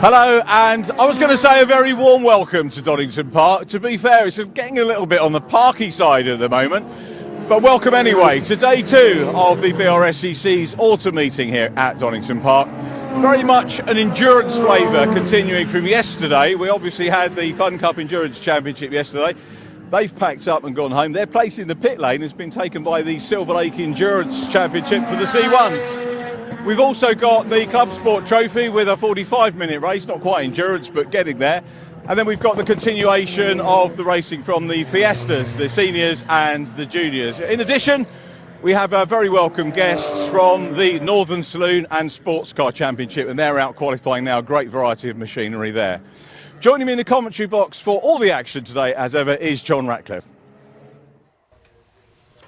Hello, and I was going to say a very warm welcome to Donington Park. To be fair, it's getting a little bit on the parky side at the moment, but welcome anyway to day 2 of the Brscc's autumn meeting here at Donington Park. Very much an endurance flavour continuing from yesterday. We obviously had the Fun Cup Endurance Championship yesterday. They've packed up and gone home. Their place in the pit lane has been taken by the SILVERLAKE Endurance Championship for the C1s. We've also got the ClubSport trophy with a 45-minute race, not quite endurance, but getting there. And then we've got the continuation of the racing from the Fiestas, the Seniors and the Juniors. In addition, we have very welcome guests from the Northern Saloon and Sports Car Championship, and they're out qualifying now. Great variety of machinery there. Joining me in the commentary box for all the action today, as ever, is John Ratcliffe.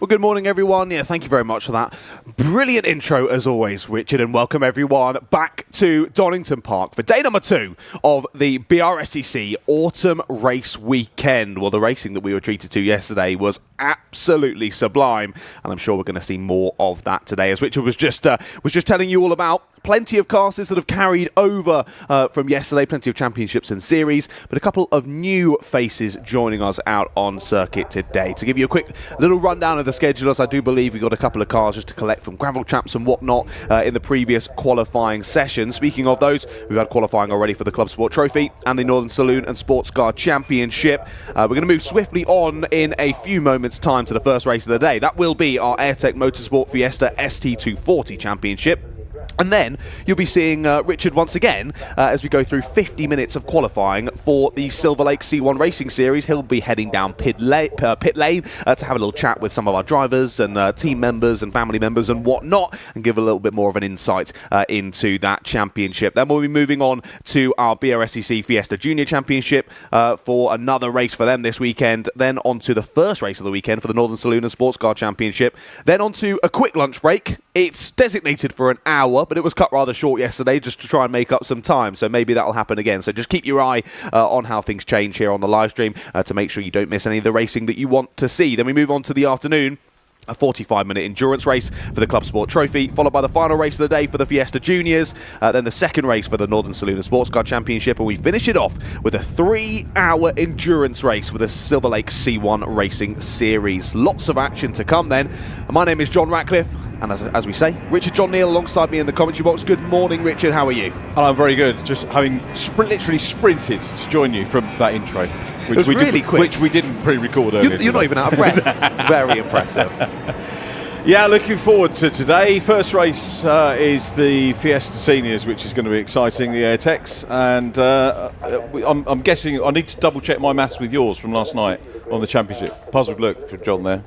Well, good morning, everyone. Yeah, thank you very much for that brilliant intro, as always, Richard, and welcome everyone back to Donington Park for day number 2 of the Brscc Autumn Race Weekend. Well, the racing that we were treated to yesterday was absolutely sublime, and I'm sure we're going to see more of that today, as Richard was just telling you all about. Plenty of classes that have carried over from yesterday, plenty of championships and series, but a couple of new faces joining us out on circuit today. To give you a quick little rundown of the schedulers, I do believe we got a couple of cars just to collect from gravel traps and whatnot in the previous qualifying session. Speaking of those, we've had qualifying already for the ClubSport Trophy and the Northern Saloon and Sports Car Championship. We're going to move swiftly on in a few moments' time to the first race of the day. That will be our AIRTEC Motorsport Fiesta ST240 Championship. And then you'll be seeing Richard once again as we go through 50 minutes of qualifying for the SILVERLAKE C1 Racing Series. He'll be heading down pit lane to have a little chat with some of our drivers and team members and family members and whatnot, and give a little bit more of an insight into that championship. Then we'll be moving on to our Brscc Fiesta Junior Championship for another race for them this weekend. Then on to the first race of the weekend for the Northern Saloon and Sports Car Championship. Then on to a quick lunch break. It's designated for an hour, but it was cut rather short yesterday just to try and make up some time, so maybe that'll happen again. So just keep your eye on how things change here on the live stream to make sure you don't miss any of the racing that you want to see. Then we move on to the afternoon. A 45-minute endurance race for the ClubSport Trophy, followed by the final race of the day for the Fiesta Juniors, then the second race for the Northern Saloon and Sports Car Championship, and we finish it off with a 3-hour endurance race with the SILVERLAKE C1 Racing Series. Lots of action to come then. My name is John Ratcliffe, and as we say, Richard John Neal alongside me in the commentary box. Good morning, Richard. How are you? I'm very good. Just having literally sprinted to join you from that intro, which we really quick. Which we didn't pre-record earlier. You're not even out of breath. Very impressive. Yeah, looking forward to today. First race is the Fiesta Seniors, which is going to be exciting, the AIRTECs, and I'm guessing I need to double check my maths with yours from last night on the championship. Puzzled look from John there.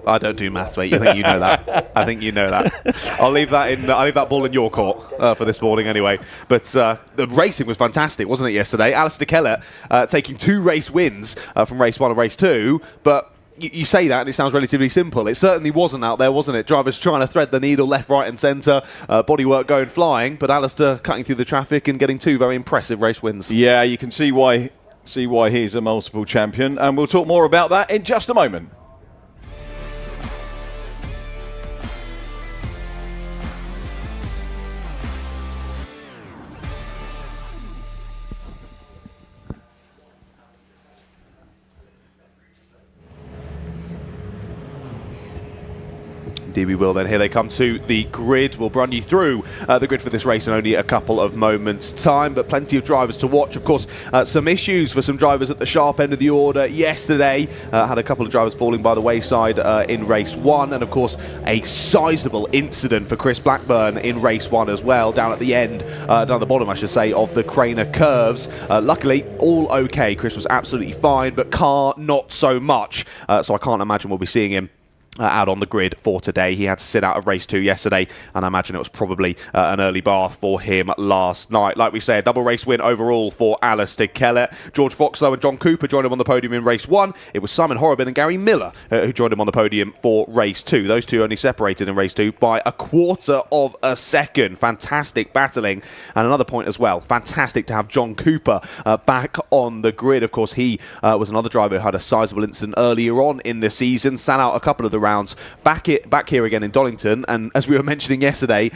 I don't do maths, mate. I think you know that. I think you know that. I'll leave that ball in your court for this morning anyway. But the racing was fantastic, wasn't it, yesterday? Alistair Kellett taking 2 race wins from race 1 and race 2, but you say that and it sounds relatively simple. It certainly wasn't out there, wasn't it? Drivers trying to thread the needle left, right and centre, bodywork going flying, but Alistair cutting through the traffic and getting 2 very impressive race wins. Yeah, you can see why he's a multiple champion, and we'll talk more about that in just a moment. Indeed we will then. Here they come to the grid. We'll run you through the grid for this race in only a couple of moments' time, but plenty of drivers to watch. Of course, some issues for some drivers at the sharp end of the order yesterday. Had a couple of drivers falling by the wayside in race 1, and of course a sizable incident for Chris Blackburn in race 1 as well, down at the end, down the bottom I should say, of the Craner curves. Luckily, all okay. Chris was absolutely fine, but car not so much, so I can't imagine we'll be seeing him out on the grid for today. He had to sit out of race 2 yesterday, and I imagine it was probably an early bath for him last night. Like we say, a double race win overall for Alistair Kellett. George Foxlow and John Cooper joined him on the podium in race 1. It was Simon Horrobin and Gary Miller who joined him on the podium for race 2. Those two only separated in race 2 by a quarter of a second. Fantastic battling. And another point as well, fantastic to have John Cooper back on the grid. Of course, he was another driver who had a sizable incident earlier on in the season, sat out a couple of the rounds back here again in Donington. And as we were mentioning yesterday,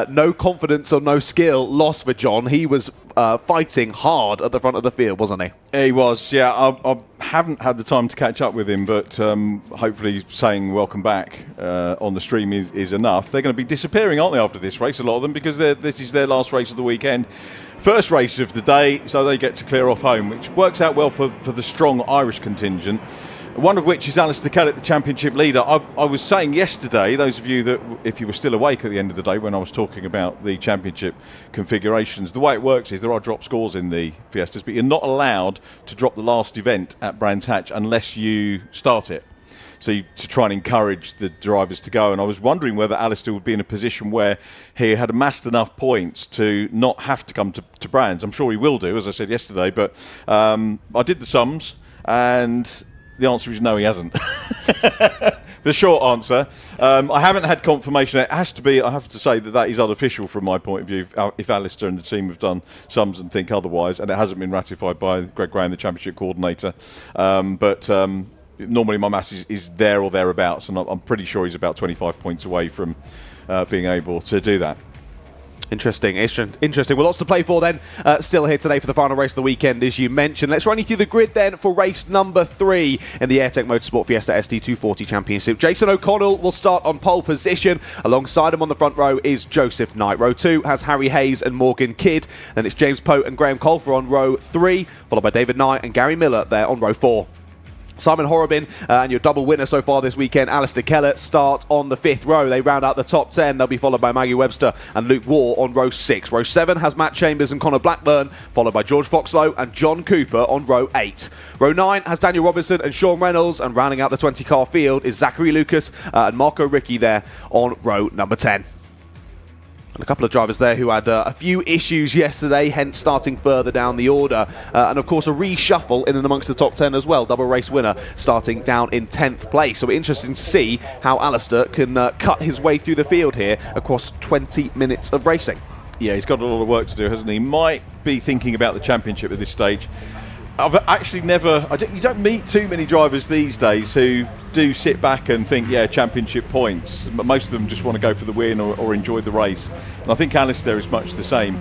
no confidence or no skill lost for John. He was fighting hard at the front of the field, wasn't he? He was, yeah. I haven't had the time to catch up with him, but hopefully saying welcome back on the stream is enough. They're going to be disappearing, aren't they, after this race, a lot of them, because this is their last race of the weekend. First race of the day, so they get to clear off home, which works out well for the strong Irish contingent. One of which is Alistair Kellett, the championship leader. I was saying yesterday, those of you that, if you were still awake at the end of the day when I was talking about the championship configurations, the way it works is there are drop scores in the Fiestas, but you're not allowed to drop the last event at Brands Hatch unless you start it. So to try and encourage the drivers to go. And I was wondering whether Alistair would be in a position where he had amassed enough points to not have to come to Brands. I'm sure he will do, as I said yesterday, but I did the sums, and the answer is no, he hasn't. The short answer. I haven't had confirmation. It has to be, I have to say that is unofficial from my point of view, if Alistair and the team have done sums and think otherwise, and it hasn't been ratified by Greg Graham, the championship coordinator. Normally my maths is there or thereabouts, and I'm pretty sure he's about 25 points away from being able to do that. Interesting. Well, lots to play for then. Still here today for the final race of the weekend, as you mentioned. Let's run you through the grid then for race number 3 in the AIRTEC Motorsport Fiesta ST240 Championship. Jason O'Connell will start on pole position. Alongside him on the front row is Joseph Knight. Row 2 has Harry Hayes and Morgan Kidd. Then it's James Pote and Graham Colfer on row 3, followed by David Knight and Gary Miller there on row 4. Simon Horrobin and your double winner so far this weekend, Alistair Kellett, start on the 5th row. They round out the top 10. They'll be followed by Maggie Webster and Luke Waugh on row 6. Row 7 has Matt Chambers and Connor Blackburn, followed by George Foxlow and John Cooper on row 8. Row 9 has Daniel Robinson and Sean Reynolds, and rounding out the 20-car field is Zachary Lucas and Marco Ricci there on row number 10. And a couple of drivers there who had a few issues yesterday, hence starting further down the order. And of course a reshuffle in and amongst the top 10 as well. Double race winner starting down in 10th place. So interesting to see how Alistair can cut his way through the field here across 20 minutes of racing. Yeah, he's got a lot of work to do, hasn't he? Might be thinking about the championship at this stage. I've actually you don't meet too many drivers these days who do sit back and think, yeah, championship points. But most of them just want to go for the win or enjoy the race. And I think Alistair is much the same.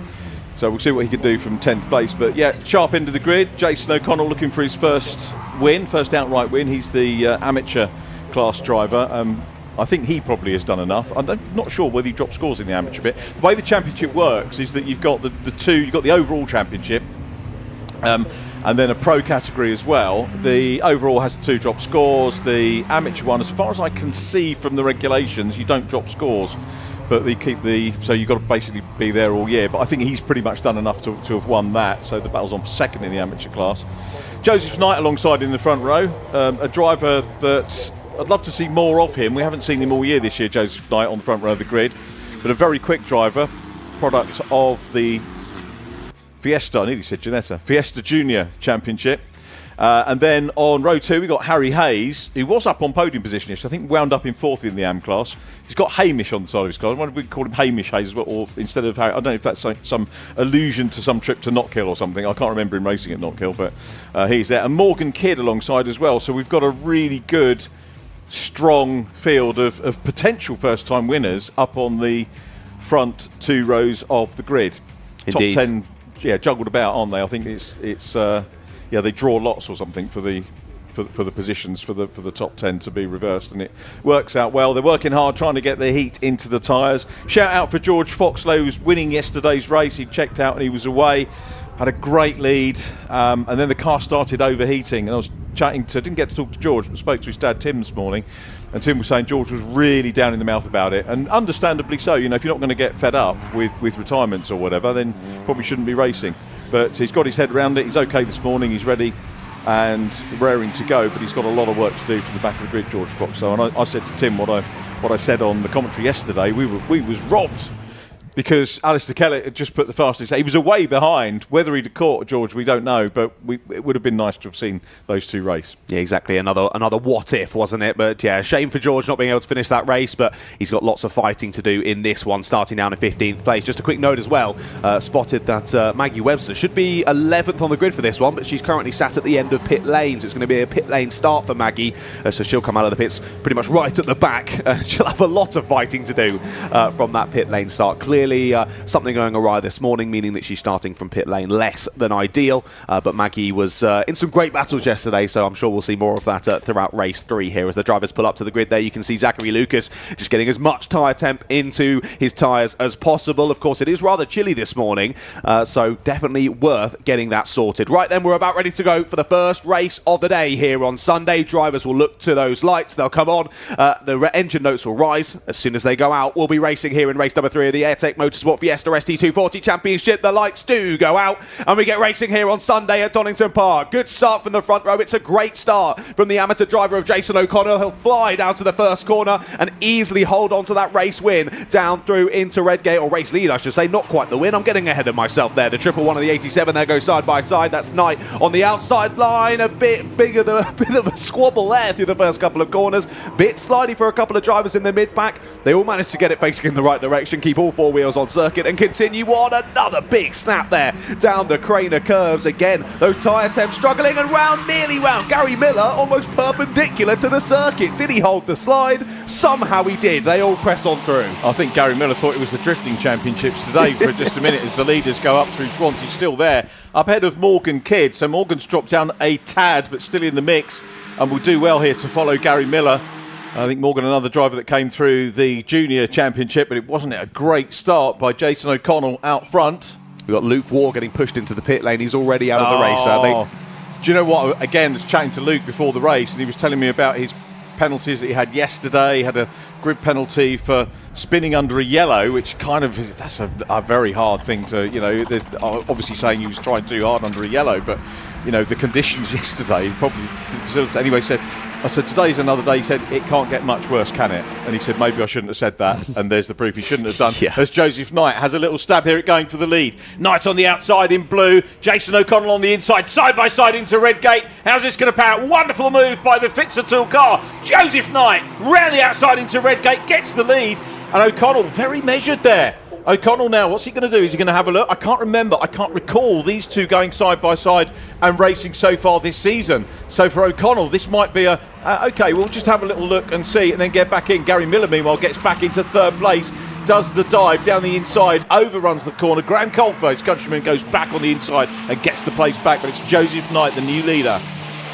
So we'll see what he can do from 10th place. But yeah, sharp end of the grid. Jason O'Connell looking for his first outright win. He's the amateur class driver. I think he probably has done enough. I'm not sure whether he dropped scores in the amateur bit. The way the championship works is that you've got you've got the overall championship. And then a pro category as well. The overall has 2 drop scores. The amateur one, as far as I can see from the regulations, you don't drop scores, but they keep so you've got to basically be there all year. But I think he's pretty much done enough to have won that. So the battle's on for 2nd in the amateur class. Joseph Knight alongside in the front row, a driver that I'd love to see more of him. We haven't seen him all year this year, Joseph Knight on the front row of the grid, but a very quick driver, product of the Fiesta, I nearly said Ginetta, Fiesta Junior Championship. And then on row 2 we got Harry Hayes, who was up on podium position yesterday. I think wound up in 4th in the AM class. He's got Hamish on the side of his car. I wonder if we could call him Hamish Hayes as well, or instead of Harry. I don't know if that's some allusion to some trip to Knockhill or something. I can't remember him racing at Knockhill, but he's there. And Morgan Kidd alongside as well. So we've got a really good, strong field of potential first-time winners up on the front 2 rows of the grid. Indeed. Top 10. Yeah, juggled about, aren't they? I think it's they draw lots or something for the positions for the top 10 to be reversed, and it works out well. They're working hard trying to get the heat into the tyres. Shout out for George Foxlow, who's winning yesterday's race. He checked out and he was away. Had a great lead, and then the car started overheating, and I was didn't get to talk to George, but spoke to his dad Tim this morning, and Tim was saying George was really down in the mouth about it, and understandably so. You know, if you're not going to get fed up with retirements or whatever, then probably shouldn't be racing. But he's got his head around it. He's okay this morning. He's ready and raring to go, but he's got a lot of work to do from the back of the grid, George Fox. So, and I said to Tim what I said on the commentary yesterday. We was robbed because Alistair Kellett had just put the fastest. He was away behind. Whether he'd have caught George, we don't know, but it would have been nice to have seen those two race. Yeah, exactly. Another what if, wasn't it? But yeah, shame for George not being able to finish that race, but he's got lots of fighting to do in this one, starting down in 15th place. Just a quick note as well, spotted that Maggie Webster should be 11th on the grid for this one, but she's currently sat at the end of pit lane, so it's going to be a pit lane start for Maggie, so she'll come out of the pits pretty much right at the back. She'll have a lot of fighting to do from that pit lane start. Clearly something going awry this morning, meaning that she's starting from pit lane less than ideal, but Maggie was in some great battles yesterday, so I'm sure we'll see more of that throughout race 3 here. As the drivers pull up to the grid there, you can see Zachary Lucas just getting as much tyre temp into his tyres as possible. Of course, it is rather chilly this morning, so definitely worth getting that sorted. Right then, we're about ready to go for the first race of the day here on Sunday. Drivers will look to those lights, they'll come on, the engine notes will rise. As soon as they go out, we'll be racing here in race number 3 of the AIRTEC Motorsport Fiesta ST240 Championship. The lights do go out, and we get racing here on Sunday at Donington Park. Good start from the front row. It's a great start from the amateur driver of Jason O'Connell. He'll fly down to the first corner and easily hold on to that race win down through into Redgate, or race lead I should say, not quite the win. I'm getting ahead of myself there. The triple one of the 87 there goes side by side. That's Knight on the outside line, a bit bigger than a bit of a squabble there through the first couple of corners. Bit slidey for a couple of drivers in the mid pack. They all managed to get it facing in the right direction, keep all four wheels on circuit and continue on. Another big snap there down the Craner curves again. Those tyre temps struggling and nearly round. Gary Miller almost perpendicular to the circuit. Did he hold the slide? Somehow he did. They all press on through. I think Gary Miller thought it was the drifting championships today for just a minute as the leaders go up through Swansea. Still there, up ahead of Morgan Kidd. So Morgan's dropped down a tad, but still in the mix, and will do well here to follow Gary Miller. I think Morgan, another driver that came through the Junior Championship, but it wasn't a great start by Jason O'Connell out front. We've got Luke Waugh getting pushed into the pit lane. He's already out of the race, sadly. Do you know what? Again, I was chatting to Luke before the race, and he was telling me about his penalties that he had yesterday. He had a grid penalty for spinning under a yellow, which kind of, that's a very hard thing to, obviously saying he was trying too hard under a yellow, but, the conditions yesterday probably didn't facilitate. Anyway, I said, today's another day. He said, it can't get much worse, can it? And he said, maybe I shouldn't have said that. And there's the proof he shouldn't have done. Yeah. As Joseph Knight has a little stab here at going for the lead. Knight on the outside in blue. Jason O'Connell on the inside, side by side into Redgate. How's this going to pan out? Wonderful move by the Fixer Tool car. Joseph Knight round the outside into Redgate, gets the lead. And O'Connell very measured there. O'Connell now, what's he going to do? Is he going to have a look? I can't recall these two going side by side and racing so far this season. So for O'Connell, this might be okay, we'll just have a little look and see and then get back in. Gary Miller, meanwhile, gets back into third place, does the dive down the inside, overruns the corner. Graham Colfer, his countryman, goes back on the inside and gets the place back, but it's Joseph Knight, the new leader.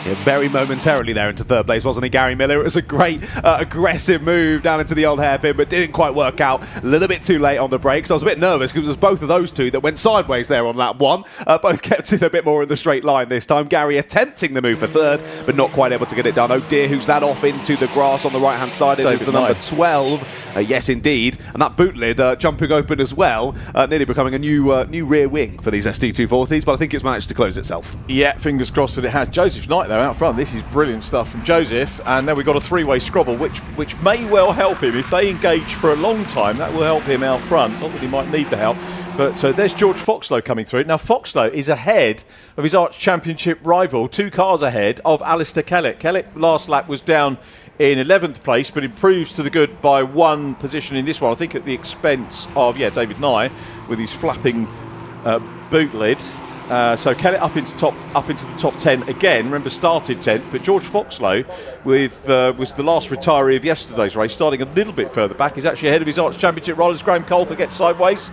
Yeah, very momentarily there into third place, wasn't he, Gary Miller? It was a great aggressive move down into the old hairpin, but didn't quite work out. A little bit too late on the brakes. I was a bit nervous because it was both of those two that went sideways there on lap one. Both kept it a bit more in the straight line this time. Gary attempting the move for third, but not quite able to get it done. Oh dear, who's that off into the grass on the right-hand side? It is the number 12. Yes, indeed. And that boot lid jumping open as well, nearly becoming a new rear wing for these ST240s, but I think it's managed to close itself. Yeah, fingers crossed that it has. Joseph Knight though out front. This is brilliant stuff from Joseph, and then we've got a three-way scrabble, which may well help him if they engage for a long time. That will help him out front. Not that he might need the help, but there's George Foxlow coming through. Now Foxlow is ahead of his arch championship rival, 2 cars ahead of Alistair Kellett. Kellett last lap was down in 11th place, but improves to the good by 1 position in this one. I think at the expense of David Nye with his flapping boot lid. So Kellett up into the top 10 again. Remember, started 10th, but George Foxlow was the last retiree of yesterday's race, starting a little bit further back. He's actually ahead of his arch championship rivals. Graham Colfer gets sideways.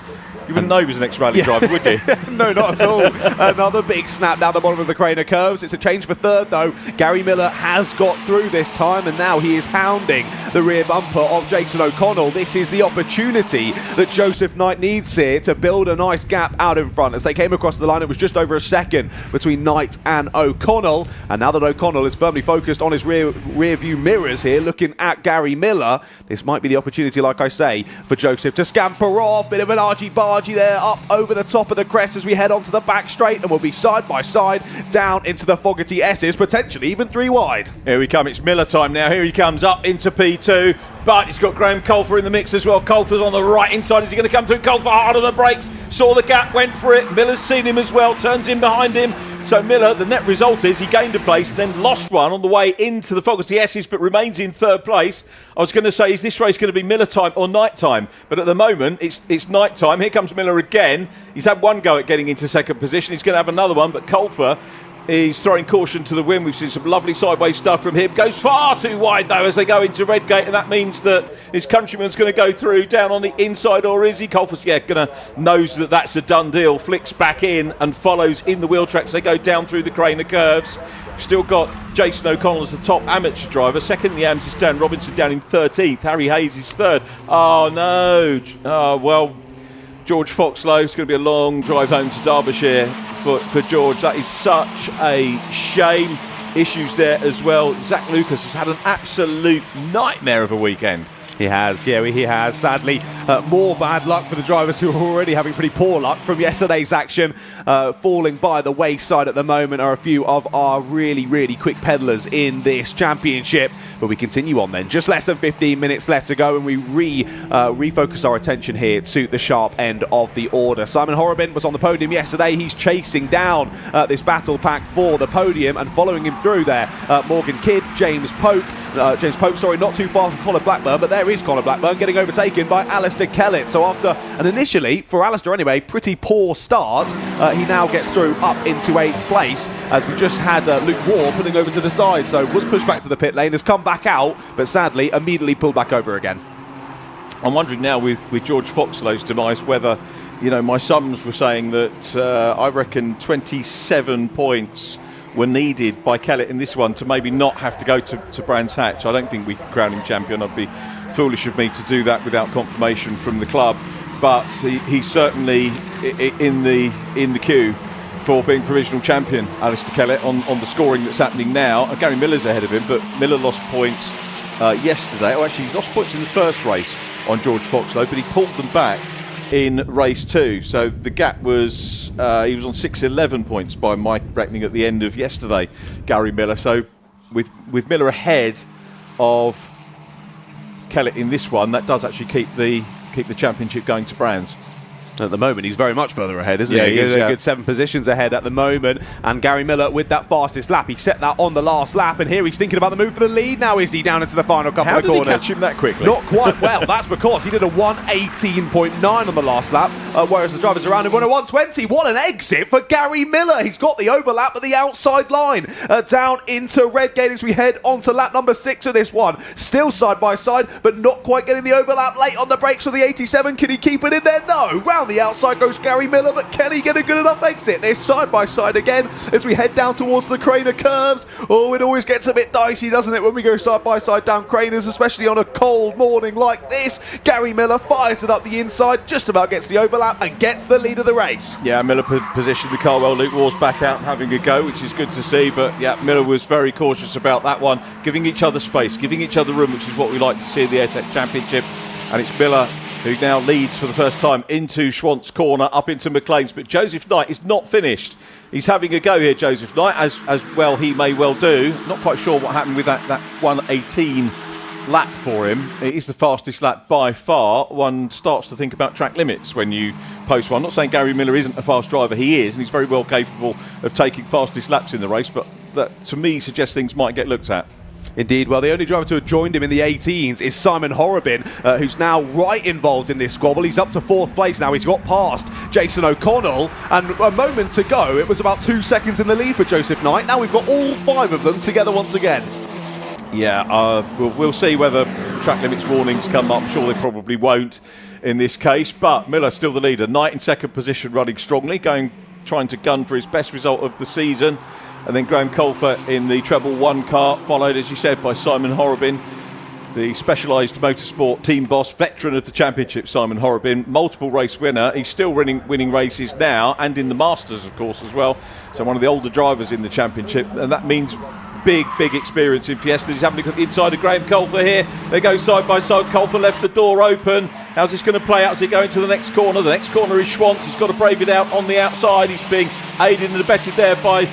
You wouldn't know he was an ex-rally driver, would you? No, not at all. Another big snap down the bottom of the Craner curves. It's a change for third, though. Gary Miller has got through this time, and now he is hounding the rear bumper of Jason O'Connell. This is the opportunity that Joseph Knight needs here to build a nice gap out in front. As they came across the line, it was just over a second between Knight and O'Connell. And now that O'Connell is firmly focused on his rear view mirrors here, looking at Gary Miller, this might be the opportunity, like I say, for Joseph to scamper off. Bit of an argy bargy Bargy there up over the top of the crest as we head onto the back straight, and we'll be side by side down into the Fogarty S's, potentially even 3 wide. Here we come, it's Miller time now. Here he comes up into P2, but he's got Graham Colfer in the mix as well. Colfer's on the right inside. Is he going to come through? Colfer hard on the brakes, saw the gap, went for it. Miller's seen him as well, turns in behind him. So Miller, the net result is he gained a place, then lost one on the way into the Fogarty S's, but remains in 3rd place. I was going to say, is this race going to be Miller time or night time? But at the moment, it's night time. Here comes Miller again. He's had one go at getting into 2nd position. He's going to have another one, but Colfer is throwing caution to the wind. We've seen some lovely sideways stuff from him. Goes far too wide, though, as they go into Redgate, and that means that his countryman's going to go through down on the inside, or is he? Colfer's, going to knows that that's a done deal, flicks back in and follows in the wheel tracks. They go down through the Craner curves. We've still got Jason O'Connell as the top amateur driver. Second in the AMS is Dan Robinson down in 13th. Harry Hayes is 3rd. Oh, no. Oh, well, George Foxlow, it's going to be a long drive home to Derbyshire for George. That is such a shame. Issues there as well. Zach Lucas has had an absolute nightmare of a weekend. He has, he has. Sadly, more bad luck for the drivers who are already having pretty poor luck from yesterday's action. Falling by the wayside at the moment are a few of our really, really quick pedallers in this championship. But we continue on then. Just less than 15 minutes left to go, and we refocus our attention here to the sharp end of the order. Simon Horrobin was on the podium yesterday. He's chasing down this battle pack for the podium, and following him through there, Morgan Kidd, James Polk, not too far from Colin Blackburn, but there is Colin Blackburn getting overtaken by Alistair Kellett. So after an initially, for Alistair anyway, pretty poor start, he now gets through up into 8th place, as we just had Luke Waugh pulling over to the side. So was pushed back to the pit lane, has come back out, but sadly immediately pulled back over again. I'm wondering now with George Foxlow's demise whether, my sums were saying that I reckon 27 points were needed by Kellett in this one to maybe not have to go to Brands Hatch. I don't think we could crown him champion. I'd be foolish of me to do that without confirmation from the club. But he's certainly in the queue for being provisional champion, Alistair Kellett, on the scoring that's happening now. Gary Miller's ahead of him, but Miller lost points yesterday. Oh, actually, he lost points in the first race on George Foxlow, but he pulled them back in race 2. So the gap was, he was on 6-11 points by my reckoning at the end of yesterday, Gary Miller. So with Miller ahead of Kellett in this one, that does actually keep the championship going to Brands. At the moment, he's very much further ahead, isn't he? He's a good 7 positions ahead at the moment. And Gary Miller with that fastest lap. He set that on the last lap, and here he's thinking about the move for the lead. Now is he down into the final couple of corners? How did he catch him that quickly? Not quite well. That's because he did a 1:18.9 on the last lap, whereas the drivers around him went a 1:20. What an exit for Gary Miller. He's got the overlap at the outside line. Down into Redgate as we head on to lap number 6 of this one. Still side by side, but not quite getting the overlap. Late on the brakes for the 87. Can he keep it in there? No. Round the outside goes Gary Miller, but can he get a good enough exit? They're side by side again as we head down towards the Craner curves. Oh, it always gets a bit dicey, doesn't it, when we go side by side down Craners, especially on a cold morning like this. Gary Miller fires it up the inside, just about gets the overlap and gets the lead of the race. Yeah, Miller positioned with Carwell. Luke Waugh's back out and having a go, which is good to see, but yeah, Miller was very cautious about that one, giving each other space, giving each other room, which is what we like to see in the AIRTEC Championship. And it's Miller who now leads for the first time into Schwantz Corner, up into McLean's. But Joseph Knight is not finished. He's having a go here, Joseph Knight, as well he may well do. Not quite sure what happened with that 1:18 lap for him. It is the fastest lap by far. One starts to think about track limits when you post one. I'm not saying Gary Miller isn't a fast driver. He is, and he's very well capable of taking fastest laps in the race. But that, to me, suggests things might get looked at. Indeed. Well, the only driver to have joined him in the 18s is Simon Horrobin, who's now right involved in this squabble. He's up to 4th place now. He's got past Jason O'Connell, and a moment to go, it was about 2 seconds in the lead for Joseph Knight. Now we've got all 5 of them together once again. Yeah, we'll see whether track limits warnings come up. I'm sure they probably won't in this case, but Miller still the leader. Knight in 2nd position, running strongly, trying to gun for his best result of the season. And then Graham Colfer in the treble 1 car, followed, as you said, by Simon Horrobin, the Specialised Motorsport team boss, veteran of the championship. Simon Horrobin, multiple race winner. He's still winning races now, and in the Masters, of course, as well. So one of the older drivers in the championship, and that means big experience in Fiesta. He's having a look at the inside of Graham Colfer here. They go side by side. Colfer left the door open. How's this going to play out as he go into the next corner? The next corner is Schwantz. He's got to brave it out on the outside. He's being aided and abetted there by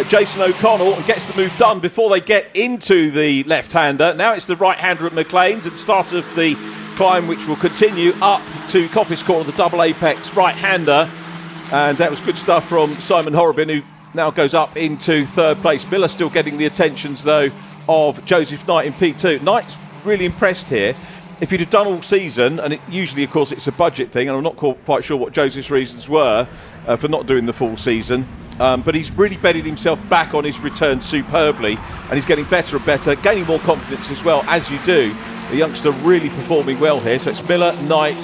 Jason O'Connell, and gets the move done before they get into the left-hander. Now it's the right-hander at McLean's and start of the climb, which will continue up to Coppice Corner, the double apex right-hander. And that was good stuff from Simon Horrobin, who now goes up into third place. Miller still getting the attentions, though, of Joseph Knight in P2. Knight's really impressed here. If he'd have done all season, and usually, of course, it's a budget thing, and I'm not quite sure what Joseph's reasons were for not doing the full season, but he's really bedded himself back on his return superbly, and he's getting better and better, gaining more confidence as well, as you do. The youngster really performing well here. So it's Miller, Knight,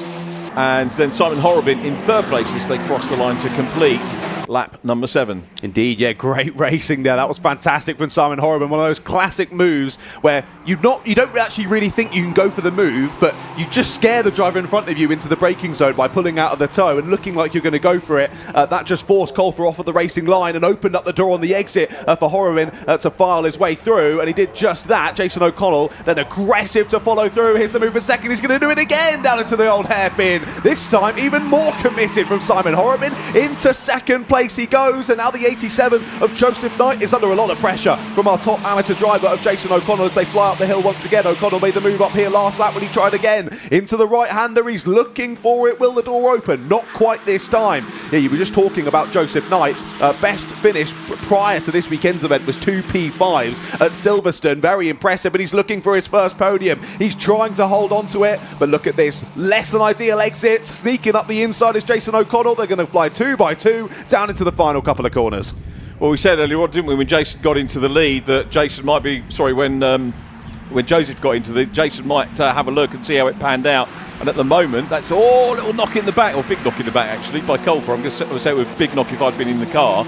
and then Simon Horrobin in third place as they cross the line to complete lap number 7. Indeed, yeah, great racing there. That was fantastic from Simon Horrobin. One of those classic moves where you don't actually really think you can go for the move, but you just scare the driver in front of you into the braking zone by pulling out of the toe and looking like you're going to go for it. That just forced Colfer off of the racing line and opened up the door on the exit for Horrobin to file his way through, and he did just that. Jason O'Connell then aggressive to follow through. Here's the move for second. He's going to do it again down into the old hairpin. This time even more committed from Simon Horrobin. Into second place he goes, and now the 87 of Joseph Knight is under a lot of pressure from our top amateur driver of Jason O'Connell as they fly up the hill once again. O'Connell made the move up here last lap when he tried again into the right-hander. He's looking for it. Will the door open? Not quite this time. Yeah, you were just talking about Joseph Knight. Best finish prior to this weekend's event was 2 P5s at Silverstone. Very impressive, but he's looking for his first podium. He's trying to hold on to it, but look at this. Less than ideal exit. Sneaking up the inside is Jason O'Connell. They're going to fly 2 by 2 down into the final couple of corners. Well, we said earlier on, didn't we, when Jason got into the lead, that Jason might be, when Joseph got into the, Jason might have a look and see how it panned out. And at the moment, that's all a little knock in the back, or big knock in the back actually, by Colfer. I'm going to say it was a big knock if I'd been in the car,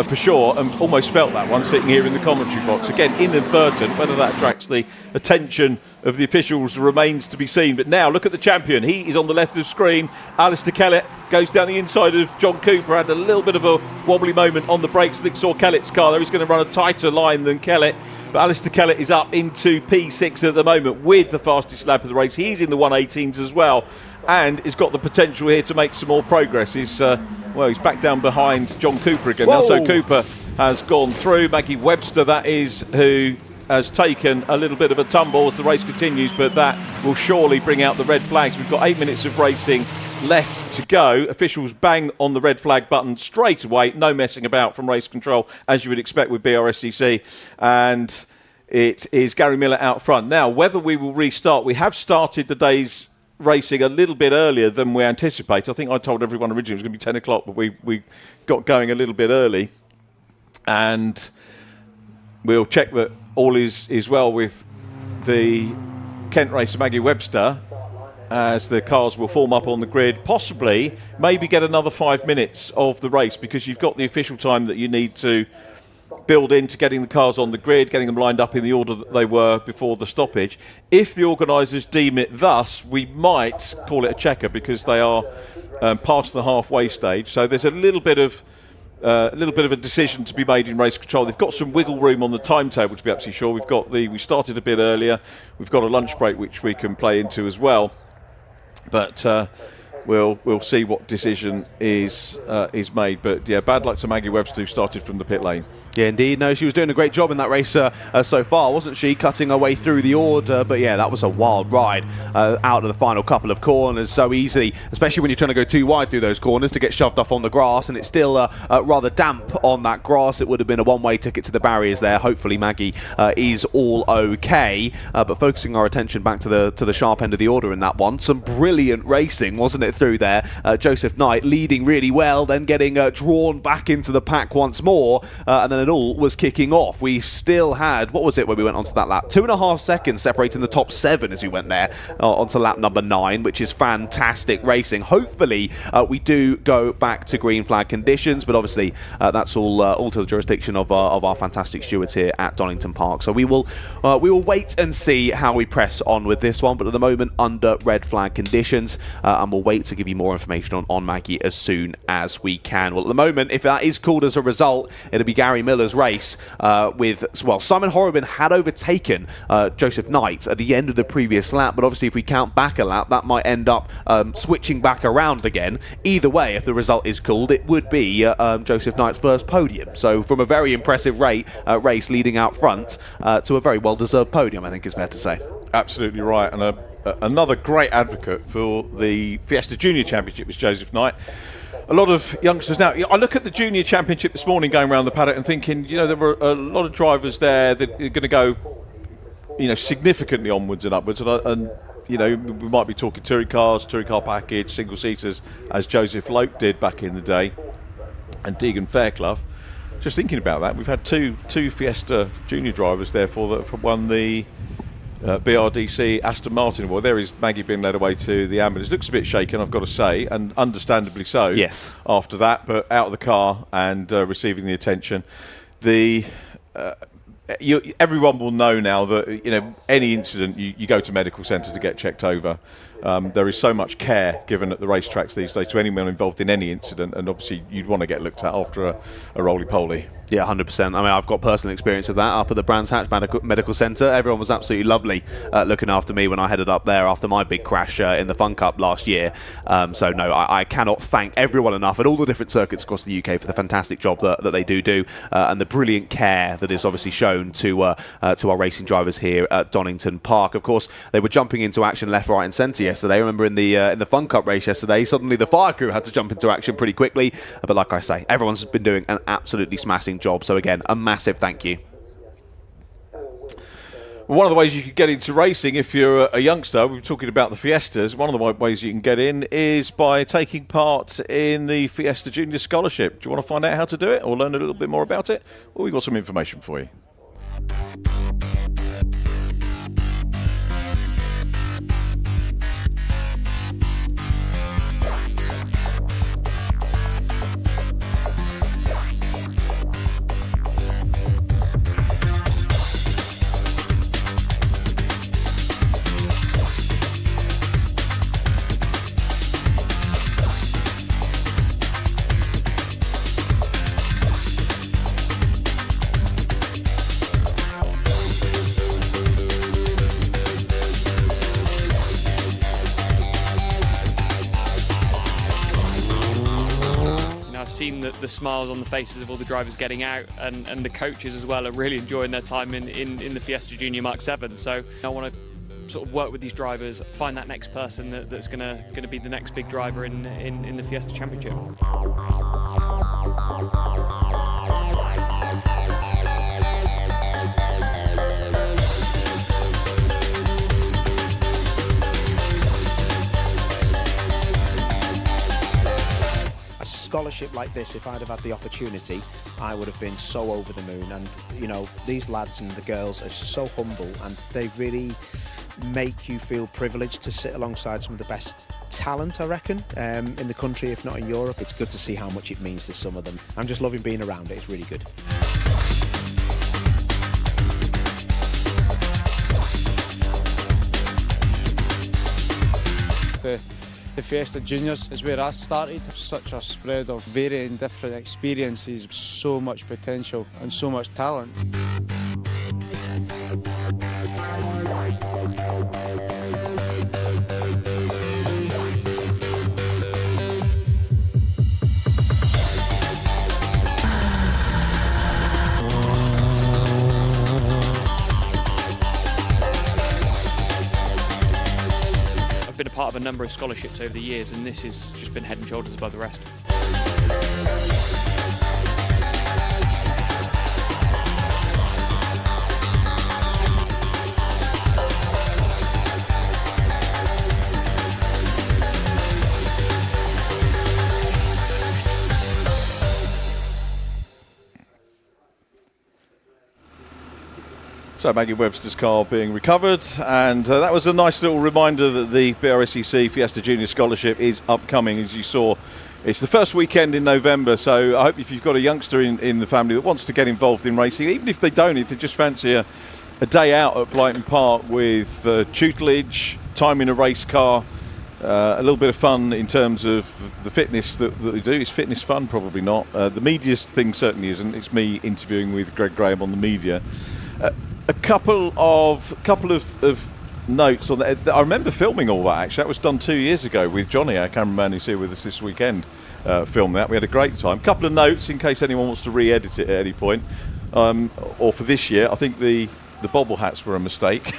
for sure, and almost felt that one sitting here in the commentary box. Again, inadvertent. Whether that attracts the attention of the officials remains to be seen. But now, look at the champion. He is on the left of screen. Alistair Kellett goes down the inside of John Cooper. Had a little bit of a wobbly moment on the brakes. I think saw Kellett's car there. He's going to run a tighter line than Kellett. But Alistair Kellett is up into P6 at the moment with the fastest lap of the race. He's in the 118s as well, and has got the potential here to make some more progress. He's back down behind John Cooper again now. So Cooper has gone through. Maggie Webster, that is, who has taken a little bit of a tumble as the race continues, but that will surely bring out the red flags. We've got 8 minutes of racing left to go. Officials bang on the red flag button straight away. No messing about from race control, as you would expect with Brscc. And it is Gary Miller out front. Now, whether we will restart, we have started the day's racing a little bit earlier than we anticipated. I think I told everyone originally it was going to be 10 o'clock, but we got going a little bit early. And we'll check that all is well with the Kent racer Maggie Webster, as the cars will form up on the grid, possibly maybe get another 5 minutes of the race, because you've got the official time that you need to build into getting the cars on the grid, getting them lined up in the order that they were before the stoppage. If the organisers deem it thus, we might call it a checker, because they are past the halfway stage. So there's a little bit of a decision to be made in race control. They've got some wiggle room on the timetable to be absolutely sure. We started a bit earlier. We've got a lunch break which we can play into as well. But we'll see what decision is made. But yeah, bad luck to Maggie Webster, who started from the pit lane. Yeah, indeed. No, she was doing a great job in that race so far, wasn't she? Cutting her way through the order. But yeah, that was a wild ride out of the final couple of corners so easily, especially when you're trying to go too wide through those corners to get shoved off on the grass, and it's still rather damp on that grass. It would have been a one-way ticket to the barriers there. Hopefully Maggie is all okay. But focusing our attention back to the sharp end of the order in that one. Some brilliant racing, wasn't it, through there? Joseph Knight leading really well, then getting drawn back into the pack once more, and then it all was kicking off. We still had, what was it when we went onto that lap? 2.5 seconds separating the top 7 as we went there onto lap number 9, which is fantastic racing. Hopefully we do go back to green flag conditions, but obviously that's all to the jurisdiction of our fantastic stewards here at Donington Park. So we will wait and see how we press on with this one, but at the moment under red flag conditions, and we'll wait to give you more information on Maggie as soon as we can. Well, at the moment, if that is called as a result, it'll be Gary Miller Miller's race with, well, Simon Horobin had overtaken Joseph Knight at the end of the previous lap, but obviously if we count back a lap, that might end up switching back around again. Either way, if the result is called, it would be Joseph Knight's first podium. So from a very impressive race leading out front to a very well-deserved podium, I think is fair to say. Absolutely right, and another great advocate for the Fiesta Junior Championship was Joseph Knight. A lot of youngsters now. I look at the Junior Championship this morning going around the paddock and thinking, you know, there were a lot of drivers there that are going to go, you know, significantly onwards and upwards, and you know, we might be talking touring cars, touring car package, single seaters, as Joseph Loke did back in the day, and Deegan Fairclough. Just thinking about that, we've had two Fiesta Junior drivers, therefore, that have won the BRDC Aston Martin award. There is Maggie being led away to the ambulance. Looks a bit shaken, I've got to say, and understandably so. Yes. After that, but out of the car and receiving the attention. Everyone will know now that, you know, any incident, you go to medical centre to get checked over. There is so much care given at the racetracks these days to anyone involved in any incident, and obviously you'd want to get looked at after a roly-poly. Yeah, 100%. I mean, I've got personal experience of that up at the Brands Hatch Medical Centre. Everyone was absolutely lovely looking after me when I headed up there after my big crash in the Fun Cup last year. So, no, I cannot thank everyone enough at all the different circuits across the UK for the fantastic job that they do and the brilliant care that is obviously shown to our racing drivers here at Donington Park. Of course, they were jumping into action left, right and centre yesterday. I remember in the Fun Cup race yesterday, suddenly the fire crew had to jump into action pretty quickly. But like I say, everyone's been doing an absolutely smashing job. So again, a massive thank you. One of the ways you can get into racing if you're a youngster, we were talking about the Fiestas, one of the ways you can get in is by taking part in the Fiesta Junior Scholarship. Do you want to find out how to do it or learn a little bit more about it? Well, we've got some information for you. Seen the smiles on the faces of all the drivers getting out, and the coaches as well are really enjoying their time in the Fiesta Junior Mark 7. So I want to sort of work with these drivers, find that next person that's going to be the next big driver in the Fiesta Championship. Scholarship like this, if I'd have had the opportunity, I would have been so over the moon. And you know, these lads and the girls are so humble, and they really make you feel privileged to sit alongside some of the best talent, I reckon, in the country, if not in Europe. It's good to see how much it means to some of them. I'm just loving being around it. It's really good. The Fiesta Juniors is where I started. Such a spread of varying different experiences, so much potential and so much talent. I've been a part of a number of scholarships over the years, and this has just been head and shoulders above the rest. So Maggie Webster's car being recovered, and that was a nice little reminder that the Brscc Fiesta Junior Scholarship is upcoming. As you saw, it's the first weekend in November, so I hope if you've got a youngster in the family that wants to get involved in racing, even if they don't, if they just fancy a day out at Brighton Park with tutelage, time in a race car, A little bit of fun in terms of the fitness that we do. Is fitness fun? Probably not. The media thing certainly isn't. It's me interviewing with Greg Graham on the media. A couple of notes on that. I remember filming all that, actually. That was done 2 years ago with Johnny, our cameraman who's here with us this weekend, filming that. We had a great time. Couple of notes in case anyone wants to re-edit it at any point. Or for this year, I think the bobble hats were a mistake.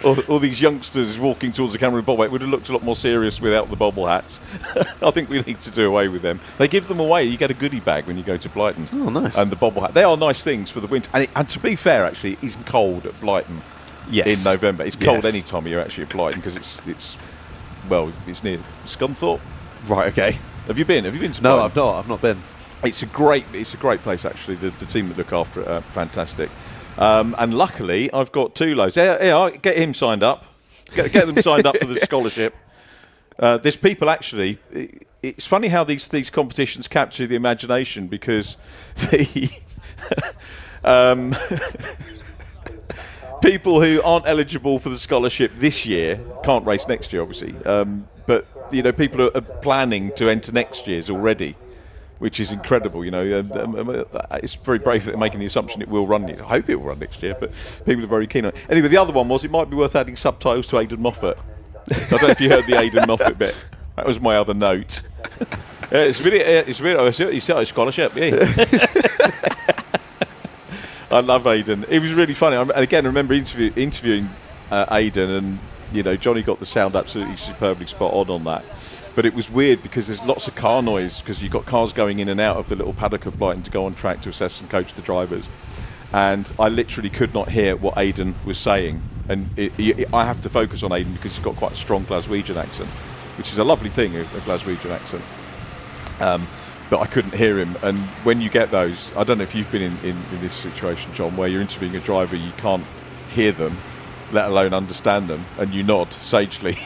all these youngsters walking towards the camera with bobble hat would have looked a lot more serious without the bobble hats. I think we need to do away with them. They give them away. You get a goodie bag when you go to Brighton. Oh, nice. And the bobble hat. They are nice things for the winter. And to be fair, actually, it is cold at Brighton in November. It's cold any time you're actually at Brighton because it's near Scunthorpe. Right, okay. Have you been to Brighton? No, I've not been. It's a great place, actually. The team that look after it are fantastic. And luckily, I've got 2 loads. Yeah, get him signed up. Get them signed up for the scholarship. There's people actually. It's funny how these competitions capture the imagination because the people who aren't eligible for the scholarship this year can't race next year, obviously. But people are planning to enter next year's already, which is incredible. It's very brave that they're making the assumption it will run. I hope it will run next year, but people are very keen on it. Anyway, the other one was it might be worth adding subtitles to Aidan Moffat. I don't know if you heard the Aidan Moffat bit. That was my other note. It's a scholarship, yeah. I love Aidan. It was really funny. And again, I remember interviewing Aidan, and Johnny got the sound absolutely superbly spot on that. But it was weird because there's lots of car noise because you've got cars going in and out of the little paddock of Brighton to go on track to assess and coach the drivers. And I literally could not hear what Aidan was saying. And I have to focus on Aidan because he's got quite a strong Glaswegian accent, which is a lovely thing, a Glaswegian accent. But I couldn't hear him. And when you get those, I don't know if you've been in this situation, John, where you're interviewing a driver, you can't hear them, let alone understand them, and you nod sagely.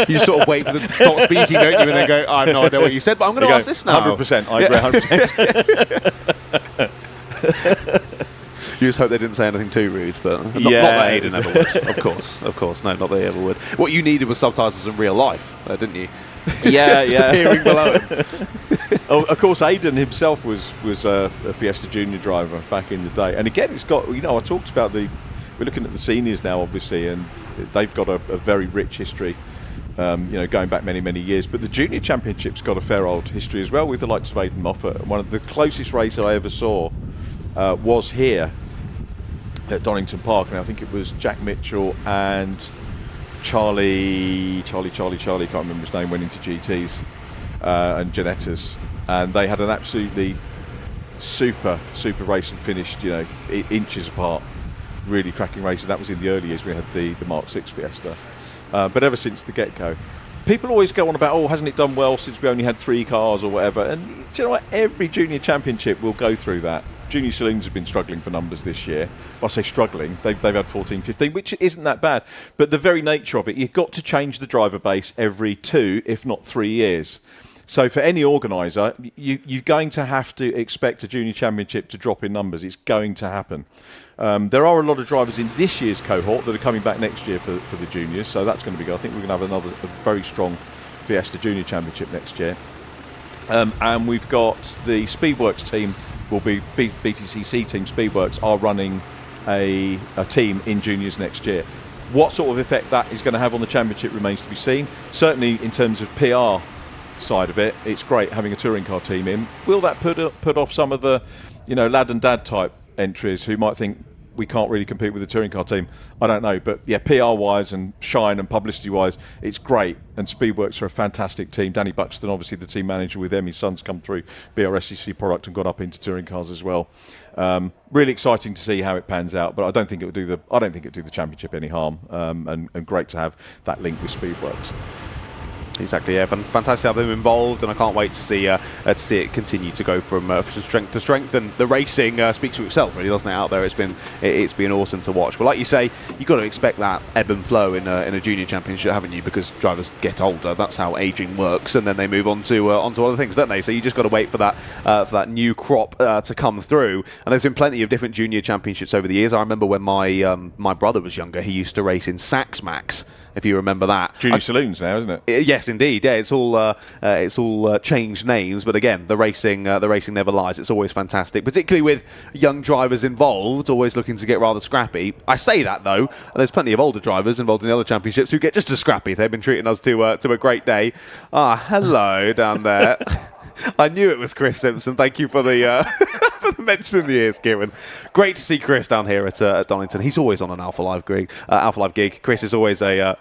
You sort of wait for them to stop speaking, don't you, and then go, I have no idea what you said, but I'm going to ask this now. 100%, I agree 100%. You just hope they didn't say anything too rude, but not that Aidan ever would. Of course, no, not that he ever would. What you needed was subtitles in real life, didn't you? Yeah, just appearing below him. Oh, of course, Aidan himself was a Fiesta Junior driver back in the day, and again, it's got. I talked about we're looking at the seniors now, obviously, and they've got a very rich history. Going back many years, but the Junior Championship's got a fair old history as well with the likes of Aidan Moffat. One of the closest races I ever saw was here at Donington Park, and I think it was Jack Mitchell and Charlie, can't remember his name, went into GTs and Janettas, and they had an absolutely super race and finished inches apart. Really cracking races. That was in the early years. We had the Mark 6 Fiesta. But ever since the get-go, people always go on about, hasn't it done well since we only had 3 cars or whatever? And do you know what? Every junior championship will go through that. Junior saloons have been struggling for numbers this year. Well, I say struggling. They've had 14, 15, which isn't that bad. But the very nature of it, you've got to change the driver base every 2, if not 3 years. So for any organiser, you're going to have to expect a junior championship to drop in numbers. It's going to happen. There are a lot of drivers in this year's cohort that are coming back next year for the juniors, so that's going to be good. I think we're going to have a very strong Fiesta Junior Championship next year. And we've got the Speedworks team, will be BTCC team. Speedworks are running a team in juniors next year. What sort of effect that is going to have on the championship remains to be seen. Certainly in terms of PR side of it, it's great having a touring car team in. Will that put off some of the lad and dad type entries who might think we can't really compete with the touring car team? I don't know, but yeah, PR wise and shine and publicity wise, it's great. And Speedworks are a fantastic team. Danny Buxton, obviously the team manager with them, his son's come through Brscc product and gone up into touring cars as well. Really exciting to see how it pans out, but I don't think it would do the championship any harm. And great to have that link with Speedworks. Exactly, yeah. Fantastic to have them involved, and I can't wait to see it continue to go from strength to strength. And the racing speaks for itself, really, doesn't it? Out there, it's been awesome to watch. But like you say, you've got to expect that ebb and flow in a junior championship, haven't you? Because drivers get older. That's how aging works, and then they move on to other things, don't they? So you just got to wait for that new crop to come through. And there's been plenty of different junior championships over the years. I remember when my brother was younger, he used to race in Sax Max. if you remember that. Junior Saloons now, isn't it? Yes, indeed. Yeah, it's all changed names, but again, the racing never lies. It's always fantastic, particularly with young drivers involved, always looking to get rather scrappy. I say that though, there's plenty of older drivers involved in the other championships who get just as scrappy. They've been treating us to a great day. Hello down there. I knew it was Chris Simpson. Thank you for the for the mention in the ears, Kieran. Great to see Chris down here at Donington. He's always on an Alpha Live gig. Chris is always a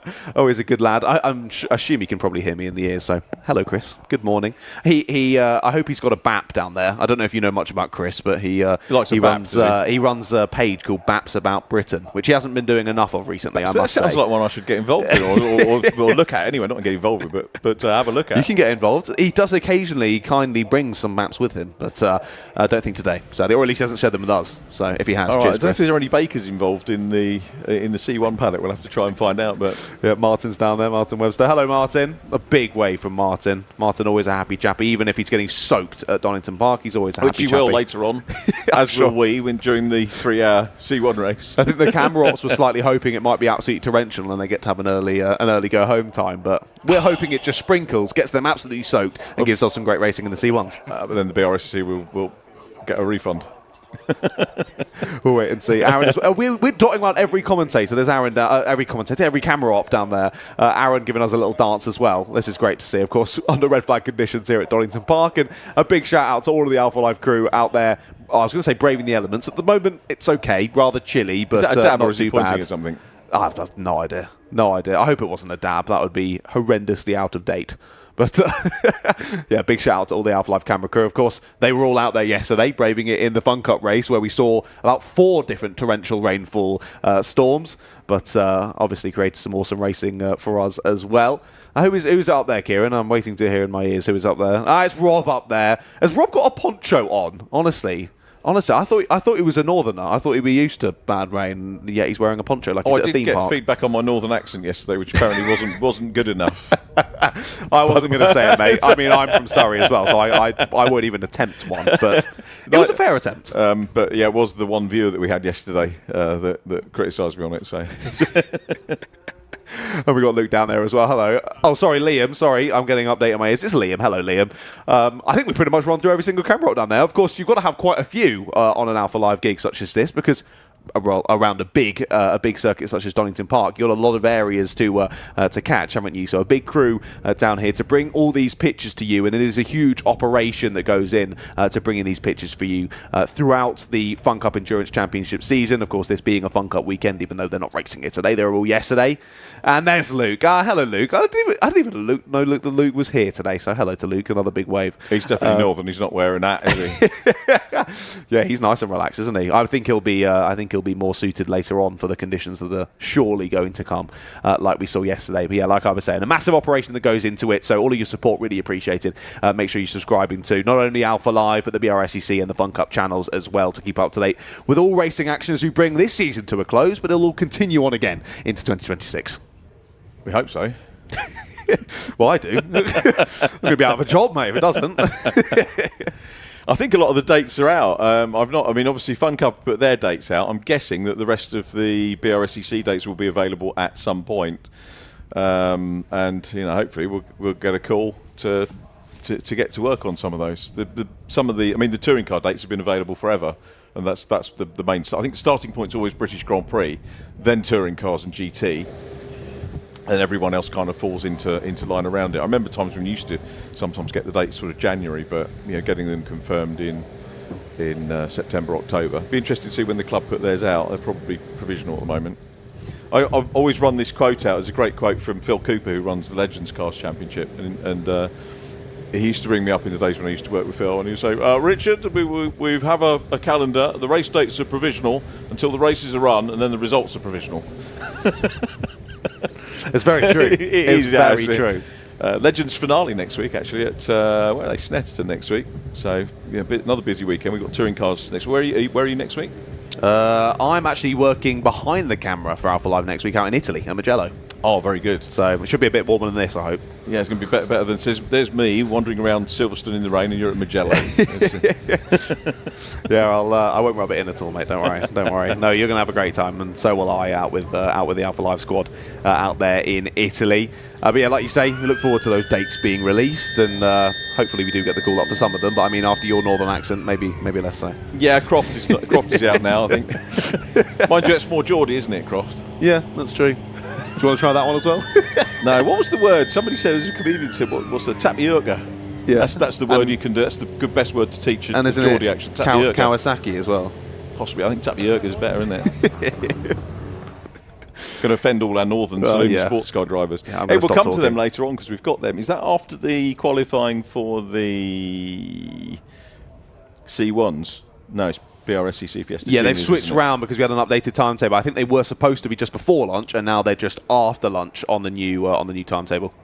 good lad. I assume he can probably hear me in the ears. So hello, Chris. Good morning. I hope he's got a BAP down there. I don't know if you know much about Chris, but he runs a page called BAPs About Britain, which he hasn't been doing enough of recently. I must say. Sounds like one I should get involved in or look at anyway. Not get involved with, but have a look at. You can get involved. He does occasionally kindly bring some maps with him, but I don't think today, sadly, or at least he hasn't shared them with us. So if he has, cheers, I don't know if there are any bakers involved in the C1 paddock. We'll have to try and find out. But yeah, Martin's down there, Martin Webster. Hello, Martin. A big wave from Martin. Martin always a happy chappy, even if he's getting soaked at Donington Park. He's always a happy chappy. Which he will later on, as will we during the 3-hour C1 race. I think the camera ops were slightly hoping it might be absolutely torrential and they get to have an early go home time, but we're hoping it just sprinkles, gets them absolutely soaked, and gives us some great racing in the C1s. But then the Brscc will get a refund. We'll wait and see. Aaron, we're dotting around every commentator. There's Aaron, every commentator, every camera op down there. Aaron giving us a little dance as well. This is great to see, of course, under red flag conditions here at Donington Park. And a big shout out to all of the Alpha Live crew out there. I was going to say braving the elements. At the moment, it's okay, rather chilly, but is that a dab not or is he too pointing bad. at something? I have no idea. No idea. I hope it wasn't a dab. That would be horrendously out of date. But yeah, big shout out to all the Alpha Live camera crew. Of course, they were all out there yesterday, braving it in the Fun Cup race, where we saw about 4 different torrential rainfall storms. But obviously created some awesome racing for us as well. Who's up there, Kieran? I'm waiting to hear in my ears who is up there. It's Rob up there. Has Rob got a poncho on? Honestly, I thought he was a northerner. I thought he'd be used to bad rain, yet he's wearing a poncho like he's at a theme park. I did get feedback on my northern accent yesterday, which apparently wasn't good enough. I wasn't going to say it, mate. I mean, I'm from Surrey as well, so I wouldn't even attempt one, but it was a fair attempt. But yeah, it was the one viewer that we had yesterday that criticised me on it. So. And we got Luke down there as well. Hello. Oh, sorry, Liam. Sorry, I'm getting an update on my ears. It's Liam. Hello, Liam. I think we pretty much run through every single camera down there. Of course, you've got to have quite a few on an Alpha Live gig such as this, because around a big circuit such as Donington Park, you've got a lot of areas to catch, haven't you? So a big crew down here to bring all these pictures to you, and it is a huge operation that goes in to bringing these pictures for you throughout the Fun Cup Endurance Championship season. Of course, this being a Fun Cup weekend, even though they're not racing it today, they were all yesterday. And there's Luke. Hello, Luke. I didn't even know that Luke was here today, so hello to Luke. Another big wave. He's definitely northern. He's not wearing that, is he? Yeah, he's nice and relaxed, isn't he? I think he'll be more suited later on for the conditions that are surely going to come, like we saw yesterday. But yeah, like I was saying, a massive operation that goes into it, so all of your support really appreciated. Make sure you're subscribing to not only Alpha Live, but the Brscc and the Fun Cup channels as well to keep up to date with all racing action as we bring this season to a close, but it'll all continue on again into 2026. We hope so. Well, I do. I'm going to be out of a job, mate, if it doesn't. I think a lot of the dates are out. Obviously Fun Cup put their dates out. I'm guessing that the rest of the Brscc dates will be available at some point. And hopefully we'll get a call to get to work on some of those. The touring car dates have been available forever, and that's the main. I think the starting point's always British Grand Prix, then touring cars and GT. And everyone else kind of falls into line around it. I remember times when we used to sometimes get the dates sort of January, but getting them confirmed in September, October. Be interested to see when the club put theirs out. They're probably provisional at the moment. I've always run this quote out. It's a great quote from Phil Cooper, who runs the Legends Cars Championship, and he used to ring me up in the days when I used to work with Phil, and he'd say, Richard, we have a calendar. The race dates are provisional until the races are run, and then the results are provisional. It's very true. It is very true. Legends finale next week, actually, at Snetterton next week. So another busy weekend. We've got touring cars next week. Where are you next week? I'm actually working behind the camera for Alpha Live next week out in Italy, at Mugello. Oh, very good. So it should be a bit warmer than this, I hope. Yeah, it's going to be better than there's me wandering around Silverstone in the rain, and you're at Magellan. Yeah, I won't rub it in at all, mate. Don't worry. Don't worry. No, you're going to have a great time, and so will I out with the Alpha Live squad out there in Italy. But yeah, like you say, we look forward to those dates being released, and hopefully we do get the call up for some of them. But I mean, after your northern accent, maybe less so. Yeah, Croft is out now, I think. Mind you, it's more Geordie, isn't it, Croft? Yeah, that's true. Do you want to try that one as well? No, what was the word? Somebody said, as a comedian said, what's the tapioca? Yeah. That's the word you can do. That's the best word to teach and a Geordie accent. Tapioca. Kawasaki as well. Possibly. I think tapioca is better, isn't it? Going to offend all our northern Saloon Sports Car drivers. Yeah, hey, we'll come to them later on because we've got them. Is that after the qualifying for the C1s? No, it's Brscc Fiesta Junior. Yeah, they've switched around because we had an updated timetable. I think they were supposed to be just before lunch, and now they're just after lunch on the new timetable.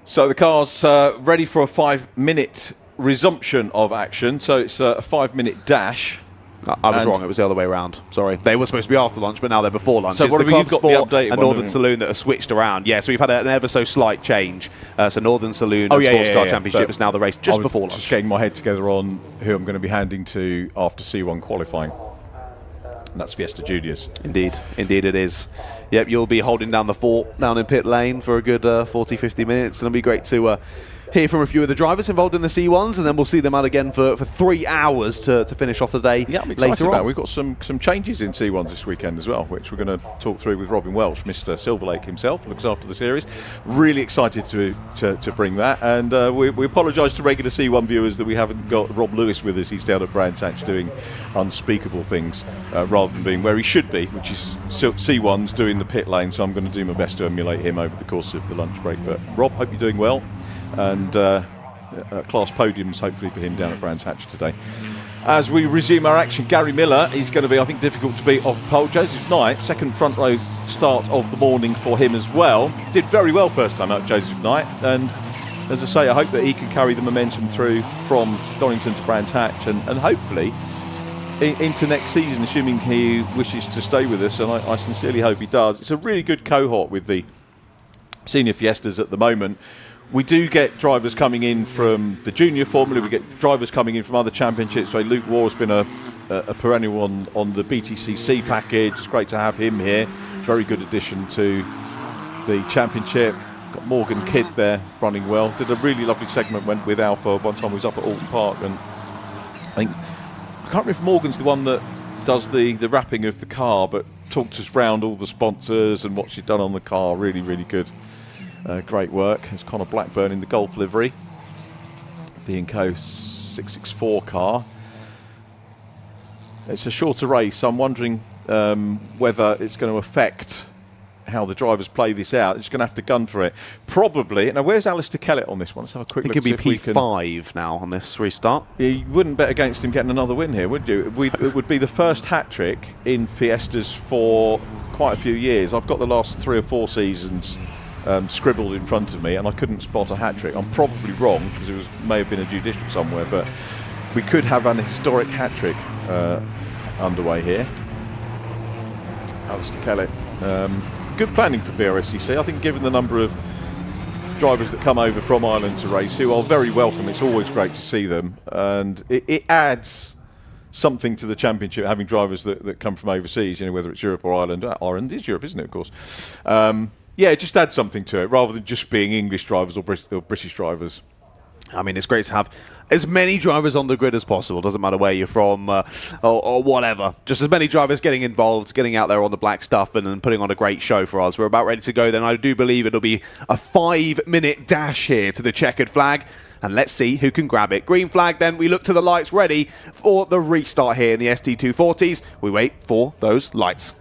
So the car's ready for a 5-minute resumption of action. So it's a 5-minute dash. I was wrong. It was the other way around. Sorry. They were supposed to be after lunch, but now they're before lunch. So it's what the have you got the ClubSport updated and one, Northern Saloon that are switched around. Yeah, so we've had an ever so slight change. So Northern Saloon and Sports Car Championship is now the race just before lunch. Just getting my head together on who I'm going to be handing to after C1 qualifying. And that's Fiesta Juniors. Indeed it is. Yep, you'll be holding down the fort down in pit lane for a good 40-50 minutes, and it'll be great to hear from a few of the drivers involved in the C1s, and then we'll see them out again for 3 hours to finish off the day. Yeah, I'm excited later about on. We've got some changes in C1s this weekend as well, which we're going to talk through with Robin Welsh, Mr. Silverlake himself, looks after the series. Really excited to bring that, and we apologise to regular C1 viewers that we haven't got Rob Lewis with us. He's down at Brands Hatch doing unspeakable things rather than being where he should be, which is C1s doing the pit lane, so I'm going to do my best to emulate him over the course of the lunch break. But Rob, hope you're doing well. And class podiums hopefully for him down at Brands Hatch today. As we resume our action, Gary Miller is going to be, I think, difficult to beat off pole. Joseph Knight, second front row start of the morning for him as well. Did very well first time out, Joseph Knight, and as I say, I hope that he can carry the momentum through from Donington to Brands Hatch and hopefully into next season, assuming he wishes to stay with us, and I sincerely hope he does. It's a really good cohort with the senior Fiestas at the moment. We do get drivers coming in from the junior formula. We get drivers coming in from other championships. So Luke Waugh's been a perennial on the BTCC package. It's great to have him here. Very good addition to the championship. Got Morgan Kidd there running well. Did a really lovely segment with Alpha one time. He was up at Alton Park, and I can't remember if Morgan's the one that does the wrapping of the car, but talked us round all the sponsors and what she'd done on the car. Really, really good. Great work. There's Connor Blackburn in the Golf livery. B&Co 664 car. It's a shorter race, so I'm wondering whether it's going to affect how the drivers play this out. They're just going to have to gun for it. Probably. Now, where's Alistair Kellett on this one? Let's have a quick look. I think it'd be P5 now on this restart. You wouldn't bet against him getting another win here, would you? It would be the first hat-trick in Fiestas for quite a few years. I've got the last 3 or 4 seasons scribbled in front of me, and I couldn't spot a hat-trick. I'm probably wrong, because it may have been a judicial somewhere, but we could have an historic hat-trick underway here. Alistair Kellett. Good planning for Brscc. I think given the number of drivers that come over from Ireland to race, who are very welcome, it's always great to see them, and it adds something to the championship, having drivers that come from overseas, whether it's Europe or Ireland. Ireland is Europe, isn't it, of course? Yeah, it just adds something to it, rather than just being English drivers or British drivers. I mean, it's great to have as many drivers on the grid as possible. Doesn't matter where you're from or whatever. Just as many drivers getting involved, getting out there on the black stuff and putting on a great show for us. We're about ready to go then. I do believe it'll be a 5-minute dash here to the checkered flag. And let's see who can grab it. Green flag, then we look to the lights ready for the restart here in the ST240s. We wait for those lights.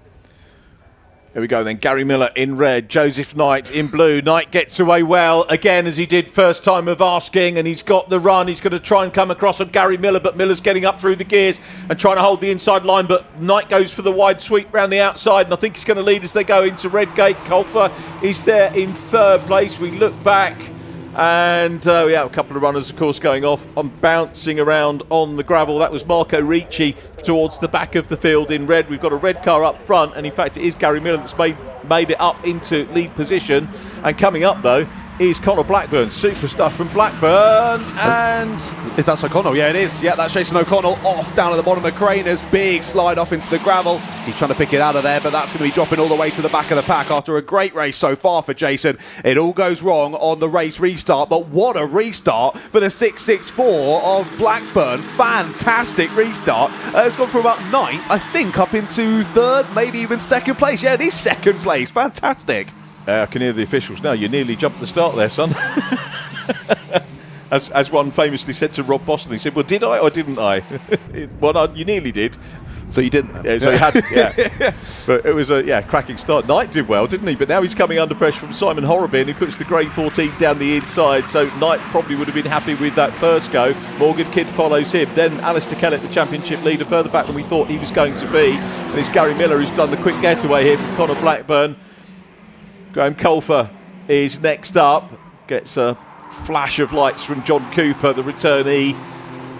Here we go then, Gary Miller in red, Joseph Knight in blue. Knight gets away well, again as he did first time of asking, and he's got the run. He's going to try and come across on Gary Miller, but Miller's getting up through the gears and trying to hold the inside line, but Knight goes for the wide sweep round the outside, and I think he's going to lead as they go into Redgate. Colfer is there in 3rd place. We look back, and we have a couple of runners, of course, going off. I'm bouncing around on the gravel. That was Marco Ricci towards the back of the field in red. We've got a red car up front, and in fact it is Gary Miller that's made made it up into lead position. And coming up, though, is Conor Blackburn. Super stuff from Blackburn. And Is that O'Connell? Yeah, it is. Yeah, that's Jason O'Connell off down at the bottom of Craner's. Big slide off into the gravel. He's trying to pick it out of there, but that's going to be dropping all the way to the back of the pack after a great race so far for Jason. It all goes wrong on the race restart, but what a restart for the 664 of Blackburn. Fantastic restart. It's gone from about 9th, I think, up into 3rd, maybe even 2nd place. Yeah, it is 2nd place. Fantastic. I can hear the officials now. You nearly jumped the start there, son. As one famously said to Rob Boston, he said, well, did I or didn't I? Well, you nearly did. So you didn't? Yeah, so he had, yeah. But it was a cracking start. Knight did well, didn't he? But now he's coming under pressure from Simon Horrobin. He puts the grey 14 down the inside, so Knight probably would have been happy with that first go. Morgan Kidd follows him. Then Alistair Kellett, the championship leader, further back than we thought he was going to be. And it's Gary Miller who's done the quick getaway here from Conor Blackburn. Graham Colfer is next up. Gets a flash of lights from John Cooper, the returnee.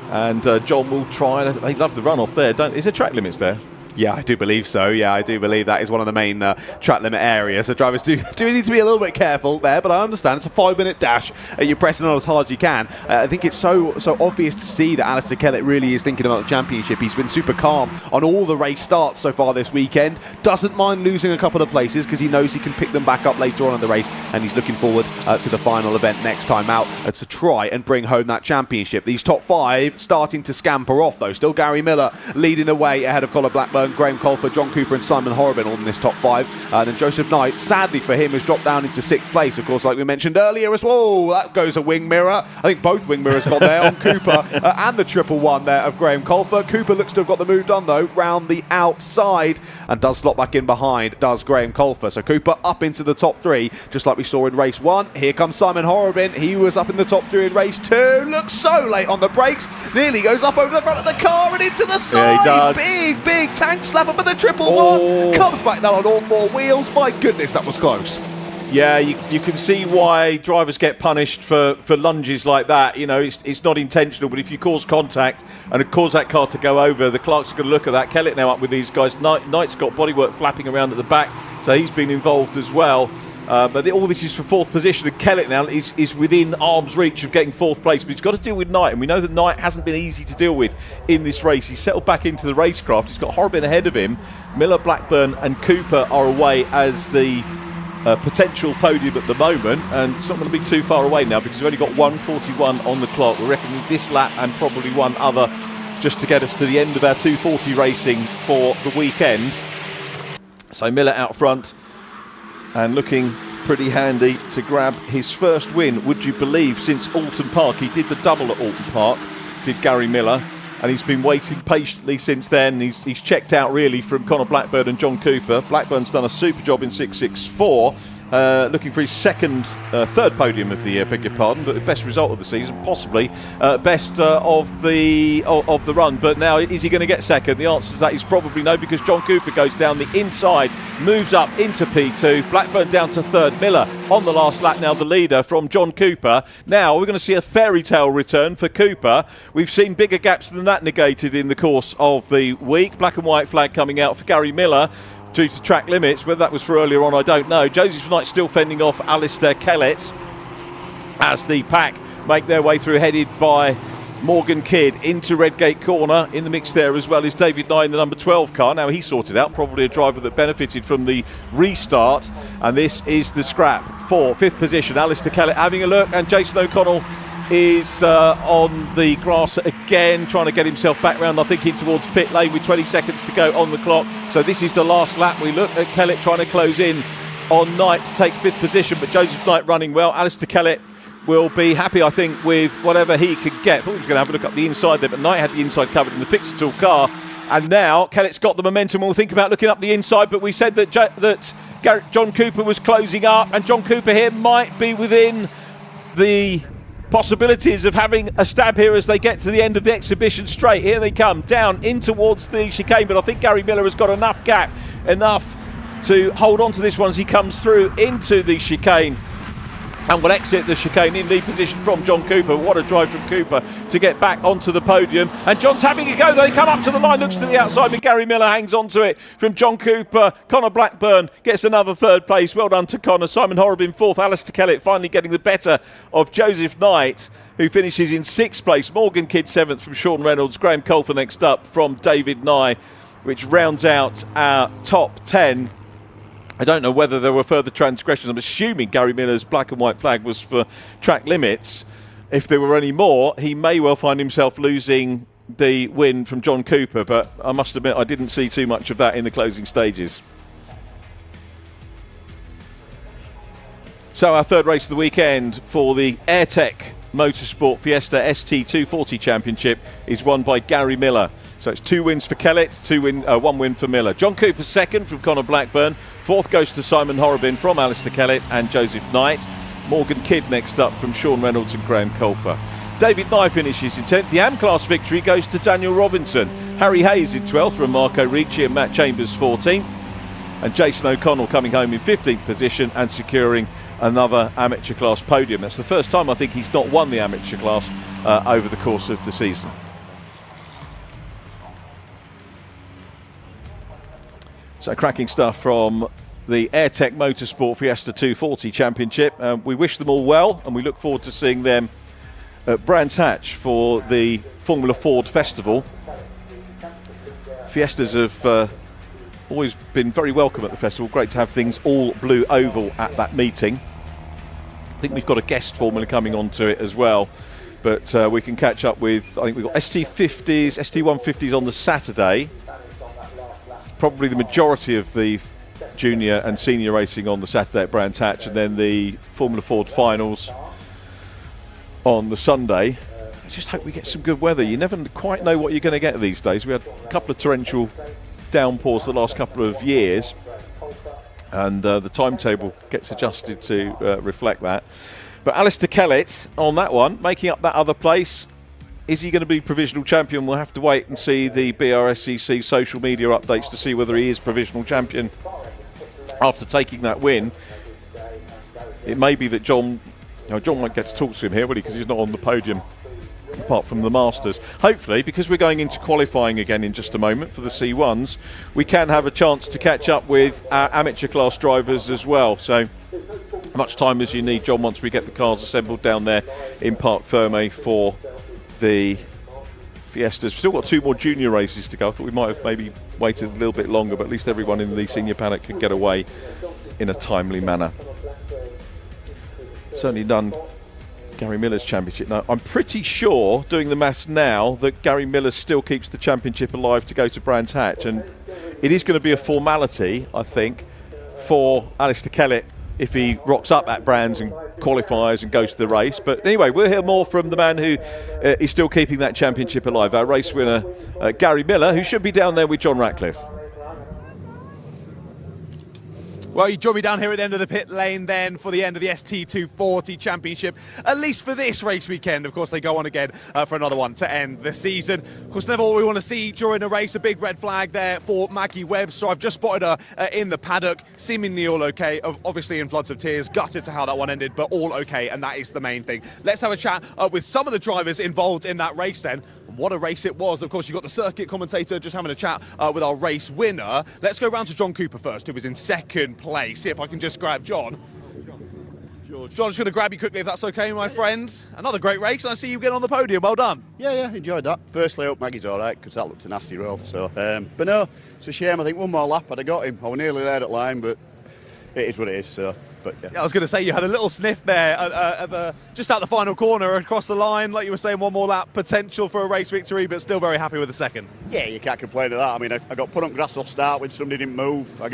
And John will try. They love the run off there, don't they? Is there track limits there? Yeah, I do believe so. Yeah, I do believe that is one of the main track limit areas. So drivers do need to be a little bit careful there, but I understand it's a 5-minute dash. You're pressing on as hard as you can. I think it's so obvious to see that Alistair Kellett really is thinking about the championship. He's been super calm on all the race starts so far this weekend. Doesn't mind losing a couple of places because he knows he can pick them back up later on in the race, and he's looking forward to the final event next time out to try and bring home that championship. These top 5 starting to scamper off, though. Still Gary Miller leading the way ahead of Conor Blackburn, Graham Colfer, John Cooper and Simon Horrobin all in this top 5. And then Joseph Knight, sadly for him, has dropped down into 6th place, of course, like we mentioned earlier as well. That goes a wing mirror. I think both wing mirrors got there on Cooper and the 111 there of Graham Colfer. Cooper looks to have got the move done, though, round the outside, and does slot back in behind, does Graham Colfer. So Cooper up into the top 3, just like we saw in race 1. Here comes Simon Horrobin. He was up in the top 3 in race 2. Looks so late on the brakes. Nearly goes up over the front of the car and into the side. Yeah, he does. Big tank slap up at the 111. Comes back down on all 4 wheels. My goodness, that was close. Yeah, you can see why drivers get punished for lunges like that. You know, it's not intentional, but if you cause contact and cause that car to go over, the clerk's going to look at that. Kellett now up with these guys. Knight's got bodywork flapping around at the back, so he's been involved as well. But all this is for 4th position, and Kellett now is within arm's reach of getting 4th place, but he's got to deal with Knight, and we know that Knight hasn't been easy to deal with in this race. He's settled back into the racecraft. He's got Horrobin ahead of him. Miller, Blackburn and Cooper are away as the potential podium at the moment, and it's not going to be too far away now because we've only got 1:41 on the clock. We're reckoning this lap and probably one other just to get us to the end of our 2:40 racing for the weekend. So Miller out front and looking pretty handy to grab his first win, would you believe, since Alton Park. He did the double at Alton Park, did Gary Miller, and he's been waiting patiently since then. He's checked out really from Conor Blackburn and John Cooper. Blackburn's done a super job in 664, looking for his third podium of the year, beg your pardon, but the best result of the season, possibly best of the run. But now, is he going to get second? The answer to that is probably no, because John Cooper goes down the inside, moves up into P2, Blackburn down to 3rd, Miller on the last lap now the leader from John Cooper. Now we're going to see a fairy tale return for Cooper. We've seen bigger gaps than that negated in the course of the week. Black and white flag coming out for Gary Miller due to track limits. Whether that was for earlier on, I don't know. Joseph Knight still fending off Alistair Kellett as the pack make their way through, headed by Morgan Kidd into Redgate Corner. In the mix there as well is David Nye in the number 12 car. Now he sorted out, probably a driver that benefited from the restart. And this is the scrap for 5th position. Alistair Kellett having a look, and Jason O'Connell is on the grass again, trying to get himself back round, I think, in towards pit lane with 20 seconds to go on the clock. So this is the last lap. We look at Kellett trying to close in on Knight to take 5th position, but Joseph Knight running well. Alistair Kellett will be happy, I think, with whatever he could get. I thought he was going to have a look up the inside there, but Knight had the inside covered in the fixed tool car. And now Kellett's got the momentum. We'll think about looking up the inside, but we said that John Cooper was closing up, and John Cooper here might be within the possibilities of having a stab here as they get to the end of the exhibition straight. Here they come down in towards the chicane, but I think Gary Miller has got enough gap, enough to hold on to this one as he comes through into the chicane. and will exit the chicane in lead position from John Cooper. What a drive from Cooper to get back onto the podium. And John's having a go. They come up to the line, looks to the outside, but Gary Miller hangs on to it from John Cooper. Connor Blackburn gets another third place. Well done to Connor. Simon Horrobin fourth. Alistair Kellett finally getting the better of Joseph Knight, who finishes in sixth place. Morgan Kidd seventh from Sean Reynolds. Graham Colfer next up from David Nye, which rounds out our top 10. I don't know whether there were further transgressions. I'm assuming Gary Miller's black and white flag was for track limits. If there were any more, he may well find himself losing the win from John Cooper, but I must admit I didn't see too much of that in the closing stages. So our third race of the weekend for the AIRTEC Motorsport Fiesta ST240 Championship is won by Gary Miller. So it's 2 wins for Kellett, 1 win for Miller. John Cooper second from Connor Blackburn. Fourth goes to Simon Horrobin from Alistair Kellett and Joseph Knight. Morgan Kidd next up from Sean Reynolds and Graham Colfer. David Nye finishes in 10th. The AM-class victory goes to Daniel Robinson. Harry Hayes in 12th from Marco Ricci and Matt Chambers 14th. And Jason O'Connell coming home in 15th position and securing another amateur class podium. That's the first time I think he's not won the amateur class over the course of the season. So cracking stuff from the AIRTEC Motorsport Fiesta 240 Championship. We wish them all well, and we look forward to seeing them at Brands Hatch for the Formula Ford Festival. Fiestas have always been very welcome at the festival. Great to have things all blue oval at that meeting. I think we've got a guest formula coming onto it as well, but we can catch up with, I think we've got ST50s, ST150s on the Saturday. Probably the majority of the junior and senior racing on the Saturday at Brands Hatch, and then the Formula Ford finals on the Sunday. I just hope we get some good weather. You never quite know what you're going to get these days. We had a couple of torrential downpours the last couple of years, and the timetable gets adjusted to reflect that. But Alistair Kellett on that one, making up that other place. Is he going to be provisional champion? We'll have to wait and see the Brscc social media updates to see whether he is provisional champion after taking that win. It may be that John won't get to talk to him here, will he? Because he's not on the podium apart from the Masters. Hopefully, because we're going into qualifying again in just a moment for the C1s, we can have a chance to catch up with our amateur class drivers as well. So much time as you need, John, once we get the cars assembled down there in Parc Ferme for the Fiestas. We've still got 2 more junior races to go. I thought we might have maybe waited a little bit longer, but at least everyone in the senior paddock could get away in a timely manner. Certainly done Gary Miller's championship. Now, I'm pretty sure, doing the maths now, that Gary Miller still keeps the championship alive to go to Brands Hatch, and it is going to be a formality, I think, for Alistair Kellett if he rocks up at Brands and qualifies and goes to the race. But anyway, we'll hear more from the man who is still keeping that championship alive, our race winner, Gary Miller, who should be down there with John Ratcliffe. Well, you join me down here at the end of the pit lane then for the end of the ST240 Championship, at least for this race weekend. Of course, they go on again for another one to end the season. Of course, never all we want to see during a race, a big red flag there for Maggie Webb. So I've just spotted her in the paddock, seemingly all okay, obviously in floods of tears, gutted to how that one ended, but all okay, and that is the main thing. Let's have a chat with some of the drivers involved in that race then. What a race it was. Of course, you've got the circuit commentator just having a chat with our race winner. Let's go round to John Cooper first, who was in second place. See if I can just grab John. John, I'm just going to grab you quickly if that's okay, my friend. Another great race, and I see you getting on the podium. Well done. Yeah, enjoyed that. Firstly, I hope Maggie's all right, because that looked a nasty roll. So, but no, it's a shame. I think one more lap I'd have got him. I was nearly there at line, but it is what it is. So. But yeah. I was going to say you had a little sniff there just out the final corner across the line, like you were saying, one more lap, potential for a race victory, but still very happy with the second. Yeah, you can't complain with that. I mean, I got put on grass off start when somebody didn't move. I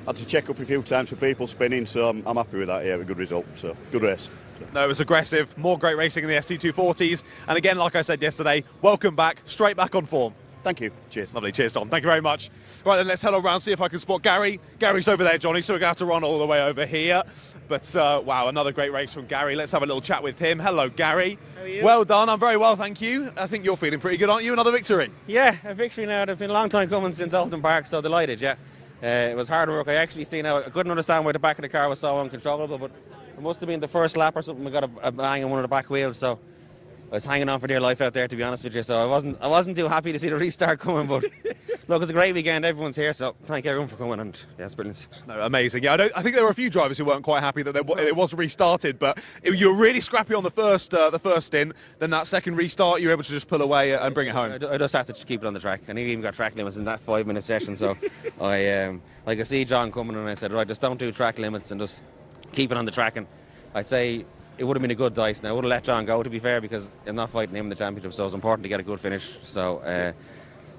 had to check up a few times for people spinning, so I'm happy with that. Yeah, a good result. So good race. No, it was aggressive. More great racing in the ST240s, and again, like I said yesterday, welcome back, straight back on form. Thank you. Cheers. Lovely. Cheers, Tom. Thank you very much. Right, then let's head around, see if I can spot Gary. Gary's over there, Johnny, so we're going to have to run all the way over here. But, wow, another great race from Gary. Let's have a little chat with him. Hello, Gary. How are you? Well done. I'm very well, thank you. I think you're feeling pretty good, aren't you? Another victory. Yeah, a victory now. It's been a long time coming since Donington Park, so delighted, yeah. It was hard work. I actually seen how I couldn't understand why the back of the car was so uncontrollable, but It must have been the first lap or something. We got a bang on one of the back wheels, so I was hanging on for dear life out there, to be honest with you. So I wasn't too happy to see the restart coming, but look, it's a great weekend. Everyone's here, so thank everyone for coming, and yeah, it's brilliant. No, amazing. Yeah, I think there were a few drivers who weren't quite happy that it was restarted, but you were really scrappy on the first stint. Then that second restart, you were able to just pull away and bring it home. I just have to keep it on the track, and he even got track limits in that 5-minute session. So I could see John coming, and I said, right, just don't do track limits and just keep it on the track. And I'd say it would have been a good dice. Now I would have let John go, to be fair, because I'm not fighting him in the championship, so it's important to get a good finish. So I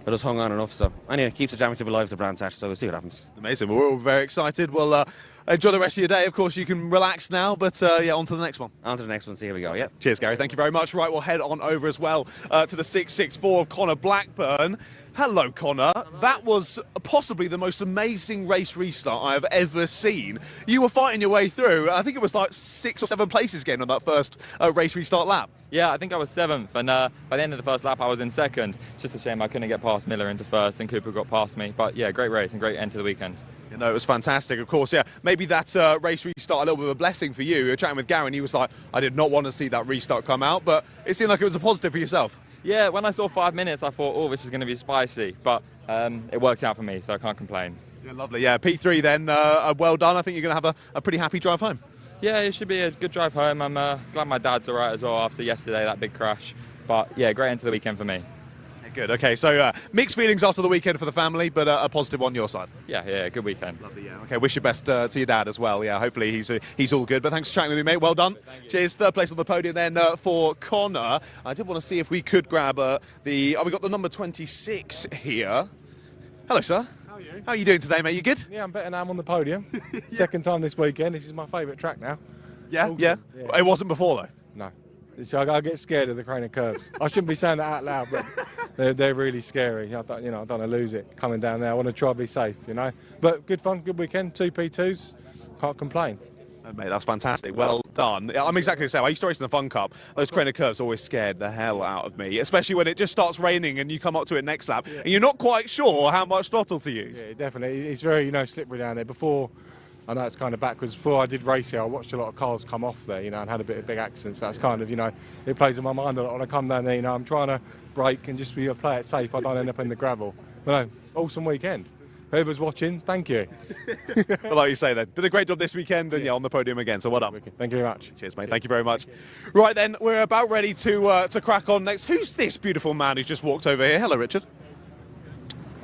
just hung on enough. So anyway, it keeps the championship alive to Brscc, so we'll see what happens. Amazing. Well, we're all very excited. Well, enjoy the rest of your day. Of course, you can relax now, but yeah, on to the next one. On to the next one. See, here we go. Yeah. Cheers, Gary. Thank you very much. Right, we'll head on over as well to the 664 of Connor Blackburn. Hello, Connor. That was possibly the most amazing race restart I have ever seen. You were fighting your way through. I think it was like 6 or 7 places getting on that first race restart lap. Yeah, I think I was 7th, and by the end of the first lap I was in 2nd. It's just a shame I couldn't get past Miller into 1st, and Cooper got past me. But yeah, great race and great end to the weekend. You know, it was fantastic, of course. Yeah, maybe that race restart a little bit of a blessing for you. You were chatting with Gary, and he was like, I did not want to see that restart come out, but it seemed like it was a positive for yourself. Yeah, when I saw 5 minutes, I thought, oh, this is going to be spicy, but it worked out for me, so I can't complain. Yeah, lovely. Yeah, P3 then, well done. I think you're going to have a pretty happy drive home. Yeah, it should be a good drive home. I'm glad my dad's all right as well after yesterday, that big crash. But yeah, great end to the weekend for me. Good. Okay, so mixed feelings after the weekend for the family, but a positive on your side. Yeah, good weekend. Lovely, yeah. Okay, wish your best to your dad as well. Yeah, hopefully he's all good. But thanks for chatting with me, mate. Well done. Cheers. Third place on the podium then for Connor. I did want to see if we could grab we got the number 26 here. Hello, sir. How are you doing today, mate? You good? Yeah, I'm better now. I'm on the podium. Second time this weekend. This is my favourite track now. Yeah, Awesome. yeah. It wasn't before though. No. So I get scared of the crane of curves. I shouldn't be saying that out loud, but they're really scary. I don't want to lose it coming down there. I want to try to be safe, But good fun, good weekend. 2 P2s. Can't complain. Oh, mate, that's fantastic. Well done. I'm exactly the same. I used to race in the Fun Cup. Those crane of curves always scared the hell out of me, especially when it just starts raining and you come up to it next lap and you're not quite sure how much throttle to use. Yeah, definitely. It's very, slippery down there. Before, I know it's kind of backwards. Before I did race here, I watched a lot of cars come off there, and had a bit of big accidents. That's kind of, it plays in my mind a lot when I come down there. I'm trying to brake and just play it safe. I don't end up in the gravel. But no, awesome weekend. Whoever's watching, thank you. Well, like you say then, did a great job this weekend and on the podium again, so well done. Thank you very much. Cheers, mate. Thank you very much. Right then, we're about ready to crack on next. Who's this beautiful man who's just walked over here? Hello, Richard.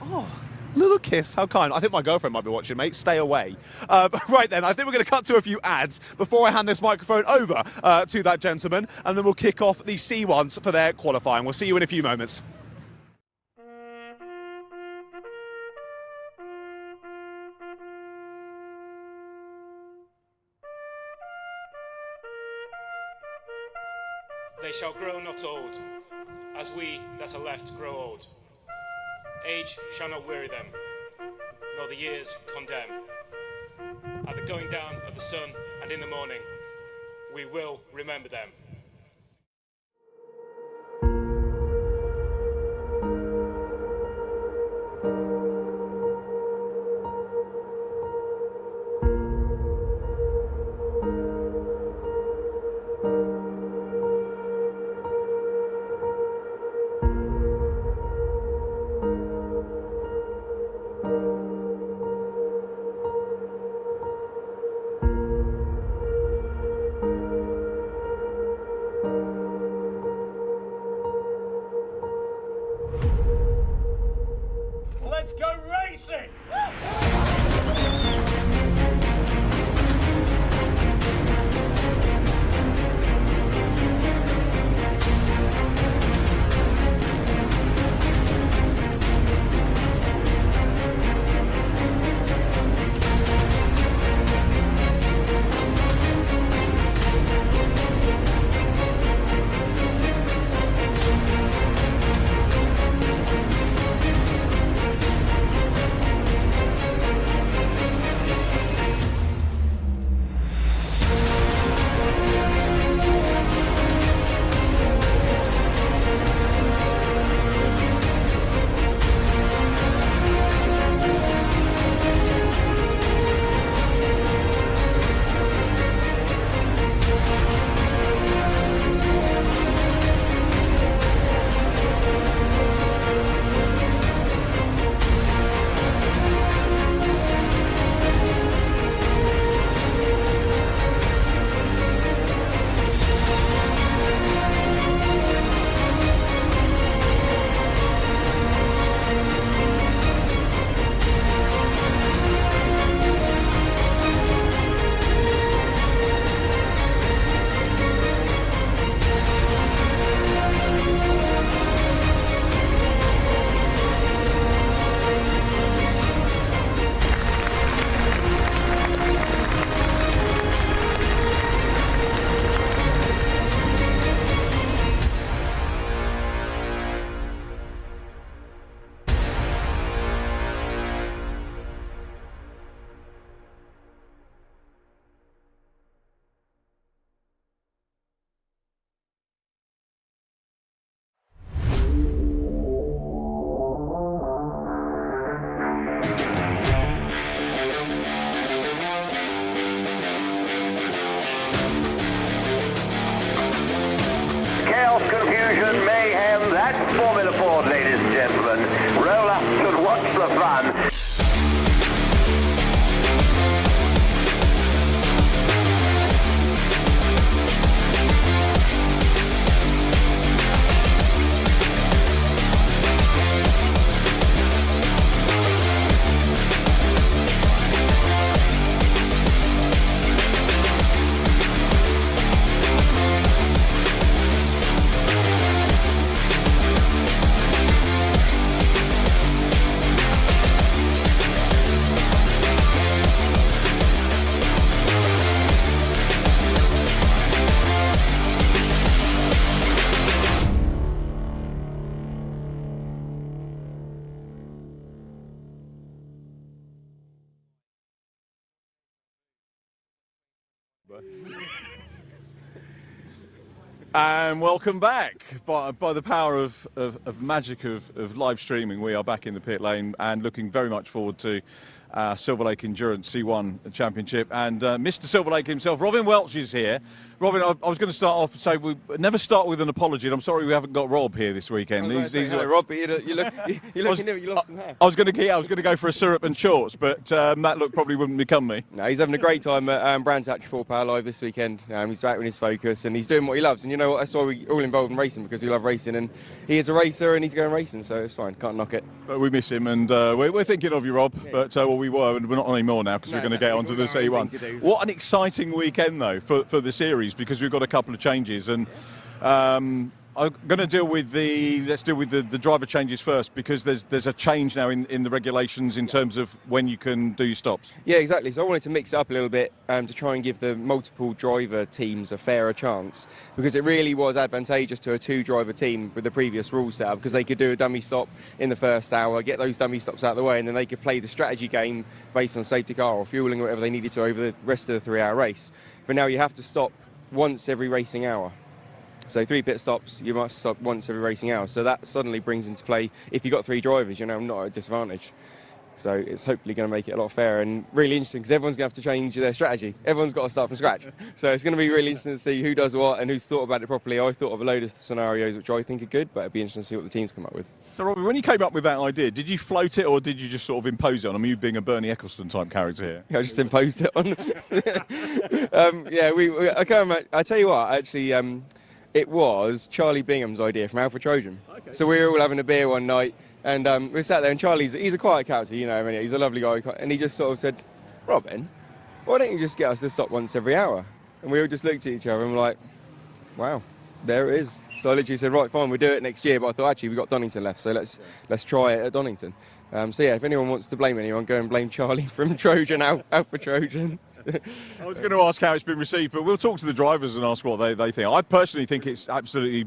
Oh, little kiss, how kind. I think my girlfriend might be watching, mate. Stay away. Right then, I think we're going to cut to a few ads before I hand this microphone over to that gentleman, and then we'll kick off the C1s for their qualifying. We'll see you in a few moments. They shall grow not old, as we that are left grow old. Age shall not weary them, nor the years condemn. At the going down of the sun and in the morning, we will remember them. That's Formula Ford, ladies and gentlemen. Roller should watch the fun. And welcome back. By the power of magic of live streaming, we are back in the pit lane and looking very much forward to Silverlake Endurance C1 Championship. And Mr. Silverlake himself, Robin Welch, is here. Robin, I was going to start off and say we never start with an apology, and I'm sorry we haven't got Rob here this weekend. Hello, Rob, but you look new, you lost some hair. I was going to go for a syrup and shorts, but that look probably wouldn't become me. No, he's having a great time at Brands Hatch 4 Power Live this weekend. He's back with his focus and he's doing what he loves. And you know what? That's why we're all involved in racing, because we love racing. And he is a racer and he's going racing, so it's fine. Can't knock it. But we miss him, and we're thinking of you, Rob. Yeah. But we were, and we're not anymore now because we're going to get onto the C1. What an exciting weekend, though, for the series, because we've got a couple of changes. And I'm going to deal with let's deal with the driver changes first, because there's a change now in the regulations in terms of when you can do your stops. Yeah, exactly. So I wanted to mix it up a little bit to try and give the multiple driver teams a fairer chance, because it really was advantageous to a 2-driver team with the previous rule setup, because they could do a dummy stop in the first hour, get those dummy stops out of the way, and then they could play the strategy game based on safety car or fueling or whatever they needed to over the rest of the 3-hour race. But now you have to stop once every racing hour. So 3 pit stops, you must stop once every racing hour. So that suddenly brings into play, if you've got 3 drivers, you're now not at a disadvantage. So it's hopefully going to make it a lot fairer and really interesting, because everyone's going to have to change their strategy. Everyone's got to start from scratch. So it's going to be really interesting to see who does what and who's thought about it properly. I thought of a load of scenarios which I think are good, but it'd be interesting to see what the teams come up with. So, Robbie, when you came up with that idea, did you float it or did you just sort of impose it on them? You being a Bernie Ecclestone type character here. I just imposed it on I can't imagine. I tell you what, actually, it was Charlie Bingham's idea from Alpha Trojan. Okay. So we were all having a beer one night, and we sat there, and he's a quiet character, you know, I mean, he's a lovely guy, and he just sort of said, Robin, why don't you just get us to stop once every hour? And we all just looked at each other and were like, wow, there it is. So I literally said, right, fine, we'll do it next year, but I thought, actually, we've got Donington left, so let's try it at Donington. So yeah, if anyone wants to blame anyone, go and blame Charlie from Trojan, Alpha Trojan. I was going to ask how it's been received, but we'll talk to the drivers and ask what they think. I personally think it's absolutely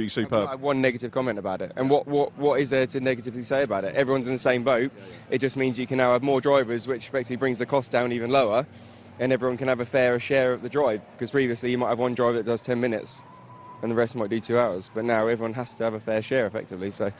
superb. I have one negative comment about it, and what is there to negatively say about it? Everyone's in the same boat. It just means you can now have more drivers, which effectively brings the cost down even lower, and everyone can have a fairer share of the drive, because previously you might have one driver that does 10 minutes and the rest might do 2 hours, but now everyone has to have a fair share effectively, so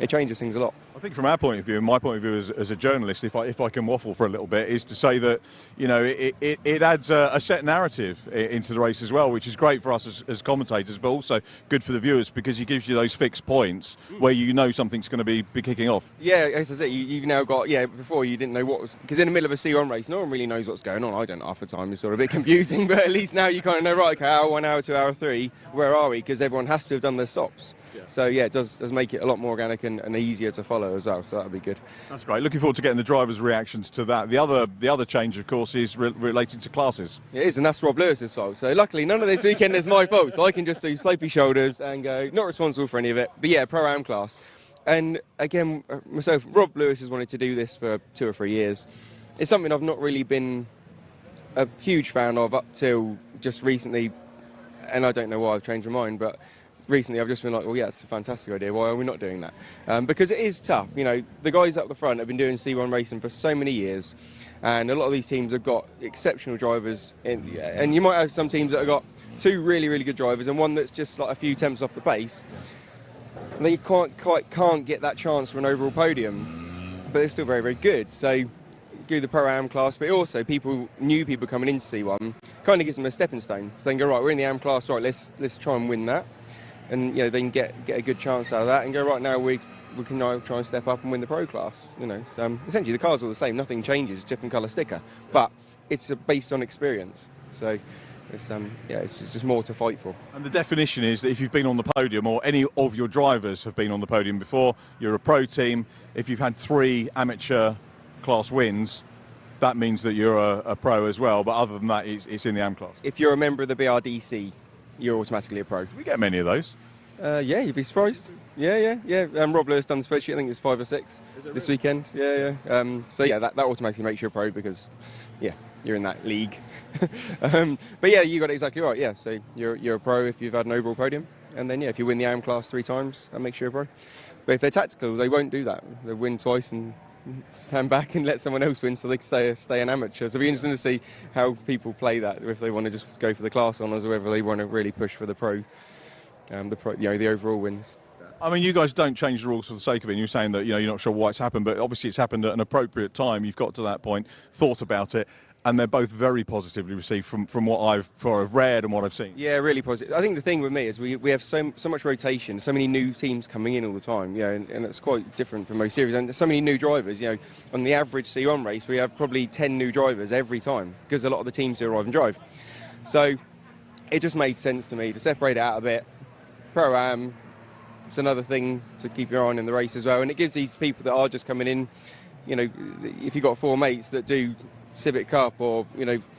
it changes things a lot. I think from our point of view, and my point of view as a journalist, if I can waffle for a little bit, is to say that, you know, it adds a set narrative into the race as well, which is great for us as commentators, but also good for the viewers, because it gives you those fixed points where you know something's going to be kicking off. Yeah, as I said, you've now got, before you didn't know what was, because in the middle of a C1 race, no one really knows what's going on. I don't know, half the time it's sort of a bit confusing, but at least now you kind of know, right, okay, hour 1, hour 2, hour 3, where are we? Because everyone has to have done their stops. Yeah. So yeah, it does make it a lot more organic and easier to follow as well, so that'll be good. That's great. Looking forward to getting the drivers' reactions to that. The other change, of course, is related to classes. It is, and that's Rob Lewis's fault. So luckily, none of this weekend is my fault, so I can just do slopey shoulders and go, not responsible for any of it. But yeah, Pro-Am class. And again, myself, Rob Lewis has wanted to do this for 2 or 3 years. It's something I've not really been a huge fan of up till just recently, and I don't know why I've changed my mind, but recently I've just been like, well, yeah, it's a fantastic idea. Why are we not doing that? Because it is tough. You know, the guys up the front have been doing C1 racing for so many years, and a lot of these teams have got exceptional drivers. And you might have some teams that have got 2 really, really good drivers and one that's just like a few tenths off the pace. And they can't get that chance for an overall podium, but they're still very, very good. So do the Pro-Am class, but also new people coming into C1 kind of gives them a stepping stone. So they can go, right, we're in the Am class, right, let's try and win that. and they can get a good chance out of that and go, right, now we can now try and step up and win the pro class. Essentially the cars are all the same, nothing changes, different colour sticker, but it's based on experience. So it's just more to fight for. And the definition is that if you've been on the podium, or any of your drivers have been on the podium before, you're a pro team. If you've had 3 amateur class wins, that means that you're a pro as well. But other than that, it's in the AM class. If you're a member of the BRDC, you're automatically a pro. Do we get many of those? Yeah, you'd be surprised. Yeah. Rob Lewis done the spreadsheet. I think it's 5 or 6 this weekend. Yeah. That automatically makes you a pro because, you're in that league. But yeah, you got it exactly right. Yeah, so you're a pro if you've had an overall podium, and then if you win the AM class 3 times, that makes you a pro. But if they're tactical, they won't do that. They'll win twice and stand back and let someone else win, so they can stay an amateur. So it'll be interesting to see how people play that. If they want to just go for the class honours, or whether they want to really push for the pro, the overall wins. I mean, you guys don't change the rules for the sake of it. You're saying that you're not sure why it's happened, but obviously it's happened at an appropriate time. You've got to that point, thought about it, and they're both very positively received from what I've read and what I've seen. Yeah, really positive. I think the thing with me is we have so much rotation, so many new teams coming in all the time, and it's quite different from most series. And there's so many new drivers, on the average C1 race, we have probably 10 new drivers every time, because a lot of the teams do arrive and drive. So it just made sense to me to separate it out a bit. Pro-Am, it's another thing to keep your eye on in the race as well, and it gives these people that are just coming in, if you've got 4 mates that do Civic Cup or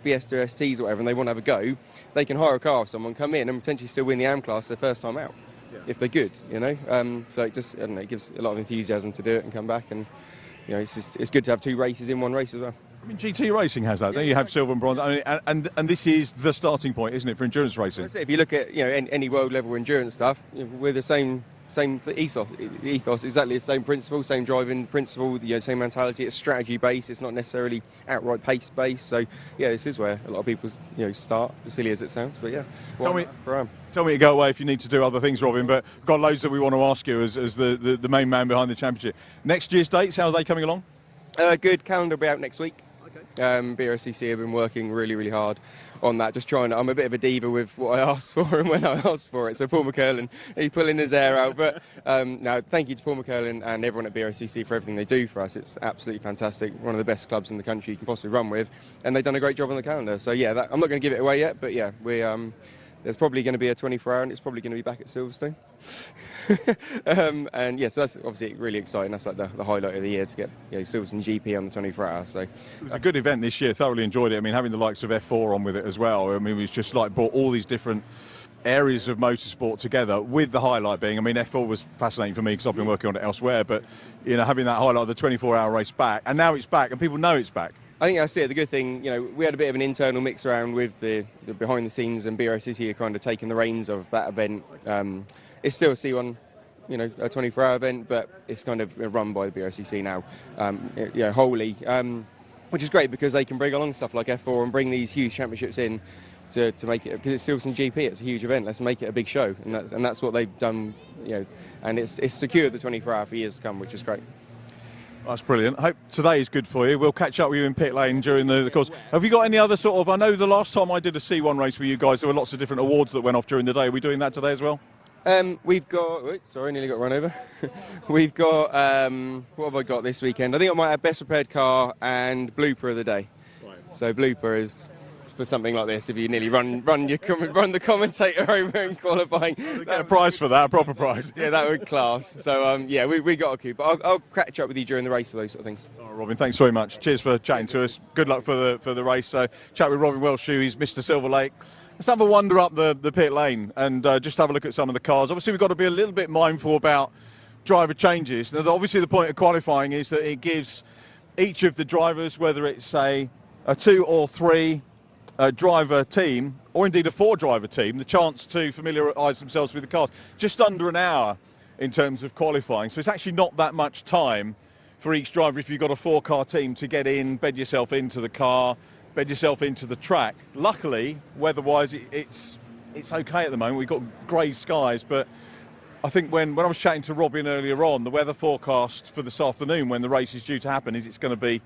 Fiesta STs or whatever, and they want to have a go, they can hire a car off someone, come in and potentially still win the AM class their first time out, if they're good, So it just, it gives a lot of enthusiasm to do it and come back, and it's good to have 2 races in one race as well. I mean, GT racing has that. Don't you have silver and bronze? I mean, and this is the starting point, isn't it, for endurance racing? If you look at any world level endurance stuff, we're the same ethos, exactly the same principle, same driving principle, same mentality. It's strategy based. It's not necessarily outright pace based. So this is where a lot of people start, as silly as it sounds. But tell me to go away if you need to do other things, Robin. But we've got loads that we want to ask you as the main man behind the championship. Next year's dates, how are they coming along? Good. Calendar will be out next week. Brscc have been working really, really hard on that, just trying to, I'm a bit of a diva with what I asked for and when I asked for it, so Paul McCurlin, he's pulling his hair out, but no, thank you to Paul McCurlin and everyone at Brscc for everything they do for us. It's absolutely fantastic, one of the best clubs in the country you can possibly run with, and they've done a great job on the calendar. So I'm not going to give it away yet, but we there's probably going to be a 24-hour, and it's probably going to be back at Silverstone. So that's obviously really exciting. That's like the highlight of the year, to get Silverstone GP on the 24-hour. So it was a good event this year. Thoroughly enjoyed it. I mean, having the likes of F4 on with it as well. I mean, it was just brought all these different areas of motorsport together, with the highlight being, I mean, F4 was fascinating for me because I've been working on it elsewhere, but having that highlight of the 24-hour race back, and now it's back and people know it's back. I think that's it. The good thing, we had a bit of an internal mix around with the behind the scenes, and Brscc are kind of taking the reins of that event. It's still a C1, a 24-hour event, but it's kind of run by the Brscc now, wholly, which is great because they can bring along stuff like F4 and bring these huge championships in to make it, because it's Silverstone GP, it's a huge event. Let's make it a big show, and that's what they've done, and it's secured the 24-hour for years to come, which is great. That's brilliant. I hope today is good for you. We'll catch up with you in pit lane during the course. Have you got any other sort of, I know the last time I did a C1 race with you guys, there were lots of different awards that went off during the day. Are we doing that today as well? We've got, sorry, nearly got run over. We've got, what have I got this weekend? I think I might have best prepared car and blooper of the day. Right. So blooper is for something like this, if you nearly run the commentator over in qualifying. Get a prize for that, a proper prize. Yeah, that would class. So we got a coup, but I'll catch up with you during the race for those sort of things. Oh, Robin, thanks very much. Cheers for chatting to us. Good luck for the race. So chat with Robin Welsh, he's Mr. Silverlake. Let's have a wander up the pit lane and just have a look at some of the cars. Obviously, we've got to be a little bit mindful about driver changes. Now, obviously, the point of qualifying is that it gives each of the drivers, whether it's a 2 or 3 driver team, or indeed a 4-driver team, the chance to familiarise themselves with the cars. Just under an hour in terms of qualifying, so it's actually not that much time for each driver if you've got a 4-car team to get in, bed yourself into the car, bed yourself into the track. Luckily, weather-wise, it's okay at the moment. We've got grey skies, but I think when I was chatting to Robin earlier on, the weather forecast for this afternoon when the race is due to happen is it's going to be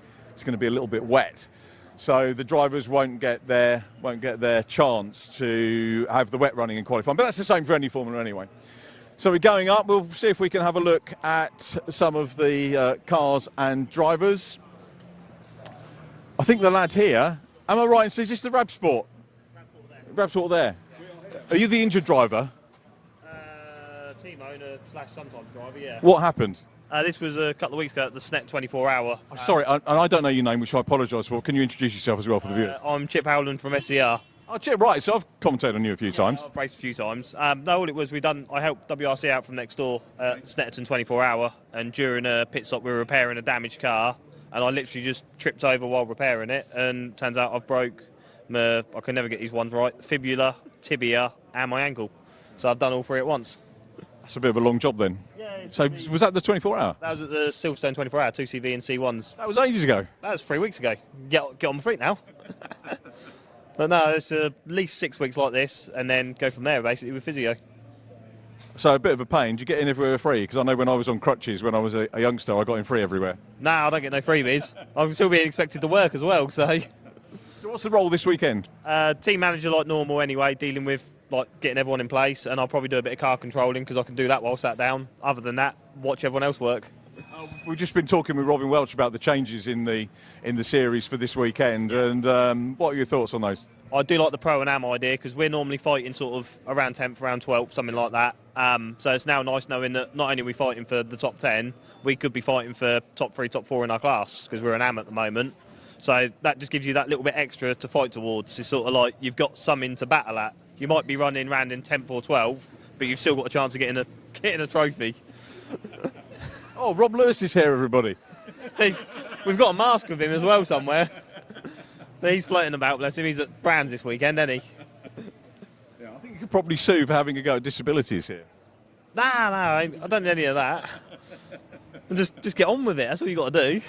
a little bit wet. so the drivers won't get their chance to have the wet running in qualifying. But that's the same for any Formula anyway. So we're going up. We'll see if we can have a look at some of the cars and drivers. I think the lad here, am I right? So is this the Brscc? Brscc there. Are you the injured driver? Team owner / sometimes driver, yeah. What happened? This was a couple of weeks ago at the SNET 24-hour. Sorry, and I don't know your name, which I apologise for. Can you introduce yourself as well for the viewers? I'm Chip Howland from SCR. Oh, Chip, right. So I've commentated on you a few times. I've raced a few times. No, all it was, I helped WRC out from next door at Snetterton 24-hour, and during a pit stop we were repairing a damaged car, and I literally just tripped over while repairing it, and turns out I've broke I can never get these ones right, fibula, tibia, and my ankle. So I've done all three at once. That's a bit of a long job then. Yeah. So was that the 24-hour? That was at the Silverstone 24-hour, 2CV and C1s. That was ages ago. That was 3 weeks ago. Get on my feet now. But no, it's at least 6 weeks like this, and then go from there basically with physio. So a bit of a pain. Do you get in everywhere free? Because I know when I was on crutches, when I was a youngster, I got in free everywhere. No, I don't get no freebies. I'm still being expected to work as well, so... So what's the role this weekend? Team manager like normal anyway, dealing with like getting everyone in place, and I'll probably do a bit of car controlling because I can do that while sat down. Other than that, watch everyone else work. We've just been talking with Robin Welch about the changes in the series for this weekend, and what are your thoughts on those? I do like the Pro and Am idea because we're normally fighting sort of around 10th, around 12th, something like that. So it's now nice knowing that not only are we fighting for the top 10, we could be fighting for top 3, top 4 in our class because we're an Am at the moment. So that just gives you that little bit extra to fight towards. It's sort of like you've got something to battle at. You might be running round in 10th or 12th, but you've still got a chance of getting a trophy. Oh, Rob Lewis is here, everybody. We've got a mask of him as well somewhere. He's floating about, bless him. He's at Brands this weekend, isn't he? Yeah, I think you could probably sue for having a go at disabilities here. Nah, I don't need any of that. Just get on with it. That's all you got to do.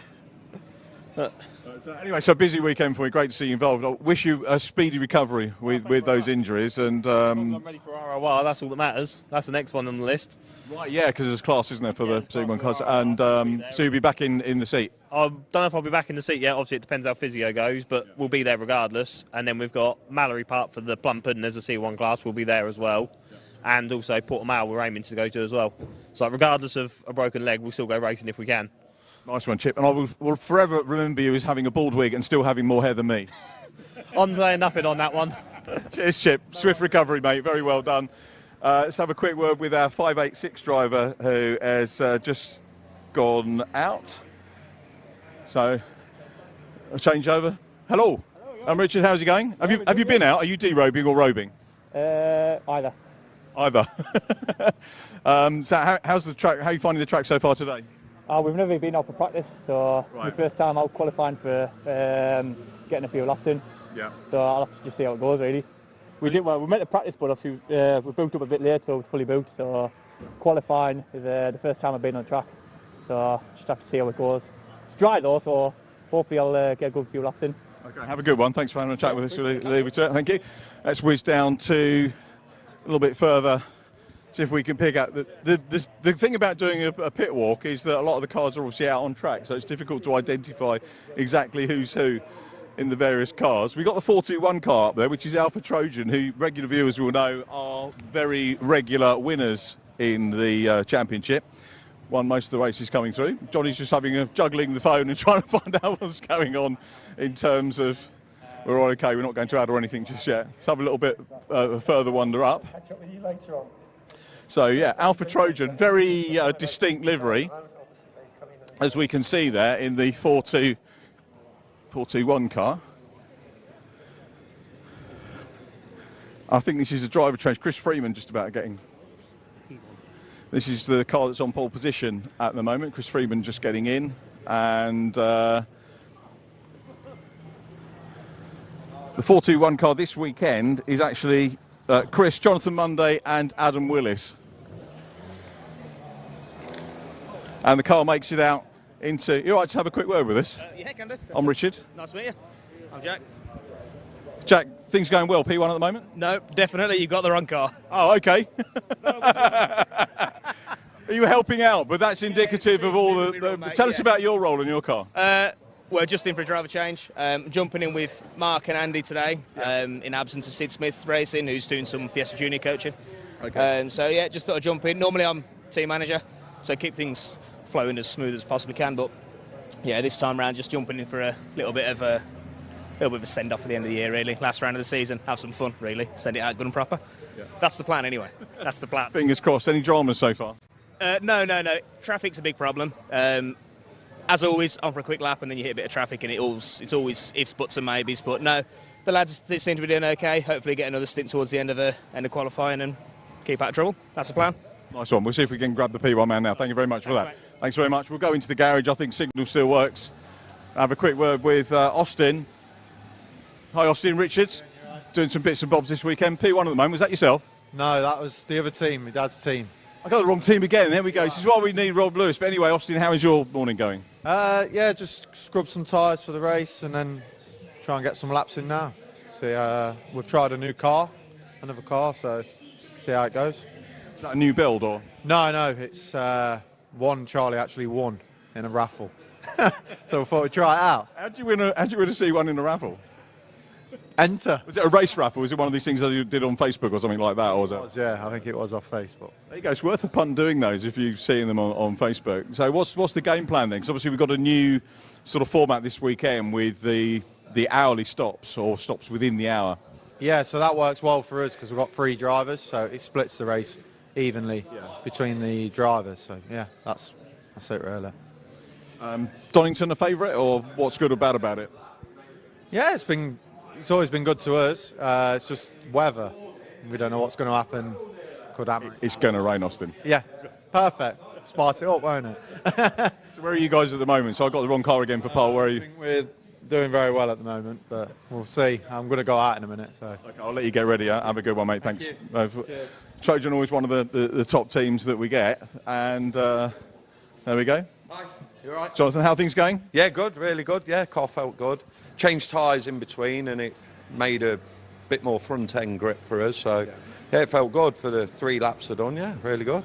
Anyway, so a busy weekend for you. Great to see you involved. I wish you a speedy recovery with those injuries. And I'm ready for ROR. That's all that matters. That's the next one on the list. Right, yeah, because there's class, isn't there, for the C1 class? And so you'll be back in the seat. I don't know if I'll be back in the seat yet. Obviously, it depends how physio goes, but we'll be there regardless. And then we've got Mallory Park for the Plum Pudding as a C1 class. We'll be there as well. And also Portimao we're aiming to go to as well. So regardless of a broken leg, we'll still go racing if we can. Nice one, Chip. And I will forever remember you as having a bald wig and still having more hair than me. I'm saying nothing on that one. Cheers, Chip. Swift recovery, mate. Very well done. Let's have a quick word with our 586 driver who has just gone out. So, a changeover. Hello. I'm Richard. How's it going? Have you been out? Are you derobing or robing? Either. Either. So how's the track? How are you finding the track so far today? We've never been out for practice, so it's my first time out qualifying for getting a few laps in. Yeah. So I'll have to just see how it goes, really. We meant to practice, but obviously we booked up a bit late, so it was fully booked. So qualifying is the first time I've been on track. So just have to see how it goes. It's dry though, so hopefully I'll get a good few laps in. Okay, have a good one. Thanks for having a chat with us. We'll leave it to it. Thank you. Let's whiz down to a little bit further. See if we can pick out the thing about doing a pit walk is that a lot of the cars are obviously out on track, so it's difficult to identify exactly who's who in the various cars. We've got the 421 car up there, which is Alpha Trojan, who regular viewers will know are very regular winners in the championship. Won most of the races coming through. Johnny's just juggling the phone and trying to find out what's going on in terms of we're all okay, we're not going to add or anything just yet. Let's have a little bit further wander up. Catch up with you later on. So yeah, Alpha Trojan, very distinct livery, as we can see there in the 421 car. I think this is a driver change. Chris Freeman just about getting. This is the car that's on pole position at the moment. Chris Freeman just getting in, and the 421 car this weekend is actually Chris, Jonathan Monday, and Adam Willis. And the car makes it out into... You all right to have a quick word with us? Yeah, can do. I'm Richard. Nice to meet you. I'm Jack. Jack, things going well, P1 at the moment? No, definitely, you've got the wrong car. Oh, okay. Are you helping out? But that's indicative of all the... Tell us about your role in your car. We're just in for a driver change. Jumping in with Mark and Andy today, in absence of Sid Smith Racing, who's doing some Fiesta Junior coaching. Okay. So yeah, just thought I'd jump in. Normally I'm team manager, so keep things flowing as smooth as possibly can. But yeah, this time round, just jumping in for a little bit of a send off at the end of the year. Really, last round of the season, have some fun. Really, send it out good and proper. Yeah. That's the plan anyway. That's the plan. Fingers crossed. Any dramas so far? No. Traffic's a big problem. As always, on for a quick lap and then you hit a bit of traffic and it's always ifs, buts and maybes. But no, the lads seem to be doing okay. Hopefully get another stint towards the end of qualifying and keep out of trouble. That's the plan. Nice one. We'll see if we can grab the P1 man now. Thank you very much for that. Mate. Thanks very much. We'll go into the garage. I think signal still works. Have a quick word with Austin. Hi, Austin. Richards. Doing some bits and bobs this weekend. P1 at the moment. Was that yourself? No, that was the other team, my dad's team. I got the wrong team again. There we go. This is why we need Rob Lewis. But anyway, Austin, how is your morning going? Yeah, just scrub some tyres for the race and then try and get some laps in now. See, we've tried another car, so see how it goes. Is that a new build or? No, it's one Charlie actually won in a raffle. So we thought we'd try it out. How'd you win a C1 in a raffle? Enter. Was it a race raffle? Was it one of these things that you did on Facebook or something like that? Or was it? Yeah, I think it was off Facebook. There you go. It's worth a punt doing those if you've seen them on Facebook. So what's the game plan then? Because obviously we've got a new sort of format this weekend with the hourly stops or stops within the hour. Yeah, so that works well for us because we've got 3 drivers, so it splits the race evenly between the drivers. So yeah, that's it really. Donington a favourite, or what's good or bad about it? Yeah, it's always been good to us. It's just weather. We don't know what's going to happen. Could happen. It's going to rain, Austin. Yeah, perfect. Spice it up, won't it? So where are you guys at the moment? So I got the wrong car again for pole. Where are you? I think we're doing very well at the moment, but we'll see. I'm going to go out in a minute. So. Okay, I'll let you get ready. Have a good one, mate. Thanks. Trojan always one of the top teams that we get, and there we go. Hi, you all right? Jonathan, how are things going? Yeah, good, really good. Yeah, car felt good. Changed tyres in between, and it made a bit more front end grip for us. So yeah, it felt good for the 3 laps I'd done. Yeah, really good.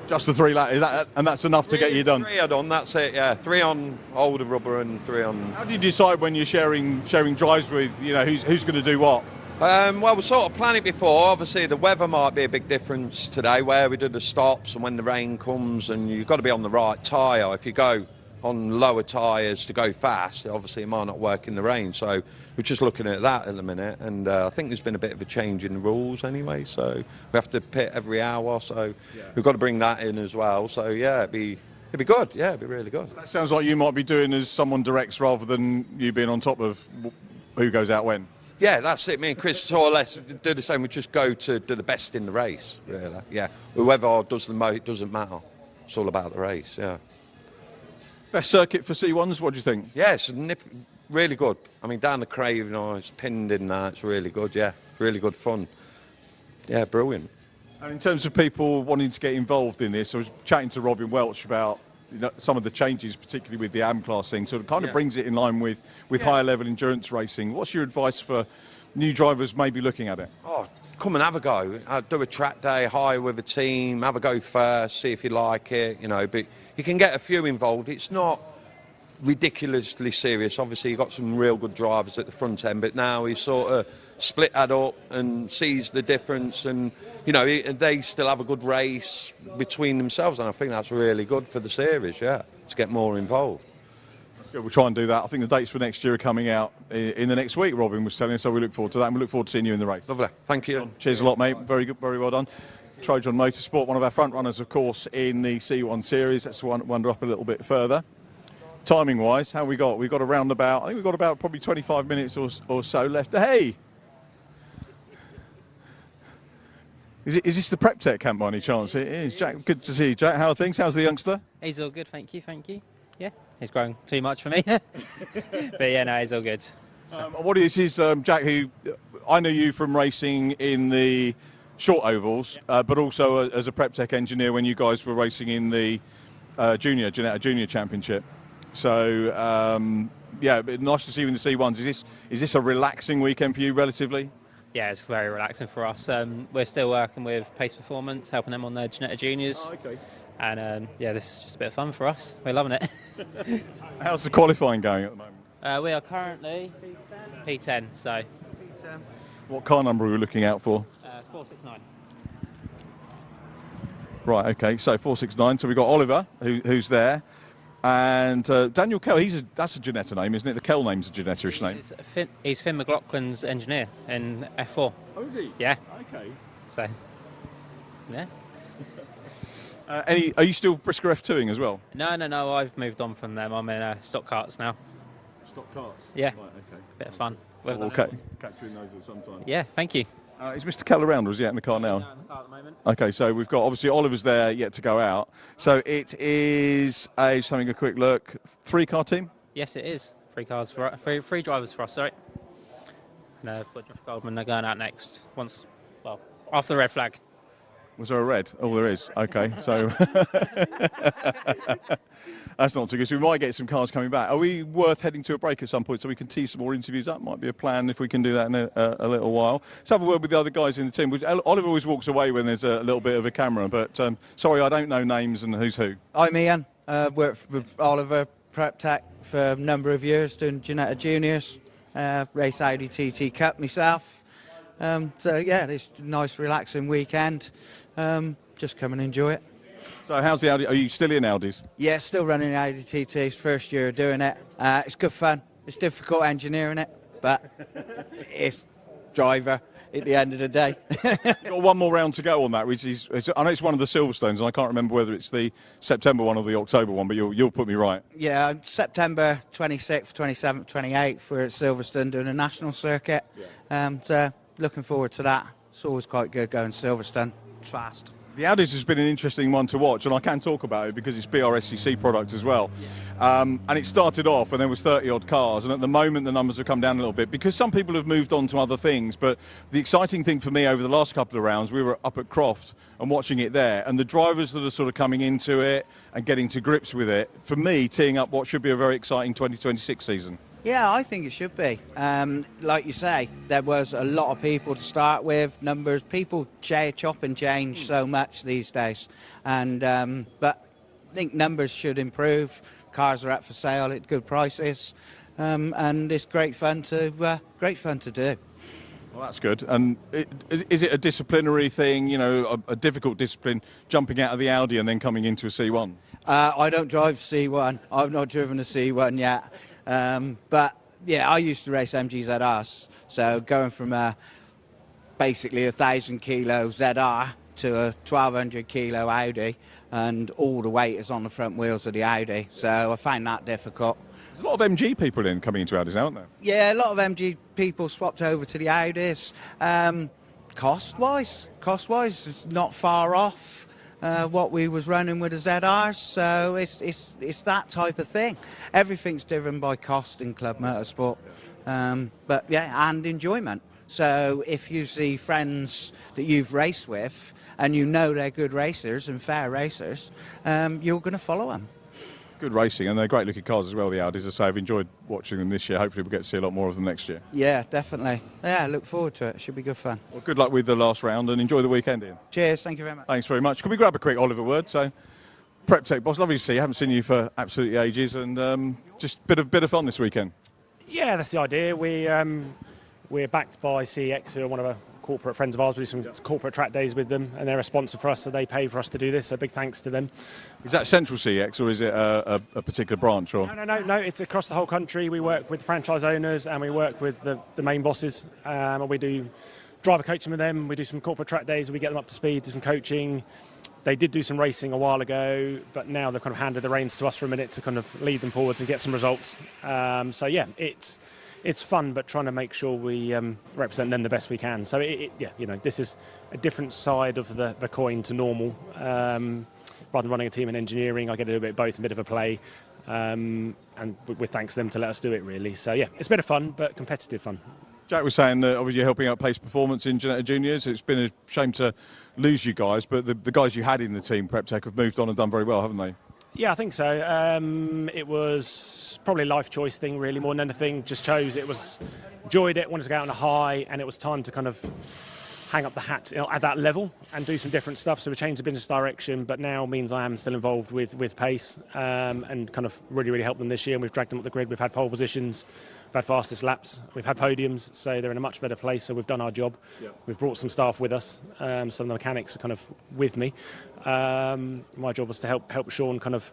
Just the 3 laps, and that's enough to get you done. 3 I'd done. That's it. Yeah, 3 on older rubber and 3 on. How do you decide when you're sharing drives with who's going to do what? Well, we sort of planned it before. Obviously, the weather might be a big difference today, where we do the stops and when the rain comes, and you've got to be on the right tyre. If you go on lower tyres to go fast, obviously it might not work in the rain. So we're just looking at that in a minute, and I think there's been a bit of a change in the rules anyway. So we have to pit every hour, so we've got to bring that in as well. So yeah, it'd be good. Yeah, it'd be really good. That sounds like you might be doing as someone directs rather than you being on top of who goes out when. Yeah, that's it. Me and Chris more or less do the same. We just go to do the best in the race, really. Yeah, whoever does the most, it doesn't matter. It's all about the race, yeah. Best circuit for C1s, what do you think? Yeah, it's really good. I mean, down the Crave, it's pinned in there. It's really good, yeah. Really good fun. Yeah, brilliant. And in terms of people wanting to get involved in this, I was chatting to Robin Welch about some of the changes, particularly with the AM class thing, so it kind of brings it in line with higher level endurance racing. What's your advice for new drivers maybe looking at it? Oh, come and have a go. Do a track day, hire with a team, have a go first, see if you like it, but you can get a few involved. It's not ridiculously serious. Obviously, you've got some real good drivers at the front end, but now he sort of split that up and sees the difference, and they still have a good race between themselves, and I think that's really good for the series, to get more involved. That's good. We'll try and do that. I think the dates for next year are coming out in the next week, Robin was telling us, so we look forward to that, and we look forward to seeing you in the race. Lovely. Thank you. Cheers a lot, mate. Very good, very well done. Trojan Motorsport, one of our front runners, of course, in the C1 series. Let's wander up a little bit further. Timing-wise, how we got? We've got around about, I think we've got about probably 25 minutes or so left. Hey! Is this the Prep Tech camp by any chance? It is. Jack, good to see you, Jack. How are things? How's the youngster? He's all good, thank you. Yeah, he's grown too much for me. But yeah, no, he's all good. What is Jack, who I know you from racing in the short ovals, but also as a Prep Tech engineer when you guys were racing in the Ginetta Junior Championship. So, yeah, nice to see you in the C1s. Is this a relaxing weekend for you, relatively? Yeah, it's very relaxing for us. We're still working with Pace Performance, helping them on their Ginetta Juniors. Oh, okay. And yeah, this is just a bit of fun for us. We're loving it. How's the qualifying going at the moment? We are currently P10, so What car number are we looking out for? 469. Right, okay, so 469. So we've got Oliver, who's there, and Daniel Kell. That's a Janetta name, isn't it? The Kell name's a Janetta-ish name. He's Finn McLaughlin's engineer in F4. Oh, is he? Yeah. Okay. So, yeah. Are you still Brscc F2ing as well? No. I've moved on from them. I'm in stock carts now. Stock carts? Yeah. Right, okay. Bit of fun. Okay. Catch you in those at some time. Yeah, thank you. Is Mr. Kell around, or is he out in the car now? No, in the car at the moment. Okay, so we've got, obviously, Oliver's there yet to go out. So it is just having a quick look, 3-car team? Yes, it is. Three drivers for us, sorry. No, but Josh Goldman, they're going out next. After the red flag. Was there a red? Oh, there is. Okay, so that's not too good. So we might get some cars coming back. Are we worth heading to a break at some point so we can tee some more interviews up? Might be a plan if we can do that in a little while. Let's have a word with the other guys in the team. Oliver always walks away when there's a little bit of a camera, but sorry, I don't know names and who's who. I'm Ian. Worked with Oliver PrepTech for a number of years, doing Fiesta Juniors, race Audi TT Cup myself. So yeah, it's a nice relaxing weekend. Just come and enjoy it. So how's the Audi? Are you still in Audis? Yeah, still running Audi TTs, first year doing it. It's good fun. It's difficult engineering it, but it's driver at the end of the day. Got one more round to go on that, which is, I know it's one of the Silverstones, and I can't remember whether it's the September one or the October one, but you'll put me right. Yeah, September 26th, 27th, 28th, we're at Silverstone doing a national circuit. So looking forward to that. It's always quite good going Silverstone. It's fast. The Audis has been an interesting one to watch, and I can talk about it because it's Brscc product as well. And it started off when there was 30-odd cars, and at the moment the numbers have come down a little bit because some people have moved on to other things. But the exciting thing for me over the last couple of rounds, we were up at Croft and watching it there, and the drivers that are sort of coming into it and getting to grips with it, for me, teeing up what should be a very exciting 2026 season. Yeah, I think it should be. Like you say, there was a lot of people to start with, numbers. People chop and change so much these days. And but I think numbers should improve. Cars are up for sale at good prices. And it's great fun to do. Well, that's good. And is it a disciplinary thing, a difficult discipline, jumping out of the Audi and then coming into a C1? I don't drive C1. I've not driven a C1 yet. But yeah, I used to race MGZRs, so going from basically 1,000 kilo ZR to a 1,200 kilo Audi, and all the weight is on the front wheels of the Audi, so I find that difficult. There's a lot of MG people coming into Audis, aren't there? Yeah, a lot of MG people swapped over to the Audis. Cost-wise, it's not far off. What we was running with the ZRs, so it's that type of thing. Everything's driven by cost in Club Motorsport, but yeah, and enjoyment. So if you see friends that you've raced with and you know they're good racers and fair racers, you're going to follow them. Good racing, and they're great looking cars as well, the Audis. As I say, I've enjoyed watching them this year. Hopefully we'll get to see a lot more of them next year. Yeah, definitely. Yeah, look forward to it. It should be good fun. Well, good luck with the last round and enjoy the weekend, Ian. Cheers, thank you very much. Thanks very much. Can we grab a quick Oliver word? So, PrepTech boss, lovely to see you. Haven't seen you for absolutely ages, and just bit of fun this weekend. Yeah, that's the idea. We're backed by CEX, who are one of our corporate friends of ours. We do some corporate track days with them, and they're a sponsor for us, so they pay for us to do this. So big thanks to them. Is that Central CX, or is it a particular branch? Or No. It's across the whole country. We work with franchise owners, and we work with the main bosses. And we do driver coaching with them. We do some corporate track days. We get them up to speed, do some coaching. They did do some racing a while ago, but now they've kind of handed the reins to us for a minute to kind of lead them forwards and get some results. So yeah, it's fun, but trying to make sure we represent them the best we can. So this is a different side of the coin to normal. Rather than running a team in engineering, I get a little bit of both, a bit of a play, and with thanks to them to let us do it, really. So yeah, it's a bit of fun, but competitive fun. Jack was saying that obviously you're helping out Pace Performance in Juniors. It's been a shame to lose you guys, but the guys you had in the team, PrepTech, have moved on and done very well, haven't they? Yeah, I think so. It was probably a life choice thing, really, more than anything. Just chose it, enjoyed it, wanted to go out on a high, and it was time to kind of hang up the hat at that level and do some different stuff. So we changed the business direction, but now means I am still involved with Pace and kind of really helped them this year. And we've dragged them up the grid. We've had pole positions, we've had fastest laps, we've had podiums, so they're in a much better place. So we've done our job. Yep. We've brought some staff with us. Some of the mechanics are kind of with me. My job was to help Sean kind of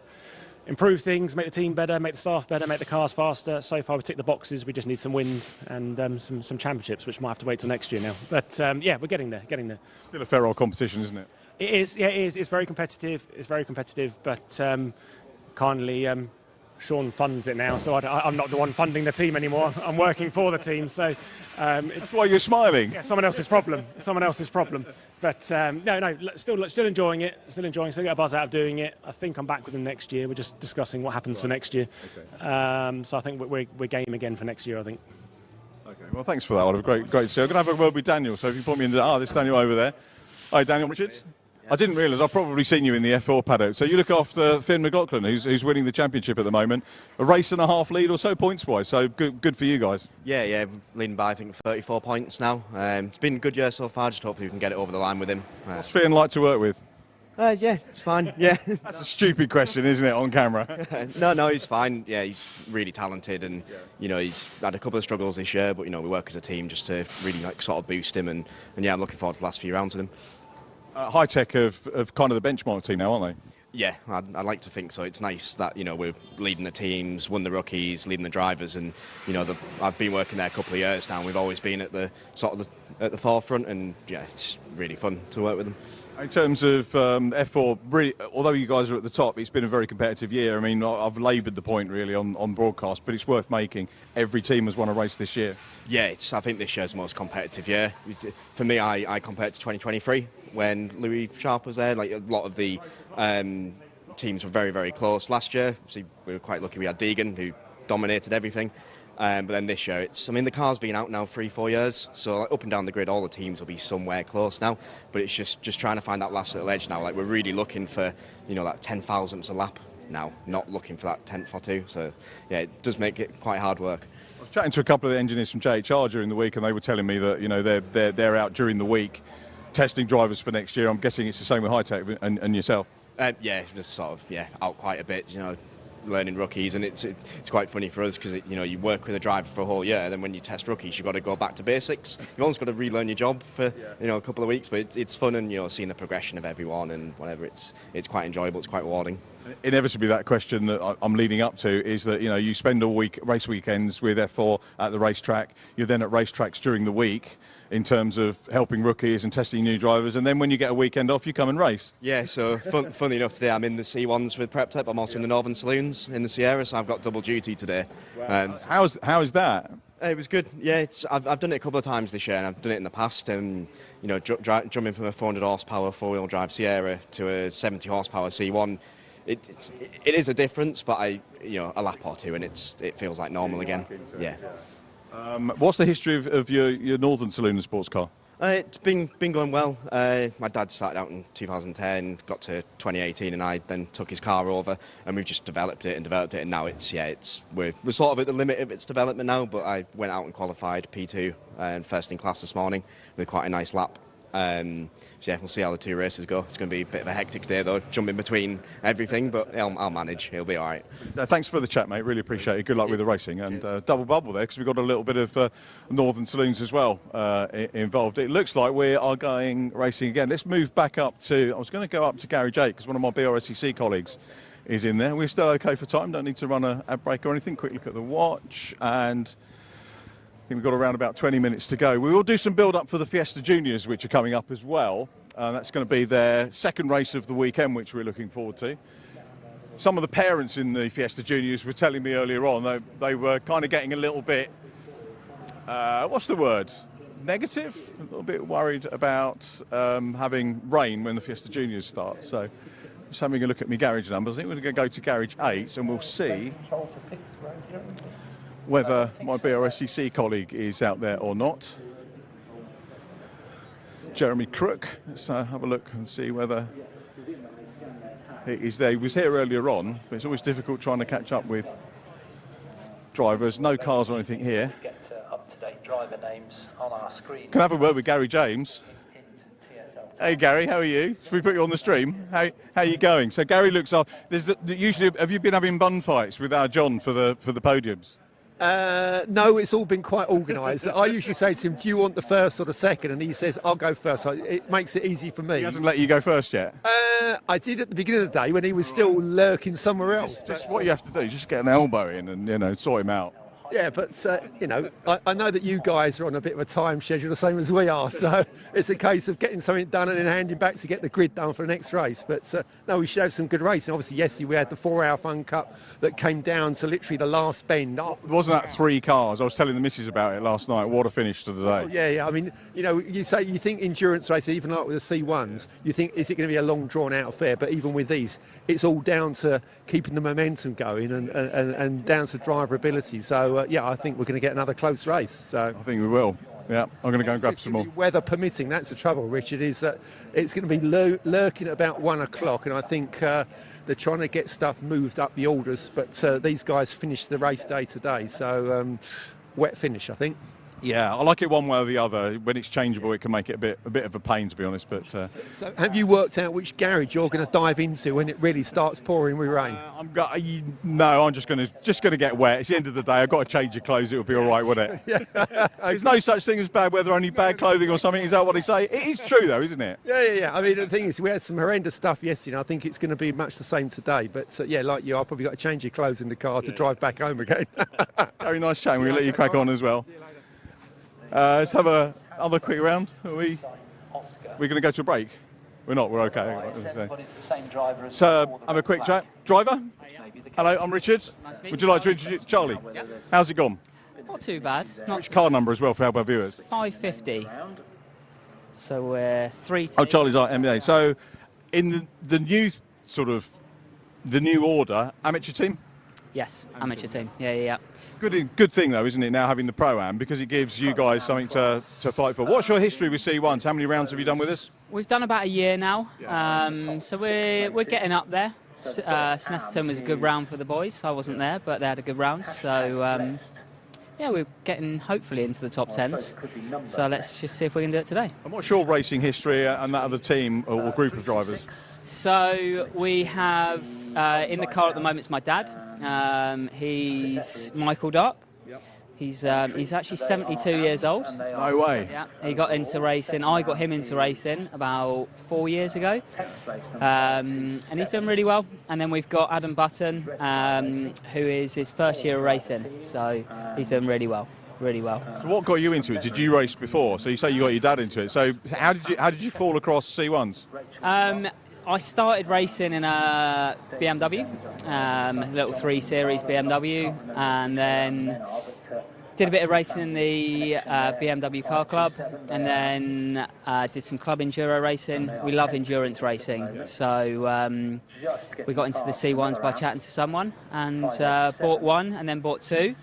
improve things, make the team better, make the staff better, make the cars faster. So far, we tick the boxes. We just need some wins and some championships, which might have to wait till next year now. But yeah, we're getting there. Still a fair old competition, isn't it? It is. Yeah, it is. It's very competitive. But kindly, Sean funds it now, so I'm not the one funding the team anymore. I'm working for the team, so that's why you're smiling. Yeah, someone else's problem. But still enjoying it. Still get a buzz out of doing it. I think I'm back with them next year. We're just discussing what happens for next year. Okay. So I think we're game again for next year, I think. Okay. Well, thanks for that, Oliver. Great to see you. I'm going to have a word with Daniel. So if you put me in there's Daniel over there. Hi, Daniel Richards. I didn't realise, I've probably seen you in the F4 paddock. So you look after Finn McLaughlin, who's winning the championship at the moment. A race and a half lead or so points-wise, so good for you guys. Yeah, leading by, I think, 34 points now. It's been a good year so far, just hopefully we can get it over the line with him. What's Finn like to work with? Yeah, it's fine, yeah. That's a stupid question, isn't it, on camera? No, he's fine. Yeah, he's really talented and, he's had a couple of struggles this year, but, we work as a team just to really, sort of boost him and yeah, I'm looking forward to the last few rounds with him. AIRTEC have kind of the benchmark team now, aren't they? Yeah, I'd like to think so. It's nice that we're leading the teams, won the rookies, leading the drivers, and I've been working there a couple of years now. And we've always been at the forefront, and yeah, it's just really fun to work with them. In terms of F4, really, although you guys are at the top, it's been a very competitive year. I mean, I've laboured the point really on broadcast, but it's worth making. Every team has won a race this year. Yeah, I think this year's the most competitive year. For me, I compared to 2023 when Louis Sharp was there. Like a lot of the teams were very, very close last year. Obviously, we were quite lucky we had Deegan, who dominated everything. But then this year, the car's been out now 3-4 years, so up and down the grid, all the teams will be somewhere close now. But it's just trying to find that last little edge now. Like we're really looking for, that 10,000ths a lap now, not looking for that 10th or two. So yeah, it does make it quite hard work. I was chatting to a couple of the engineers from JHR during the week, and they were telling me that they're out during the week testing drivers for next year. I'm guessing it's the same with AIRTEC and yourself. Yeah, just sort of out quite a bit. Learning rookies, and it's quite funny for us because you work with a driver for a whole year, and then when you test rookies, you've got to go back to basics. You've almost got to relearn your job for a couple of weeks, but it's fun, and seeing the progression of everyone and whatever. It's quite enjoyable. It's quite rewarding. Inevitably, that question that I'm leading up to is that you spend all week race weekends with F4 at the racetrack. You're then at racetracks during the week in terms of helping rookies and testing new drivers, and then when you get a weekend off, you come and race. Yeah, so funny enough, today I'm in the C1s with PrepTech. I'm also in the Northern Saloons in the Sierra, so I've got double duty today. Wow. How is that? It was good. Yeah, I've done it a couple of times this year, and I've done it in the past. Jumping from a 400 horsepower four-wheel drive Sierra to a 70 horsepower C1. It is a difference, but a lap or two, and it feels like normal again. Yeah. What's the history of your Northern Saloon Sports Car? It's been going well. My dad started out in 2010, got to 2018, and I then took his car over, and we've just developed it, and now we're sort of at the limit of its development now. But I went out and qualified P2 and first in class this morning with quite a nice lap. So yeah, we'll see how the two races go. It's going to be a bit of a hectic day though, jumping between everything, but I'll manage. It'll be all right. Thanks for the chat, mate. Really appreciate it. Good luck with the racing, and double bubble there because we've got a little bit of Northern Saloons as well involved. It looks like we are going racing again. Let's move back up to. I was going to go up to Garage 8 because one of my Brscc colleagues is in there. We're still okay for time. Don't need to run an ad break or anything. Quick look at the watch and. I think we've got around about 20 minutes to go. We will do some build-up for the Fiesta Juniors, which are coming up as well. That's going to be their second race of the weekend, which we're looking forward to. Some of the parents in the Fiesta Juniors were telling me earlier on they were kind of getting a little bit, what's the word? Negative? A little bit worried about having rain when the Fiesta Juniors start. So just having a look at my garage numbers. I think we're going to go to Garage 8 and we'll see whether my Brscc colleague is out there or not. Jeremy Crook, let's have a look and see whether he is there. He was here earlier on, but it's always difficult trying to catch up with drivers. No cars or anything here. Get up-to-date driver names on our screen. Can I have a word with Gary James? Hey Gary, how are you? Should we put you on the stream? How are you going? So Gary looks up. Usually, have you been having bun fights with our John for the podiums? No, it's all been quite organised. I usually say to him, do you want the first or the second? And he says, I'll go first. So it makes it easy for me. He hasn't let you go first yet? I did at the beginning of the day when he was still lurking somewhere else. Just what you have to do, just get an elbow in and, sort him out. Yeah, but, I know that you guys are on a bit of a time schedule, the same as we are. So it's a case of getting something done and then handing back to get the grid done for the next race. But, no, we should have some good racing. Obviously, yesterday we had the 4-hour Fun Cup that came down to literally the last bend. Wasn't that 3 cars? I was telling the missus about it last night. What a finish to the day. Yeah. I mean, you think endurance races, even like with the C1s, you think, is it going to be a long, drawn-out affair? But even with these, it's all down to keeping the momentum going and down to driver ability. So, I think we're going to get another close race. So I think we will. Yeah, I'm going to go and grab some more. Weather permitting, that's the trouble, Richard, is that it's going to be lurking at about 1 o'clock, and I think they're trying to get stuff moved up the orders, but these guys finished the race day today, so wet finish, I think. Yeah, I like it one way or the other. When it's changeable, it can make it a bit of a pain, to be honest. But so have you worked out which garage you're going to dive into when it really starts pouring with rain? I'm just going to get wet. It's the end of the day. I've got to change your clothes. It'll be all right, wouldn't it? There's no such thing as bad weather, only bad clothing or something. Is that what they say? It is true, though, isn't it? Yeah. I mean, the thing is, we had some horrendous stuff yesterday. And I think it's going to be much the same today. But like you, I've probably got to change your clothes in the car to drive back home again. Very nice chat. We'll let you crack on as well. Let's have another quick round. We're going to go to a break. We're not. We're okay. So have a quick chat. Driver? Hello, I'm Richard. Would you like to introduce Charlie? How's it gone? Not too bad. Which car number as well for our viewers? 550. So we're 3. Oh, Charlie's our MBA. So in the new order, amateur team? Yes, amateur team. Yeah. Good thing though, isn't it, now having the Pro-Am, because it gives you guys something to fight for. What's your history with C1s? How many rounds have you done with us? We've done about a year now, so we're getting up there. Snetterton was a good round for the boys. I wasn't there, but they had a good round. So we're getting hopefully into the top 10s. So let's just see if we can do it today. And what's your racing history and that of the team or group of drivers? So we have in the car at the moment, it's my dad. He's Michael Dark. He's actually 72 years old. No way. Yeah, he got into racing. I got him into racing about 4 years ago, and he's done really well. And then we've got Adam Button, who is his first year of racing, so he's done really well. So what got you into it? Did you race before? So you say you got your dad into it. So how did you fall across C1s? I started racing in a BMW, little 3 Series BMW, and then did a bit of racing in the BMW car club, and then did some club enduro racing. We love endurance racing, so we got into the C1s by chatting to someone, and bought 1 and then bought 2.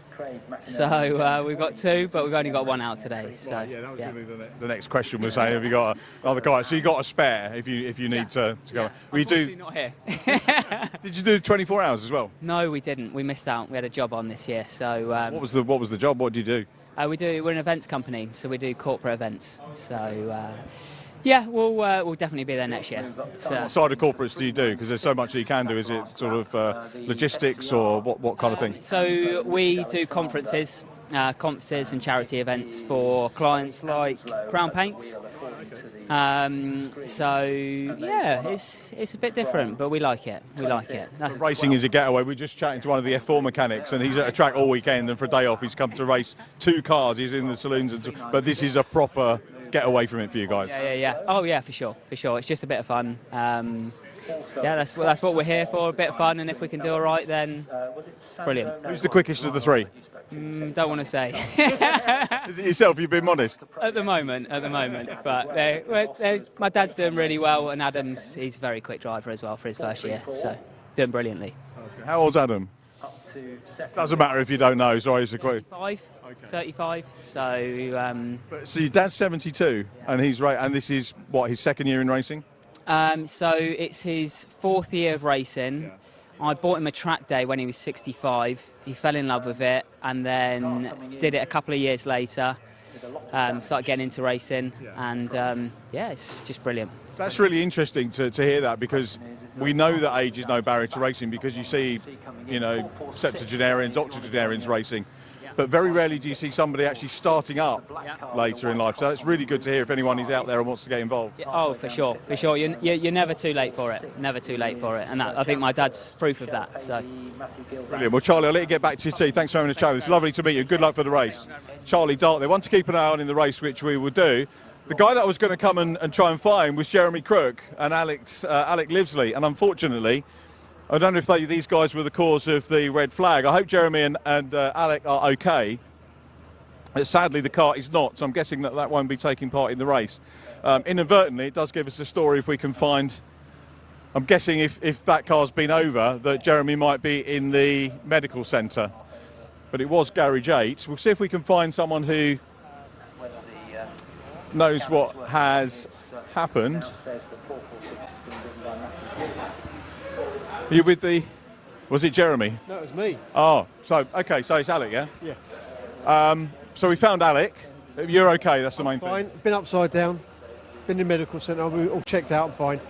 So we've got 2, but we've only got 1 out today. So that was going to be the next question. Was saying, have you got another car? So you got a spare if you need to go. We do. Not here. Did you do 24 hours as well? No, we didn't. We missed out. We had a job on this year. So what was the job? What did you do? We're an events company, so we do corporate events. So. We'll definitely be there next year. So, what side of corporates do you do? Because there's so much that you can do. Is it sort of logistics or what kind of thing? So we do conferences and charity events for clients like Crown Paints. It's a bit different, but we like it. Racing is a getaway. We're just chatting to one of the F4 mechanics, and he's at a track all weekend, and for a day off he's come to race 2 cars. He's in the saloons, but this is a proper get away from it for you guys. Yeah. Oh yeah, for sure. It's just a bit of fun. That's what we're here for, a bit of fun, and if we can do all right, then brilliant. Who's the quickest of the 3? Don't want to say. Is it yourself? You've been modest. At the moment, but my dad's doing really well, and he's a very quick driver as well for his first year, so doing brilliantly. How old's Adam? Doesn't matter if you don't know. Sorry, it's a quick. 35. So. So your dad's 72, and he's right. And this is what, his 2nd year in racing? So it's his 4th year of racing. I bought him a track day when he was 65. He fell in love with it, and then did it a couple of years later. started getting into racing, and yeah, it's just brilliant. That's really interesting to hear that, because we know that age is no barrier to racing, because you see, you know, septuagenarians, octogenarians racing, but very rarely do you see somebody actually starting up later in life. So that's really good to hear if anyone is out there and wants to get involved. Oh, for sure, for sure. You're never too late for it, never too late for it, and that, I think my dad's proof of that. So. Brilliant. Well, Charlie, I'll let you get back to your tea. Thanks for having a chat. It's lovely to meet you. Good luck for the race. Charlie Dart there. One to keep an eye on in the race, which we will do. The guy that was going to come and try and find was Jeremy Crook and Alec Livesley, and unfortunately, I don't know if these guys were the cause of the red flag. I hope Jeremy and Alec are okay. Sadly, the car is not, so I'm guessing that won't be taking part in the race. Inadvertently, it does give us a story if we can find... I'm guessing if that car's been over, that Jeremy might be in the medical centre. But it was Garage 8. We'll see if we can find someone who knows what has happened. Are you with the... Was it Jeremy? No, it was me. Oh, so, okay, so it's Alec, yeah? Yeah. So we found Alec. You're okay, that's the main Fine. thing. Been upside down. Been in the medical centre. We all checked out and fine.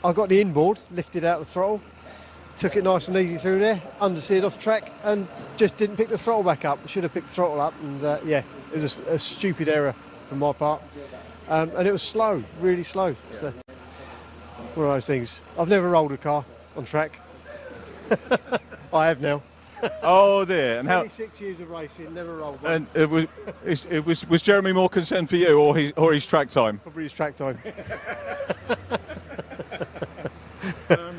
I got the inboard, lifted out the throttle, took it nice and easy through there, understeered off track, and just didn't pick the throttle back up. Should have picked the throttle up, and yeah, it was a stupid error from my part. And it was slow, really slow. Yeah. So, one of those things. I've never rolled a car on track. I have now. Oh dear! And 26 years of racing, never rolled one. And was Jeremy more concerned for you or his track time? Probably his track time.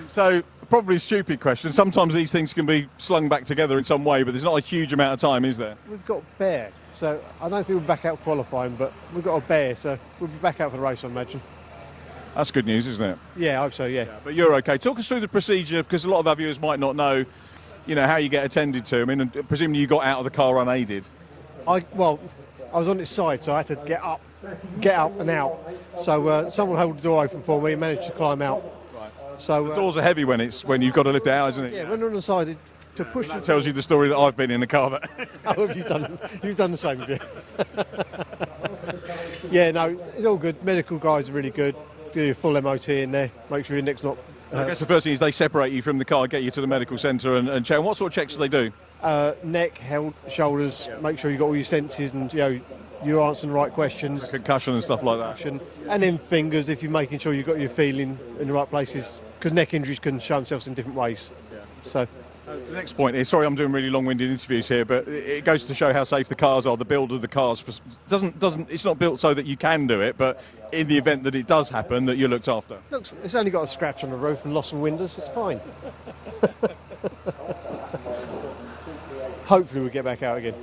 So probably a stupid question. Sometimes these things can be slung back together in some way, but there's not a huge amount of time, is there? We've got Bear, so I don't think we'll back out qualifying, but we've got a Bear, so we'll be back out for the race, I imagine. That's good news, isn't it? Yeah, I hope so, yeah. But you're okay. Talk us through the procedure, because a lot of our viewers might not know, you know, how you get attended to. I mean, presumably you got out of the car unaided. I was on its side, so I had to get up and out. So someone held the door open for me and managed to climb out. Right. So the doors are heavy when you've got to lift it out, isn't it? Yeah, when on the side to push. That tells you the story that I've been in the car. Oh, you've done the same, have you? Yeah, no, it's all good. Medical guys are really good. Do your full MOT in there. Make sure your neck's not. I guess the first thing is they separate you from the car, get you to the medical centre and check. And what sort of checks do they do? Neck, shoulders. Make sure you got all your senses and you're answering the right questions. Concussion and stuff like that. And then fingers, if you're making sure you've got your feeling in the right places, because neck injuries can show themselves in different ways. Yeah. So. The next point is, sorry I'm doing really long-winded interviews here, but it goes to show how safe the cars are. The build of the cars it's not built so that you can do it, but in the event that it does happen, that you're looked after. Look, it's only got a scratch on the roof and lost some windows. It's fine. Hopefully we'll get back out again.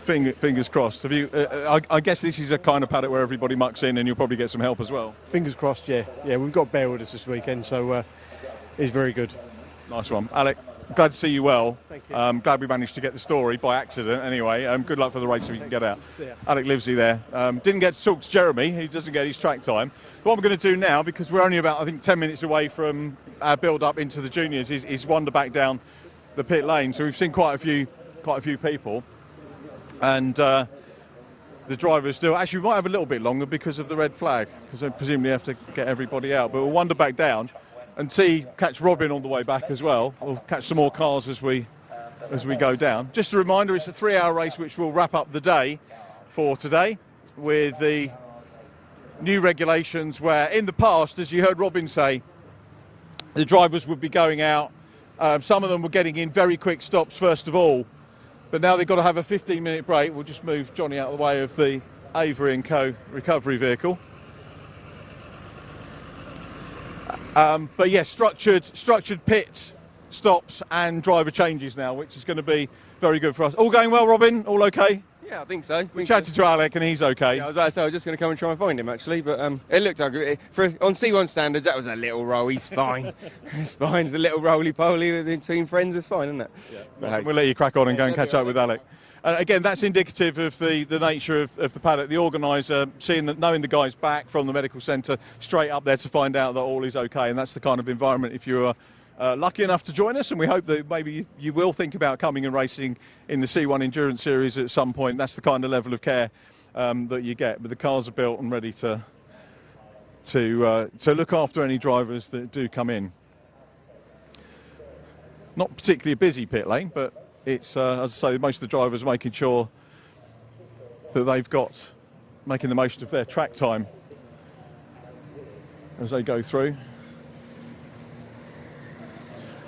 Fingers crossed. Have you? I guess this is a kind of paddock where everybody mucks in, and you'll probably get some help as well. Fingers crossed. Yeah. We've got Bear with us this weekend, so he's very good. Nice one, Alec. Glad to see you well. Thank you. Glad we managed to get the story by accident anyway. Good luck for the race if you can get out. Alec Livesley there. Didn't get to talk to Jeremy. He doesn't get his track time. What I'm going to do now, because we're only about, I think, 10 minutes away from our build-up into the juniors, is wander back down the pit lane. So we've seen quite a few people. And the drivers still... Actually, we might have a little bit longer because of the red flag, because I presumably have to get everybody out. But we'll wander back down and catch Robin on the way back as well. We'll catch some more cars as we go down. Just a reminder, it's a 3-hour race which will wrap up the day for today with the new regulations where in the past, as you heard Robin say, the drivers would be going out. Some of them were getting in very quick stops first of all, but now they've got to have a 15-minute break. We'll just move Johnny out of the way of the Avery & Co. recovery vehicle. But yes, structured pit stops and driver changes now, which is going to be very good for us. All going well, Robin? All okay? Yeah, I think so. We chatted to Alec and he's okay. Yeah, I was about to say I was just going to come and try and find him actually, but it looked like on C1 standards that was a little roll. He's fine. It's fine. It's a little roly-poly between friends. It's fine, isn't it? Yeah. We'll let you crack on and go and catch up with Alec. Again, that's indicative of the nature of the paddock. The organiser knowing the guy's back from the medical centre straight up there to find out that all is okay, and that's the kind of environment if you're lucky enough to join us, and we hope that maybe you will think about coming and racing in the C1 Endurance Series at some point. That's the kind of level of care that you get. But the cars are built and ready to look after any drivers that do come in. Not particularly a busy pit lane, but it's, as I say, most of the drivers are making sure that they've got, making the most of their track time as they go through.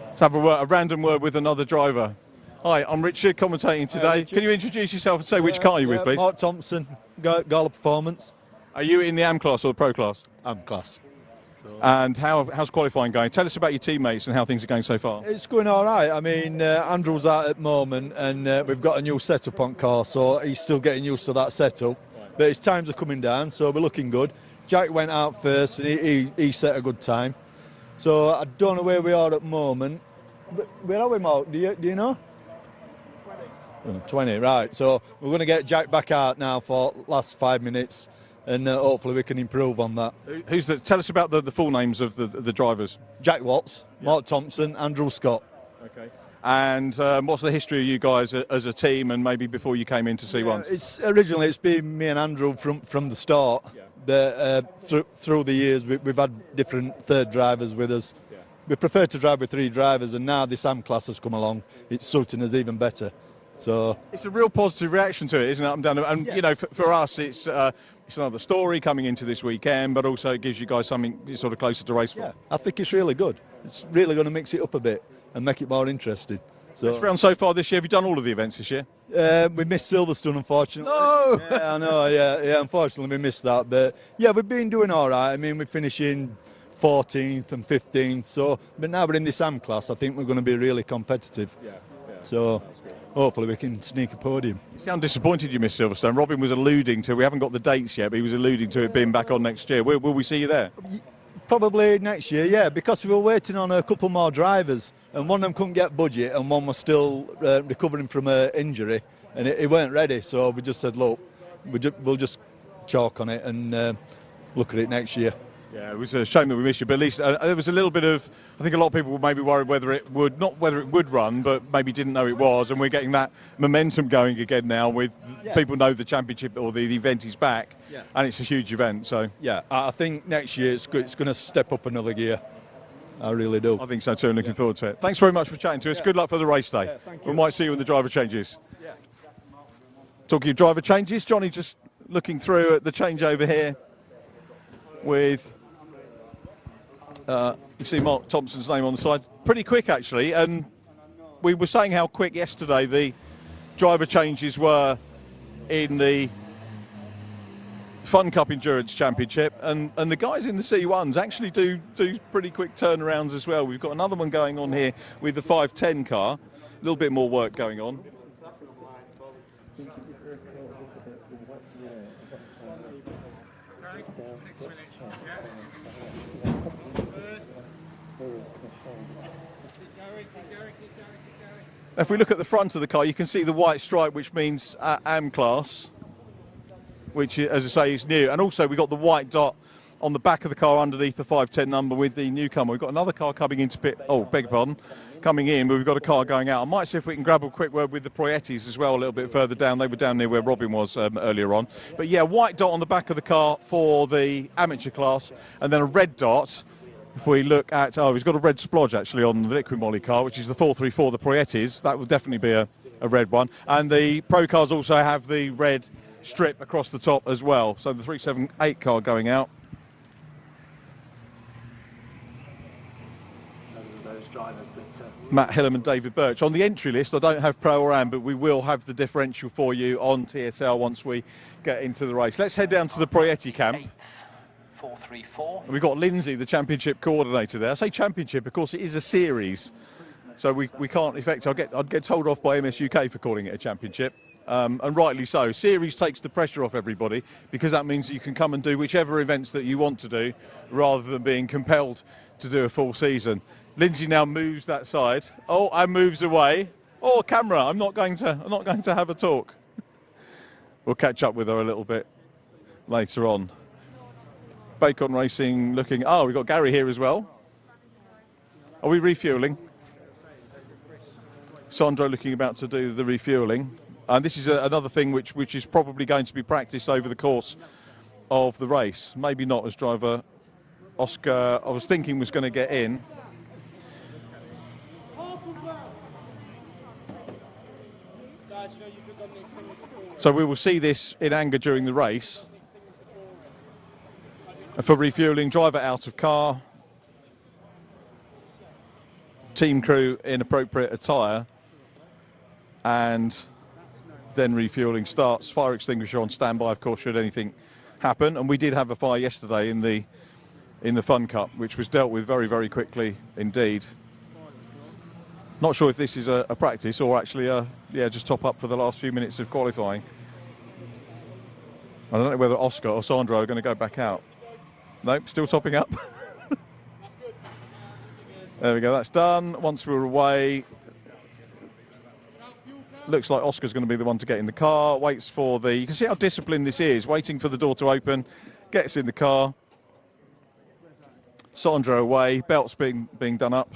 Let's have a random word with another driver. Hi, I'm Richard, commentating today. Richard. Can you introduce yourself and say which car you're with, please? Mark Thompson, Gala Performance. Are you in the AM class or the Pro class? AM class. And how's qualifying going? Tell us about your teammates and how things are going so far. It's going all right. I mean, Andrew's out at the moment, and we've got a new setup on car, so he's still getting used to that setup. But his times are coming down, so we're looking good. Jack went out first, and he set a good time. So I don't know where we are at the moment. But where are we, Mark? Do you know? 20, right. So we're going to get Jack back out now for last 5 minutes, and hopefully we can improve on that. Tell us about the full names of the drivers. Jack Watts, Mark Thompson, Andrew Scott. Okay. And what's the history of you guys as a team, and maybe before you came into C1s? Originally it's been me and Andrew from the start. Yeah. But through the years we've had different third drivers with us. Yeah. We prefer to drive with 3 drivers, and now this AM class has come along. It's suiting us even better. So it's a real positive reaction to it, isn't it? And yeah. You know, for us, it's another story coming into this weekend, but also it gives you guys something sort of closer to race for. Yeah, I think it's really good. It's really going to mix it up a bit and make it more interesting. So, best round so far this year. Have you done all of the events this year? We missed Silverstone, unfortunately. No! Yeah, I know, yeah, unfortunately we missed that. But yeah, we've been doing all right. I mean, we're finishing 14th and 15th. So, but now we're in this AM class, I think we're going to be really competitive. Yeah. So hopefully we can sneak a podium. You sound disappointed you missed Silverstone. Robin was alluding to, we haven't got the dates yet, but he was alluding to it being back on next year. Will we see you there? Probably next year, yeah, because we were waiting on a couple more drivers, and one of them couldn't get budget, and one was still recovering from an injury, and he weren't ready. So we just said, look, we'll just chalk on it and look at it next year. Yeah, it was a shame that we missed you, but at least there was a little bit of, I think a lot of people were maybe worried not whether it would run, but maybe didn't know it was, and we're getting that momentum going again now with people know the championship or the event is back, and it's a huge event. So yeah, I think next year it's good. It's going to step up another gear. I really do. I think so too, and looking forward to it. Thanks very much for chatting to us. Good luck for the race day. Thank you. We might see you when the driver changes. Talking of driver changes, Johnny just looking through at the changeover here with... you see Mark Thompson's name on the side. Pretty quick, actually. And we were saying how quick yesterday the driver changes were in the Fun Cup Endurance Championship. And the guys in the C1s actually do pretty quick turnarounds as well. We've got another one going on here with the 510 car. A little bit more work going on. If we look at the front of the car, you can see the white stripe, which means AM class, which, as I say, is new. And also we've got the white dot on the back of the car underneath the 510 number with the newcomer. We've got another car coming into pit, beg your pardon, coming in, but we've got a car going out. I might see if we can grab a quick word with the Proiettis as well a little bit further down. They were down near where Robin was earlier on. But yeah, white dot on the back of the car for the amateur class, and then a red dot. If we look at, he's got a red splodge actually on the Liquid Moly car, which is the 434, the Proiettis. That will definitely be a red one. And the Pro cars also have the red strip across the top as well. So the 378 car going out. Matt Hillam and David Birch. On the entry list, I don't have Pro or AM, but we will have the differential for you on TSL once we get into the race. Let's head down to the Proietti camp. 434. We've got Lindsay, the championship coordinator there. I say championship, of course it is a series, so we can't I'd get told off by MS UK for calling it a championship, and rightly so. Series takes the pressure off everybody because that means that you can come and do whichever events that you want to do rather than being compelled to do a full season. Lindsay now moves that side. And moves away. Camera, I'm not going to have a talk. We'll catch up with her a little bit later on. Bacon Racing looking... we've got Gary here as well. Are we refuelling? Sandro looking about to do the refuelling. And this is another thing which is probably going to be practiced over the course of the race. Maybe not as driver Oscar, I was thinking, was going to get in. So we will see this in anger during the race. For refuelling, driver out of car. Team crew in appropriate attire. And then refuelling starts. Fire extinguisher on standby, of course, should anything happen. And we did have a fire yesterday in the Fun Cup, which was dealt with very, very quickly indeed. Not sure if this is a practice or actually just top up for the last few minutes of qualifying. I don't know whether Oscar or Sandro are going to go back out. Nope, still topping up. There we go, that's done. Once we're away, looks like Oscar's going to be the one to get in the car. Waits for you can see how disciplined this is, waiting for the door to open, gets in the car. Sandro away, belts being done up.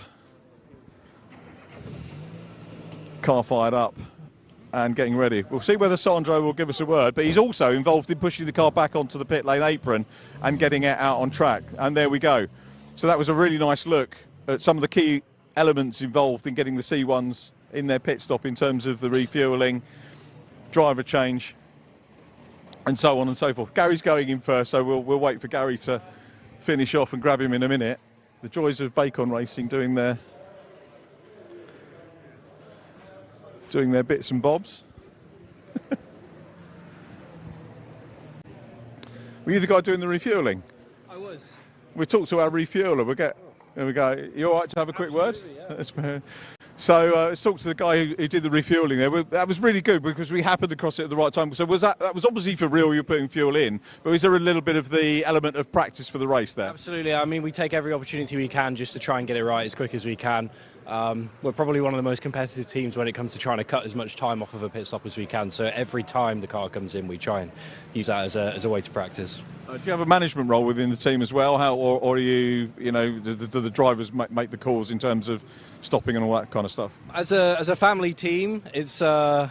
Car fired up and getting ready. We'll see whether Sandro will give us a word, but he's also involved in pushing the car back onto the pit lane apron and getting it out on track. And there we go. So that was a really nice look at some of the key elements involved in getting the C1s in their pit stop in terms of the refuelling, driver change, and so on and so forth. Gary's going in first, so we'll wait for Gary to finish off and grab him in a minute. The joys of Bacon Racing doing their bits and bobs. Were you the guy doing the refuelling? I was. We talked to our refueler. There we go. You all right to have a quick word? Yeah. So let's talk to the guy who did the refuelling there. That was really good because we happened across it at the right time. So that was obviously for real, you're putting fuel in, but is there a little bit of the element of practice for the race there? Absolutely. I mean, we take every opportunity we can just to try and get it right as quick as we can. We're probably one of the most competitive teams when it comes to trying to cut as much time off of a pit stop as we can. So every time the car comes in, we try and use that as a way to practice. Do you have a management role within the team as well? Or are you do the drivers make the calls in terms of stopping and all that kind of stuff? As a family team, it's the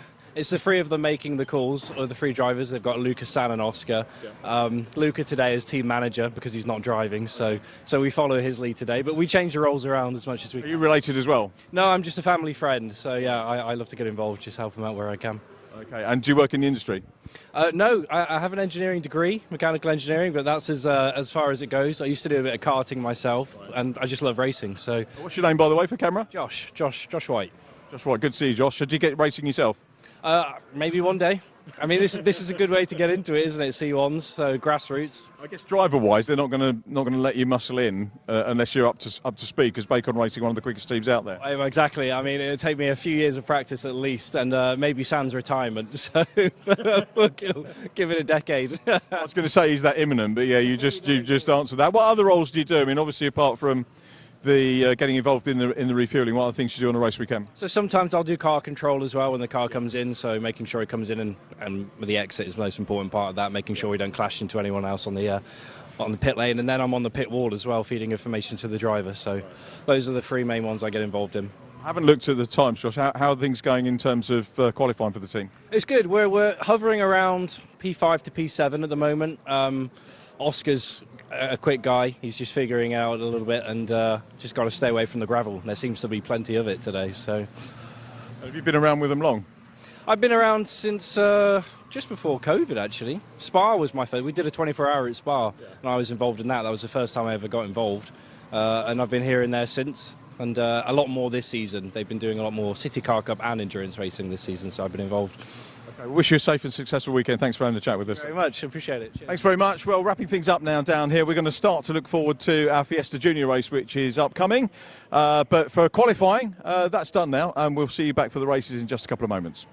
three of them making the calls, or the three drivers. They've got Luca, San and Oscar. Luca today is team manager because he's not driving, so we follow his lead today. But we change the roles around as much as we can. Are you related as well? No, I'm just a family friend. So yeah, I love to get involved, just help them out where I can. Okay, and do you work in the industry? No, I have an engineering degree, mechanical engineering, but that's as far as it goes. I used to do a bit of karting myself, and I just love racing. So, what's your name, by the way, for camera? Josh White. Josh White, good to see you, Josh. Did you get racing yourself? Maybe one day. I mean, this is a good way to get into it, isn't it? C1s, so grassroots. I guess driver-wise, they're not going to let you muscle in unless you're up to speed, because Bacon Racing one of the quickest teams out there. Exactly. I mean, it would take me a few years of practice at least, and maybe San's retirement. So we'll give it a decade. I was going to say he's that imminent, but yeah, you just answered that. What other roles do you do? I mean, obviously apart from the getting involved in the refueling, what other things do you do on a race weekend? So sometimes I'll do car control as well when the car comes in, so making sure it comes in and the exit is the most important part of that, making sure we don't clash into anyone else on the pit lane, and then I'm on the pit wall as well, feeding information to the driver. So those are the three main ones I get involved in. I haven't looked at the times, Josh. How are things going in terms of qualifying for the team? It's good. We're hovering around P5 to P7 at the moment. Oscar's a quick guy. He's just figuring out a little bit, and just got to stay away from the gravel. There seems to be plenty of it today. So, have you been around with them long? I've been around since just before COVID, actually. Spa was my first. We did a 24-hour at Spa, and I was involved in that. That was the first time I ever got involved, and I've been here and there since. And a lot more this season. They've been doing a lot more City Car Cup and endurance racing this season, so I've been involved. Okay, wish you a safe and successful weekend. Thanks for having a chat with us. Very much, appreciate it. Cheers. Thanks very much. Well, wrapping things up now down here, we're going to start to look forward to our Fiesta Junior race, which is upcoming. But for qualifying, that's done now, and we'll see you back for the races in just a couple of moments.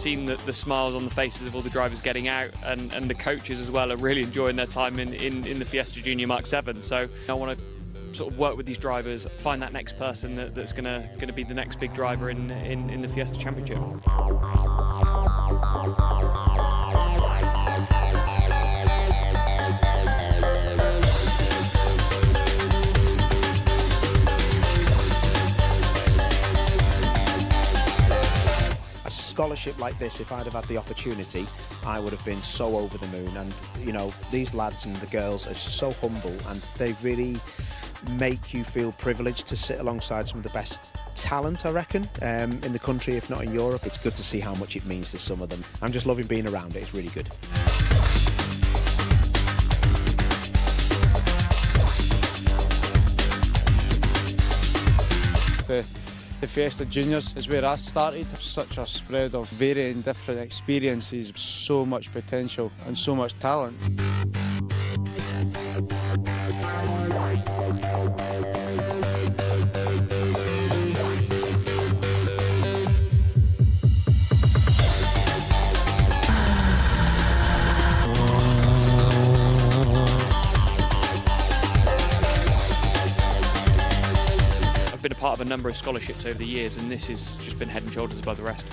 seen the smiles on the faces of all the drivers getting out, and the coaches as well are really enjoying their time in the Fiesta Junior Mark 7. So I want to sort of work with these drivers, find that next person that's going to be the next big driver in the Fiesta Championship. Scholarship like this, if I'd have had the opportunity, I would have been so over the moon. And you know, these lads and the girls are so humble, and they really make you feel privileged to sit alongside some of the best talent, I reckon, in the country, if not in Europe. It's good to see how much it means to some of them. I'm just loving being around it. It's really good. The Fiesta Juniors is where I started. Such a spread of varying different experiences, so much potential and so much talent. I've been a part of a number of scholarships over the years, and this has just been head and shoulders above the rest.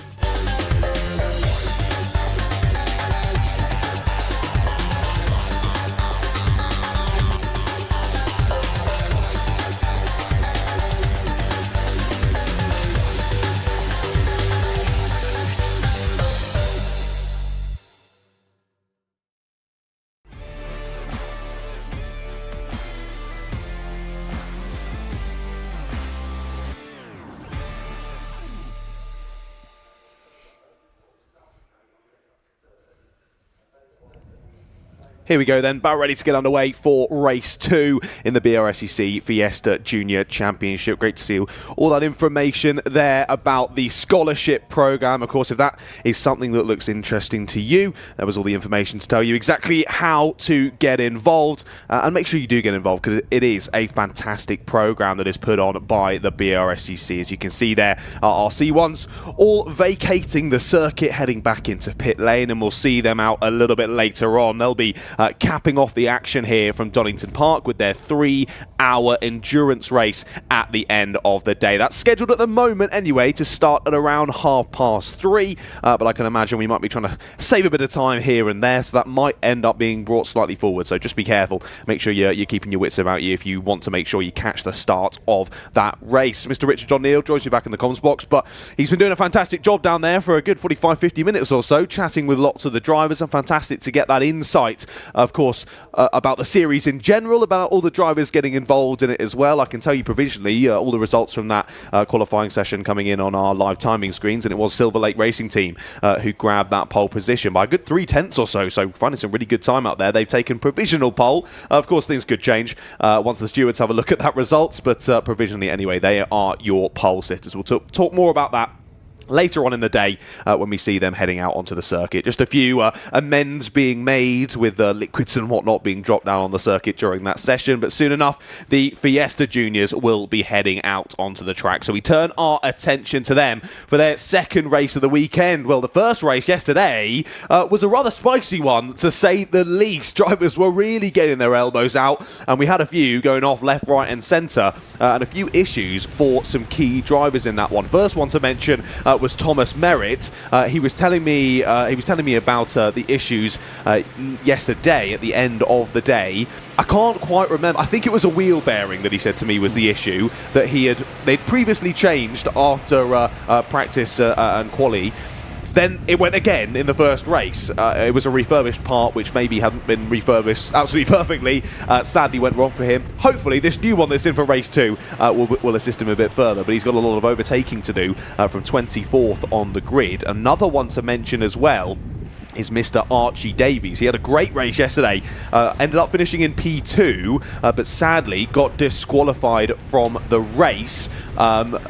Here we go then, about ready to get underway for race 2 in the Brscc Fiesta Junior Championship. Great to see all that information there about the scholarship programme. Of course, if that is something that looks interesting to you, that was all the information to tell you exactly how to get involved. And make sure you do get involved, because it is a fantastic programme that is put on by the Brscc. As you can see there, our C1s all vacating the circuit, heading back into pit lane, and we'll see them out a little bit later on. They'll be capping off the action here from Donington Park with their 3-hour endurance race at the end of the day. That's scheduled at the moment anyway to start at around 3:30, but I can imagine we might be trying to save a bit of time here and there, so that might end up being brought slightly forward. So just be careful. Make sure you're keeping your wits about you if you want to make sure you catch the start of that race. Mr. Richard John Neal joins me back in the comms box, but he's been doing a fantastic job down there for a good 45-50 minutes or so, chatting with lots of the drivers, and fantastic to get that insight, of course, about the series in general, about all the drivers getting involved in it as well. I can tell you provisionally all the results from that qualifying session coming in on our live timing screens, and it was Silverlake Racing Team who grabbed that pole position by a good 3/10 or so, so finding some really good time out there. They've taken provisional pole. Of course, things could change once the stewards have a look at that result, but provisionally anyway, they are your pole sitters. We'll talk more about that later on in the day when we see them heading out onto the circuit. Just a few amends being made with liquids and whatnot being dropped down on the circuit during that session, but soon enough the Fiesta Juniors will be heading out onto the track, so we turn our attention to them for their second race of the weekend. Well, the first race yesterday was a rather spicy one, to say the least. Drivers were really getting their elbows out, and we had a few going off left, right and centre, and a few issues for some key drivers in that one. First one to mention was Thomas Merritt. He was telling me about the issues yesterday at the end of the day. I can't quite remember. I think it was a wheel bearing that he said to me was the issue that they'd previously changed after practice and quali. Then it went again in the first race. It was a refurbished part which maybe hadn't been refurbished absolutely perfectly. Sadly went wrong for him. Hopefully this new one that's in for race 2 will assist him a bit further, but he's got a lot of overtaking to do from 24th on the grid. Another one to mention as well is Mr. Archie Davies. He had a great race yesterday, ended up finishing in P2, but sadly got disqualified from the race,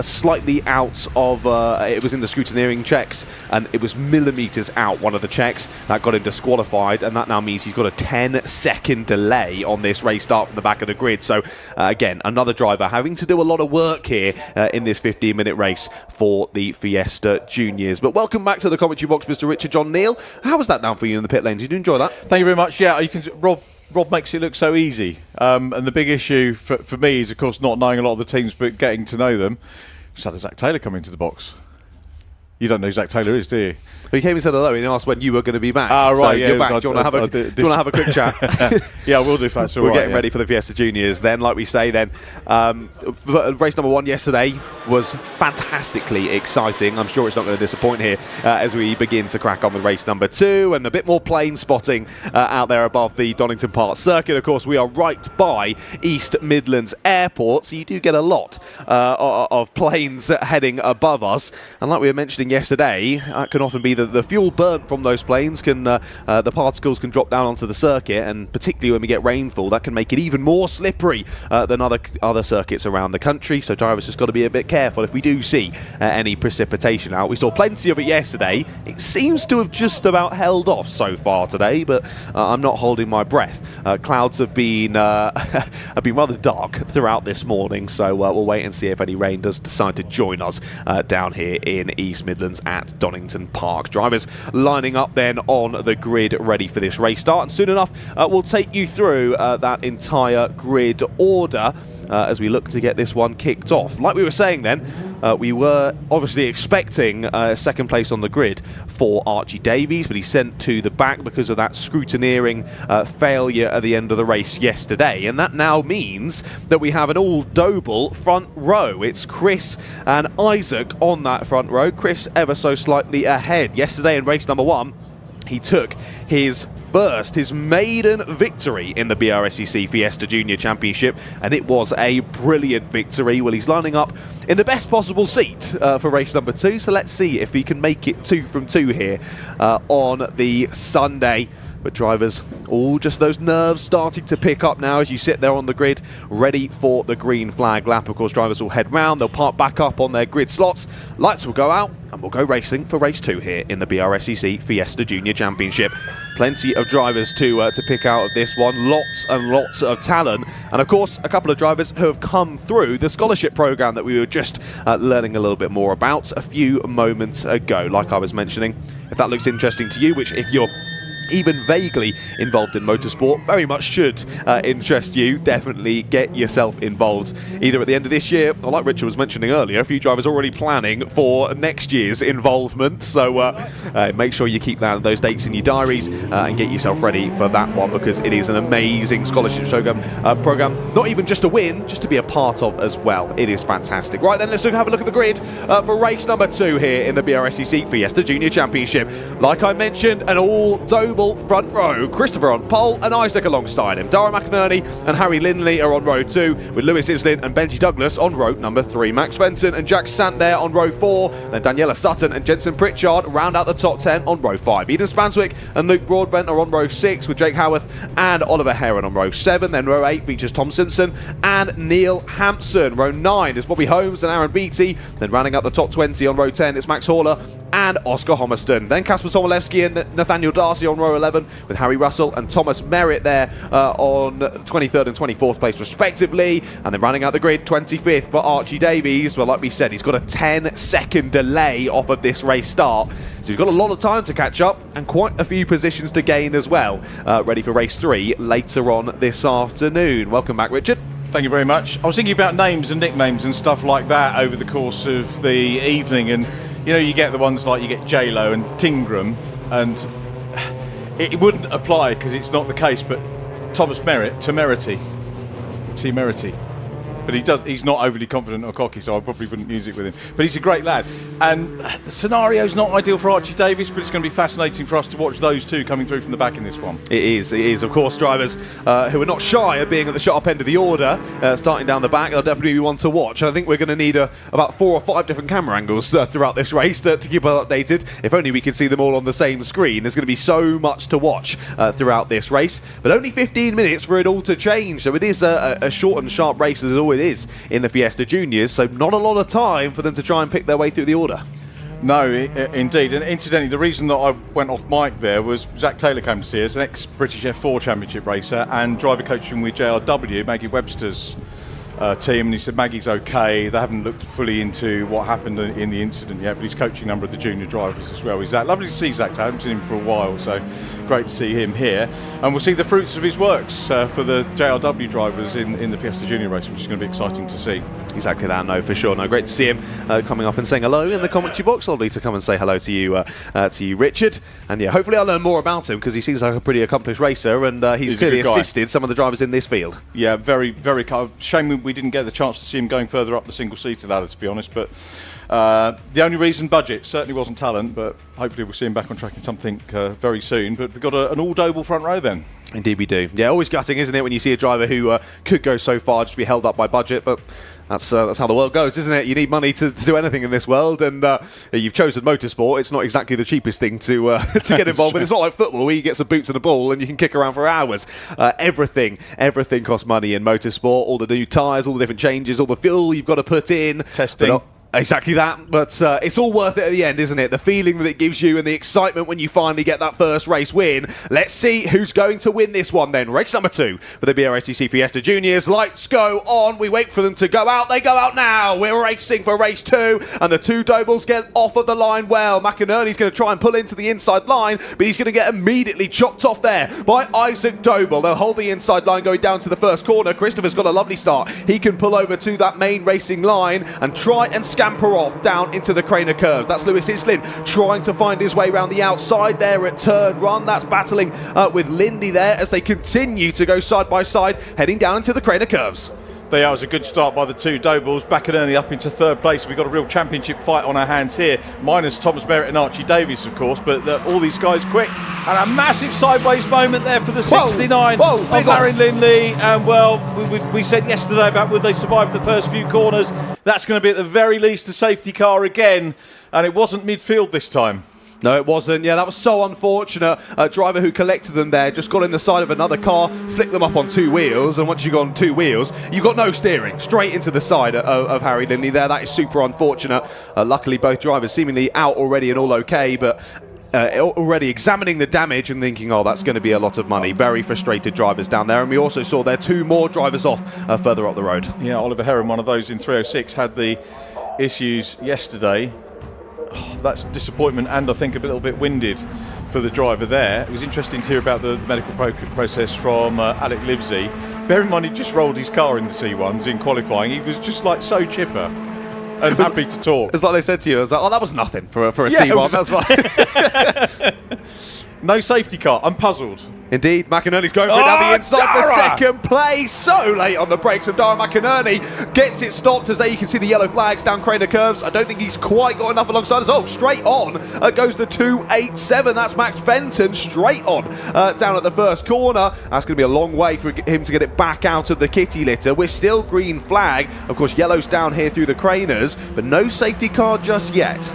slightly out of, it was in the scrutineering checks, and it was millimetres out, one of the checks. That got him disqualified, and that now means he's got a 10-second delay on this race start from the back of the grid. So, again, another driver having to do a lot of work here in this 15-minute race for the Fiesta Juniors. But welcome back to the commentary box, Mr. Richard John Neal. How was that down for you in the pit lane? Did you enjoy that? Thank you very much. Yeah, Rob makes it look so easy. And the big issue for me is, of course, not knowing a lot of the teams, but getting to know them. Just had Zach Taylor come into the box. You don't know who Zach Taylor is, do you? Well, he came and said hello and asked when you were going to be back. Ah, right, so yeah. You're back. Do you want to have a quick chat? Yeah, we'll do if that's all right. We're getting ready for the Fiesta Juniors then, like we say then. Race number 1 yesterday was fantastically exciting. I'm sure it's not going to disappoint here as we begin to crack on with race number 2 and a bit more plane spotting out there above the Donington Park Circuit. Of course, we are right by East Midlands Airport, so you do get a lot of planes heading above us. And like we were mentioning yesterday, that can often be the fuel burnt from those planes can the particles can drop down onto the circuit, and particularly when we get rainfall, that can make it even more slippery than other circuits around the country. So drivers just got to be a bit careful if we do see any precipitation out. We saw plenty of it yesterday. It seems to have just about held off so far today, but I'm not holding my breath. Clouds have been rather dark throughout this morning, so we'll wait and see if any rain does decide to join us down here in East Midlands at Donington Park. Drivers lining up then on the grid ready for this race start, and soon enough we'll take you through that entire grid order as we look to get this one kicked off. Like we were saying then, we were obviously expecting second place on the grid for Archie Davies, but he's sent to the back because of that scrutineering failure at the end of the race yesterday. And that now means that we have an all-double front row. It's Chris and Isaac on that front row. Chris ever so slightly ahead. Yesterday in race number 1, he took his maiden victory in the Brscc Fiesta Junior Championship, and it was a brilliant victory. Well, he's lining up in the best possible seat for race number 2, so let's see if he can make it 2 from 2 here on the Sunday. But drivers, all just those nerves starting to pick up now as you sit there on the grid, ready for the green flag lap. Of course, drivers will head round, they'll park back up on their grid slots, lights will go out, and we'll go racing for race 2 here in the Brscc Fiesta Junior Championship. Plenty of drivers to pick out of this one, lots and lots of talent, and of course a couple of drivers who have come through the scholarship programme that we were just learning a little bit more about a few moments ago. Like I was mentioning, if that looks interesting to you, which if you're even vaguely involved in motorsport, very much should interest you, definitely get yourself involved either at the end of this year, or like Richard was mentioning earlier, a few drivers already planning for next year's involvement, so make sure you keep those dates in your diaries and get yourself ready for that one, because it is an amazing scholarship program, not even just to win, just to be a part of as well. It is fantastic. Right then, let's have a look at the grid for race number 2 here in the Brscc Fiesta Junior Championship. Like I mentioned, an all-double front row. Christopher on pole and Isaac alongside him. Dara McInerney and Harry Lindley are on row 2, with Lewis Islin and Benji Douglas on row number 3. Max Fenton and Jack Sant there on row 4. Then Daniela Sutton and Jensen Pritchard round out the top 10 on row 5. Eden Spanswick and Luke Broadbent are on row 6, with Jake Howarth and Oliver Heron on row 7. Then row 8 features Tom Simpson and Neil Hampson. Row 9 is Bobby Holmes and Aaron Beattie. Then rounding up the top 20 on row 10, it's Max Horler and Oscar Homerston. Then Kasper Tomolewski and Nathaniel Darcy on row 11, with Harry Russell and Thomas Merritt there on 23rd and 24th place respectively. And then running out the grid, 25th for Archie Davies. Well, like we said, he's got a 10-second delay off of this race start, so he's got a lot of time to catch up and quite a few positions to gain as well. Ready for race 3 later on this afternoon. Welcome back, Richard. Thank you very much. I was thinking about names and nicknames and stuff like that over the course of the evening, and you know, you get the ones like you get J-Lo and Tingram, and it wouldn't apply because it's not the case, but Thomas Merritt, Temerity. But he's not overly confident or cocky, so I probably wouldn't use it with him. But he's a great lad. And the scenario's not ideal for Archie Davis, but it's going to be fascinating for us to watch those two coming through from the back in this one. It is. Of course, drivers who are not shy of being at the sharp end of the order, starting down the back, they'll definitely be one to watch. I think we're going to need about 4 or 5 different camera angles throughout this race to keep us updated. If only we could see them all on the same screen. There's going to be so much to watch throughout this race, but only 15 minutes for it all to change. So it is a short and sharp race, as all it is in the Fiesta Juniors. So not a lot of time for them to try and pick their way through the order. No, indeed. And incidentally, the reason that I went off mic there was Zach Taylor came to see us, an ex-British F4 Championship racer and driver coaching with JRW, Maggie Webster's team, and he said Maggie's okay. They haven't looked fully into what happened in the incident yet, but he's coaching a number of the junior drivers as well. He's lovely to see Zach. I haven't seen him for a while, so great to see him here. And we'll see the fruits of his works for the JRW drivers in the Fiesta Junior race, which is going to be exciting to see. Exactly that, no, for sure. No, great to see him coming up and saying hello in the commentary box. Lovely to come and say hello to you, Richard. And yeah, hopefully I'll learn more about him, because he seems like a pretty accomplished racer, and he's clearly assisted some of the drivers in this field. Yeah, very, very kind. Shame we didn't get the chance to see him going further up the single-seater ladder, to be honest. But the only reason, budget, certainly wasn't talent, but hopefully we'll see him back on track in something very soon. But we've got an all-Doble front row then. Indeed we do. Yeah, always gutting, isn't it, when you see a driver who could go so far just be held up by budget, but that's how the world goes, isn't it? You need money to do anything in this world, and you've chosen motorsport. It's not exactly the cheapest thing to get involved with. It's not like football where you get some boots and a ball and you can kick around for hours. Everything costs money in motorsport. All the new tyres, all the different changes, all the fuel you've got to put in. Testing. Exactly that, but it's all worth it at the end, isn't it? The feeling that it gives you and the excitement when you finally get that first race win. Let's see who's going to win this one then. Race number 2 for the Brscc Fiesta Juniors. Lights go on. We wait for them to go out. They go out now. We're racing for race 2, and the 2 Dobles get off of the line well. McInerney's going to try and pull into the inside line, but he's going to get immediately chopped off there by Isaac Doble. They'll hold the inside line going down to the first corner. Christopher's got a lovely start. He can pull over to that main racing line and try and scamper off down into the Craner curves. That's Lewis Islin trying to find his way around the outside there at turn 1. That's battling with Lindy there as they continue to go side by side, heading down into the Craner curves. That was a good start by the 2 Dobles. McInerney up into 3rd place. We've got a real championship fight on our hands here, minus Thomas Merritt and Archie Davies, of course, but all these guys quick. And a massive sideways moment there for the 69 of Larry Lindley. And well, we said yesterday about would they survive the first few corners. That's going to be at the very least a safety car again, and it wasn't midfield this time. No, it wasn't. Yeah, that was so unfortunate. A driver who collected them there just got in the side of another car, flicked them up on 2 wheels, and once you've got on 2 wheels, you've got no steering. Straight into the side of Harry Lindley there. That is super unfortunate. Luckily, both drivers seemingly out already and all okay, but already examining the damage and thinking, oh, that's going to be a lot of money. Very frustrated drivers down there. And we also saw there 2 more drivers off further up the road. Yeah, Oliver Heron, one of those in 306, had the issues yesterday. That's disappointment, and I think a little bit winded for the driver there. It was interesting to hear about the medical process from Alec Livesey. Bear in mind, he just rolled his car in the C1s in qualifying. He was just like so chipper and happy to talk. It's like they said to you, I was like, oh, that was nothing for a C1. That's fine. No safety car. I'm puzzled. Indeed, McInerney's going for it down the inside for second place. So late on the brakes, and Dara McInerney gets it stopped as there you can see the yellow flags down Craner curves. I don't think he's quite got enough alongside us. Oh, straight on goes the 287. That's Max Fenton straight on down at the first corner. That's going to be a long way for him to get it back out of the kitty litter. We're still green flag. Of course, yellow's down here through the Craners, but no safety car just yet.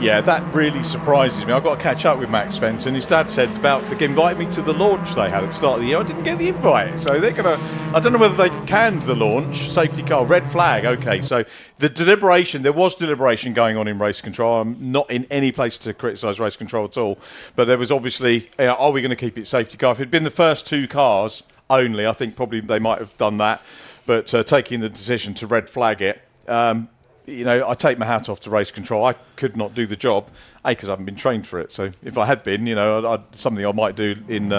Yeah, that really surprises me. I've got to catch up with Max Fenton. His dad said about inviting me to the launch they had at the start of the year. I didn't get the invite, so they're going to... I don't know whether they canned the launch. Safety car, red flag. Okay, so the deliberation, there was deliberation going on in race control. I'm not in any place to criticise race control at all, but there was obviously, are we going to keep it safety car? If it had been the first 2 cars only, I think probably they might have done that, but taking the decision to red flag it, you know, I take my hat off to race control. I could not do the job, because I haven't been trained for it. So if I had been, you know, something I might do in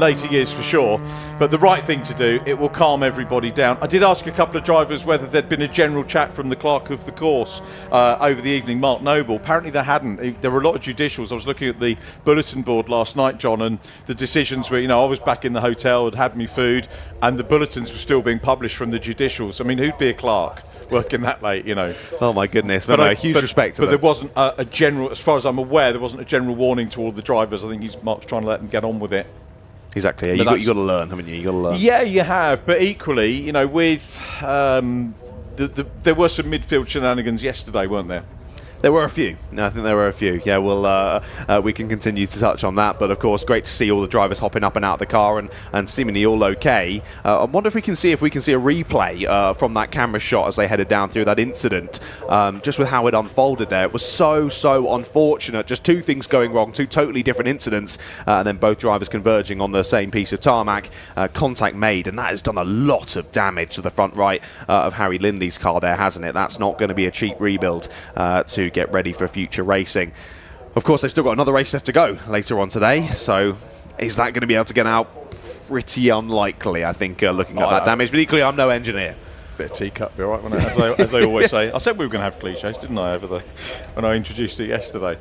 later years for sure. But the right thing to do, it will calm everybody down. I did ask a couple of drivers whether there'd been a general chat from the clerk of the course over the evening, Mark Noble. Apparently there hadn't. There were a lot of judicials. I was looking at the bulletin board last night, John, and the decisions were, you know, I was back in the hotel, had me food, and the bulletins were still being published from the judicials. I mean, who'd be a clerk working that late, you know? Oh my goodness! But no, huge respect to But them. there wasn't a general, as far as I'm aware, there wasn't a general warning to all the drivers. I think Mark's trying to let them get on with it. Exactly. Yeah, you got to learn, haven't you? You got to learn. Yeah, you have. But equally, you know, with there were some midfield shenanigans yesterday, weren't there? There were a few. I think there were a few. Yeah, we can continue to touch on that. But of course, great to see all the drivers hopping up and out of the car and seemingly all okay. I wonder if we can see a replay from that camera shot as they headed down through that incident, just with how it unfolded there. It was so unfortunate. Just two things going wrong, two totally different incidents, and then both drivers converging on the same piece of tarmac. Contact made, and that has done a lot of damage to the front right of Harry Lindley's car there, hasn't it? That's not going to be a cheap rebuild to get ready for future racing. Of course, they've still got another race left to go later on today, so is that going to be able to get out? Pretty unlikely, I think, looking at that damage, but equally I'm no engineer. Bit of teacup, be all right, won't it? As they always say. I said we were going to have cliches, didn't I, when I introduced it yesterday.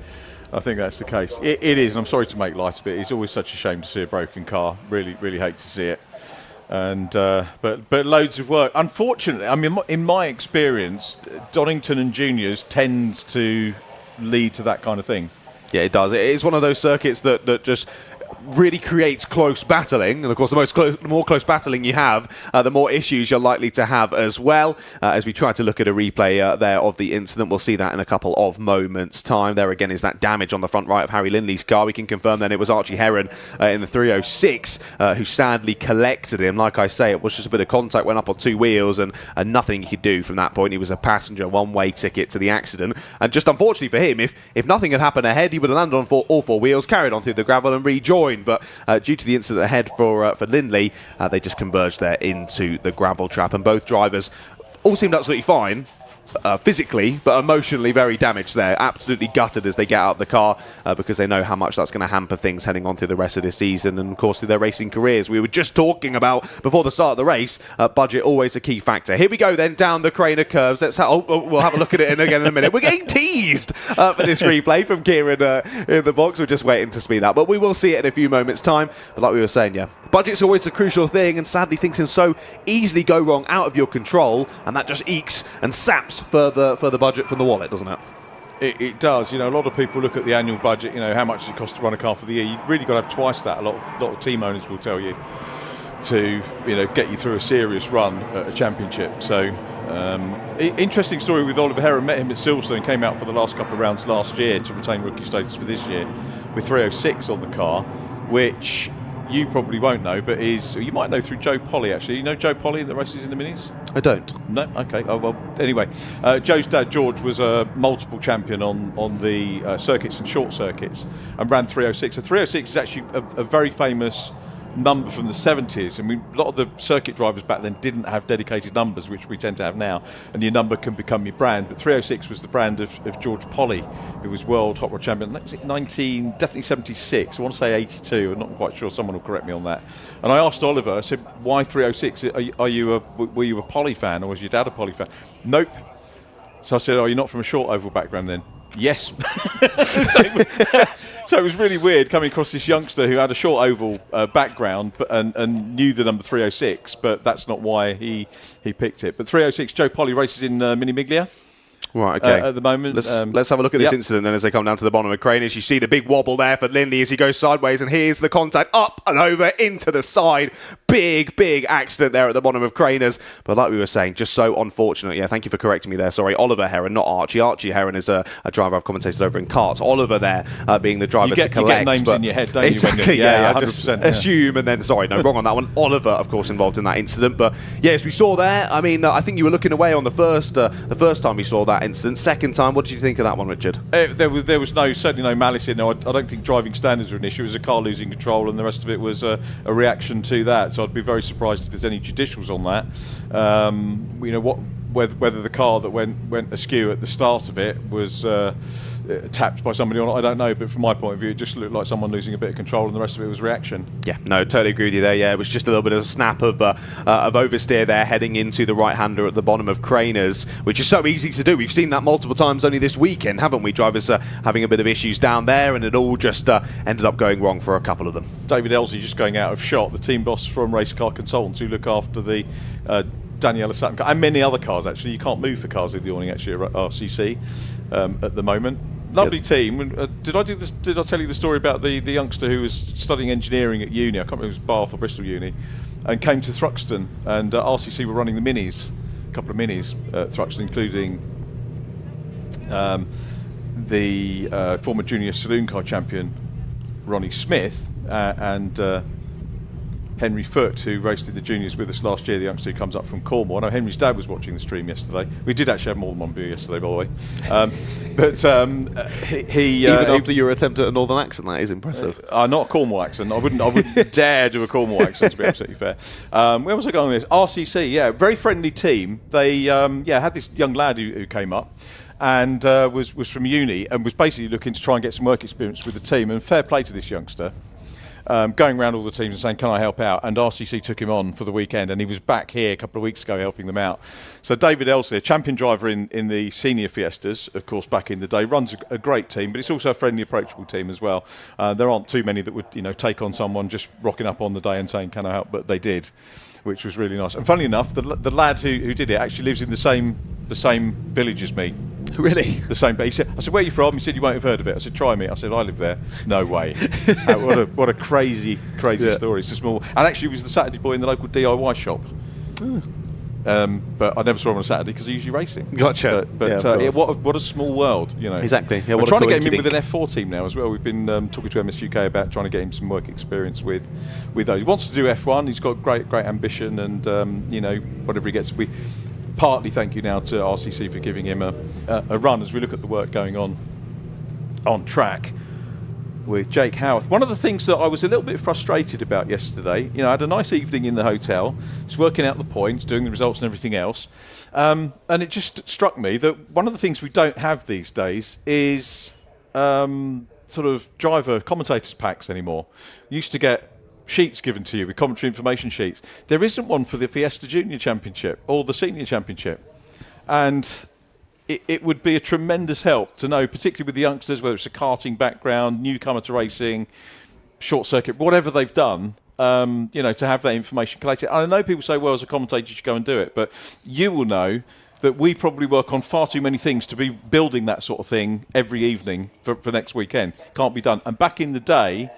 I think that's the case. It is, and I'm sorry to make light of it. It's always such a shame to see a broken car. Really hate to see it. And but loads of work. Unfortunately, I mean, in my experience, Donington and Juniors tends to lead to that kind of thing. Yeah, it does. It is one of those circuits that just really creates close battling, and of course the more close battling you have, the more issues you're likely to have as well. As we try to look at a replay there of the incident, we'll see that in a couple of moments time. There again is that damage on the front right of Harry Lindley's car. We can confirm then it was Archie Heron in the 306 who sadly collected him. Like I say, it was just a bit of contact, went up on two wheels, and nothing he could do from that point. He was a passenger, one-way ticket to the accident, and just unfortunately for him, if nothing had happened ahead, he would have landed on all four wheels, carried on through the gravel and rejoined. But due to the incident ahead for Lindley, they just converged there into the gravel trap, and both drivers all seemed absolutely fine. Physically, but emotionally very damaged there. Absolutely gutted as they get out of the car because they know how much that's going to hamper things heading on through the rest of this season and, of course, through their racing careers. We were just talking about, before the start of the race, budget always a key factor. Here we go then, down the Craner curves. We'll have a look at it again in a minute. We're getting teased for this replay from Kieran in the box. We're just waiting to speed that. But we will see it in a few moments' time. But like we were saying, yeah, budget's always a crucial thing, and sadly things can so easily go wrong out of your control, and that just ekes and saps further budget from the wallet, doesn't it? It does. You know, a lot of people look at the annual budget, you know, how much does it cost to run a car for the year. You really got to have twice that. A lot of team owners will tell you to, you know, get you through a serious run at a championship. So interesting story with Oliver Heron. Met him at Silverstone, came out for the last couple of rounds last year to retain rookie status for this year with 306 on the car, which you probably won't know, but you might know through Joe Polly, actually. You know Joe Polly that races in the Minis? I don't. No? Okay. Oh, well, anyway, Joe's dad, George, was a multiple champion on the circuits and short circuits and ran 306. So 306 is actually a very famous number from the 70s. I mean, a lot of the circuit drivers back then didn't have dedicated numbers, which we tend to have now, and your number can become your brand. But 306 was the brand of George Polly, who was world hot rod champion. Was it definitely 76? I want to say 82. I'm not quite sure. Someone will correct me on that. And I asked Oliver, I said, why 306? Were you a Polly fan, or was your dad a Polly fan? Nope. So I said, oh, you're not from a short oval background then? Yes. So it was really weird coming across this youngster who had a short oval background and knew the number 306, but that's not why he picked it. But 306, Joe Polly races in Mini Miglia. Right, okay. At the moment. Let's have a look at this incident then as they come down to the bottom of Craners. You see the big wobble there for Lindley as he goes sideways, and here's the contact up and over into the side. Big accident there at the bottom of Craners. But like we were saying, just so unfortunate. Yeah, thank you for correcting me there. Sorry, Oliver Heron, not Archie. Archie Heron is a driver I've commentated over in karts. Oliver there being the driver to collect. You get names in your head, don't exactly, you? Yeah, I just assume and then, sorry, no, wrong on that one. Oliver, of course, involved in that incident. But yes, we saw there. I mean, I think you were looking away on the first time we saw that incident. Second time, what did you think of that one, Richard? There was certainly no malice in there. I don't think driving standards were an issue. It was a car losing control, and the rest of it was a reaction to that. So I'd be very surprised if there's any judicials on that. You know, whether the car that went askew at the start of it was tapped by somebody or not, I don't know. But from my point of view, it just looked like someone losing a bit of control, and the rest of it was reaction. Yeah, no, totally agree with you there. Yeah, it was just a little bit of a snap of oversteer there, heading into the right-hander at the bottom of Craners, which is so easy to do. We've seen that multiple times only this weekend, haven't we? Drivers having a bit of issues down there, and it all just ended up going wrong for a couple of them. David Elsie just going out of shot, the team boss from Race Car Consultants who look after the Daniela Sutton car, and many other cars actually. You can't move for cars in the awning actually at RCC at the moment. Lovely team. Did I tell you the story about the youngster who was studying engineering at uni? I can't remember if it was Bath or Bristol Uni, and came to Thruxton, and RCC were running the minis, a couple of minis at Thruxton, including the former junior saloon car champion Ronnie Smith and Henry Foote, who raced in the juniors with us last year, the youngster who comes up from Cornwall. I know Henry's dad was watching the stream yesterday. We did actually have more than one beer yesterday, by the way. Even after your attempt at a northern accent, that is impressive. Not a Cornwall accent. I wouldn't dare do a Cornwall accent, to be absolutely fair. Where was I going with this? RCC, yeah, very friendly team. They had this young lad who came up and was from uni and was basically looking to try and get some work experience with the team. And fair play to this youngster. Going around all the teams and saying, can I help out? And RCC took him on for the weekend, and he was back here a couple of weeks ago helping them out. So David Elsley, a champion driver in the senior Fiestas, of course, back in the day, runs a great team, but it's also a friendly, approachable team as well. There aren't too many that would take on someone just rocking up on the day and saying, can I help? But they did, which was really nice. And funnily enough, the lad who did it actually lives in the same village as me. Really? The same base. I said, where are you from? He said, you won't have heard of it. I said, try me. I said, I live there. No way. What a crazy story. It's a small... And actually, he was the Saturday boy in the local DIY shop. But I never saw him on a Saturday because he's usually racing. Gotcha. What a small world, Exactly. Yeah, we're trying to get him in with an F4 team now as well. We've been talking to MSUK about trying to get him some work experience with those. He wants to do F1. He's got great ambition, and whatever he gets, we partly thank you now to RCC for giving him a run as we look at the work going on track with Jake Howarth. One of the things that I was a little bit frustrated about yesterday, I had a nice evening in the hotel, just working out the points, doing the results and everything else, and it just struck me that one of the things we don't have these days is sort of driver commentators packs anymore. You used to get sheets given to you with commentary information sheets. There isn't one for the Fiesta Junior Championship or the Senior Championship, and it would be a tremendous help to know, particularly with the youngsters, whether it's a karting background, newcomer to racing, short circuit, whatever they've done, to have that information collected. I know people say, well, as a commentator you should go and do it, but you will know that we probably work on far too many things to be building that sort of thing every evening for next weekend. Can't be done. And back in the day,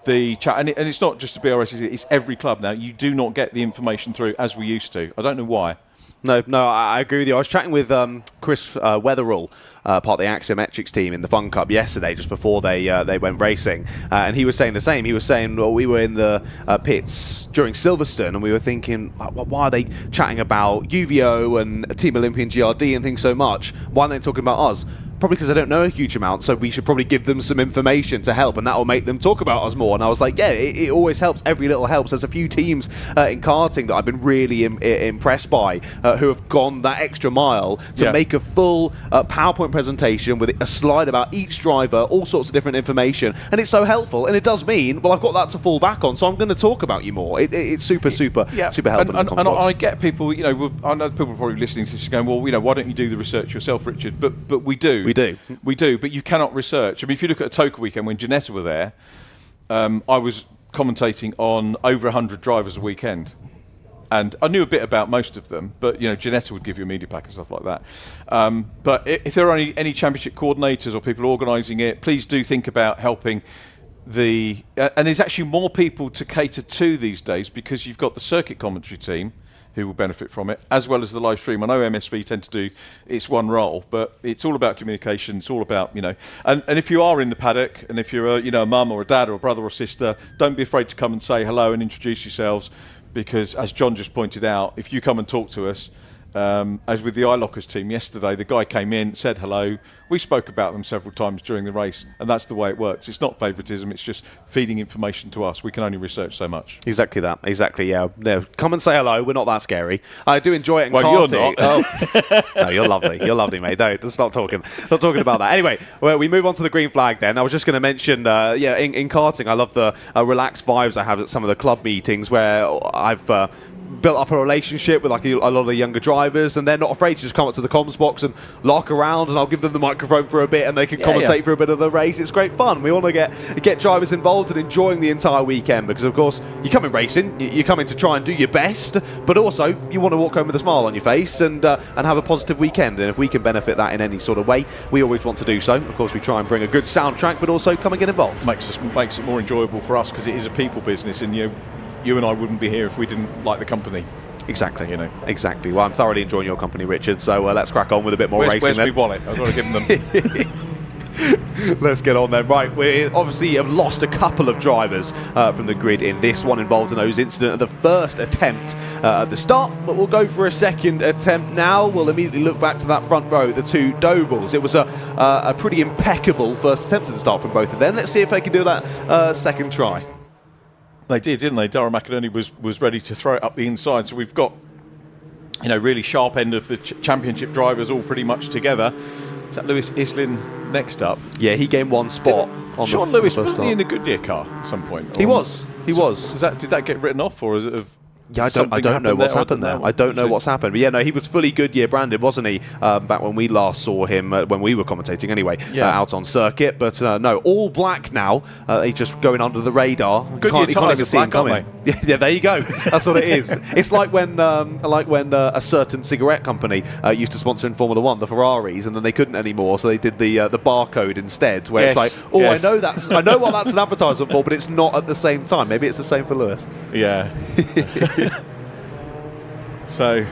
the chat, and it's not just the BRSC, it's every club now. You do not get the information through as we used to. I don't know why. No, I agree with you. I was chatting with Chris Weatherall, part of the Axiometrics team in the Fun Cup yesterday, just before they went racing, and he was saying the same. He was saying, well, we were in the pits during Silverstone, and we were thinking, why are they chatting about UVO and Team Olympian GRD and things so much? Why aren't they talking about us? Probably because I don't know a huge amount, so we should probably give them some information to help, and that will make them talk about us more. And I was like, yeah, it always helps. Every little helps. There's a few teams in karting that I've been really impressed by who have gone that extra mile to make a full PowerPoint presentation with a slide about each driver, all sorts of different information, and it's so helpful. And it does mean, well, I've got that to fall back on, so I'm going to talk about you more. It's super helpful. And I get people, I know people are probably listening to this going, well, why don't you do the research yourself, Richard? But we do. We do, but you cannot research. I mean, if you look at a Toka weekend when Janetta were there, I was commentating on over 100 drivers a weekend. And I knew a bit about most of them, but, Janetta would give you a media pack and stuff like that. But if there are any championship coordinators or people organising it, please do think about helping and there's actually more people to cater to these days because you've got the circuit commentary team who will benefit from it, as well as the live stream. I know MSV tend to do its one role, but it's all about communication. It's all about, and if you are in the paddock, and if you're a mum or a dad or a brother or sister, don't be afraid to come and say hello and introduce yourselves, because as John just pointed out, if you come and talk to us, as with the iLockers team yesterday, the guy came in, said hello. We spoke about them several times during the race, and that's the way it works. It's not favouritism, it's just feeding information to us. We can only research so much. Exactly that. Exactly, yeah. No, come and say hello. We're not that scary. I do enjoy it in karting. You're not. Oh. No, you're lovely. You're lovely, mate. Don't stop talking. Not talking about that. Anyway, we move on to the green flag then. I was just going to mention, in karting, I love the relaxed vibes I have at some of the club meetings where I've built up a relationship with like a lot of the younger drivers, and they're not afraid to just come up to the comms box and lock around, and I'll give them the microphone for a bit and they can commentate for a bit of the race. It's great fun. We want to get drivers involved and enjoying the entire weekend, because of course you come in racing, you come in to try and do your best, but also you want to walk home with a smile on your face and have a positive weekend. And if we can benefit that in any sort of way, we always want to do so. Of course, we try and bring a good soundtrack, but also come and get involved. Makes it more enjoyable for us, because it is a people business, and you and I wouldn't be here if we didn't like the company. Exactly. Exactly. Well, I'm thoroughly enjoying your company, Richard. So let's crack on with a bit more racing. Where's my wallet? I've got to give them. Let's get on then. Right, we obviously have lost a couple of drivers from the grid in this one, involved in those incident at the first attempt at the start, but we'll go for a second attempt now. We'll immediately look back to that front row, the two Dobles. It was a pretty impeccable first attempt at the start from both of them. Let's see if they can do that second try. They did, didn't they? Dara McInerney was ready to throw it up the inside, so we've got really sharp end of the championship drivers all pretty much together. Is that Lewis Islin next up? Yeah, he gained one spot on Sean the Lewis, first wasn't he start. in a Goodyear car at some point? He was. Did that get written off, or is it? Yeah, I don't know what's happened there. I don't know what's happened. But yeah, no, he was fully Goodyear branded, wasn't he? Back when we last saw him, when we were commentating anyway, out on circuit. But no, all black now. He's just going under the radar. Goodyear You can't even tyres see are him black, coming. Yeah, there you go. That's what it is. It's like when a certain cigarette company used to sponsor in Formula One, the Ferraris, and then they couldn't anymore, so they did the barcode instead, where it's like, I know what that's an advertisement for, but it's not at the same time. Maybe it's the same for Lewis. Yeah. So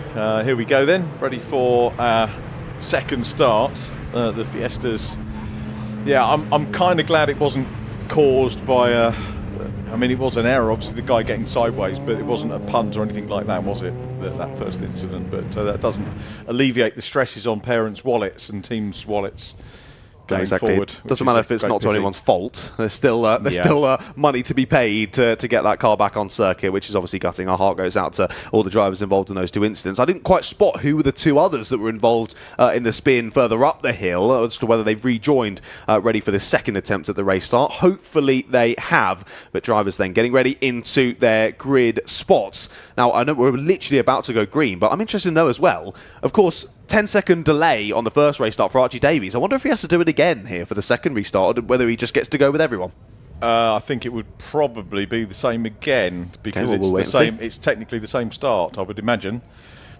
here we go then, ready for our second start. The Fiestas. Yeah, I'm kind of glad it wasn't caused by it was an error, obviously, the guy getting sideways, but it wasn't a punt or anything like that, was it? That first incident, but that doesn't alleviate the stresses on parents' wallets and teams' wallets. Exactly. Forward, it doesn't matter if it's not anyone's fault. There's still money to be paid to get that car back on circuit, which is obviously gutting. Our heart goes out to all the drivers involved in those two incidents. I didn't quite spot who were the two others that were involved in the spin further up the hill, as to whether they've rejoined, ready for the second attempt at the race start. Hopefully they have, but drivers then getting ready into their grid spots. Now, I know we're literally about to go green, but I'm interested to know as well, of course, 10-second delay on the first race start for Archie Davies. I wonder if he has to do it again here for the second restart, or whether he just gets to go with everyone. I think it would probably be the same again, because it's technically the same start, I would imagine.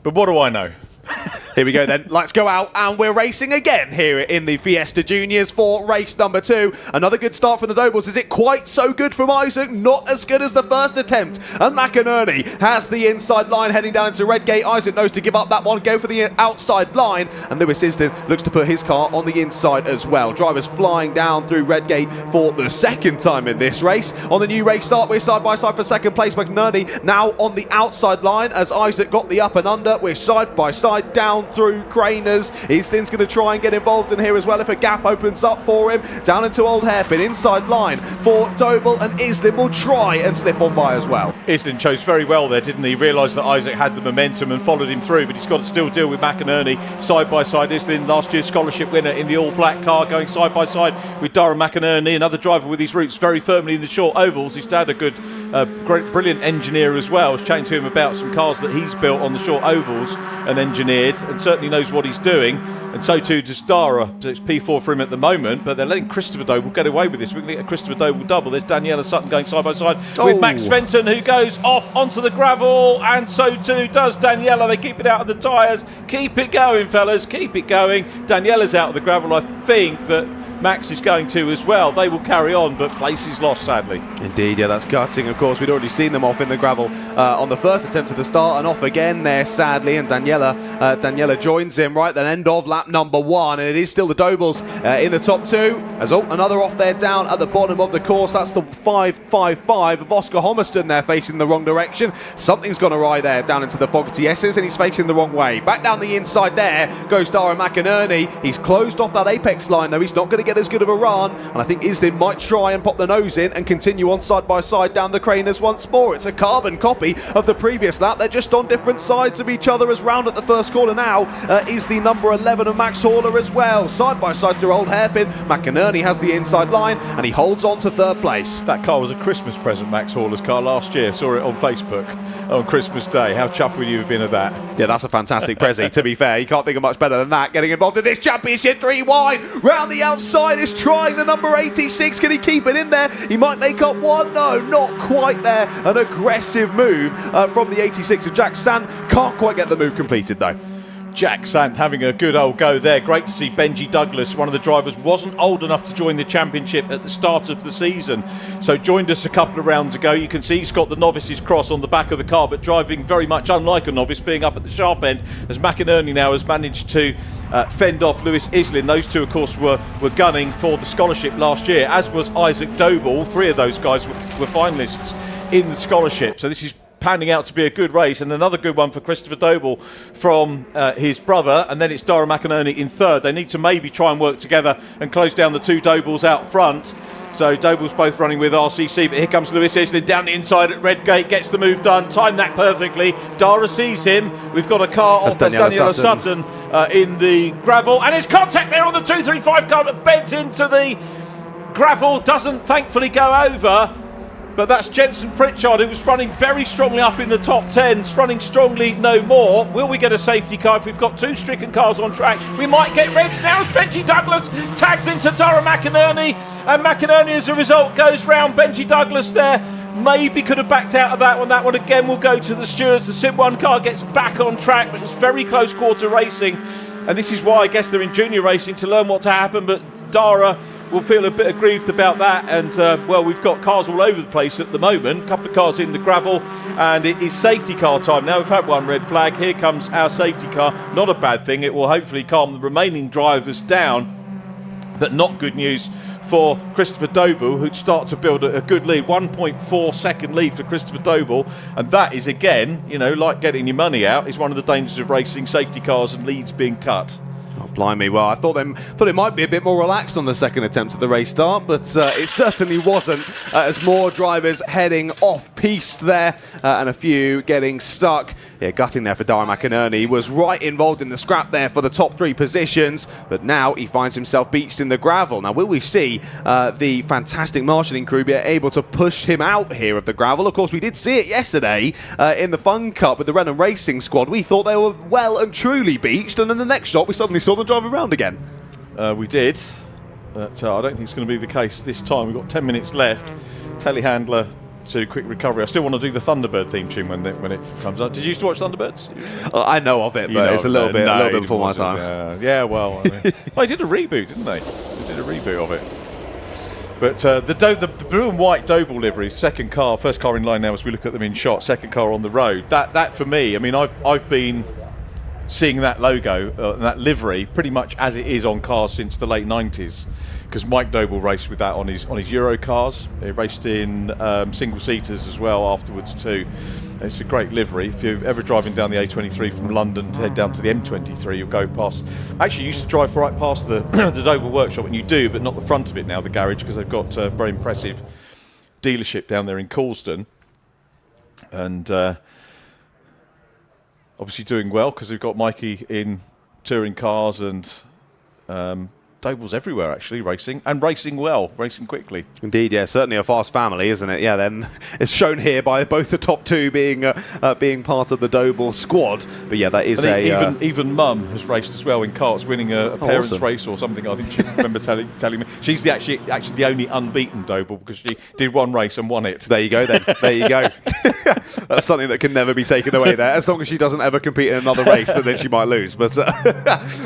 But what do I know? Here we go then. Let's go out, and we're racing again here in the Fiesta Juniors for race number 2. Another good start from the Nobles. Is it quite so good from Isaac? Not as good as the first attempt. And McInerney has the inside line heading down into Redgate. Isaac knows to give up that one, go for the outside line, and Lewis Islin looks to put his car on the inside as well. Drivers flying down through Redgate for the second time in this race. On the new race start, we're side by side for second place. McInerney now on the outside line as Isaac got the up and under. We're side by side down through Craners. Islin's going to try and get involved in here as well if a gap opens up for him. Down into Old Hairpin, inside line for Doble, and Islin will try and slip on by as well. Islin chose very well there, didn't he? Realised that Isaac had the momentum and followed him through, but he's got to still deal with McInerney side by side. Islin, last year's scholarship winner in the all-black car, going side by side with Dara McInerney, another driver with his roots very firmly in the short ovals. His dad, a good, brilliant engineer as well. I was chatting to him about some cars that he's built on the short ovals and engineered, and certainly knows what he's doing, and so too does Dara. So it's P4 for him at the moment, but they're letting Christopher Doble get away with this. We're going to get a Christopher Doble double. There's Daniela Sutton going side by side with Max Fenton, who goes off onto the gravel, and so too does Daniela. They keep it out of the tyres. Keep it going, fellas, keep it going. Daniela's out of the gravel. I think that Max is going to as well. They will carry on, but place is lost, sadly. Indeed, yeah, that's gutting. Of course, we'd already seen them off in the gravel on the first attempt at the start, and off again there, sadly, and Daniela joins him right at the end of lap number 1, and it is still the Dobles in the top 2, as another off there down at the bottom of the course. That's the 555 of Oscar Homerston there, facing the wrong direction. Something's gone awry there down into the Fogarty S's, and he's facing the wrong way. Back down the inside there goes Dara McInerney. He's closed off that apex line, though. He's not going to get as good of a run, and I think Islin might try and pop the nose in and continue on side by side down the Craners once more. It's a carbon copy of the previous lap. They're just on different sides of each other, as round at the first corner now is the number 11 of Max Horler as well. Side by side through Old Hairpin. McInerney has the inside line and he holds on to third place. That car was a Christmas present, Max Horler's car last year. Saw it on Facebook on Christmas Day. How chuffed would you have been at that? Yeah, that's a fantastic Prezi, to be fair. You can't think of much better than that. Getting involved in this championship, 3 wide. Round the outside is trying the number 86. Can he keep it in there? He might make up one. No, not quite there. An aggressive move from the 86 of Jack Sand. Can't quite get the move completed, though. Jack Sant having a good old go there. Great to see Benji Douglas, one of the drivers, wasn't old enough to join the championship at the start of the season, so joined us a couple of rounds ago. You can see he's got the novice's cross on the back of the car, but driving very much unlike a novice, being up at the sharp end, as McInerney now has managed to fend off Lewis Islin. Those two, of course, were gunning for the scholarship last year, as was Isaac Doble. 3 of those guys were finalists in the scholarship, so this is panning out to be a good race, and another good one for Christopher Doble from his brother, and then it's Dara McInerney in third. They need to maybe try and work together and close down the 2 Dobles out front. So Doble's both running with RCC, but here comes Lewis Islin down the inside at Redgate, gets the move done, timed that perfectly. Dara sees him. We've got a car off Daniela Sutton in the gravel, and it's contact there on the 235 car that bends into the gravel, doesn't thankfully go over. But that's Jensen Pritchard, who was running very strongly up in the top 10, running strongly no more. Will we get a safety car if we've got 2 stricken cars on track? We might get reds now as Benji Douglas tags into Dara McInerney, and McInerney as a result goes round Benji Douglas there. Maybe could have backed out of that one. That one again will go to the stewards. The Sim 1 car gets back on track, but it's very close quarter racing, and this is why I guess they're in junior racing, to learn what to happen. But Dara will feel a bit aggrieved about that, and well, we've got cars all over the place at the moment. A couple of cars in the gravel, and it is safety car time now. We've had 1 red flag. Here comes our safety car. Not a bad thing. It will hopefully calm the remaining drivers down, but not good news for Christopher Doble, who'd start to build a good lead. 1.4 second lead for Christopher Doble, and that is, again, you know, like getting your money out, is one of the dangers of racing, safety cars and leads being cut. Oh, blimey. Well, I thought it might be a bit more relaxed on the second attempt at the race start, but it certainly wasn't, as more drivers heading off-piste there, and a few getting stuck. Yeah, gutting there for Dara McInerney. Was right involved in the scrap there for the top 3 positions, but now he finds himself beached in the gravel. Now, will we see the fantastic marshalling crew be able to push him out here of the gravel? Of course, we did see it yesterday in the Fun Cup with the Renault Racing squad. We thought they were well and truly beached, and then the next shot we suddenly saw them driving around again. We did, but I don't think it's going to be the case this time. We've got 10 minutes left. Telehandler to quick recovery. I still want to do the Thunderbird theme tune when it comes up. Did you used to watch Thunderbirds? I know of it, but it's a little bit before my time. Yeah, well, I mean, they did a reboot, didn't they? They did a reboot of it. But the blue and white Doble livery, second car, first car in line now as we look at them in shot, second car on the road. That for me, I mean, I've been seeing that logo, that livery, pretty much as it is on cars since the late 90s. Because Mike Doble raced with that on his Euro cars. He raced in single seaters as well afterwards too. It's a great livery. If you're ever driving down the A23 from London to head down to the M23, you'll go past. Actually, you used to drive right past the the Doble workshop, and you do, but not the front of it now, the garage, because they've got a very impressive dealership down there in Coulsdon. And obviously doing well because they've got Mikey in touring cars, and Doble's everywhere actually, racing well, racing quickly. Indeed, yeah, certainly a fast family, isn't it? Yeah, then it's shown here by both the top 2 being part of the Doble squad. But yeah, that is even Mum has raced as well in karts, winning a parents' race or something. I think she remember telling me she's actually the only unbeaten Doble, because she did 1 race and won it. There you go then. There you go. That's something that can never be taken away there. As long as she doesn't ever compete in another race, then she might lose. But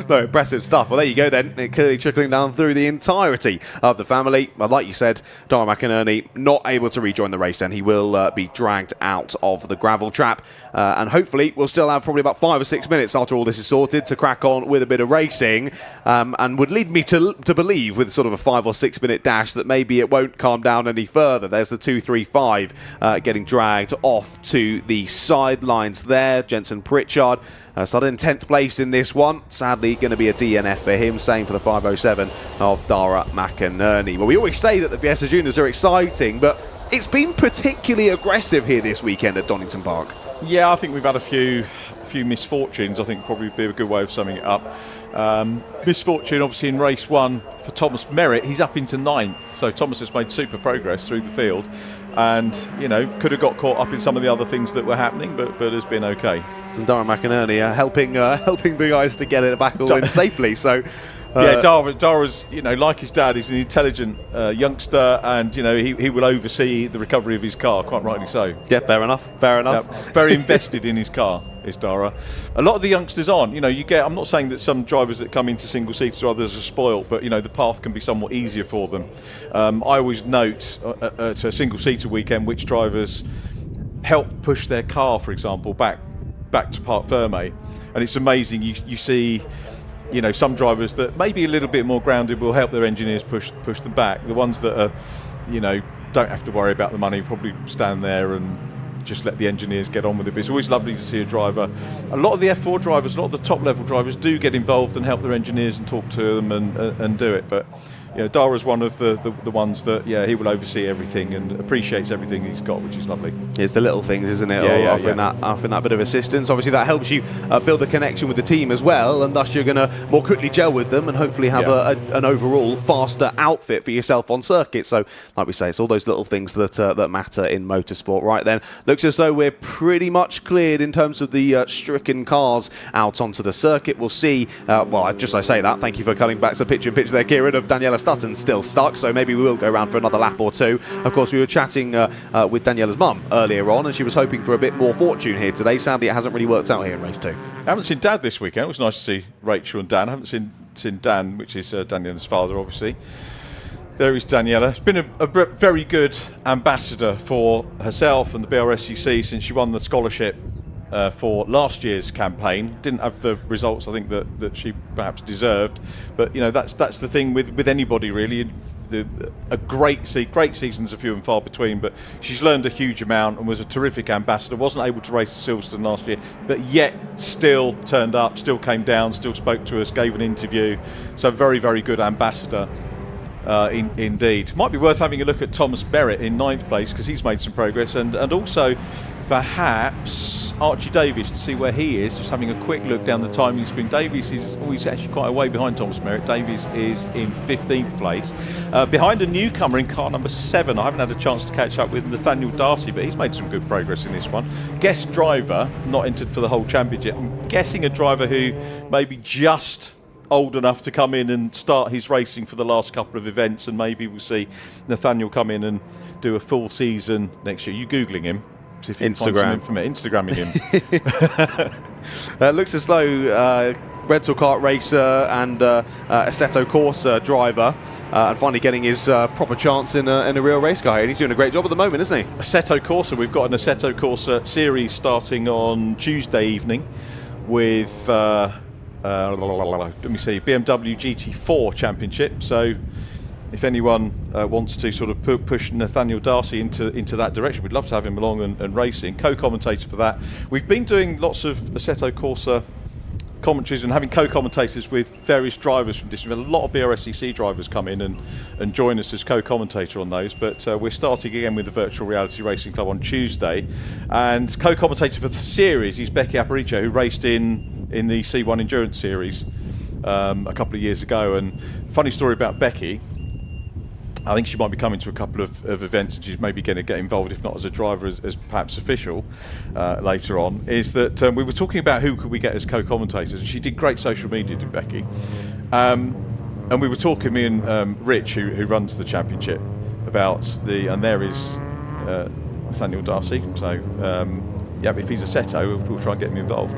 no, impressive stuff. Well, there you go then. It clearly trickling down through the entirety of the family. Well, like you said, Dara McInerney not able to rejoin the race, and he will be dragged out of the gravel trap. And hopefully we'll still have probably about 5 or 6 minutes after all this is sorted to crack on with a bit of racing, and would lead me to believe, with sort of a 5 or 6 minute dash, that maybe it won't calm down any further. There's the 235 getting dragged off to the sidelines there. Jensen Pritchard started in 10th place in this one. Sadly, going to be a DNF for him. Same for the 507 of Dara McInerney. Well, we always say that the Fiesta Juniors are exciting, but It's been particularly aggressive here this weekend at Donington Park. Yeah, I think we've had a few misfortunes. I think probably be a good way of summing it up. Misfortune, obviously, in race 1 for Thomas Merritt. He's up into 9th, so Thomas has made super progress through the field, and could have got caught up in some of the other things that were happening, but has been okay. And Darren McInerney helping the guys to get it back all in safely. So. Yeah, Dara's, like his dad, he's an intelligent youngster, and he will oversee the recovery of his car, quite rightly so. Yeah, fair enough. Yeah, very invested in his car is Dara. A lot of the youngsters aren't. I'm not saying that some drivers that come into single seaters or others are spoilt, but the path can be somewhat easier for them. I always note at a single seater weekend which drivers help push their car, for example, back to Parc Fermé, and it's amazing. You see. Some drivers that may be a little bit more grounded will help their engineers push them back. The ones that are, don't have to worry about the money, probably stand there and just let the engineers get on with it. But it's always lovely to see a driver. A lot of the F4 drivers, a lot of the top level drivers do get involved and help their engineers and talk to them and do it. But Dara's one of the ones that he will oversee everything and appreciates everything he's got, which is lovely. It's the little things, isn't it? Offering that bit of assistance. Obviously, that helps you build a connection with the team as well, and thus you're going to more quickly gel with them and hopefully have an overall faster outfit for yourself on circuit. So, like we say, it's all those little things that matter in motorsport. Right then, looks as though we're pretty much cleared in terms of the stricken cars out onto the circuit. We'll see. I say that. Thank you for coming back to the picture-in-picture there, Kieran, of Daniela Stutton still stuck, so maybe we will go around for another lap or two. Of course, we were chatting with Daniela's mum earlier on, and she was hoping for a bit more fortune here today. Sadly, it hasn't really worked out here in race 2. I haven't seen Dad this weekend. It was nice to see Rachel and Dan. I haven't seen Dan, which is Daniela's father, obviously. There is Daniela. She's been a very good ambassador for herself and the Brscc since she won the scholarship for last year's campaign. Didn't have the results I think that she perhaps deserved, but that's the thing with anybody really. Great seasons are few and far between, but she's learned a huge amount and was a terrific ambassador. Wasn't able to race at Silverstone last year, but yet still turned up, still came down, still spoke to us, gave an interview. So very, very good ambassador. Indeed. Might be worth having a look at Thomas Merritt in 9th place because he's made some progress, and also perhaps Archie Davies to see where he is. Just having a quick look down the timing screen. Davies is always actually quite a way behind Thomas Merritt. Davies is in 15th place. Behind a newcomer in car number 7. I haven't had a chance to catch up with Nathaniel Darcy, but he's made some good progress in this one. Guest driver, not entered for the whole championship. I'm guessing a driver who maybe just old enough to come in and start his racing for the last couple of events, and maybe we'll see Nathaniel come in and do a full season next year. You Googling him? See if you Instagramming him. Looks as though rental kart racer and Assetto Corsa driver and finally getting his proper chance in a real race car, and he's doing a great job at the moment, isn't he? Assetto Corsa, we've got an Assetto Corsa series starting on Tuesday evening with let me see, BMW GT4 Championship. So if anyone wants to sort of push Nathaniel Darcy into that direction, we'd love to have him along and racing. Co-commentator for that. We've been doing lots of Assetto Corsa commentaries and having co-commentators with various drivers from different. A lot of Brscc drivers come in and join us as co-commentator on those, but we're starting again with the Virtual Reality Racing Club on Tuesday, and co-commentator for the series is Becky Aparicio, who raced in the C1 Endurance Series a couple of years ago. And funny story about Becky, I think she might be coming to a couple of events, and she's maybe going to get involved, if not as a driver, as perhaps official later on, is that we were talking about who could we get as co-commentators, and she did great social media, did Becky. And we were talking, me and Rich, who runs the championship, about and there is Nathaniel Darcy, so if he's Assetto, we'll try and get him involved.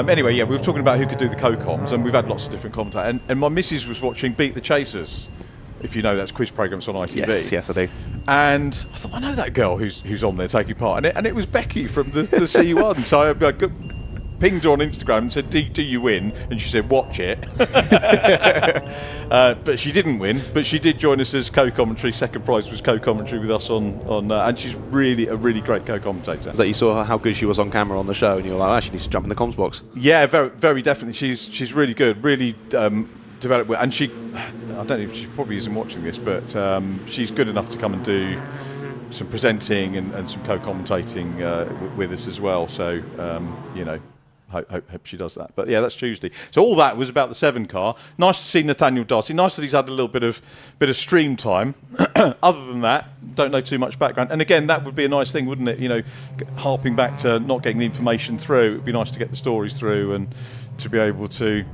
Anyway, we were talking about who could do the co-coms, and we've had lots of different commentators. And my missus was watching Beat the Chasers, if you know, that's quiz programs on ITV. Yes, I do. And I thought, I know that girl who's on there taking part, and it was Becky from the C1. So I pinged her on Instagram and said, do you win? And she said, watch it. But she didn't win, but she did join us as co-commentary. Second prize was co-commentary with us on and she's really a really great co-commentator. So you saw how good she was on camera on the show, and you were like, she needs to jump in the comms box. Yeah, very, very definitely. She's really good, really developed well. And I don't know if she probably isn't watching this, but she's good enough to come and do some presenting and some co-commentating with us as well. So, you know, hope she does that. But yeah, that's Tuesday. So all that was about the 7 car. Nice to see Nathaniel Darcy. Nice that he's had a little bit of stream time. Other than that, don't know too much background. And again, that would be a nice thing, wouldn't it? You know, harping back to not getting the information through. It'd be nice to get the stories through and to be able to,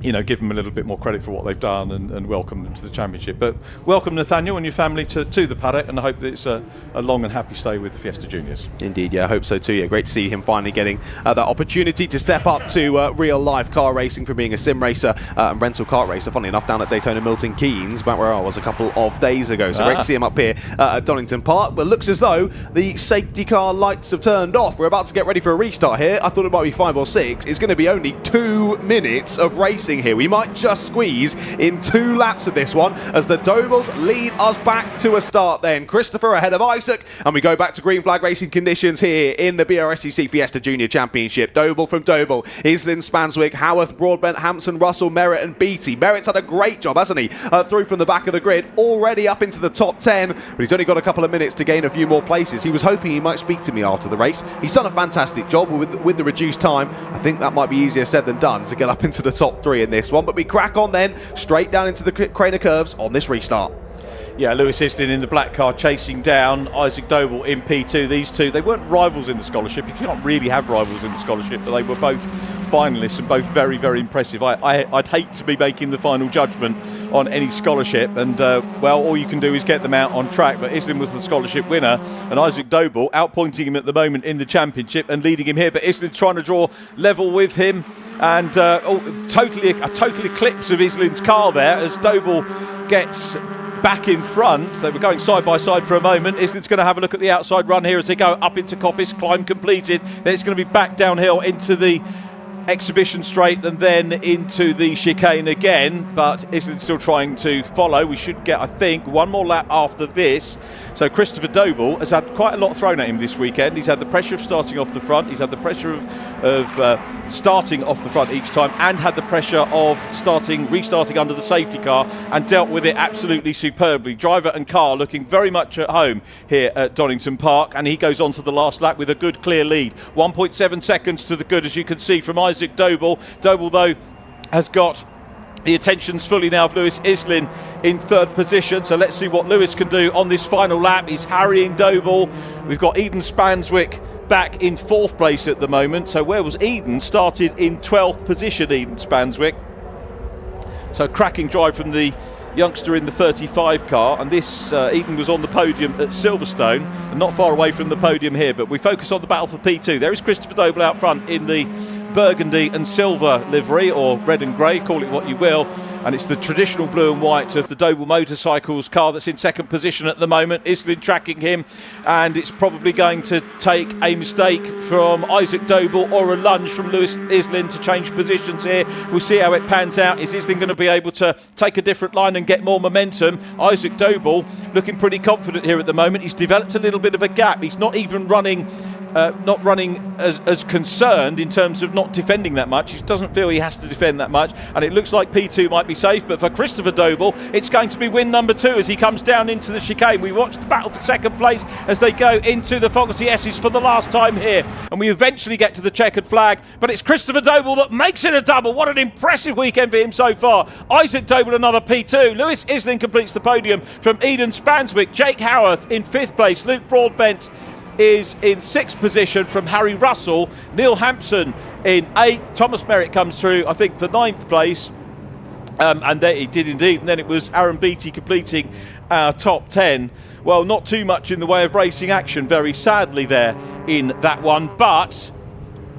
you know, give them a little bit more credit for what they've done and welcome them to the championship. But welcome Nathaniel and your family to the paddock, and I hope that it's a long and happy stay with the Fiesta Juniors. Indeed, yeah, I hope so too. Yeah, great to see him finally getting that opportunity to step up to real life car racing from being a sim racer and rental kart racer, funnily enough, down at Daytona Milton Keynes, about where I was a couple of days ago. So great to see him up here at Donington Park. But looks as though the safety car lights have turned off. We're about to get ready for a restart here. I thought it might be 5 or 6. It's going to be only 2 minutes of racing here. We might just squeeze in 2 laps of this one as the Dobles lead us back to a start then. Christopher ahead of Isaac, and we go back to green flag racing conditions here in the Brscc Fiesta Junior Championship. Doble from Doble, Islin, Spanswick, Howarth, Broadbent, Hampson, Russell, Merritt and Beattie. Merritt's had a great job, hasn't he? Through from the back of the grid, already up into the top 10, but he's only got a couple of minutes to gain a few more places. He was hoping he might speak to me after the race. He's done a fantastic job with the reduced time. I think that might be easier said than done to get up into the top 3 in this one, but we crack on then, straight down into the crane of curves on this restart. Yeah, Lewis Islin in the black car chasing down Isaac Doble in P2. These two, they weren't rivals in the scholarship. You can't really have rivals in the scholarship, but they were both finalists and both very, very impressive. I'd hate to be making the final judgment on any scholarship, and well, all you can do is get them out on track. But Islin was the scholarship winner, and Isaac Doble outpointing him at the moment in the championship and leading him here. But Islin's trying to draw level with him, and a total eclipse of Islin's car there as Doble gets back in front. They were going side by side for a moment. Islin's going to have a look at the outside run here as they go up into Coppice. Climb completed. Then it's going to be back downhill into the exhibition straight and then into the chicane again, but Islin's still trying to follow. We should get, I think, one more lap after this. So Christopher Doble has had quite a lot thrown at him this weekend. He's had the pressure of starting off the front, he's had the pressure of starting off the front each time, and had the pressure of restarting under the safety car, and dealt with it absolutely superbly. Driver and car looking very much at home here at Donington Park, and he goes on to the last lap with a good clear lead. 1.7 seconds to the good, as you can see from Isaac Doble. Doble, though, has got the attention's fully now of Lewis Islin in 3rd position. So let's see what Lewis can do on this final lap. He's harrying Doble. We've got Eden Spanswick back in 4th place at the moment. So where was Eden? Started in 12th position, Eden Spanswick. So cracking drive from the youngster in the 35 car, and this Eden was on the podium at Silverstone and not far away from the podium here, but we focus on the battle for P2. There is Christopher Doble out front in the burgundy and silver livery, or red and grey, call it what you will, and it's the traditional blue and white of the Doble Motorcycles car that's in 2nd position at the moment. Islin tracking him, and it's probably going to take a mistake from Isaac Doble or a lunge from Lewis Islin to change positions here. We'll see how it pans out. Is Islin going to be able to take a different line and get more momentum? Isaac Doble looking pretty confident here at the moment. He's developed a little bit of a gap. He's not even running as concerned in terms of not defending that much. He doesn't feel he has to defend that much, and it looks like P2 might be safe, but for Christopher Doble it's going to be win number 2 as he comes down into the chicane. We watch the battle for 2nd place as they go into the Fogarty S's for the last time here, and we eventually get to the checkered flag, but it's Christopher Doble that makes it a double. What an impressive weekend for him so far. Isaac Doble another P2. Lewis Islin completes the podium from Eden Spanswick. Jake Howarth in 5th place. Luke Broadbent is in 6th position from Harry Russell. Neil Hampson in 8th. Thomas Merritt comes through, I think, for 9th place. And there he did indeed. And then it was Aaron Beattie completing our top 10. Well, not too much in the way of racing action, very sadly, there in that one. But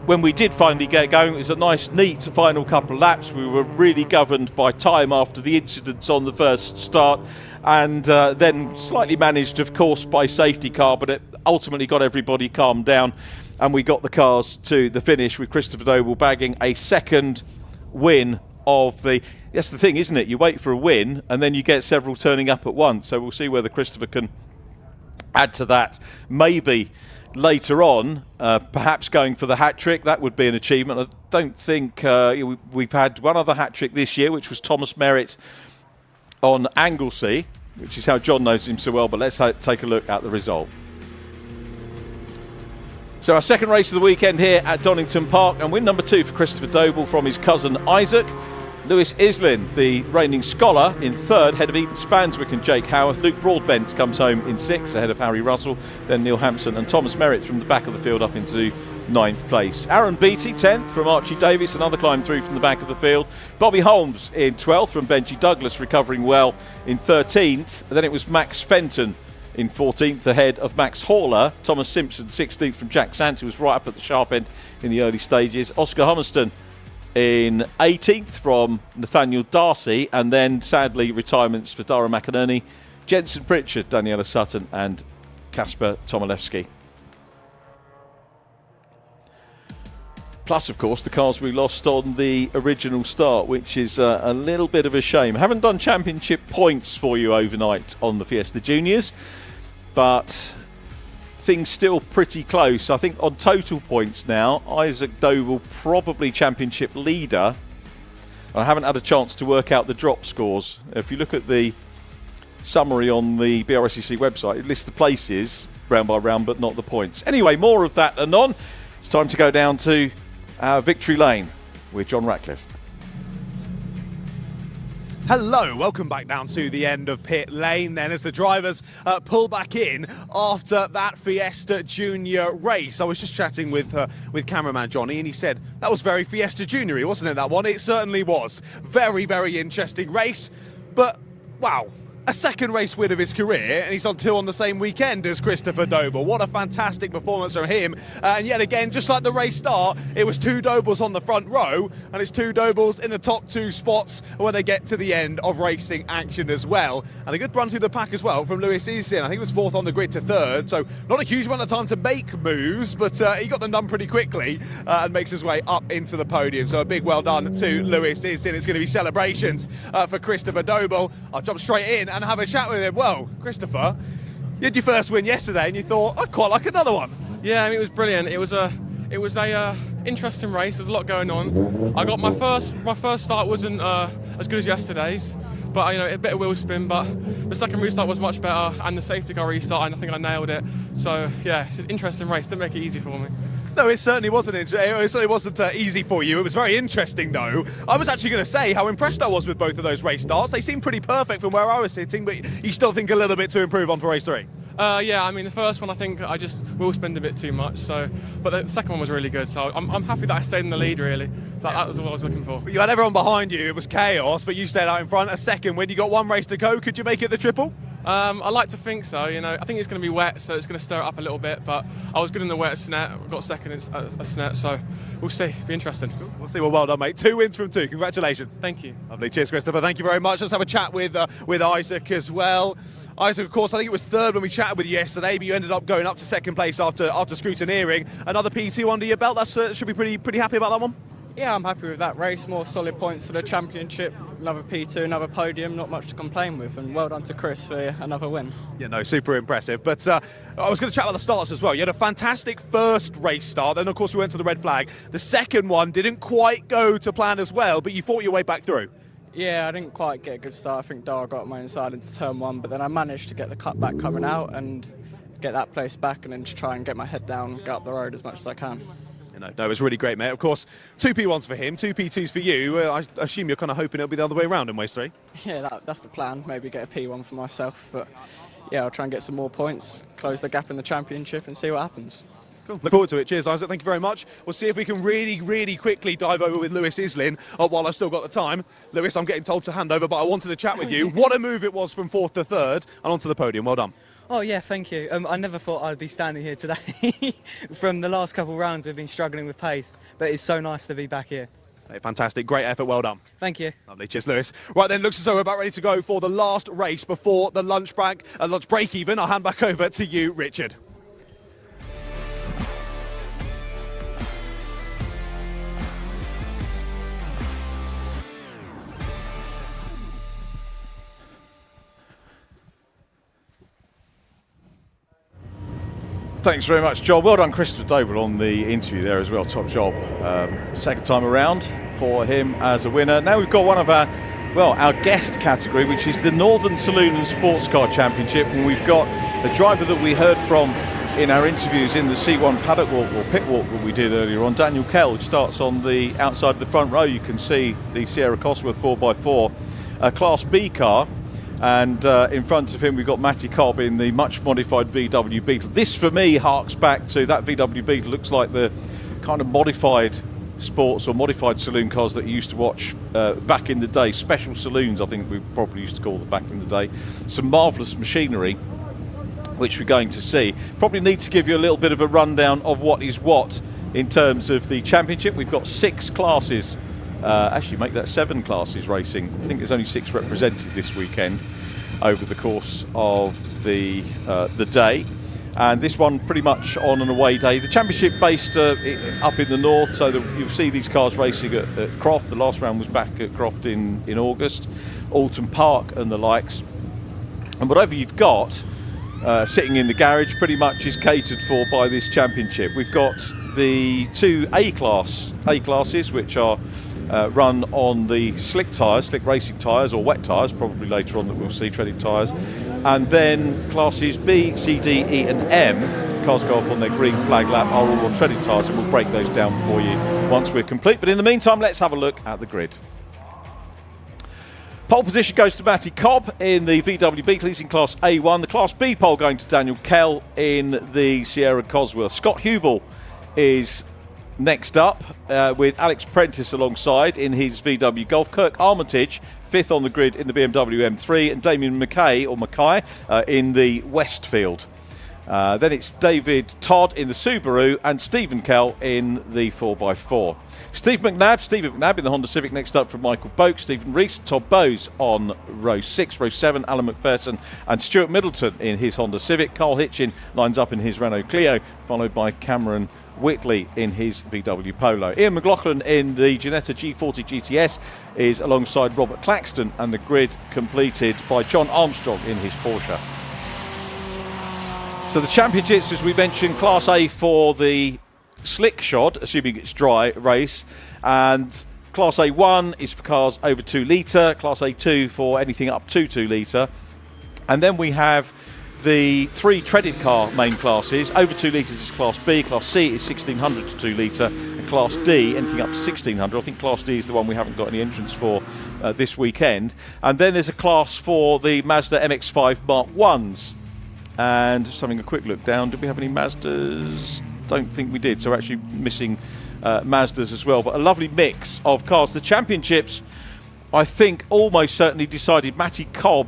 when we did finally get going, it was a nice, neat final couple of laps. We were really governed by time after the incidents on the first start, and then slightly managed, of course, by safety car, but it ultimately got everybody calmed down, and we got the cars to the finish with Christopher Doble bagging a 2nd win of the... That's the thing, isn't it? You wait for a win, and then you get several turning up at once, so we'll see whether Christopher can add to that. Maybe later on, perhaps going for the hat-trick. That would be an achievement. I don't think we've had one other hat-trick this year, which was Thomas Merritt on Anglesey. which is how John knows him so well, but let's take a look at the result. So our second race of the weekend here at Donington Park, and win number 2 for Christopher Doble from his cousin Isaac. Lewis Islin, the reigning scholar, in 3rd, ahead of Eden Spanswick and Jake Howard. Luke Broadbent comes home in 6th, ahead of Harry Russell. Then Neil Hampson and Thomas Merritt from the back of the field up into 9th place. Aaron Beattie, 10th from Archie Davis, another climb through from the back of the field. Bobby Holmes in 12th from Benji Douglas, recovering well in 13th. And then it was Max Fenton in 14th, ahead of Max Horler. Thomas Simpson 16th from Jack Sant, who was right up at the sharp end in the early stages. Oscar Hummerston in 18th from Nathaniel Darcy, and then sadly retirements for Dara McInerney, Jensen Pritchard, Daniela Sutton and Kasper Tomilewski. Plus, of course, the cars we lost on the original start, which is a little bit of a shame. Haven't done championship points for you overnight on the Fiesta Juniors, but things still pretty close. I think on total points now, Isaac Doble probably championship leader. I haven't had a chance to work out the drop scores. If you look at the summary on the Brscc website, it lists the places round by round, but not the points. Anyway, more of that anon. It's time to go down to our victory lane with John Ratcliffe. Hello, welcome back down to the end of pit lane then as the drivers pull back in after that Fiesta Junior race. I was just chatting with cameraman Johnny, and he said that was very Fiesta Junior-y, wasn't it, that one? It certainly was. Very, very interesting race, but wow. A second race win of his career, and he's on 2 on the same weekend as Christopher Doble. What a fantastic performance from him. And yet again, just like the race start, it was 2 Dobles on the front row, and it's 2 Dobles in the top 2 spots when they get to the end of racing action as well. And a good run through the pack as well from Lewis Islin. I think it was 4th on the grid to 3rd, so not a huge amount of time to make moves, but he got them done pretty quickly and makes his way up into the podium. So a big well done to Lewis Islin. It's going to be celebrations for Christopher Doble. I'll jump straight in and have a chat with him. Well, Christopher, you had your first win yesterday and you thought, I'd quite like another one. Yeah, I mean, it was brilliant. It was a interesting race. There's a lot going on. I got my first start wasn't as good as yesterday's, but a bit of wheel spin, but the second restart was much better, and the safety car restart, and I think I nailed it. So yeah, it's an interesting race. Didn't make it easy for me. No, it certainly wasn't. It certainly wasn't easy for you. It was very interesting, though. I was actually going to say how impressed I was with both of those race starts. They seemed pretty perfect from where I was sitting, but you still think a little bit to improve on for race 3. Yeah, I mean, the first one I think I just wheel spinned a bit too much. But the second one was really good. So I'm happy that I stayed in the lead. Really, that was what I was looking for. You had everyone behind you. It was chaos, but you stayed out in front. A second win. You got 1 race to go. Could you make it the triple? I like to think so. I think it's going to be wet, so it's going to stir it up a little bit. But I was good in the wet SNET. Got second in a SNET, so we'll see. Be interesting. We'll see. Well done, mate. 2 wins from 2. Congratulations. Thank you. Lovely. Cheers, Christopher. Thank you very much. Let's have a chat with Isaac as well. Isaac, of course, I think it was 3rd when we chatted with you yesterday, but you ended up going up to 2nd place after scrutineering. Another P2 under your belt. That should be pretty happy about that one. Yeah, I'm happy with that race. More solid points to the championship. Another P2, another podium. Not much to complain with. And well done to Chris for another win. Yeah, no, super impressive. But I was going to chat about the starts as well. You had a fantastic first race start. Then, of course, we went to the red flag. The second one didn't quite go to plan as well, but you fought your way back through. Yeah, I didn't quite get a good start. I think Dara got my inside into turn 1, but then I managed to get the cutback coming out and get that place back, and then just try and get my head down, get up the road as much as I can. No, it was really great, mate. Of course, 2 P1s for him, 2 P2s for you. I assume you're kind of hoping it'll be the other way around in race 3. Yeah, that's the plan. Maybe get a P1 for myself. But yeah, I'll try and get some more points, close the gap in the championship and see what happens. Cool. Look forward to it. Cheers, Isaac. Thank you very much. We'll see if we can really, really quickly dive over with Lewis Islin while I've still got the time. Lewis, I'm getting told to hand over, but I wanted to chat with you. What a move it was from 4th to 3rd and onto the podium. Well done. Oh yeah, thank you. I never thought I'd be standing here today. From the last couple of rounds we've been struggling with pace, but it's so nice to be back here. Hey, fantastic, great effort, well done. Thank you. Lovely, cheers Lewis. Right then, looks as though we're about ready to go for the last race before the lunch break even. I'll hand back over to you, Richard. Thanks very much, John. Well done, Christopher Doble, on the interview there as well. Top job. Second time around for him as a winner. Now we've got one of our well, our guest category, which is the Northern Saloon and Sports Car Championship, and we've got a driver that we heard from in our interviews in the C1 paddock walk or pit walk that we did earlier on. Daniel Kell starts on the outside of the front row. You can see the Sierra Cosworth 4x4 Class B car, and in front of him we've got Matty Cobb in the much modified VW Beetle. This for me harks back to that VW Beetle. Looks like the kind of modified sports or modified saloon cars that you used to watch back in the day. Special saloons, I think we probably used to call them back in the day. Some marvellous machinery which we're going to see. Probably need to give you a little bit of a rundown of what is what in terms of the championship. We've got 6 classes, actually make that 7 classes racing. I think there's only 6 represented this weekend over the course of the day. And this one pretty much on an away day. The championship based up in the north, so you'll see these cars racing at Croft. The last round was back at Croft in August, Alton Park and the likes. And whatever you've got sitting in the garage pretty much is catered for by this championship. We've got the 2 A-classes, which are run on the slick tyres, slick racing tyres, or wet tyres, probably later on that we'll see, treaded tyres. And then classes B, C, D, E and M, as the cars go off on their green flag lap, are all on treaded tyres, and we'll break those down for you once we're complete. But in the meantime, let's have a look at the grid. Pole position goes to Matty Cobb in the VW Beetle. He's in Class A1. The Class B pole going to Daniel Kell in the Sierra Cosworth. Scott Hubel is next up with Alex Prentice alongside in his VW Golf. Kirk Armitage 5th on the grid in the BMW M3, and Damien Mackay in the Westfield. Then it's David Todd in the Subaru and Stephen Kell in the 4x4. Stephen McNabb in the Honda Civic next up from Michael Boak, Stephen Rees, Todd Bowes on row 6, row 7, Alan McPherson and Stuart Middleton in his Honda Civic. Carl Hitchin lines up in his Renault Clio, followed by Cameron Whitley in his VW Polo. Ian McLaughlin in the Ginetta G40 GTS is alongside Robert Claxton, and the grid completed by John Armstrong in his Porsche. So the championships, as we mentioned, Class A for the slick shod, assuming it's dry, race, and Class A1 is for cars over 2 litre, Class A2 for anything up to 2 litre, and then we have the 3 treaded car main classes. Over 2 litres is Class B, Class C is 1600 to 2 litre, and Class D anything up to 1600. I think Class D is the one we haven't got any entrance for this weekend. And then there's a class for the Mazda MX-5 Mark 1s. And just having a quick look down, did we have any Mazdas? Don't think we did, so we're actually missing Mazdas as well. But a lovely mix of cars. The championships, I think, almost certainly decided. Matty Cobb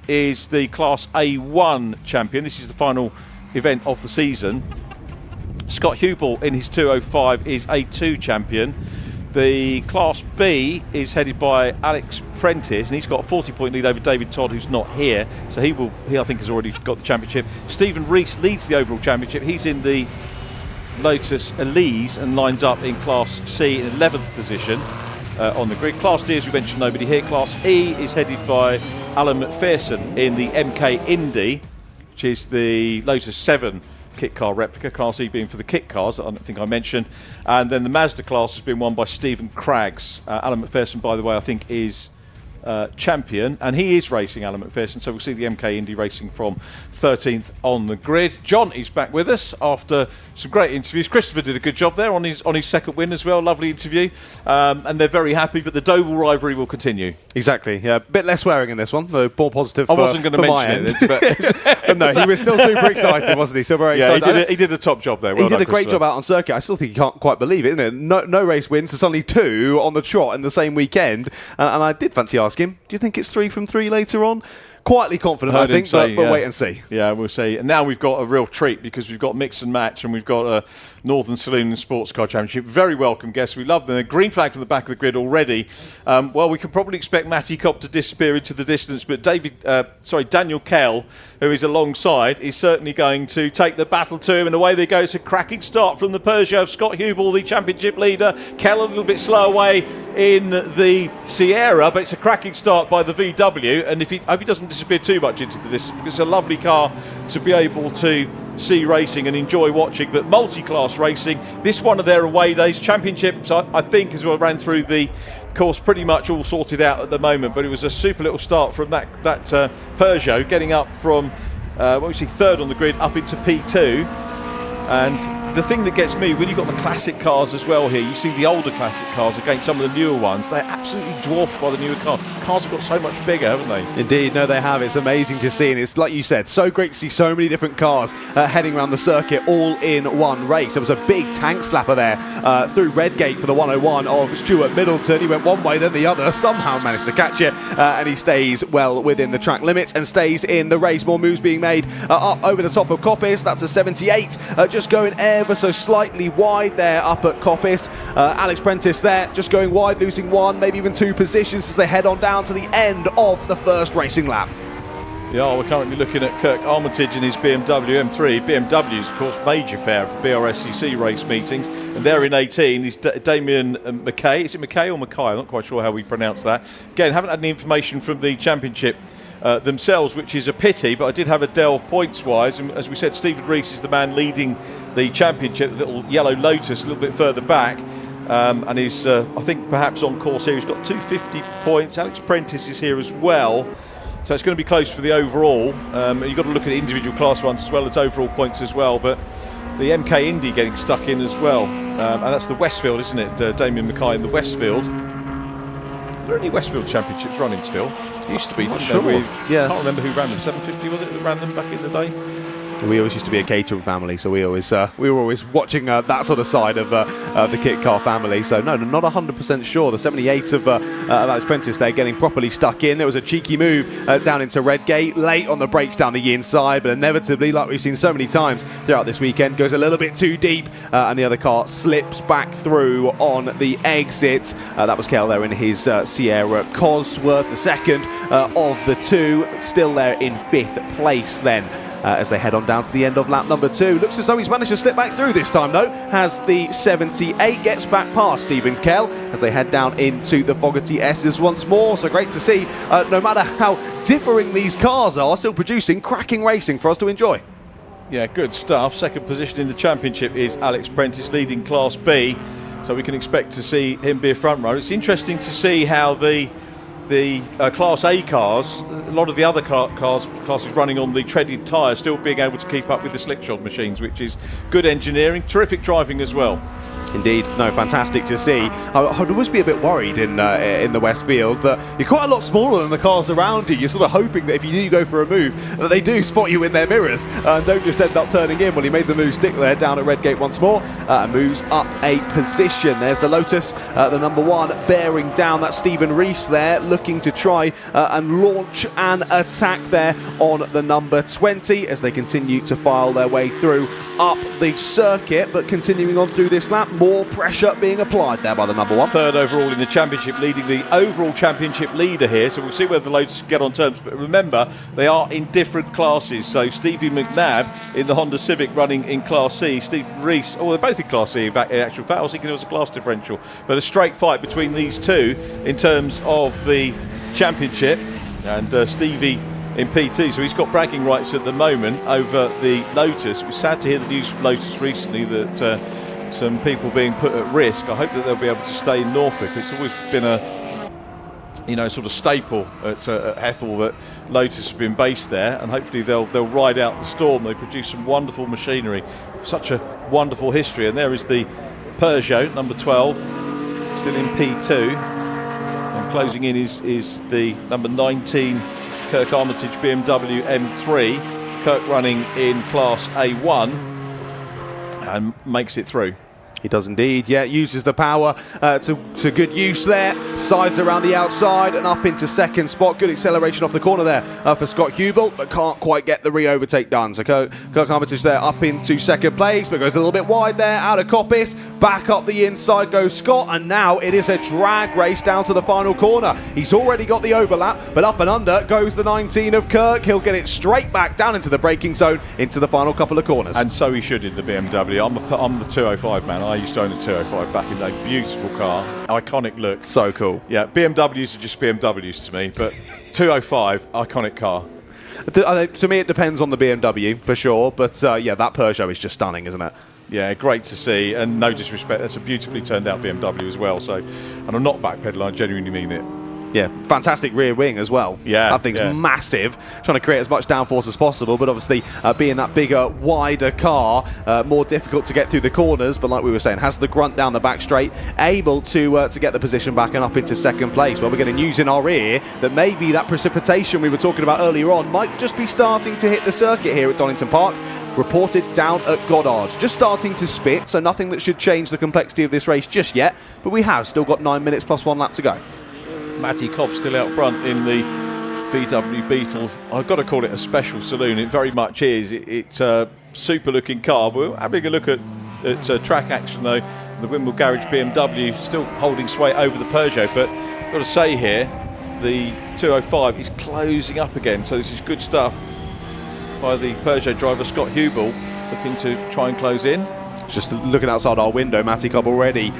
is the Class A1 champion. This is the final event of the season. Scott Hubel in his 205 is A2 champion. The Class B is headed by Alex Prentice, and he's got a 40-point lead over David Todd, who's not here. So he I think has already got the championship. Stephen Rees leads the overall championship. He's in the Lotus Elise and lines up in Class C in 11th position on the grid. Class D, as we mentioned, nobody here. Class E is headed by Alan McPherson in the MK Indy, which is the Lotus 7 kit car replica, Class E being for the kit cars, I don't think I mentioned. And then the Mazda class has been won by Stephen Craggs. Alan McPherson, by the way, I think is champion, and he is racing Alan McPherson, so we'll see the MK Indy racing from 13th on the grid. John is back with us after some great interviews. Christopher did a good job there on his second win as well. Lovely interview, and they're very happy, but the Doble rivalry will continue. Exactly, yeah. A bit less swearing in this one, though more positive. I wasn't going to mention it, but no, he was still super excited, wasn't he? Still very excited. He did a top job there. He did a great job out on circuit. I still think you can't quite believe it, isn't it? No race wins, so suddenly 2 on the trot in the same weekend. And I did fancy asking him, do you think it's 3 from 3 later on? Quietly confident, I think, but we'll wait and see. Yeah, we'll see. And now we've got a real treat because we've got mix and match, and we've got a Northern Saloon and Sports Car Championship. Very welcome guests. We love them. A green flag from the back of the grid already. Well, we can probably expect Matty Cobb to disappear into the distance, but Daniel Kell, who is alongside, is certainly going to take the battle to him, and away they go. It's a cracking start from the Peugeot of Scott Hubel, the championship leader. Kell a little bit slow away in the Sierra, but it's a cracking start by the VW, and I hope he doesn't disappear too much into the distance because it's a lovely car to be able to see racing and enjoy watching. But multi-class racing, this one of their away days. Championships, I think, as well, ran through the course pretty much all sorted out at the moment, but it was a super little start from that Peugeot, getting up from third on the grid up into P2. And the thing that gets me, when you've got the classic cars as well here, you see the older classic cars against some of the newer ones, they're absolutely dwarfed by the newer cars. Cars have got so much bigger, haven't they? Indeed, no, they have. It's amazing to see, and it's like you said, so great to see so many different cars heading around the circuit all in one race. There was a big tank slapper there through Redgate for the 101 of Stuart Middleton. He went one way, then the other, somehow managed to catch it, and he stays well within the track limits and stays in the race. More moves being made up over the top of Coppice. That's a 78, just going ever so slightly wide there up at Coppice. Alex Prentice there, just going wide, losing one, maybe even two positions as they head on down to the end of the first racing lap. Yeah, we're currently looking at Kirk Armitage in his BMW M3. BMW's, of course, major fare for Brscc race meetings, and they're in 18. He's Damien McKay. Is it McKay or Mackay? I'm not quite sure how we pronounce that. Again, haven't had any information from the championship themselves, which is a pity, but I did have a delve points-wise, and as we said, Stephen Rees is the man leading the championship, the little yellow Lotus a little bit further back, and he's, I think, perhaps on course here. He's got 250 points. Alex Prentice is here as well, so it's going to be close for the overall. You've got to look at individual class ones as well as overall points as well, but the MK Indy getting stuck in as well, and that's the Westfield, isn't it? Damien Mackay in the Westfield. Are there any Westfield championships running still? Used to be, didn't sure. there? I can't remember who ran them. 750 was it that ran them back in the day? We always used to be a catering family, so we were always watching that sort of side of the kit car family. So no, not 100% sure. The 78 of Alex Prentice there getting properly stuck in. There was a cheeky move down into Redgate, late on the brakes down the inside, but inevitably, like we've seen so many times throughout this weekend, goes a little bit too deep, and the other car slips back through on the exit. That was Kel there in his Sierra Cosworth, the second of the two, still there in 5th place then. As they head on down to the end of lap number 2. Looks as though he's managed to slip back through this time, though. Has the 78, gets back past Stephen Kell as they head down into the Fogarty S's once more. So great to see, no matter how differing these cars are, still producing cracking racing for us to enjoy. Yeah, good stuff. Second position in the championship is Alex Prentice, leading Class B. So we can expect to see him be a front runner. It's interesting to see how the Class A cars, a lot of the other classes running on the treaded tyres, still being able to keep up with the slickshod machines, which is good engineering, terrific driving as well. Indeed, no, fantastic to see. I'd always be a bit worried in the Westfield that you're quite a lot smaller than the cars around you. You're sort of hoping that if you do go for a move, that they do spot you in their mirrors and don't just end up turning in. Well, he made the move stick there down at Redgate once more, moves up a position. There's the Lotus, the number 1, bearing down. That's Stephen Rees there, looking to try and launch an attack there on the number 20 as they continue to file their way through up the circuit, but continuing on through this lap, more pressure being applied there by the number 1. Third overall in the championship, leading the overall championship leader here, so we'll see whether the Lotus get on terms. But remember, they are in different classes, so Stevie McNabb in the Honda Civic running in Class C, Steve Rees, they're both in Class C in actual fact. I was thinking it was a class differential, but a straight fight between these two in terms of the championship, and Stevie in P2, so he's got bragging rights at the moment over the Lotus. It was sad to hear the news from Lotus recently that some people being put at risk. I hope that they'll be able to stay in Norfolk. It's always been a sort of staple at Hethel that Lotus have been based there, and hopefully they'll ride out the storm. They produce some wonderful machinery, such a wonderful history. And there is the Peugeot number 12, still in P2, and closing in is the number 19 Kirk Armitage BMW M3. Kirk running in Class A1 and makes it through. He does indeed, yeah, uses the power to good use there, sides around the outside and up into second spot. Good acceleration off the corner there for Scott Hubel, but can't quite get the re-overtake done. So Kirk Armitage there up into second place, but goes a little bit wide there, out of Coppice, back up the inside goes Scott, and now it is a drag race down to the final corner. He's already got the overlap, but up and under goes the 19 of Kirk. He'll get it straight back down into the braking zone, into the final couple of corners. And so he should in the BMW. I'm the 205 man. used to own a 205 back in the day. Beautiful car, iconic look. So cool. Yeah, BMWs are just BMWs to me, but 205, iconic car. To me, it depends on the BMW for sure, but yeah, that Peugeot is just stunning, isn't it? Yeah, great to see, and no disrespect, that's a beautifully turned out BMW as well. So, and I'm not backpedaling, I genuinely mean it. Yeah, fantastic rear wing as well. Yeah, that thing's massive. Trying to create as much downforce as possible, but obviously being that bigger, wider car, more difficult to get through the corners. But like we were saying, has the grunt down the back straight, able to get the position back and up into second place. Well, we're getting news in our ear that maybe that precipitation we were talking about earlier on might just be starting to hit the circuit here at Donington Park. Reported down at Goddard, just starting to spit, so nothing that should change the complexity of this race just yet. But we have still got 9 minutes plus 1 lap to go. Matty Cobb still out front in the VW Beetle. I've got to call it a special saloon. It very much is. It's a super looking car. We're having a look at track action though. The Wimble Garage BMW still holding sway over the Peugeot, but I've got to say here, the 205 is closing up again. So this is good stuff by the Peugeot driver Scott Hubel, looking to try and close in. Just looking outside our window, Matty Cobb already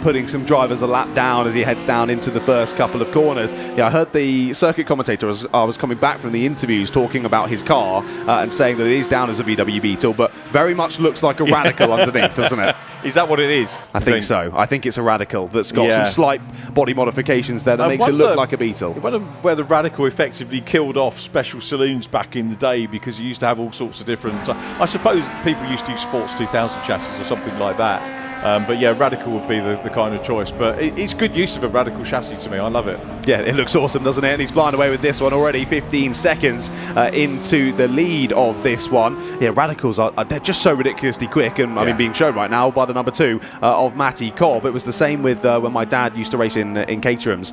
putting some drivers a lap down as he heads down into the first couple of corners. Yeah, I heard the circuit commentator as I was coming back from the interviews talking about his car and saying that it is down as a VW Beetle, but very much looks like a Radical underneath, doesn't it? Is that what it is? I think so. I think it's a Radical that's got some slight body modifications there that makes it look like a Beetle. I wonder whether Radical effectively killed off special saloons back in the day, because you used to have all sorts of different... I suppose people used to use Sports 2000 chassis or something like that. But yeah, Radical would be the kind of choice. But it's good use of a Radical chassis to me. I love it. Yeah, it looks awesome, doesn't it? And he's flying away with this one already, 15 seconds into the lead of this one. Yeah, Radicals they're just so ridiculously quick, and I mean, being shown right now by the number 2 of Matty Cobb. It was the same with when my dad used to race in Caterhams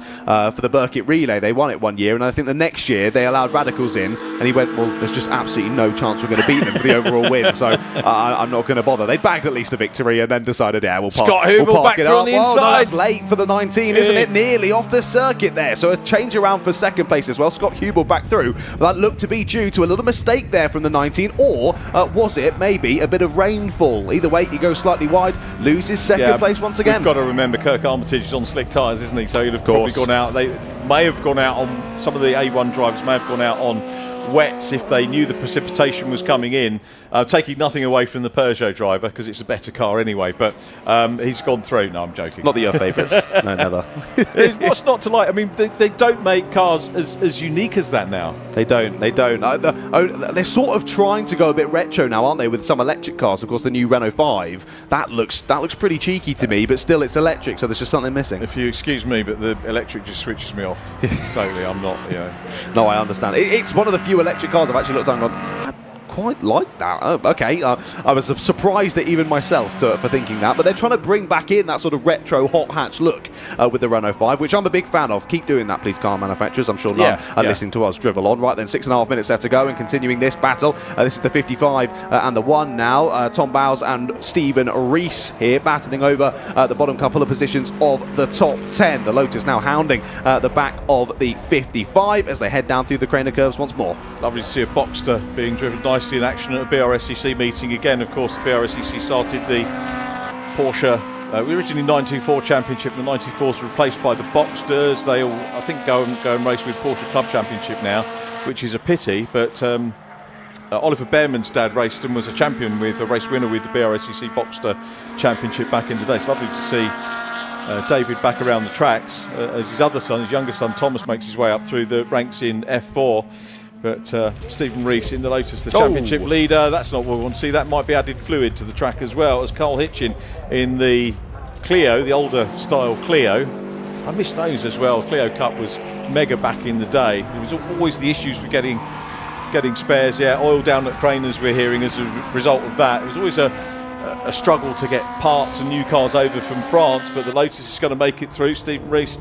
for the Brscc Relay. They won it one year, and I think the next year they allowed Radicals in, and he went, well, there's just absolutely no chance we're going to beat them for the overall win, so I'm not going to bother. They bagged at least a victory and then decided, yeah, we'll park, Scott Hubel back it through up. on the Well, inside. that's late for the 19, isn't it? Nearly off the circuit there. So a change around for second place as well. Scott Hubel back through. That looked to be due to a little mistake there from the 19, or was it maybe a bit of rainfall? Either way, he goes slightly wide, loses second place once again. We've got to remember Kirk Armitage is on slick tyres, isn't he? So he'd have probably gone out. They may have gone out on, some of the A1 drivers may have gone out on wets if they knew the precipitation was coming in, taking nothing away from the Peugeot driver because it's a better car anyway, but he's gone through. No, I'm joking. Not that you're favourites. No, never. What's not to like? I mean, they don't make cars as unique as that now. They don't. They're sort of trying to go a bit retro now, aren't they, with some electric cars? Of course, the new Renault 5, that looks pretty cheeky to me, but still it's electric, so there's just something missing. If you excuse me, but the electric just switches me off. Totally, I'm not, No, I understand. It's one of the few electric cars I've actually looked at and gone, I quite like that. Okay, I was surprised at even myself for thinking that, but they're trying to bring back in that sort of retro hot hatch look with the Renault 5, which I'm a big fan of. Keep doing that, please, car manufacturers. I'm sure none are listening to us drivel on. Right then, 6.5 minutes left to go, and continuing this battle. This is the 55 and the 1 now. Tom Bowes and Stephen Rees here battling over the bottom couple of positions of the top 10. The Lotus now hounding the back of the 55 as they head down through the Craner curves once more. Lovely to see a Boxster being driven nicely in action at a Brscc meeting again. Of course, the Brscc started the Porsche originally 924 Championship. The 94s were replaced by the Boxsters. They all, I think, go and race with Porsche Club Championship now, which is a pity. But Oliver Behrman's dad raced and was a champion, with a race winner with the Brscc Boxster Championship back in the day. It's lovely to see David back around the tracks as his other son, his younger son Thomas, makes his way up through the ranks in F4. But Stephen Rees in the Lotus, the championship leader, that's not what we want to see. That might be added fluid to the track as well, as Carl Hitchin in the Clio, the older style Clio. I miss those as well. Clio Cup was mega back in the day. There was always the issues with getting spares. Yeah, oil down at Craner's, we're hearing, as a result of that. It was always a struggle to get parts and new cars over from France, but the Lotus is going to make it through. Stephen Rees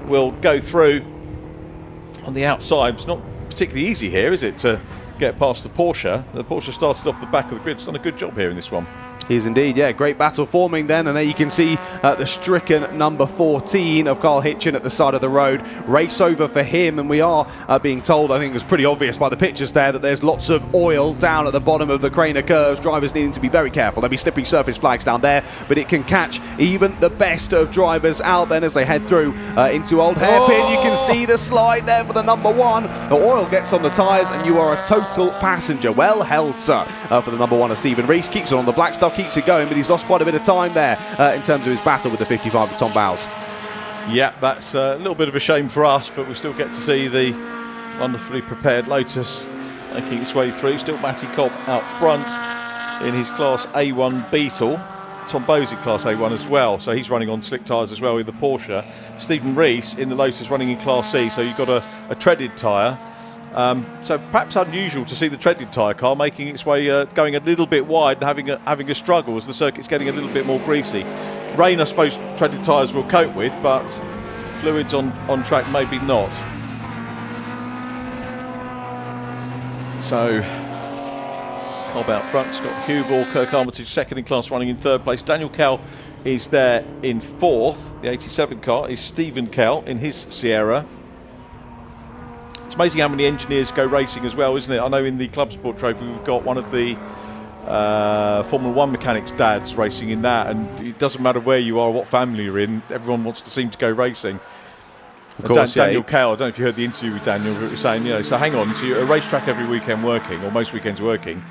will go through on the outside. It's not particularly easy here, is it, to get past the Porsche? The Porsche started off the back of the grid. It's done a good job here in this one. He is indeed, yeah. Great battle forming then, and there you can see the stricken number 14 of Carl Hitchin at the side of the road. Race over for him, and we are being told, I think it was pretty obvious by the pictures there, that there's lots of oil down at the bottom of the Craner curves. Drivers needing to be very careful. There'll be slippery surface flags down there, but it can catch even the best of drivers out then as they head through into Old Hairpin. You can see the slide there for the number 1. The oil gets on the tyres, and you are a total passenger. Well held, sir, for the number 1 of Stephen Rees. Keeps it on the black stuff, keeps it going, but he's lost quite a bit of time there in terms of his battle with the 55 of Tom Bowles. Yeah, that's a little bit of a shame for us, but we still get to see the wonderfully prepared Lotus making its way through. Still Matty Cobb out front in his Class A1 Beetle. Tom Bowes in Class A1 as well, so he's running on slick tyres as well with the Porsche. Stephen Rees in the Lotus running in Class C, so you've got a treaded tyre. So perhaps unusual to see the treaded tyre car making its way, going a little bit wide and having a struggle as the circuit's getting a little bit more greasy. Rain, I suppose, treaded tyres will cope with, but fluids on track maybe not. So Cobb out front, Scott Hubel, Kirk Armitage second in class, running in third place. Daniel Kell is there in fourth. The 87 car is Stephen Kell in his Sierra. It's amazing how many engineers go racing as well, isn't it? I know in the ClubSport trophy we've got one of the Formula 1 mechanics' dads racing in that, and it doesn't matter where you are, what family you're in, everyone wants to seem to go racing. Of course, Daniel Kell, I don't know if you heard the interview with Daniel, but he was saying, so hang on, so you're at a racetrack every weekend working, or most weekends working,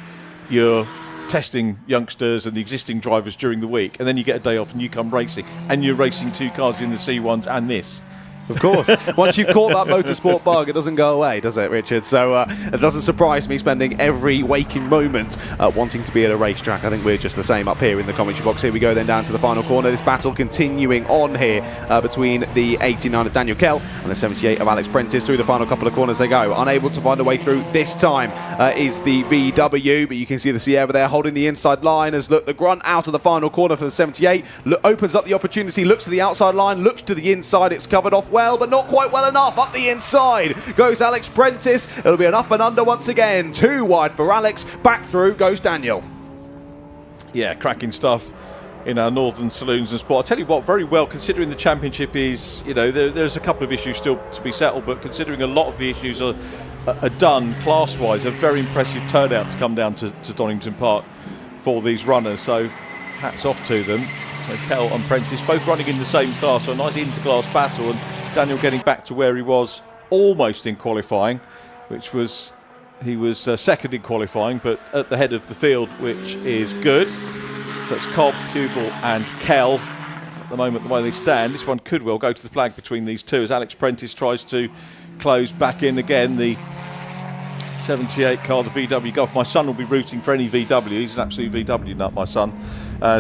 you're testing youngsters and the existing drivers during the week, and then you get a day off and you come racing, and you're racing 2 cars in the C1s and this. Of course. Once you've caught that motorsport bug, it doesn't go away, does it, Richard? So it doesn't surprise me spending every waking moment wanting to be at a racetrack. I think we're just the same up here in the commentary box. Here we go then down to the final corner. This battle continuing on here between the 89 of Daniel Kell and the 78 of Alex Prentice. Through the final couple of corners they go. Unable to find a way through this time is the VW, but you can see the Sierra there holding the inside line as the grunt out of the final corner for the 78. Opens up the opportunity, looks to the outside line, looks to the inside. It's covered off well, but not quite well enough. Up the inside goes Alex Prentice. It'll be an up and under once again. 2 wide for Alex. Back through goes Daniel. Yeah, cracking stuff in our northern saloons and sport. I tell you what, very well, considering the championship is, there's a couple of issues still to be settled, but considering a lot of the issues are done class-wise, a very impressive turnout to come down to Donington Park for these runners. So hats off to them. So Kell and Prentice both running in the same class, so a nice inter-class battle, and Daniel getting back to where he was almost in qualifying, which was, he was second in qualifying, but at the head of the field, which is good. So it's Cobb, Hubel and Kell. At the moment, the way they stand, this one could well go to the flag between these two as Alex Prentice tries to close back in again. The 78 car, the VW Golf. My son will be rooting for any VW. He's an absolute VW nut, my son.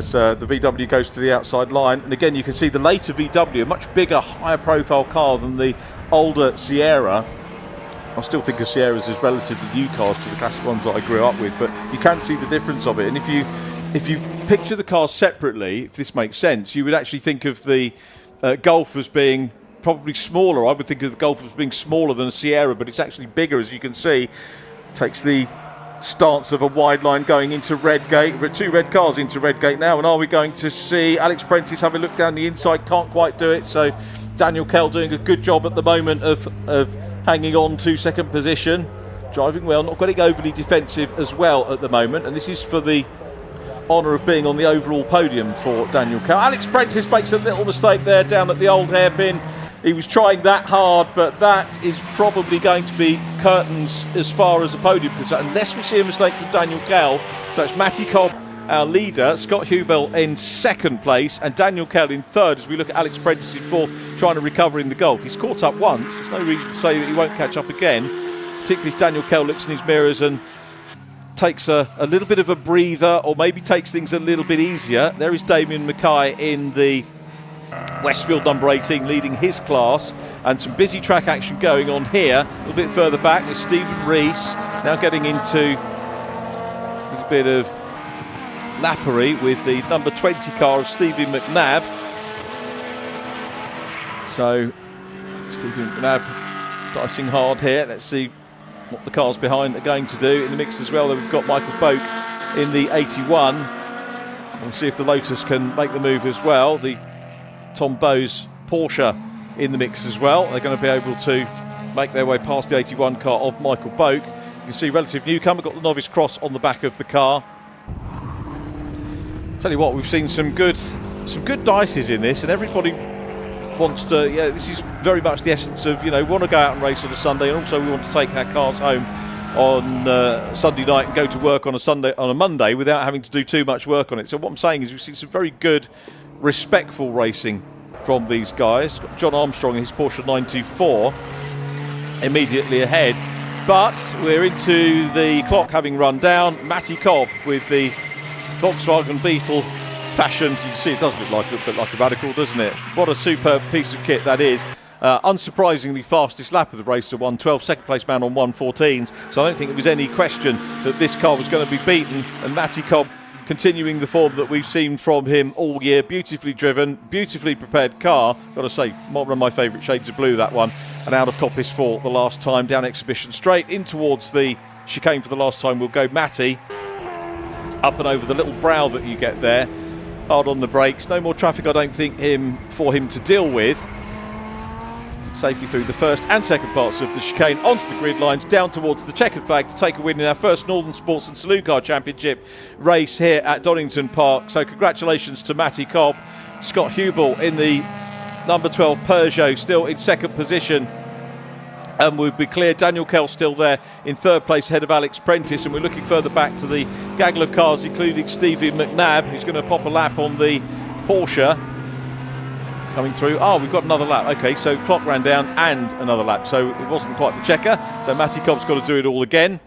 So the VW goes to the outside line. And again, you can see the later VW, a much bigger, higher profile car than the older Sierra. I still think of Sierras as relatively new cars to the classic ones that I grew up with, but you can see the difference of it. And if you picture the cars separately, if this makes sense, you would actually think of the Golf as being probably smaller. I would think of the Golf as being smaller than a Sierra, but it's actually bigger, as you can see. Takes the stance of a wide line going into Redgate. 2 red cars into Redgate now, and are we going to see Alex Prentice have a look down the inside? Can't quite do it, so Daniel Kell doing a good job at the moment of hanging on to second position. Driving well, not getting overly defensive as well at the moment, and this is for the honour of being on the overall podium for Daniel Kell. Alex Prentice makes a little mistake there down at the old hairpin. He was trying that hard, but that is probably going to be curtains as far as the podium is concerned, unless we see a mistake from Daniel Kell. So it's Matty Cobb, our leader, Scott Hubel in second place, and Daniel Kell in third as we look at Alex Prentice in fourth, trying to recover in the Golf. He's caught up once. There's no reason to say that he won't catch up again, particularly if Daniel Kell looks in his mirrors and takes a little bit of a breather, or maybe takes things a little bit easier. There is Damien Mackay in the Westfield number 18 leading his class, and some busy track action going on here. A little bit further back with Stephen Rees now getting into a little bit of lappery with the number 20 car of Stevie McNabb. So Stevie McNabb dicing hard here. Let's see what the cars behind are going to do. In the mix as well, we've got Michael Boak in the 81. We'll see if the Lotus can make the move as well. The Tom Bowes Porsche in the mix as well. They're going to be able to make their way past the 81 car of Michael Boak. You can see relative newcomer, got the novice cross on the back of the car. Tell you what, we've seen some good dices in this, and everybody wants to, this is very much the essence of, want to go out and race on a Sunday, and also we want to take our cars home on Sunday night and go to work on a Monday without having to do too much work on it. So what I'm saying is we've seen some very good, respectful racing from these guys. Got John Armstrong in his Porsche 924 immediately ahead, but we're into the clock having run down. Matty Cobb with the Volkswagen Beetle fashioned. You can see it does look like a bit like a Radical, doesn't it? What a superb piece of kit that is. Unsurprisingly fastest lap of the race at 1:12, second place man on 1:14s, so I don't think it was any question that this car was going to be beaten, and Matty Cobb continuing the form that we've seen from him all year. Beautifully driven, beautifully prepared car. Got to say, one of my favourite shades of blue, that one. And out of Coppice for the last time, down Exhibition straight in towards the chicane for the last time will go Matty. Up and over the little brow that you get there. Hard on the brakes. No more traffic, I don't think, for him to deal with. Safely through the first and second parts of the chicane, onto the grid lines, down towards the checkered flag to take a win in our first Northern Sports and Saloon Car Championship race here at Donington Park. So congratulations to Matty Cobb. Scott Hubel in the number 12 Peugeot, still in second position. And we'll be clear, Daniel Kell still there in third place ahead of Alex Prentice, and we're looking further back to the gaggle of cars, including Stevie McNabb, who's going to pop a lap on the Porsche. Coming through. We've got another lap. Okay, so clock ran down and another lap. So it wasn't quite the checker. So Matty Cobb's got to do it all again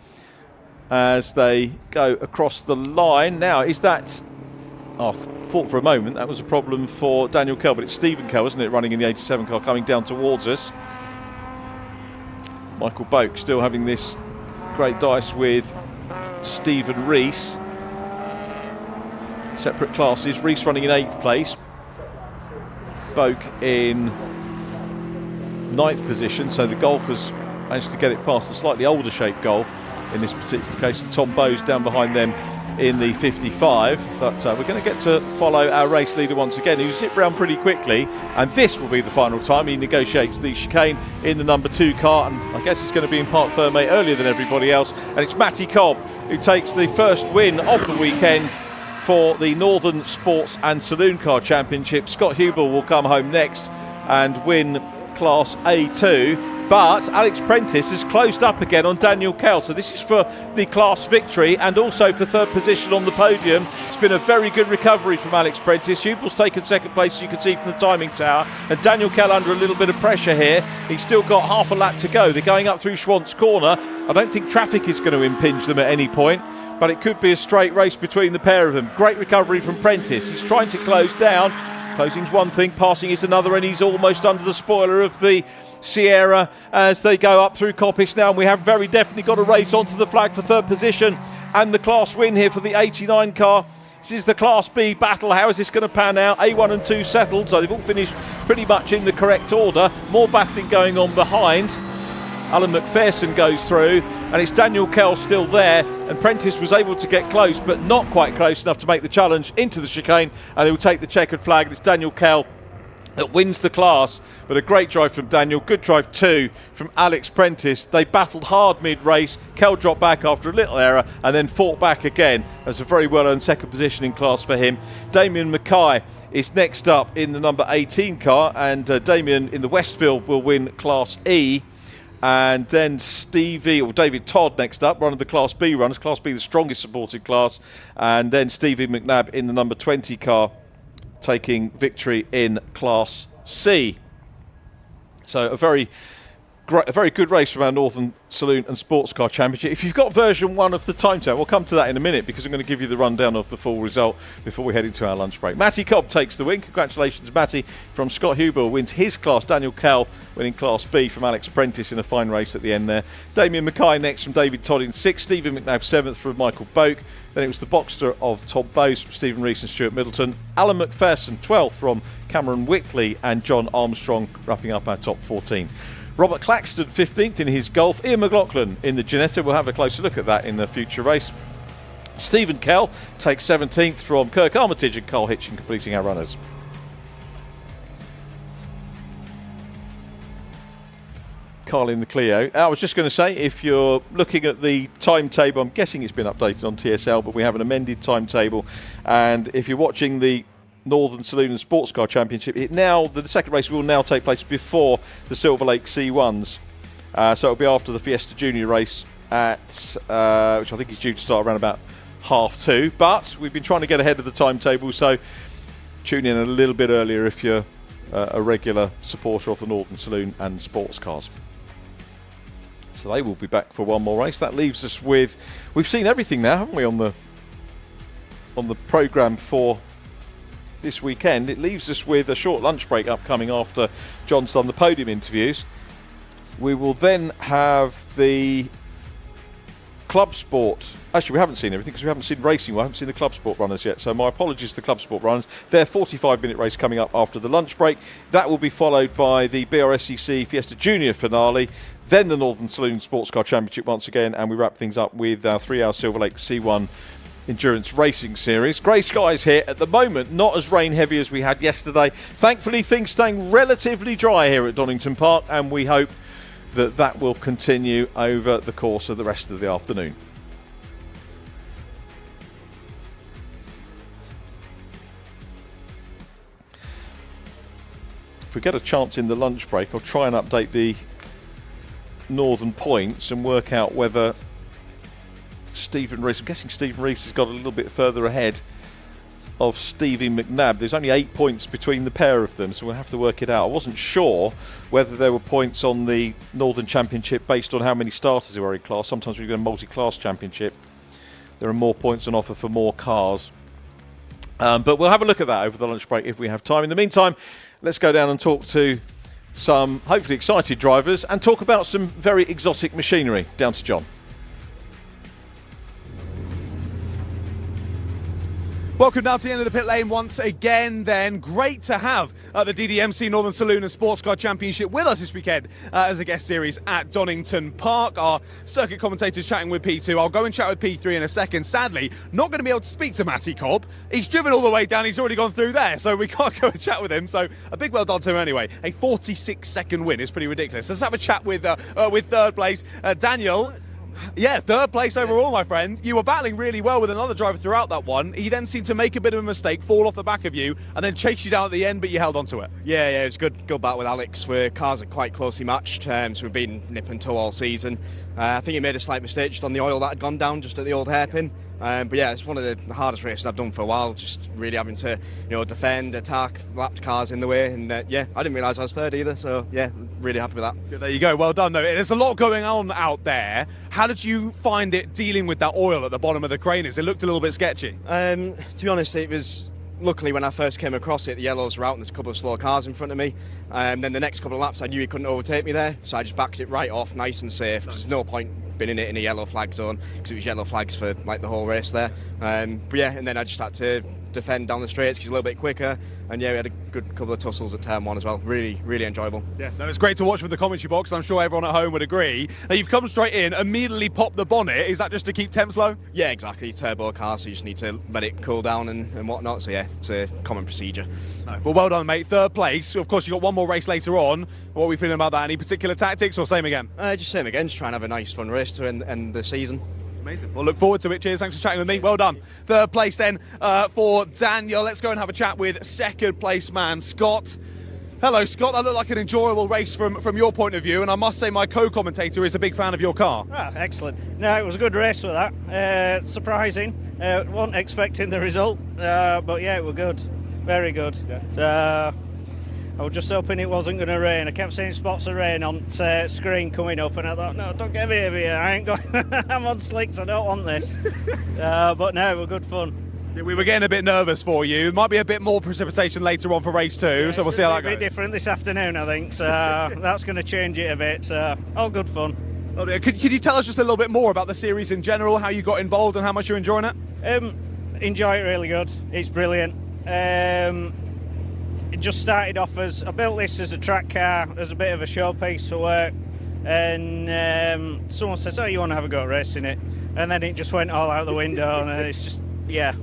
as they go across the line. Now, is that... I thought for a moment that was a problem for Daniel Kell, but it's Stephen Kell, isn't it, running in the 87 car, coming down towards us. Michael Boak still having this great dice with Stephen Rees. Separate classes. Rees running in 8th place. Boak in 9th position, so the Golfers managed to get it past the slightly older shaped Golf in this particular case. Tom Bowes down behind them in the 55, but we're going to get to follow our race leader once again, who's hit round pretty quickly, and this will be the final time he negotiates the chicane in the number 2 car, and I guess it's going to be in Parc Fermé earlier than everybody else, and it's Matty Cobb who takes the first win of the weekend for the Northern Sports and Saloon Car Championship. Scott Hubel will come home next and win Class A2, but Alex Prentice has closed up again on Daniel Kell, so this is for the class victory and also for third position on the podium. It's been a very good recovery from Alex Prentice. Hubel's taken second place, as you can see from the timing tower, and Daniel Kell under a little bit of pressure here. He's still got half a lap to go. They're going up through Schwantz Corner. I don't think traffic is going to impinge them at any point, but it could be a straight race between the pair of them. Great recovery from Prentice. He's trying to close down. Closing's one thing, passing is another, and he's almost under the spoiler of the Sierra as they go up through Coppice now, and we have very definitely got a race onto the flag for third position and the class win here for the 89 car. This is the Class B battle. How is this going to pan out? A1 and 2 settled, so they've all finished pretty much in the correct order. More battling going on behind. Alan McPherson goes through, and it's Daniel Kell still there, and Prentice was able to get close, but not quite close enough to make the challenge into the chicane, and they will take the checkered flag, and it's Daniel Kell that wins the class. But a great drive from Daniel, good drive too from Alex Prentice. They battled hard mid-race. Kell dropped back after a little error and then fought back again. That's a very well-earned second position in class for him. Damien Mackay is next up in the number 18 car, and Damien in the Westfield will win Class E. And then David Todd next up, one of the Class B runners. Class B, the strongest supported class. And then Stevie McNabb in the number 20 car, taking victory in Class C. So a very good race from our Northern Saloon and Sports Car Championship. If you've got version 1 of the timetable, we'll come to that in a minute, because I'm going to give you the rundown of the full result before we head into our lunch break. Matty Cobb takes the win. Congratulations, Matty. From Scott Hubel, wins his class. Daniel Kell winning Class B from Alex Prentice in a fine race at the end there. Damien Mackay next from David Todd in 6th. Stephen McNabb 7th from Michael Boak. Then it was the Boxster of Tom Bowes from Stephen Rees and Stuart Middleton. Alan McPherson 12th from Cameron Whitley, and John Armstrong wrapping up our top 14. Robert Claxton 15th in his Golf. Ian McLaughlin in the Ginetta. We'll have a closer look at that in the future race. Stephen Kell takes 17th from Kirk Armitage and Carl Hitchin completing our runners. Carl in the Clio. I was just going to say, if you're looking at the timetable, I'm guessing it's been updated on TSL, but we have an amended timetable. And if you're watching the Northern Saloon and Sports Car Championship, the second race will now take place before the SILVERLAKE C1s. So it'll be after the Fiesta Junior race at which I think is due to start around about 2:30. But we've been trying to get ahead of the timetable, so tune in a little bit earlier if you're a regular supporter of the Northern Saloon and Sports Cars. So they will be back for one more race. That leaves us with, we've seen everything now, haven't we, on the programme for this weekend. It leaves us with a short lunch break upcoming after John's done the podium interviews. We will then have the ClubSport. Actually, we haven't seen everything because we haven't seen racing. We haven't seen the ClubSport runners yet. So my apologies to the ClubSport runners. Their 45-minute race coming up after the lunch break. That will be followed by the Brscc Fiesta Junior finale. Then the Northern Saloon Sports Car Championship once again. And we wrap things up with our 3-hour SILVERLAKE C1 Endurance Racing Series. Grey skies here at the moment, not as rain heavy as we had yesterday. Thankfully, things staying relatively dry here at Donington Park, and we hope that will continue over the course of the rest of the afternoon. If we get a chance in the lunch break, I'll try and update the Northern points and work out whether Stephen Rees, I'm guessing Stephen Rees has got a little bit further ahead of Stevie McNabb. There's only 8 points between the pair of them, so we'll have to work it out. I wasn't sure whether there were points on the Northern Championship based on how many starters there were in class. Sometimes when you get a multi-class championship, there are more points on offer for more cars. But we'll have a look at that over the lunch break if we have time. In the meantime, let's go down and talk to some hopefully excited drivers and talk about some very exotic machinery. Down to John. Welcome now to the end of the pit lane once again then. Great to have the DDMC Northern Saloon and Sports Car Championship with us this weekend as a guest series at Donington Park. Our circuit commentators chatting with P2. I'll go and chat with P3 in a second. Sadly, not going to be able to speak to Matty Cobb. He's driven all the way down. He's already gone through there, so we can't go and chat with him. So a big well done to him anyway. A 46-second win is pretty ridiculous. Let's have a chat with third place, Daniel. Yeah, third place overall, my friend. You were battling really well with another driver throughout that one. He then seemed to make a bit of a mistake, fall off the back of you, and then chase you down at the end, but you held on to it. Yeah, it was good battle with Alex. Where cars are quite closely matched, so we've been nip and toe all season. I think he made a slight mistake just on the oil that had gone down just at the old hairpin. But yeah, it's one of the hardest races I've done for a while. Just really having to, defend, attack, lapped cars in the way, and yeah, I didn't realise I was third either. So yeah, really happy with that. Good, there you go. Well done, though. There's a lot going on out there. How did you find it dealing with that oil at the bottom of the craners? It looked a little bit sketchy. To be honest, it was. Luckily, when I first came across it, the yellows were out and there's a couple of slow cars in front of me. Then the next couple of laps, I knew he couldn't overtake me there, so I just backed it right off, nice and safe. There's no point being in it in a yellow flag zone because it was yellow flags for like the whole race there. But yeah, and then I just had to defend down the straights because it's a little bit quicker. And yeah, we had a good couple of tussles at turn one as well. Really, really enjoyable. Yeah, no, it's great to watch from the commentary box. I'm sure everyone at home would agree. Now, you've come straight in, immediately popped the bonnet. Is that just to keep temps low? Yeah, exactly. Turbo car, so you just need to let it cool down and whatnot. So yeah, it's a common procedure. No, well done, mate. Third place. Of course, you've got one more race later on. What are we feeling about that? Any particular tactics or same again? Just same again. Just try and have a nice fun race to end the season. Amazing. Well, look forward to it. Cheers. Thanks for chatting with me. Well done. Third place then for Daniel. Let's go and have a chat with second place man, Scott. Hello, Scott. That looked like an enjoyable race from your point of view, and I must say my co-commentator is a big fan of your car. Ah, excellent. No, it was a good race for that. Surprising. Wasn't expecting the result, but yeah, it was good. Very good. Yeah. I was just hoping it wasn't going to rain. I kept seeing spots of rain on screen coming up, and I thought, no, don't get me over here. I ain't going. I'm on slicks. I don't want this. But no, it was good fun. Yeah, we were getting a bit nervous for you. Might be a bit more precipitation later on for race 2, yeah, so we'll see how that goes. It's a bit different this afternoon, I think. So that's going to change it a bit. So all good fun. Oh, could you tell us just a little bit more about the series in general, how you got involved and how much you're enjoying it? Enjoy it really good. It's brilliant. It just started off as, I built this as a track car, as a bit of a showpiece for work, and someone says, oh, you want to have a go at racing it? and then it just went all out the window, and it's just, yeah,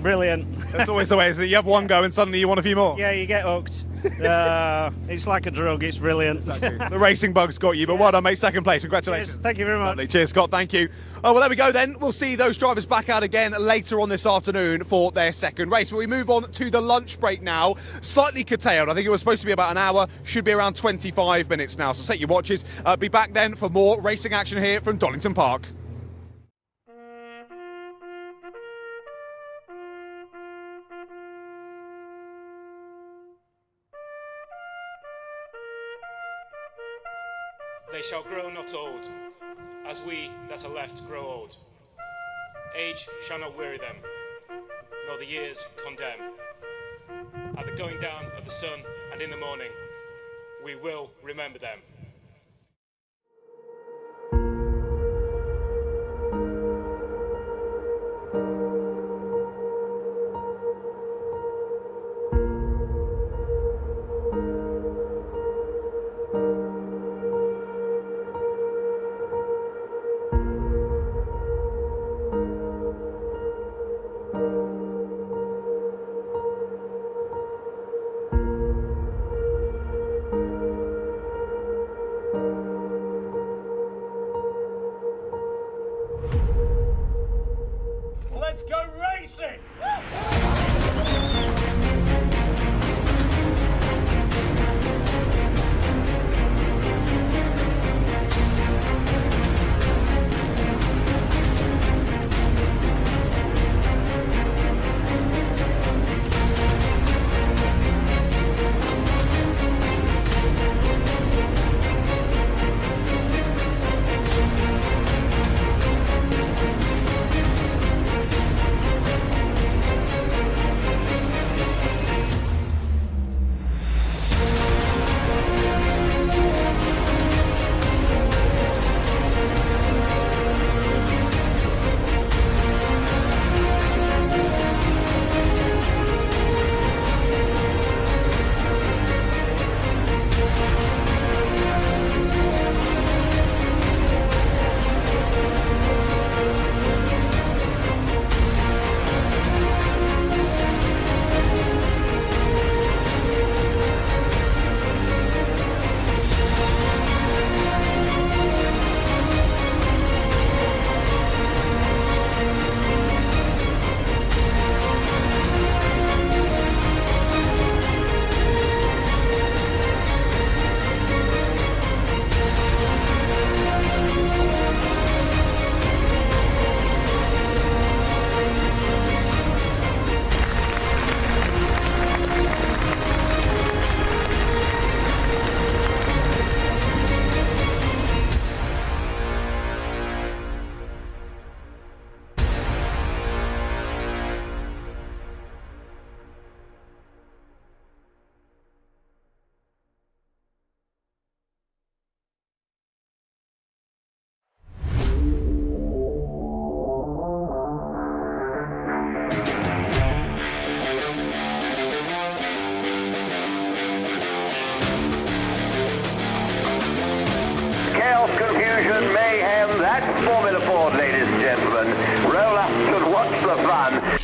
brilliant. That's always the way, isn't it? You have one go and suddenly you want a few more. Yeah, you get hooked. It's like a drug, it's brilliant. The racing bug's got you, but well done, mate. Second place, congratulations. Cheers, thank you very much. Lovely. Cheers, Scott, thank you. Oh, well, there we go then. We'll see those drivers back out again later on this afternoon for their second race. But we move on to the lunch break now. Slightly curtailed. I think it was supposed to be about an hour, should be around 25 minutes now. So set your watches. Be back then for more racing action here from Donington Park. They shall grow not old, as we that are left grow old. Age shall not weary them, nor the years condemn. At the going down of the sun and in the morning, we will remember them. Let's go racing! Confusion, mayhem, that's Formula Ford, ladies and gentlemen. Roll up and watch the fun.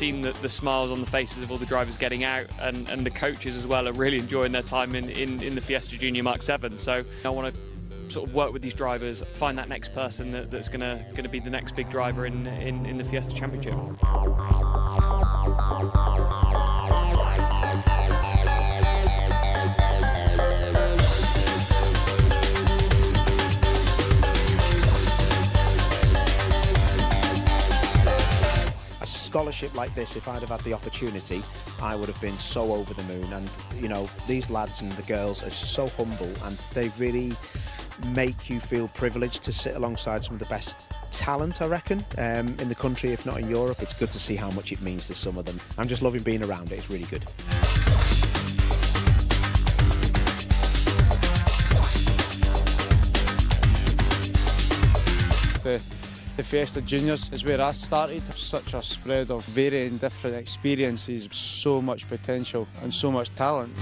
seen the smiles on the faces of all the drivers getting out, and the coaches as well are really enjoying their time in the Fiesta Junior Mark 7. So I want to sort of work with these drivers, find that next person that's going to be the next big driver in the Fiesta Championship. A scholarship like this, if I'd have had the opportunity, I would have been so over the moon. And you know, these lads and the girls are so humble, and they really make you feel privileged to sit alongside some of the best talent, I reckon, in the country, if not in Europe. It's good to see how much it means to some of them. I'm just loving being around it. It's really good. The Fiesta Juniors is where I started. Such a spread of varying different experiences, so much potential and so much talent.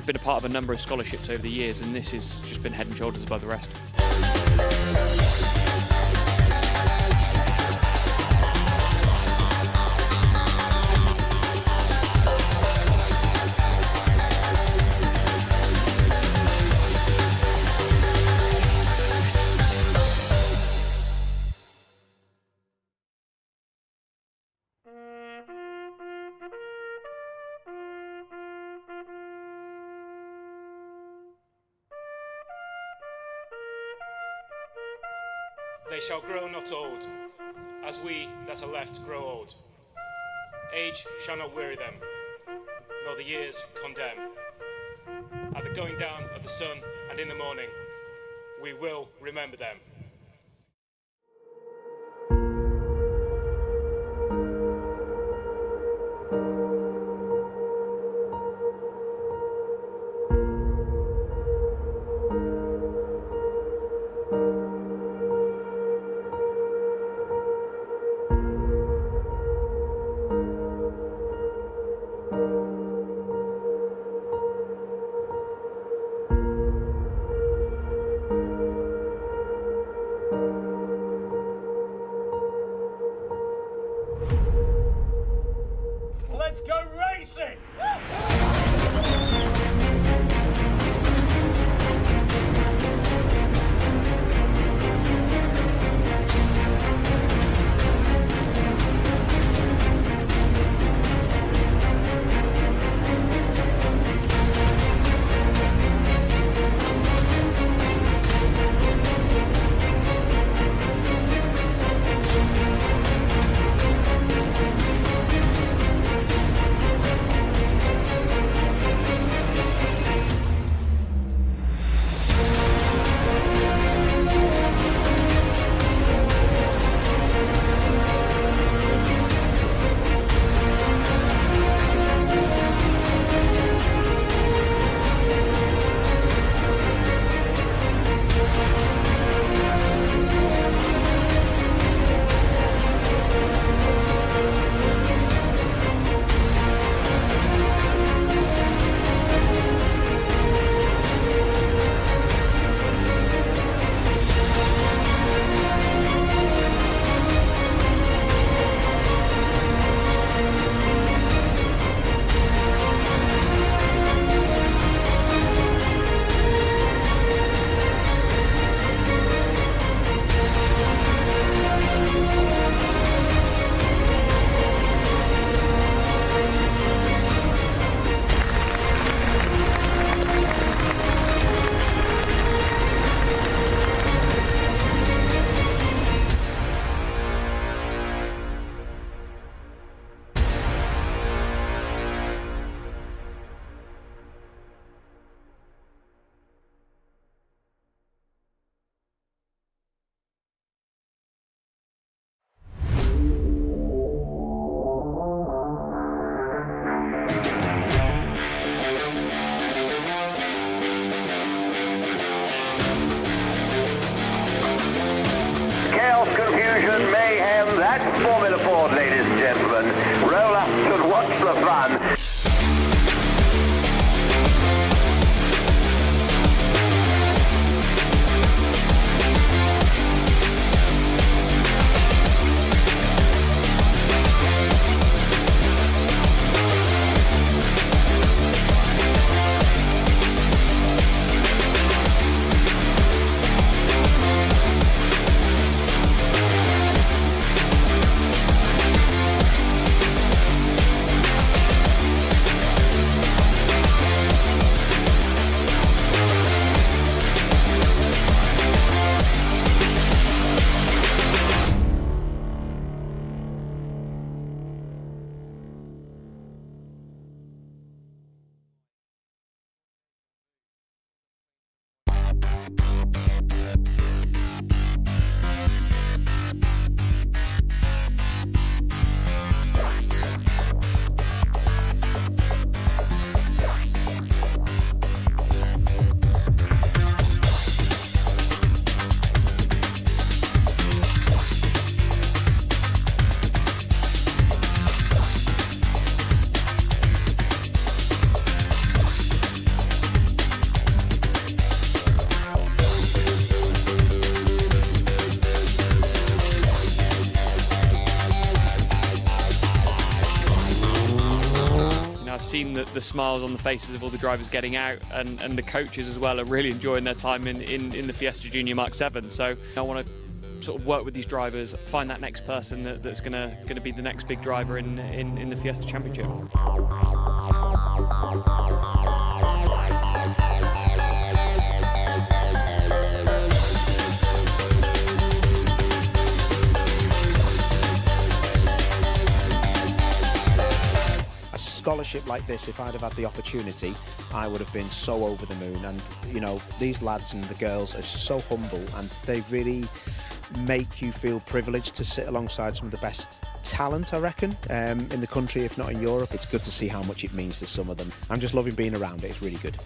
Been a part of a number of scholarships over the years, and this has just been head and shoulders above the rest. They shall grow not old, as we that are left grow old. Age shall not weary them, nor the years condemn. At the going down of the sun and in the morning, we will remember them. That's Formula Ford, ladies and gentlemen. Roll up and watch the fun. Seen the smiles on the faces of all the drivers getting out, and the coaches as well are really enjoying their time in the Fiesta Junior Mark 7. So I want to sort of work with these drivers, find that next person that's going to be the next big driver in the Fiesta Championship. Scholarship like this, if I'd have had the opportunity, I would have been so over the moon. And you know, these lads and the girls are so humble, and they really make you feel privileged to sit alongside some of the best talent, I reckon, in the country, if not in Europe. It's good to see how much it means to some of them. I'm just loving being around it. It's really good.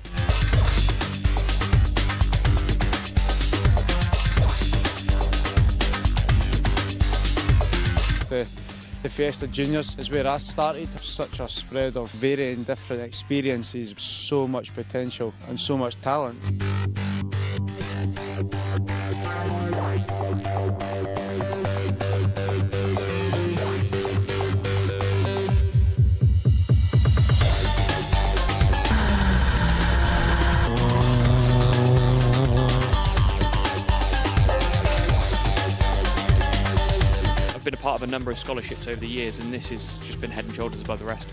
The Fiesta Juniors is where I started. Such a spread of varying different experiences, so much potential and so much talent. I've been a part of a number of scholarships over the years, and this has just been head and shoulders above the rest.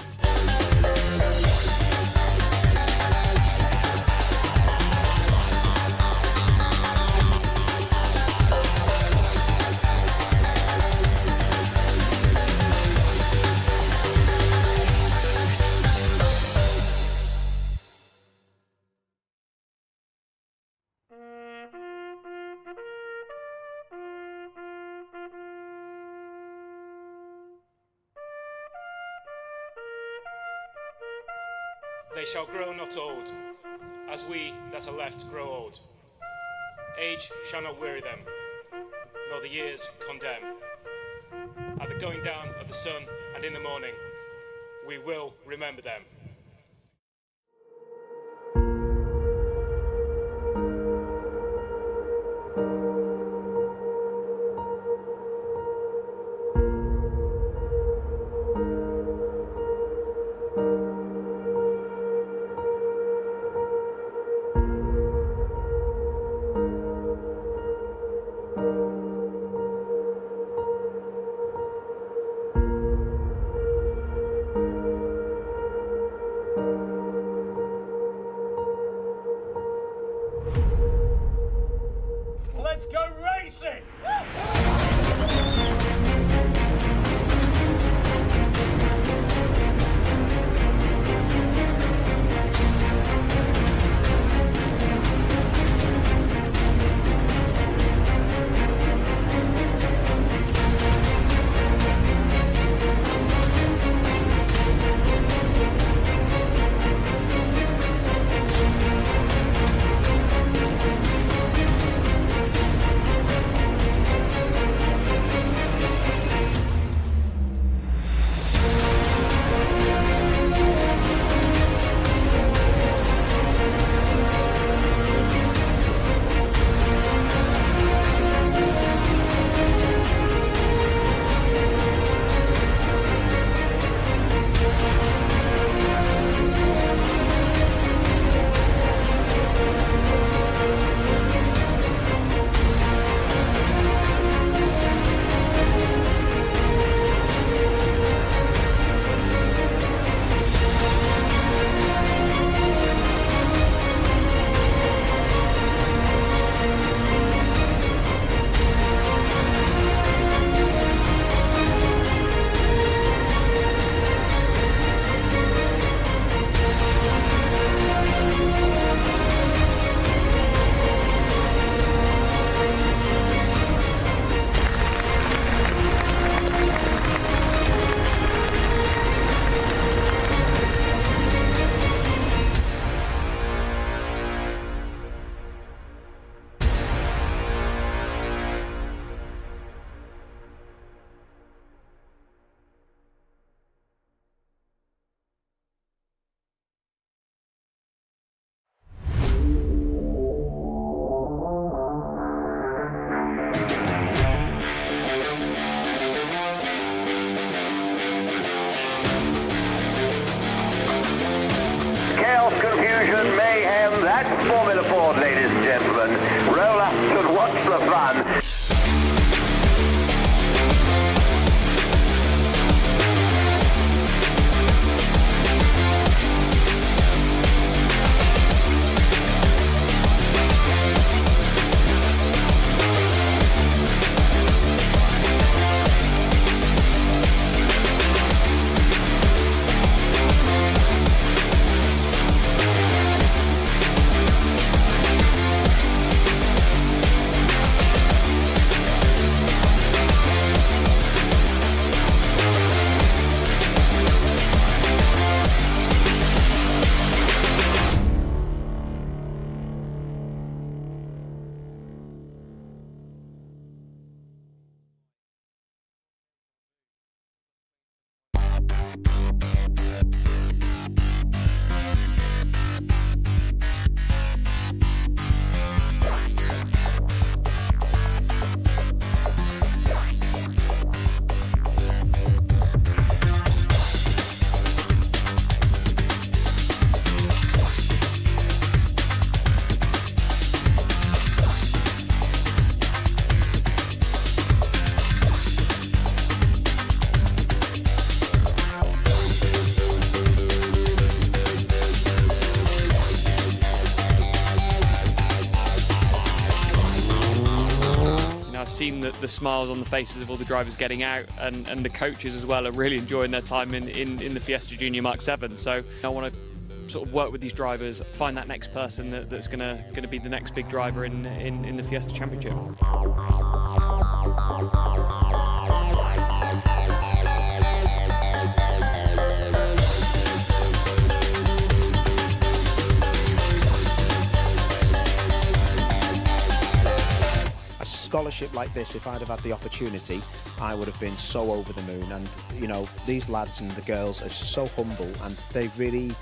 They shall grow not old, as we that are left grow old. Age shall not weary them, nor the years condemn. At the going down of the sun and in the morning, we will remember them. Confusion, mayhem, that's Formula Ford, ladies and gentlemen. Roller should watch the fun. Seen the smiles on the faces of all the drivers getting out, and the coaches as well are really enjoying their time in the Fiesta Junior Mark 7. So I want to sort of work with these drivers, find that next person that's going to be the next big driver in the Fiesta Championship. Scholarship like this, if I'd have had the opportunity, I would have been so over the moon. And you know, these lads and the girls are so humble, and they really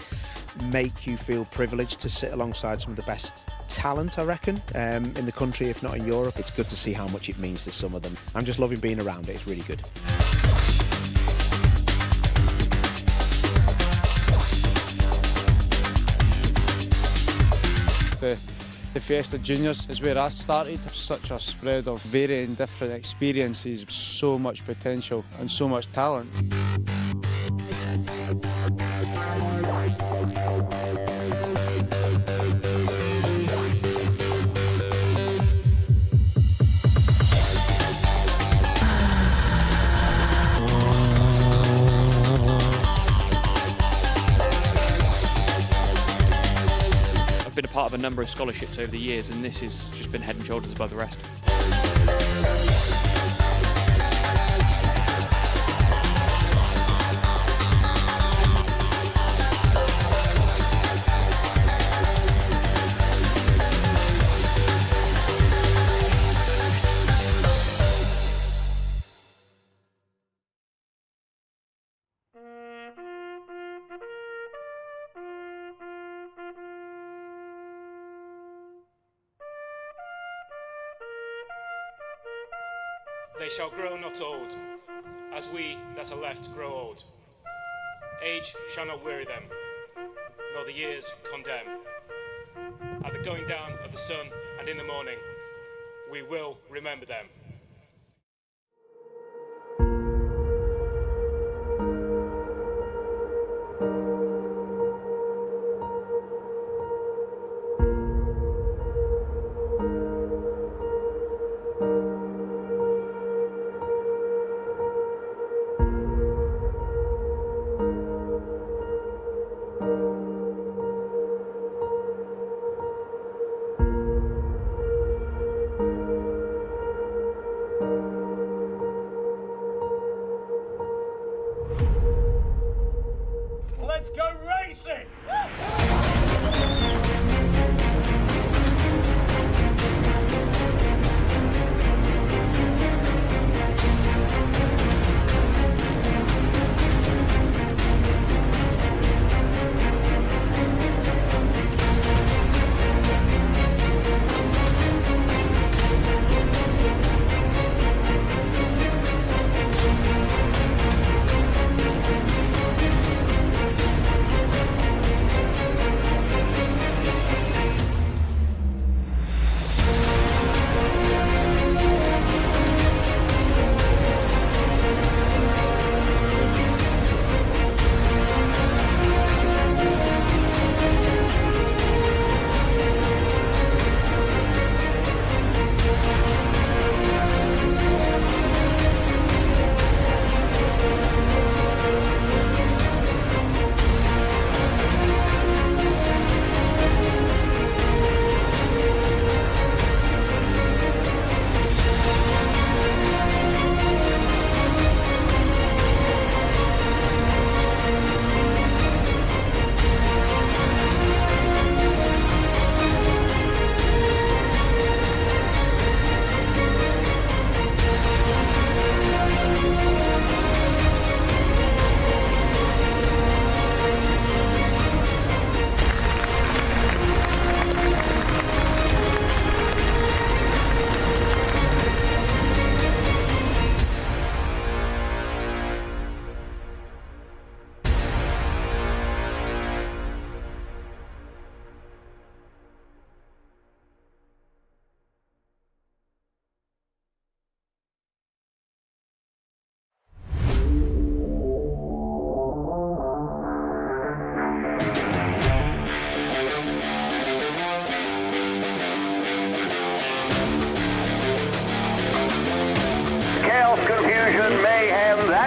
make you feel privileged to sit alongside some of the best talent, I reckon, in the country, if not in Europe. It's good to see how much it means to some of them. I'm just loving being around it. It's really good. The Fiesta Juniors is where I started. Such a spread of varying different experiences, so much potential and so much talent. Been a part of a number of scholarships over the years, and this has just been head and shoulders above the rest. They shall grow not old, as we that are left grow old. Age shall not weary them, nor the years condemn. At the going down of the sun and in the morning, we will remember them.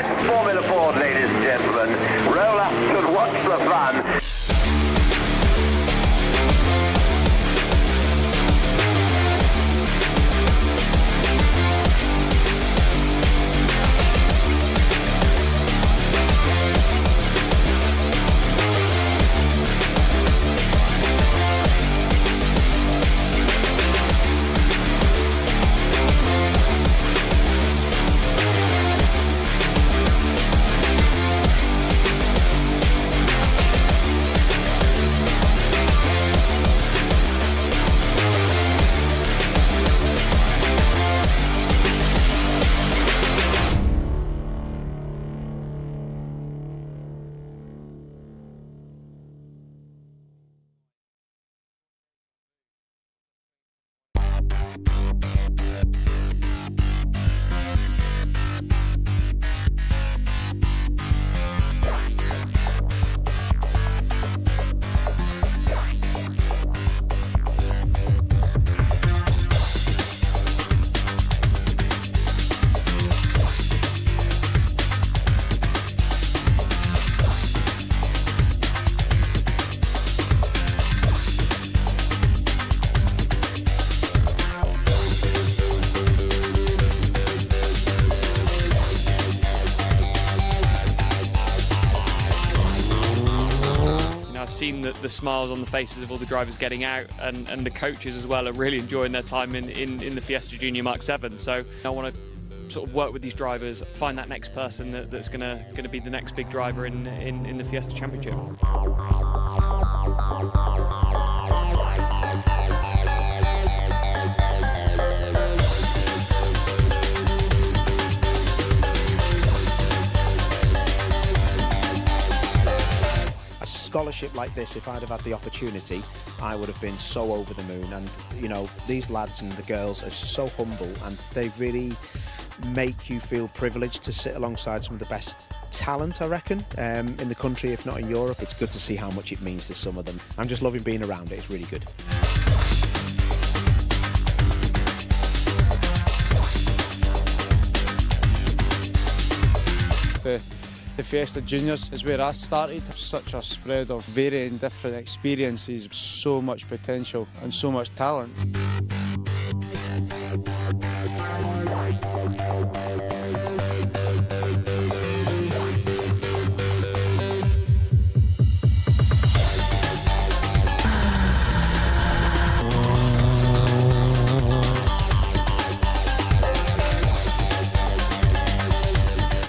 That's Formula Ford, ladies and gentlemen. Roll up and watch the fun. Seen the smiles on the faces of all the drivers getting out, and the coaches as well are really enjoying their time in the Fiesta Junior Mark 7. So I want to sort of work with these drivers, find that next person that's going to be the next big driver in the Fiesta Championship. Scholarship like this, if I'd have had the opportunity, I would have been so over the moon. And you know, these lads and the girls are so humble, and they really make you feel privileged to sit alongside some of the best talent, I reckon, in the country, if not in Europe. It's good to see how much it means to some of them. I'm just loving being around it. It's really good. The Fiesta Juniors is where I started. Such a spread of varying different experiences, so much potential and so much talent.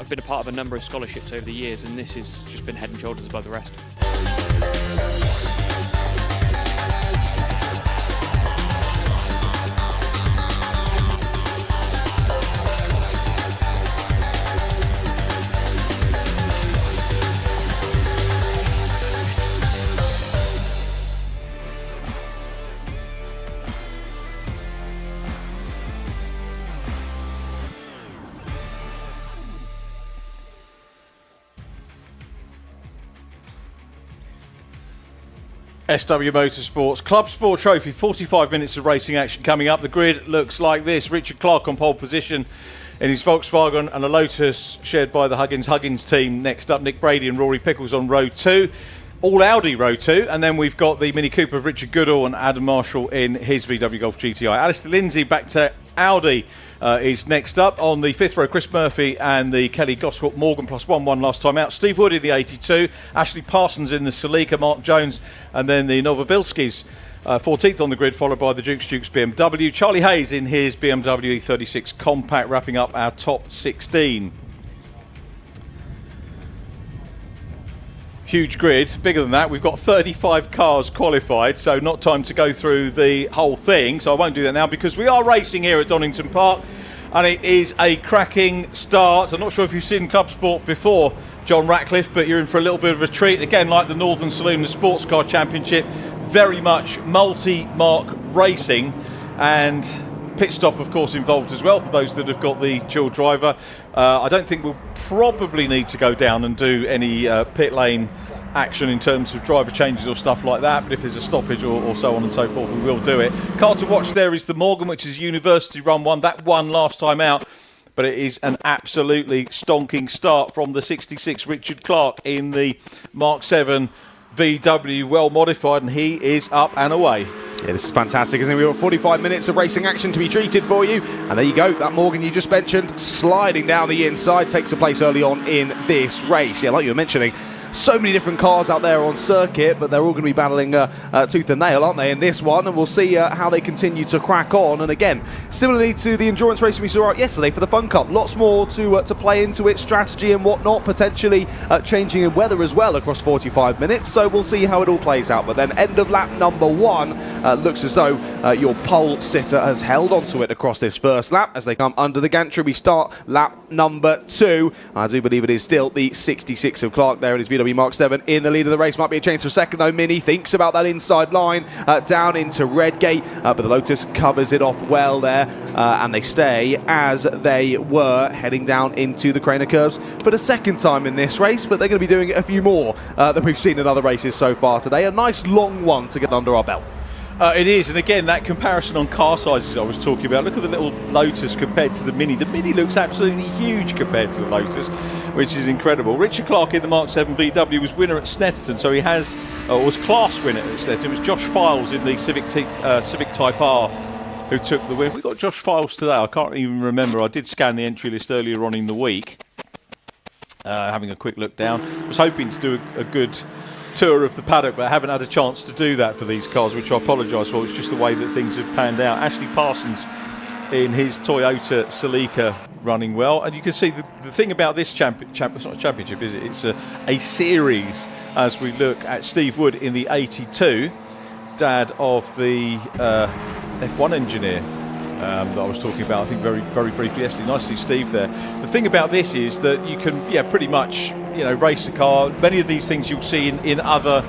Been a part of a number of scholarships over the years, and this has just been head and shoulders above the rest. SW Motorsports ClubSport Trophy, 45 minutes of racing action coming up. The grid looks like this. Richard Clark on pole position in his Volkswagen, and a Lotus shared by the Huggins team. Next up, Nick Brady and Rory Pickles on row 2. All Audi row 2, and then we've got the Mini Cooper of Richard Goodall and Adam Marshall in his VW Golf GTI. Alistair Lindsay back to Audi is next up. On the 5th row, Chris Murphy and the Kelly Goswell Morgan +1 last time out. Steve Wood in the 82, Ashley Parsons in the Celica, Mark Jones, and then the Novobilskis 14th on the grid, followed by the Dukes BMW. Charlie Hayes in his BMW E36 Compact, wrapping up our top 16. Huge grid, bigger than that. We've got 35 cars qualified, so not time to go through the whole thing, so I won't do that now, because we are racing here at Donington Park, and it is a cracking start. I'm not sure if you've seen ClubSport before, John Ratcliffe, but you're in for a little bit of a treat. Again, like the Northern Saloon Sports Car Championship, very much multi-mark racing, and pit stop, of course, involved as well for those that have got the dual driver. I don't think we'll probably need to go down and do any pit lane action in terms of driver changes or stuff like that, but if there's a stoppage or so on and so forth, we will do it. Car to watch there is the Morgan, which is University Run 1. That won last time out, but it is an absolutely stonking start from the 66 Richard Clark in the Mark 7 VW, well modified, and he is up and away. Yeah, this is fantastic, isn't it? We've got 45 minutes of racing action to be treated for you. And there you go, that Morgan you just mentioned, sliding down the inside, takes a place early on in this race. Yeah, like you were mentioning, so many different cars out there on circuit, but they're all going to be battling tooth and nail, aren't they, in this one? And we'll see how they continue to crack on. And again, similarly to the endurance racing we saw out yesterday for the Fun Cup, lots more to play into its strategy and whatnot, potentially changing in weather as well across 45 minutes. So we'll see how it all plays out. But then end of lap number 1, looks as though your pole sitter has held onto it across this first lap. As they come under the gantry, we start lap number 2. I do believe it is still the 66 of Clark there in his VW Mark 7 in the lead of the race. Might be a change for a second though. Mini thinks about that inside line down into Redgate, but the Lotus covers it off well there, and they stay as they were heading down into the Craner curves for the second time in this race, but they're going to be doing it a few more than we've seen in other races so far today. A nice long one to get under our belt. It is, and again, that comparison on car sizes I was talking about. Look at the little Lotus compared to the Mini. The Mini looks absolutely huge compared to the Lotus, which is incredible. Richard Clark in the Mark 7 VW was winner at Snetterton, so he has, was class winner at Snetterton. It was Josh Files in the Civic Type R who took the win. We got Josh Files today. I can't even remember. I did scan the entry list earlier on in the week, having a quick look down. I was hoping to do a good tour of the paddock, but I haven't had a chance to do that for these cars, which I apologise for. It's just the way that things have panned out. Ashley Parsons in his Toyota Celica running well, and you can see the thing about this it's not a championship, is it? It's a series. As we look at Steve Wood in the 82, dad of the F1 engineer that I was talking about, I think very, very briefly yesterday. Nice to see Steve there. The thing about this is that you can, pretty much, race a car. Many of these things you'll see in other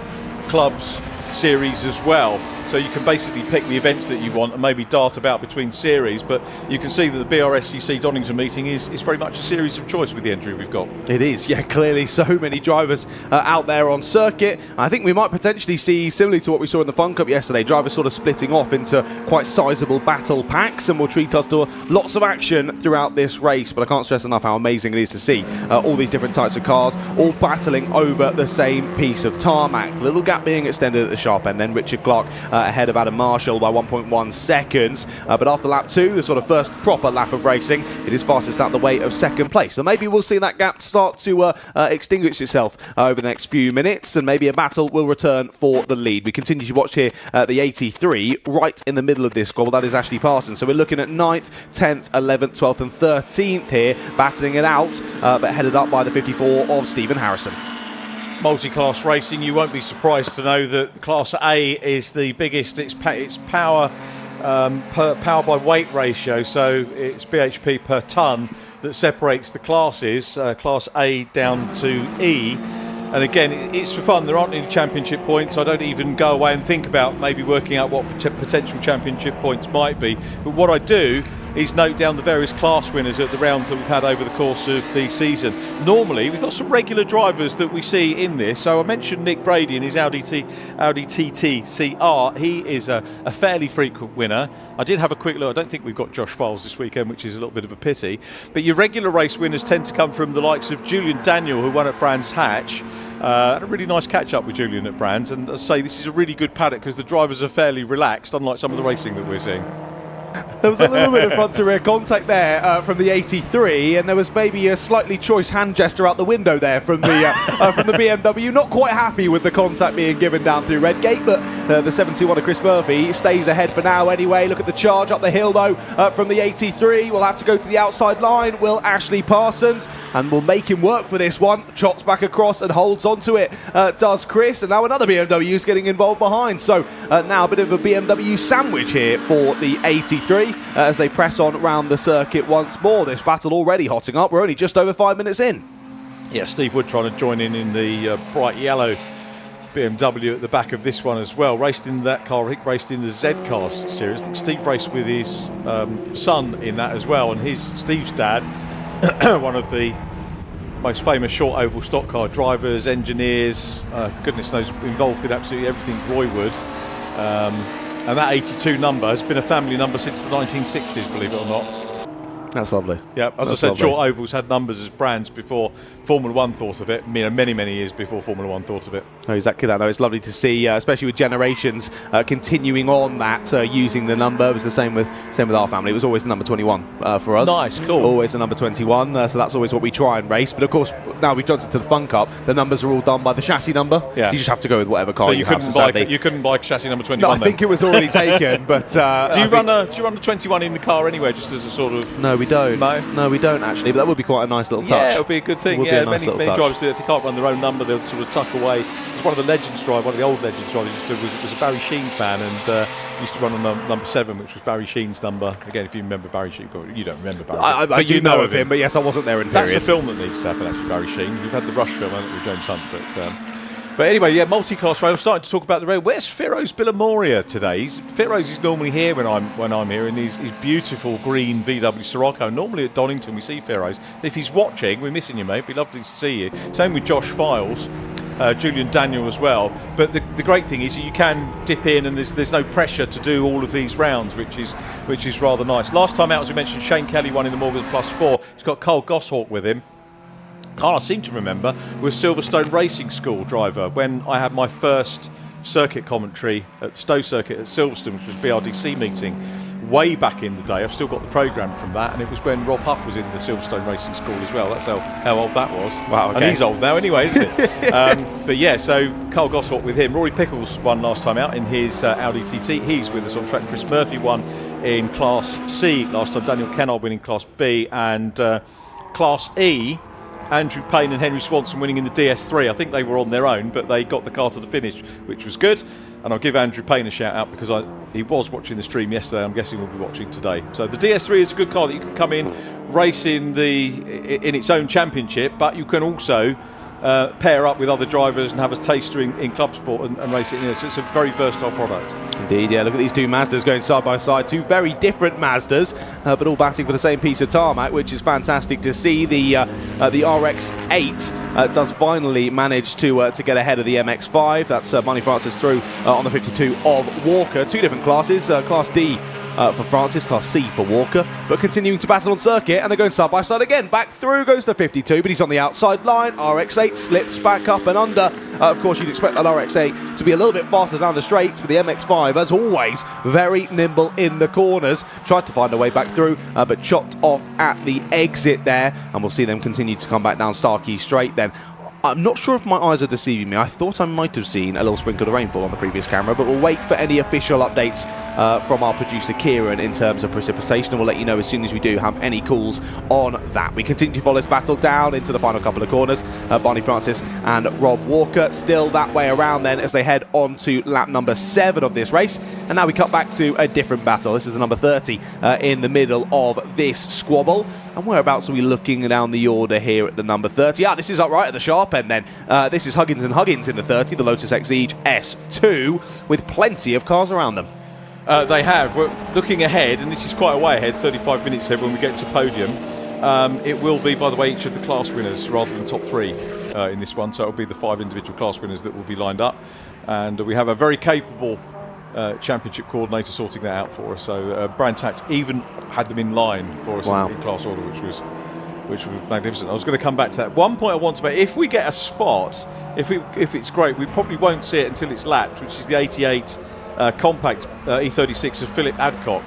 clubs series as well. So you can basically pick the events that you want and maybe dart about between series, but you can see that the Brscc Donington meeting is very much a series of choice with the entry we've got. It is, yeah, clearly so many drivers out there on circuit. I think we might potentially see, similarly to what we saw in the Fun Cup yesterday, drivers sort of splitting off into quite sizable battle packs, and will treat us to lots of action throughout this race. But I can't stress enough how amazing it is to see all these different types of cars all battling over the same piece of tarmac. Little gap being extended at the sharp end, then Richard Clark ahead of Adam Marshall by 1.1 seconds. But after lap 2, the sort of first proper lap of racing, it is fastest out the way of second place. So maybe we'll see that gap start to extinguish itself over the next few minutes, and maybe a battle will return for the lead. We continue to watch here the 83, right in the middle of this squabble. That is Ashley Parsons. So we're looking at 9th, 10th, 11th, 12th and 13th here, battling it out, but headed up by the 54 of Stephen Harrison. Multi-class racing, you won't be surprised to know that Class A is the biggest. It's power power by weight ratio, so it's bhp per tonne that separates the classes, Class A down to E. And again, it's for fun. There aren't any championship points. I don't even go away and think about maybe working out what potential championship points might be. But what I do is note down the various class winners at the rounds that we've had over the course of the season. Normally, we've got some regular drivers that we see in this. So I mentioned Nick Brady and his Audi TT CR. He is a fairly frequent winner. I did have a quick look. I don't think we've got Josh Files this weekend, which is a little bit of a pity. But your regular race winners tend to come from the likes of Julian Daniel, who won at Brands Hatch. Had a really nice catch-up with Julian at Brands. And as I say, this is a really good paddock because the drivers are fairly relaxed, unlike some of the racing that we're seeing. There was a little bit of front-to-rear contact there from the 83, and there was maybe a slightly choice hand gesture out the window there from the BMW. Not quite happy with the contact being given down through Redgate, but the 71 of Chris Murphy stays ahead for now anyway. Look at the charge up the hill, though, from the 83. We'll have to go to the outside line. Will Ashley Parsons, and we'll make him work for this one. Trots back across and holds onto it, does Chris, and now another BMW is getting involved behind. So now a bit of a BMW sandwich here for the 83. As they press on round the circuit once more. This battle already hotting up. We're only just over 5 minutes in. Yeah, Steve Wood trying to join in the bright yellow BMW at the back of this one as well. Raced in that car, I think raced in the Z Cars series. I think Steve raced with his son in that as well, and Steve's dad, one of the most famous short oval stock car drivers, engineers, goodness knows, involved in absolutely everything Roy Wood. And that 82 number has been a family number since the 1960s, believe it or not. That's lovely. Yeah, as I said, short ovals had numbers as brands before Formula One thought of it. Many, many years before Formula One thought of it. Oh, exactly that. No, it's lovely to see, especially with generations continuing on that, using the number. It was the same with our family. It was always the number 21 for us. Nice, cool. Always the number 21. So that's always what we try and race. But of course, now we've jumped into the Fun Cup. The numbers are all done by the chassis number. Yeah. So you just have to go with whatever car So you have. you couldn't buy chassis number 21. No, I think it was already taken. But do you run the 21 in the car anyway, just as a sort of? No, we don't. No, we don't actually. But that would be quite a nice little touch. Yeah, it would be a good thing. Yeah, many drivers do it. If they can't run their own number, they'll sort of tuck away. It's one of the Legends drivers, one of the old Legends drivers, was a Barry Sheen fan and used to run on number 7, which was Barry Sheen's number. Again, if you remember Barry Sheen, but you don't remember Barry. I do know of him, but yes, I wasn't there in the That's period. a film that needs to happen, actually, Barry Sheen. You've had the Rush film, haven't you, James Hunt? But anyway, yeah, multi-class rail. Starting to talk about the rail. Where's Firoz Billamoria today? Firoz is normally here when I'm here in his beautiful green VW Sirocco. Normally at Donington we see Firoz. If he's watching, we're missing you, mate. It'd be lovely to see you. Same with Josh Files, Julian Daniel as well. But the great thing is you can dip in and there's no pressure to do all of these rounds, which is rather nice. Last time out, as we mentioned, Shane Kelly won in the Morgan Plus 4. He's got Carl Goshawk with him. Carl, I seem to remember, was Silverstone Racing School driver when I had my first circuit commentary at the Stowe Circuit at Silverstone, which was BRDC meeting way back in the day. I've still got the programme from that, and it was when Rob Huff was in the Silverstone Racing School as well. That's how old that was. Wow, okay. And he's old now anyway, isn't it? But yeah, so Carl Goshawk with him. Rory Pickles won last time out in his Audi TT. He's with us on track. Chris Murphy won in Class C last time. Daniel Kennard winning Class B, and Class E, Andrew Payne and Henry Swanson winning in the DS3. I think they were on their own, but they got the car to the finish, which was good. And I'll give Andrew Payne a shout out because he was watching the stream yesterday. I'm guessing he'll be watching today. So the DS3 is a good car that you can come in, race in its own championship, but you can also pair up with other drivers and have a taster in ClubSport and race it in. So it's a very versatile product. Indeed, yeah. Look at these two Mazdas going side by side. Two very different Mazdas, but all batting for the same piece of tarmac, which is fantastic to see. The RX-8 does finally manage to get ahead of the MX-5. That's Barney Francis through on the 52 of Walker. Two different classes, Class D for Francis, Class C for Walker, but continuing to battle on circuit, and they're going side by side again. Back through goes the 52, but he's on the outside line. RX-8 slips back up and under. Of course, you'd expect that RX-8 to be a little bit faster down the straights, but the MX-5, as always, very nimble in the corners. Tried to find a way back through, but chopped off at the exit there, and we'll see them continue to come back down Starkey Straight then. I'm not sure if my eyes are deceiving me. I thought I might have seen a little sprinkle of rainfall on the previous camera, but we'll wait for any official updates from our producer Kieran in terms of precipitation, and we'll let you know as soon as we do have any calls on that. We continue to follow this battle down into the final couple of corners. Barney Francis and Rob Walker still that way around then as they head on to lap number 7 of this race. And now we cut back to a different battle. This is the number 30 in the middle of this squabble. And whereabouts are we looking down the order here at the number 30? This is up right at the sharp end then. This is Huggins and Huggins in the 30, the Lotus Exige S2, with plenty of cars around them. They have. We're looking ahead, and this is quite a way ahead, 35 minutes ahead when we get to podium. It will be, by the way, each of the class winners rather than top 3 in this one. So it'll be the 5 individual class winners that will be lined up. And we have a very capable championship coordinator sorting that out for us. So Brian Tax even had them in line for us in class order, which was magnificent. I was going to come back to that. One point I want to make: if we get a spot, if it's great, we probably won't see it until it's lapped, which is the 88 compact E36 of Philip Adcock.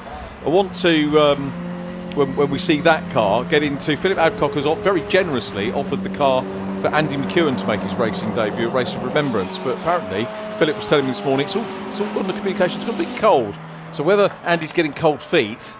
I want to, when we see that car, get into. Philip Adcock has very generously offered the car for Andy McEwen to make his racing debut at Race of Remembrance, but apparently Philip was telling me this morning it's all on the communication. It's got a bit cold, so whether Andy's getting cold feet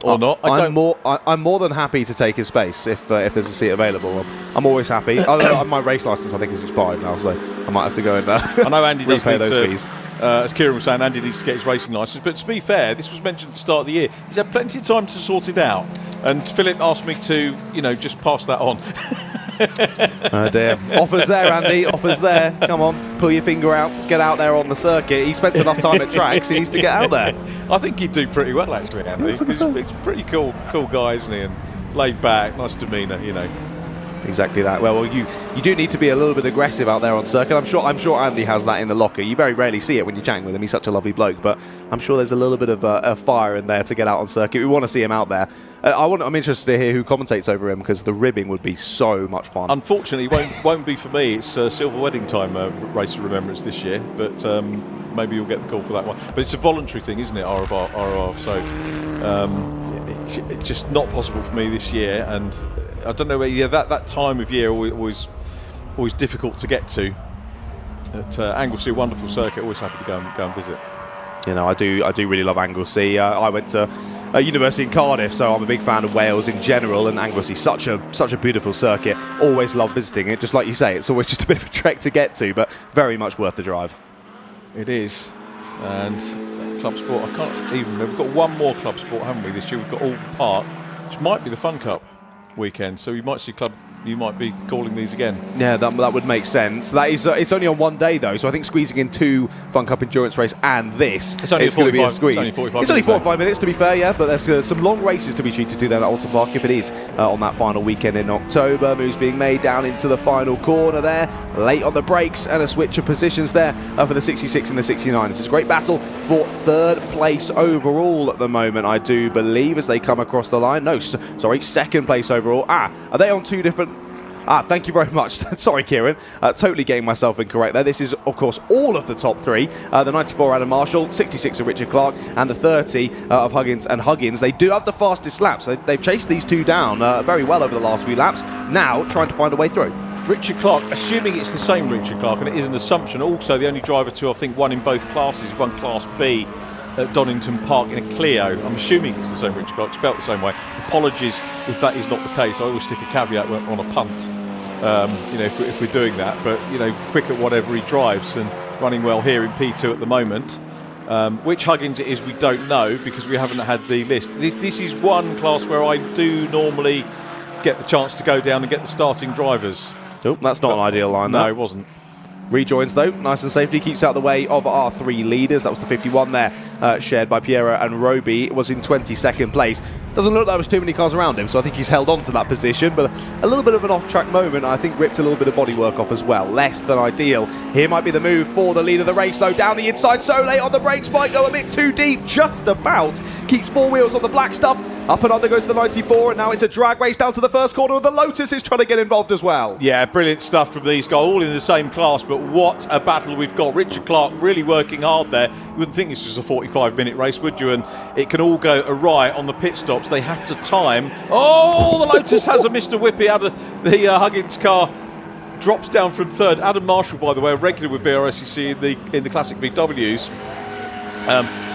or not, I'm more than happy to take his space if there's a seat available. I'm always happy. My race license I think is expired now, so I might have to go and I know Andy does repay those fees. As Kieran was saying, Andy needs to get his racing licence. But to be fair, this was mentioned at the start of the year. He's had plenty of time to sort it out. And Philip asked me to, just pass that on. Oh dear. Offers there, Andy. Offers there. Come on, pull your finger out. Get out there on the circuit. He spent enough time at tracks. He needs to get out there. I think he'd do pretty well, actually, Andy. He's a pretty cool guy, isn't he? And laid back, nice demeanour, Exactly that. Well, you do need to be a little bit aggressive out there on circuit. I'm sure Andy has that in the locker. You very rarely see it when you're chatting with him. He's such a lovely bloke, but I'm sure there's a little bit of a fire in there to get out on circuit. We want to see him out there. I'm interested to hear who commentates over him, because the ribbing would be so much fun. Unfortunately, won't be for me. It's Silver Wedding Time Race of Remembrance this year, but maybe you'll get the call for that one. But it's a voluntary thing, isn't it, RRR? So it's just not possible for me this year, and I don't know. Yeah, that time of year always difficult to get to. At Anglesey, a wonderful circuit. Always happy to go and visit. You know, I do really love Anglesey. I went to university in Cardiff, so I'm a big fan of Wales in general, and Anglesey, such a beautiful circuit. Always love visiting it. Just like you say, it's always just a bit of a trek to get to, but very much worth the drive. It is. And ClubSport, I can't even remember. We've got one more ClubSport, haven't we, this year? We've got Alton Park, which might be the Fun Cup weekend, so you might see you might be calling these again. Yeah, that would make sense. That is, it's only on one day though, so I think squeezing in 2 Fun Cup endurance race and this, it's only going to be a squeeze. It's only 45 minutes to be fair, yeah, but there's some long races to be treated to then at Alton Park if it is on that final weekend in October. Moves being made down into the final corner there, late on the brakes, and a switch of positions there for the 66 and the 69. It's a great battle for 3rd place overall at the moment, I do believe, as they come across the line. No, sorry, 2nd place overall. Are they on 2 different... thank you very much. Sorry, Kieran. Totally getting myself incorrect there. This is, of course, all of the top 3. The 94 Adam Marshall, 66 of Richard Clark, and the 30 of Huggins and Huggins. They do have the fastest laps. They've chased these 2 down very well over the last few laps. Now trying to find a way through. Richard Clark, assuming it's the same Richard Clark, and it is an assumption, also the only driver to, I think, won in both classes, won Class B at Donington Park in a Clio. I'm assuming it's the same Richard Clark, spelt the same way. Apologies if that is not the case. I always stick a caveat on a punt, if we're doing that. But, quick at whatever he drives and running well here in P2 at the moment. Which Huggins it is, we don't know, because we haven't had the list. This is one class where I do normally get the chance to go down and get the starting drivers. Oh, that's not an ideal line, no, though. it wasn't. Rejoins though, nice and safely, keeps out the way of our 3 leaders. That was the 51 there, shared by Piero and Roby. Was in 22nd place. Doesn't look like there was too many cars around him, so I think he's held on to that position, but a little bit of an off-track moment. I think ripped a little bit of bodywork off as well. Less than ideal. Here might be the move for the lead of the race though. Down the inside, so late on the brakes, might go a bit too deep, just about. Keeps 4 wheels on the black stuff. Up and under goes the 94, and now it's a drag race down to the first corner, and the Lotus is trying to get involved as well. Yeah, brilliant stuff from these guys, all in the same class, but what a battle we've got. Richard Clark really working hard there. You wouldn't think this was a 45-minute race, would you? And it can all go awry on the pit stops. They have to time. Oh, the Lotus has a Mr. Whippy out of the Huggins car. Drops down from 3rd. Adam Marshall, by the way, a regular with Brscc in the Classic VWs.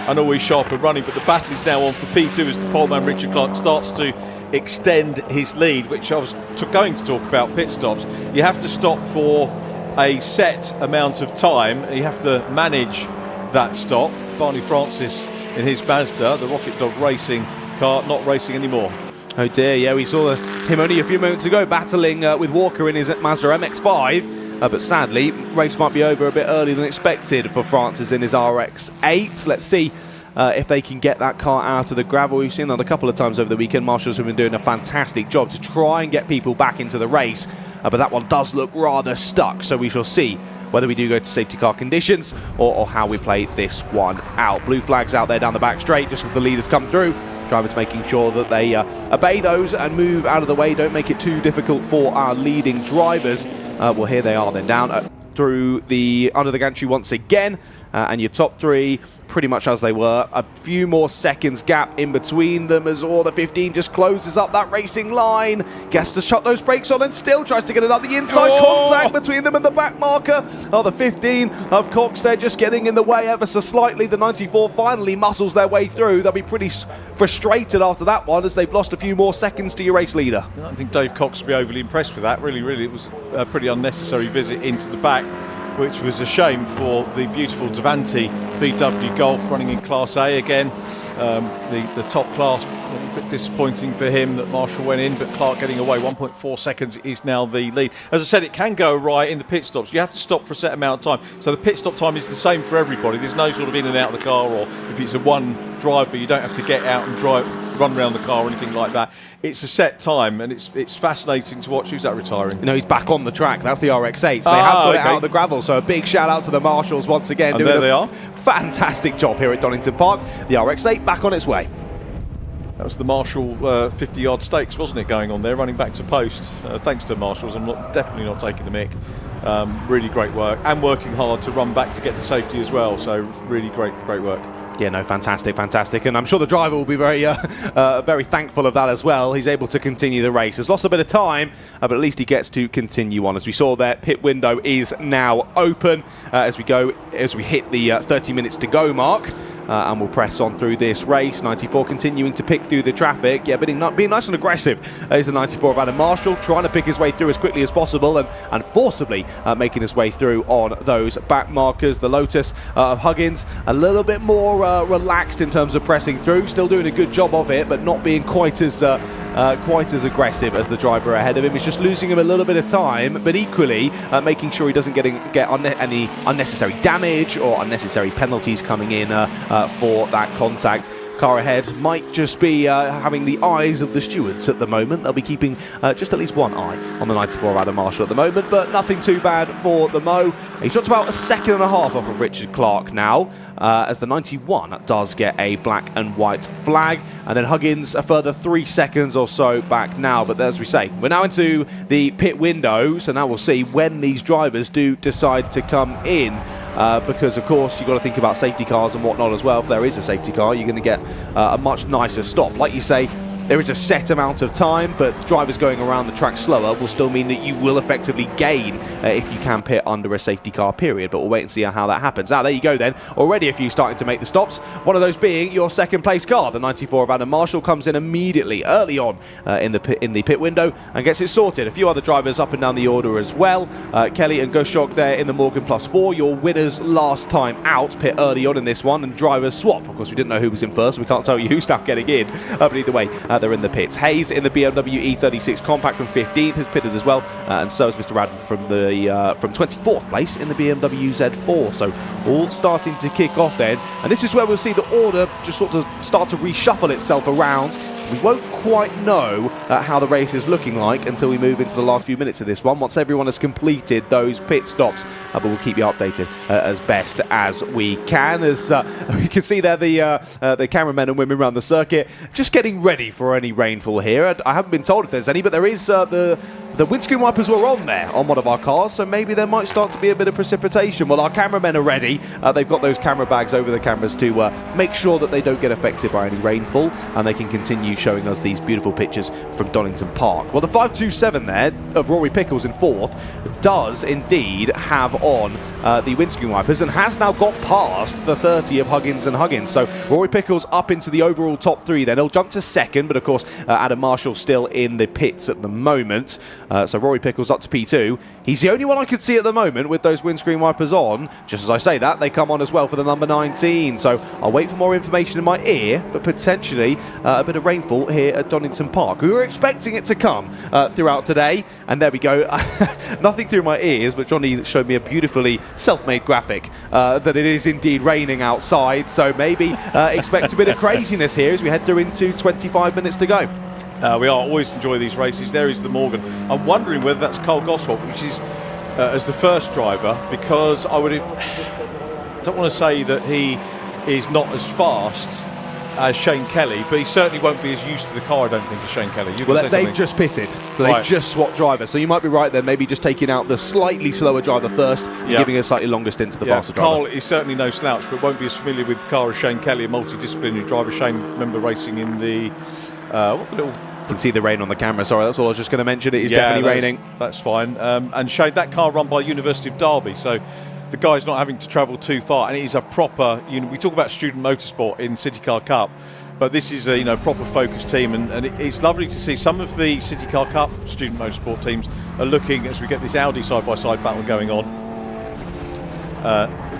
And always sharp and running, but the battle is now on for P2 as the poleman Richard Clark starts to extend his lead, which I was going to talk about pit stops. You have to stop for a set amount of time. You have to manage that stop. Barney Francis in his Mazda, the Rocket Dog racing car, not racing anymore. Oh dear, yeah, we saw him only a few moments ago battling with Walker in his Mazda MX-5. But sadly, race might be over a bit earlier than expected for Francis in his RX-8. Let's see if they can get that car out of the gravel. We've seen that a couple of times over the weekend. Marshall's have been doing a fantastic job to try and get people back into the race. But that one does look rather stuck, so we shall see whether we do go to safety car conditions or how we play this one out. Blue flags out there down the back straight just as the leaders come through. Drivers making sure that they obey those and move out of the way. Don't make it too difficult for our leading drivers. Well, here they are then down through the under the gantry once again. And your top 3 pretty much as they were. A few more seconds gap in between them as all the 15 just closes up that racing line. Gets to shut those brakes on and still tries to get it out the inside. Contact between them and the back marker. Oh, the 15 of Cox, they're just getting in the way ever so slightly. The 94 finally muscles their way through. They'll be pretty frustrated after that one as they've lost a few more seconds to your race leader. I don't think Dave Cox will be overly impressed with that. Really, it was a pretty unnecessary visit into the back, which was a shame for the beautiful Davanti VW Golf running in Class A again. The top class, a bit disappointing for him that Marshall went in, but Clark getting away. 1.4 seconds is now the lead. As I said, it can go right in the pit stops. You have to stop for a set amount of time. So the pit stop time is the same for everybody. There's no sort of in and out of the car, or if it's a one driver, you don't have to get out and drive run around the car or anything like that. It's a set time, and it's fascinating to watch. Who's that retiring? He's back on the track. That's the RX-8. So they have got it out of the gravel. So a big shout out to the marshals once again. And doing there they are. Fantastic job here at Donington Park. The RX-8 back on its way. That was the Marshall 50-yard stakes, wasn't it, going on there, running back to post. Thanks to Marshals, I'm definitely not taking the mick. Really great work, and working hard to run back to get to safety as well. So really great work. Yeah, no, fantastic, and I'm sure the driver will be very, very thankful of that as well. He's able to continue the race. Has lost a bit of time, but at least he gets to continue on. As we saw there, pit window is now open as we hit the 30 minutes to go mark. And we'll press on through this race. 94 continuing to pick through the traffic. Yeah, being nice and aggressive is the 94 of Adam Marshall, trying to pick his way through as quickly as possible and forcibly making his way through on those back markers. The Lotus of Huggins, a little bit more relaxed in terms of pressing through. Still doing a good job of it, but not being quite as aggressive as the driver ahead of him. He's just losing him a little bit of time, but equally making sure he doesn't get any unnecessary damage or unnecessary penalties coming in for that contact. Car ahead might just be having the eyes of the stewards at the moment. They'll be keeping just at least one eye on the 94 of Adam Marshall at the moment, but nothing too bad for the Mo. He's dropped about a second and a half off of Richard Clark now, as the 91 does get a black and white flag, and then Huggins a further 3 seconds or so back now. But as we say, we're now into the pit window, so now we'll see when these drivers do decide to come in. Because of course you've got to think about safety cars and whatnot as well. If there is a safety car, you're going to get a much nicer stop. Like you say, there is a set amount of time, but drivers going around the track slower will still mean that you will effectively gain if you can pit under a safety car period. But we'll wait and see how that happens. There you go then. Already a few starting to make the stops. One of those being your second place car. The 94 of Adam Marshall comes in immediately, early on in the pit window and gets it sorted. A few other drivers up and down the order as well. Kelly and Goshok there in the Morgan +4. Your winners last time out, pit early on in this one, and drivers swap. Of course, we didn't know who was in first. So we can't tell you who's now getting in. But either way, they're in the pits. Hayes in the BMW E36 Compact from 15th has pitted as well, and so has Mr. Radford from 24th place in the BMW Z4. So all starting to kick off then, and this is where we'll see the order just sort of start to reshuffle itself around. We won't quite know how the race is looking like until we move into the last few minutes of this one, once everyone has completed those pit stops. But we'll keep you updated as best as we can. As we can see there, the cameramen and women around the circuit just getting ready for any rainfall here. I haven't been told if there's any, but there is the windscreen wipers were on there on one of our cars, so maybe there might start to be a bit of precipitation. Well, our cameramen are ready. They've got those camera bags over the cameras to make sure that they don't get affected by any rainfall, and they can continue showing us these beautiful pictures from Donington Park. Well, the 527 there of Rory Pickles in 4th does indeed have on the windscreen wipers and has now got past the 30 of Huggins and Huggins. So Rory Pickles up into the overall top 3 then. He'll jump to 2nd, but of course Adam Marshall still in the pits at the moment. So Rory Pickles up to P2. He's the only one I could see at the moment with those windscreen wipers on. Just as I say that, they come on as well for the number 19. So I'll wait for more information in my ear, but potentially a bit of rainfall here at Donington Park. We were expecting it to come throughout today, and there we go. Nothing through my ears, but Johnny showed me a beautifully self-made graphic that it is indeed raining outside, so maybe expect a bit of craziness here as we head through into 25 minutes to go. We always enjoy these races. There is the Morgan. I'm wondering whether that's Cole Goswell, which is as the first driver, because I don't want to say that he is not as fast as Shane Kelly, but he certainly won't be as used to the car, I don't think, as Shane Kelly. Well, they've just pitted, so they've just swapped drivers. So you might be right there, maybe just taking out the slightly slower driver first and giving a slightly longer stint to the faster driver. Cole is certainly no slouch, but won't be as familiar with the car as Shane Kelly, a multidisciplinary driver. Shane, remember racing in the You can see the rain on the camera. Sorry, that's all I was just going to mention. It is definitely raining. That's fine. And Shane, that car run by University of Derby, so the guy's not having to travel too far, and it is a proper. We talk about student motorsport in City Car Cup, but this is a proper focused team, and it's lovely to see some of the City Car Cup student motorsport teams are looking, as we get this Audi side-by-side battle going on,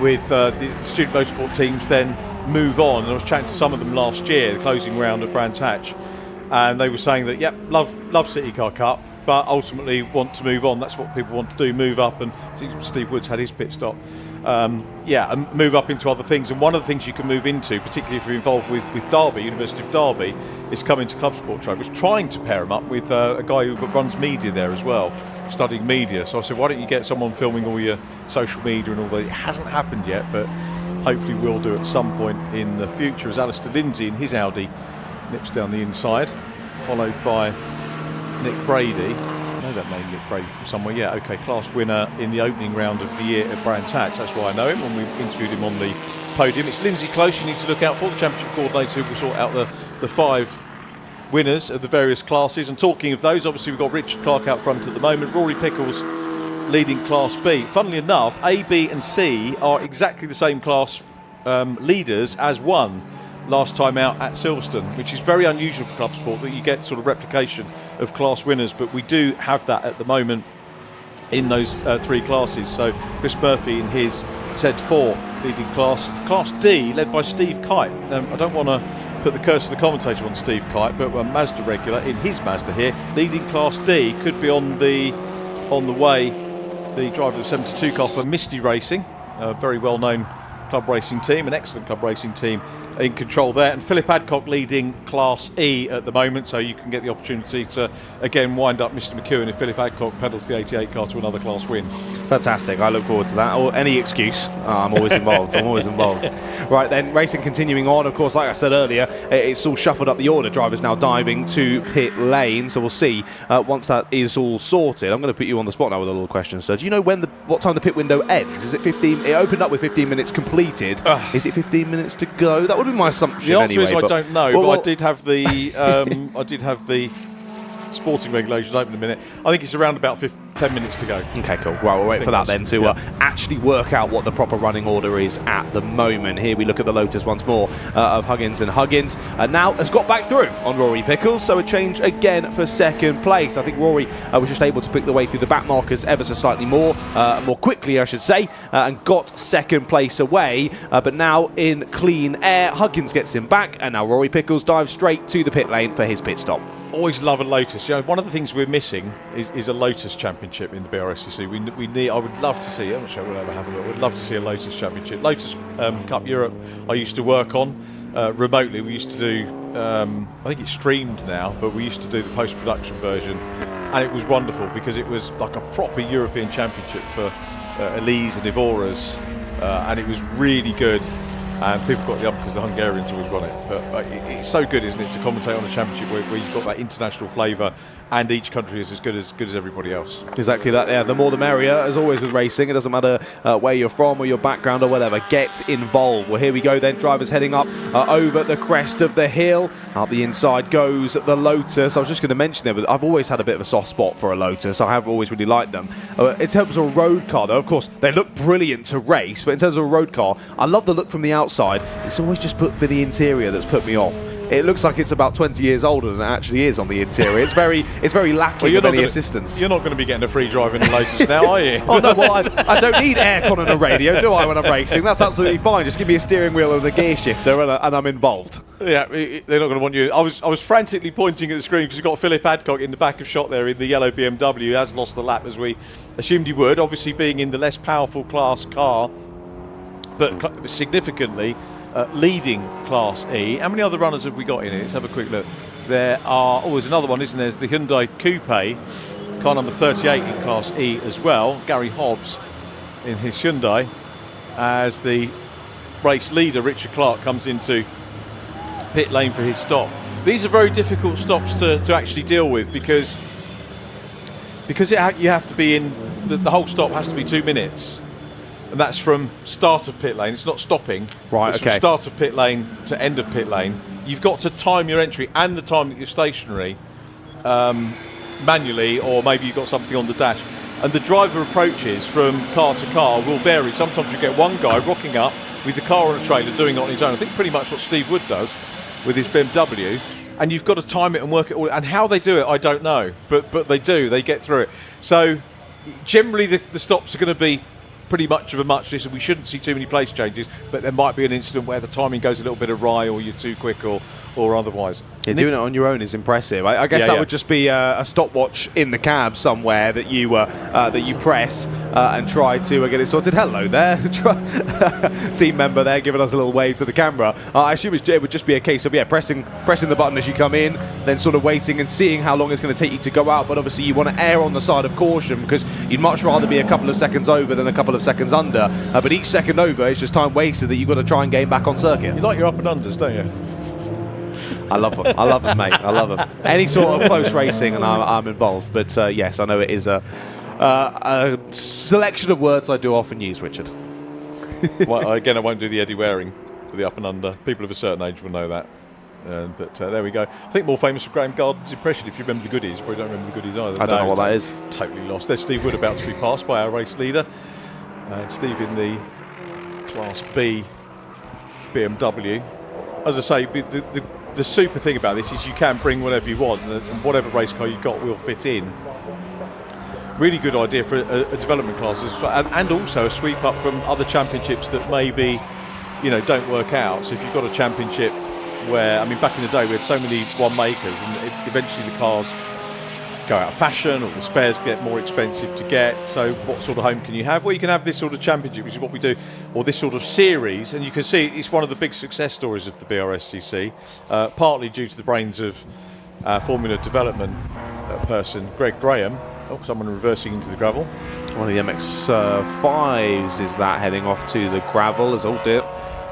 with the student motorsport teams then move on. And I was chatting to some of them last year, the closing round at Brands Hatch, and they were saying that love City Car Cup, but ultimately want to move on. That's what people want to do, move up. And I think Steve Woods had his pit stop. and move up into other things. And one of the things you can move into, particularly if you're involved with Derby, University of Derby, is coming to ClubSport. I was trying to pair him up with a guy who runs media there as well, studying media. So I said, why don't you get someone filming all your social media and all that? It hasn't happened yet, but hopefully will do at some point in the future, as Alistair Lindsay in his Audi nips down the inside, followed by Nick Brady. I know that name, Nick Brady, from somewhere. Yeah, okay, class winner in the opening round of the year at Brands Hatch. That's why I know him when we interviewed him on the podium. It's Lindsay Close you need to look out for, the championship coordinator who will sort out the 5 winners of the various classes. And talking of those, obviously we've got Richard Clark out front at the moment, Rory Pickles leading Class B. Funnily enough, A, B and C are exactly the same class leaders as won last time out at Silverstone, which is very unusual for ClubSport, that you get sort of replication of class winners, but we do have that at the moment in those 3 classes. So Chris Murphy in his Z4 leading Class D, led by Steve Kite. I don't want to put the curse of the commentator on Steve Kite, but a Mazda regular in his Mazda here, leading Class D, could be on the way, the driver of the 72 car for Misty Racing, a very well-known club racing team, an excellent club racing team in control there, and Philip Adcock leading Class E at the moment, so you can get the opportunity to again wind up Mr McEwen if Philip Adcock pedals the 88 car to another class win. Fantastic, I look forward to that, or any excuse. I'm always involved. I'm always involved. Right then, racing continuing on. Of course, like I said earlier, it's all shuffled up the order. Drivers now diving to pit lane, so we'll see once that is all sorted. I'm going to put you on the spot now with a little question, sir. Do you know what time the pit window ends? Is it 15? It opened up with 15 minutes completed. Is it 15 minutes to go? That would be my assumption. The answer anyway, is I don't know, but I did have the sporting regulations open a minute. I think it's around about 10 minutes to go. Okay, cool. Well, we'll wait for that then to actually work out what the proper running order is at the moment. Here we look at the Lotus once more of Huggins, and Huggins now has got back through on Rory Pickles, so a change again for second place. I think Rory was just able to pick the way through the back markers ever so slightly more quickly, I should say, and got second place away. But now in clean air, Huggins gets him back, and now Rory Pickles dives straight to the pit lane for his pit stop. Always love a Lotus. You know, one of the things we're missing is a Lotus championship in the Brscc. We need. I would love to see. I'm not sure it will ever happen, but I would love to see a Lotus championship. Lotus Cup Europe I used to work on remotely. We used to do. I think it's streamed now, but we used to do the post-production version, and it was wonderful because it was like a proper European championship for Elise and Ivoras, and it was really good. And people got the up because the Hungarians always run it. But it's so good, isn't it, to commentate on a championship where you've got that international flavour and each country is as good as everybody else. Exactly that, yeah. The more the merrier, as always with racing. It doesn't matter where you're from or your background or whatever. Get involved. Well, here we go then. Drivers heading up over the crest of the hill. Up the inside goes the Lotus. I was just going to mention there, but I've always had a bit of a soft spot for a Lotus. I have always really liked them. In terms of a road car, though, of course, they look brilliant to race. But in terms of a road car, I love the look from the outside. It's always just been the interior that's put me off. It looks like it's about 20 years older than it actually is on the interior. It's very lacking of any assistance. You're not going to be getting a free drive in a Lotus now, are you? Oh no, well I don't need aircon and a radio, do I, when I'm racing? That's absolutely fine. Just give me a steering wheel and a gear shifter and I'm involved. Yeah, they're not going to want you. I was frantically pointing at the screen because you've got Philip Adcock in the back of shot there in the yellow BMW. He has lost the lap as we assumed he would, obviously being in the less powerful class car, but significantly leading Class E. How many other runners have we got in it? Let's have a quick look. There are, there's another one, isn't there? There's the Hyundai Coupe, car number 38 in Class E as well. Gary Hobbs in his Hyundai as the race leader, Richard Clark, comes into pit lane for his stop. These are very difficult stops to actually deal with because you have to be in, the whole stop has to be 2 minutes. And that's from start of pit lane. It's not stopping. Right, it's okay. From start of pit lane to end of pit lane. You've got to time your entry and the time that you're stationary manually, or maybe you've got something on the dash. And the driver approaches from car to car will vary. Sometimes you get one guy rocking up with the car on a trailer doing it on his own. I think pretty much what Steve Wood does with his BMW. And you've got to time it and work it all. And how they do it, I don't know. But they do. They get through it. So generally the stops are going to be pretty much of a muchness, and we shouldn't see too many place changes, but there might be an incident where the timing goes a little bit awry or you're too quick or otherwise. Yeah, doing it on your own is impressive. I guess that would just be a stopwatch in the cab somewhere that you press and try to get it sorted. Hello there, team member there giving us a little wave to the camera. I assume it would just be a case of pressing the button as you come in, then sort of waiting and seeing how long it's going to take you to go out. But obviously you want to err on the side of caution because you'd much rather be a couple of seconds over than a couple of seconds under. But each second over is just time wasted that you've got to try and gain back on circuit. You like your up and unders, don't you? I love them, mate. I love them. Any sort of close racing, and I'm involved. But yes, I know it is a selection of words I do often use, Richard. Well, again, I won't do the Eddie Waring for the up and under. People of a certain age will know that. But there we go. I think more famous for Graham Garden's impression. If you remember the goodies, probably don't remember the goodies either. I don't know what that is. Totally lost. There's Steve Wood about to be passed by our race leader, and Steve in the Class B BMW. As I say, the super thing about this is you can bring whatever you want, and whatever race car you've got will fit in. Really good idea for a development class, and also a sweep up from other championships that maybe don't work out. So if you've got a championship where, back in the day we had so many one makers, and eventually the cars go out of fashion or the spares get more expensive to get. So what sort of home can you have? Well, you can have this sort of championship, which is what we do, or this sort of series, and you can see it's one of the big success stories of the Brscc, partly due to the brains of Formula development person Greg Graham. Oh, someone reversing into the gravel. One of the MX-5s is that heading off to the gravel as all dear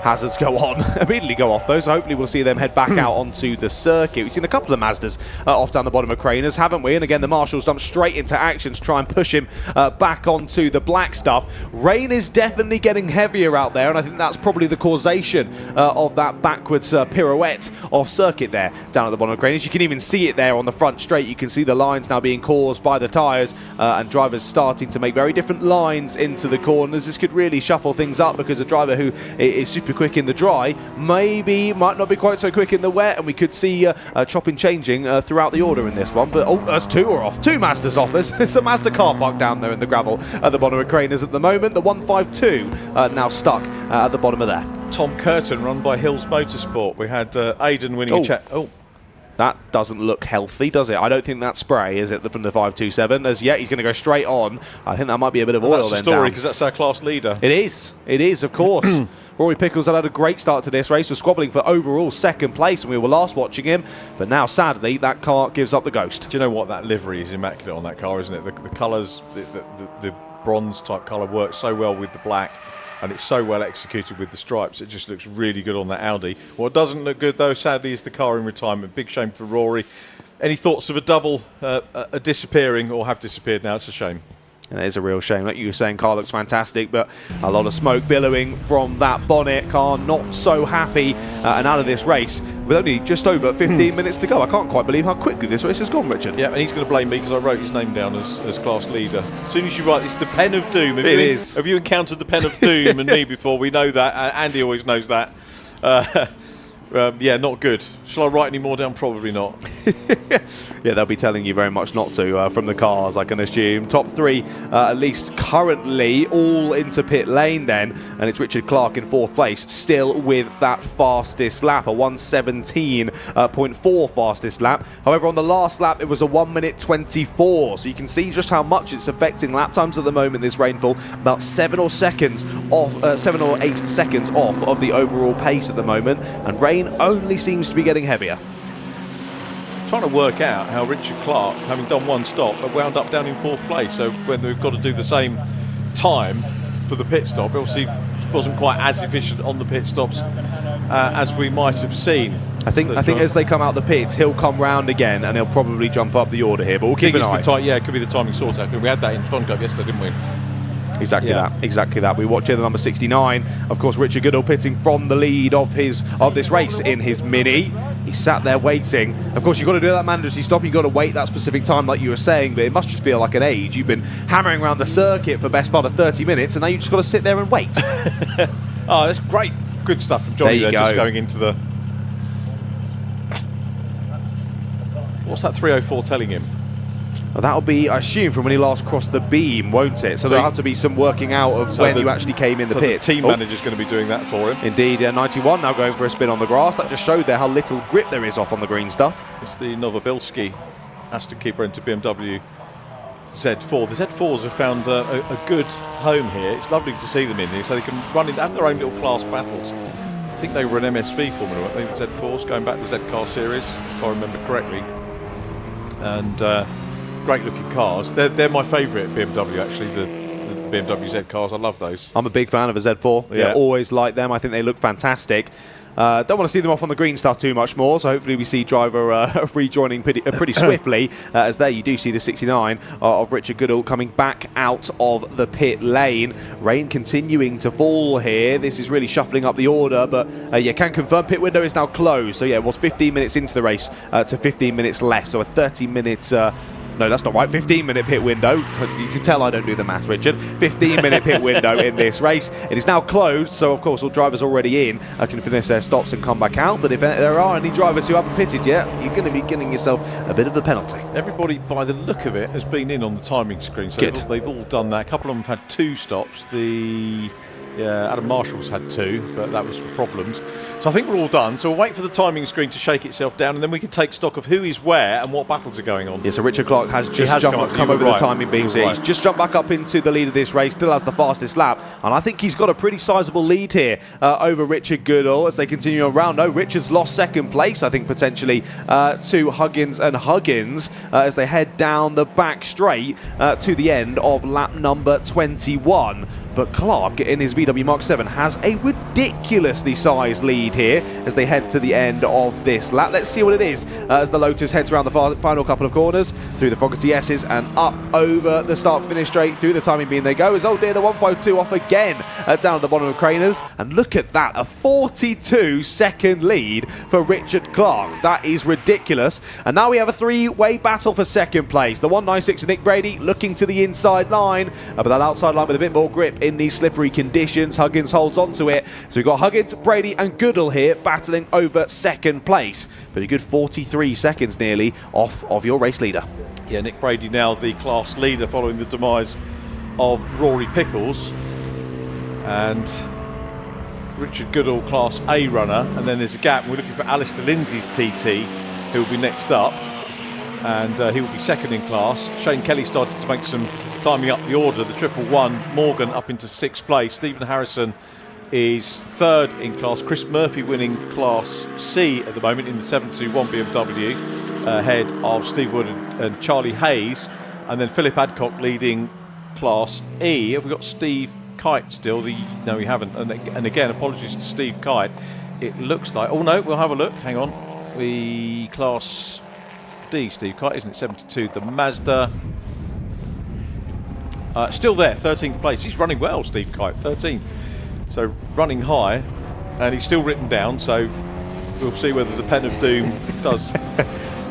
hazards go on, immediately go off though, so hopefully we'll see them head back out onto the circuit. We've seen a couple of Mazdas off down the bottom of Craners, haven't we? And again, the Marshals jump straight into action to try and push him back onto the black stuff. Rain is definitely getting heavier out there, and I think that's probably the causation of that backwards pirouette off circuit there down at the bottom of Craners. You can even see it there on the front straight. You can see the lines now being caused by the tyres, and drivers starting to make very different lines into the corners. This could really shuffle things up because a driver who is super quick in the dry might not be quite so quick in the wet, and we could see chopping changing throughout the order in this one. But there's two are off, two Mazdas off. There's a Mazda car park down there in the gravel at the bottom of Craners at the moment. The 152 now stuck at the bottom of there. Tom Curtin, run by Hills Motorsport. We had Aidan winning a chat. That doesn't look healthy, does it? I don't think that's spray, is it, from the 527? As yet, he's going to go straight on. I think that might be a bit of oil. That's the story, because that's our class leader. It is, of course. Rory Pickles had a great start to this race, was squabbling for overall second place, and we were last watching him. But now, sadly, that car gives up the ghost. Do you know what? That livery is immaculate on that car, isn't it? The colours, the bronze type colour works so well with the black, and it's so well executed with the stripes. It just looks really good on that Audi. What doesn't look good, though, sadly, is the car in retirement. Big shame for Rory. Any thoughts of a double disappearing, or have disappeared now? It's a shame. And it is a real shame. Like you were saying, car looks fantastic, but a lot of smoke billowing from that bonnet. Car not so happy and out of this race with only just over 15 minutes to go. I can't quite believe how quickly this race has gone, Richard. Yeah, and he's going to blame me because I wrote his name down as class leader. As soon as you write, it's the pen of doom. It is. Have you encountered the pen of doom and me before? We know that. Andy always knows that. Yeah, not good. Shall I write any more down? Probably not. Yeah, they'll be telling you very much not to from the cars, I can assume. Top three, at least currently, all into pit lane then. And it's Richard Clark in fourth place, still with that fastest lap, a 1:17.4 fastest lap. However, on the last lap, it was a 1:24. So you can see just how much it's affecting lap times at the moment, this rainfall. About 7 or 8 seconds off of the overall pace at the moment. And rain only seems to be getting heavier. Trying to work out how Richard Clark, having done one stop, wound up down in fourth place. So when we've got to do the same time for the pit stop, obviously wasn't quite as efficient on the pit stops as we might have seen. I think as they come out the pits, he'll come round again and he'll probably jump up the order here. But we'll keep an eye. Yeah, it could be the timing sort out. We had that in Fun Cup yesterday, didn't we? Exactly that. We watch here the number 69. Of course, Richard Goodall pitting from the lead of this race in his Mini. He sat there waiting. Of course, you've got to do that mandatory stop. You've got to wait that specific time, like you were saying. But it must just feel like an age. You've been hammering around the circuit for the best part of 30 minutes, and now you've just got to sit there and wait. Oh, that's great. Good stuff from Johnny there, just going into the... What's that 304 telling him? Well, that'll be, I assume, from when he last crossed the beam, won't it? So there'll have to be some working out of when you actually came in the pit. The team manager's going to be doing that for him. Indeed, 91 now going for a spin on the grass. That just showed there how little grip there is off on the green stuff. It's the Brscc Aston Keeper into BMW Z4. The Z4s have found a good home here. It's lovely to see them in here, so they can run in, have their own little class battles. I think they were an MSV formula, weren't they? The Z4s, going back to the Z car series, if I remember correctly. And great looking cars. They're my favourite BMW, actually, the BMW Z cars. I love those. I'm a big fan of a Z4. Yeah, always like them. I think they look fantastic. Don't want to see them off on the green stuff too much more, so hopefully we see driver rejoining pretty swiftly, as there you do see the 69 of Richard Goodall coming back out of the pit lane. Rain continuing to fall here. This is really shuffling up the order, but yeah, can confirm pit window is now closed. So yeah, it was 15 minutes into the race to 15 minutes left, so a 30-minute... no, that's not right. 15-minute pit window. You can tell I don't do the maths, Richard. 15-minute pit window in this race. It is now closed, so of course all drivers already in can finish their stops and come back out. But if there are any drivers who haven't pitted yet, you're going to be getting yourself a bit of a penalty. Everybody, by the look of it, has been in on the timing screen. So they've all done that. A couple of them have had 2 stops. Adam Marshall's had 2, but that was for problems. So I think we're all done. So we'll wait for the timing screen to shake itself down, and then we can take stock of who is where and what battles are going on. Yeah, so Richard Clark has just come over the timing beams here. He's just jumped back up into the lead of this race, still has the fastest lap, and I think he's got a pretty sizable lead here over Richard Goodall as they continue on round. No, Richard's lost second place, I think, potentially to Huggins and Huggins as they head down the back straight to the end of lap number 21. But Clark in his VW Mark 7 has a ridiculously sized lead here as they head to the end of this lap. Let's see what it is as the Lotus heads around the final couple of corners through the Fogarty S's and up over the start-finish straight through the timing beam they go as, oh dear, the 152 off again down at the bottom of Craners. And look at that, a 42-second lead for Richard Clark. That is ridiculous. And now we have a 3-way battle for second place. The 196 of Nick Brady looking to the inside line, but that outside line with a bit more grip in these slippery conditions. Huggins holds on to it. So we've got Huggins, Brady and Goodall here battling over second place. But a good 43 seconds nearly off of your race leader. Yeah, Nick Brady now the class leader following the demise of Rory Pickles. And Richard Goodall, Class A runner. And then there's a gap. We're looking for Alistair Lindsay's TT, who will be next up. And he will be second in class. Shane Kelly started to make some climbing up the order. The 111 Morgan up into 6th place. Stephen Harrison is third in class. Chris Murphy winning Class C at the moment in the 721 BMW, ahead of Steve Wood and Charlie Hayes. And then Philip Adcock leading Class E. Have we got Steve Kite still? No, we haven't. And again, apologies to Steve Kite. It looks like... Oh, no, we'll have a look. Hang on. Class D, Steve Kite, isn't it? 72. The Mazda... still there, 13th place. He's running well, Steve Kite, 13th. So running high, and he's still written down, so we'll see whether the Pen of Doom does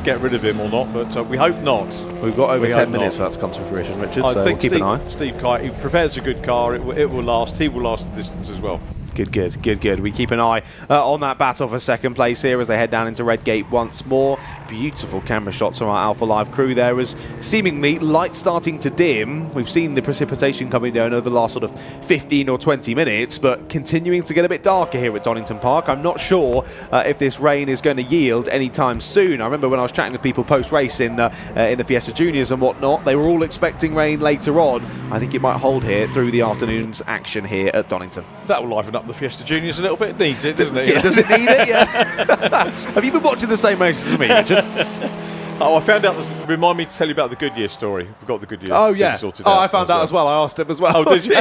get rid of him or not, but we hope not. We've got over 10 minutes for that to come to fruition, Richard, so we'll keep an eye. Steve Kite, he prepares a good car, it will last, he will last the distance as well. Good. We keep an eye on that battle for second place here as they head down into Redgate once more. Beautiful camera shots from our Alpha Live crew there as seemingly light starting to dim. We've seen the precipitation coming down over the last sort of 15 or 20 minutes, but continuing to get a bit darker here at Donington Park. I'm not sure if this rain is going to yield anytime soon. I remember when I was chatting with people post-race in the Fiesta Juniors and whatnot, they were all expecting rain later on. I think it might hold here through the afternoon's action here at Donington. That will liven up the Fiesta Juniors a little bit. It needs it, doesn't it? Yeah, does it need it? Yeah. Have you been watching the same races as me, Richard? Oh, I found out. Remind me to tell you about the Goodyear story. We've got the Goodyear. Oh yeah. I found out as well. I asked him as well. Oh, did you?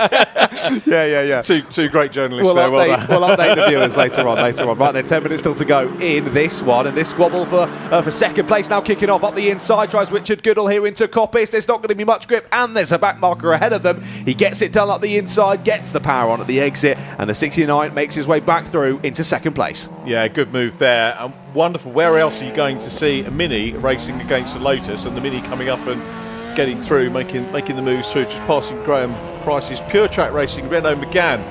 Yeah. Two great journalists there. We'll update the viewers later on. Right then, 10 minutes still to go in this one, and this squabble for second place now kicking off up the inside. Tries Richard Goodall here into Coppice. There's not going to be much grip, and there's a back marker ahead of them. He gets it done up the inside, gets the power on at the exit, and the 69 makes his way back through into second place. Yeah, good move there. Wonderful. Where else are you going to see a Mini racing against a Lotus, and the Mini coming up and getting through, making the moves through, just passing Graham Price's Pure Track Racing Renault Megane.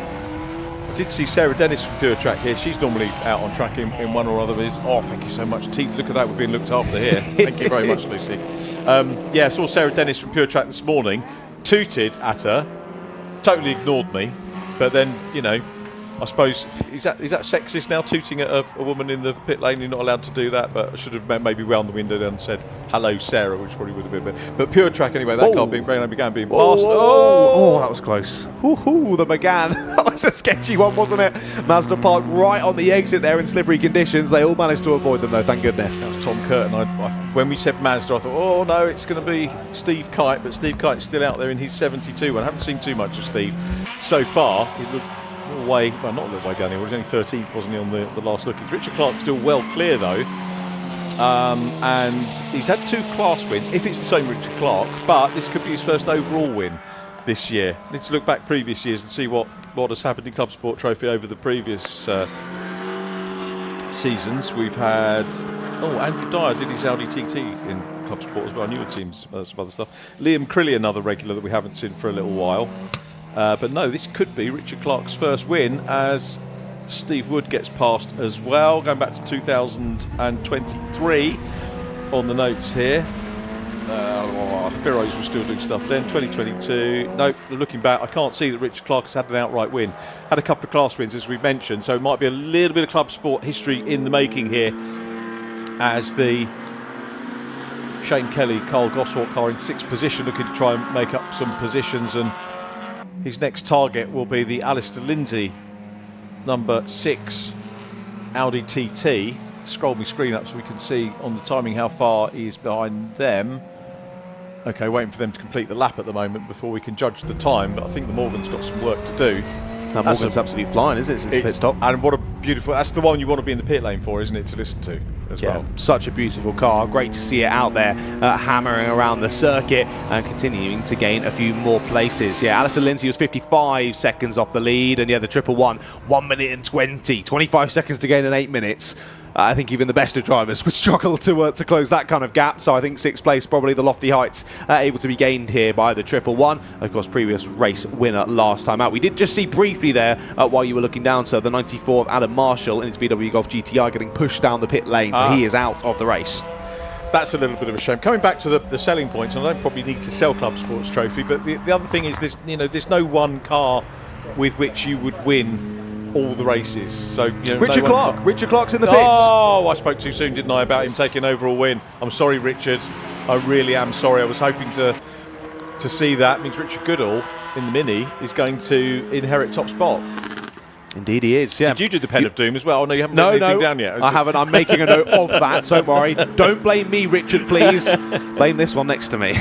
did see Sarah Dennis from Pure Track here. She's normally out on track in one or other of his. Oh, thank you so much, Teeth. Look at that, we're being looked after here. Thank you very much, Lucy. Yeah, I saw Sarah Dennis from Pure Track this morning, tooted at her, totally ignored me, but then, you know, I suppose, is that sexist now, tooting at a woman in the pit lane? You're not allowed to do that, but I should have maybe wound the window down and said, hello, Sarah, which probably would have been. But Pure Track, anyway, that car began being passed. Oh, that was close. Ooh, the McGann. That was a sketchy one, wasn't it? Mazda parked right on the exit there in slippery conditions. They all managed to avoid them, though, thank goodness. That was Tom Curtin. When we said Mazda, I thought, oh, no, it's going to be Steve Kite, but Steve Kite's still out there in his 72. I haven't seen too much of Steve so far. He looked way, well, not a little way down here. He was only 13th, wasn't he, on the last lookings. Richard Clark's still well clear, though. And he's had 2 class wins, if it's the same Richard Clark, but this could be his first overall win this year. Need to look back previous years and see what has happened in ClubSport Trophy over the previous seasons. We've had, Andrew Dyer did his Audi TT in ClubSport as well. I knew he'd seen some other stuff. Liam Crilly, another regular that we haven't seen for a little while. But no, this could be Richard Clark's first win as Steve Wood gets past as well. Going back to 2023 on the notes here. Firos was still doing stuff then. 2022. Nope, looking back, I can't see that Richard Clark has had an outright win. Had a couple of class wins, as we mentioned, so it might be a little bit of club sport history in the making here as the Shane Kelly, Carl Goshawk car in 6th position, looking to try and make up some positions, and his next target will be the Alistair Lindsay number 6 Audi TT. Scroll my screen up so we can see on the timing how far he is behind them. Okay, waiting for them to complete the lap at the moment before we can judge the time, but I think the Morgan's got some work to do. That Morgan's absolutely flying, isn't it, since the pit stop? And what a beautiful, that's the one you want to be in the pit lane for, isn't it, to listen to as well. Such a beautiful car. Great to see it out there hammering around the circuit and continuing to gain a few more places. Yeah, Alistair Lindsay was 55 seconds off the lead, and yeah, the 111, 1 minute and 20, 25 seconds to gain in 8 minutes. I think even the best of drivers would struggle to close that kind of gap. So I think 6th place, probably the lofty heights able to be gained here by the 111. Of course, previous race winner last time out. We did just see briefly there while you were looking down, so the 94 of Adam Marshall in his VW Golf GTI getting pushed down the pit lane, so he is out of the race. That's a little bit of a shame. Coming back to the selling points, and I don't probably need to sell Club Sports Trophy, but the other thing is this, you know, there's no one car with which you would win all the races. So, you know, Richard Clark's in the pits. Oh, I spoke too soon, didn't I, about him taking overall win. I'm sorry, Richard. I really am sorry. I was hoping to see that. It means Richard Goodall in the Mini is going to inherit top spot. Indeed he is, yeah. Did you do the Pen of Doom as well? Oh, no, you haven't written anything down yet. I haven't. I'm making a note of that, don't worry. Don't blame me, Richard, please. Blame this one next to me.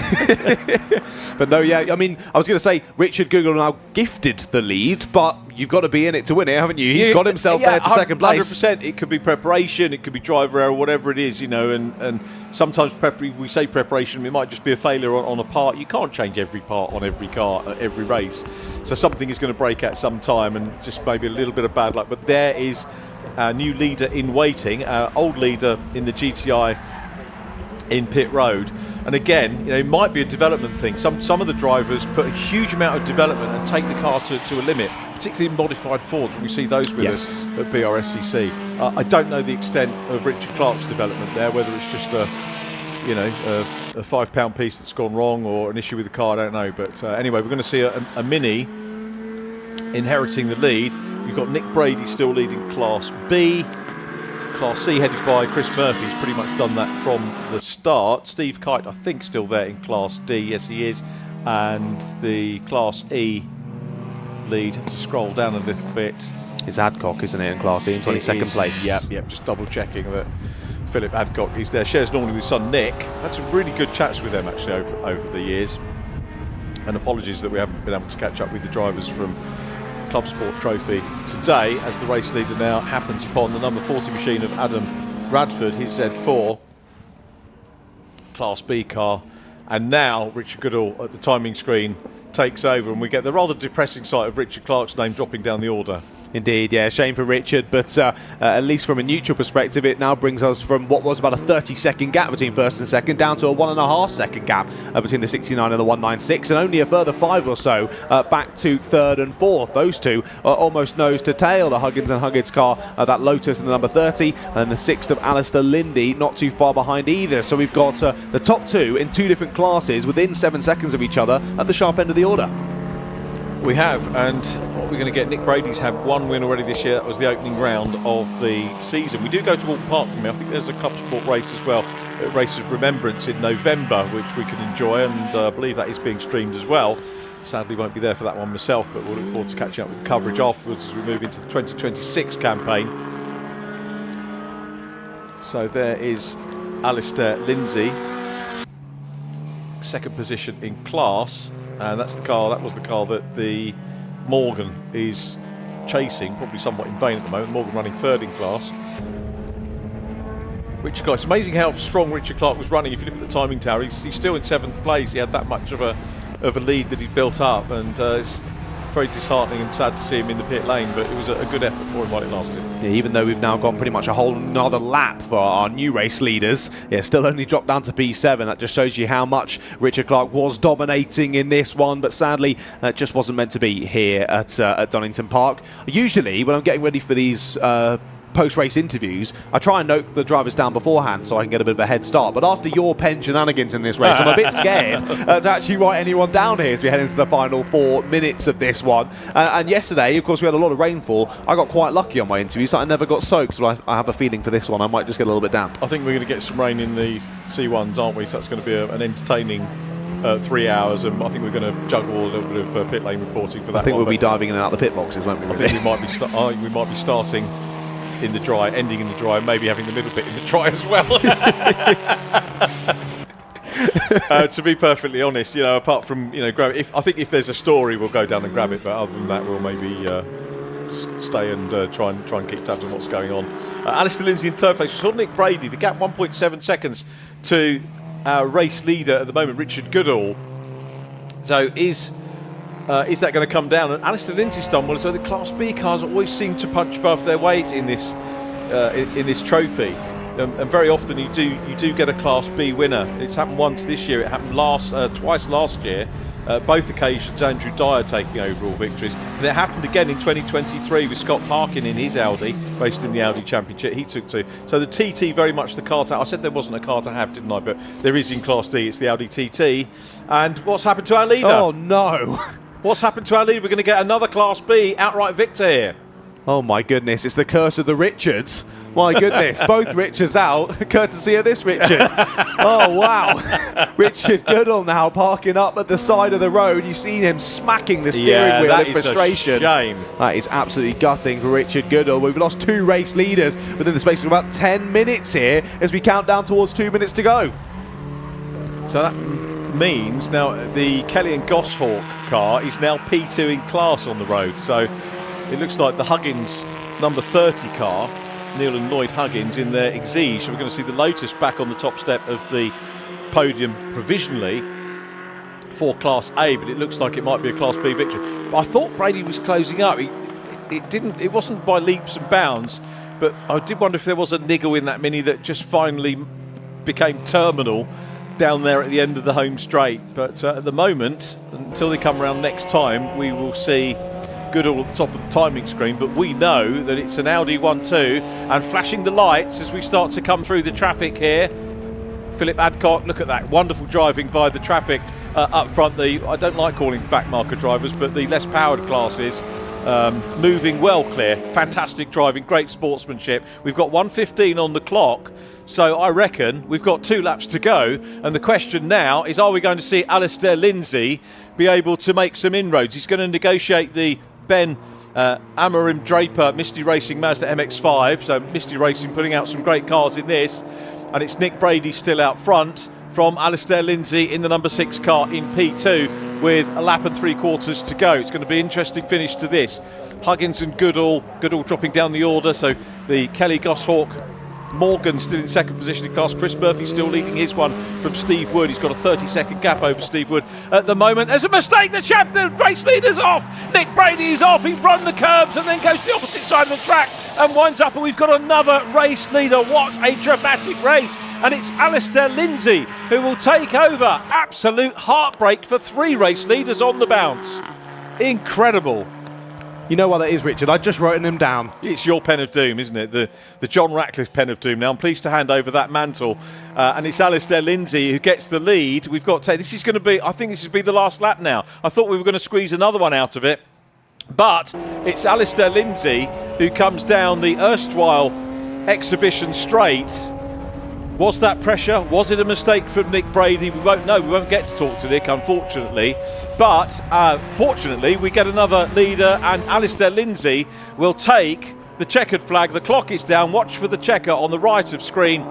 But no, yeah, I mean, I was going to say, Richard Goodall now gifted the lead, but you've got to be in it to win it, haven't you? He's got himself there to second place. 100%. It could be preparation, it could be driver error, whatever it is, you know, and sometimes we say preparation, it might just be a failure on a part. You can't change every part on every car at every race. So something is going to break at some time, and just maybe a little bit of bad luck. But there is our new leader in waiting, our old leader in the GTI in pit road. And again, you know, it might be a development thing. Some of the drivers put a huge amount of development and take the car to a limit, particularly in modified Fords when we see those with us at Brscc. I don't know the extent of Richard Clark's development there, whether it's just a £5 piece that's gone wrong or an issue with the car, I don't know. But anyway, we're going to see a Mini inheriting the lead. You've got Nick Brady still leading Class B. Class C headed by Chris Murphy. He's pretty much done that from the start. Steve Kite, I think, still there in Class D. Yes, he is. And the Class E lead, have to scroll down a little bit. It's Adcock, isn't it, in Class E in 22nd place? Yep, just double checking that Philip Adcock is there. Shares normally with his son Nick. Had some really good chats with them actually over the years. And apologies that we haven't been able to catch up with the drivers from ClubSport Trophy today, as the race leader now happens upon the number 40 machine of Adam Radford, his Z4 Class B car. And now Richard Goodall at the timing screen takes over, and we get the rather depressing sight of Richard Clark's name dropping down the order Indeed, yeah, shame for Richard, but at least from a neutral perspective, it now brings us from what was about a 30-second gap between first and second down to a 1.5-second gap between the 69 and the 196, and only a further 5 or so back to third and fourth. Those two are almost nose to tail, the Huggins and Huggins car, that Lotus in the number 30, and the 6th of Alistair Lindy not too far behind either. So we've got the top two in two different classes within 7 seconds of each other at the sharp end of the order. We have, and what we're going to get, Nick Brady's had one win already this year. That was the opening round of the season. We do go to Walton Park from here. I think there's a ClubSport race as well, a race of remembrance in November, which we can enjoy, and I believe that is being streamed as well. Sadly won't be there for that one myself, but we'll look forward to catching up with coverage afterwards as we move into the 2026 campaign. So there is Alistair Lindsay, second position in class. And that's the car. That was the car that the Morgan is chasing, probably somewhat in vain at the moment. Morgan running third in class. Richard Clark. It's amazing how strong Richard Clark was running. If you look at the timing tower, he's still in 7th place. He had that much of a lead that he'd built up, and it's very disheartening and sad to see him in the pit lane, but it was a good effort for him while it lasted. Yeah, even though we've now gone pretty much a whole another lap for our new race leaders, still only dropped down to P7. That just shows you how much Richard Clark was dominating in this one, but sadly it just wasn't meant to be here at Donington Park. Usually when I'm getting ready for these post-race interviews, I try and note the drivers down beforehand so I can get a bit of a head start. But after your pen shenanigans in this race, I'm a bit scared to actually write anyone down here as we head into the final 4 minutes of this one. And yesterday, of course, we had a lot of rainfall. I got quite lucky on my interviews, so I never got soaked, but I have a feeling for this one I might just get a little bit damp. I think we're going to get some rain in the C1s, aren't we? So that's going to be an entertaining 3 hours, and I think we're going to juggle a little bit of pit lane reporting for that. I think we'll be diving in and out the pit boxes, won't we? I think we might be starting in the dry, ending in the dry, maybe having the middle bit in the dry as well. To be perfectly honest, apart from grab it, I think if there's a story, we'll go down and grab it. But other than that, we'll maybe stay and try and keep tabs on what's going on. Alistair Lindsay in third place. We saw Nick Brady. The gap 1.7 seconds to our race leader at the moment, Richard Goodall. So is that going to come down? And Alistair Lindsay's done well. So the Class B cars always seem to punch above their weight in this trophy, and very often you do get a Class B winner. It's happened once this year. It happened twice last year. Both occasions, Andrew Dyer taking overall victories, and it happened again in 2023 with Scott Harkin in his Audi, raced in the Audi Championship. He took 2. So the TT very much the car to. I said there wasn't a car to have, didn't I? But there is in Class D. It's the Audi TT. And what's happened to our leader? Oh no! What's happened to our leader? We're going to get another Class B outright victor here. Oh my goodness, it's the curse of the Richards. My goodness, both Richards out, courtesy of this Richard. Oh wow. Richard Goodall now parking up at the side of the road. You've seen him smacking the steering wheel in frustration. Shame. That is absolutely gutting for Richard Goodall. We've lost 2 race leaders within the space of about 10 minutes here as we count down towards 2 minutes to go. So that means now the Kelly and Goshawk car is now P2 in class on the road. So it looks like the Huggins number 30 car, Neil and Lloyd Huggins, in their Exige. So we're going to see the Lotus back on the top step of the podium provisionally for Class A, but it looks like it might be a Class B victory. But I thought Brady was closing up. It wasn't by leaps and bounds, but I did wonder if there was a niggle in that Mini that just finally became terminal down there at the end of the home straight. But at the moment, until they come around next time, we will see Goodall at the top of the timing screen, but we know that it's an Audi 1-2, and flashing the lights as we start to come through the traffic here. Philip Adcock, look at that wonderful driving by the traffic up front. I don't like calling backmarker drivers, but the less powered classes moving well clear. Fantastic driving, great sportsmanship. We've got 1:15 on the clock, so I reckon we've got 2 laps to go, and the question now is, are we going to see Alistair Lindsay be able to make some inroads? He's going to negotiate the Ben Amarim Draper Misty Racing Mazda MX-5, so Misty Racing putting out some great cars in this, and it's Nick Brady still out front from Alistair Lindsay in the number 6 car in P2 with a lap and 3/4 to go. It's going to be an interesting finish to this. Huggins and Goodall dropping down the order, so the Kelly Goshawk Morgan still in second position in class. Chris Murphy still leading his one from Steve Wood. He's got a 30-second gap over Steve Wood at the moment. There's a mistake. The race leader's off. Nick Brady is off. He's run the curbs and then goes to the opposite side of the track and winds up. And we've got another race leader. What a dramatic race. And it's Alistair Lindsay who will take over. Absolute heartbreak for 3 race leaders on the bounce. Incredible. You know what that is, Richard? I just wrote him down. It's your pen of doom, isn't it? The John Ratcliffe pen of doom. Now, I'm pleased to hand over that mantle. And it's Alistair Lindsay who gets the lead. We've got to, this is going to be, I think this will be the last lap now. I thought we were going to squeeze another one out of it. But it's Alistair Lindsay who comes down the erstwhile exhibition straight. Was that pressure? Was it a mistake from Nick Brady? We won't know. We won't get to talk to Nick, unfortunately. But fortunately, we get another leader, and Alistair Lindsay will take the checkered flag. The clock is down. Watch for the checker on the right of screen.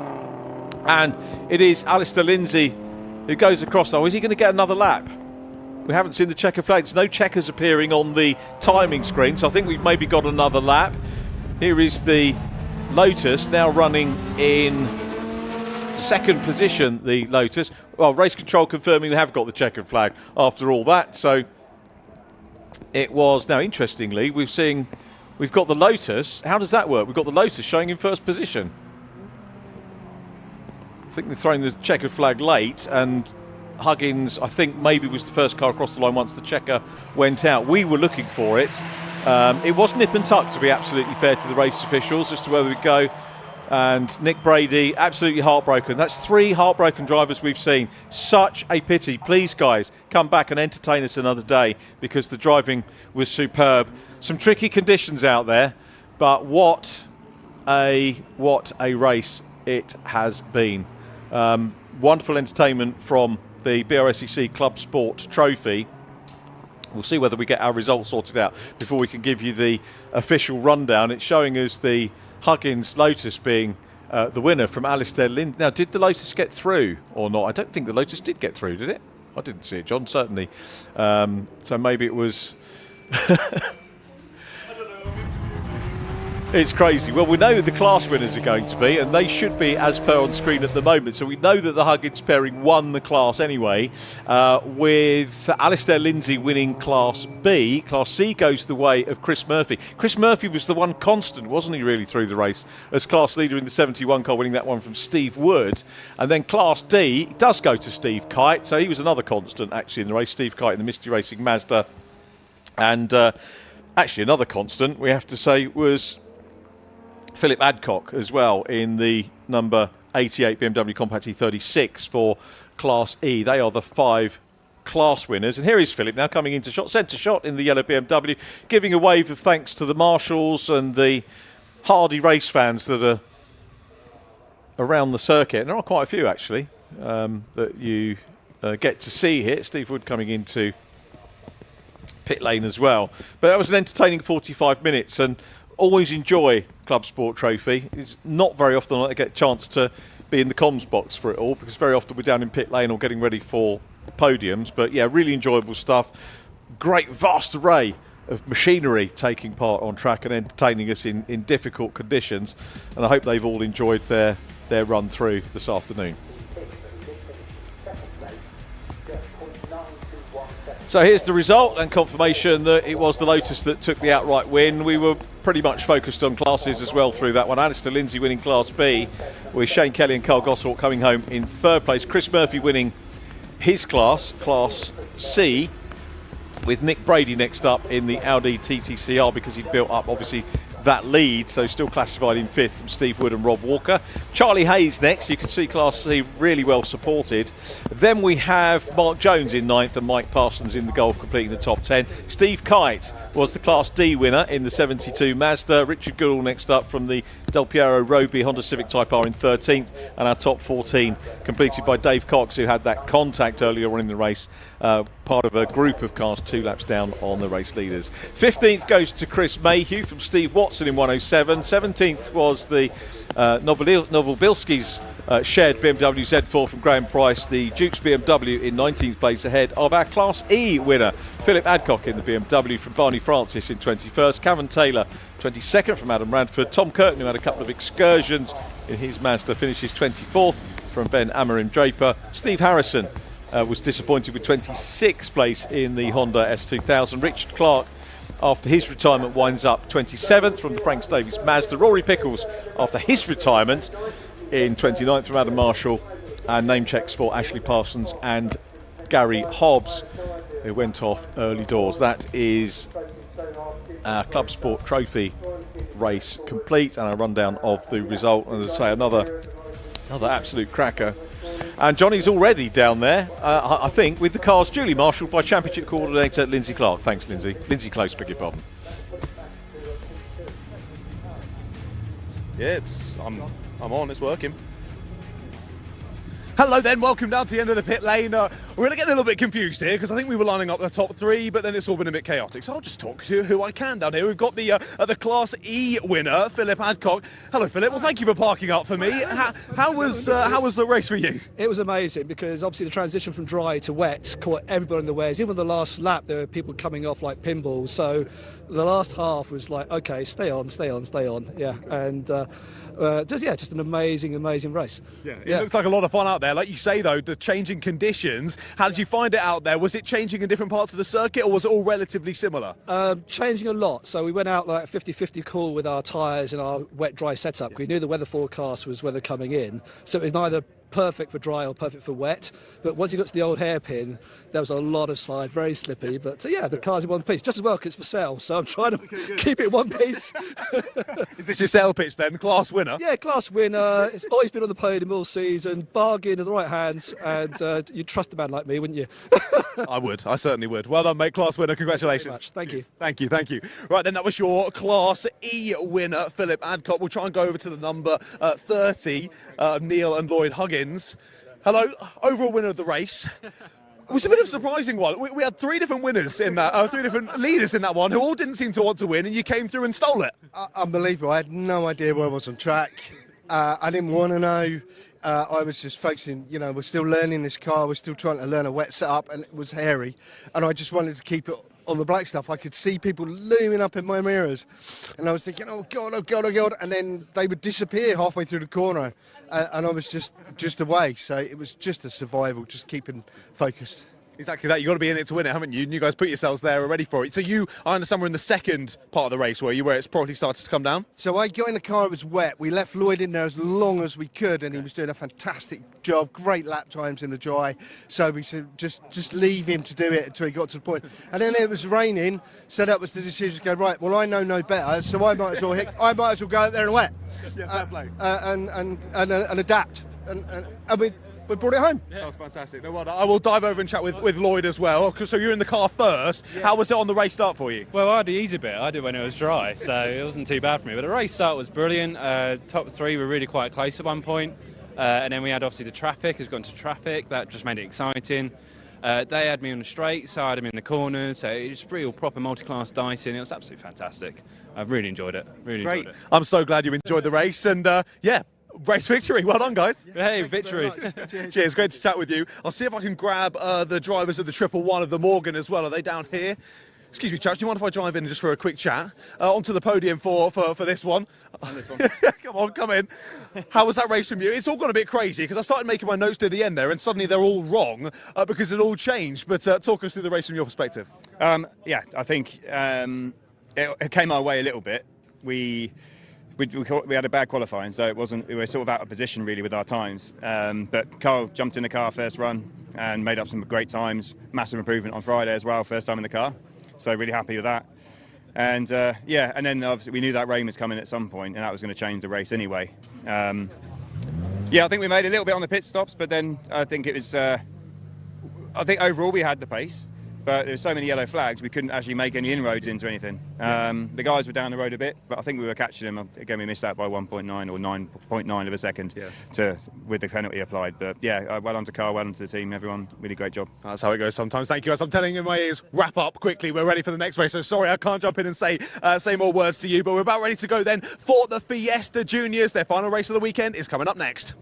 And it is Alistair Lindsay who goes across. Now, is he going to get another lap? We haven't seen the checker flag. There's no checkers appearing on the timing screen, so I think we've maybe got another lap. Here is the Lotus now running in second position, the Lotus. Well, race control confirming they have got the checkered flag after all that. So it was, now interestingly, we've got the Lotus. How does that work? We've got the Lotus showing in first position. I think they're throwing the checkered flag late, and Huggins, I think, maybe was the first car across the line once the checker went out. We were looking for it. It was nip and tuck, to be absolutely fair to the race officials, as to whether we go. And Nick Brady, absolutely heartbroken. That's 3 heartbroken drivers we've seen. Such a pity. Please, guys, come back and entertain us another day, because the driving was superb. Some tricky conditions out there, but what a race it has been. Wonderful entertainment from the Brscc ClubSport trophy. We'll see whether we get our results sorted out before we can give you the official rundown. It's showing us the Huggins Lotus being the winner from Alistair Lind. Now, did the Lotus get through or not? I don't think the Lotus did get through, did it? I didn't see it, John, certainly. So maybe it was... It's crazy. Well, we know who the class winners are going to be, and they should be as per on screen at the moment. So we know that the Huggins pairing won the class anyway, with Alistair Lindsay winning Class B. Class C goes the way of Chris Murphy. Chris Murphy was the one constant, wasn't he, really, through the race, as class leader in the 71 car, winning that one from Steve Wood. And then Class D does go to Steve Kite, so he was another constant, actually, in the race. Steve Kite in the Misty Racing Mazda. And actually, another constant, we have to say, was Philip Adcock as well in the number 88 BMW Compact E36 for Class E. They are the 5 class winners. And here is Philip now coming into shot, centre shot in the yellow BMW, giving a wave of thanks to the marshals and the hardy race fans that are around the circuit. And there are quite a few, actually, that you get to see here. Steve Wood coming into pit lane as well. But that was an entertaining 45 minutes, and always enjoy ClubSport Trophy. It's not very often I get a chance to be in the comms box for it all, because very often we're down in pit lane or getting ready for podiums. But yeah, really enjoyable stuff. Great vast array of machinery taking part on track and entertaining us in difficult conditions. And I hope they've all enjoyed their run through this afternoon. So here's the result and confirmation that it was the Lotus that took the outright win. We were pretty much focused on classes as well through that one. Alistair Lindsay winning Class B, with Shane Kelly and Carl Goshawk coming home in third place. Chris Murphy winning his class, Class C, with Nick Brady next up in the Audi TTCR, because he'd built up, obviously, that lead, so still classified in 5th from Steve Wood and Rob Walker. Charlie Hayes next. You can see Class C really well supported. Then we have Mark Jones in 9th and Mike Parsons in the Golf completing the top 10. Steve Kite was the Class D winner in the 72 Mazda. Richard Goodall next up from the Del Piero Roby Honda Civic Type R in 13th, and our top 14 completed by Dave Cox, who had that contact earlier on in the race, part of a group of cars 2 laps down on the race leaders. 15th goes to Chris Mayhew from Steve Watson in 107. 17th was the Novobilski's shared BMW Z4 from Graham Price. The Duke's BMW in 19th place, ahead of our Class E winner Philip Adcock in the BMW from Barney Francis in 21st. Cavan Taylor 22nd from Adam Radford. Tom Curtin, who had a couple of excursions in his Mazda, finishes 24th from Ben Amarim-Draper. Steve Harrison was disappointed with 26th place in the Honda S2000. Richard Clark, after his retirement, winds up 27th from the Franks Davies Mazda. Rory Pickles, after his retirement, in 29th from Adam Marshall. And name checks for Ashley Parsons and Gary Hobbs, who went off early doors. That is our ClubSport Trophy race complete, and a rundown of the result. And as I say, another absolute cracker. And Johnny's already down there, I think, with the cars duly marshalled by Championship Coordinator Lindsay Clark. Thanks, Lindsay. Lindsay Close, beg your pardon. Yeah, I'm on, it's working. Hello then, welcome down to the end of the pit lane. We're going to get a little bit confused here because I think we were lining up the top three, but then it's all been a bit chaotic. So I'll just talk to who I can down here. We've got the Class E winner, Philip Adcock. Hello, Philip. Well, thank you for parking up for me. How was the race for you? It was amazing because obviously the transition from dry to wet caught everybody in the wares. Even the last lap, there were people coming off like pinballs. So the last half was like, okay, stay on. Yeah, and just an amazing race. Yeah, it looked like a lot of fun out there. Like you say, though, the changing conditions. How did you find it out there? Was it changing in different parts of the circuit, or was it all relatively similar? Changing a lot. So we went out like 50-50 call with our tyres and our wet-dry setup. We knew the weather forecast was weather coming in, so it was neither perfect for dry or perfect for wet. But once you got to the old hairpin, there was a lot of slide, very slippy. But the car's in one piece, just as well because it's for sale. So I'm trying to keep it in one piece. Is this your sale pitch then? Class winner? Yeah, class winner. It's always been on the podium all season. Bargain in the right hands, and you'd trust a man like me, wouldn't you? I would. I certainly would. Well done, mate. Class winner. Congratulations. Thank you. Thank you. Right, then that was your Class E winner, Philip Adcock. We'll try and go over to the number 30, Neil and Lloyd Huggins. Hello, overall winner of the race. It was a bit of a surprising one. We had three different winners in that, three different leaders in that one, who all didn't seem to want to win, and you came through and stole it. Unbelievable. I had no idea where I was on track. I didn't want to know. I was just focusing, we're still learning this car, we're still trying to learn a wet setup, and it was hairy. And I just wanted to keep it on the black stuff. I could see people looming up in my mirrors, and I was thinking, oh God, and then they would disappear halfway through the corner, and I was just away. So it was just a survival, just keeping focused. Exactly that. You've got to be in it to win it, haven't you? And you guys put yourselves there, are ready for it. So I understand we're in the second part of the race, were you, where it's probably started to come down? So I got in the car, it was wet. We left Lloyd in there as long as we could, and he was doing a fantastic job, great lap times in the dry. So we said, just leave him to do it until he got to the point. And then it was raining, so that was the decision to go, right, well, I know no better, so I might as well go out there and wet. Yeah, fair play. And adapt. And we brought it home. That was fantastic. No wonder. I will dive over and chat with Lloyd as well. So you're in the car first. Yeah. How was it on the race start for you? Well, I had the easy bit. I did when it was dry, so it wasn't too bad for me. But the race start was brilliant. Top three were really quite close at one point. And then we had obviously the traffic. Has gone to traffic. That just made it exciting. They had me on the straight, so I had them in the corners. So it was real proper multi-class dicing. It was absolutely fantastic. I've really enjoyed it. Enjoyed it. I'm so glad you enjoyed the race. And race victory. Well done, guys. Hey, victory. Cheers. Great to chat with you. I'll see if I can grab the drivers of the 111 of the Morgan as well. Are they down here? Excuse me, chaps, do you mind if I drive in just for a quick chat? Onto the podium for this one. Come in. How was that race from you? It's all gone a bit crazy because I started making my notes near the end there and suddenly they're all wrong because it all changed. But talk us through the race from your perspective. I think it came our way a little bit. We had a bad qualifying, so we were sort of out of position really with our times. But Carl jumped in the car first run and made up some great times. Massive improvement on Friday as well, first time in the car. So really happy with that. And and then obviously we knew that rain was coming at some point, and that was going to change the race anyway. I think we made a little bit on the pit stops, but then I think it was. I think overall we had the pace. But there were so many yellow flags, we couldn't actually make any inroads into anything. The guys were down the road a bit, but I think we were catching them. Again, we missed out by 1.9 or 9.9 of a second with the penalty applied. But well done to Carl, well done to the team, everyone. Really great job. That's how it goes sometimes. Thank you, guys. I'm telling you in my ears, wrap up quickly. We're ready for the next race. So sorry I can't jump in and say more words to you, but we're about ready to go then for the Fiesta Juniors. Their final race of the weekend is coming up next.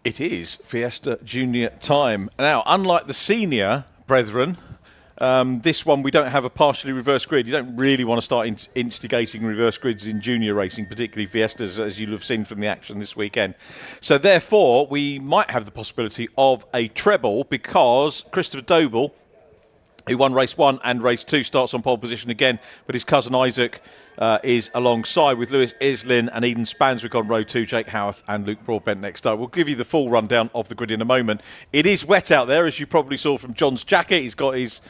It is Fiesta Junior time. Now, unlike the senior brethren, this one we don't have a partially reverse grid. You don't really want to start instigating reverse grids in junior racing, particularly Fiestas, as you'll have seen from the action this weekend. So therefore, we might have the possibility of a treble, because Christopher Doble, who won race 1 and race 2, starts on pole position again, but his cousin Isaac is alongside, with Lewis Islin and Eden Spanswick on row 2, Jake Howarth and Luke Broadbent next up. We'll give you the full rundown of the grid in a moment. It is wet out there, as you probably saw from John's jacket. He's got his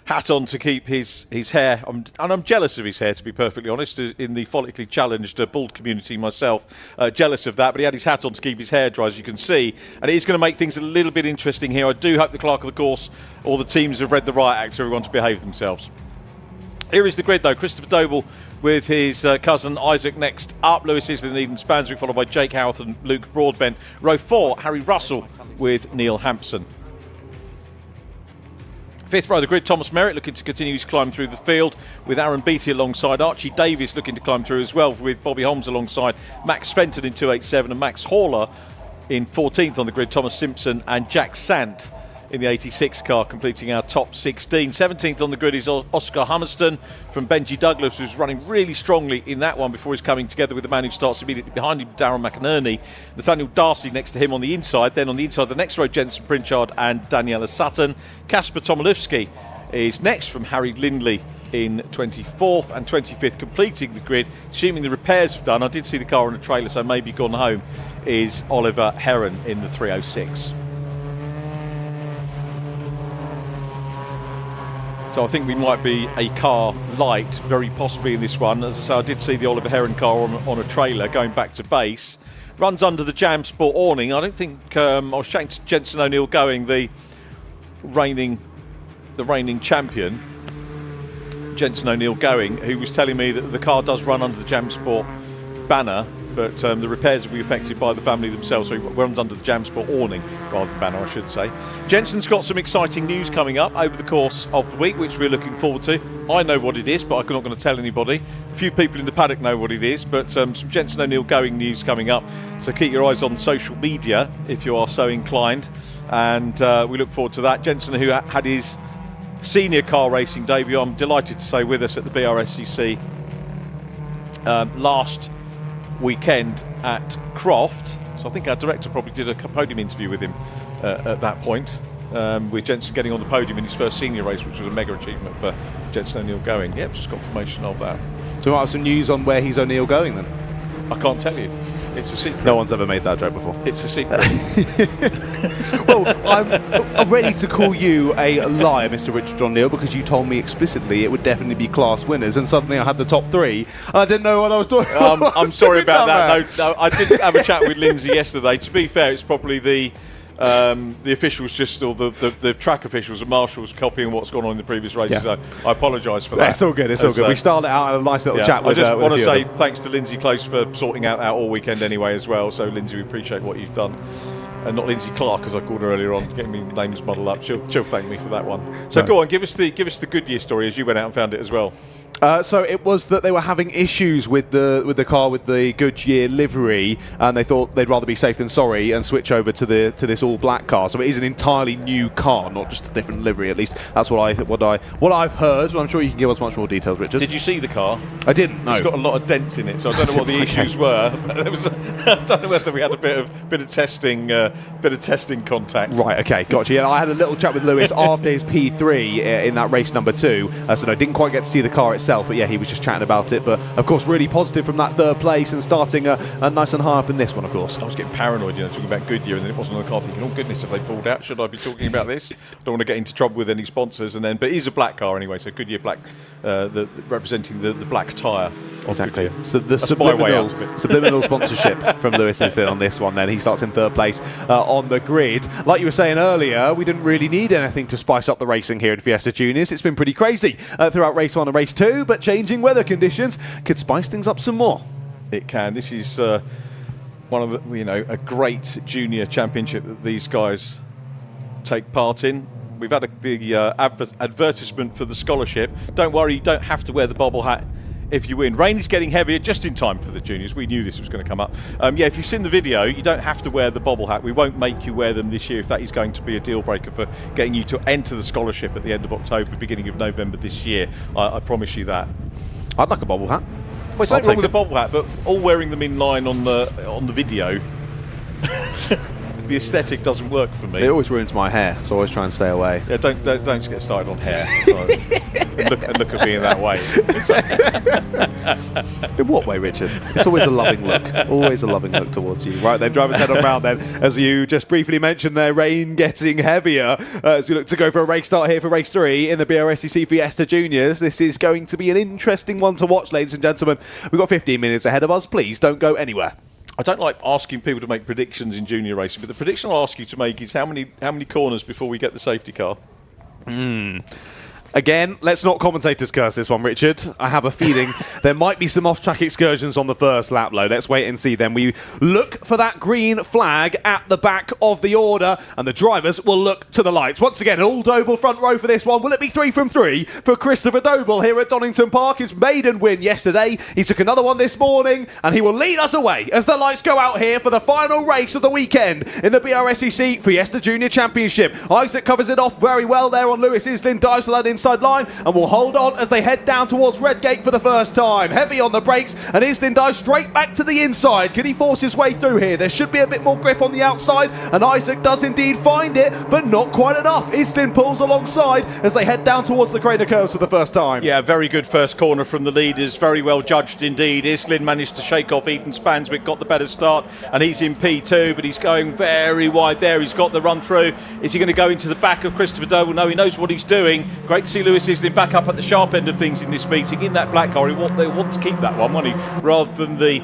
hat on to keep his hair, and I'm jealous of his hair, to be perfectly honest, in the follically challenged bald community myself, jealous of that, but he had his hat on to keep his hair dry, as you can see, and it is going to make things a little bit interesting here. I do hope the clerk of the course or the teams have read the riot act for everyone to behave themselves. Here is the grid though. Christopher Doble with his cousin Isaac next up, Lewis Islin and Eden Spanswick, followed by Jake Howarth and Luke Broadbent. Row 4, Harry Russell with Neil Hampson. Fifth row of the grid, Thomas Merritt looking to continue his climb through the field, with Aaron Beattie alongside. Archie Davies looking to climb through as well, with Bobby Holmes alongside. Max Fenton in 287 and Max Horler in 14th on the grid. Thomas Simpson and Jack Sant in the 86 car completing our top 16. 17th on the grid is Oscar Hummerston from Benji Douglas, who's running really strongly in that one before he's coming together with the man who starts immediately behind him, Darren McInerney. Nathaniel Darcy next to him on the inside. Then on the inside, the next row, Jensen Pritchard and Daniela Sutton. Kasper Tomilewski is next from Harry Lindley in 24th and 25th, completing the grid, assuming the repairs have done. I did see the car on a trailer, so maybe gone home, is Oliver Heron in the 306. So I think we might be a car light, very possibly in this one. As I say, I did see the Oliver Heron car on a trailer going back to base. Runs under the Jam Sport awning. I don't think I was chatting to Jensen O'Neill Going, the reigning champion, Jensen O'Neill Going, who was telling me that the car does run under the Jam Sport banner, but the repairs will be affected by the family themselves, so it runs under the Jam Sport awning rather than banner, I should say. Jensen's got some exciting news coming up over the course of the week, which we're looking forward to. I know what it is, but I'm not going to tell anybody. A few people in the paddock know what it is, but some Jensen O'Neill Going news coming up, so keep your eyes on social media if you are so inclined, and we look forward to that. Jensen, who had his senior car racing debut, I'm delighted to say, with us at the Brscc last weekend at Croft. So I think our director probably did a podium interview with him at that point, with Jensen getting on the podium in his first senior race, which was a mega achievement for Jensen O'Neill Going. Yep, just confirmation of that. So we might have some news on where he's O'Neill going then? I can't tell you. It's a secret. No one's ever made that joke before. It's a secret. Well, I'm ready to call you a liar, Mr. Richard O'Neill, because you told me explicitly it would definitely be class winners, and suddenly I had the top 3. I didn't know what I was doing. I'm sorry about that. No, I did have a chat with Lindsay yesterday. To be fair, it's probably the officials, just or the track officials and marshals copying what's gone on in the previous races. Yeah. So I apologise for that. It's all good. It's all good. We started out a nice little chat. I just want to say thanks to Lindsay Close for sorting out all weekend anyway as well. So Lindsay, we appreciate what you've done. And not Lindsay Clark, as I called her earlier on, getting me names muddled up. She'll thank me for that one. So Go on, give us the Goodyear story, as you went out and found it as well. So it was that they were having issues with the car with the Goodyear livery, and they thought they'd rather be safe than sorry and switch over to this all black car. So it is an entirely new car, not just a different livery. At least that's what I've heard. But I'm sure you can give us much more details, Richard. Did you see the car? I didn't. No. It's got a lot of dents in it, so I don't know what the issues were. But there was I don't know whether we had a bit of testing contact. Right. Okay. Gotcha. Yeah, I had a little chat with Lewis after his P3 in that race number 2. So no, didn't quite get to see the car itself. But yeah, he was just chatting about it. But of course, really positive from that 3rd place and starting a nice and high up in this one, of course. I was getting paranoid, talking about Goodyear, and then it wasn't on the car, thinking, oh goodness, have they pulled out? Should I be talking about this? Don't want to get into trouble with any sponsors. But it is a black car anyway, so Goodyear black, representing the black tyre. Exactly. So the subliminal sponsorship from Lewis Islin on this one. Then he starts in 3rd place on the grid. Like you were saying earlier, we didn't really need anything to spice up the racing here in Fiesta Juniors. It's been pretty crazy throughout race 1 and race 2, but changing weather conditions could spice things up some more. It can. This is one of the, a great junior championship that these guys take part in. We've had the advertisement for the scholarship. Don't worry, you don't have to wear the bobble hat if you win. Rain is getting heavier just in time for the juniors. We knew this was going to come up. Yeah, if you've seen the video, you don't have to wear the bobble hat. We won't make you wear them this year if that is going to be a deal breaker for getting you to enter the scholarship at the end of October, beginning of November this year. I promise you that. I'd like a bobble hat. Well, it's not wrong with the bobble hat, but all wearing them in line on the video, the aesthetic doesn't work for me. It always ruins my hair, so I always try and stay away. Yeah, don't get started on hair. and look at me in that way. In what way, Richard? It's always a loving look. Always a loving look towards you. Right then, drivers head on round then. As you just briefly mentioned there, rain getting heavier as we look to go for a race start here for race 3 in the Brscc Fiesta Juniors. This is going to be an interesting one to watch, ladies and gentlemen. We've got 15 minutes ahead of us. Please don't go anywhere. I don't like asking people to make predictions in junior racing, but the prediction I'll ask you to make is how many corners before we get the safety car? Again, let's not commentators curse this one, Richard. I have a feeling there might be some off-track excursions on the first lap, though. Let's wait and see then. We look for that green flag at the back of the order, and the drivers will look to the lights. Once again, all Doble front row for this one. Will it be 3 from 3 for Christopher Doble here at Donington Park? His maiden win yesterday. He took another one this morning, and he will lead us away as the lights go out here for the final race of the weekend in the Brscc Fiesta Junior Championship. Isaac covers it off very well there on Lewis Islin, dives to that inside line and will hold on as they head down towards Redgate for the first time. Heavy on the brakes, and Islin dives straight back to the inside. Can he force his way through here? There should be a bit more grip on the outside, and Isaac does indeed find it, but not quite enough. Islin pulls alongside as they head down towards the Craner curves for the first time. Yeah, very good first corner from the leaders. Very well judged indeed. Islin managed to shake off Eden Spanswick, got the better start, and he's in P2, but he's going very wide there. He's got the run through. Is he going to go into the back of Christopher Doble? No, he knows what he's doing. Great to see Lewis Islin back up at the sharp end of things in this meeting in that black car. They want to keep that one, won't he? Rather than the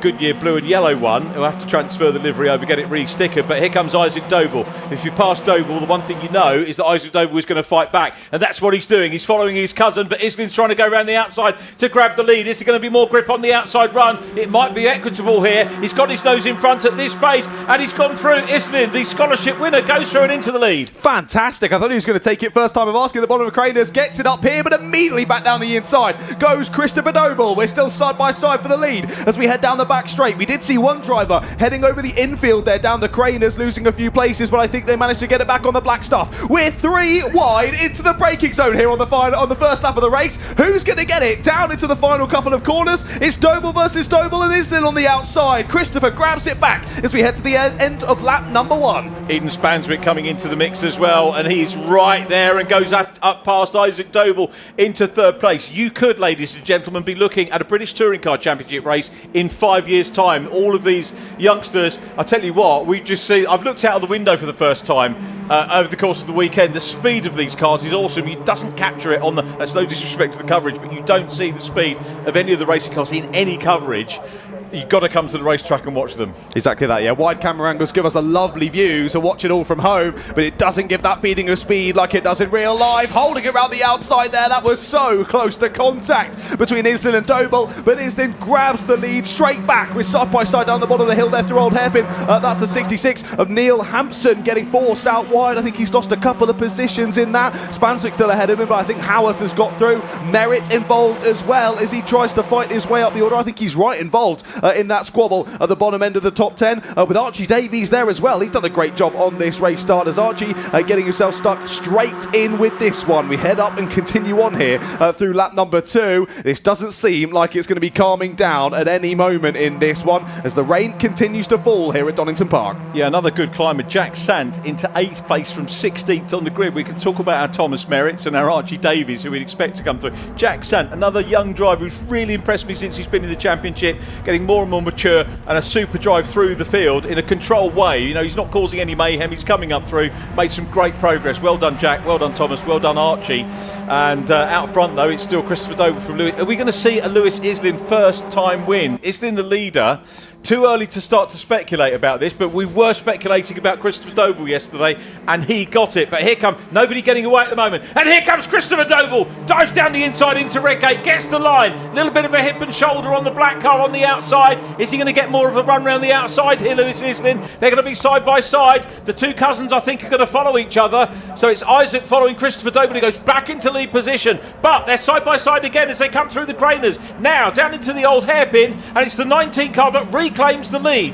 Goodyear blue and yellow one. He'll have to transfer the livery over, get it re-stickered. But here comes Isaac Doble. If you pass Doble, the one thing you know is that Isaac Doble is going to fight back, and that's what he's doing. He's following his cousin, but Islin's trying to go around the outside to grab the lead. Is there going to be more grip on the outside run? It might be equitable here. He's got his nose in front at this stage, and he's gone through. Islin, the scholarship winner, goes through and into the lead. Fantastic. I thought he was going to take it first time of asking the bottom of Craners. Gets it up here, but immediately back down the inside goes Christopher Doble. We're still side by side for the lead as we head down the back straight. We did see one driver heading over the infield there down the Craners, losing a few places, but I think they managed to get it back on the black stuff. We're 3 wide into the braking zone here on the first lap of the race. Who's going to get it down into the final couple of corners? It's Doble versus Doble, and Islin on the outside. Christopher grabs it back as we head to the end of lap number 1. Eden Spanswick coming into the mix as well, and he's right there and goes up past Isaac Doble into third place. You could, ladies and gentlemen, be looking at a British Touring Car Championship race in 5 years' time. All of these youngsters, I tell you what, we've just seen, I've looked out of the window for the first time over the course of the weekend. The speed of these cars is awesome. You doesn't capture it on the, that's no disrespect to the coverage, but you don't see the speed of any of the racing cars in any coverage. You've got to come to the racetrack and watch them. Exactly that, yeah. Wide camera angles give us a lovely view, so watch it all from home, but it doesn't give that feeling of speed like it does in real life. Holding it around the outside there, that was so close to contact between Islin and Doble, but Islin grabs the lead straight back. We're side by side down the bottom of the hill there through Old Hairpin. That's a 66 of Neil Hampson getting forced out wide. I think he's lost a couple of positions in that. Spanswick still ahead of him, but I think Howarth has got through. Merritt involved as well as he tries to fight his way up the order. I think he's right involved in that squabble at the bottom end of the top 10 with Archie Davies there as well. He's done a great job on this race start as Archie getting himself stuck straight in with this one. We head up and continue on here through lap number 2. This doesn't seem like it's going to be calming down at any moment in this one as the rain continues to fall here at Donington Park. Yeah, another good climber, Jack Sant, into 8th place from 16th on the grid. We can talk about our Thomas Merritts and our Archie Davies, who we'd expect to come through. Jack Sant, another young driver who's really impressed me since he's been in the championship, getting more and more mature, and a super drive through the field in a controlled way. You know, he's not causing any mayhem. He's coming up through, made some great progress. Well done, Jack. Well done, Thomas. Well done, Archie. And out front, though, it's still Christopher Doble from Lewis. Are we going to see a Lewis Islin first-time win? Islin, the leader, too early to start to speculate about this, but we were speculating about Christopher Doble yesterday, and he got it. But here comes, nobody getting away at the moment, and here comes Christopher Doble, dives down the inside into Redgate, gets the line, a little bit of a hip and shoulder on the black car on the outside. Is he going to get more of a run round the outside here, Lewis Islin? They're going to be side by side. The two cousins, I think, are going to follow each other. So it's Isaac following Christopher Doble. He goes back into lead position, but they're side by side again as they come through the Craners. Now down into the old hairpin, and it's the 19 car that reclaims the lead.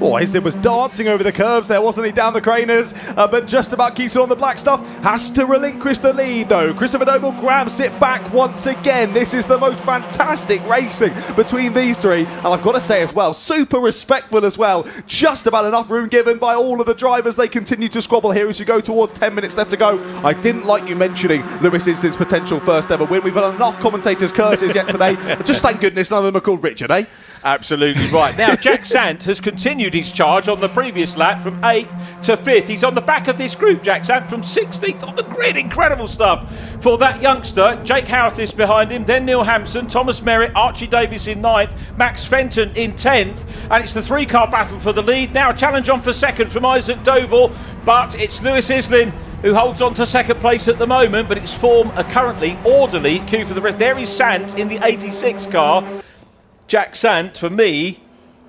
Oh, Islin was dancing over the curbs there, wasn't he, down the Craners, but just about keeps it on the black stuff. Has to relinquish the lead, though. Christopher Doble grabs it back once again. This is the most fantastic racing between these three, and I've got to say as well, super respectful as well. Just about enough room given by all of the drivers. They continue to squabble here as you go towards 10 minutes left to go. I didn't like you mentioning Lewis Islin's potential first ever win. We've had enough commentators' curses yet today. Just thank goodness none of them are called Richard, eh? Absolutely right. Now, Jack Sant has continued his charge on the previous lap from 8th to 5th. He's on the back of this group, Jack Sant, from 16th on the grid. Incredible stuff for that youngster. Jake Howarth is behind him, then Neil Hampson, Thomas Merritt, Archie Davis in 9th, Max Fenton in 10th, and it's the three-car battle for the lead. Now a challenge on for second from Isaac Doble, but it's Lewis Islin who holds on to second place at the moment, but its form are currently orderly. Queue for the rest. There is Sant in the 86 car. Jack Sant, for me,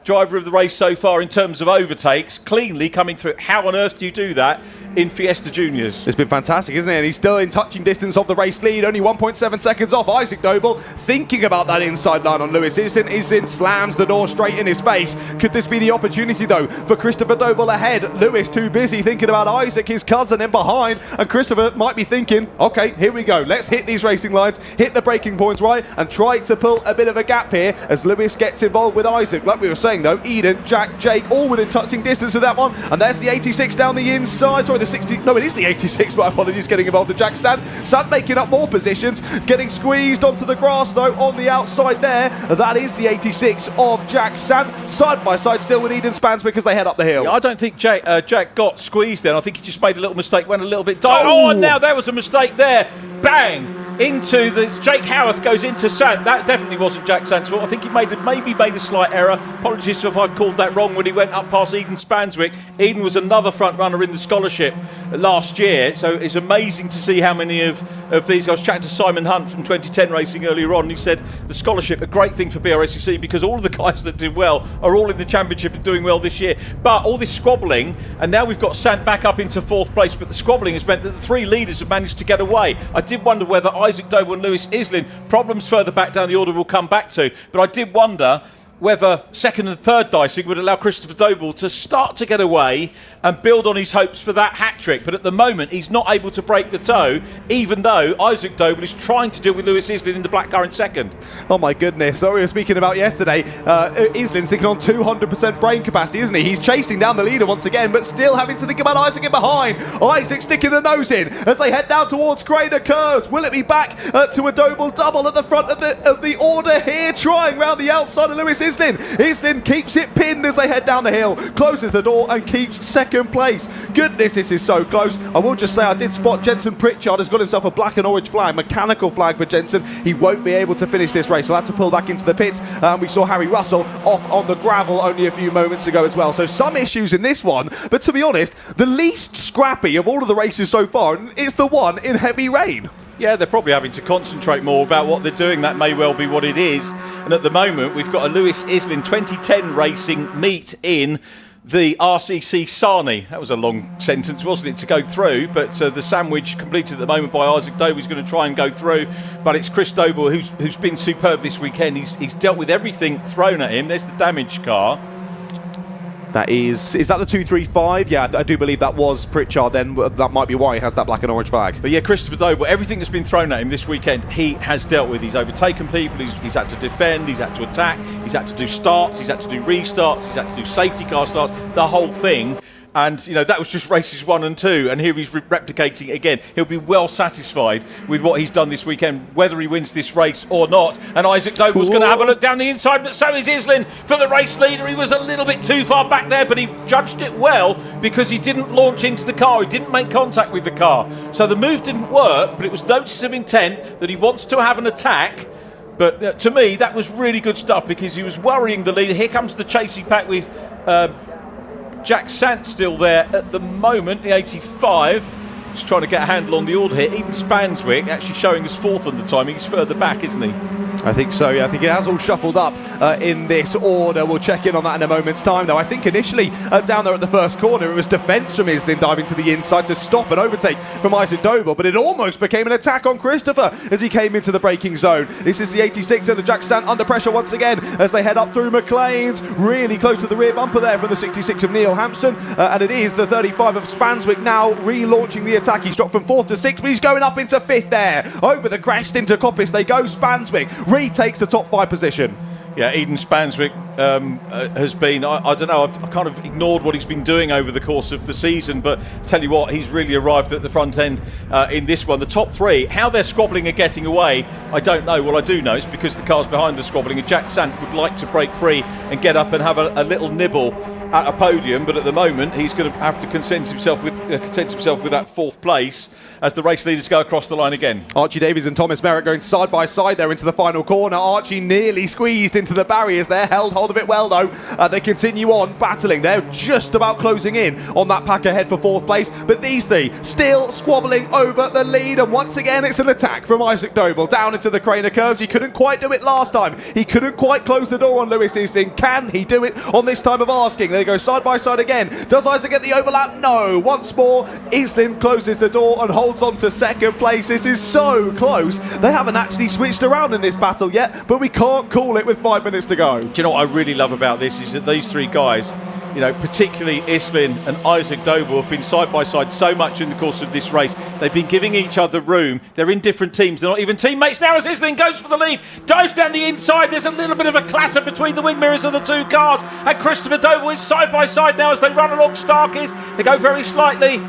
driver of the race so far in terms of overtakes, cleanly coming through. How on earth do you do that in Fiesta Juniors? It's been fantastic, isn't it? And he's still in touching distance of the race lead, only 1.7 seconds off. Isaac Doble thinking about that inside line on Lewis Islin, slams the door straight in his face. Could this be the opportunity, though, for Christopher Doble ahead? Lewis too busy thinking about Isaac, his cousin, in behind, and Christopher might be thinking, okay, here we go, let's hit these racing lines, hit the braking points right, and try to pull a bit of a gap here as Lewis gets involved with Isaac. Like we were saying, though, Eden, Jack, Jake, all within touching distance of that one, and there's the 86 down the inside. Sorry, the 60, no, it is the 86, my apologies, getting involved with Jack Sant. Sant making up more positions, getting squeezed onto the grass, though, on the outside there. That is the 86 of Jack Sant, side by side still with Eden Spanswick because they head up the hill. Yeah, I don't think Jack got squeezed then. I think he just made a little mistake, went a little bit dark. Oh, and now there was a mistake there. Bang! Into the Jake Howarth goes into Sant. That definitely wasn't Jack Sant's fault. I think he maybe made a slight error. Apologies if I've called that wrong when he went up past Eden Spanswick. Eden was another front runner in the scholarship last year, so it's amazing to see how many of these. I was chatting to Simon Hunt from 2010 Racing earlier on, and he said the scholarship a great thing for Brscc because all of the guys that did well are all in the championship and doing well this year. But all this squabbling, and now we've got Sant back up into 4th place, but the squabbling has meant that the three leaders have managed to get away. I did wonder whether Isaac Doble and Lewis Islin, problems further back down the order we'll come back to, but I did wonder whether second and third dicing would allow Christopher Doble to start to get away and build on his hopes for that hat-trick. But at the moment, he's not able to break the toe, even though Isaac Doble is trying to deal with Lewis Islin in the black car in second. Oh my goodness, so we were speaking about yesterday, Islin's thinking on 200% brain capacity, isn't he? He's chasing down the leader once again, but still having to think about Isaac in behind. Isaac sticking the nose in as they head down towards Craner Curves. Will it be back to a Doble double at the front of the order here, trying round the outside of Lewis Islin. Islin keeps it pinned as they head down the hill, closes the door and keeps second place. Goodness, this is so close. I will just say I did spot Jensen Pritchard has got himself a black and orange flag, mechanical flag for Jensen. He won't be able to finish this race. He'll have to pull back into the pits. We saw Harry Russell off on the gravel only a few moments ago as well. So some issues in this one, but to be honest, the least scrappy of all of the races so far is the one in heavy rain. Yeah, they're probably having to concentrate more about what they're doing. That may well be what it is. And at the moment, we've got a Lewis Islin 2010 racing meet in the RCC Sarnie. That was a long sentence, wasn't it, to go through? But the sandwich completed at the moment by Isaac Doble is going to try and go through. But it's Chris Doble who's been superb this weekend. He's dealt with everything thrown at him. There's the damaged car. That is that the 235? Yeah, I do believe that was Pritchard then. That might be why he has that black and orange flag. But yeah, Christopher Doble, everything that's been thrown at him this weekend, he has dealt with. He's overtaken people, he's had to defend, he's had to attack, he's had to do starts, he's had to do restarts, he's had to do safety car starts, the whole thing. And, you know, that was just races 1 and 2, and here he's replicating it again. He'll be well satisfied with what he's done this weekend, whether he wins this race or not. And Isaac Doble's going to have a look down the inside, but so is Islin for the race leader. He was a little bit too far back there, but he judged it well because he didn't launch into the car. He didn't make contact with the car. So the move didn't work, but it was notice of intent that he wants to have an attack. But to me, that was really good stuff because he was worrying the leader. Here comes the chasing pack with Jack Sant still there at the moment, the 85. Just trying to get a handle on the order here. Even Spanswick actually showing us fourth on the timing. He's further back, isn't he? I think so, yeah. I think it has all shuffled up in this order. We'll check in on that in a moment's time, though. I think initially down there at the first corner, it was defence from Islin diving to the inside to stop an overtake from Isaac Doble, but it almost became an attack on Christopher as he came into the braking zone. This is the 86 and Jack Sant under pressure once again as they head up through McLean's, really close to the rear bumper there from the 66 of Neil Hampson, and it is the 35 of Spanswick now relaunching the attack. He's dropped from 4th to 6th, but he's going up into 5th there. Over the crest into Coppice they go. Spanswick retakes the top 5 position. Yeah, Eden Spanswick has been, I don't know, I've kind of ignored what he's been doing over the course of the season, but tell you what, he's really arrived at the front end in this one. The top 3, how they're squabbling and getting away, I don't know. Well, I do know it's because the cars behind are squabbling, and Jack Sant would like to break free and get up and have a little nibble at a podium, but at the moment he's going to have to content himself with that 4th place as the race leaders go across the line again. Archie Davies and Thomas Merritt going side by side there into the final corner. Archie nearly squeezed into the barriers there, held hold of it well though. They continue on battling. They're just about closing in on that pack ahead for 4th place, but these 3 still squabbling over the lead, and once again it's an attack from Isaac Doble down into the Craner curves. He couldn't quite do it last time. He couldn't quite close the door on Lewis Islin. Can he do it on this time of asking? They go side by side again. Does Isaac get the overlap? No. Once more, Islin closes the door and holds on to 2nd place. This is so close. They haven't actually switched around in this battle yet, but we can't call it with 5 minutes to go. Do you know what I really love about this is that these 3 guys, you know, particularly Islin and Isaac Doble, have been side by side so much in the course of this race. They've been giving each other room. They're in different teams. They're not even teammates now as Islin goes for the lead. Dives down the inside. There's a little bit of a clatter between the wing mirrors of the 2 cars. And Christopher Doble is side by side now as they run along Starkey's. They go very slightly.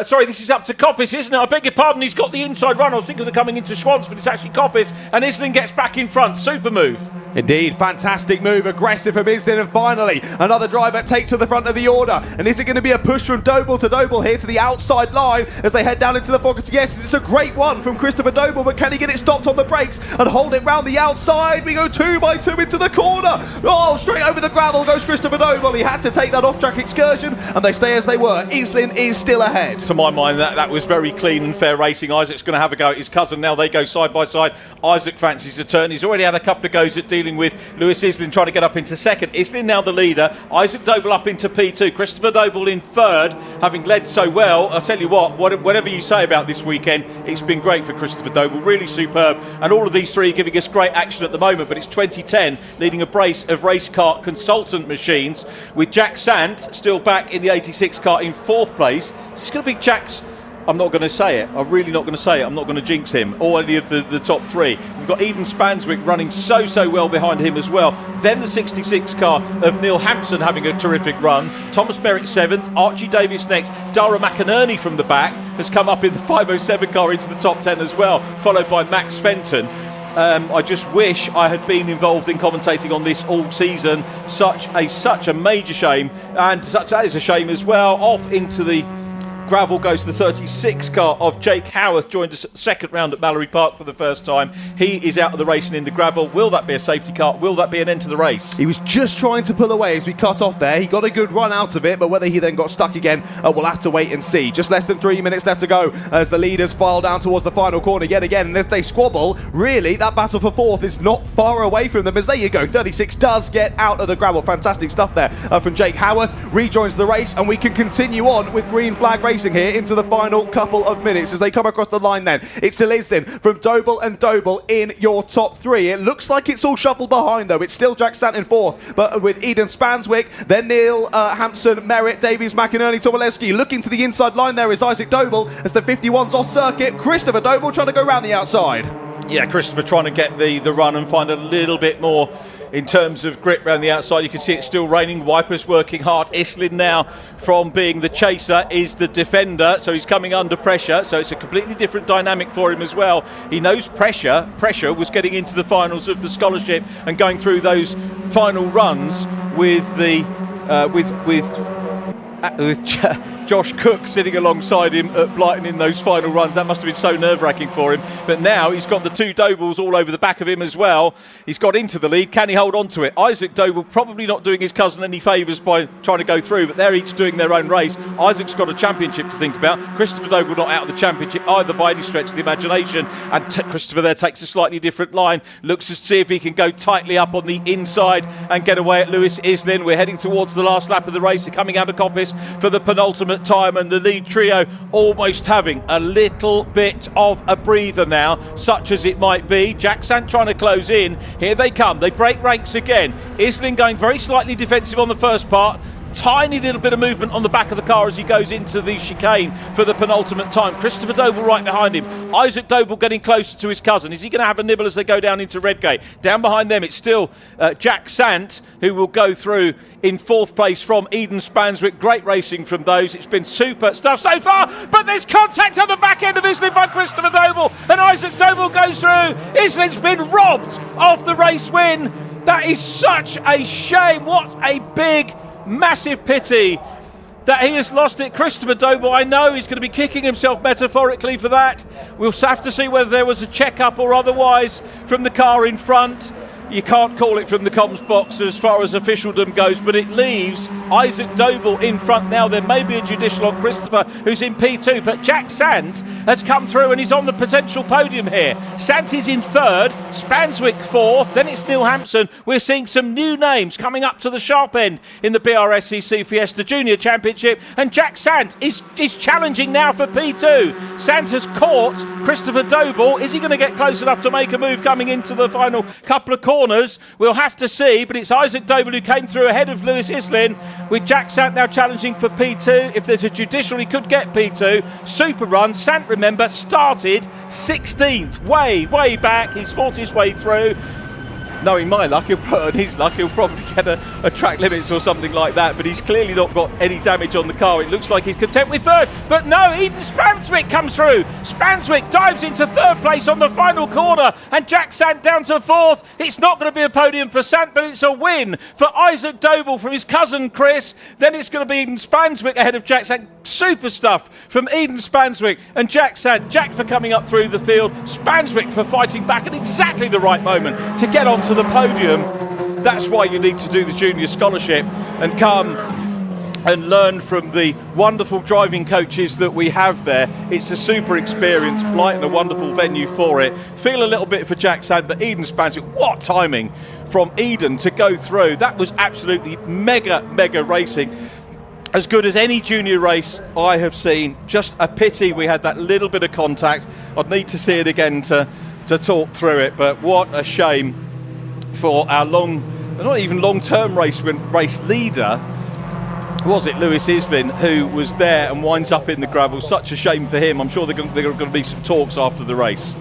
Sorry, this is up to Coppice, isn't it? I beg your pardon. He's got the inside run. I was thinking of coming into Schwantz, but it's actually Coppice. And Islin gets back in front. Super move. Indeed, fantastic move, aggressive from Islin, and finally another driver takes to the front of the order. And is it going to be a push from Doble to Doble here to the outside line as they head down into the focus? Yes, it's a great one from Christopher Doble, but can he get it stopped on the brakes and hold it round the outside? We go 2 by 2 into the corner. Oh, straight over the gravel goes Christopher Doble. He had to take that off-track excursion, and they stay as they were. Islin is still ahead. To my mind, that was very clean and fair racing. Isaac's going to have a go at his cousin. Now they go side by side. Isaac fancies a turn. He's already had a couple of goes at dealing with Lewis Islin trying to get up into 2nd. Islin now the leader. Isaac Doble up into P2. Christopher Doble in 3rd, having led so well. I'll tell you what, whatever you say about this weekend, it's been great for Christopher Doble. Really superb. And all of these 3 giving us great action at the moment, but it's 2010 leading a brace of race car consultant machines with Jack Sant still back in the 86 car in 4th place. This is going to be Jack's, I'm not going to say it. I'm really not going to say it. I'm not going to jinx him or any of the top 3. We've got Eden Spanswick running so well behind him as well. Then the 66 car of Neil Hampson having a terrific run. Thomas Merritt 7th. Archie Davies next. Dara McInerney from the back has come up in the 507 car into the top 10 as well, followed by Max Fenton. I just wish I had been involved in commentating on this all season. Such a major shame, and that is a shame as well. Off into the gravel goes the 36 car of Jake Howarth, joined us at the 2nd round at Mallory Park for the first time. He is out of the racing in the gravel. Will that be a safety car? Will that be an end to the race? He was just trying to pull away as we cut off there. He got a good run out of it, but whether he then got stuck again, we'll have to wait and see. Just less than 3 minutes left to go as the leaders file down towards the final corner yet again. And as they squabble, really, that battle for 4th is not far away from them. As there you go, 36 does get out of the gravel. Fantastic stuff there from Jake Howarth. Rejoins the race, and we can continue on with green flag racing here into the final couple of minutes as they come across the line then. It's still Islin from Doble and Doble in your top 3. It looks like it's all shuffled behind though. It's still Jack Sant in 4th, but with Eden Spanswick, then Neil Hampson, Merritt, Davies, McInerney, Tomilewski. Looking to the inside line there is Isaac Doble as the 51's off circuit. Christopher Doble trying to go round the outside. Yeah, Christopher trying to get the run and find a little bit more in terms of grip around the outside. You can see it's still raining. Wipers working hard. Islin now, from being the chaser, is the defender, so he's coming under pressure, so it's a completely different dynamic for him as well. He knows pressure was getting into the finals of the scholarship and going through those final runs with the with Josh Cook sitting alongside him at Blighton in those final runs. That must have been so nerve-wracking for him. But now he's got the two Dobles all over the back of him as well. He's got into the lead. Can he hold on to it? Isaac Doble probably not doing his cousin any favours by trying to go through, but they're each doing their own race. Isaac's got a championship to think about. Christopher Doble not out of the championship either by any stretch of the imagination. And Christopher there takes a slightly different line. Looks to see if he can go tightly up on the inside and get away at Lewis Islin. We're heading towards the last lap of the race. They're coming out of Coppice for the penultimate time, and the lead trio almost having a little bit of a breather now, such as it might be. Jack Sant trying to close in. Here they come. They break ranks again. Islin going very slightly defensive on the first part. Tiny little bit of movement on the back of the car as he goes into the chicane for the penultimate time. Christopher Doble right behind him. Isaac Doble getting closer to his cousin. Is he going to have a nibble as they go down into Redgate? Down behind them, it's still Jack Sant, who will go through in fourth place from Eden Spanswick. Great racing from those. It's been super stuff so far, but there's contact on the back end of Islin by Christopher Doble, and Isaac Doble goes through. Islin's been robbed of the race win. That is such a shame. What a big, massive pity that he has lost it. Christopher Doble, I know he's going to be kicking himself metaphorically for that. We'll have to see whether there was a check-up or otherwise from the car in front. You can't call it from the comms box as far as officialdom goes, but it leaves Isaac Doble in front now. There may be a judicial on Christopher, who's in P2, but Jack Sant has come through and he's on the potential podium here. Sant is in third, Spanswick fourth, then it's Neil Hampson. We're seeing some new names coming up to the sharp end in the Brscc Fiesta Junior Championship, and Jack Sant is challenging now for P2. Sant has caught Christopher Doble. Is he going to get close enough to make a move coming into the final couple of corners? We'll have to see, but it's Isaac Doble who came through ahead of Lewis Islin, with Jack Sant now challenging for P2. If there's a judicial, he could get P2. Super run. Sant, remember, started 16th, way back. He's fought his way through. Knowing my luck, he'll probably get a track limits or something like that, but he's clearly not got any damage on the car. It looks like he's content with third, but no, Eden Spanswick comes through. Spanswick dives into third place on the final corner, and Jack Sant down to fourth. It's not going to be a podium for Sant, but it's a win for Isaac Doble from his cousin Chris. Then it's going to be Eden Spanswick ahead of Jack Sant. Super stuff from Eden Spanswick and Jack Sant. Jack for coming up through the field, Spanswick for fighting back at exactly the right moment to get onto the podium. That's why you need to do the junior scholarship and come and learn from the wonderful driving coaches that we have there. It's a super experience. Blighton, a wonderful venue for it. Feel a little bit for Jack Sant, but Eden Spanswick, what timing from Eden to go through. That was absolutely mega racing. As good as any junior race I have seen. Just a pity we had that little bit of contact. I'd need to see it again to talk through it, but what a shame for our not even long-term race leader, was it Lewis Islin, who was there and winds up in the gravel. Such a shame for him. I'm sure there are going to be some talks after the race.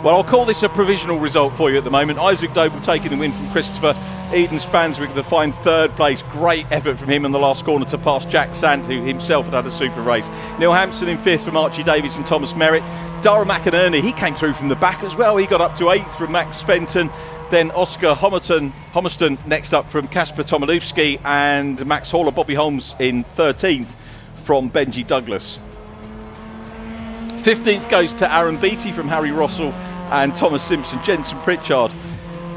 Well, I'll call this a provisional result for you at the moment. Isaac Doble taking the win from Christopher. Eden Spanswick the fine third place. Great effort from him in the last corner to pass Jack Sant, who himself had a super race. Neil Hampson in fifth from Archie Davies and Thomas Merritt. Dara McInerney, he came through from the back as well. He got up to eighth from Max Fenton. Then Oscar Homerston next up from Kasper Tomilewski, and Max Haller, Bobby Holmes in 13th from Benji Douglas. 15th goes to Aaron Beattie from Harry Rossell and Thomas Simpson. Jensen Pritchard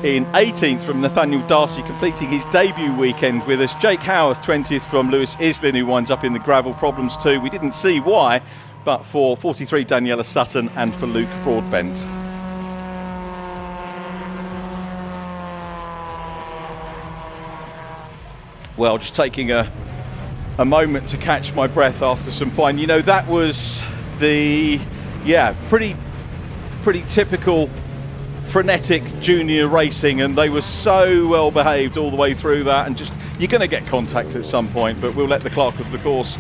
in 18th from Nathaniel Darcy, completing his debut weekend with us. Jake Howarth 20th from Lewis Islin, who winds up in the gravel problems too. We didn't see why, but for 43 Daniela Sutton and for Luke Broadbent. Well, just taking a moment to catch my breath after some fine. You know, that was the pretty typical frenetic junior racing, and they were so well behaved all the way through that, and just, you're going to get contact at some point, but we'll let the clerk of the course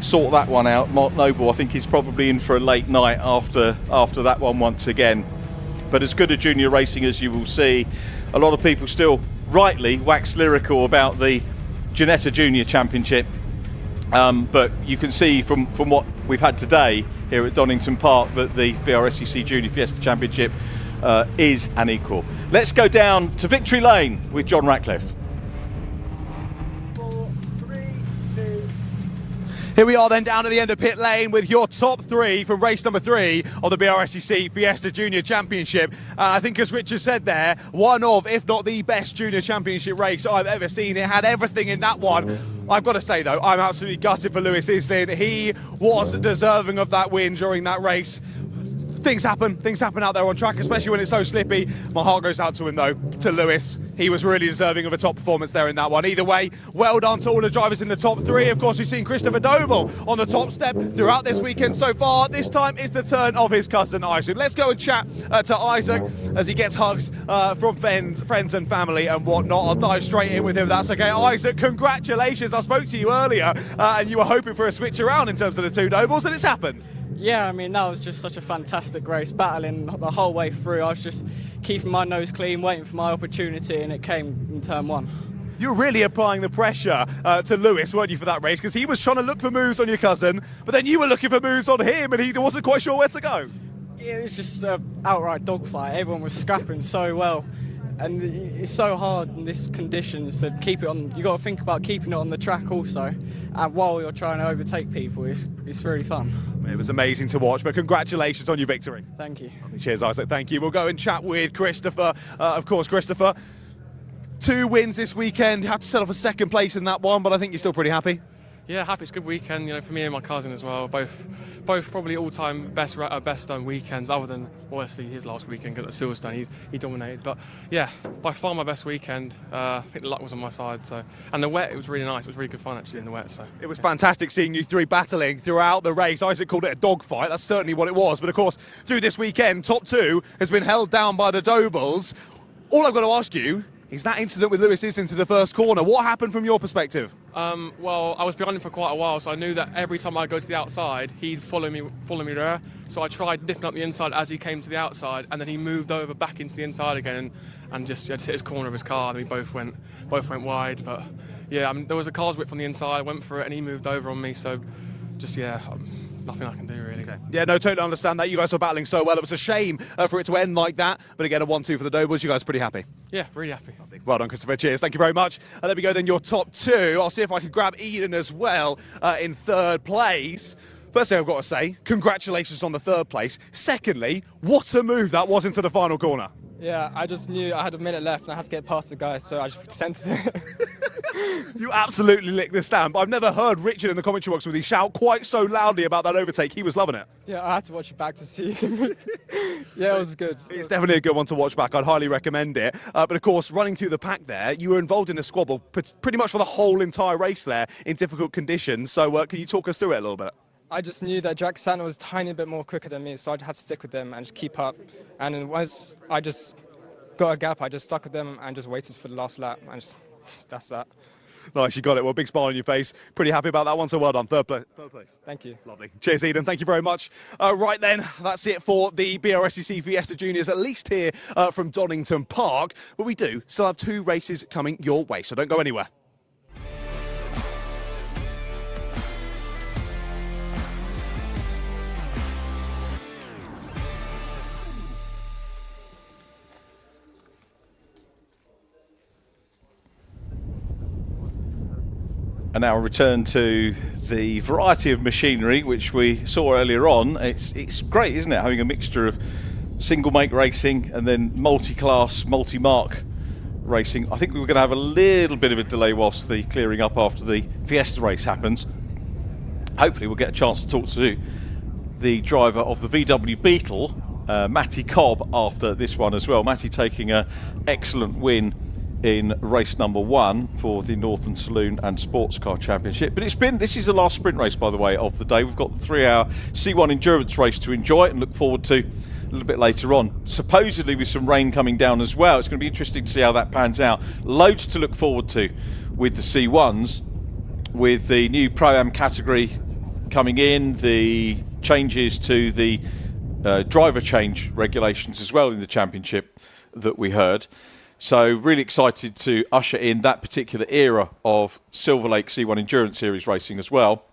sort that one out. Mark Noble, I think he's probably in for a late night after that one once again. But as good a junior racing as you will see. A lot of people still rightly wax lyrical about the Ginetta Junior Championship, but you can see from what we've had today here at Donington Park that the Brscc Junior Fiesta Championship is an equal. Let's go down to Victory Lane with John Ratcliffe. 4, 3, 2, Here we are then down at the end of pit lane with your top three from race number 3 of the Brscc Fiesta Junior Championship. I think as Richard said there, one of, if not the best junior championship race I've ever seen. It had everything in that one. I've got to say though, I'm absolutely gutted for Lewis Islin. He was deserving of that win during that race. Things happen out there on track, especially when it's so slippy. My heart goes out to him though, to Lewis. He was really deserving of a top performance there in that one. Either way, well done to all the drivers in the top 3. Of course, we've seen Christopher Doble on the top step throughout this weekend so far. This time it's the turn of his cousin Isaac. Let's go and chat to Isaac as he gets hugs from friends and family and whatnot. I'll dive straight in with him, that's okay. Isaac, congratulations. I spoke to you earlier and you were hoping for a switch around in terms of the 2 Dobles, and it's happened. Yeah, I mean, that was just such a fantastic race, battling the whole way through. I was just keeping my nose clean, waiting for my opportunity, and it came in turn 1. You were really applying the pressure to Lewis, weren't you, for that race? Because he was trying to look for moves on your cousin, but then you were looking for moves on him, and he wasn't quite sure where to go. It was just an outright dogfight. Everyone was scrapping so well, and it's so hard in these conditions to keep it on. You got to think about keeping it on the track also, and while you're trying to overtake people, it's really fun. It was amazing to watch, but congratulations on your victory. Thank you. Cheers, Isaac. Thank you. We'll go and chat with Christopher. Of course, Christopher, 2 wins this weekend. You have to settle for 2nd place in that one, but I think you're still pretty happy. Yeah, happy. It's a good weekend, for me and my cousin as well. Both probably all-time best weekends, other than obviously his last weekend because at Silverstone he dominated. But yeah, by far my best weekend. I think the luck was on my side. So, and the wet, it was really nice. It was really good fun actually in the wet. So it was fantastic seeing you 3 battling throughout the race. Isaac called it a dogfight. That's certainly what it was. But of course, through this weekend, top 2 has been held down by the Dobles. All I've got to ask you is that incident with Lewis Islin to the first corner. What happened from your perspective? Well, I was behind him for quite a while, so I knew that every time I go to the outside, he'd follow me there. So I tried nipping up the inside as he came to the outside, and then he moved over back into the inside again, and just hit his corner of his car, and we both went wide. But yeah, there was a car's width on the inside. I went for it, and he moved over on me. So just nothing I can do really. Okay. Yeah, no, totally understand that. You guys were battling so well. It was a shame for it to end like that. But again, a 1-2 for the Dobles. You guys are pretty happy? Yeah, really happy. Well done, Christopher. Cheers. Thank you very much. There we go then, your top 2. I'll see if I can grab Eden as well in 3rd place. First thing I've got to say, congratulations on the 3rd place. Secondly, what a move that was into the final corner. Yeah, I just knew I had a minute left and I had to get past the guy, so I just sensed it. You absolutely licked the stamp. I've never heard Richard in the commentary box with he shout quite so loudly about that overtake. He was loving it. Yeah, I had to watch it back to see him. Yeah, it was good. It's definitely a good one to watch back. I'd highly recommend it. But of course, running through the pack there, you were involved in a squabble pretty much for the whole entire race there in difficult conditions. So can you talk us through it a little bit? I just knew that Jack Santa was a tiny bit more quicker than me, so I had to stick with them and just keep up. And once I just got a gap, I just stuck with them and just waited for the last lap. And that's that. Nice, you got it. Well, big smile on your face. Pretty happy about that one, so well done. Third place. Thank you. Lovely. Cheers, Eden. Thank you very much. Right then, that's it for the Brscc Fiesta Juniors, at least here from Donington Park. But we do still have 2 races coming your way, so don't go anywhere. And now return to the variety of machinery which we saw earlier on. It's great, isn't it, having a mixture of single make racing and then multi-class, multi-mark racing. I think we're going to have a little bit of a delay whilst the clearing up after the Fiesta race happens. Hopefully we'll get a chance to talk to the driver of the VW Beetle, Matty Cobb, after this one as well. Matty taking an excellent win in race number 1 for the Northern Saloon and Sports Car Championship. But this is the last sprint race, by the way, of the day. We've got the 3-hour C1 endurance race to enjoy and look forward to a little bit later on. Supposedly with some rain coming down as well. It's going to be interesting to see how that pans out. Loads to look forward to with the C1s, with the new Pro-Am category coming in, the changes to the driver change regulations as well in the championship that we heard. So really excited to usher in that particular era of SILVERLAKE C1 Endurance Series racing as well.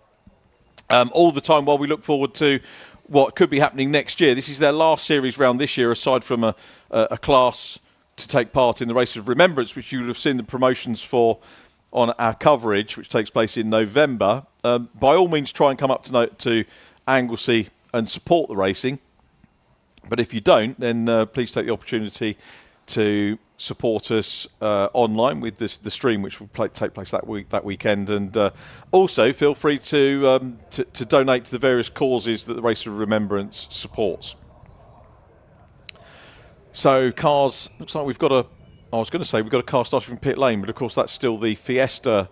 All the time while we look forward to what could be happening next year. This is their last series round this year, aside from a class to take part in the Race of Remembrance, which you will have seen the promotions for on our coverage, which takes place in November, by all means try and come up to Anglesey and support the racing. But if you don't, then please take the opportunity to support us online with the stream, which will take place that weekend, and also feel free to donate to the various causes that the Race of Remembrance supports. So cars, looks like we've got a car starting from pit lane, but of course that's still the Fiesta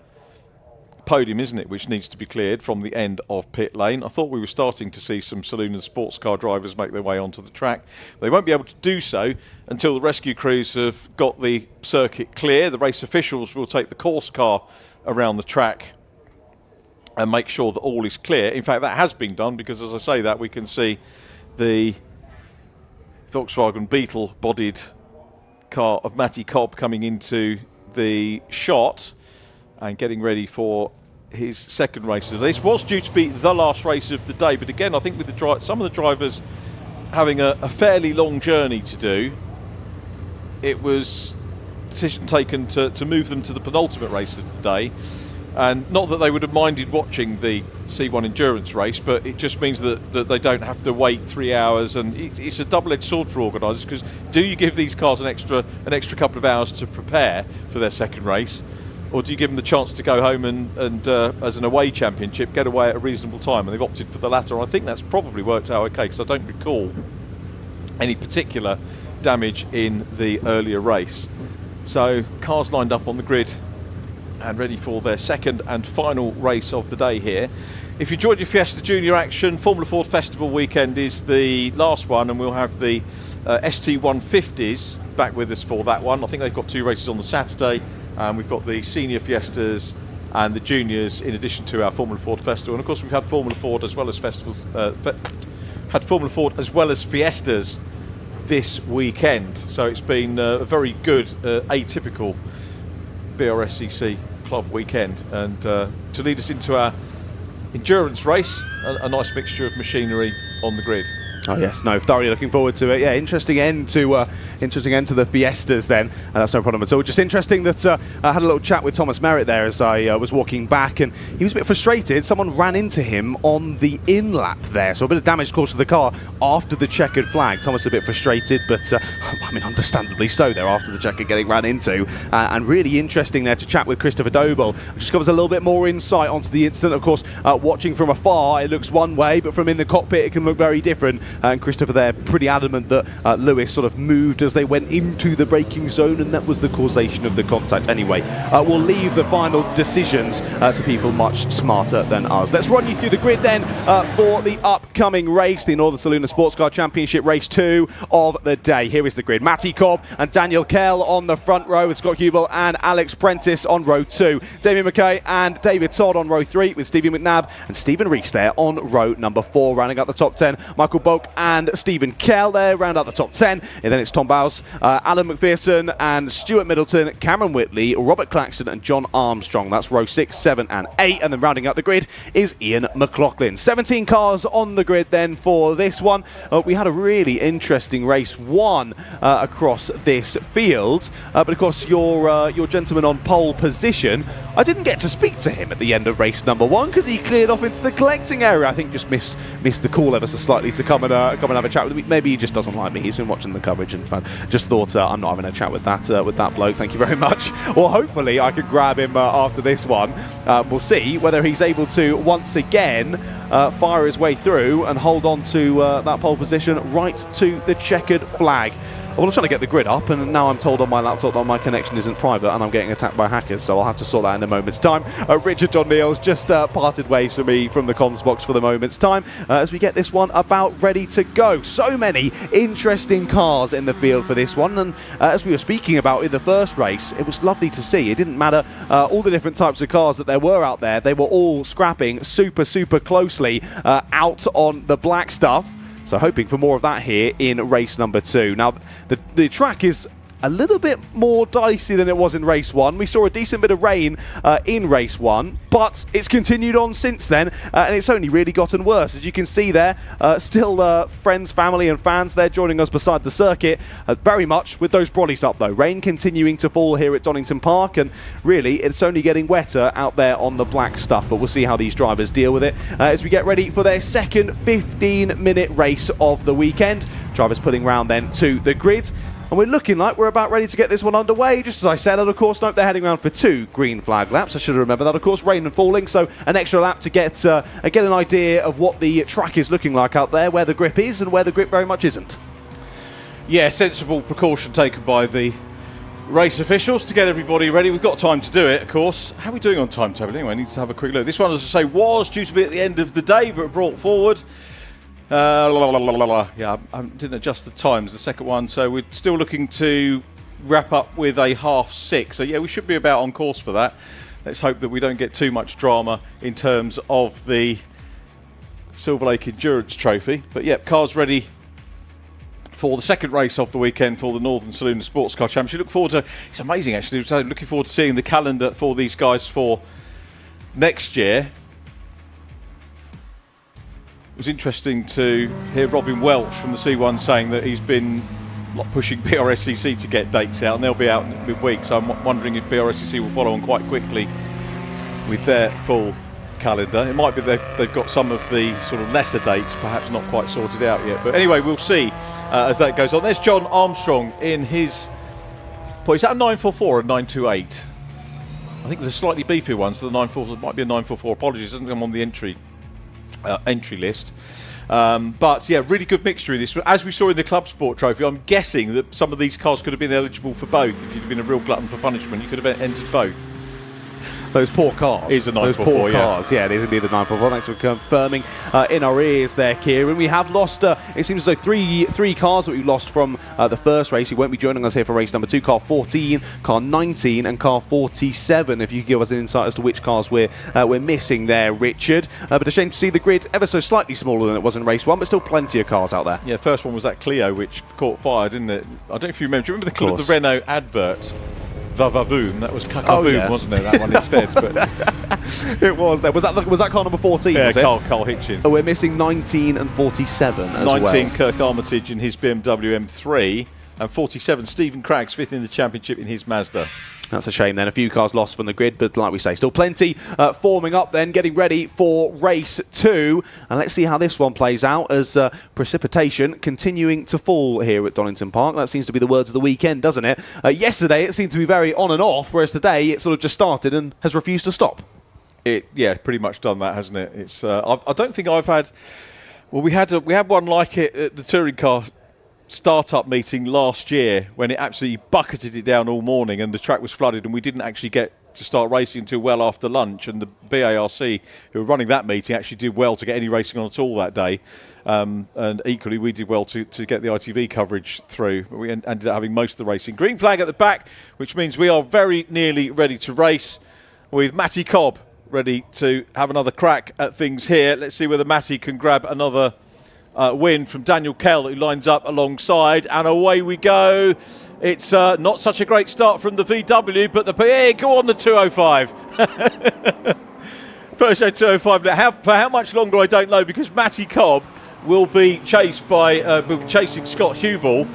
podium, isn't it, which needs to be cleared from the end of pit lane. I thought we were starting to see some Saloon and Sports Car drivers make their way onto the track. They won't be able to do so until the rescue crews have got the circuit clear. The race officials will take the course car around the track and make sure that all is clear. In fact, that has been done, because as I say that, we can see the Volkswagen Beetle-bodied car of Matty Cobb coming into the shot and getting ready for his second race. This was due to be the last race of the day, but again, I think with some of the drivers having a fairly long journey to do, it was a decision taken to move them to the penultimate race of the day. And not that they would have minded watching the C1 endurance race, but it just means that they don't have to wait 3 hours, and it's a double-edged sword for organisers, because do you give these cars an extra couple of hours to prepare for their second race, or do you give them the chance to go home and as an away championship, get away at a reasonable time? And they've opted for the latter. And I think that's probably worked out okay, because I don't recall any particular damage in the earlier race. So cars lined up on the grid and ready for their second and final race of the day here. If you enjoyed your Fiesta Junior action, Formula Ford Festival weekend is the last one, and we'll have the ST150s back with us for that one. I think they've got 2 races on the Saturday. We've got the Senior Fiestas and the Juniors in addition to our Formula Ford Festival. And of course we've had Formula Ford as well as festivals, had Formula Ford as well as Fiestas this weekend. So it's been a very good, atypical Brscc club weekend. And to lead us into our endurance race, a nice mixture of machinery on the grid. Oh yes, no, thoroughly looking forward to it. Yeah, interesting end to the Fiestas then, and that's no problem at all. Just interesting that I had a little chat with Thomas Merritt there as I was walking back, and he was a bit frustrated. Someone ran into him on the in lap there, so a bit of damage caused to the car after the checkered flag. Thomas a bit frustrated, but I mean, understandably so there after the checkered getting ran into. And really interesting there to chat with Christopher Doble. Just gives us a little bit more insight onto the incident. Of course, watching from afar, it looks one way, but from in the cockpit, it can look very different. And Christopher there pretty adamant that Lewis sort of moved as they went into the braking zone, and that was the causation of the contact. Anyway, we'll leave the final decisions to people much smarter than us. Let's run you through the grid then for the upcoming race, the Northern Saloon Sports Car Championship Race 2 of the day. Here is the grid. Matty Cobb and Daniel Kell on the front row with Scott Hubel and Alex Prentice on row 2. Damien McKay and David Todd on row 3 with Stevie McNabb and Stephen Rees there on row number 4. Rounding out the top 10, Michael Bulk and Stephen Kell there round out the top 10. And then it's Tom Bowes, Alan McPherson and Stuart Middleton, Cameron Whitley, Robert Claxton and John Armstrong. That's row 6, 7 and 8. And then rounding out the grid is Ian McLaughlin. 17 cars on the grid then for this one. We had a really interesting race 1 across this field. But of course your gentleman on pole position, I didn't get to speak to him at the end of race number 1 because he cleared off into the collecting area. I think just missed the call ever so slightly to come and have a chat with me. Maybe he just doesn't like me. He's been watching the coverage and just thought I'm not having a chat with that bloke. Thank you very much. Well, hopefully I could grab him after this one. We'll see whether he's able to once again fire his way through and hold on to that pole position right to the checkered flag. Well, I'm trying to get the grid up, and now I'm told on my laptop that my connection isn't private and I'm getting attacked by hackers, so I'll have to sort that in a moment's time. Richard John Neal's just parted ways from me from the comms box for the moment's time as we get this one about ready to go. So many interesting cars in the field for this one, and as we were speaking about in the first race, it was lovely to see. It didn't matter all the different types of cars that there were out there, they were all scrapping super closely out on the black stuff. So hoping for more of that here in race number 2. Now, the track is a little bit more dicey than it was in race 1. We saw a decent bit of rain in race 1, but it's continued on since then, and it's only really gotten worse. As you can see there, still friends, family and fans there joining us beside the circuit, very much with those brollies up though. Rain continuing to fall here at Donington Park, and really it's only getting wetter out there on the black stuff, but we'll see how these drivers deal with it as we get ready for their second 15-minute race of the weekend. Drivers putting round then to the grid. And we're looking like we're about ready to get this one underway, just as I said. And of course, note they're heading around for 2 green flag laps. I should have remembered that. Of course, rain and falling, so an extra lap to get an idea of what the track is looking like out there, where the grip is and where the grip very much isn't. Yeah, sensible precaution taken by the race officials to get everybody ready. We've got time to do it, of course. How are we doing on timetable anyway? I need to have a quick look. This one, as I say, was due to be at the end of the day, but brought forward. Yeah, I didn't adjust the times, the second one, so we're still looking to wrap up with a 6:30. So yeah, we should be about on course for that. Let's hope that we don't get too much drama in terms of the Silverlake Endurance Trophy. But yeah, cars ready for the second race of the weekend for the Northern Saloon Sports Car Championship. Look forward to, it's amazing actually, so looking forward to seeing the calendar for these guys for next year. It was interesting to hear Robin Welch from the C1 saying that he's been pushing Brscc to get dates out, and they'll be out in midweek. So I'm wondering if Brscc will follow on quite quickly with their full calendar. It might be they've got some of the sort of lesser dates perhaps not quite sorted out yet. But anyway, we'll see as that goes on. There's John Armstrong in his... Well, is that a 944 or 928? I think there's slightly beefier ones. So the 944 might be a 944. Apologies, it doesn't come on the entry list. But yeah, really good mixture in this. As we saw in the ClubSport trophy, I'm guessing that some of these cars could have been eligible for both. If you'd been a real glutton for punishment, you could have entered both. Those poor cars. Is a 944, those poor cars. Yeah, it is indeed the 944. Thanks for confirming in our ears there, Kieran. We have lost, it seems as though three cars that we lost from the first race. Who won't be joining us here for race number 2. Car 14, car 19 and car 47. If you could give us an insight as to which cars we're missing there, Richard. But a shame to see the grid ever so slightly smaller than it was in race 1, but still plenty of cars out there. Yeah, first one was that Clio, which caught fire, didn't it? I don't know if you remember. Do you remember the Renault advert? Va-va-voom. That was Kaka-boom, wasn't it? That one instead. But it was. Was that car number 14? Yeah, was it? Carl Hitchin. Oh, we're missing 19 and 47 as 19, well. Kirk Armitage in his BMW M3, and 47, Stephen Craggs, 5th in the championship in his Mazda. That's a shame then. A few cars lost from the grid, but like we say, still plenty forming up then, getting ready for race 2. And let's see how this one plays out as precipitation continuing to fall here at Donington Park. That seems to be the words of the weekend, doesn't it? Yesterday it seemed to be very on and off, whereas today it sort of just started and has refused to stop. Yeah, pretty much done that, hasn't it? It's. I don't think I've had... Well, we had one like it at the touring car startup meeting last year when it absolutely bucketed it down all morning and the track was flooded and we didn't actually get to start racing until well after lunch, and the BARC who were running that meeting actually did well to get any racing on at all that day, and equally we did well to get the ITV coverage through. We ended up having most of the racing. Green flag at the back, which means we are very nearly ready to race with Matty Cobb ready to have another crack at things here. Let's see whether Matty can grab another win from Daniel Kell, who lines up alongside, and away we go. It's not such a great start from the VW, but go on the 205. Peugeot 205. For how much longer I don't know, because Matty Cobb will be chased by chasing Scott Hubel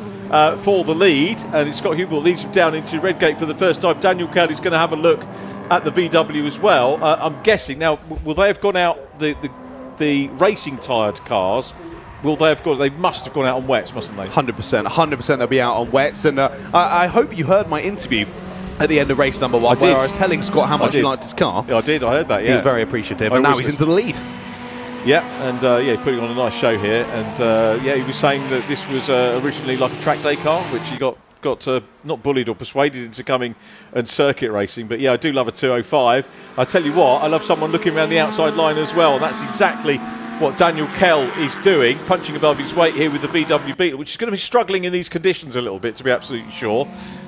for the lead, and it's Scott Hubel that leads him down into Redgate for the first time. Daniel Kell is going to have a look at the VW as well. I'm guessing now, will they have gone out the racing tired cars? Will they have gone? They must have gone out on wets, mustn't they? 100% they'll be out on wets. And I hope you heard my interview at the end of race number 1, where I was telling Scott how much he liked his car. Yeah, I did. I heard that. Yeah, he was very appreciative, and now he's into the lead. Yeah, and putting on a nice show here. And he was saying that this was originally like a track day car, which he got not bullied or persuaded into coming and circuit racing. But yeah, I do love a 205. I tell you what, I love someone looking around the outside line as well. And that's exactly what Daniel Kell is doing, punching above his weight here with the VW Beetle, which is going to be struggling in these conditions a little bit, to be absolutely sure.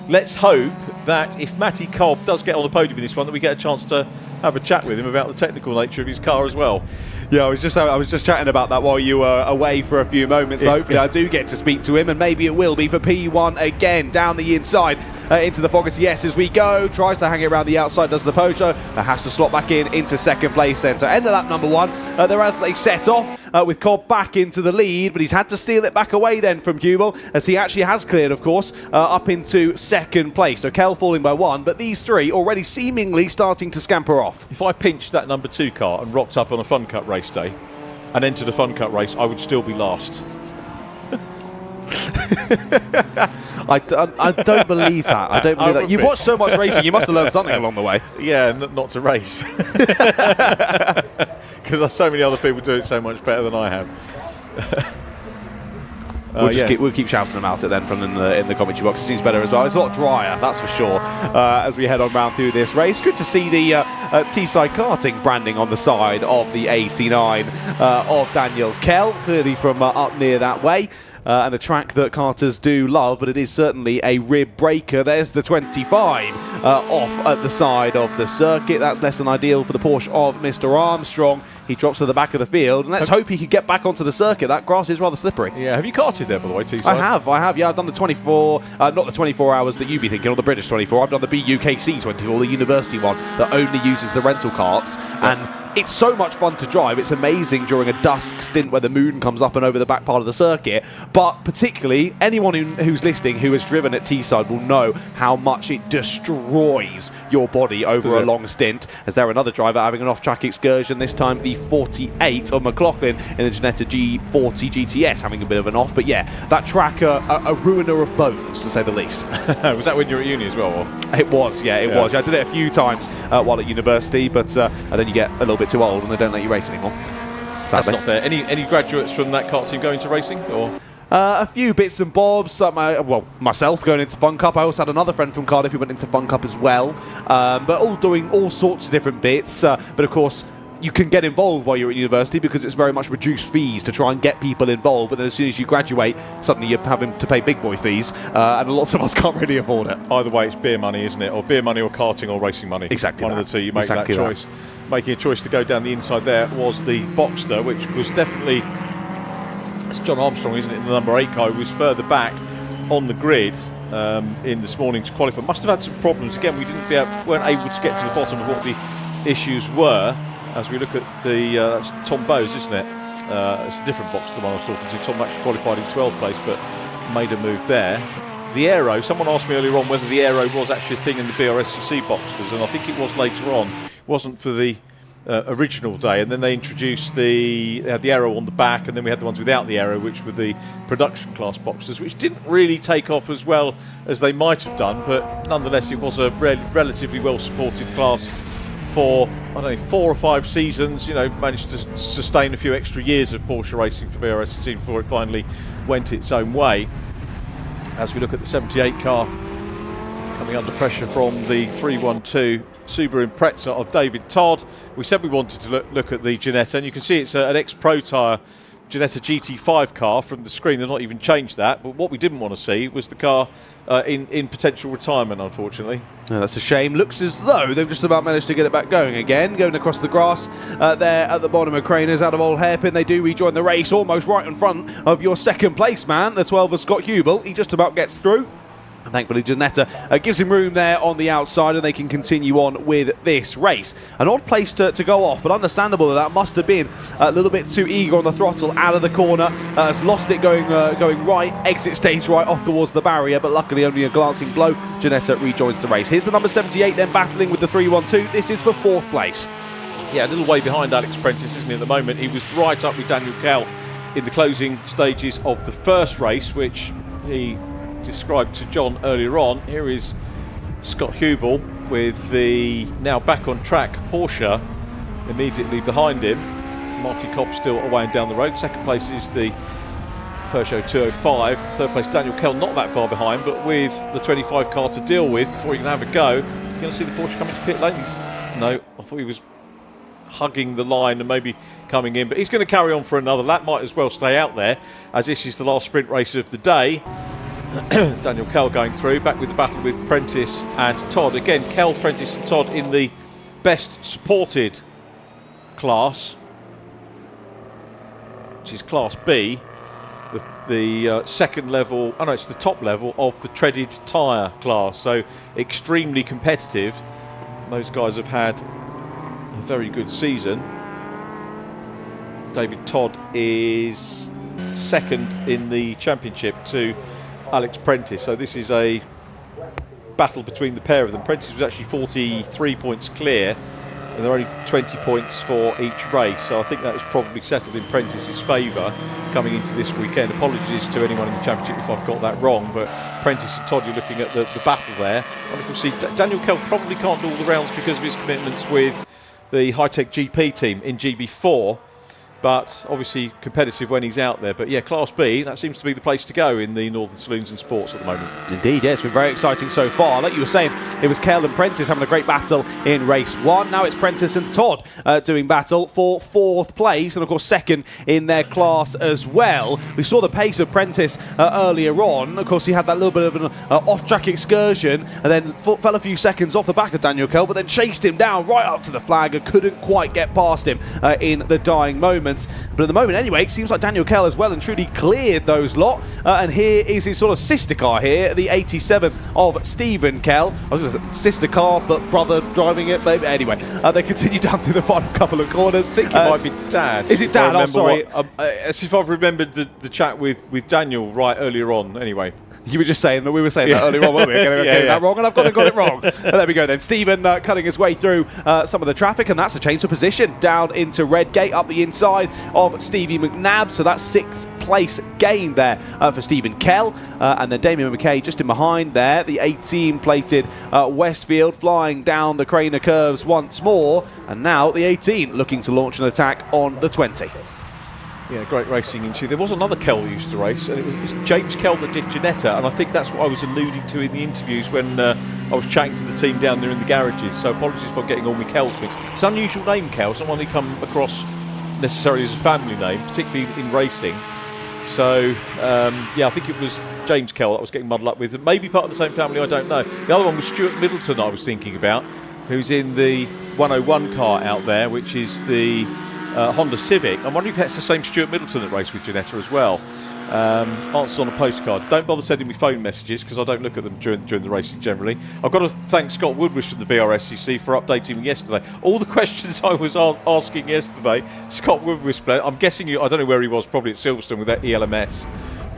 let's hope that if Matty Cobb does get on the podium in this one, that we get a chance to have a chat with him about the technical nature of his car as well. Yeah, I was just chatting about that while you were away for a few moments. So hopefully I do get to speak to him, and maybe it will be for P1 again, down the inside into the Fogarty S as we go. Tries to hang it around the outside, does the Peugeot, has to slot back into second place then. So end of lap number 1. There as they set off with Cobb back into the lead, but he's had to steal it back away then from Hubel, as he actually has cleared, of course, up into second place. So Kell falling by 1, but these 3 already seemingly starting to scamper off. If I pinched that number 2 car and rocked up on a Fun Cup race day and entered a Fun Cup race, I would still be last. I don't believe that. I don't believe that. You've watched so much racing, you must have learned something along the way. Yeah, not to race. Because there's so many other people do it so much better than I have. We'll keep shouting about it then from in the commentary box. It seems better as well. It's a lot drier, that's for sure, as we head on round through this race. Good to see the Teesside Karting branding on the side of the 89 of Daniel Kell, clearly from up near that way. And a track that karters do love, but it is certainly a rib breaker. There's the 25 off at the side of the circuit. That's less than ideal for the Porsche of Mr. Armstrong. He drops to the back of the field, and let's hope he can get back onto the circuit. That grass is rather slippery. Yeah, have you karted there, by the way, Teesside? I have. Yeah, I've done the 24, not the 24 hours that you'd be thinking, or the British 24. I've done the BUKC 24, the university one that only uses the rental carts, and it's so much fun to drive. It's amazing during a dusk stint where the moon comes up and over the back part of the circuit. But particularly, anyone who's listening who has driven at Teesside will know how much it destroys your body over a long stint. As there another driver having an off-track excursion, this time the 48 of McLaughlin in the Ginetta G40 GTS having a bit of an off. But yeah, that track, a ruiner of bones, to say the least. Was that when you were at uni as well? Or? It was, yeah, it was. I did it a few times while at university, but and then you get a little bit too old and they don't let you race anymore. Sadly. That's not fair. Any graduates from that kart team going to racing? Or? A few bits and bobs. Myself going into Fun Cup. I also had another friend from Cardiff who went into Fun Cup as well. But all doing all sorts of different bits. But of course, you can get involved while you're at university because it's very much reduced fees to try and get people involved. But then as soon as you graduate, suddenly you're having to pay big boy fees, and lots of us can't really afford it. Either way, it's beer money, isn't it? Or beer money, or karting, or racing money. Exactly. One of the two. You make that choice. Making a choice to go down the inside there was the Boxster, which was definitely, it's John Armstrong, isn't it? The number 8 car who was further back on the grid in this morning's qualifying. Must have had some problems. Again, we weren't able to get to the bottom of what the issues were. As we look at the that's Tom Bowes, isn't it? It's a different box to the one I was talking to. Tom actually qualified in 12th place, but made a move there. The aero, someone asked me earlier on whether the aero was actually a thing in the Brscc Boxsters, and I think it was later on. It wasn't for the original day, and then they introduced they had the aero on the back, and then we had the ones without the aero, which were the production class Boxsters, which didn't really take off as well as they might have done, but nonetheless it was a relatively well supported class for, I don't know, 4 or 5 seasons. You know, managed to sustain a few extra years of Porsche racing for Brscc before it finally went its own way. As we look at the 78 car coming under pressure from the 312 Subaru Impreza of David Todd. We said we wanted to look at the Ginetta, and you can see it's an ex-Pro Tyre Ginetta GT5 car from the screen. They've not even changed that, but what we didn't want to see was the car in potential retirement, unfortunately. Yeah, that's a shame. Looks as though they've just about managed to get it back going again. Going across the grass there at the bottom of Craners, out of Old Hairpin. They do rejoin the race, almost right in front of your second place man, the 12 of Scott Hubel. He just about gets through. And thankfully, Ginetta gives him room there on the outside, and they can continue on with this race. An odd place to go off, but understandable that must have been a little bit too eager on the throttle out of the corner. Has lost it going right, exit stage right off towards the barrier, but luckily only a glancing blow. Ginetta rejoins the race. Here's the number 78 then battling with the 312. This is for 4th place. Yeah, a little way behind Alex Prentice, isn't he, at the moment? He was right up with Daniel Kell in the closing stages of the first race, which he described to John earlier on. Here is Scott Hubel with the now back on track Porsche immediately behind him. Marty Cobb still away and down the road. Second place is the Peugeot 205. Third place Daniel Kell, not that far behind, but with the 25 car to deal with before he can have a go. You're going to see the Porsche coming to pit lane. No, I thought he was hugging the line and maybe coming in, but he's going to carry on for another lap. Might as well stay out there, as this is the last sprint race of the day. Daniel Kell going through, back with the battle with Prentice and Todd. Again, Kell, Prentice and Todd in the best supported class, which is Class B, the second level, it's the top level of the treaded tyre class, so extremely competitive. Those guys have had a very good season. David Todd is second in the championship to Alex Prentice, so this is a battle between the pair of them. Prentice was actually 43 points clear, and there are only 20 points for each race, so I think that was probably settled in Prentice's favour coming into this weekend. Apologies to anyone in the championship if I've got that wrong, but Prentice and Todd, you're looking at the battle there. And if we see Daniel Kell probably can't do all the rounds because of his commitments with the AIRTEC GP team in GB4, but obviously competitive when he's out there. But yeah, Class B, that seems to be the place to go in the Northern Saloons and Sports at the moment. Indeed, yeah, it's been very exciting so far. Like you were saying, it was Kell and Prentice having a great battle in race 1. Now it's Prentice and Todd doing battle for 4th place, and of course second in their class as well. We saw the pace of Prentice earlier on. Of course, he had that little bit of an off-track excursion, and then fell a few seconds off the back of Daniel Kell, but then chased him down right up to the flag and couldn't quite get past him in the dying moments. But at the moment anyway, it seems like Daniel Kell has well and truly cleared those lot, and here is his sort of sister car here, the 87 of Stephen Kell. I was going to say sister car, but brother driving it. But anyway, they continue down through the final couple of corners. I think it might be Dad. Is it Dad? Oh, sorry. As if I've remembered the chat with Daniel right earlier on anyway. You were just saying that we were saying that earlier on, weren't we? Getting that wrong, and I've got it wrong. There we go then. Stephen cutting his way through some of the traffic, and that's a change of position down into Redgate, up the inside of Stevie McNabb. So that's 6th place gain there for Stephen Kell. And then Damien McKay just in behind there. The 18 plated Westfield flying down the Craner curves once more. And now the 18 looking to launch an attack on the 20. Yeah, great racing into. There was another Kell who used to race, and it was James Kell that did Ginetta, and I think that's what I was alluding to in the interviews when I was chatting to the team down there in the garages. So apologies for getting all my Kells mixed. It's an unusual name, Kell. It's not one they come across necessarily as a family name, particularly in racing. So yeah, I think it was James Kell that I was getting muddled up with. Maybe part of the same family, I don't know. The other one was Stuart Middleton I was thinking about, who's in the 101 car out there, which is the Honda Civic. I'm wondering if that's the same Stuart Middleton that raced with Ginetta as well. Answers on a postcard. Don't bother sending me phone messages because I don't look at them during the racing generally. I've got to thank Scott Woodwish from the Brscc for updating me yesterday. All the questions I was asking yesterday, Scott Woodwish, I'm guessing I don't know where he was, probably at Silverstone with that ELMS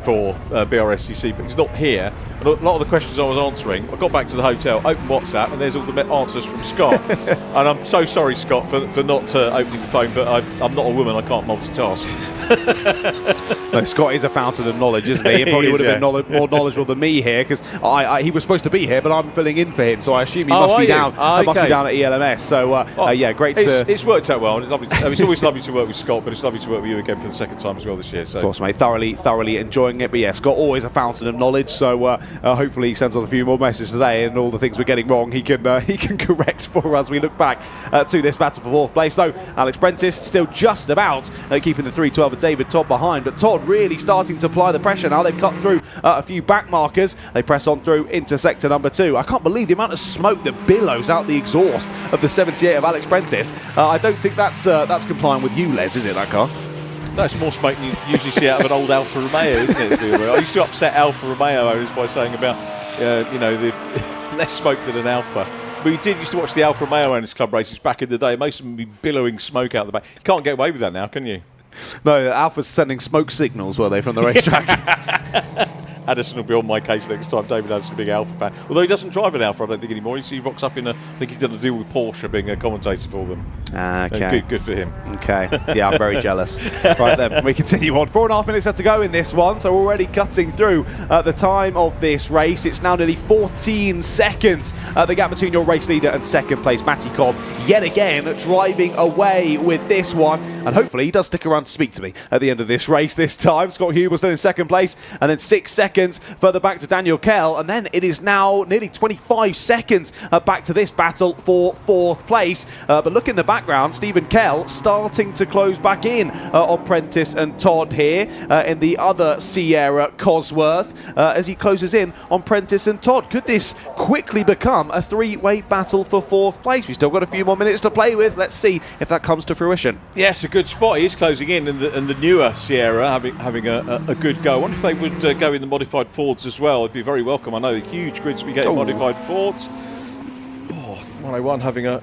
for Brscc, but he's not here. And a lot of the questions I was answering, I got back to the hotel, opened WhatsApp, and there's all the answers from Scott. And I'm so sorry, Scott, for not opening the phone, but I'm not a woman, I can't multitask. No, Scott is a fountain of knowledge, isn't he? He probably would have been more knowledgeable than me here, because he was supposed to be here, but I'm filling in for him, so I assume he must be down. Must be down at ELMS. So yeah, great. It's worked out well. And it's lovely. It's always lovely to work with Scott, but it's lovely to work with you again for the second time as well this year. So. Of course, mate, thoroughly enjoying it. But yeah, Scott always a fountain of knowledge. So hopefully he sends us a few more messages today, and all the things we're getting wrong, he can correct for us. We look back to this battle for 4th place. So Alex Prentice still just about keeping the 312 of David Todd behind, but Todd really starting to apply the pressure now. They've cut through a few back markers. They press on through into sector number 2. I can't believe the amount of smoke that billows out the exhaust of the 78 of Alex Prentice. I don't think that's complying with you, Les, is it, that car? No, it's more smoke than you usually see out of an old Alfa Romeo, isn't it? I used to upset Alfa Romeo owners by saying about, the less smoke than an Alfa. But we used to watch the Alfa Romeo Owners Club races back in the day. Most of them would be billowing smoke out the back. You can't get away with that now, can you? No, Alfa's sending smoke signals, were they, from the racetrack? Addison will be on my case next time. David Addison's a big Alfa fan. Although he doesn't drive an Alfa, I don't think, anymore. He rocks up in I think he's done a deal with Porsche being a commentator for them. Okay. Good for him. Okay. Yeah, I'm very jealous. Right then, we continue on. 4.5 minutes left to go in this one, so already cutting through the time of this race. It's now nearly 14 seconds. The gap between your race leader and second place, Matty Cobb, yet again driving away with this one. And hopefully he does stick around to speak to me at the end of this race this time. Scott Hugh was still in second place, and then 6 seconds seconds further back to Daniel Kell, and then it is now nearly 25 seconds back to this battle for 4th place. But look in the background, Stephen Kell starting to close back in on Prentice and Todd here in the other Sierra Cosworth as he closes in on Prentice and Todd. Could this quickly become a three-way battle for 4th place? We've still got a few more minutes to play with. Let's see if that comes to fruition. Yes, a good spot. He is closing in, and the newer Sierra having a good go. I wonder if they would go in the modified Fords as well. It'd be very welcome. I know the huge grids we get in modified Fords. 101 having a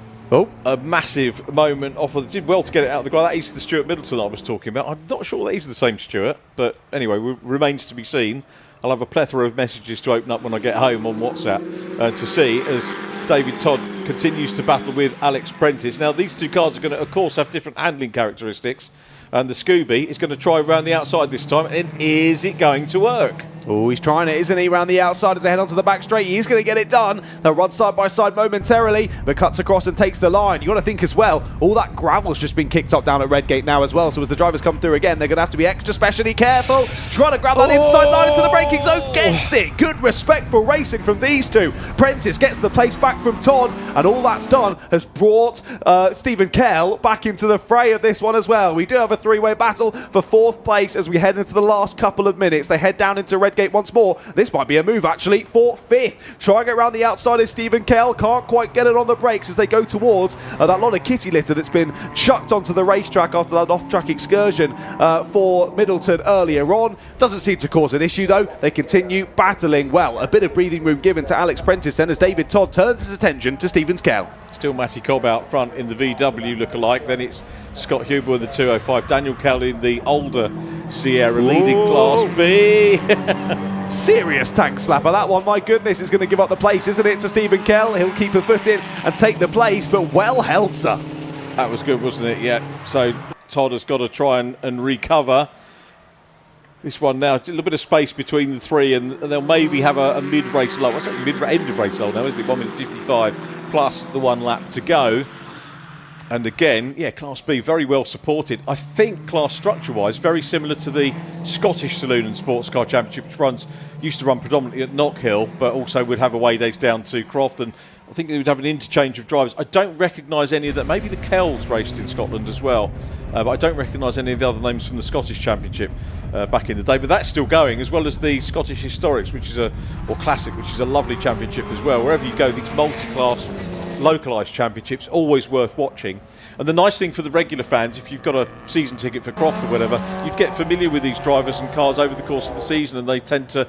massive moment off of. Did well to get it out of the ground. That is the Stuart Middleton I was talking about. I'm not sure that is the same Stuart, but anyway, remains to be seen. I'll have a plethora of messages to open up when I get home on WhatsApp to see as David Todd continues to battle with Alex Prentice. Now, these two cars are going to, of course, have different handling characteristics. And the Scooby is going to try around the outside this time. And is it going to work? Oh, he's trying it, isn't he? Around the outside as they head onto the back straight. He's going to get it done. They'll run side by side momentarily, but cuts across and takes the line. You've got to think as well, all that gravel's just been kicked up down at Redgate now as well. So as the drivers come through again, they're going to have to be extra specially careful. Trying to grab that inside line into the braking zone. Gets it. Good respectful racing from these two. Prentice gets the place back from Todd, and all that's done has brought Stephen Kell back into the fray of this one as well. We do have a three-way battle for 4th place as we head into the last couple of minutes. They head down into Redgate once more. This might be a move actually for 5th. Trying it around the outside is Stephen Kell. Can't quite get it on the brakes as they go towards that lot of kitty litter that's been chucked onto the racetrack after that off-track excursion for Middleton earlier on. Doesn't seem to cause an issue though. They continue battling well. A bit of breathing room given to Alex Prentice then as David Todd turns his attention to Stephen Kell. Still Matty Cobb out front in the VW lookalike. Then it's Scott Huber with the 205. Daniel Kell in the older Sierra leading Class B. Serious tank slapper that one, my goodness. It's going to give up the place, isn't it, to Stephen Kell? He'll keep a foot in and take the place, but well held, sir. That was good, wasn't it? Yeah. So Todd has got to try and recover this one now. A little bit of space between the three, and they'll maybe have a mid-race lull. What's that? End of race lull now, isn't it? 1 minute 55 plus the 1 lap to go. And again, yeah, Class B very well supported. I think class structure-wise, very similar to the Scottish Saloon and Sports Car Championship, which used to run predominantly at Knockhill, but also would have away days down to Croft. And I think they would have an interchange of drivers. I don't recognise any of that. Maybe the Kells raced in Scotland as well, but I don't recognise any of the other names from the Scottish Championship back in the day. But that's still going, as well as the Scottish Historics, or Classic, which is a lovely championship as well. Wherever you go, these multi-class localised championships, always worth watching. And the nice thing for the regular fans, if you've got a season ticket for Croft or whatever, you'd get familiar with these drivers and cars over the course of the season, and they tend to,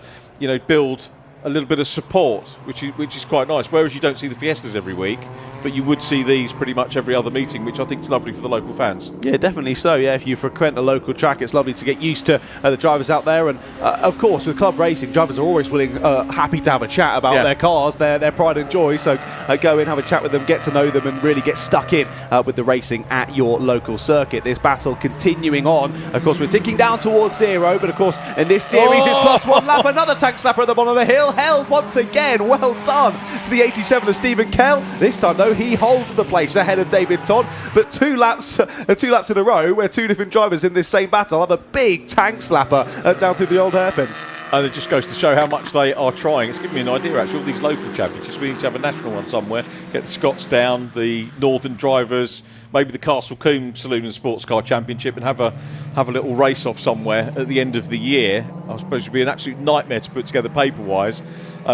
build a little bit of support, which is quite nice. Whereas you don't see the Fiestas every week, but you would see these pretty much every other meeting, which I think is lovely for the local fans. Yeah, definitely so. Yeah, if you frequent a local track, it's lovely to get used to the drivers out there. And of course, with club racing, drivers are always happy to have a chat about their cars, their pride and joy. So go in, have a chat with them, get to know them, and really get stuck in with the racing at your local circuit. This battle continuing on. Of course, we're ticking down towards 0, but of course, in this series, it's plus 1 lap. Another tank slapper at the bottom of the hill. Held once again. Well done to the 87 of Stephen Kell. This time, though, he holds the place ahead of David Todd. But two laps in a row where two different drivers in this same battle have a big tank slapper down through the old hairpin. And it just goes to show how much they are trying. It's given me an idea, actually, all these local championships. We need to have a national one somewhere. Get the Scots down, the Northern drivers, maybe the Castle Combe Saloon and Sports Car Championship, and have a little race off somewhere at the end of the year. I suppose it would be an absolute nightmare to put together paper-wise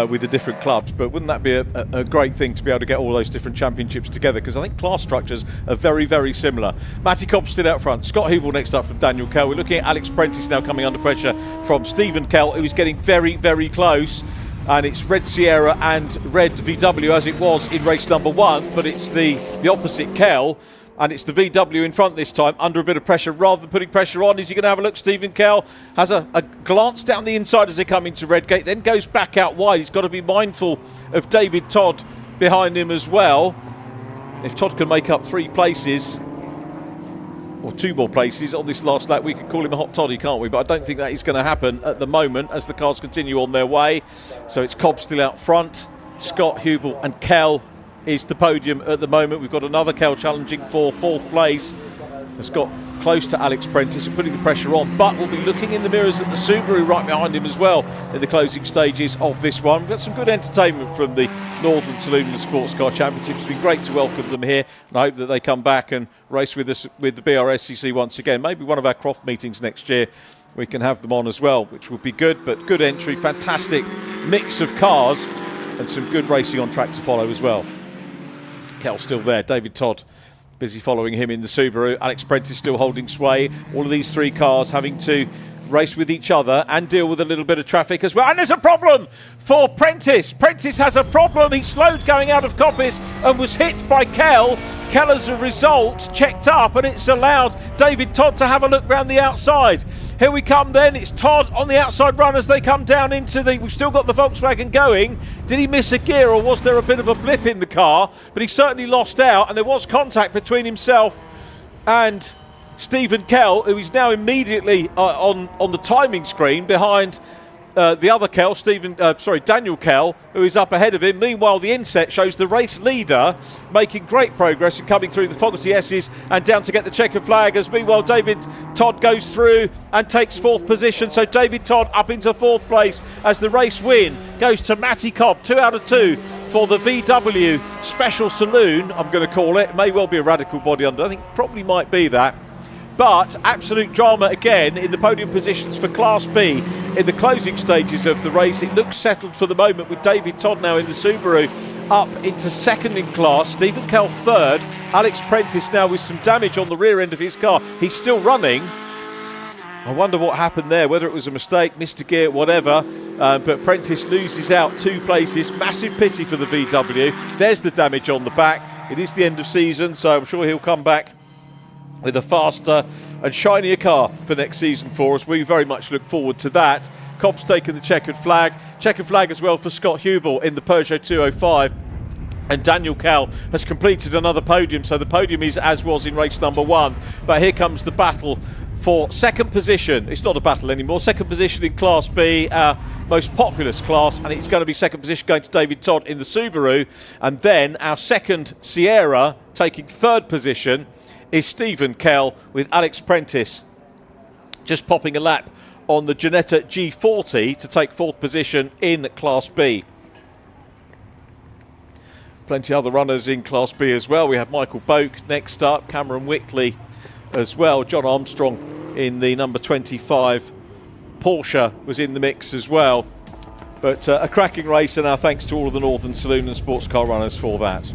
with the different clubs, but wouldn't that be a great thing to be able to get all those different championships together? Because I think class structures are very, very similar. Matty Cobb still out front. Scott Hubel next up from Daniel Kell. We're looking at Alex Prentice now coming under pressure from Stephen Kell, who's getting very, very close. And it's Red Sierra and Red VW as it was in race number 1, but it's the opposite Kell. And it's the VW in front this time, under a bit of pressure rather than putting pressure on. Is he going to have a look? Stephen Kell has a glance down the inside as they come into Redgate, then goes back out wide. He's got to be mindful of David Todd behind him as well. If Todd can make up 3 places, or 2 more places on this last lap, we could call him a hot toddy, can't we? But I don't think that is going to happen at the moment as the cars continue on their way. So it's Cobb still out front, Scott Hubel and Kell is the podium at the moment. We've got another Kell challenging for 4th place. It's got close to Alex Prentice and putting the pressure on, but we'll be looking in the mirrors at the Subaru right behind him as well in the closing stages of this one. We've got some good entertainment from the Northern Saloon Sports Car Championship. It's been great to welcome them here, and I hope that they come back and race with us with the Brscc once again. Maybe one of our Croft meetings next year we can have them on as well, which would be good. But good entry, fantastic mix of cars, and some good racing on track to follow as well. Kel's still there, David Todd busy following him in the Subaru. Alex Prentice still holding sway. All of these three cars having to race with each other and deal with a little bit of traffic as well. And there's a problem for Prentice. Prentice has a problem. He slowed going out of Coppice and was hit by Kell. Kell, as a result, checked up, and it's allowed David Todd to have a look round the outside. Here we come then. It's Todd on the outside run as they come down into the... We've still got the Volkswagen going. Did he miss a gear, or was there a bit of a blip in the car? But he certainly lost out, and there was contact between himself and Stephen Kell, who is now immediately on the timing screen behind the other Kell, Daniel Kell, who is up ahead of him. Meanwhile, the inset shows the race leader making great progress and coming through the Fogarty S's and down to get the checkered flag, as meanwhile David Todd goes through and takes fourth position. So David Todd up into fourth place as the race win goes to Matty Cobb, 2 out of 2 for the VW Special Saloon, I'm going to call it. May well be a radical body under, I think probably might be that. But absolute drama again in the podium positions for Class B in the closing stages of the race. It looks settled for the moment with David Todd now in the Subaru up into second in class. Stephen Kell third. Alex Prentice now with some damage on the rear end of his car. He's still running. I wonder what happened there, whether it was a mistake, missed a gear, whatever. But Prentice loses out 2 places. Massive pity for the VW. There's the damage on the back. It is the end of season, so I'm sure he'll come back with a faster and shinier car for next season for us. We very much look forward to that. Cobb's taken the checkered flag. Checkered flag as well for Scott Hubel in the Peugeot 205. And Daniel Kell has completed another podium, so the podium is as was in race number 1. But here comes the battle for second position. It's not a battle anymore. Second position in Class B, our most populous class, and it's going to be second position going to David Todd in the Subaru. And then our second Sierra taking third position is Stephen Kell with Alex Prentice just popping a lap on the Ginetta G40 to take fourth position in Class B. Plenty of other runners in Class B as well. We have Michael Boak next up, Cameron Wickley as well. John Armstrong in the number 25 Porsche was in the mix as well. But a cracking race, and our thanks to all of the Northern Saloon and Sports Car runners for that.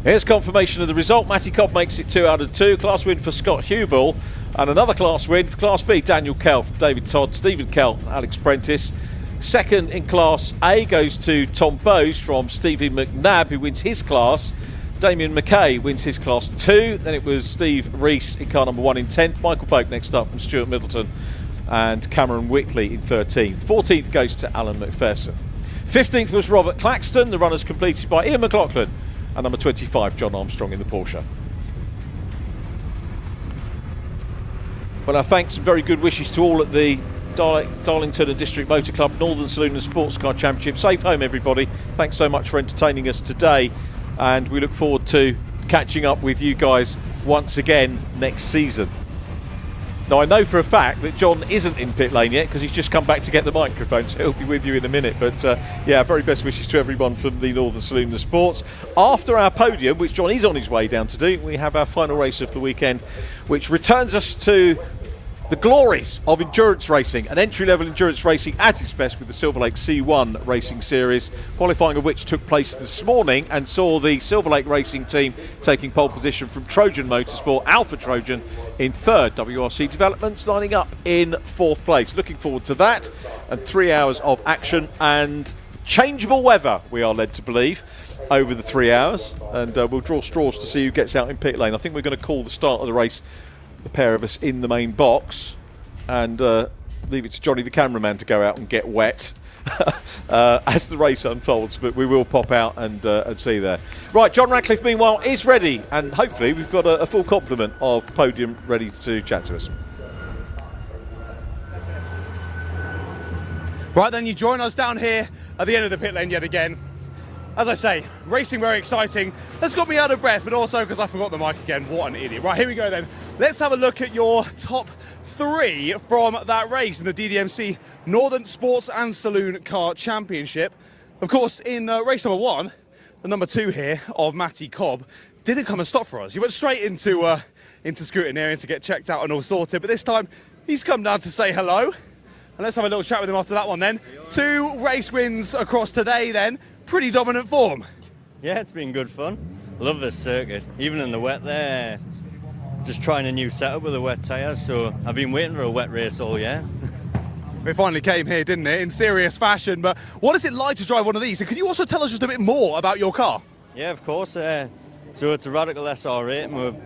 Here's confirmation of the result. Matty Cobb makes it 2 out of 2. Class win for Scott Hubel. And another class win for Class B. Daniel Kell, David Todd, Stephen Kell, Alex Prentice. Second in Class A goes to Tom Bowes from Stevie McNabb, who wins his class. Damien McKay wins his Class 2. Then it was Steve Rees in car number 1 in 10th. Michael Boak next up from Stuart Middleton. And Cameron Wickley in 13th. 14th goes to Alan McPherson. 15th was Robert Claxton. The runners completed by Ian McLaughlin and number 25, John Armstrong in the Porsche. Well, our thanks and very good wishes to all at the Darlington and District Motor Club Northern Saloon and Sports Car Championship. Safe home, everybody. Thanks so much for entertaining us today, and we look forward to catching up with you guys once again next season. Now, I know for a fact that John isn't in pit lane yet because he's just come back to get the microphone, so he'll be with you in a minute. But yeah, very best wishes to everyone from the Northern Saloon and Sports. After our podium, which John is on his way down to do, we have our final race of the weekend, which returns us to the glories of endurance racing, and entry-level endurance racing at its best with the Silverlake C1 Racing Series, qualifying of which took place this morning and saw the Silverlake Racing team taking pole position from Trojan Motorsport, Alpha Trojan in third, WRC Developments lining up in fourth place. Looking forward to that, and 3 hours of action and changeable weather, we are led to believe, over the 3 hours, and we'll draw straws to see who gets out in pit lane. I think we're going to call the start of the race, the pair of us in the main box, and leave it to Johnny the cameraman to go out and get wet as the race unfolds, but we will pop out and see there. Right, John Radcliffe meanwhile is ready, and hopefully we've got a full complement of podium ready to chat to us. Right then, you join us down here at the end of the pit lane yet again. As I say, racing very exciting. Has got me out of breath, but also because I forgot the mic again. What an idiot. Right, here we go then. Let's have a look at your top 3 from that race in the DDMC Northern Sports and Saloon Car Championship. Of course, in race number 1, the number 2 here of Matty Cobb didn't come and stop for us. He went straight into scrutineering to get checked out and all sorted, but this time he's come down to say hello. And let's have a little chat with him after that one then. 2 race wins across today then. Pretty dominant form. Yeah, it's been good fun. Love this circuit. Even in the wet there, just trying a new setup with the wet tyres, so I've been waiting for a wet race all year. It finally came here, didn't it, in serious fashion. But what is it like to drive one of these? And can you also tell us just a bit more about your car? Yeah, of course. So it's a Radical SR8 and we've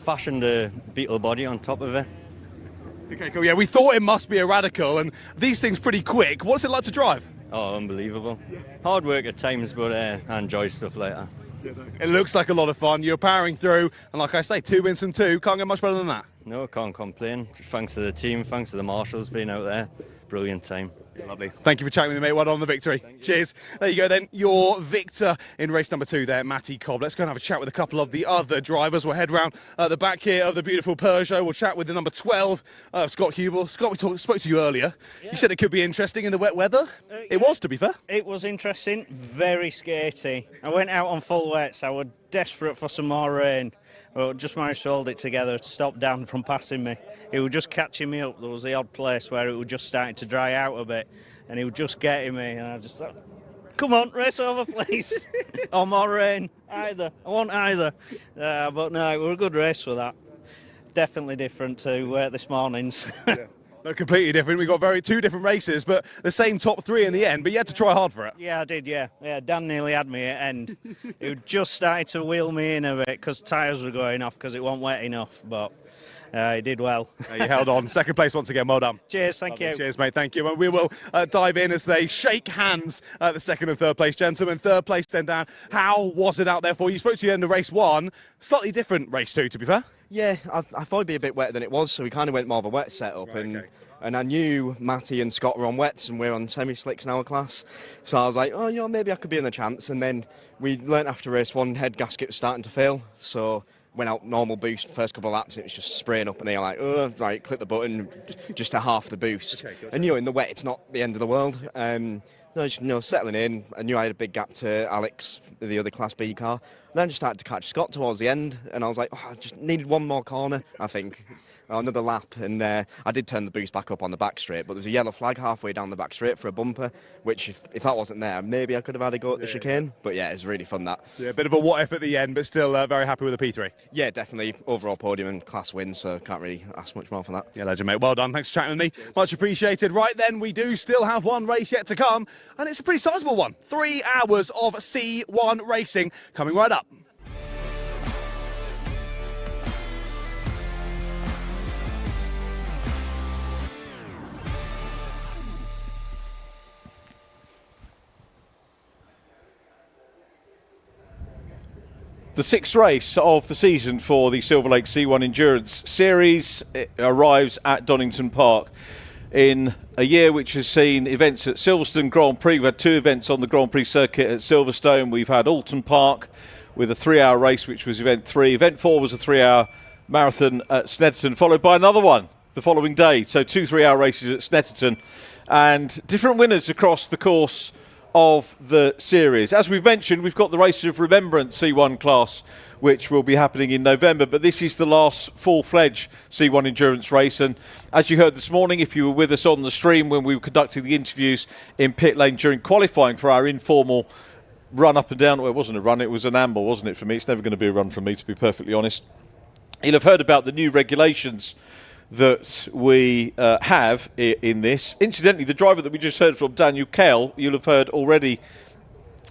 fashioned a Beetle body on top of it. Okay, cool. Yeah, we thought it must be a Radical, and these things pretty quick. What's it like to drive? Oh, unbelievable. Hard work at times, but I enjoy stuff like that. It looks like a lot of fun. You're powering through, and like I say, 2 wins from 2. Can't get much better than that. No, can't complain. Thanks to the team, thanks to the marshals being out there. Brilliant time. Lovely. Thank you for chatting with me, mate. Well done on the victory. Cheers. There you go then. Your victor in race number 2 there, Matty Cobb. Let's go and have a chat with a couple of the other drivers. We'll head round the back here of the beautiful Peugeot. We'll chat with the number 12, Scott Hubel. Scott, we spoke to you earlier. Yeah. You said it could be interesting in the wet weather. It was, to be fair. It was interesting. Very skatey. I went out on full wets. I was desperate for some more rain. Well, just managed to hold it together to stop Dan from passing me. He was just catching me up. There was the odd place where it was just starting to dry out a bit, and he was just getting me, and I just thought, come on, race over, please. Or more rain. Either. I want either. But no, it was a good race for that. Definitely different to this morning's. Yeah. No, completely different. We got 2 different races, but the same top 3 in the end. But you had to try hard for it. Yeah, I did. Yeah. Dan nearly had me at end. He just started to wheel me in a bit because tyres were going off because it wasn't wet enough. But he did well. You held on. Second place once again. Well done. Cheers. Thank you. Cheers, mate. Thank you. And we will dive in as they shake hands. The second and third place gentlemen. Third place then down. How was it out there for you? You spoke to you in the race 1. Slightly different race 2, to be fair. Yeah, I thought it'd be a bit wetter than it was, so we kind of went more of a wet setup. Right, and I knew Matty and Scott were on wets and we're on semi-slicks in our class. So I was like, oh, maybe I could be in the chance. And then we learnt after race 1, head gasket was starting to fail. So went out normal boost, first couple of laps, and it was just spraying up. And they were like, oh, right, click the button just to half the boost. Okay, and, in the wet, it's not the end of the world. Settling in, I knew I had a big gap to Alex, the other Class B car. And then I just started to catch Scott towards the end, and I was like, I just needed one more corner, I think. Another lap, and I did turn the boost back up on the back straight, but there's a yellow flag halfway down the back straight for a bumper, which if that wasn't there, maybe I could have had a go at the chicane. But yeah, it was really fun, that. Yeah, a bit of a what if at the end, but still very happy with the P3. Yeah, definitely. Overall podium and class win, so can't really ask much more for that. Yeah, legend, mate. Well done. Thanks for chatting with me. Much appreciated. Right then, we do still have one race yet to come, and it's a pretty sizable one. 3 hours of C1 racing coming right up. The 6th race of the season for the Silverlake C1 Endurance Series arrives at Donington Park in a year which has seen events at Silverstone Grand Prix. We've had 2 events on the Grand Prix circuit at Silverstone. We've had Alton Park with a 3-hour race, which was event 3. Event 4 was a 3-hour marathon at Snetterton, followed by another one the following day. So 2 3-hour races at Snetterton and different winners across the course of the series. As we've mentioned, we've got the Race of Remembrance C1 class, which will be happening in November, but this is the last full-fledged C1 endurance race. And as you heard this morning, if you were with us on the stream when we were conducting the interviews in pit lane during qualifying for our informal run up and down, well, it wasn't a run, it was an amble, wasn't it, for me? It's never going to be a run for me, to be perfectly honest. You'll have heard about the new regulations that we have in this. Incidentally, the driver that we just heard from, Daniel Kell, you'll have heard already,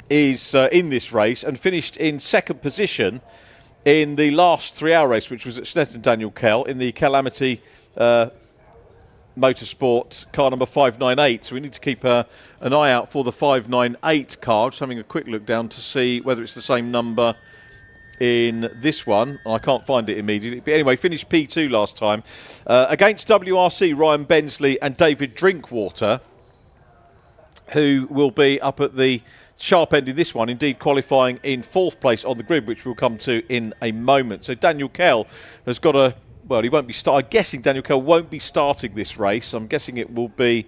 is in this race and finished in 2nd position in the last 3-hour race, which was at Snetterton. Daniel Kell in the Calamity Motorsport car number 598. So we need to keep an eye out for the 598 car. Just having a quick look down to see whether it's the same number in this one. I can't find it immediately. But anyway, finished P2 last time. Against WRC, Ryan Bensley and David Drinkwater, who will be up at the sharp end in this one, indeed qualifying in 4th place on the grid, which we'll come to in a moment. So Daniel Kell has got a, well, he won't be I'm guessing Daniel Kell won't be starting this race. I'm guessing it will be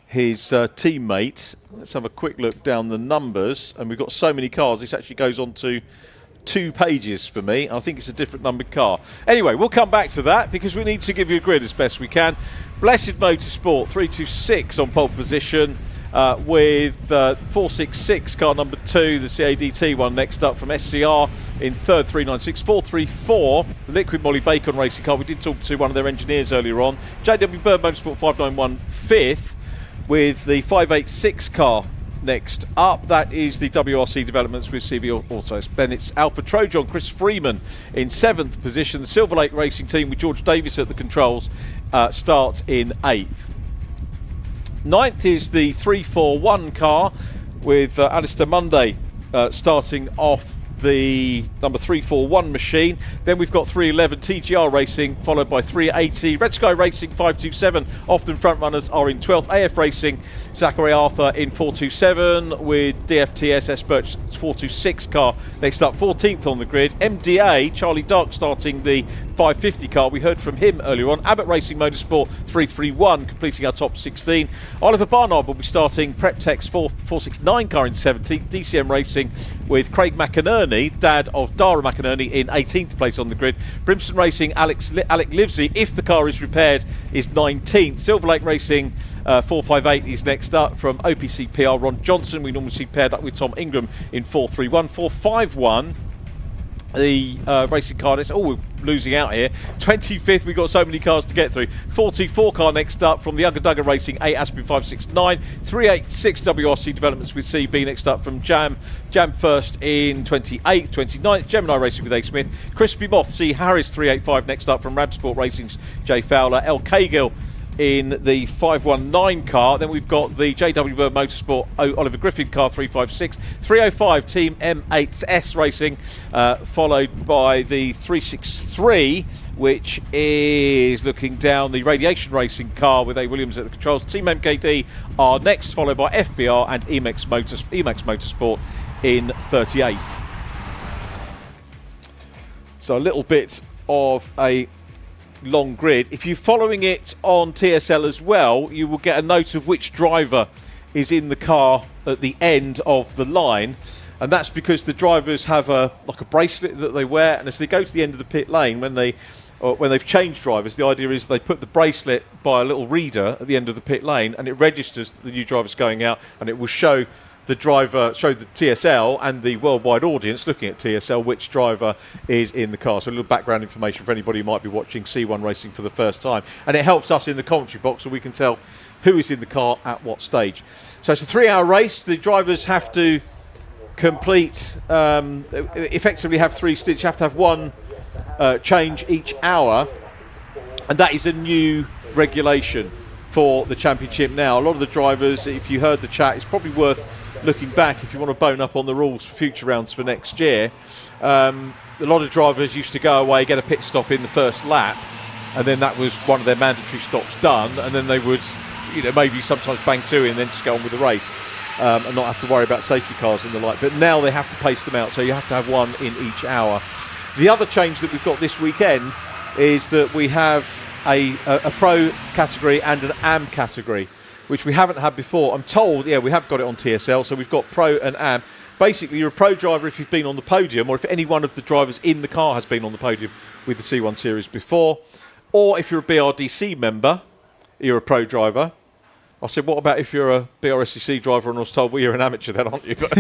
his teammate. Let's have a quick look down the numbers, and we've got so many cars, this actually goes on to 2 pages for me. I think it's a different numbered car. Anyway, we'll come back to that because we need to give you a grid as best we can. Blessed Motorsport 326 on pole position, with 466 car number 2, the CADT one next up from SCR in 3rd, 396, 434 Liquid Molly Bacon racing car. We did talk to one of their engineers earlier on. JW Bird Motorsport 591 5th, with the 586 car next up. That is the WRC developments with CB Autos. Then it's Alpha Trojan, Chris Freeman in 7th position. The Silverlake Racing team with George Davis at the controls start in 8th. 9th is the 341 car with Alistair Munday starting off the number 341 machine. Then we've got 311 TGR Racing, followed by 380 Red Sky Racing 527. Often front runners are in 12th. AF Racing, Zachary Arthur in 427, with DFTS S Birch 426 car next up, 14th on the grid. MDA Charlie Dark starting the 550 car. We heard from him earlier on. Abbott Racing Motorsport 331 completing our top 16. Oliver Barnard will be starting Prep Tech's 469 car in 17th. DCM Racing with Craig McInerney, dad of Dara McInerney, in 18th place on the grid. Brimson Racing Alec Livesey, if the car is repaired, is 19th. Silverlake Racing 458 is next up from OPC PR. Ron Johnson, we normally see paired up with Tom Ingram in 431. 451 the racing car. Oh, we're losing out here. 25th, we've got so many cars to get through. 424 car next up from the Ugga Dugga Racing 8 Aspen 569. 386 WRC developments with CB next up from Jam first in 28th. 29th Gemini Racing with A Smith. Crispy Moth C Harris 385 next up from Rabsport Racing's Jay Fowler. L Cagill in the 519 car. Then we've got the JW Bird Motorsport Oliver Griffin car 356. 305 Team M8S Racing, followed by the 363, which is looking down the Radiation Racing car with A Williams at the controls. Team MKD are next, followed by FBR and Emax Motorsport in 38th. So a little bit of a long grid. If you're following it on TSL as well, you will get a note of which driver is in the car at the end of the line, and that's because the drivers have a bracelet that they wear, and as they go to the end of the pit lane, when they've changed drivers, the idea is they put the bracelet by a little reader at the end of the pit lane, and it registers the new drivers going out, and it will show the TSL and the worldwide audience looking at TSL which driver is in the car. So a little background information for anybody who might be watching C1 racing for the first time, and it helps us in the commentary box so we can tell who is in the car at what stage. So it's a 3-hour race. The drivers have to complete, effectively have 3 stints. You have to have 1 change each hour, and that is a new regulation for the championship now. A lot of the drivers, if you heard the chat, it's probably worth looking back if you want to bone up on the rules for future rounds for next year. A lot of drivers used to go away, get a pit stop in the first lap, and then that was one of their mandatory stops done, and then they would, maybe sometimes bang 2 in and then just go on with the race, and not have to worry about safety cars and the like. But now they have to pace them out, so you have to have 1 in each hour. The other change that we've got this weekend is that we have a pro category and an AM category, which we haven't had before. I'm told, we have got it on TSL, so we've got pro and AM. Basically, you're a pro driver if you've been on the podium, or if any one of the drivers in the car has been on the podium with the C1 Series before, or if you're a BRDC member, you're a pro driver. I said, what about if you're a Brscc driver? And I was told, well, you're an amateur then, aren't you? But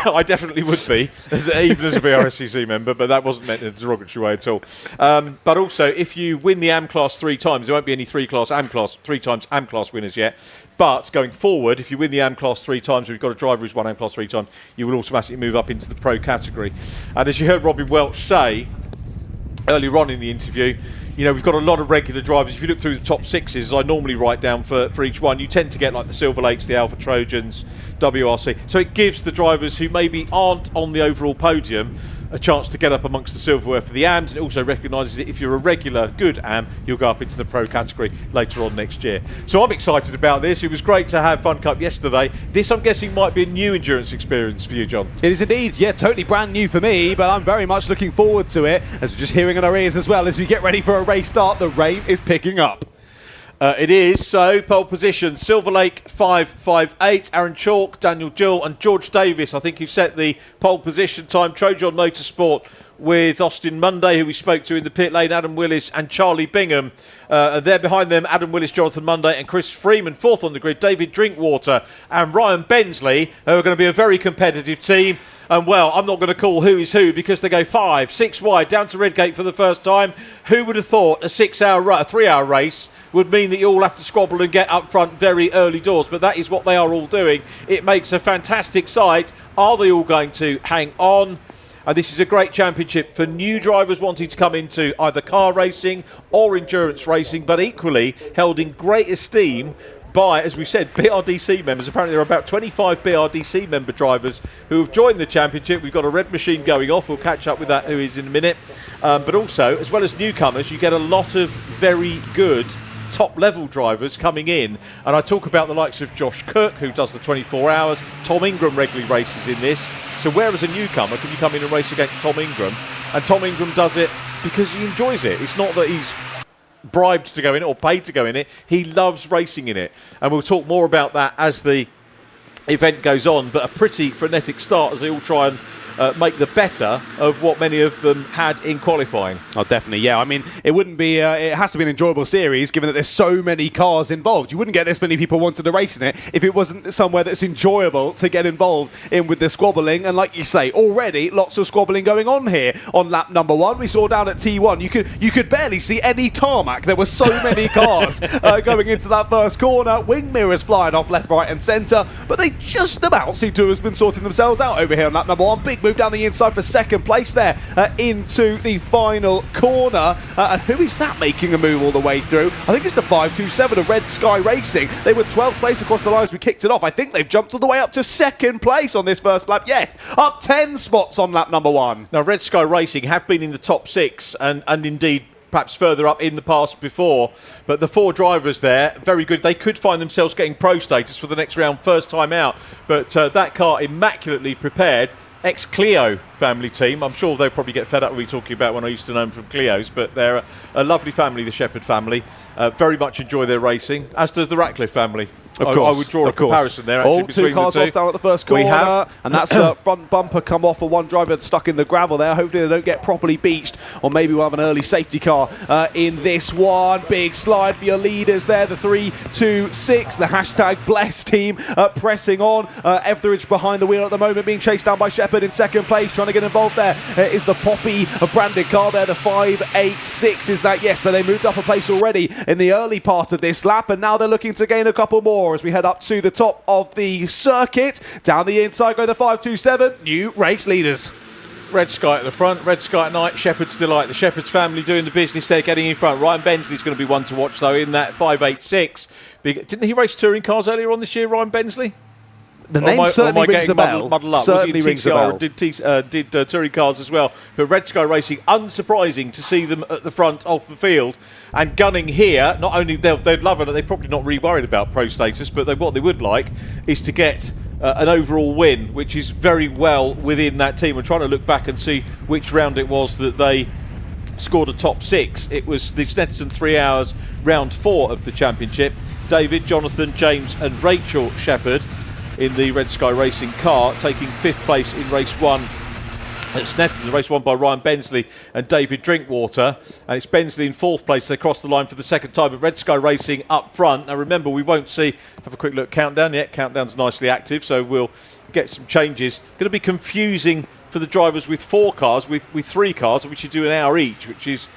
I definitely would be, even as a Brscc member, but that wasn't meant in a derogatory way at all. But also, if you win the AM class 3 times, there won't be any 3 times AM class winners yet. But going forward, if you win the AM class 3 times, we've got a driver who's won AM class 3 times, you will automatically move up into the pro category. And as you heard Robin Welch say earlier on in the interview, we've got a lot of regular drivers. If you look through the top 6s, as I normally write down for each one, you tend to get like the Silverlakes, the Alpha Trojans, WRC. So it gives the drivers who maybe aren't on the overall podium a chance to get up amongst the silverware for the AMs, and it also recognises that if you're a regular good AM, you'll go up into the pro category later on next year. So I'm excited about this. It was great to have Fun Cup yesterday. This, I'm guessing, might be a new endurance experience for you, John. It is indeed, yeah, totally brand new for me, but I'm very much looking forward to it, as we're just hearing in our ears as well as we get ready for a race start. The rain is picking up. It is, so pole position, Silverlake 5.58, Aaron Chalk, Daniel Jewell and George Davis, I think, who set the pole position time. Trojan Motorsport with Austin Monday, who we spoke to in the pit lane, Adam Willis and Charlie Bingham. There behind them, Adam Willis, Jonathan Monday and Chris Freeman. Fourth on the grid, David Drinkwater and Ryan Bensley, who are going to be a very competitive team. And well, I'm not going to call who is who because they go 5, 6 wide down to Redgate for the first time. Who would have thought a 3-hour race would mean that you all have to squabble and get up front very early doors, but that is what they are all doing. It makes a fantastic sight. Are they all going to hang on? And this is a great championship for new drivers wanting to come into either car racing or endurance racing, but equally held in great esteem by, as we said, BRDC members. Apparently there are about 25 BRDC member drivers who have joined the championship. We've got a red machine going off. We'll catch up with that, who is in a minute. But also, as well as newcomers, you get a lot of very good top-level drivers coming in, and I talk about the likes of Josh Cook, who does the 24 hours. Tom Ingram regularly races in this, so where as a newcomer can you come in and race against Tom Ingram? And Tom Ingram does it because he enjoys it. It's not that he's bribed to go in it or paid to go in it. He loves racing in it, and we'll talk more about that as the event goes on. But a pretty frenetic start as they all try and make the better of what many of them had in qualifying. Oh, definitely, yeah. I mean, it wouldn't be, it has to be an enjoyable series given that there's so many cars involved. You wouldn't get this many people wanting to race in it if it wasn't somewhere that's enjoyable to get involved in with the squabbling. And like you say, already lots of squabbling going on here on lap number 1. We saw down at T1, you could barely see any tarmac. There were so many cars going into that first corner. Wing mirrors flying off left, right and centre, but they just about seem to have been sorting themselves out over here on lap number 1. Big move down the inside for second place there into the final corner. And who is that making a move all the way through? I think it's the 527 of Red Sky Racing. They were 12th place across the lines. We kicked it off. I think they've jumped all the way up to second place on this first lap. Yes, up 10 spots on lap number 1. Now, Red Sky Racing have been in the top 6 and indeed perhaps further up in the past before, but the 4 drivers there, very good. They could find themselves getting pro status for the next round, first time out, but that car immaculately prepared. Ex-Clio family team. I'm sure they'll probably get fed up with me talking about when I used to know them from Clios, but they're a lovely family, the Shepherd family. Very much enjoy their racing, as does the Ratcliffe family. Of course, I would draw a comparison there. Actually, all 2 cars off down at the first corner. We have. And that's front bumper come off for one driver stuck in the gravel there. Hopefully they don't get properly beached, or maybe we'll have an early safety car in this one. Big slide for your leaders there, the 3-2-6, the hashtag Bless team pressing on. Etheridge behind the wheel at the moment, being chased down by Shepherd in second place. Trying to get involved there is the Poppy branded car there, the 586 is that. Yes, so they moved up a place already in the early part of this lap, and now they're looking to gain a couple more as we head up to the top of the circuit. Down the inside go the 527, new race leaders. Red Sky at the front, Red Sky at night, Shepherd's Delight. The Shepherd's family doing the business there, getting in front. Ryan Bensley's going to be one to watch, though, in that 586. Didn't he race touring cars earlier on this year, Ryan Bensley? The name certainly rings a bell. Certainly rings a bell. Did touring cars as well. But Red Sky Racing, unsurprising to see them at the front of the field and gunning here. Not only they'd love it, they're probably not really worried about pro status, but what they would like is to get an overall win, which is very well within that team. We're trying to look back and see which round it was that they scored a top 6. It was the Snetterton 3 hours round 4 of the championship. David, Jonathan, James and Rachel Shepherd in the Red Sky Racing car, taking 5th place in race 1 at Snetterton, race 1 by Ryan Bensley and David Drinkwater, and it's Bensley in 4th place. They crossed the line for the second time, but Red Sky Racing up front. Now remember, we won't see, have a quick look, countdown yet. Countdown's nicely active, so we'll get some changes. Going to be confusing for the drivers with 4 cars, with 3 cars, which you do an hour each, which is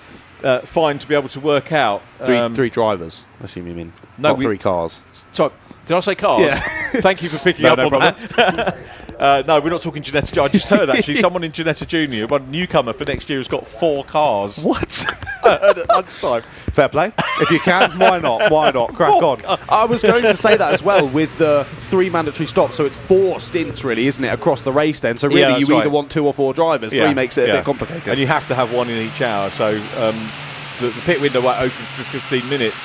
fine to be able to work out. 3 drivers, I assume you mean. No, not 3 cars. So, did I say cars? Yeah. Thank you for picking up on that. No, we're not talking Ginetta. I just heard actually someone in Ginetta Junior, one newcomer for next year, has got 4 cars. What? At lunchtime. Fair play. If you can, why not? Why not? Crack on. I was going to say that as well with the 3 mandatory stops, so it's 4 stints really, isn't it, across the race then? So really Yeah, you that's either right. want 2 or 4 drivers. 3 makes it a bit complicated. And you have to have one in each hour. So the pit window opens for 15 minutes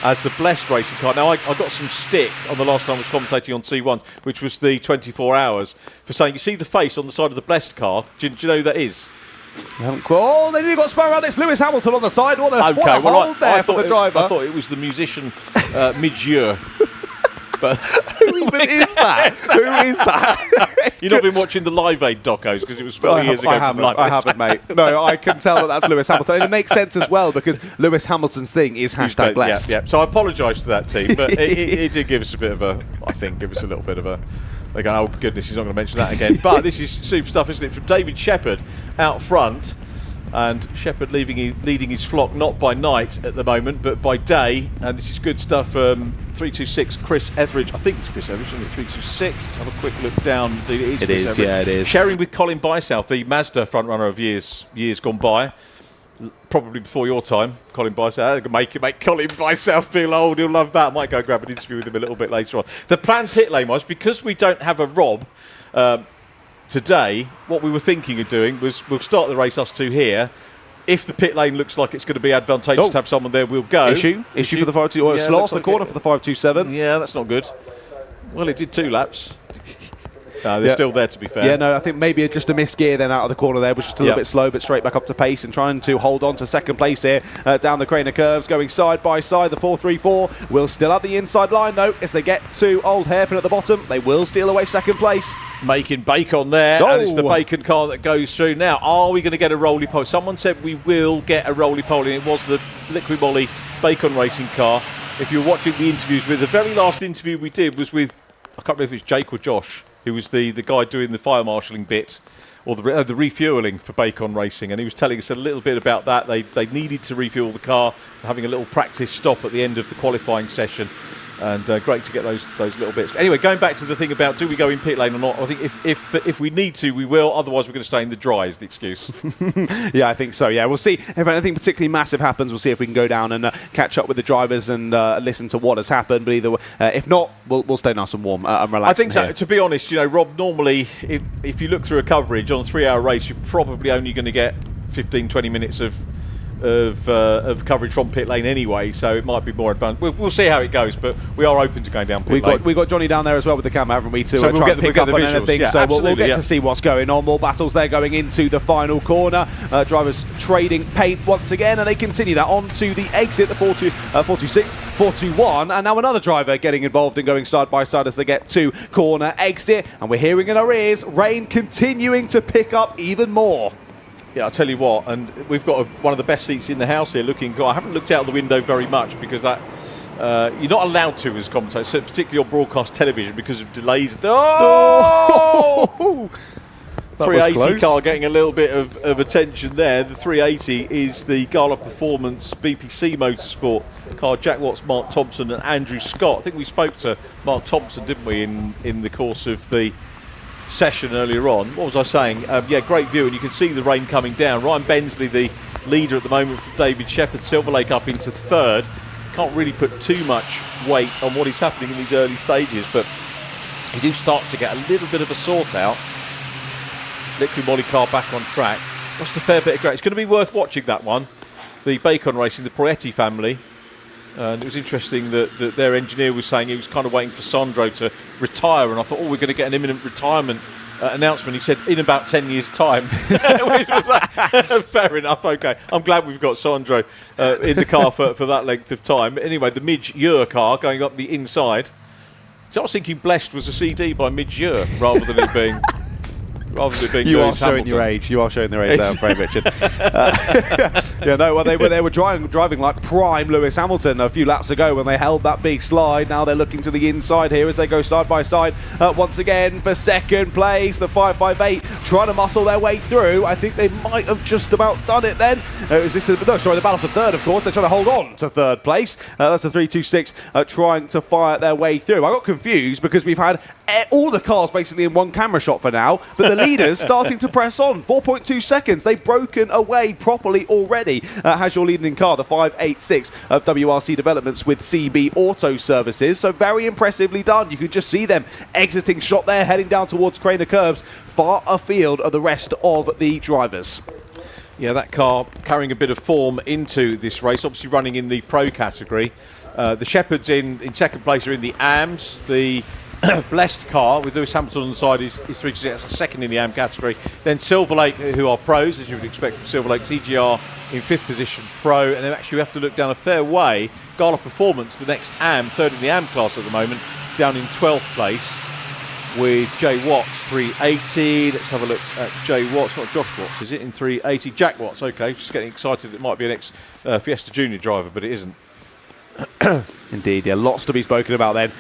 as the Blessed racing car. Now, I got some stick on the last time I was commentating on C1, which was the 24 hours, for saying, you see the face on the side of the Blessed car? Do you know who that is? Oh, they nearly got spun around. It's Lewis Hamilton on the side. What a hold there for the driver. I thought it was the musician Midgeur. But who even is that? Who is that? You've not been watching the Live Aid docos because it was 4 years ago. I haven't, mate. No, I can tell that's Lewis Hamilton. And it makes sense as well because Lewis Hamilton's thing is hashtag blessed. Yeah. So I apologise to that team, but it did give us a bit of a, I think, give us a little bit of a, they go, oh goodness, he's not going to mention that again. But this is super stuff, isn't it? From David Shepherd out front. And Shepherd leading his flock not by night at the moment, but by day. And this is good stuff. 326 Chris Etheridge. I think it's Chris Etheridge, isn't it? 326. Let's have a quick look down. It is. Sharing with Colin Bysouth, the Mazda front runner of years gone by. Probably before your time, Colin Bysouth. Make Colin Bysouth feel old. He'll love that. Might go grab an interview with him a little bit later on. The planned pit lane was, because we don't have a Rob today, what we were thinking of doing was we'll start the race us two here. If the pit lane looks like it's going to be advantageous to have someone there, we'll go. Issue for the 527. Or slow off the corner for the 527. Yeah, that's not good. Well, it did 2 laps. No, they're still there, to be fair. Yeah, no, I think maybe just a missed gear then out of the corner there, was just a little bit slow, but straight back up to pace and trying to hold on to second place here down the Craner curves, going side by side. The 434 will still have the inside line though as they get to Old Hairpin at the bottom. They will steal away second place. Making bacon there, and it's the bacon car that goes through. Now, are we going to get a roly-poly? Someone said we will get a roly-poly, and it was the Liquid Molly bacon racing car. If you're watching the interviews, the very last interview we did was with, I can't remember if it's Jake or Josh, who was the guy doing the fire marshalling bit, or the refuelling for Bacon Racing, and he was telling us a little bit about that. They needed to refuel the car, having a little practice stop at the end of the qualifying session, and great to get those little bits. Anyway, going back to the thing about do we go in pit lane or not, I think if we need to, we will. Otherwise, we're going to stay in the dry is the excuse. Yeah, I think so. Yeah, we'll see if anything particularly massive happens. We'll see if we can go down and catch up with the drivers and listen to what has happened. But either way, if not, we'll stay nice and warm and relaxed. I think so. To be honest, Rob, normally if you look through a coverage on a 3-hour race, you're probably only going to get 15-20 minutes of coverage from pit lane anyway, so it might be more advanced. We'll see how it goes, but we are open to going down pit lane. We've got Johnny down there as well with the camera, haven't we, to so we'll try and pick up on visuals. anything. Yeah, so we'll get to see what's going on. More battles there going into the final corner. Drivers trading paint once again, and they continue that on to the exit, the 426, 421, and now another driver getting involved and going side by side as they get to corner exit, and we're hearing in our ears rain continuing to pick up even more. Yeah, I'll tell you what, and we've got one of the best seats in the house here looking. I haven't looked out the window very much because that you're not allowed to as commentators, particularly on broadcast television because of delays. Oh! 380 car getting a little bit of attention there. The 380 is the Gala Performance BPC Motorsport car. Jack Watts, Mark Thompson and Andrew Scott. I think we spoke to Mark Thompson, didn't we, in the course of the session earlier on. What was I saying? Yeah, great view, and you can see the rain coming down. Ryan Bensley, the leader at the moment from David Shepherd, Silverlake up into third. Can't really put too much weight on what is happening in these early stages, but you do start to get a little bit of a sort out. Liquid Molly car back on track. Lost a fair bit of ground. It's going to be worth watching that one. The Bacon Racing, the Proietti family. And it was interesting that their engineer was saying he was kind of waiting for Sandro to retire, and I thought, we're going to get an imminent retirement announcement. He said, in about 10 years' time. Fair enough, okay. I'm glad we've got Sandro in the car for that length of time. Anyway, the Midge-Ure car going up the inside. So I was thinking Blessed was a CD by Midge-Ure rather than it being... You are showing your age. You are showing their age there, I'm afraid, Richard. Yeah, no. Well, they were driving like prime Lewis Hamilton a few laps ago when they held that big slide. Now they're looking to the inside here as they go side by side once again for second place. The 558 trying to muscle their way through. I think they might have just about done it then. The battle for third, of course. They're trying to hold on to third place. That's a 326 trying to fire their way through. I got confused because we've had all the cars basically in one camera shot for now, but the leaders starting to press on. 4.2 seconds. They've broken away properly already. already has your leading car, the 586 of WRC Developments with CB Auto Services. So very impressively done. You can just see them exiting shot there, heading down towards Craner Curbs, far afield of the rest of the drivers. Yeah, that car carrying a bit of form into this race, obviously running in the Pro category. The Shepherds in second place are in the AMs. The Blessed car with Lewis Hamilton on the side is 3 to 6, second in the AM category. Then SILVERLAKE, who are pros, as you would expect from SILVERLAKE, TGR in 5th position, pro. And then actually we have to look down a fair way. Gala Performance, the next AM, third in the AM class at the moment, down in 12th place with Jay Watts, 380. Let's have a look at Jay Watts, not Josh Watts, is it, in 380? Jack Watts, okay, just getting excited. It might be an ex-Fiesta Junior driver, but it isn't. Indeed, yeah, lots to be spoken about then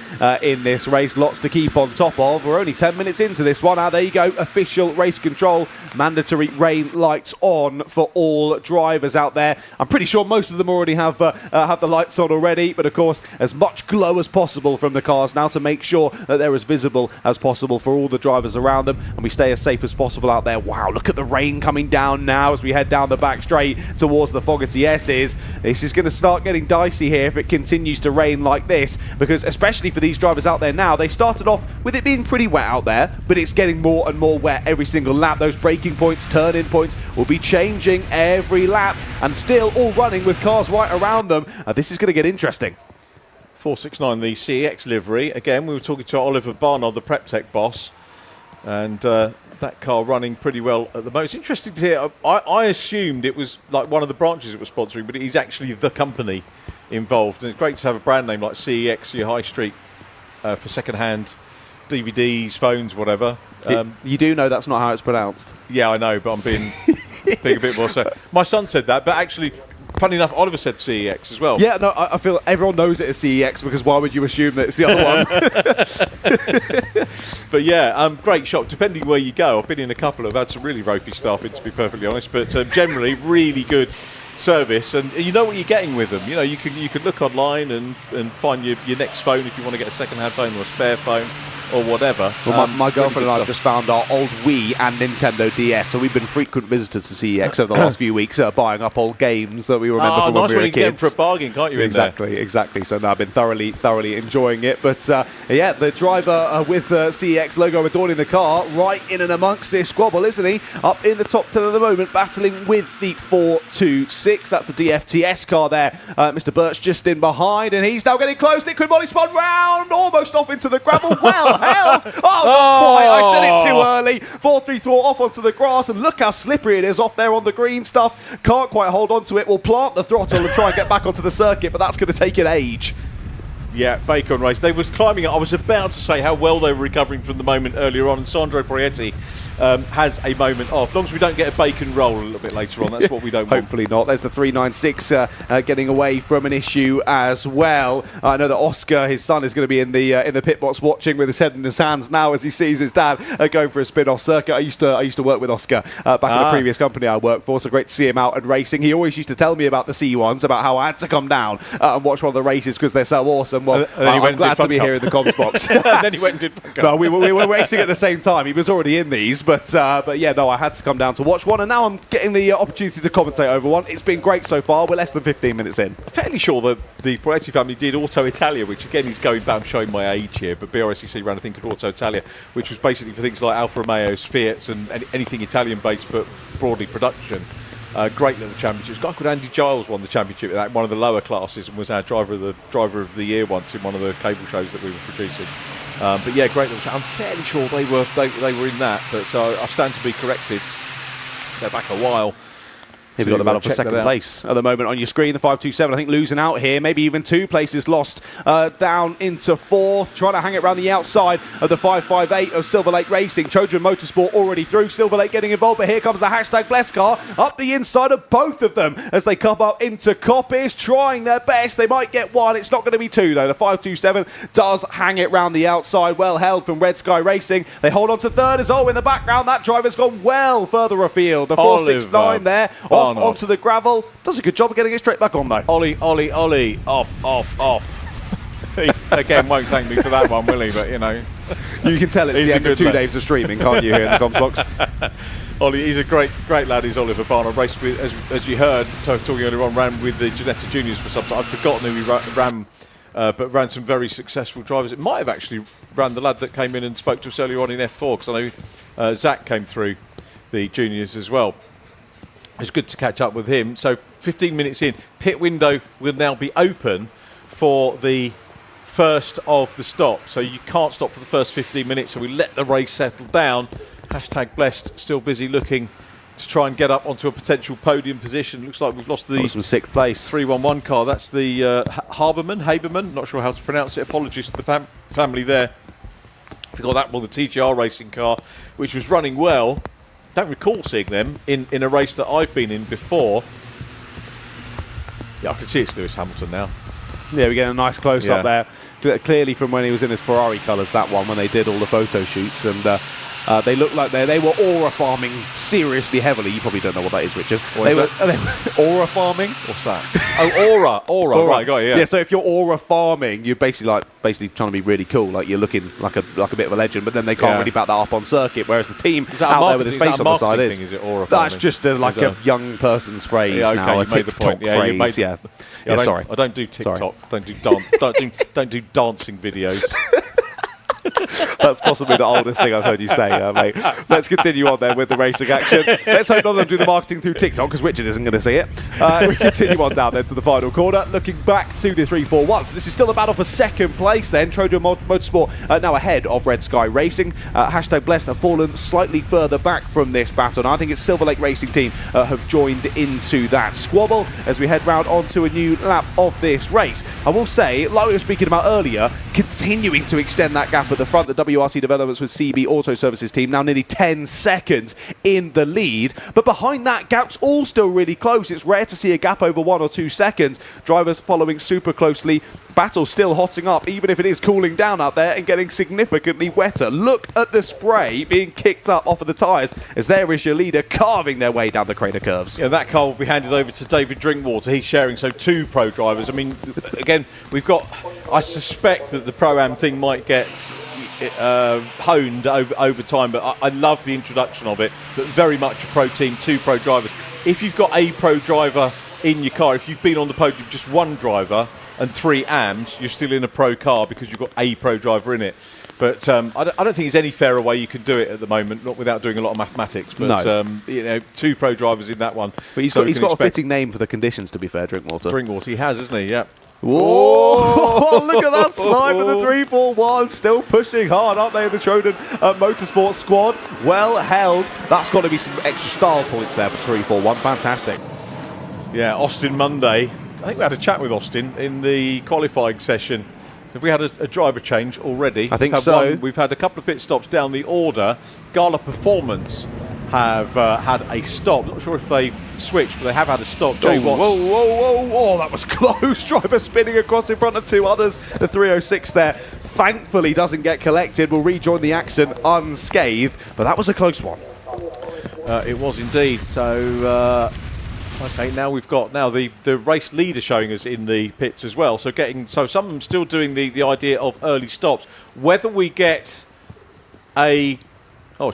in this race, lots to keep on top of. We're only 10 minutes into this one. There you go, official race control, mandatory rain lights on for all drivers out there. I'm pretty sure most of them already have the lights on already, but of course, as much glow as possible from the cars now to make sure that they're as visible as possible for all the drivers around them, and we stay as safe as possible out there. Wow, look at the rain coming down now as we head down the back straight towards the Fogarty S's. This is going to start getting dicey here if it continues to rain like this, because especially for these drivers out there now, they started off with it being pretty wet out there, but it's getting more and more wet every single lap. Those braking points, turn-in points will be changing every lap, and still all running with cars right around them. This is going to get interesting. 469, the CEX livery. Again, we were talking to Oliver Barnard, the PrepTech boss, and that car running pretty well at the moment. It's interesting to hear. I assumed it was like one of the branches it was sponsoring, but it is actually the company involved, and it's great to have a brand name like CEX for your high street for second-hand DVDs, phones, whatever. You do know that's not how it's pronounced. Yeah, I know, but I'm being a bit more so. My son said that, but actually, funny enough, Oliver said CEX as well. Yeah, no, I feel everyone knows it as CEX, because why would you assume that it's the other one? But yeah, great shop. Depending where you go, I've been in a couple. I've had some really ropey stuff in, to be perfectly honest, but generally really good service, and you know what you're getting with them. You know, you can look online and find your next phone if you want to get a second-hand phone or a spare phone or whatever. Well, my girlfriend and I have just found our old Wii and Nintendo DS, so we've been frequent visitors to CEX over the last few weeks, buying up old games that we remember from when we were kids. Nice when you get them for a bargain, can't you? Exactly. So now I've been thoroughly enjoying it. But yeah, the driver with the CEX logo adorning the car, right in and amongst this squabble, isn't he? Up in the top 10 at the moment, battling with the 426. That's the DFTS car there. Mr. Birch just in behind, and he's now getting close. Liquid Molly spun round, almost off into the gravel. Well held. Oh, not quite. I said it too early. 4-3 off onto the grass, and look how slippery it is off there on the green stuff. Can't quite hold on to it. We'll plant the throttle and try and get back onto the circuit, but that's going to take an age. Yeah, Bacon race. They was climbing up. I was about to say how well they were recovering from the moment earlier on, and Sandro Proietti has a moment off. As long as we don't get a bacon roll a little bit later on, that's what we don't want. Hopefully not. There's the 396 getting away from an issue as well. I know that Oscar, his son, is going to be in the pit box watching with his head in his hands now as he sees his dad going for a spin-off circuit. I used to work with Oscar back in a previous company I worked for, so great to see him out and racing. He always used to tell me about the C1s, about how I had to come down and watch one of the races because they're so awesome. Well, I'm glad to be here in the comms box. And then he went and did fuck up. No, we were racing at the same time. He was already in these, but yeah, no, I had to come down to watch one, and now I'm getting the opportunity to commentate over one. It's been great so far. We're less than 15 minutes in. I'm fairly sure that the Proietti family did Auto Italia, which again is going back, I'm showing my age here, but Brscc ran a thing called Auto Italia, which was basically for things like Alfa Romeos, Fiats, and anything Italian-based, but broadly production. Great little championships. A guy called Andy Giles won the championship in one of the lower classes and was our driver of the year once in one of the cable shows that we were producing. But yeah, great little. I'm fairly sure they were in that, but I stand to be corrected. They're back a while. Here we've got the battle for second place at the moment on your screen. The 527, I think, losing out here. Maybe even 2 places lost down into 4th. Trying to hang it around the outside of the 558 of SILVERLAKE Racing. Trojan Motorsport already through. SILVERLAKE getting involved, but here comes the hashtag Bless car up the inside of both of them as they come up into Coppice, trying their best. They might get 1. It's not going to be 2, though. The 527 does hang it round the outside. Well held from Red Sky Racing. They hold on to 3rd as in the background. That driver's gone well further afield. The 469 there. Off onto the gravel. Does a good job of getting it straight back on, though. Ollie. Off. He, again, won't thank me for that one, will he? But, you know. You can tell it's the end of 2 days of streaming, can't you, here in the comms box? Ollie, he's a great lad. He's Oliver Barnard. Raced with, as you heard, talking earlier on, ran with the Fiesta Juniors for some time. I've forgotten who he ran, but ran some very successful drivers. It might have actually ran the lad that came in and spoke to us earlier on in F4, because I know Zach came through the juniors as well. It's good to catch up with him. So 15 minutes in, pit window will now be open for the first of the stops. So you can't stop for the first 15 minutes, so we let the race settle down. Hashtag Blessed still busy looking to try and get up onto a potential podium position. Looks like we've lost the some 6th place 311 car. That's the Haberman, not sure how to pronounce it. Apologies to the family there. We got that one, the TGR racing car, which was running well. Don't recall seeing them in a race that I've been in before. Yeah, I can see it's Lewis Hamilton now. Yeah, we get a nice close-up there. Clearly from when he was in his Ferrari colours, that one, when they did all the photo shoots. And they looked like they were aura farming seriously heavily. You probably don't know what that is, Richard. They were aura farming? What's that? Oh, aura. Right, got it, yeah. Yeah, so if you're aura farming, you're basically trying to be really cool. Like, you're looking like a bit of a legend, but then they can't really back that up on circuit, whereas the team out there with his face on the side is it aura farming? That's just a young person's phrase now, a TikTok phrase. Sorry. I don't do TikTok. Sorry. Don't do dancing videos. That's possibly the oldest thing I've heard you say, mate. Let's continue on then with the racing action. Let's hope none of them do the marketing through TikTok, because Richard isn't going to see it. We continue on now then to the final corner, looking back to the 3-4-1. So this is still the battle for second place then. Trojan Motorsport now ahead of Red Sky Racing. Hashtag Blessed have fallen slightly further back from this battle. And I think it's Silverlake Racing Team have joined into that squabble as we head round onto a new lap of this race. I will say, like we were speaking about earlier, continuing to extend that gap at the front. The WRC Developments with CB Auto Services team now nearly 10 seconds in the lead, but behind that gap's all still really close. It's rare to see a gap over 1 or 2 seconds. Drivers following super closely. Battle still hotting up, even if it is cooling down out there and getting significantly wetter. Look at the spray being kicked up off of the tyres as there is your leader carving their way down the crater curves. Yeah, that car will be handed over to David Drinkwater. He's sharing, so 2 pro drivers. I mean, again, we've got, I suspect that the Pro-Am thing might get honed over time, but I love the introduction of it. But very much a pro team, 2 pro drivers. If you've got a pro driver in your car, if you've been on the podium just 1 driver and 3 AMs, you're still in a pro car because you've got a pro driver in it. But I don't think there's any fairer way you can do it at the moment, not without doing a lot of mathematics. But no. 2 pro drivers in that one. But he's got a fitting name for the conditions, to be fair, Drinkwater. Drinkwater, he has, hasn't he? Yeah. Whoa! Look at that slide with the 3-4-1. Still pushing hard, aren't they, in the Trojan Motorsport squad? Well held. That's got to be some extra style points there for 3-4-1. Fantastic. Yeah, Austin Monday. I think we had a chat with Austin in the qualifying session. Have we had a driver change already? I think so. We've had a couple of pit stops down the order. Gala Performance have had a stop. Not sure if they switched, but they have had a stop. Whoa, that was close. Driver spinning across in front of 2 others. The 306 there thankfully doesn't get collected. Will rejoin the action unscathed, but that was a close one. It was indeed. So okay, now we've got the race leader showing us in the pits as well. So some of them still doing the idea of early stops. Whether we get a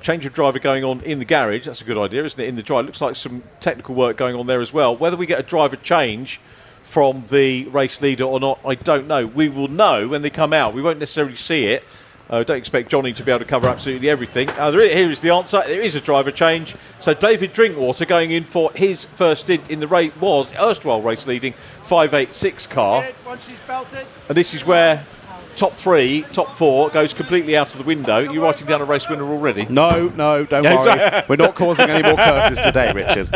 change of driver going on in the garage, that's a good idea, isn't it? In the drive, looks like some technical work going on there as well. Whether we get a driver change from the race leader or not, I don't know. We will know when they come out. We won't necessarily see it. Don't expect Johnny to be able to cover absolutely everything. Here is the answer. There is a driver change. So David Drinkwater going in for his first stint in the race was erstwhile race leading 586 car. And this is where top 4 goes completely out of the window. You're writing down a race winner already? No, don't worry. We're not causing any more curses today, Richard.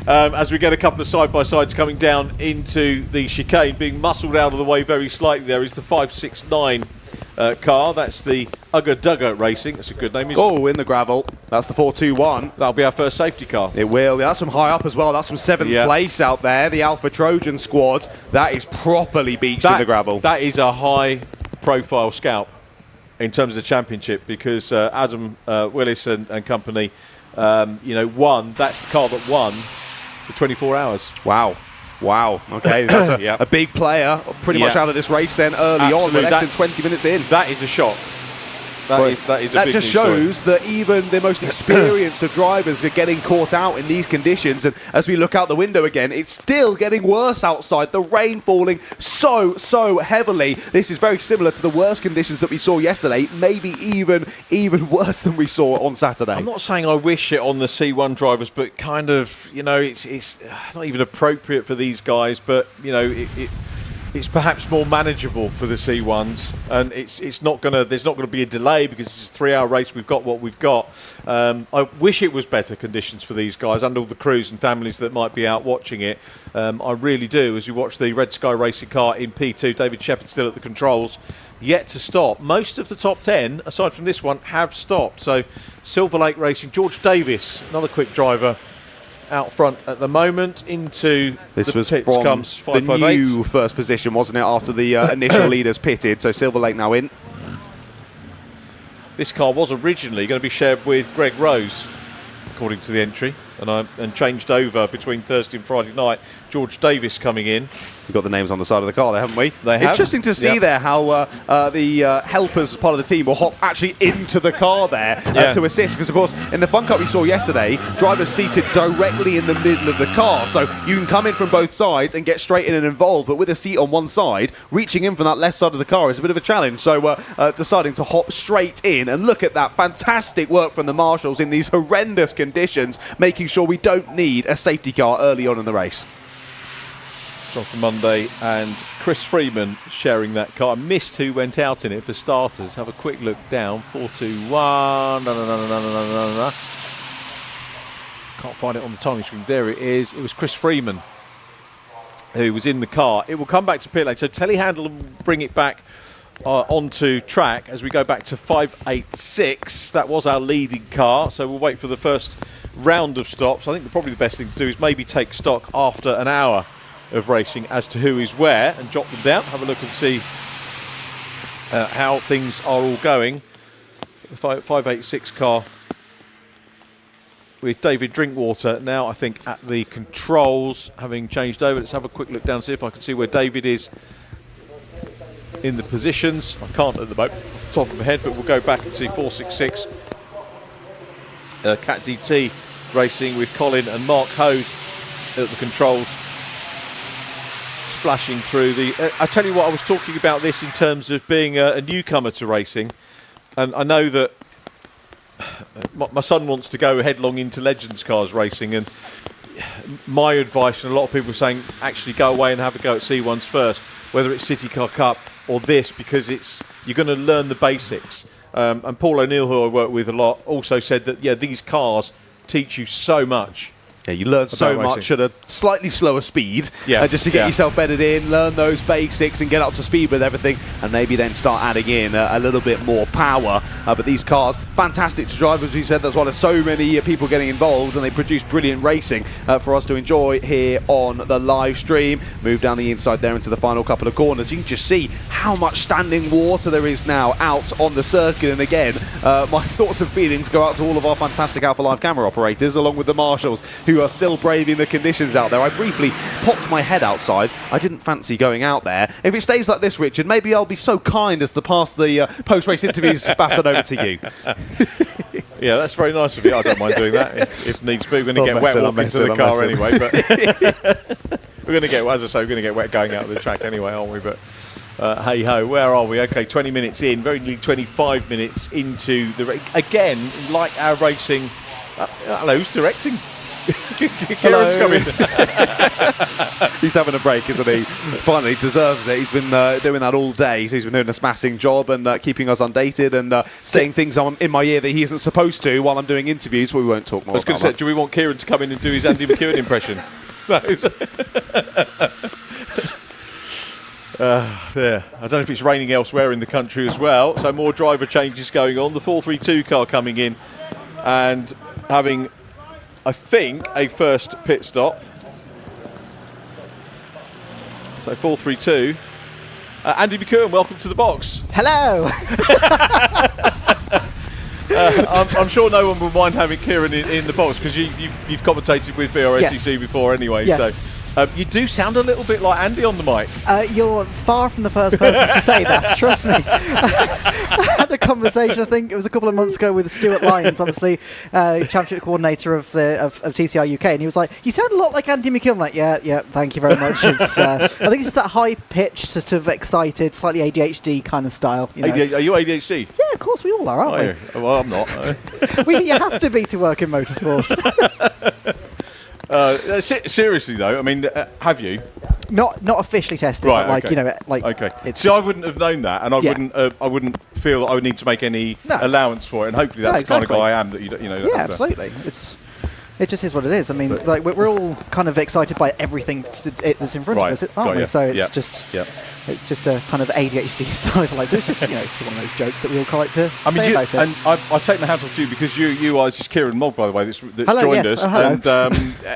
As we get a couple of side-by-sides coming down into the chicane, being muscled out of the way very slightly, there is the 569 car. That's the Ugga Dugga Racing. That's a good name, isn't it? Oh, in the gravel. That's the 421. That'll be our first safety car. It will. That's from high up as well. That's from 7th place out there. The Alpha Trojan squad. That is properly beached in the gravel. That is a high-profile scalp in terms of the championship, because Adam Willis and company, won. That's the car that won the 24 hours. Wow, okay, that's a big player, pretty much out of this race then early on, less than 20 minutes in. That is a shock. That is a big just news story. shows that even the most experienced of drivers are getting caught out in these conditions. And as we look out the window again, it's still getting worse outside. The rain falling so heavily. This is very similar to the worst conditions that we saw yesterday, maybe even worse than we saw on Saturday. I'm not saying I wish it on the C1 drivers, but kind of, it's not even appropriate for these guys, but, it's perhaps more manageable for the C1s, and there's not going to be a delay because it's a 3-hour race. We've got what we've got. I wish it was better conditions for these guys and all the crews and families that might be out watching it. I really do. As you watch the Red Sky Racing car in P2, David Shepherd still at the controls, yet to stop. Most of the top 10, aside from this one, have stopped. So Silverlake Racing, George Davis, another quick driver, out front at the moment. Into this the was pits from comes the 558. new first position, wasn't it, after the initial leaders pitted? So Silverlake now in. This car was originally going to be shared with Greg Rose, according to the entry, and changed over between Thursday and Friday night. George Davis coming in. We've got the names on the side of the car there, haven't we? They have. Interesting to see there how the helpers as part of the team will hop actually into the car there to assist, because of course in the Fun Cup we saw yesterday, drivers seated directly in the middle of the car, so you can come in from both sides and get straight in and involved, but with a seat on one side, reaching in from that left side of the car is a bit of a challenge, so deciding to hop straight in, and look at that fantastic work from the marshals in these horrendous conditions, making sure we don't need a safety car early on in the race. Jonathan Monday and Chris Freeman sharing that car. I missed who went out in it for starters. Have a quick look down. 4-2-1. Can't find it on the timing screen. There it is. It was Chris Freeman who was in the car. It will come back to pit lane. So telehandler will bring it back onto track as we go back to 586. That was our leading car. So we'll wait for the first round of stops. I think probably the best thing to do is maybe take stock after an hour of racing as to who is where and jot them down, have a look and see how things are all going. The 586 car with David Drinkwater now, I think, at the controls, having changed over. Let's have a quick look down, see if I can see where David is in the positions. I can't at the moment off the top of my head, but we'll go back and see 466 Cat DT racing with Colin and Mark Hode at the controls, splashing through the... I tell you what, I was talking about this in terms of being a newcomer to racing, and I know that my son wants to go headlong into Legends cars racing, and my advice, and a lot of people are saying, actually go away and have a go at C1s first, whether it's City Car Cup or this, because you're going to learn the basics. And Paul O'Neill, who I work with a lot, also said that these cars teach you so much. Yeah, you learn so much at a slightly slower speed, just to get yourself bedded in, learn those basics and get up to speed with everything, and maybe then start adding in a little bit more power. But these cars, fantastic to drive, as we said. That's why there's so many people getting involved, and they produce brilliant racing for us to enjoy here on the live stream. Move down the inside there into the final couple of corners. You can just see how much standing water there is now out on the circuit. And again, my thoughts and feelings go out to all of our fantastic Alpha Live camera operators, along with the marshals, who are still braving the conditions out there. I briefly popped my head outside. I didn't fancy going out there. If it stays like this, Richard, maybe I'll be so kind as to pass the post-race interviews baton over to you. Yeah, that's very nice of you. I don't mind doing that if needs be. We're going to get wet walking to the car anyway. But we're going to get, as I say, we're going to get wet going out of the track anyway, aren't we? But hey ho, where are we? Okay, 20 minutes in, very nearly 25 minutes into the race. Again, like our racing. Hello, who's directing? Kieran's coming. He's having a break, isn't he? Finally, deserves it. He's been doing that all day. So he's been doing a smashing job and keeping us undated and saying things in my ear that he isn't supposed to while I'm doing interviews. But we won't talk more about that. I was going to say, do we want Kieran to come in and do his Andy McEwen impression? Yeah, I don't know if it's raining elsewhere in the country as well. So more driver changes going on. The 432 car coming in and having, I think, a first pit stop. So 432. Andy McEwen, welcome to the box. Hello. I'm sure no one will mind having Kieran in the box because you've commentated with Brscc before anyway. Yes. So you do sound a little bit like Andy on the mic. You're far from the first person to say that, trust me. had a conversation, I think it was a couple of months ago, with Stuart Lyons, obviously championship coordinator of TCR UK, and he was like, "You sound a lot like Andy McKeon." I'm like, yeah, thank you very much. It's, I think it's just that high-pitched, sort of excited, slightly ADHD kind of style. You know? Are you ADHD? Yeah, of course we all are, aren't we? Well, I'm not. You have to be to work in motorsport. Seriously though, I mean, have you? Not officially tested, right? But okay. Okay. See, I wouldn't have known that, and I wouldn't feel that I would need to make any allowance for it, and hopefully that's the kind of guy I am. That you know. Yeah, absolutely. It just is what it is. I mean, like we're all kind of excited by everything that's in front of us, aren't we? So it's just a kind of ADHD style. So it's just it's one of those jokes that we all quite like to say about it. And I take my hat off to you because you are just Kieran Mogg, by the way, that's joined us. And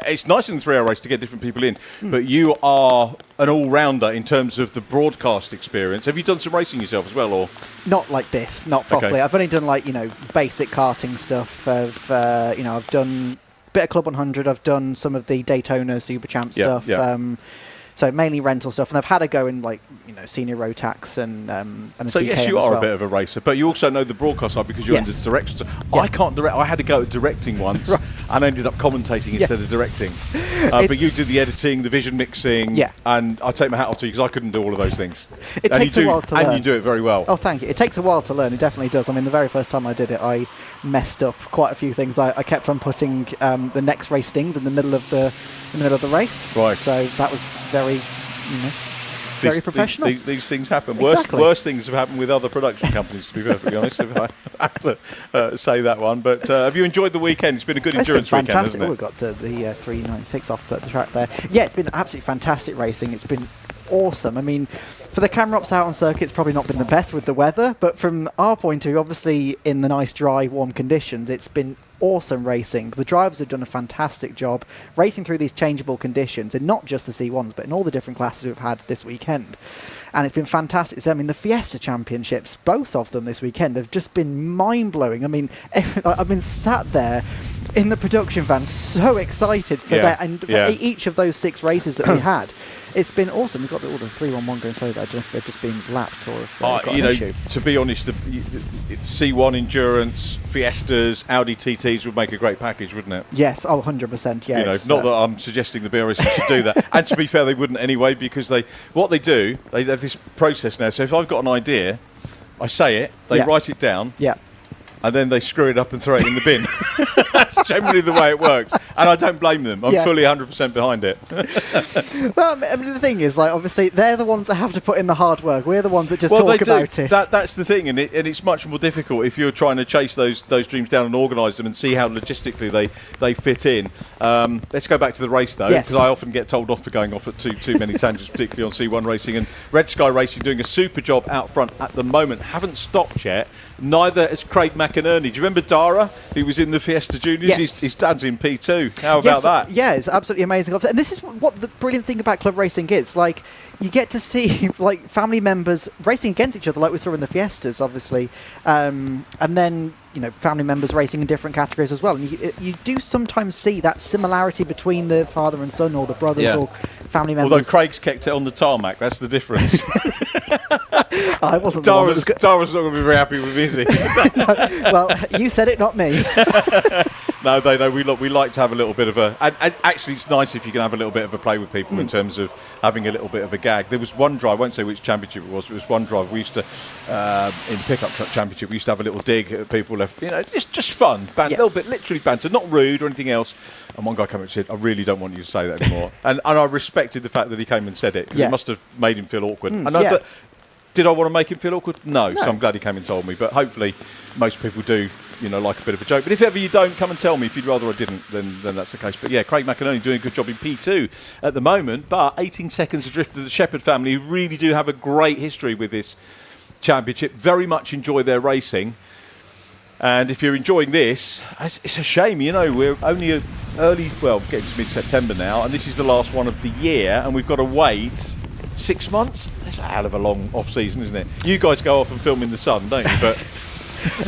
it's nice in the 3-hour race to get different people in, but you are an all-rounder in terms of the broadcast experience. Have you done some racing yourself as well, or not like this? Not properly. Okay. I've only done basic karting stuff. I've done bit of Club 100. I've done some of the Daytona Super Champ stuff. So mainly rental stuff, and I've had a go in senior road tax and a so TKM yes, you are well. a bit of a racer, but you also know the broadcast side because you're in the direction. I can't direct. I had to go at directing once and ended up commentating instead of directing. But you do the editing, the vision mixing, and I take my hat off to you because I couldn't do all of those things. It takes a while to learn. And you do it very well. Oh, thank you. It takes a while to learn. It definitely does. I mean, the very first time I did it, I messed up quite a few things. I kept on putting the next race stings in the middle of the race. Right. So that was very very professional. These things happen. Exactly. Worse things have happened with other production companies, to be perfectly honest, if I have to say that one. But have you enjoyed the weekend? It's been a good endurance weekend, hasn't it? We got to the 396 off the track there. Yeah, it's been absolutely fantastic racing. It's been awesome. I mean, for the camera ops out on circuit, it's probably not been the best with the weather, but from our point of view, obviously in the nice, dry, warm conditions, it's been awesome racing. The drivers have done a fantastic job racing through these changeable conditions, and not just the C1s, but in all the different classes we've had this weekend. And it's been fantastic. So, I mean, the Fiesta Championships, both of them this weekend, have just been mind-blowing. I mean, I've been sat there in the production van so excited for that, and for each of those 6 races that we had. It's been awesome. We've got all the 311 going so that I don't know if they're just being lapped or if got an issue. To be honest, the C1 Endurance, Fiestas, Audi TTs would make a great package, wouldn't it? Yes, 100%. Yeah, not that I'm suggesting the BRC should do that. And to be fair, they wouldn't anyway, because they have this process now. So if I've got an idea, I say it, they write it down. Yeah. And then they screw it up and throw it in the bin. That's generally the way it works. And I don't blame them. I'm fully 100% behind it. Well, I mean, the thing is, obviously, they're the ones that have to put in the hard work. We're the ones that just talk about it. That's the thing, and it's much more difficult if you're trying to chase those dreams down and organise them and see how logistically they fit in. Let's go back to the race, though, because I often get told off for going off at too many tangents, particularly on C1 racing. And Red Sky Racing doing a super job out front at the moment. Haven't stopped yet. Neither has Craig McInerney. Do you remember Dara, who was in the Fiesta Juniors? Yes. His dad's in P2. How about that? Yeah, it's absolutely amazing. And this is what the brilliant thing about club racing is. You get to see family members racing against each other, like we saw in the Fiestas, obviously, and then family members racing in different categories as well. And you do sometimes see that similarity between the father and son, or the brothers, or family members. Although Craig's kept it on the tarmac, that's the difference. I wasn't. Dara's not going to be very happy with me, is he? Well, you said it, not me. No, they know we like to have a little bit of a. And actually, it's nice if you can have a little bit of a play with people in terms of having a little bit of a gag. There was one drive, I won't say which championship it was, but it was one drive we used to, in pickup truck championship, we used to have a little dig at people left, just fun, a little bit, literally banter, not rude or anything else. And one guy came up and said, "I really don't want you to say that anymore." and I respected the fact that he came and said it, because it must have made him feel awkward. Did I want to make him feel awkward? No. So I'm glad he came and told me. But hopefully, most people do, like a bit of a joke. But if ever you don't, come and tell me. If you'd rather I didn't, then that's the case. But yeah, Craig McInerney doing a good job in P2 at the moment. But 18 seconds adrift of the Shepherd family, who really do have a great history with this championship. Very much enjoy their racing. And if you're enjoying this, it's a shame, we're only getting to mid-September now, and this is the last one of the year, and we've got to wait 6 months. That's a hell of a long off-season, isn't it? You guys go off and film in the sun, don't you? But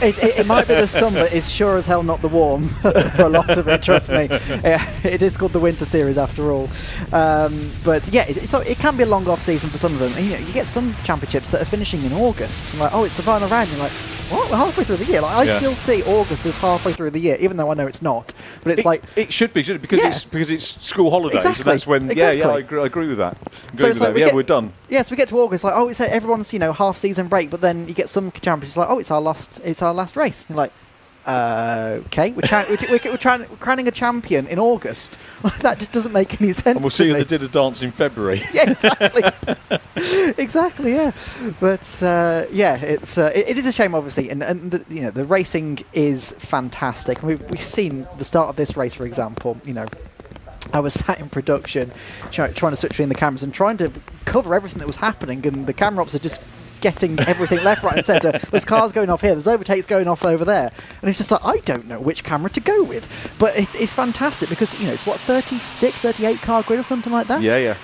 It might be the sun, but it's sure as hell not the warm for a lot of it, trust me. It is called the Winter Series after all. But yeah, it can be a long off season for some of them. And, you get some championships that are finishing in August. Like, oh, it's the final round. You're like, what? We're halfway through the year. Like, I still see August as halfway through the year, even though I know it's not. But it's like it should be because it's school holidays. Exactly. And that's when I agree with that. We're done. Yes, we get to August, like, oh, it's everyone's half season break, but then you get some championships like, oh, it's our last race. You're like, okay, we're crowning a champion in August. That just doesn't make any sense. And we'll see you at the dinner dance in February. Yeah, exactly. Exactly, yeah. But it is a shame, obviously, and the racing is fantastic. We've seen the start of this race, for example. I was sat in production trying to switch between the cameras and trying to cover everything that was happening, and the camera ops are just getting everything left, right and centre. There's cars going off here, there's overtakes going off over there, and it's just like, I don't know which camera to go with. But it's fantastic because it's what, 36, 38 car grid or something like that? Yeah.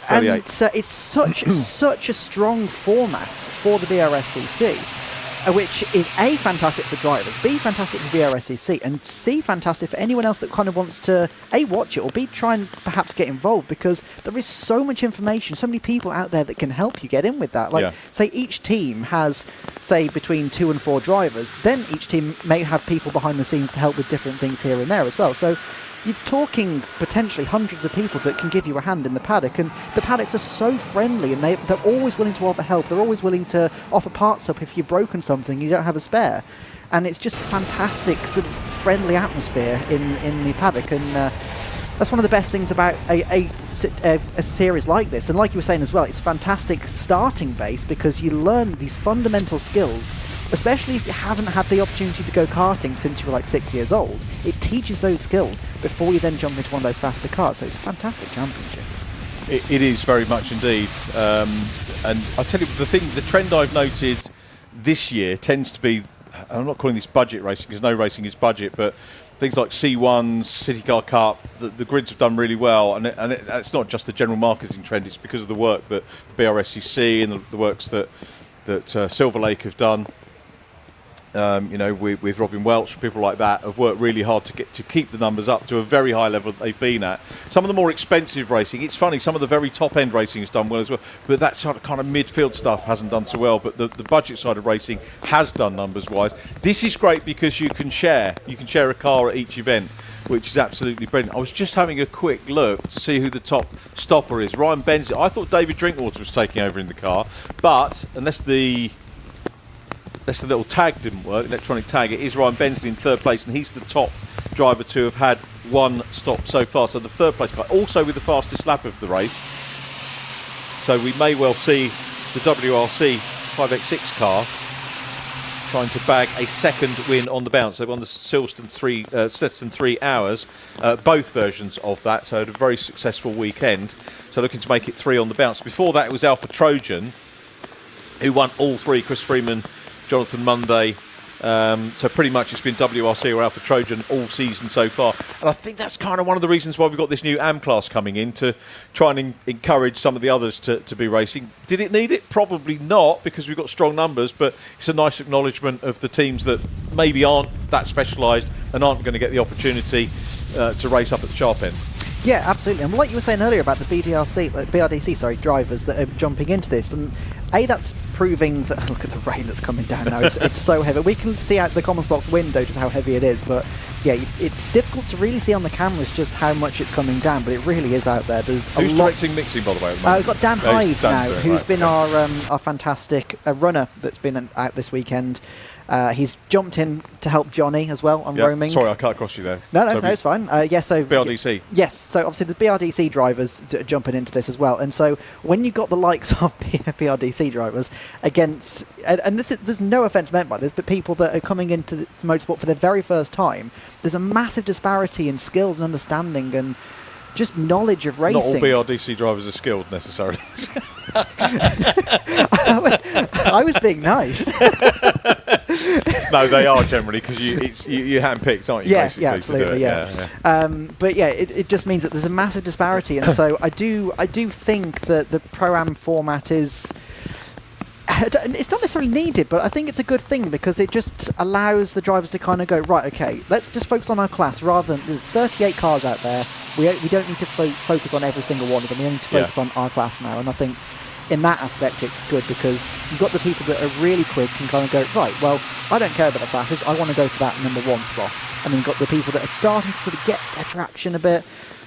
38. And it's such a strong format for the BRSCC. Which is A, fantastic for drivers, B, fantastic for BRSCC, and C, fantastic for anyone else that kind of wants to A, watch it, or B, try and perhaps get involved, because there is so much information, so many people out there that can help you get in with that. Like, say each team has, say, between 2 and 4 drivers, then each team may have people behind the scenes to help with different things here and there as well. So you're talking potentially hundreds of people that can give you a hand in the paddock, and the paddocks are so friendly, and they're always willing to offer help. They're always willing to offer parts up if you've broken something, you don't have a spare. And it's just a fantastic sort of friendly atmosphere in the paddock, and that's one of the best things about a series like this. And like you were saying as well, it's a fantastic starting base because you learn these fundamental skills, especially if you haven't had the opportunity to go karting since you were like 6 years old. It teaches those skills before you then jump into one of those faster cars. So it's a fantastic championship. It is very much indeed. And I tell you, the trend I've noted this year tends to be, I'm not calling this budget racing because no racing is budget, but things like C1s, City Car Cup, the grids have done really well, and it's not just the general marketing trend, it's because of the work that BRSCC and the works that SILVERLAKE have done. With Robin Welch, people like that have worked really hard to keep the numbers up to a very high level that they've been at. Some of the more expensive racing, it's funny, some of the very top end racing has done well as well, but that sort of kind of midfield stuff hasn't done so well. But the budget side of racing has done numbers wise. This is great because you can share a car at each event, which is absolutely brilliant. I was just having a quick look to see who the top stopper is. Ryan Bensley. I thought David Drinkwater was taking over in the car, but unless the little tag didn't work, electronic tag, it is Ryan Bensley in third place, and he's the top driver to have had one stop so far. So the third place guy, also with the fastest lap of the race. So we may well see the WRC 586 car trying to bag a second win on the bounce. They won the Silverstone 3 hours, both versions of that, so had a very successful weekend. So looking to make it 3 on the bounce. Before that, it was Alpha Trojan, who won all 3, Chris Freeman, Jonathan Monday. So pretty much it's been WRC or Alpha Trojan all season so far. And I think that's kind of one of the reasons why we've got this new AM class coming in, to try and encourage some of the others to be racing. Did it need it? Probably not, because we've got strong numbers, but it's a nice acknowledgement of the teams that maybe aren't that specialised and aren't going to get the opportunity to race up at the sharp end. Yeah, absolutely. And like you were saying earlier about the BRDC drivers that are jumping into this, and that's proving that, look at the rain that's coming down now, it's so heavy. We can see out the Commons Box window just how heavy it is, but yeah, it's difficult to really see on the cameras just how much it's coming down, but it really is out there. Who's directing mixing, by the way? We've got Dan Hyde now, who's been our fantastic runner that's been out this weekend. He's jumped in to help Johnny as well on roaming. Sorry, I cut across you there. No, it's fine. So BRDC. Yes, so obviously the BRDC drivers jumping into this as well, and so when you got the likes of BRDC drivers against, and there's no offence meant by this, but people that are coming into motorsport for their very first time, there's a massive disparity in skills and understanding and just knowledge of racing. Not all BRDC drivers are skilled necessarily. I was being nice. No, they are generally, because you hand-picked, aren't you? Yeah, absolutely. But yeah, it just means that there's a massive disparity, and so I do think that the Pro-Am format is it's not necessarily needed, but I think it's a good thing because it just allows the drivers to kind of go, right, okay, let's just focus on our class rather than, there's 38 cars out there, we don't need to focus on every single one of them, we need to focus on our class now. And I think in that aspect it's good because you've got the people that are really quick and kind of go, right, well, I don't care about the classes, I want to go for that number 1 spot. And then you've got the people that are starting to sort of get their traction a bit,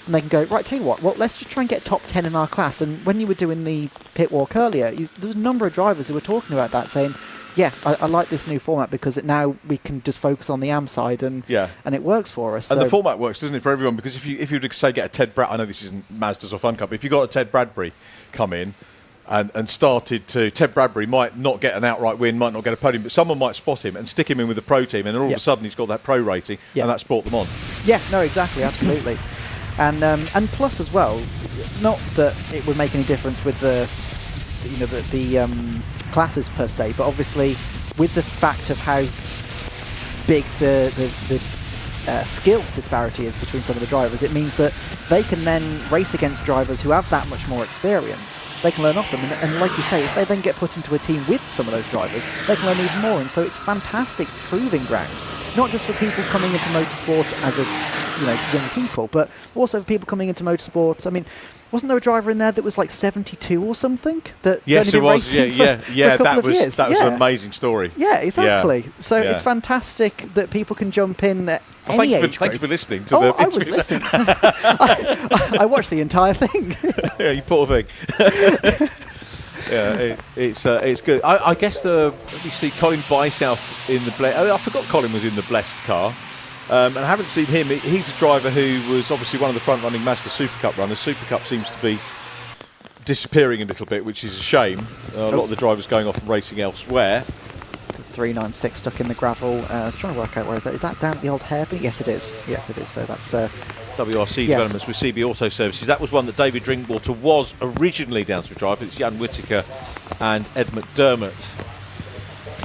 and they can go, right, tell you what, well, let's just try and get top 10 in our class. And when you were doing the pit walk earlier, there was a number of drivers who were talking about that, saying, yeah, I like this new format because now we can just focus on the AM side and it works for us. And so the format works, doesn't it, for everyone? Because if you were to say get a Ted Bradbury, I know this isn't Mazda's or Fun Cup, but if you got a Ted Bradbury come in and started to, Ted Bradbury might not get an outright win, might not get a podium, but someone might spot him and stick him in with the pro team, and then all of a sudden he's got that pro rating, and that's brought them on. Yeah, no, exactly, absolutely. And plus as well, not that it would make any difference with the classes per se, but obviously with the fact of how big the skill disparity is between some of the drivers, it means that they can then race against drivers who have that much more experience. They can learn off them, and like you say, if they then get put into a team with some of those drivers, they can learn even more. And so it's fantastic proving ground, not just for people coming into motorsport as young people, but also for people coming into motorsport. I mean, wasn't there a driver in there that was like 72 or something? Yes, it was. Yeah. That was an amazing story. Yeah, exactly. Yeah. So it's fantastic that people can jump in at any age group. Thank you for listening to the I was listening. I watched the entire thing. Yeah, you poor thing. Yeah, it's good. I guess let me see, Colin Bysouth in the I forgot Colin was in the Blessed car. And I haven't seen him. He's a driver who was obviously one of the front-running Mazda Super Cup runners. Super Cup seems to be disappearing a little bit, which is a shame. A lot of the drivers going off and racing elsewhere. It's a 396 stuck in the gravel. I was trying to work out where is that. Is that down at the old hairpin? Yes, it is. Yes, it is. So that's WRC developments with CB Auto Services. That was one that David Drinkwater was originally down to drive. It's Jan Whittaker and Ed McDermott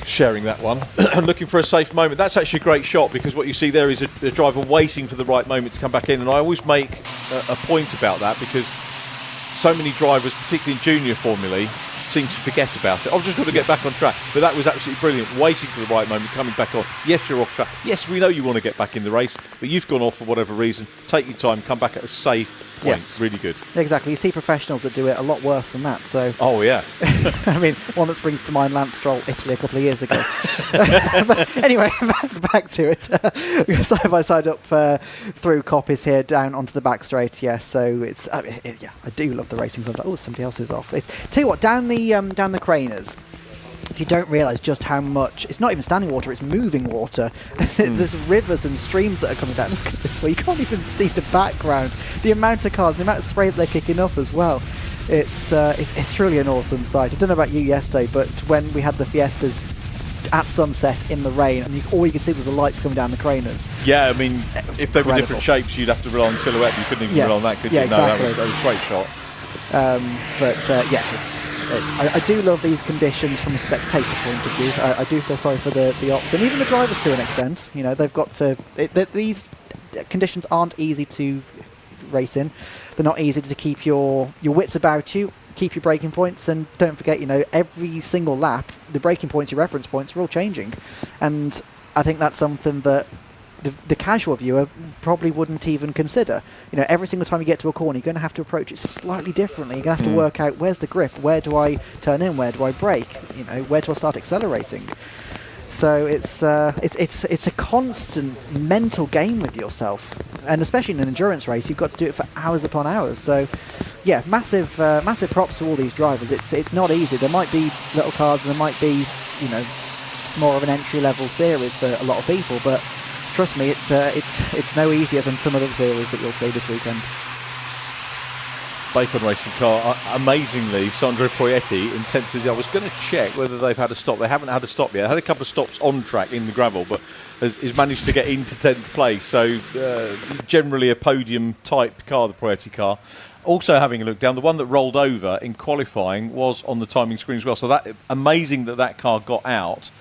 sharing that one and looking for a safe moment. That's actually a great shot because what you see there is a driver waiting for the right moment to come back in, and I always make a point about that because so many drivers, particularly in junior formulae, seem to forget about it. I've just got to get back on track, but that was absolutely brilliant, waiting for the right moment, coming back on. Yes, you're off track. Yes, we know you want to get back in the race, but you've gone off for whatever reason. Take your time, come back at a safe point. Yes, really good. Exactly. You see professionals that do it a lot worse than that. So. Oh yeah. I mean, one that springs to mind, Lance Stroll, Italy a couple of years ago. But anyway, back to it. We're side by side up through Coppice here, down onto the back straight. Yes, so it's I do love the racing. So I'm like, oh, somebody else is off. Tell you what, down the Craners, you don't realise just how much, it's not even standing water, it's moving water. There's rivers and streams that are coming down. Look at this, where you can't even see the background, the amount of cars, the amount of spray that they're kicking up as well. It's truly an awesome sight. I don't know about you yesterday, but when we had the Fiestas at sunset in the rain, and all you could see was the lights coming down the Craners. Yeah, I mean, if they were different shapes, you'd have to rely on silhouette. You couldn't even rely on that, could you? Exactly. No, that was a great shot. I do love these conditions from a spectator point of view. I do feel sorry for the ops and even the drivers to an extent. You know, they've got to. These conditions aren't easy to race in. They're not easy to keep your wits about you, keep your braking points, and don't forget, every single lap, the braking points, your reference points are all changing, and I think that's something that the casual viewer probably wouldn't even consider. Every single time you get to a corner, you're going to have to approach it slightly differently. You're going to have to work out, where's the grip, where do I turn in, where do I brake, where do I start accelerating. So it's a constant mental game with yourself, and especially in an endurance race, you've got to do it for hours upon hours. So yeah, massive props to all these drivers. It's not easy. There might be little cars, and there might be more of an entry level series for a lot of people, but trust me, it's no easier than some of the series that you'll see this weekend. Bacon racing car, amazingly, Sandro Proietti in 10th position. I was going to check whether they've had a stop. They haven't had a stop yet. They had a couple of stops on track in the gravel, but has managed to get into 10th place. So generally a podium type car, the Proietti car. Also having a look down, the one that rolled over in qualifying was on the timing screen as well. So that amazing that car got out.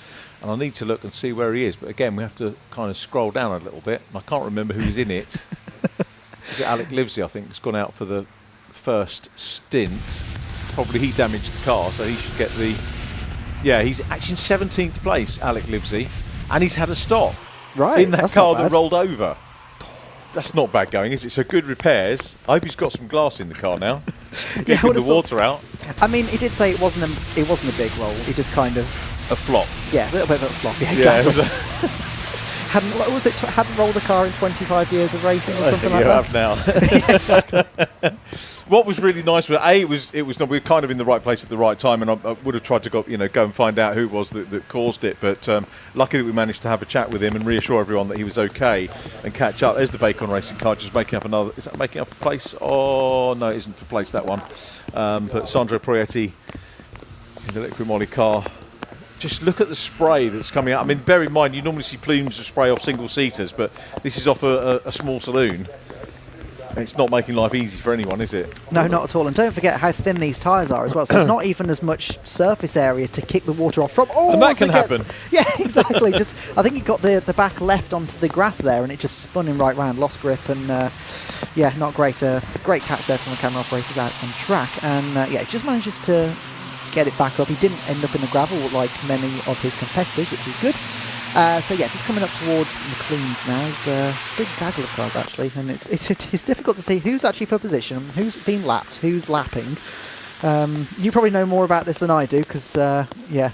And I need to look and see where he is. But again, we have to kind of scroll down a little bit. I can't remember who was in it. Is it Alec Livesey, I think, has gone out for the first stint. Probably he damaged the car, so he should get the Yeah, he's actually in 17th place, Alec Livesey, and he's had a stop right, in that car that rolled over. That's not bad going, is it? So good repairs. I hope he's got some glass in the car now. Keeping the water out. I mean, he did say it wasn't a big roll. He just kind of a flop. Yeah, a little bit of a flop. Yeah, exactly. Yeah, hadn't rolled a car in 25 years of racing or something like you that. have now. Yeah, exactly. What was really nice was we were kind of in the right place at the right time, and I would have tried to go and find out who it was that caused it. But luckily we managed to have a chat with him and reassure everyone that he was okay and catch up. There's the Bacon Racing car just making up another. Is that making up a place? Oh no, it isn't for place, that one. But Sandro Proietti in the Liquid Moly car. Just look at the spray that's coming out. I mean, bear in mind, you normally see plumes of spray off single-seaters, but this is off a small saloon. It's not making life easy for anyone, is it? No, not at all. And don't forget how thin these tyres are as well. So there's not even as much surface area to kick the water off from. Oh, and that can happen. Yeah, exactly. I think he got the back left onto the grass there, and it just spun him right round, lost grip, and yeah, not great. Great catch there from the camera operators out on track, and yeah, it just manages to get it back up. He didn't end up in the gravel like many of his competitors, which is good. So yeah, just coming up towards McLean's now. It's a big gaggle of cars actually, and it's difficult to see who's actually for position, who's been lapped, who's lapping. You probably know more about this than I do, because yeah.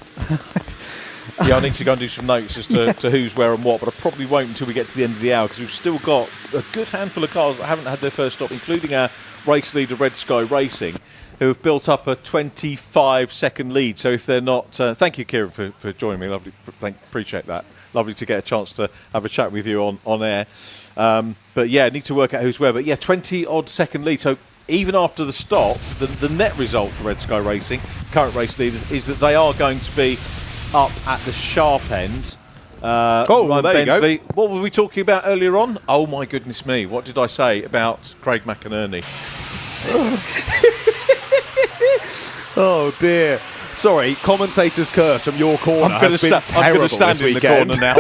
Yeah, I need to go and do some notes as to who's where and what, but I probably won't until we get to the end of the hour, because we've still got a good handful of cars that haven't had their first stop, including our race leader, Red Sky Racing, who have built up a 25-second lead. So if they're not... thank you, Kieran, for joining me. Lovely, appreciate that. Lovely to get a chance to have a chat with you on air. But yeah, need to work out who's where. But yeah, 20-odd second lead. So even after the stop, the net result for Red Sky Racing, current race leaders, is that they are going to be up at the sharp end. There you go. What were we talking about earlier on? Oh my goodness me, what did I say about Craig McInerney? Oh dear. Sorry, commentator's curse from your corner. I'm going to stand in the corner now.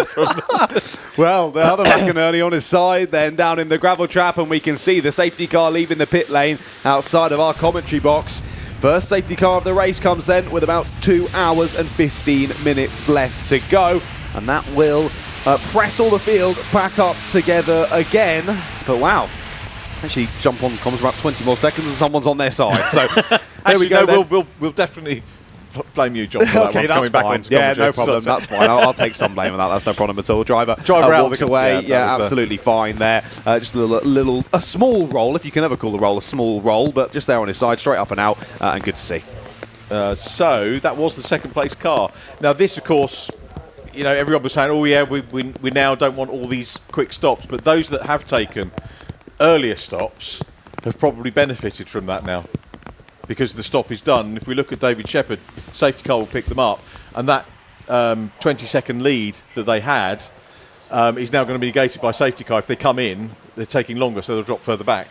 Well, the other McInerney on his side, then down in the gravel trap, and we can see the safety car leaving the pit lane outside of our commentary box. First safety car of the race comes then with about 2 hours and 15 minutes left to go, and that will press all the field back up together again. But wow, actually jump on comms about 20 more seconds and someone's on their side. So there we go. No, we'll definitely blame you, John, for that okay, one. that's fine. Yeah, no problem. That's fine. I'll take some blame on that. That's no problem at all. Driver out walks away. Yeah, absolutely fine there. Just a small roll, if you can ever call the roll a small roll, but just there on his side, straight up and out, and good to see. So that was the second place car. Now this, of course, you know, everyone was saying, oh yeah, we now don't want all these quick stops, but those that have taken earlier stops have probably benefited from that now, because the stop is done. If we look at David Shepherd, safety car will pick them up, and that 20-second lead that they had is now going to be negated by safety car. If they come in, they're taking longer, so they'll drop further back.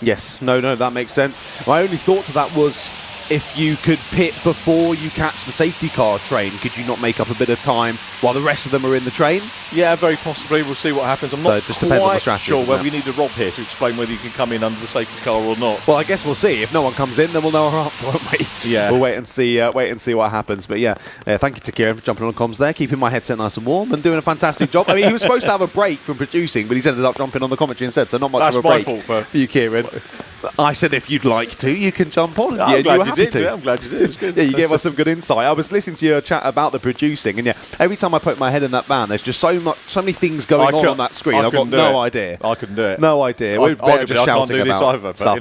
Yes, no, that makes sense. My only thought to that was, if you could pit before you catch the safety car train, could you not make up a bit of time while the rest of them are in the train? Yeah, very possibly. We'll see what happens. I'm not just depends on the strategy, sure whether we need a Rob here to explain whether you can come in under the safety car or not. Well, I guess we'll see. If no one comes in, then we'll know our answer, won't we? Yeah. We'll wait and see what happens. But yeah, thank you to Kieran for jumping on comms there, keeping my headset nice and warm and doing a fantastic job. I mean, he was supposed to have a break from producing, but he's ended up jumping on the commentary instead, so not much of a break for you, Kieran. I said if you'd like to, you can jump on. I'm glad you did. Yeah, I'm glad you did. It was good. Yeah, you gave us some good insight. I was listening to your chat about the producing, and yeah, every time I poke my head in that van, there's just so many things going on that screen. I've got no idea. I couldn't do it. No idea. We're better just shouting about stuff.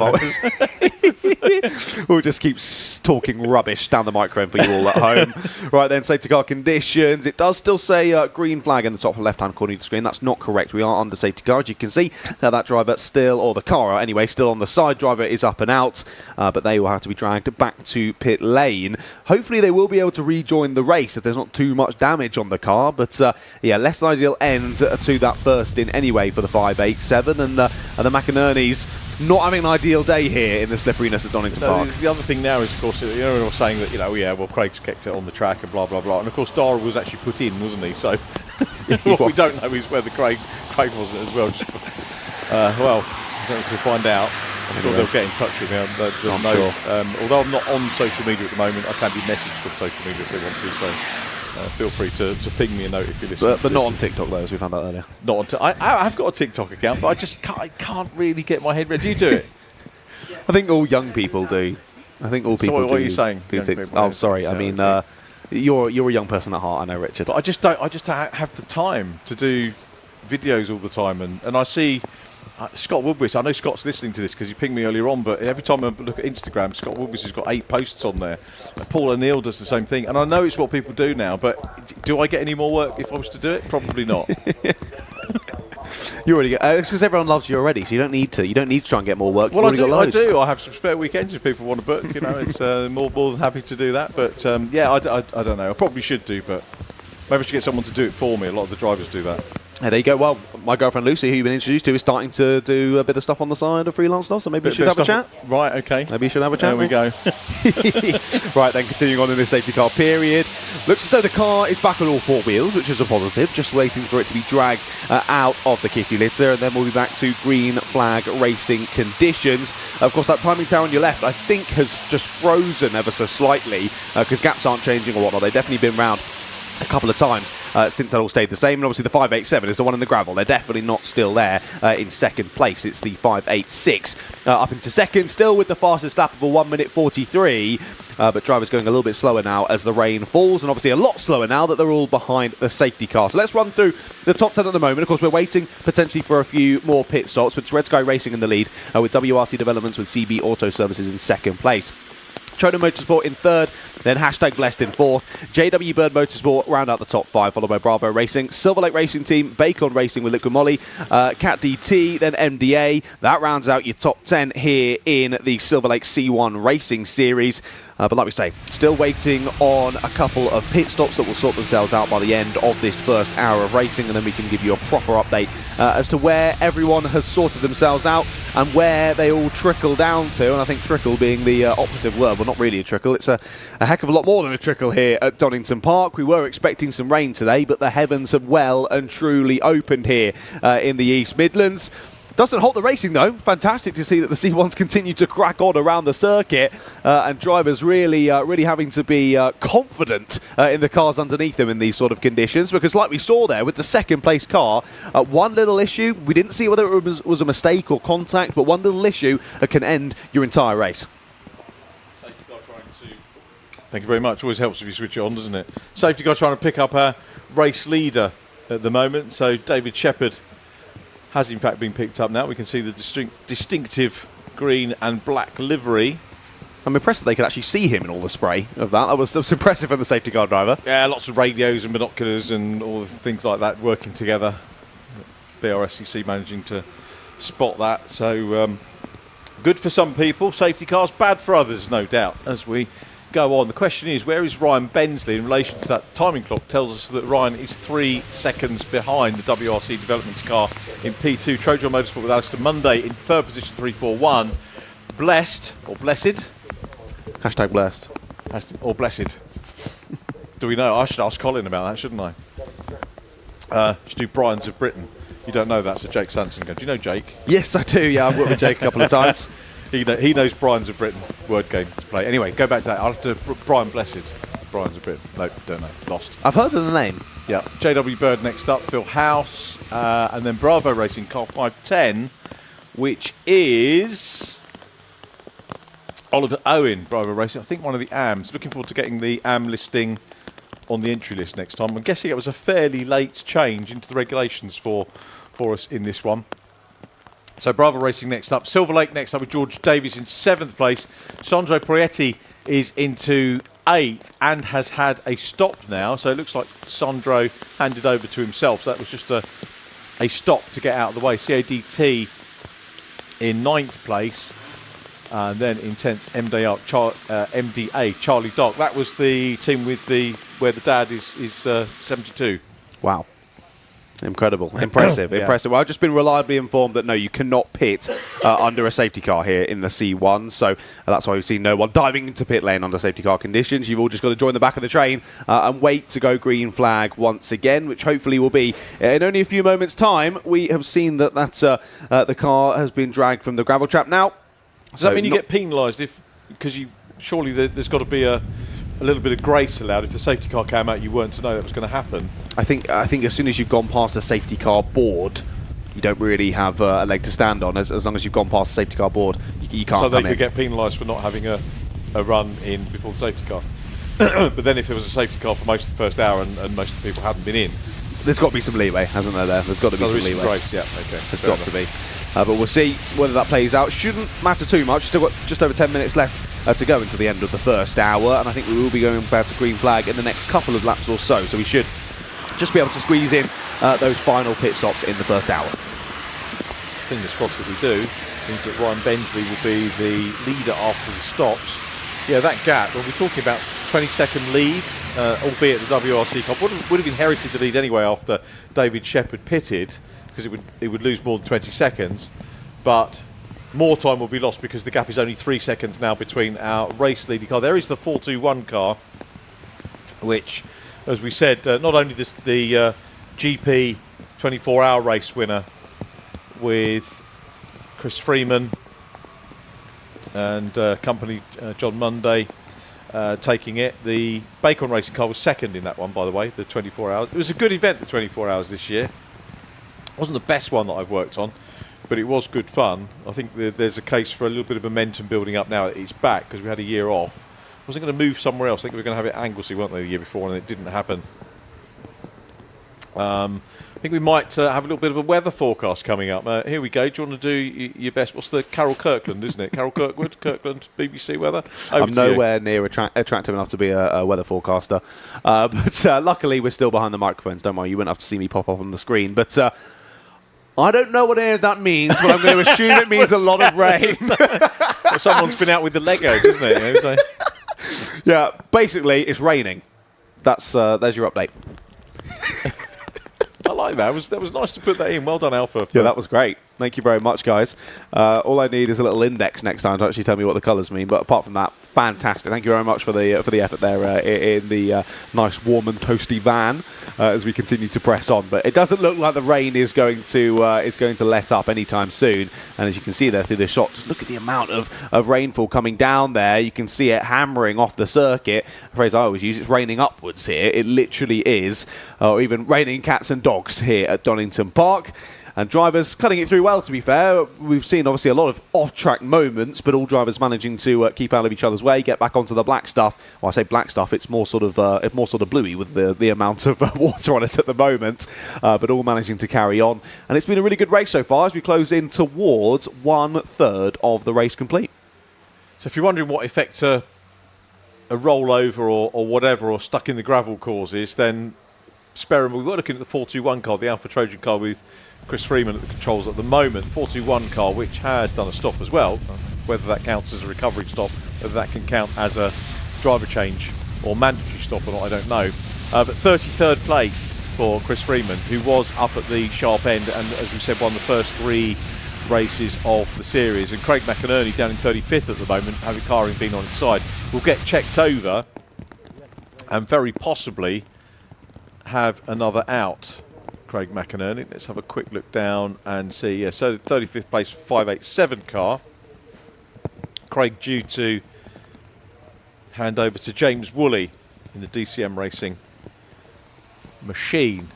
We'll just keep talking rubbish down the microphone for you all at home. Right then, safety car conditions. It does still say green flag in the top left-hand corner of the screen. That's not correct. We are under safety car, as you can see. Now that driver still, or the car anyway, still on the side. Driver is up and out, but they will have to be dragged back to pit lane. Hopefully they will be able to rejoin the race if there's not too much damage on the car, but yeah, less than ideal end to that first in anyway for the 587, and the McInerney's not having an ideal day here in the slipperiness at Donington Park. The other thing now is, of course, you know, we're saying that, you know, yeah, well, Craig's kicked it on the track and blah blah blah, and of course Dara was actually put in, wasn't he? So what we don't know is whether Craig wasn't as well. Well, I don't know if we'll find out. I'm sure they'll get in touch with me. I'm sure. Although I'm not on social media at the moment, I can be messaged from social media if they want to. So feel free to ping me a note if you're listening. But not on TikTok though, as we found out earlier. Not on. I have got a TikTok account, but I can't really get my head ready. Do you do it? I think all young people do. I think all people do. So what are you saying? Oh, sorry. I mean, you're a young person at heart. I know, Richard. But I just don't have the time to do videos all the time, and I see Scott Woodwis. I know Scott's listening to this because he pinged me earlier on, but every time I look at Instagram, Scott Woodwis has got 8 posts on there. Paul O'Neill does the same thing, and I know it's what people do now, but do I get any more work if I was to do it? Probably not. You already get. It's because everyone loves you already, so you don't need to. You don't need to try and get more work. Well, I do. I have some spare weekends if people want to book. You know, it's more than happy to do that. But yeah, I don't know. I probably should do, but maybe I should get someone to do it for me. A lot of the drivers do that. Hey, there you go. Well, my girlfriend Lucy, who you've been introduced to, is starting to do a bit of stuff on the side of freelance stuff, so maybe you should have a chat. Right, okay. Maybe you should have a chat. There we go. Right, then continuing on in this safety car period. Looks as though the car is back on all 4 wheels, which is a positive, just waiting for it to be dragged out of the kitty litter, and then we'll be back to green flag racing conditions. Of course, that timing tower on your left, I think, has just frozen ever so slightly, because gaps aren't changing or whatnot. They've definitely been round a couple of times since that all stayed the same, and obviously the 587 is the one in the gravel. They're definitely not still there in second place. It's the 586 up into second, still with the fastest lap of a 1:43, but drivers going a little bit slower now as the rain falls, and obviously a lot slower now that they're all behind the safety car. So let's run through the top 10 at the moment. Of course, we're waiting potentially for a few more pit stops, but it's Red Sky Racing in the lead with WRC Developments with CB Auto Services in second place. Chodo Motorsport in third, then #Blessed in fourth. JW Bird Motorsport round out the top 5, followed by Bravo Racing, Silverlake Racing Team, Bacon Racing with Liquid Molly, Cat DT, then MDA. That rounds out your top 10 here in the Silverlake C1 Racing Series. But like we say, still waiting on a couple of pit stops that will sort themselves out by the end of this first hour of racing, and then we can give you a proper update as to where everyone has sorted themselves out and where they all trickle down to. And I think trickle being the operative word, well, not really a trickle. It's a heck of a lot more than a trickle here at Donington Park. We were expecting some rain today, but the heavens have well and truly opened here in the East Midlands. Doesn't halt the racing though. Fantastic to see that the C1s continue to crack on around the circuit, and drivers really having to be confident in the cars underneath them in these sort of conditions, because like we saw there with the second place car, one little issue, we didn't see whether it was a mistake or contact, but one little issue can end your entire race. Thank you very much. Always helps if you switch it on, doesn't it? Safety car trying to pick up our race leader at the moment. So David Shepherd has in fact been picked up now. We can see the distinctive green and black livery. I'm impressed that they could actually see him in all the spray of that. That was impressive for the safety car driver. Yeah, lots of radios and binoculars and all the things like that working together. Brscc managing to spot that. So good for some people. Safety cars, bad for others, no doubt, as we go on. The question is, where is Ryan Bensley in relation to that timing clock? Tells us that Ryan is 3 seconds behind the WRC Developments car in P2. Trojan Motorsport with Alistair Monday in third position, 341. Blessed, or blessed? #Blessed. Or blessed. Do we know? I should ask Colin about that, shouldn't I? Should do Brian's of Britain. You don't know that's a Jake Sanson game. Do you know Jake? Yes, I do. Yeah, I've worked with Jake a couple of times. He knows Brian's of Britain word game to play. Anyway, go back to that. I'll have to Brian Blessed. Brian's of Britain. No, don't know. Lost. I've heard of the name. Yeah. JW Bird next up. Phil House. And then Bravo Racing car 510, which is Oliver Owen. Bravo Racing. I think one of the AMs. Looking forward to getting the AM listing on the entry list next time. I'm guessing it was a fairly late change into the regulations for us in this one. So Bravo Racing next up. Silverlake next up with George Davies in 7th place. Sandro Proietti is into 8th and has had a stop now. So it looks like Sandro handed over to himself. So that was just a stop to get out of the way. CADT in 9th place. And then in 10th, MDA, Charlie Dock. That was the team with where the dad is 72. Wow. Incredible. Impressive. Yeah. Impressive. Well, I've just been reliably informed that no, you cannot pit under a safety car here in the C1. So that's why we've seen no one diving into pit lane under safety car conditions. You've all just got to join the back of the train and wait to go green flag once again, which hopefully will be in only a few moments' time. We have seen that the car has been dragged from the gravel trap. Now, Does that mean you get penalised because surely there's got to be a little bit of grace allowed if the safety car came out you weren't to know that was going to happen? I think as soon as you've gone past the safety car board, you don't really have a leg to stand on. As long as you've gone past the safety car board, you can't So come they could get penalised for not having a run in before the safety car. But then if there was a safety car for most of the first hour and most of the people hadn't been in, there's got to be some leeway, hasn't there? There's got to be some leeway. Grace, yeah, okay. There's got to be. But we'll see whether that plays out. Shouldn't matter too much. Still got just over 10 minutes left to go into the end of the first hour, and I think we will be going back to green flag in the next couple of laps or so. So we should just be able to squeeze in those final pit stops in the first hour. Fingers crossed that we do. Means that Ryan Bensley will be the leader after the stops. Yeah, that gap, we'll be talking about 20-second lead, albeit the WRC car would have inherited the lead anyway after David Shepherd pitted, because it would lose more than 20 seconds. But more time will be lost because the gap is only 3 seconds now between our race leading car. There is the 421 car, which, as we said, not only the GP 24-hour race winner with Chris Freeman and company John Munday taking it. The Bacon Racing car was second in that one, by the way, the 24 hours. It was a good event, the 24 hours this year. It wasn't the best one that I've worked on, but it was good fun. I think there's a case for a little bit of momentum building up now that it's back, because we had a year off. Wasn't going to move somewhere else. I think we were going to have it at Anglesey, weren't they, the year before, and it didn't happen. I think we might have a little bit of a weather forecast coming up. Here we go. Do you want to do your best? What's the Carol Kirkland, isn't it? Carol Kirkwood, Kirkland, BBC weather. I'm nowhere near attractive enough to be a weather forecaster. But luckily, we're still behind the microphones. Don't worry, you won't have to see me pop up on the screen. But I don't know what any of that means, but I'm going to assume it means a lot of rain. Well, someone's been out with the Legos, isn't it? You know, so. Yeah, basically, it's raining. There's your update. I like that. That was nice to put that in. Well done, Alpha. Yeah, that was great. Thank you very much, guys. All I need is a little index next time to actually tell me what the colours mean. But apart from that, fantastic. Thank you very much for the effort there in the nice, warm and toasty van as we continue to press on. But it doesn't look like the rain is going to let up anytime soon. And as you can see there through the shot, just look at the amount of rainfall coming down there. You can see it hammering off the circuit. The phrase I always use, it's raining upwards here. It literally is, or even raining cats and dogs here at Donington Park. And drivers cutting it through well, to be fair. We've seen, obviously, a lot of off-track moments, but all drivers managing to keep out of each other's way, get back onto the black stuff. Well, I say black stuff, it's more sort of bluey with the amount of water on it at the moment, but all managing to carry on. And it's been a really good race so far as we close in towards 1/3 of the race complete. So if you're wondering what effect a rollover or whatever, or stuck in the gravel causes, then spare them. We were looking at the 421 car, the Alpha Trojan car with Chris Freeman at the controls at the moment. 421 car, which has done a stop as well. Whether that counts as a recovery stop, whether that can count as a driver change or mandatory stop or not, I don't know. But 33rd place for Chris Freeman, who was up at the sharp end and, as we said, won the first 3 races of the series. And Craig McInerney down in 35th at the moment, having car having been on its side, will get checked over and very possibly have another out. Craig McInerney. Let's have a quick look down and see. Yeah, so 35th place 587 car. Craig due to hand over to James Woolley in the DCM Racing machine.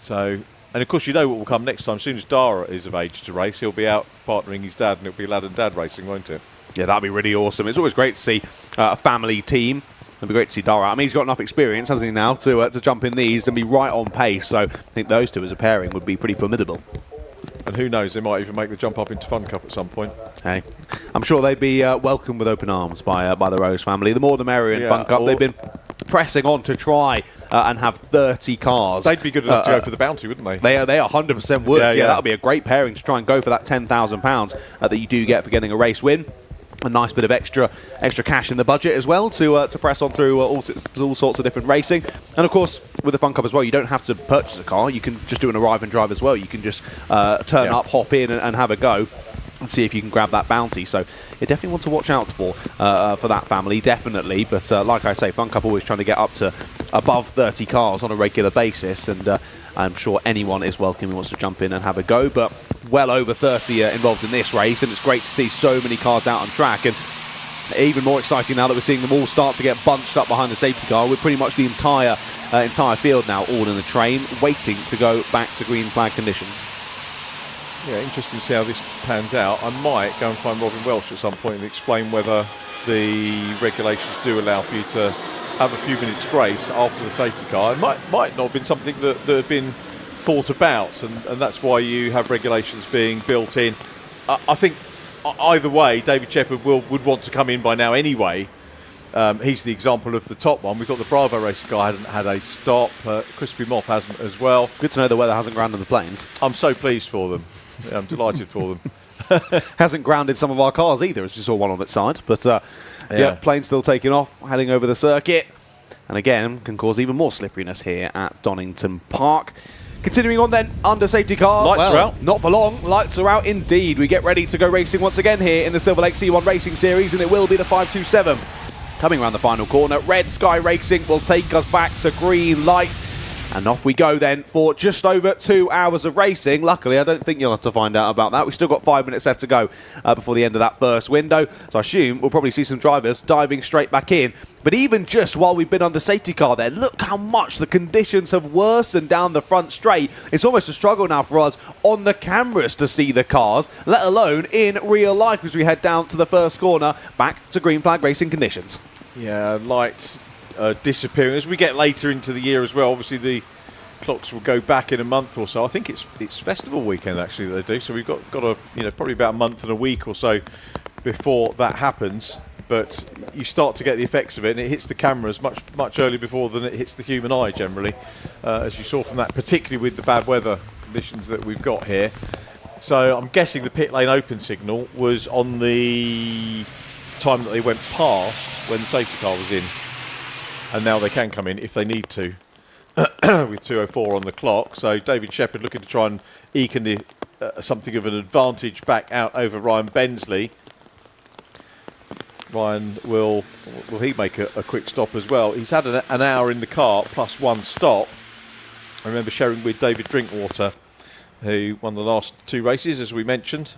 So, and of course you know what will come next time. As soon as Dara is of age to race, he'll be out partnering his dad, and it'll be Lad and Dad racing, won't it? Yeah, that'd be really awesome. It's always great to see a family team. It'd be great to see Dara. I mean, he's got enough experience, hasn't he, now, to jump in these and be right on pace. So I think those two as a pairing would be pretty formidable. And who knows, they might even make the jump up into Fun Cup at some point. Hey, I'm sure they'd be welcomed with open arms by the Rose family. The more the merrier in Fun Cup. They've been pressing on to try and have 30 cars. They'd be good enough to go for the bounty, wouldn't they? They 100% would. Yeah, that would be a great pairing to try and go for that £10,000 that you do get for getting a race win. A nice bit of extra cash in the budget as well to press on through all sorts of different racing. And of course, with the Fun Cup as well, you don't have to purchase a car. You can just do an arrive and drive as well. You can just turn up, hop in and have a go and see if you can grab that bounty. So you definitely want to watch out for that family, definitely. But like I say, Fun Cup always trying to get up to above 30 cars on a regular basis. And I'm sure anyone is welcome who wants to jump in and have a go. But well over 30 involved in this race, and it's great to see so many cars out on track. And even more exciting now that we're seeing them all start to get bunched up behind the safety car, with pretty much the entire field now all in the train, waiting to go back to green flag conditions. Yeah, interesting to see how this pans out. I might go and find Robin Welsh at some point and explain whether the regulations do allow for you to have a few minutes grace after the safety car. It might not have been something that had been thought about, and that's why you have regulations being built in. I think either way, David Shepherd would want to come in by now anyway. He's the example of the top one. We've got the Bravo Racing car hasn't had a stop. Crispy Moth hasn't as well. Good to know the weather hasn't grounded the planes. I'm so pleased for them. Yeah, I'm delighted for them. Hasn't grounded some of our cars either, as you saw one on its side. But yeah, plane still taking off, heading over the circuit. And again, can cause even more slipperiness here at Donington Park. Continuing on then, under safety car. Lights are out. Not for long. Lights are out indeed. We get ready to go racing once again here in the Silverlake C1 Racing Series, and it will be the 527. Coming around the final corner, Red Sky Racing will take us back to green light. And off we go then for just over 2 hours of racing. Luckily, I don't think you'll have to find out about that. We've still got 5 minutes left to go before the end of that first window. So I assume we'll probably see some drivers diving straight back in. But even just while we've been under safety car there, look how much the conditions have worsened down the front straight. It's almost a struggle now for us on the cameras to see the cars, let alone in real life as we head down to the first corner, back to green flag racing conditions. Yeah, lights disappearing as we get later into the year as well. Obviously the clocks will go back in a month or so. I think it's festival weekend actually that they do, so we've got a probably about a month and a week or so before that happens. But you start to get the effects of it, and it hits the cameras much earlier before than it hits the human eye generally, as you saw from that, particularly with the bad weather conditions that we've got here. So I'm guessing the pit lane open signal was on the time that they went past when the safety car was in. And now they can come in if they need to with 2:04 on the clock. So David Shepherd looking to try and eke something of an advantage back out over Ryan Bensley. Ryan, will he make a quick stop as well? He's had an hour in the car plus one stop. I remember sharing with David Drinkwater, who won the last 2 races, as we mentioned.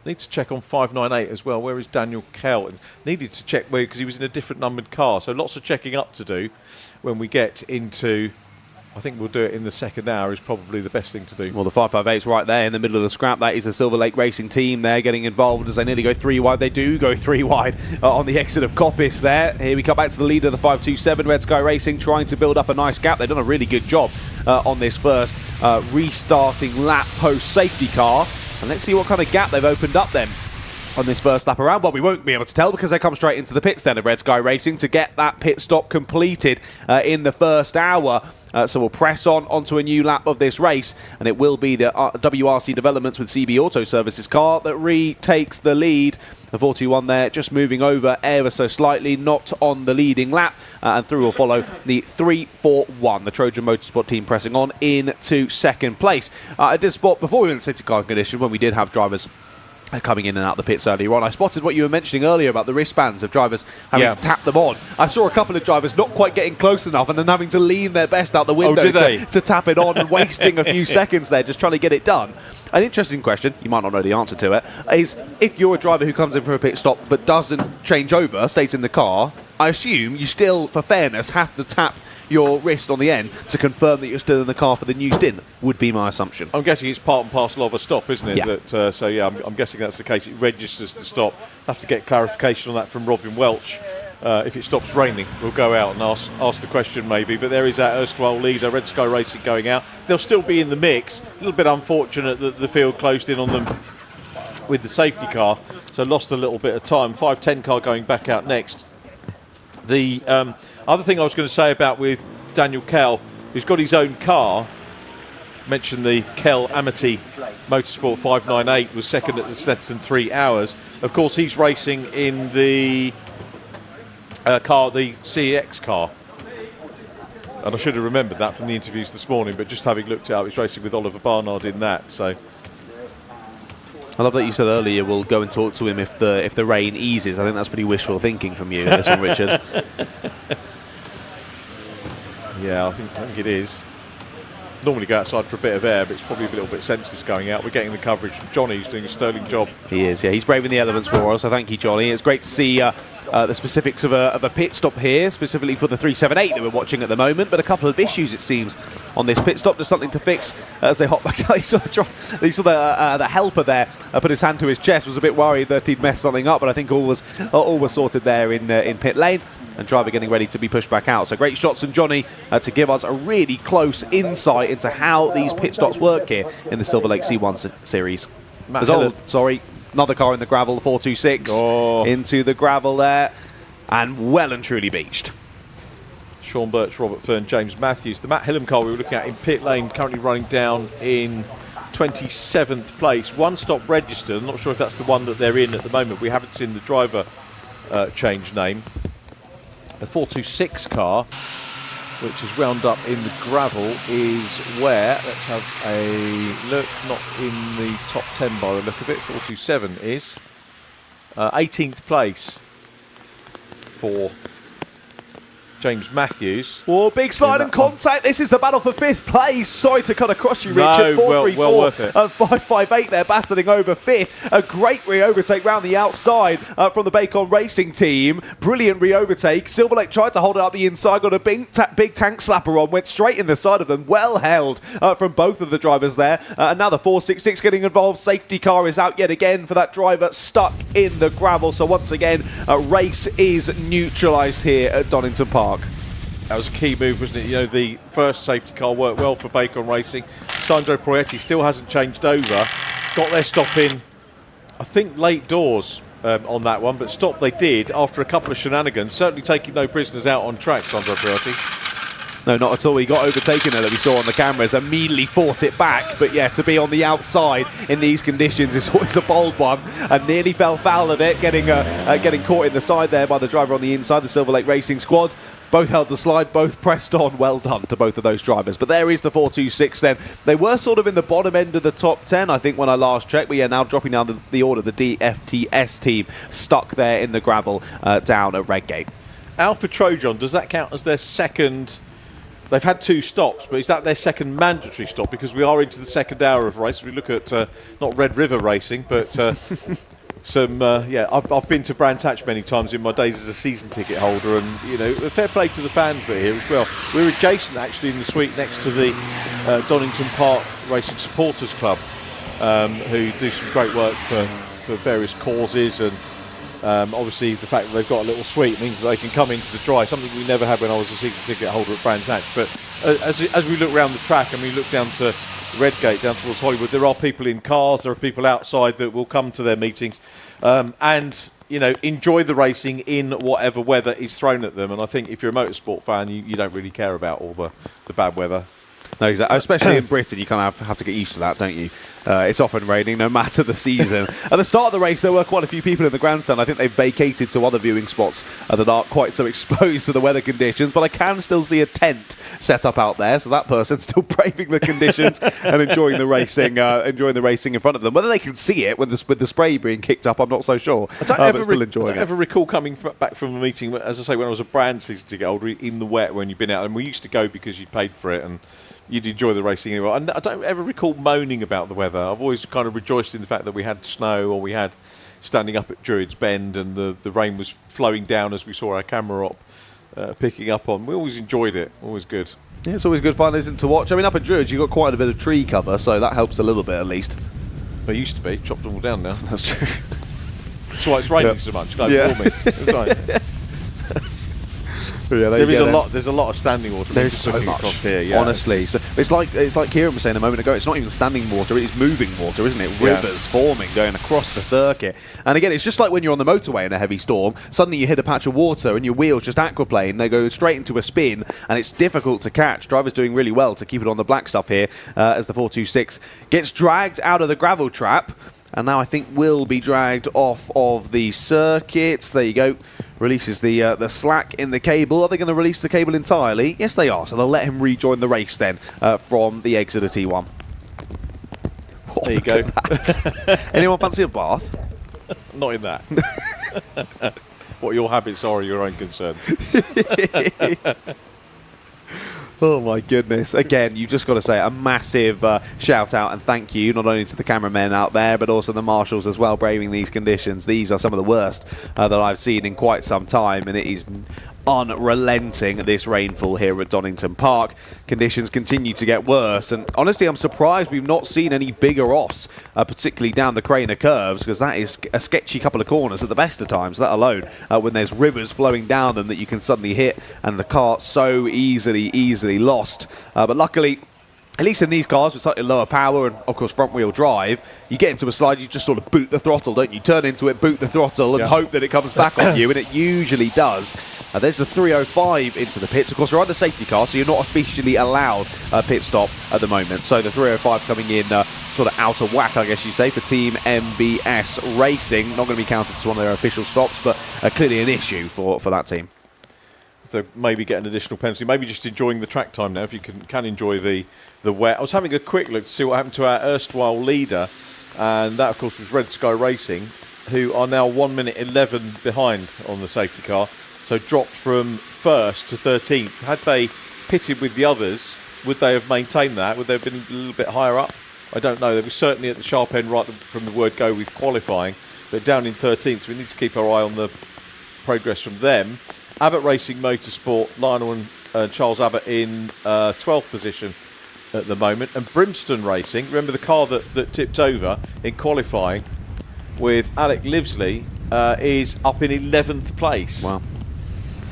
Need to check on 598 as well. Where is Daniel Kelton? Needed to check where, because he was in a different numbered car. So lots of checking up to do when we get into, I think we'll do it in the second hour, is probably the best thing to do. Well, the 558's right there in the middle of the scrap. That is the Silverlake Racing team there getting involved as they nearly go 3 wide. They do go 3 wide on the exit of Coppice there. Here we come back to the leader, the 527, Red Sky Racing, trying to build up a nice gap. They've done a really good job on this first restarting lap post-safety car. And let's see what kind of gap they've opened up then on this first lap around. Well, we won't be able to tell because they come straight into the pits then of Red Sky Racing to get that pit stop completed in the first hour. So we'll press onto a new lap of this race, and it will be the WRC Developments with CB Auto Services car that retakes the lead. The 41 there just moving over ever so slightly, not on the leading lap, and through will follow the 341, the Trojan Motorsport team pressing on into second place. I did spot before we went to safety car condition when we did have drivers coming in and out the pits earlier on. I spotted what you were mentioning earlier about the wristbands of drivers having to tap them on. I saw a couple of drivers not quite getting close enough and then having to lean their best out the window to tap it on and wasting a few seconds there just trying to get it done. An interesting question, you might not know the answer to it, is if you're a driver who comes in for a pit stop but doesn't change over, stays in the car, I assume you still, for fairness, have to tap your wrist on the end to confirm that you're still in the car for the new stint, would be my assumption. I'm guessing it's part and parcel of a stop, isn't it? Yeah. That, so yeah, I'm guessing that's the case. It registers the stop. Have to get clarification on that from Robin Welch. If it stops raining, we'll go out and ask the question maybe. But there is that erstwhile leader, Red Sky Racing, going out. They'll still be in the mix. A little bit unfortunate that the field closed in on them with the safety car, so lost a little bit of time. 510 car going back out next. The other thing I was going to say about with Daniel Kell, who's got his own car, mentioned the Kell Amity Motorsport 598, was second at the Stetson 3 hours. Of course, he's racing in the car, the CEX car. And I should have remembered that from the interviews this morning, but just having looked it up, he's racing with Oliver Barnard in that. So I love that you said earlier we'll go and talk to him if the rain eases. I think that's pretty wishful thinking from you, this one, Richard. Yeah, I think it is. normally go outside for a bit of air, but it's probably a little bit senseless going out. We're getting the coverage from Johnny, who's doing a sterling job. He is, yeah. He's braving the elements for us, so thank you, Johnny. It's great to see the specifics of a pit stop here, specifically for the 378 that we're watching at the moment, but a couple of issues, it seems, on this pit stop. Just something to fix as they hop back. You saw the helper there put his hand to his chest, was a bit worried that he'd messed something up, but I think all was sorted there in pit lane. And driver getting ready to be pushed back out. So great shots from Johnny to give us a really close insight into how these pit stops work here in the Silverlake C1 series. Another car in the gravel, the 426 into the gravel there, and well and truly beached. Sean Birch, Robert Fern, James Matthews. The Matt Hillam car we were looking at in pit lane, currently running down in 27th place. One stop registered. I'm not sure if that's the one that they're in at the moment. We haven't seen the driver change name. The 426 car, which is round up in the gravel, is where, let's have a look, not in the top 10 by the look of it. 427 is 18th place for James Matthews. Oh, big slide and contact. This is the battle for 5th place. Sorry to cut across you, Richard. 434 well worth it. And 558 there, battling over 5th. A great re-overtake round the outside from the Bacon Racing team. Brilliant re-overtake. Silverlake tried to hold it up the inside, got a big tank slapper on, went straight in the side of them. Well held from both of the drivers there. And now the 466 getting involved. Safety car is out yet again for that driver stuck in the gravel. So once again, a race is neutralised here at Donington Park. That was a key move, wasn't it? You know, the first safety car worked well for Bacon Racing. Sandro Proietti still hasn't changed over. Got their stop in, I think, late doors on that one, but stop they did after a couple of shenanigans. Certainly taking no prisoners out on track, Sandro Proietti. No, not at all. He got overtaken there that we saw on the cameras, immediately fought it back. But yeah, to be on the outside in these conditions is always a bold one. And nearly fell foul of it, getting caught in the side there by the driver on the inside, the Silverlake Racing squad. Both held the slide, both pressed on. Well done to both of those drivers. But there is the 426 then. They were sort of in the bottom end of the top 10, I think, when I last checked. But yeah, now dropping down the order, the DFTS team stuck there in the gravel down at Redgate. Alpha Trojan, does that count as their second? They've had 2 stops, but is that their second mandatory stop? Because we are into the second hour of race. We look at not Red River Racing, but I've been to Brands Hatch many times in my days as a season ticket holder, and you know, fair play to the fans that are here as well. We're adjacent actually in the suite next to the Donington Park Racing Supporters Club, who do some great work for various causes, and obviously the fact that they've got a little suite means that they can come into the dry, something we never had when I was a season ticket holder at Brands Hatch. But as we look around the track and we look down to Redgate, down towards Hollywood, there are people in cars, there are people outside that will come to their meetings and you know, enjoy the racing in whatever weather is thrown at them. And I think if you're a motorsport fan, you don't really care about all the bad weather. No, exactly. Especially in Britain, you kind of have to get used to that, don't you? It's often raining, no matter the season. At the start of the race, there were quite a few people in the grandstand. I think they've vacated to other viewing spots that aren't quite so exposed to the weather conditions. But I can still see a tent set up out there, so that person's still braving the conditions and enjoying the racing in front of them. Whether they can see it with the spray being kicked up, I'm not so sure. I don't ever recall coming back from a meeting, as I say, when I was a brand season ticket holder, in the wet when you've been out, and we used to go because you paid for it and you'd enjoy the racing anyway. I don't ever recall moaning about the weather. I've always kind of rejoiced in the fact that we had snow, or we had standing up at Druids Bend and the rain was flowing down as we saw our camera op picking up on. We always enjoyed it. Always good. Yeah, it's always good fun, isn't it, to watch? I mean, up at Druids, you've got quite a bit of tree cover, so that helps a little bit at least. They used to be. Chopped them all down now. That's true. That's why it's raining so much. Global warming. That's right. Yeah, there's a lot of standing water. There's so much across here. Yeah, honestly, so it's like Kieran was saying a moment ago. It's not even standing water; it is moving water, isn't it? Rivers forming, going across the circuit. And again, it's just like when you're on the motorway in a heavy storm. Suddenly, you hit a patch of water, and your wheels just aquaplane. They go straight into a spin, and it's difficult to catch. Drivers doing really well to keep it on the black stuff here, as the 426 gets dragged out of the gravel trap. And now I think will be dragged off of the circuits. There you go. Releases the slack in the cable. Are they going to release the cable entirely? Yes, they are. So they'll let him rejoin the race then from the exit of T1. There you go. Anyone fancy a bath? Not in that. What your habits are your own concern. Oh my goodness. Again, you've just got to say a massive shout out and thank you, not only to the cameramen out there, but also the marshals as well, braving these conditions. These are some of the worst that I've seen in quite some time, and it is unrelenting, this rainfall here at Donington Park. Conditions continue to get worse, and honestly I'm surprised we've not seen any bigger offs, particularly down the Craner curves, because that is a sketchy couple of corners at the best of times, let alone when there's rivers flowing down them that you can suddenly hit, and the cart's so easily lost. But luckily, at least in these cars with slightly lower power and, of course, front-wheel drive, you get into a slide, you just sort of boot the throttle, don't you? Turn into it, boot the throttle, and hope that it comes back on you, and it usually does. There's a 305 into the pits. Of course, you're under safety car, so you're not officially allowed a pit stop at the moment. So the 305 coming in sort of out of whack, I guess you say, for Team MBS Racing. Not going to be counted as one of their official stops, but clearly an issue for that team. So maybe get an additional penalty, maybe just enjoying the track time now, if you can enjoy the wet. I was having a quick look to see what happened to our erstwhile leader, and that, of course, was Red Sky Racing, who are now 1 minute 11 behind on the safety car. So dropped from 1st to 13th. Had they pitted with the others, would they have maintained that? Would they have been a little bit higher up? I don't know. They were certainly at the sharp end right from the word go with qualifying. They're down in 13th, so we need to keep our eye on the progress from them. Abbott Racing Motorsport, Lionel and Charles Abbott in 12th position at the moment. And Brimston Racing, remember the car that tipped over in qualifying with Alec Livesley, is up in 11th place. Wow.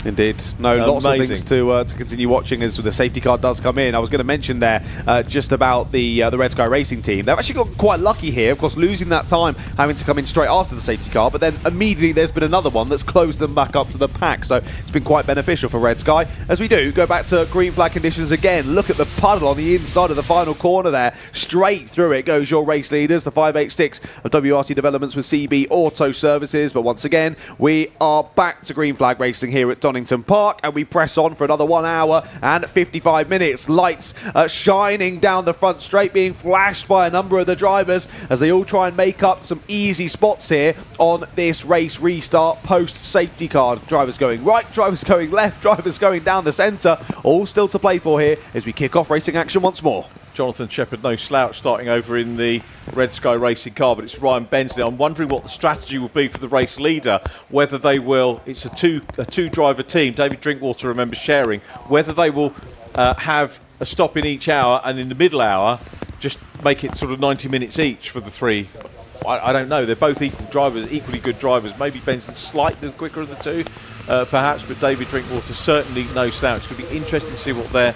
Indeed. No, lots of things to continue watching as the safety car does come in. I was going to mention there just about the Red Sky Racing team. They've actually got quite lucky here, of course, losing that time, having to come in straight after the safety car, but then immediately there's been another one that's closed them back up to the pack, so it's been quite beneficial for Red Sky. As we do, go back to green flag conditions again. Look at the puddle on the inside of the final corner there. Straight through it goes your race leaders, the 586 of WRT Developments with CB Auto Services, but once again, we are back to green flag racing here at Donington Park, and we press on for another 1 hour and 55 minutes. Lights shining down the front straight, being flashed by a number of the drivers as they all try and make up some easy spots here on this race restart post safety car. Drivers going right, drivers going left, drivers going down the centre, all still to play for here as we kick off racing action once more. Jonathan Shepherd, no slouch, starting over in the Red Sky Racing car, but it's Ryan Bensley. I'm wondering what the strategy will be for the race leader, whether they will, it's a two driver team, David Drinkwater, remember, sharing, whether they will have a stop in each hour, and in the middle hour just make it sort of 90 minutes each for the three. I don't know, they're both equal drivers, equally good drivers. Maybe Bensley slightly quicker of the two, perhaps, but David Drinkwater certainly no slouch. It's going to be interesting to see what their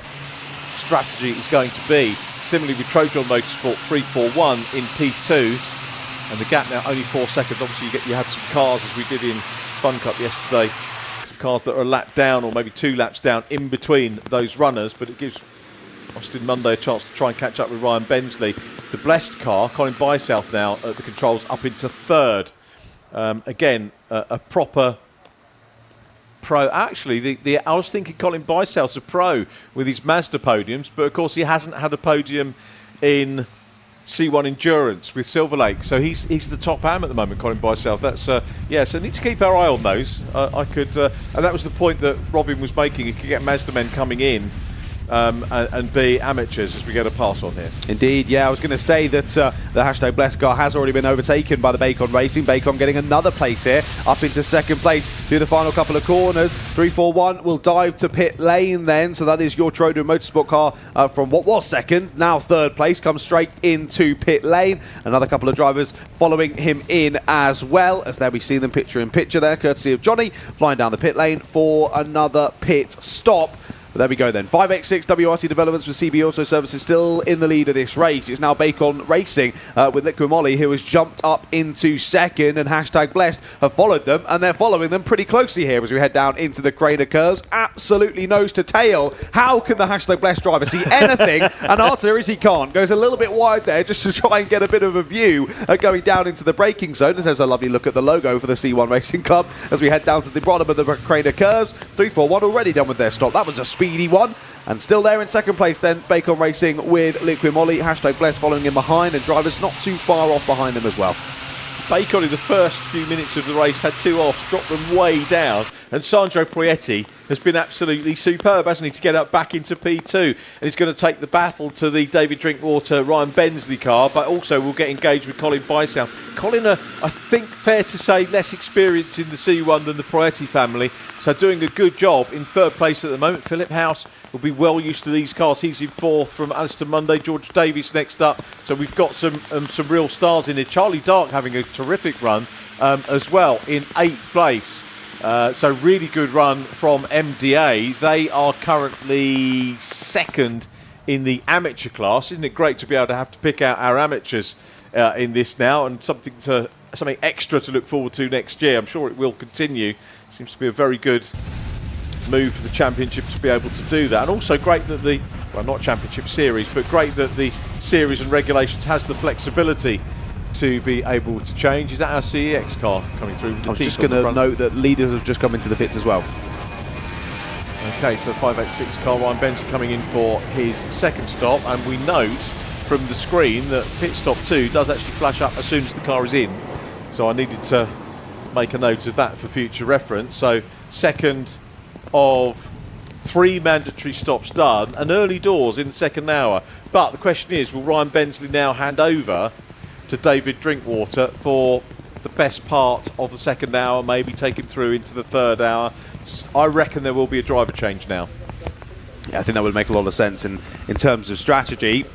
strategy is going to be. Similarly with Trojan Motorsport 341 in P2, and the gap now only 4 seconds. Obviously you had some cars, as we did in Fun Cup yesterday, some cars that are a lap down or maybe 2 laps down in between those runners, but it gives Austin Monday a chance to try and catch up with Ryan Bensley. The Blessed car, Colin Bysouth now at the controls, up into 3rd. Again, a proper pro. Actually, I was thinking Colin Bysouth's a pro with his Mazda podiums, but of course he hasn't had a podium in C1 Endurance with Silverlake, so he's the top am at the moment, Colin Bysouth. That's so need to keep our eye on those. And that was the point that Robin was making. You could get Mazda men coming in and be amateurs as we get a pass on here. Indeed, yeah, I was going to say that the hashtag Blessed car has already been overtaken by the Bacon Racing. Bacon getting another place here, up into 2nd place through the final couple of corners. 341 will dive to pit lane then, so that is your Trojan Motorsport car from what was 2nd, now 3rd place, comes straight into pit lane. Another couple of drivers following him in as well, as there we see them picture in picture there, courtesy of Johnny, flying down the pit lane for another pit stop. But there we go then. 586 WRT Developments with CB Auto Services still in the lead of this race. It's now Bacon Racing with Liquid Molly, who has jumped up into 2nd, and hashtag Blessed have followed them, and they're following them pretty closely here as we head down into the Craner curves. Absolutely nose to tail. How can the hashtag Blessed driver see anything? And Arteris he can't. Goes a little bit wide there just to try and get a bit of a view going down into the braking zone. This has a lovely look at the logo for the C1 Racing Club as we head down to the bottom of the Craner curves. 341 already done with their stop. That was a speedy one, and still there in 2nd place then, Bacon Racing with Liquid Molly, hashtag Blessed following in behind, and drivers not too far off behind them as well. Bacon in the first few minutes of the race had 2 offs, dropped them way down, And Sandro Proietti has been absolutely superb, hasn't he, to get up back into P2. And he's going to take the battle to the David Drinkwater, Ryan Bensley car, but also will get engaged with Colin Bysouth. Colin, I think fair to say, less experienced in the C1 than the Proietti family, so doing a good job in third place at the moment. Philip House will be well used to these cars. He's in fourth from Alistair Monday. George Davies next up. So we've got some real stars in here. Charlie Dark having a terrific run as well in 8th place. So really good run from MDA. They are currently second in the amateur class. Isn't it great to be able to have to pick out our amateurs in this now, and something extra to look forward to next year. I'm sure it will continue. Seems to be a very good move for the championship to be able to do that. And also great that the, well, not championship series, but great that the series and regulations has the flexibility to be able to change. Is that our CEX car coming through? I was just going to note that leaders have just come into the pits as well. Okay, so 586 car, Ryan Benson coming in for his second stop, and we note from the screen that pit stop 2 does actually flash up as soon as the car is in. So I needed to make a note of that for future reference. So second of 3 mandatory stops done, and early doors in the second hour. But the question is, will Ryan Bensley now hand over to David Drinkwater for the best part of the second hour, maybe take him through into the third hour? I reckon there will be a driver change now. Yeah, I think that would make a lot of sense in terms of strategy.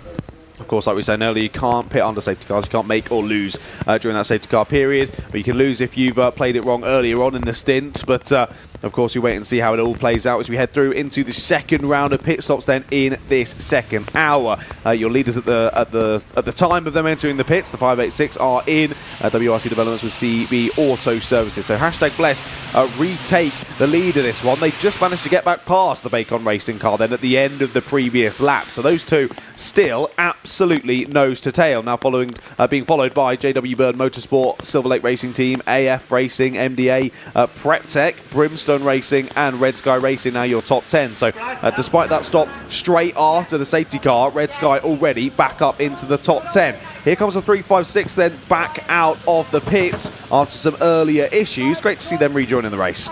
Of course, like we were saying earlier, you can't pit under safety cars. You can't make or lose during that safety car period. But you can lose if you've played it wrong earlier on in the stint. But of course, we wait and see how it all plays out as we head through into the second round of pit stops. Then in this second hour, your leaders at the time of them entering the pits, the 586 are in. WRC Developments with CB Auto Services. So hashtag Blessed retake the lead of this one. They just managed to get back past the Bacon Racing car then at the end of the previous lap. So those two still absolutely nose to tail. Now being followed by JW Bird Motorsport, Silverlake Racing Team, AF Racing, MDA, PrepTech, Brimstone Racing and Red Sky Racing, now your top 10. So despite that stop straight after the safety car, Red Sky already back up into the top 10. Here comes the 356 then back out of the pits after some earlier issues. Great to see them rejoining the race.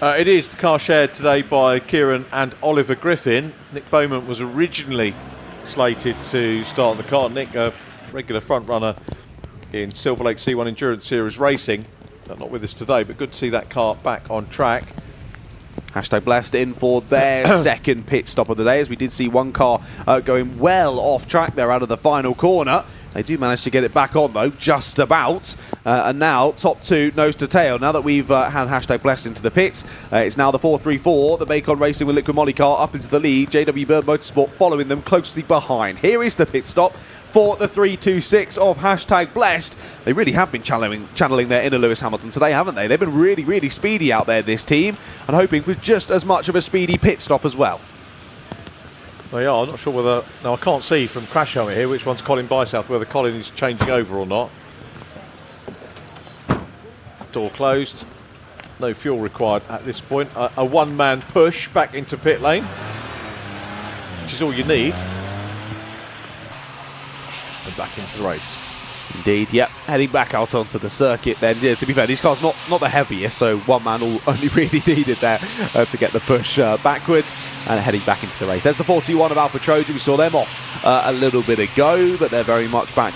It is the car shared today by Kieran and Oliver Griffin. Nick Bowman was originally slated to start the car. Nick, a regular front runner in Silverlake C1 Endurance Series Racing. Not with us today, but good to see that car back on track. Hashtag Blessed in for their second pit stop of the day, as we did see one car going well off track there out of the final corner. They do manage to get it back on though, just about. And now top 2 nose to tail. Now that we've had hashtag Blessed into the pits, it's now the 434, the Bacon Racing with Liquid Molly car up into the lead. JW Bird Motorsport following them closely behind. Here is the pit stop for the 326 of hashtag Blessed. They really have been channeling their inner Lewis Hamilton today, haven't they? They've been really, really speedy out there, this team, and hoping for just as much of a speedy pit stop as well. They are. I'm not sure whether... Now, I can't see from crash helmet here which one's Colin Bysouth, whether Colin is changing over or not. Door closed. No fuel required at this point. A one-man push back into pit lane, which is all you need. And back into the race. Indeed, yep. Heading back out onto the circuit then. Yeah, to be fair, these cars not the heaviest, so one man only really needed there to get the push backwards and heading back into the race. There's the 41 of Alpha Trojan. We saw them off a little bit ago, but they're very much back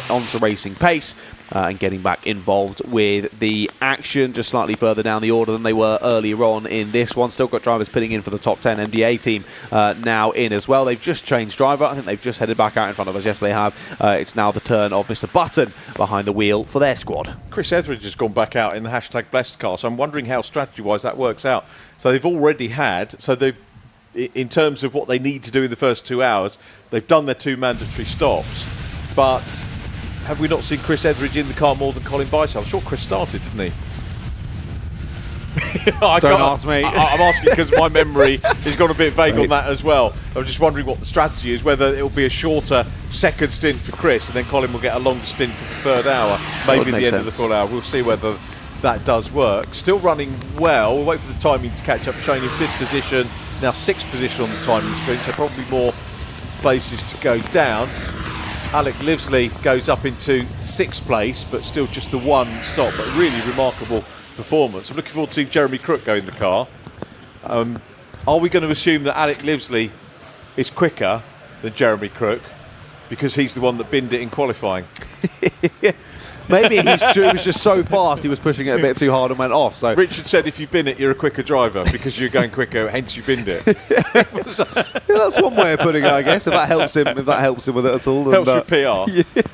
onto racing pace. And getting back involved with the action just slightly further down the order than they were earlier on in this one. Still got drivers pitting in for the top 10 MDA team now in as well. They've just changed driver. I think they've just headed back out in front of us. Yes, they have. It's now the turn of Mr. Button behind the wheel for their squad. Chris Etheridge has gone back out in the hashtag Blessed car, so I'm wondering how strategy-wise that works out. So they've already had... So they've, in terms of what they need to do in the first 2 hours, they've done their 2 mandatory stops, but... Have we not seen Chris Etheridge in the car more than Colin Bysouth? I'm sure Chris started, didn't he? Don't ask me. I'm asking because my memory has gone a bit vague on that as well. I'm just wondering what the strategy is, whether it will be a shorter second stint for Chris and then Colin will get a longer stint for the third hour, maybe at the end of the full hour. We'll see whether that does work. Still running well. We'll wait for the timing to catch up. Shane in 5th position, now 6th position on the timing screen, so probably more places to go down. Alec Livesley goes up into 6th place, but still just the 1 stop. But really remarkable performance. I'm looking forward to seeing Jeremy Crook go in the car. Are we going to assume that Alec Livesley is quicker than Jeremy Crook because he's the one that binned it in qualifying? Maybe he was just so fast he was pushing it a bit too hard and went off. So Richard said if you bin it, you're a quicker driver because you're going quicker, hence you binned it. Yeah, that's one way of putting it, I guess. If that helps him with it at all. Helps with PR.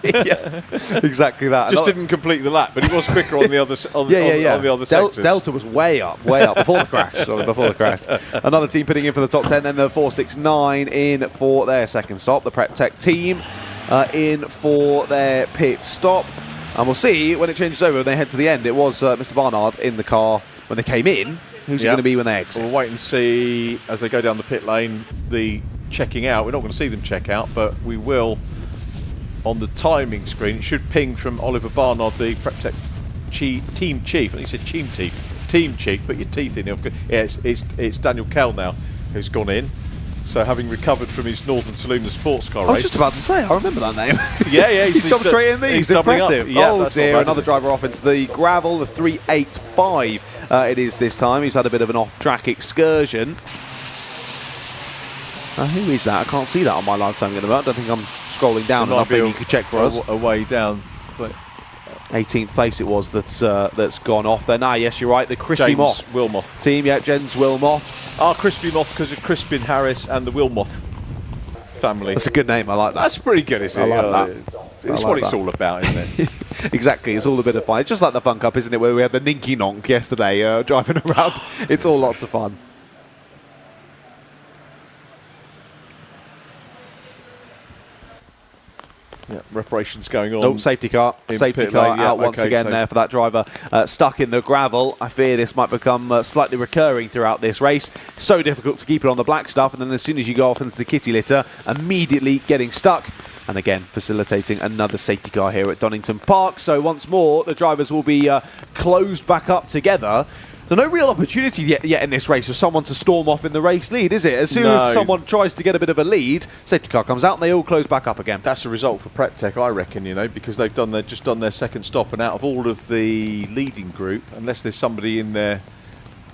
Yeah, exactly that. Just didn't complete the lap, but he was quicker on the other on the other sectors. Delta was way up before the crash. Before the crash. Another team putting in for the top 10, then the 469 in for their second stop. The PrepTech team in for their pit stop. And we'll see when it changes over when they head to the end. It was Mr. Barnard in the car when they came in. Who's he going to be when they exit? We'll wait and see as they go down the pit lane, the checking out. We're not going to see them check out, but we will on the timing screen. It should ping from Oliver Barnard, the PrepTech team chief. I think he said team chief, put your teeth in. Yeah, it's Daniel Kell now who's gone in. So having recovered from his Northern Saloon Sports Car race. I was just about to say, I remember that name. Yeah, he's jumped straight in these. Impressive. Yeah, oh dear, another driver off into the gravel, the 385 it is this time. He's had a bit of an off-track excursion. Who is that? I can't see that on my live time. I don't think I'm scrolling down enough. Maybe you could check for us. Away down. 18th place it was that's gone off there. Yes, you're right. The Crispy James Moth Wilmoth team. Yeah, Jens Wilmoth. Crispy Moth because of Crispin Harris and the Wilmoth family. That's a good name. I like that. That's pretty good, isn't it? I like that. It's what it's all about, isn't it? Exactly. It's all a bit of fun. It's just like the Fun Cup, isn't it? Where we had the Ninky Nonk yesterday driving around. It's all lots of fun. Yeah, reparations going on. Oh, safety car. Safety car out once again there for that driver stuck in the gravel. I fear this might become slightly recurring throughout this race. So difficult to keep it on the black stuff, and then as soon as you go off into the kitty litter, immediately getting stuck. And again, facilitating another safety car here at Donington Park. So once more, the drivers will be closed back up together. So no real opportunity yet in this race for someone to storm off in the race lead, is it? As soon as someone tries to get a bit of a lead, safety car comes out and they all close back up again. That's a result for PrepTech, I reckon, because they've just done their second stop, and out of all of the leading group, unless there's somebody in there.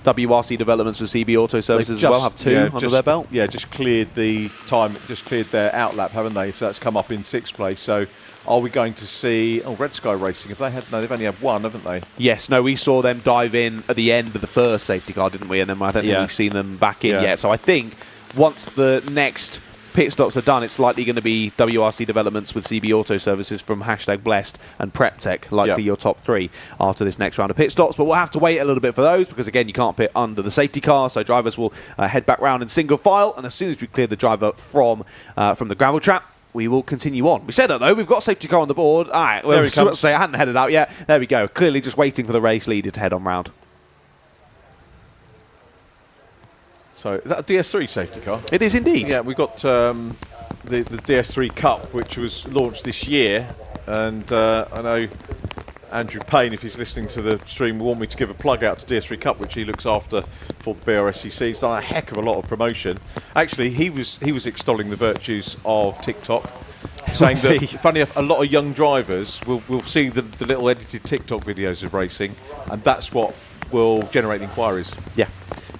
WRC Developments with CB Auto Services as well have two under their belt. Yeah, just cleared the time, just cleared their outlap, haven't they? So that's come up in 6th place. So are we going to see Red Sky Racing? Have they had? No, they've only had one, haven't they? Yes. No, we saw them dive in at the end of the first safety car, didn't we? And then I don't think we've seen them back in yet. So I think once the next pit stops are done, it's likely going to be WRC Developments with CB Auto Services from #Blessed and PrepTech, likely your top three after this next round of pit stops. But we'll have to wait a little bit for those because, again, you can't pit under the safety car, so drivers will head back round in single file. And as soon as we clear the driver from the gravel trap, we will continue on. We said that, though. We've got safety car on the board. All right, well, there he comes. Say I hadn't headed out yet. There we go. Clearly just waiting for the race leader to head on round. So is that a DS3 safety car? It is indeed. Yeah, we've got the DS3 Cup, which was launched this year, and I know Andrew Payne, if he's listening to the stream, will want me to give a plug out to DS3 Cup, which he looks after for the Brscc. He's done a heck of a lot of promotion. Actually, he was extolling the virtues of TikTok, saying that, funny enough, a lot of young drivers will see the little edited TikTok videos of racing, and that's what will generate inquiries.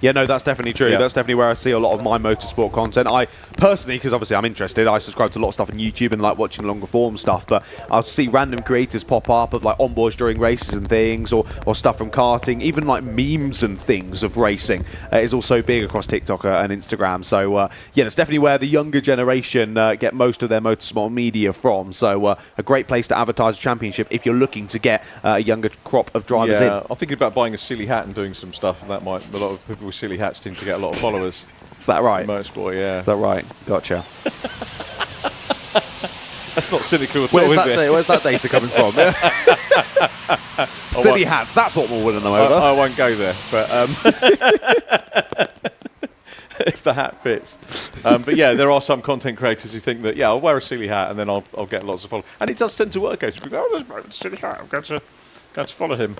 Yeah, no, that's definitely true. That's definitely where I see a lot of my motorsport content. I personally, because obviously I'm interested, I subscribe to a lot of stuff on YouTube and like watching longer form stuff, but I'll see random creators pop up of like onboards during races and things, or stuff from karting, even like memes and things of racing is also big across TikTok and Instagram. So yeah, that's definitely where the younger generation get most of their motorsport media from. So a great place to advertise a championship if you're looking to get a younger crop of drivers in. I'm thinking about buying a silly hat and doing some stuff, and that might, a lot of people with silly hats seem to get a lot of followers. Is that right? Motorsport, yeah. Is that right? Gotcha. That's not cynical at all, is it? Where's that data coming from? Silly hats, that's what we'll win them over. I won't go there, but if the hat fits. But yeah, there are some content creators who think that, I'll wear a silly hat and then I'll get lots of followers. And it does tend to work. People go, oh, there's a silly hat, I'm going to follow him.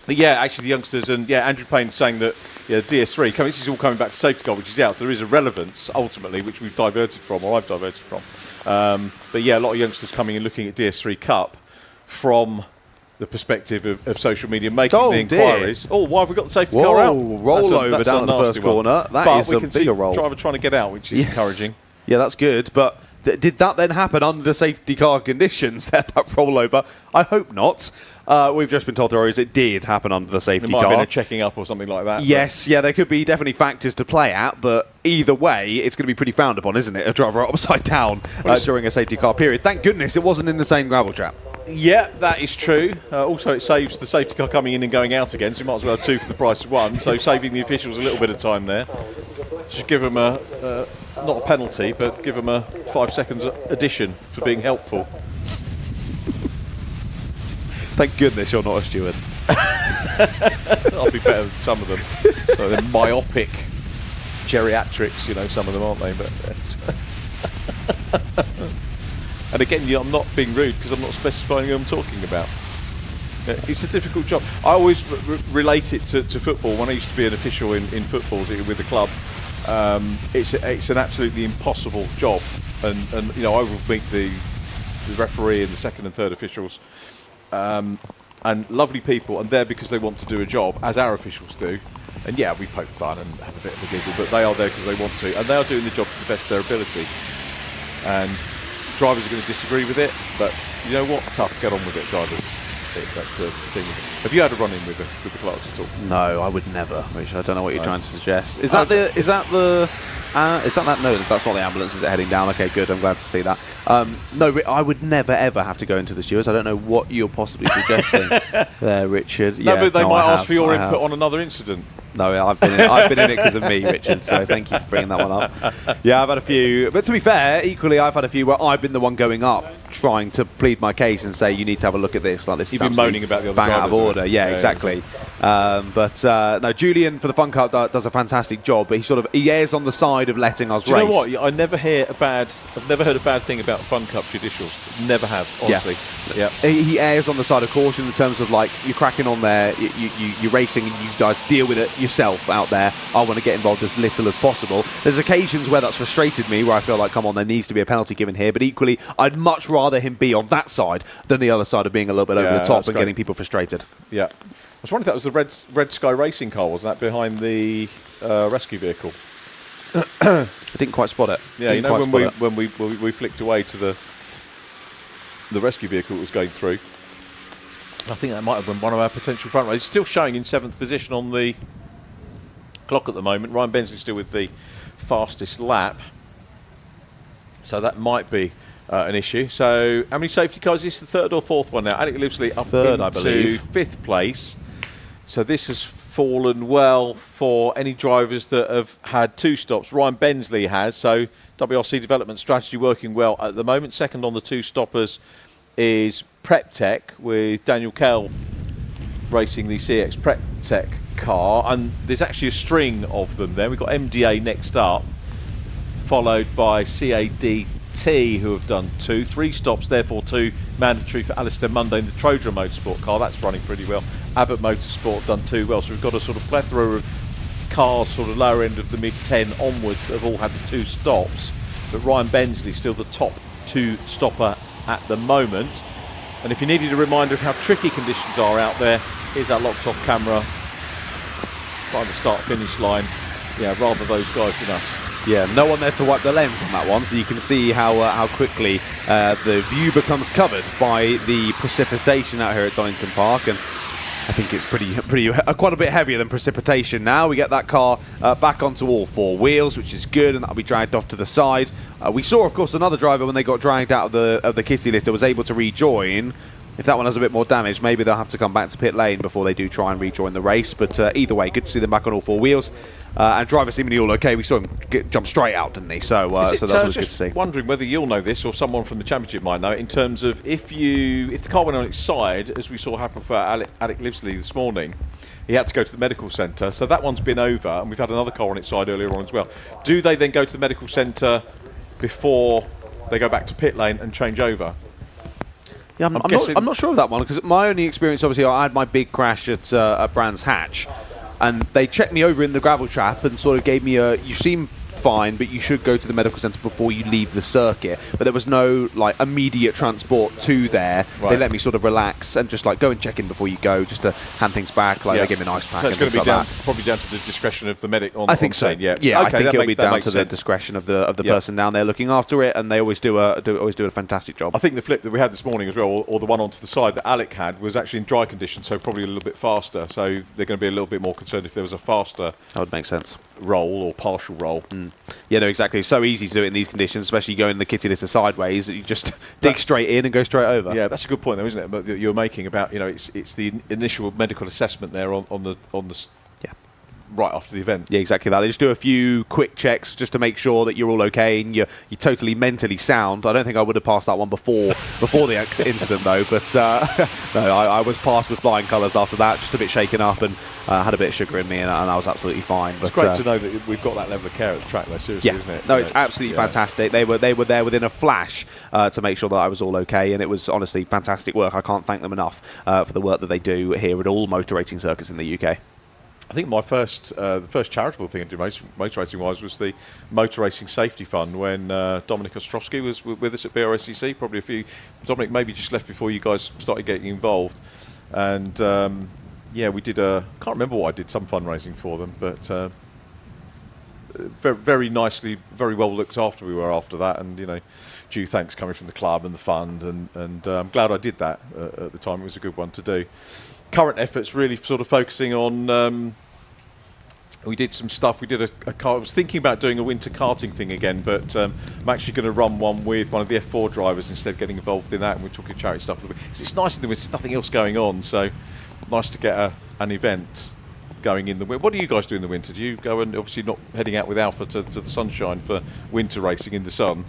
But yeah, actually the youngsters, and Andrew Payne saying that DS3, this is all coming back to safety car, which is out, so there is a relevance ultimately, which we've diverted from, or I've diverted from. But yeah, a lot of youngsters coming and looking at DS3 Cup from the perspective of social media making Oh, the dear. inquiries. Oh, why have we got the safety Whoa, car out? roll over That's down a the first nasty one. corner. That But is we a can see bigger roll. driver trying to get out, which is encouraging. Yeah, that's good. But did that then happen under the safety car conditions, that rollover? I hope not. We've just been told, it did happen under the safety It might car. have been a checking up or something like that. Yes, yeah, there could be definitely factors to play at, but either way, it's going to be pretty frowned upon, isn't it? A driver upside down during a safety car period. Thank goodness it wasn't in the same gravel trap. Yeah, that is true. Also, it saves the safety car coming in and going out again, so you might as well have 2 for the price of 1. So saving the officials a little bit of time there. Just give them not a penalty, but give them a 5 seconds addition for being helpful. Thank goodness you're not a steward. I'll be better than some of them. So they're myopic geriatrics, some of them, aren't they? But and again, I'm not being rude because I'm not specifying who I'm talking about. It's a difficult job. I always relate it to football. When I used to be an official in footballs with the club, it's an absolutely impossible job. And I will meet the referee and the second and third officials, and lovely people, and they're because they want to do a job, as our officials do. And yeah, we poke fun and have a bit of a giggle, but they are there because they want to, and they are doing the job to the best of their ability. And drivers are going to disagree with it, but you know what? Tough, get on with it, drivers. That's the thing. Have you had a run-in with the Clarks at all? No, I would never. Which I don't know what you're trying to suggest. Is that that no? That's not the ambulance. Is it heading down? Okay, good. I'm glad to see that. No, I would never ever have to go into the stewards. I don't know what you're possibly suggesting there, Richard. No, yeah, but they might I ask have, for your I input have. on another incident. No, I've been in it because of me, Richard, so thank you for bringing that one up. Yeah, I've had a few, but to be fair, equally I've had a few where I've been the one going up trying to plead my case and say you need to have a look at this. Like this, You've been moaning about the other bang out of drivers, order. right? Yeah, Yeah, exactly. But no, Julian for the Fun Cup does a fantastic job, but he errs on the side of letting us Do you race. know what? I've never heard a bad thing about Fun Cup judicials. Never have, honestly. Yeah. He errs on the side of caution in terms of like you're cracking on there, you're racing, and you guys deal with it yourself out there. I want to get involved as little as possible. There's occasions where that's frustrated me, where I feel like, come on, there needs to be a penalty given here. But equally, I'd much rather him be on that side than the other side of being a little bit over the top and getting people frustrated. Yeah. I was wondering if that was the Red Sky Racing car, wasn't that, behind the rescue vehicle? I didn't quite spot it. Yeah, when we flicked away to the rescue vehicle that was going through. I think that might have been one of our potential front runners. He's still showing in 7th position on the clock at the moment. Ryan Bensley still with the fastest lap. So that might be an issue. So how many safety cars? Is this the 3rd or 4th one now? Alec Livesley up Third, I into believe. 5th place. So this has fallen well for any drivers that have had 2 stops. Ryan Bensley has. So WRC development strategy working well at the moment. Second on the 2 stoppers is PrepTech with Daniel Kell racing the CX PrepTech car, and there's actually a string of them there. We've got MDA next up, followed by CADT, who have done 2. 3 stops, therefore 2 mandatory for Alistair Munday in the Trojan Motorsport car. That's running pretty well. Abbott Motorsport done 2 well. So we've got a sort of plethora of cars, sort of lower end of the mid-10 onwards, that have all had the 2 stops. But Ryan Bensley still the top 2 stopper at the moment. And if you needed a reminder of how tricky conditions are out there, here's our locked off camera by the start-finish line. Yeah, rather those guys than us. Yeah, no one there to wipe the lens on that one, so you can see how quickly the view becomes covered by the precipitation out here at Donington Park, and I think it's quite a bit heavier than precipitation now. We get that car back onto all 4 wheels, which is good, and that'll be dragged off to the side. We saw, of course, another driver when they got dragged out of the kitty litter was able to rejoin. If that one has a bit more damage, maybe they'll have to come back to pit lane before they do try and rejoin the race. But either way, good to see them back on all 4 wheels. And driver seemingly all okay. We saw him jump straight out, didn't he? So that was good to see. Wondering whether you'll know this or someone from the championship might know it, in terms of if the car went on its side, as we saw happen for Alec Livesley this morning, he had to go to the medical centre. So that one's been over, and we've had another car on its side earlier on as well. Do they then go to the medical centre before they go back to pit lane and change over? Yeah, I'm not sure of that one, because my only experience, obviously, I had my big crash at Brands Hatch, and they checked me over in the gravel trap and sort of gave me you seem fine, but you should go to the medical centre before you leave the circuit. But there was no like immediate transport to there. Right. They let me sort of relax and just like go and check in before you go, just to hand things back. Like they give me an ice pack. So it's and going to things be like that. probably down to the discretion of the medic on I think on so. scene. Yeah, I okay, think it'll be down makes to the sense. discretion of the person down there looking after it, and they always do a fantastic job. I think the flip that we had this morning as well, or the one onto the side that Alec had, was actually in dry conditions, so probably a little bit faster. So they're going to be a little bit more concerned if there was a faster. That would make sense. Roll or partial roll. Yeah, no, exactly. It's so easy to do it in these conditions, especially going the kitty litter sideways. That you just dig straight in and go straight over. Yeah, that's a good point, though, isn't it? But you're making about it's the initial medical assessment there on the right after the event. Yeah, exactly that. They just do a few quick checks just to make sure that you're all okay and you're totally mentally sound. I don't think I would have passed that one before the incident though, but no, I was passed with flying colours after that, just a bit shaken up and had a bit of sugar in me, and I was absolutely fine. It's great to know that we've got that level of care at the track, though. Seriously, isn't it? No, it's absolutely fantastic. They were there within a flash to make sure that I was all okay, and it was honestly fantastic work. I can't thank them enough for the work that they do here at all motor racing circuits in the UK. I think my the first charitable thing I did motor racing wise was the Motor Racing Safety Fund when Dominic Ostrowski was with us at Brscc. Probably Dominic maybe just left before you guys started getting involved, and we did can't remember what I did, some fundraising for them, but very, very nicely, very well looked after we were after that, and due thanks coming from the club and the fund, and I'm glad I did that at the time. It was a good one to do. Current efforts really sort of focusing on we did some stuff. We did a car. I was thinking about doing a winter karting thing again, but I'm actually going to run one with one of the F4 drivers instead of getting involved in that, and we're talking charity stuff. It's nice when there's nothing else going on, so nice to get an event going in the winter. What do you guys do in the winter? Do you go and obviously not heading out with Alpha to the sunshine for winter racing in the sun?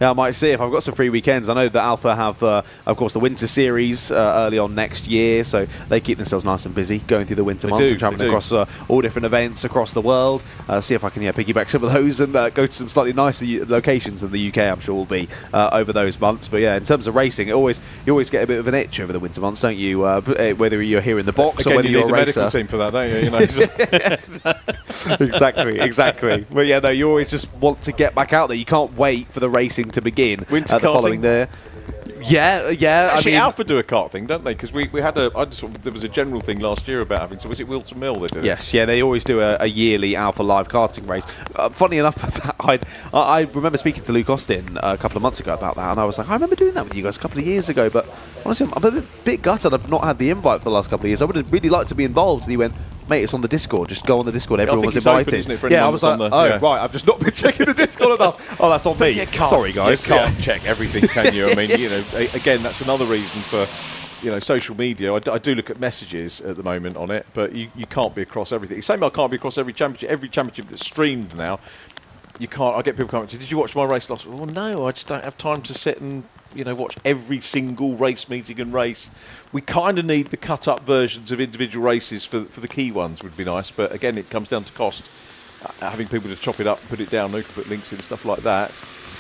Yeah, I might see if I've got some free weekends. I know that Alpha have, of course, the winter series early on next year, so they keep themselves nice and busy going through the winter months and travelling across all different events across the world. See if I can piggyback some of those and go to some slightly nicer locations than the UK, I'm sure will be over those months. But yeah, in terms of racing, you always get a bit of an itch over the winter months, don't you? Whether you're here in the box Again, or whether you you're need a the racer. medical team for that, don't you? Exactly. But yeah, no, you always just want to get back out there. You can't wait for the racing to begin. Winter the following there. Yeah. Actually, I mean, Alpha do a kart thing, don't they? Because we had there was a general thing last year about having. So was it Wilton Mill they do? Yes, yeah, they always do a yearly Alpha Live karting race. Funny enough, I remember speaking to Luke Austin a couple of months ago about that, and I was like, I remember doing that with you guys a couple of years ago, but honestly, I'm a bit gutted I've not had the invite for the last couple of years. I would have really liked to be involved. And he went, mate, it's on the Discord. Just go on the Discord. Everyone was invited. Open, I was like, right, I've just not been checking the Discord enough. Oh, that's on me. Sorry, guys. You can't check everything, can you? I mean, again, that's another reason for, social media. I do look at messages at the moment on it, but you can't be across everything. Same, I can't be across every championship. Every championship that's streamed now, you can't. I get people coming. Did you watch my race last week? Well, no, I just don't have time to sit and watch every single race meeting and race. We kind of need the cut-up versions of individual races for the key ones would be nice, but again, it comes down to cost. Having people to chop it up and put it down, put links in and stuff like that.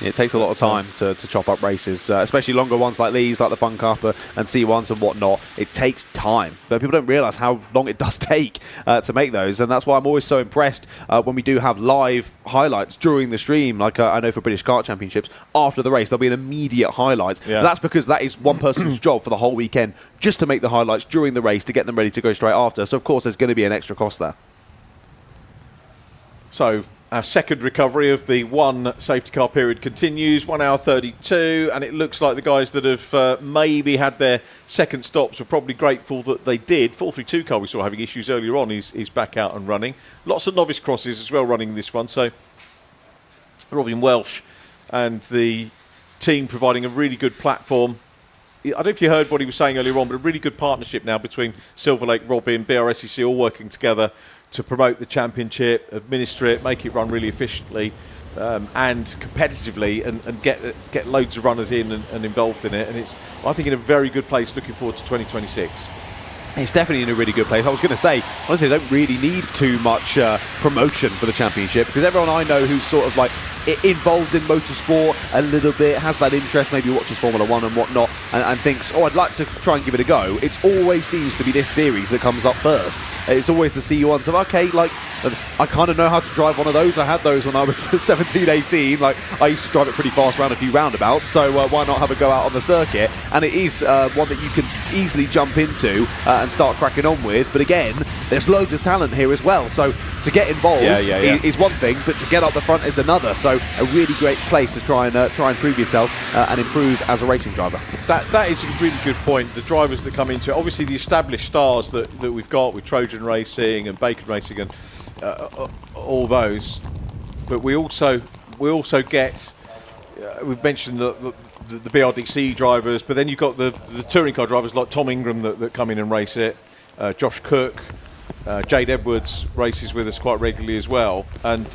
It takes a lot of time to chop up races, especially longer ones like these, like the Fun Cup and C1s and whatnot. It takes time, but people don't realise how long it does take to make those, and that's why I'm always so impressed when we do have live highlights during the stream. Like I know for British Kart Championships, after the race there'll be an immediate highlight. Yeah. That's because that is one person's job for the whole weekend, just to make the highlights during the race to get them ready to go straight after. So of course there's going to be an extra cost there. So our second recovery of the one safety car period continues, 1 hour 32, and it looks like the guys that have maybe had their second stops were probably grateful that they did. 432 car we saw having issues earlier on is back out and running. Lots of novice crosses as well running this one, so Robin Welsh and the team providing a really good platform. I don't know if you heard what he was saying earlier on, but a really good partnership now between SilverLake, Robin, Brscc all working together to promote the championship, administer it, make it run really efficiently and competitively, and get loads of runners in and involved in it. And it's, I think, in a very good place looking forward to 2026. It's definitely in a really good place. I was going to say, honestly, they don't really need too much promotion for the championship, because everyone I know who's sort of like involved in motorsport a little bit, has that interest, maybe watches Formula 1 and whatnot, and thinks, oh, I'd like to try and give it a go. It always seems to be this series that comes up first. It's always the C1s of, okay, like, I kind of know how to drive one of those. I had those when I was 17, 18. Like, I used to drive it pretty fast around a few roundabouts, so why not have a go out on the circuit? And it is one that you can easily jump into and start cracking on with. But again, there's loads of talent here as well. So to get involved is one thing, but to get up the front is another. So a really great place to try and prove yourself and improve as a racing driver. That is a really good point. The drivers that come into it, obviously the established stars that we've got with Trojan Racing and Bacon Racing and all those, but we also get we've mentioned the BRDC drivers, but then you've got the touring car drivers like Tom Ingram that come in and race it, Josh Cook, Jade Edwards races with us quite regularly as well, and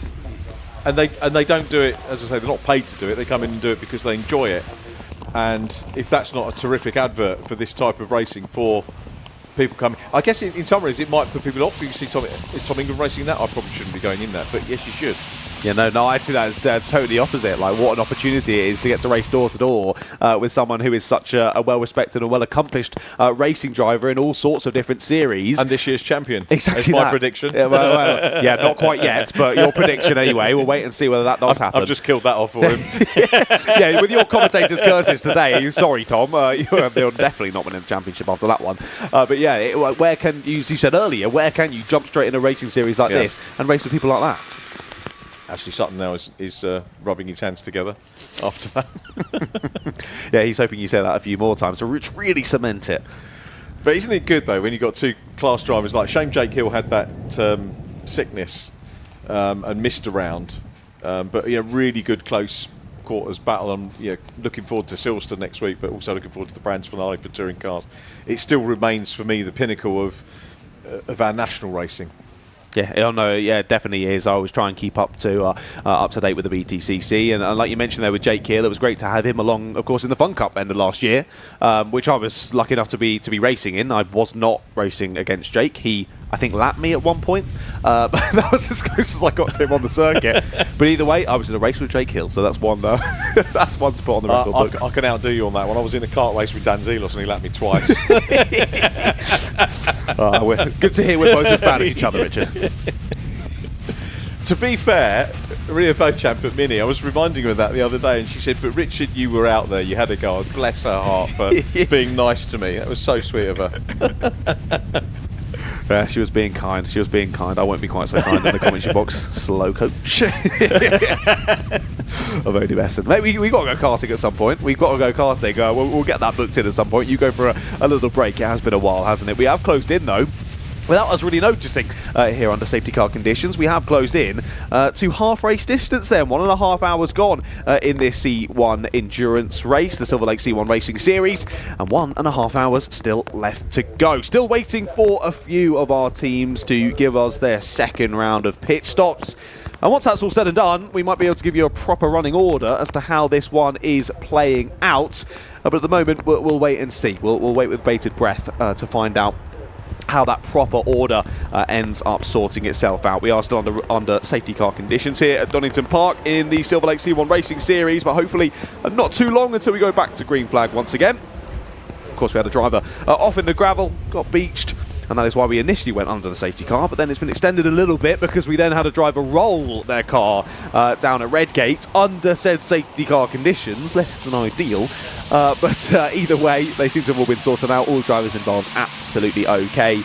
they don't do it, as I say, they're not paid to do it. They come in and do it because they enjoy it. And if that's not a terrific advert for this type of racing for people coming, I guess in some ways it might put people off. You see Tom Ingram racing that, I probably shouldn't be going in that, but yes, you should. Yeah, no, I'd say that's totally opposite. Like, what an opportunity it is to get to race door to door with someone who is such a well-respected and well-accomplished racing driver in all sorts of different series. And this year's champion. Exactly. That's my prediction. Yeah, well, yeah, not quite yet, but your prediction anyway. We'll wait and see whether that does happen. I've just killed that off for him. Yeah, with your commentator's curses today, sorry, Tom, you're definitely not winning the championship after that one. But yeah, where can you said earlier, where can you jump straight in a racing series like this and race with people like that? Ashley Sutton now is rubbing his hands together after that. Yeah, he's hoping you say that a few more times to really cement it. But isn't it good, though, when you've got two class drivers? Like, shame Jake Hill had that sickness and missed a round. But, really good close quarters battle. I'm looking forward to Silverstone next week, but also looking forward to the Brands finale for touring cars. It still remains, for me, the pinnacle of our national racing. Yeah, it definitely is. I always try and keep up to date with the BTCC, and like you mentioned there with Jake Hill, it was great to have him along, of course, in the Fun Cup end of last year, which I was lucky enough to be racing in. I was not racing against Jake. He, I think, lapped me at one point, but that was as close as I got to him on the circuit. But either way, I was in a race with Jake Hill, so that's one. That's one to put on the record books. I can outdo you on that one. I was in a kart race with Dan Zelos, and he lapped me twice. Good to hear we're both as bad as each other, Richard. To be fair, Ria Beauchamp at Mini, I was reminding her of that the other day, and she said, but Richard, you were out there, you had a go. Bless her heart for being nice to me. That was so sweet of her. Yeah, she was being kind. She was being kind. I won't be quite so kind in the commentary box. Slow coach. A very best. Maybe we got to go karting at some point. We've got to go karting. We'll get that booked in at some point. You go for a little break. It has been a while, hasn't it? We have closed in, though. Without us really noticing here under safety car conditions, we have closed in to half race distance then. 1.5 hours gone in this C1 endurance race, the Silverlake C1 Racing Series, and 1.5 hours still left to go. Still waiting for a few of our teams to give us their second round of pit stops. And once that's all said and done, we might be able to give you a proper running order as to how this one is playing out. But at the moment, we'll wait and see. We'll wait with bated breath to find out how that proper order ends up sorting itself out. We are still under safety car conditions here at Donington Park in the Silverlake C1 Racing Series, but hopefully not too long until we go back to green flag once again. Of course, we had a driver off in the gravel, got beached, and that is why we initially went under the safety car, but then it's been extended a little bit because we then had a driver roll their car down at Redgate under said safety car conditions. Less than ideal, but either way, they seem to have all been sorted out. All drivers involved absolutely okay.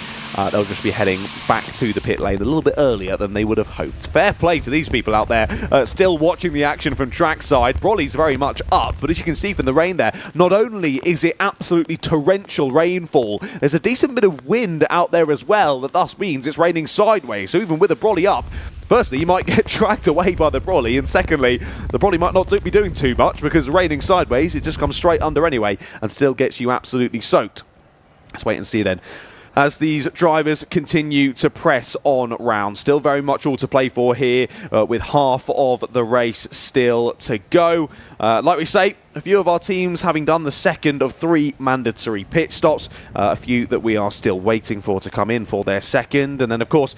They'll just be heading back to the pit lane a little bit earlier than they would have hoped. Fair play to these people out there, still watching the action from trackside. Brolly's very much up, but as you can see from the rain there, not only is it absolutely torrential rainfall, there's a decent bit of wind out there as well, that thus means it's raining sideways. So even with a Brolly up, firstly, you might get dragged away by the Brolly, and secondly, the Brolly might not be doing too much because raining sideways, it just comes straight under anyway and still gets you absolutely soaked. Let's wait and see then as these drivers continue to press on round. Still very much all to play for here, with half of the race still to go. Like we say, a few of our teams having done the second of 3 mandatory pit stops, a few that we are still waiting for to come in for their second. And then, of course,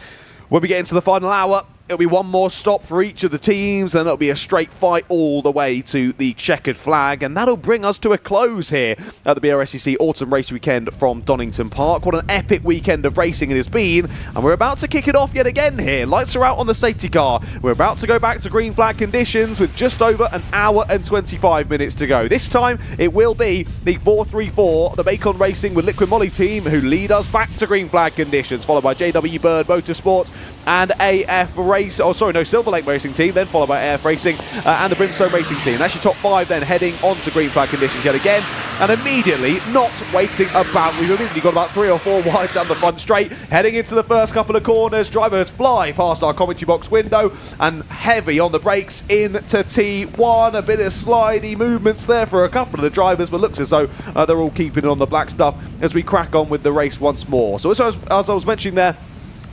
when we get into the final hour, it'll be one more stop for each of the teams, then it'll be a straight fight all the way to the checkered flag, and that'll bring us to a close here at the Brscc Autumn Race Weekend from Donington Park. What an epic weekend of racing it has been, and we're about to kick it off yet again here. Lights are out on the safety car. We're about to go back to green flag conditions with just over an hour and 25 minutes to go. This time it will be the 434, the Bacon Racing with Liquid Molly team, who lead us back to green flag conditions, followed by JW Bird Motorsports and Silverlake Racing team, then followed by AF Racing and the Brimstone Racing team. That's your top 5 then heading on to green flag conditions yet again, and immediately not waiting about. We've immediately got about 3 or 4 wide down the front straight, heading into the first couple of corners. Drivers fly past our commentary box window and heavy on the brakes into T1. A bit of slidey movements there for a couple of the drivers, but looks as though they're all keeping it on the black stuff as we crack on with the race once more. So as I was mentioning there,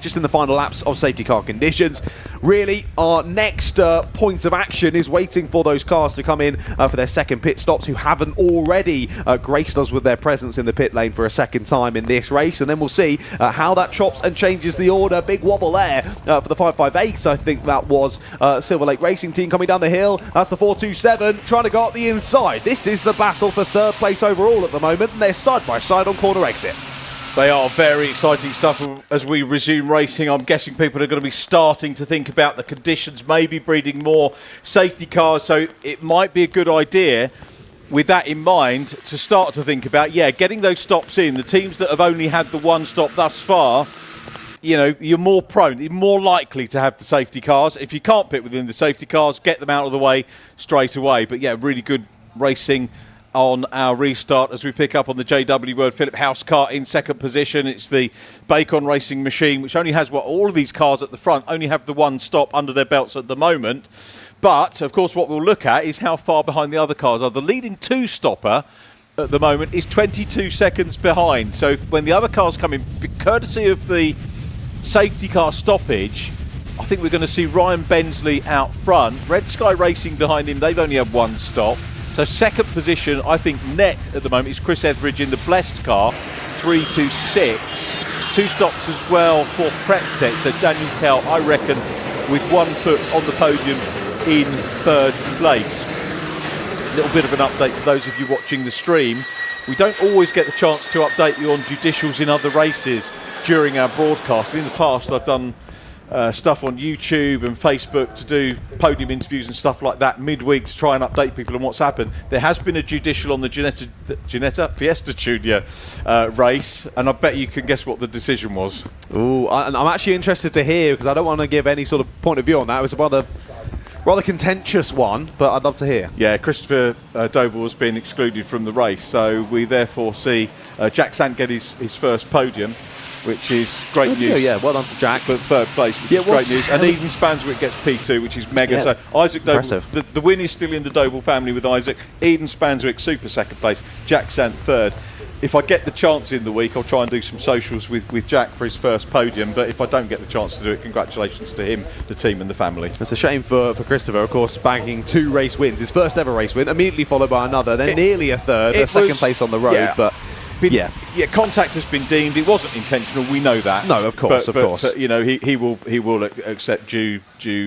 just in the final laps of safety car conditions, really our next point of action is waiting for those cars to come in for their second pit stops, who haven't already graced us with their presence in the pit lane for a second time in this race. And then we'll see how that chops and changes the order. Big wobble there for the 558, I think that was Silverlake Racing team coming down the hill. That's the 427 trying to go up the inside. This is the battle for third place overall at the moment, and they're side by side on corner exit. They are very exciting stuff as we resume racing. I'm guessing people are going to be starting to think about the conditions, maybe breeding more safety cars. So it might be a good idea, with that in mind, to start to think about, getting those stops in. The teams that have only had the one stop thus far, you know, you're more likely to have the safety cars. If you can't pit within the safety cars, get them out of the way straight away. But yeah, really good racing on our restart as we pick up on the JW Word Philip House car in second position. It's the Bacon Racing machine, which only has all of these cars at the front only have the one stop under their belts at the moment. But of course what we'll look at is how far behind the other cars are. The leading 2-stopper at the moment is 22 seconds behind. So when the other cars come in, courtesy of the safety car stoppage, I think we're going to see Ryan Bensley out front. Red Sky Racing behind him, they've only had one stop. So second position, I think, net at the moment is Chris Etheridge in the Blessed car, 3-2-6. 2 stops as well for PrepTech. So Daniel Kell, I reckon, with 1 foot on the podium in third place. A little bit of an update for those of you watching the stream. We don't always get the chance to update you on judicials in other races during our broadcast. In the past, I've done stuff on YouTube and Facebook to do podium interviews and stuff like that midweek to try and update people on what's happened. There has been a judicial on the Ginetta Fiesta Junior race, and I bet you can guess what the decision was. Ooh, I'm actually interested to hear, because I don't want to give any sort of point of view on that. It was a rather contentious one, but I'd love to hear. Yeah, Christopher Doble has been excluded from the race, so we therefore see Jack Sant get his first podium, which is great news. Yeah, well done to Jack. For third place, which is great news. And Eden Spanswick gets P2, which is mega. So Isaac Doble, the win is still in the Doble family with Isaac. Eden Spanswick, super second place. Jack Sant third. If I get the chance in the week, I'll try and do some socials with Jack for his first podium. But if I don't get the chance to do it, congratulations to him, the team and the family. It's a shame for Christopher, of course, bagging 2 race wins. His first ever race win, immediately followed by another, then nearly a third, a second place on the road. But yeah, contact has been deemed. It wasn't intentional. We know that. No, of course, but you know, he will accept judicial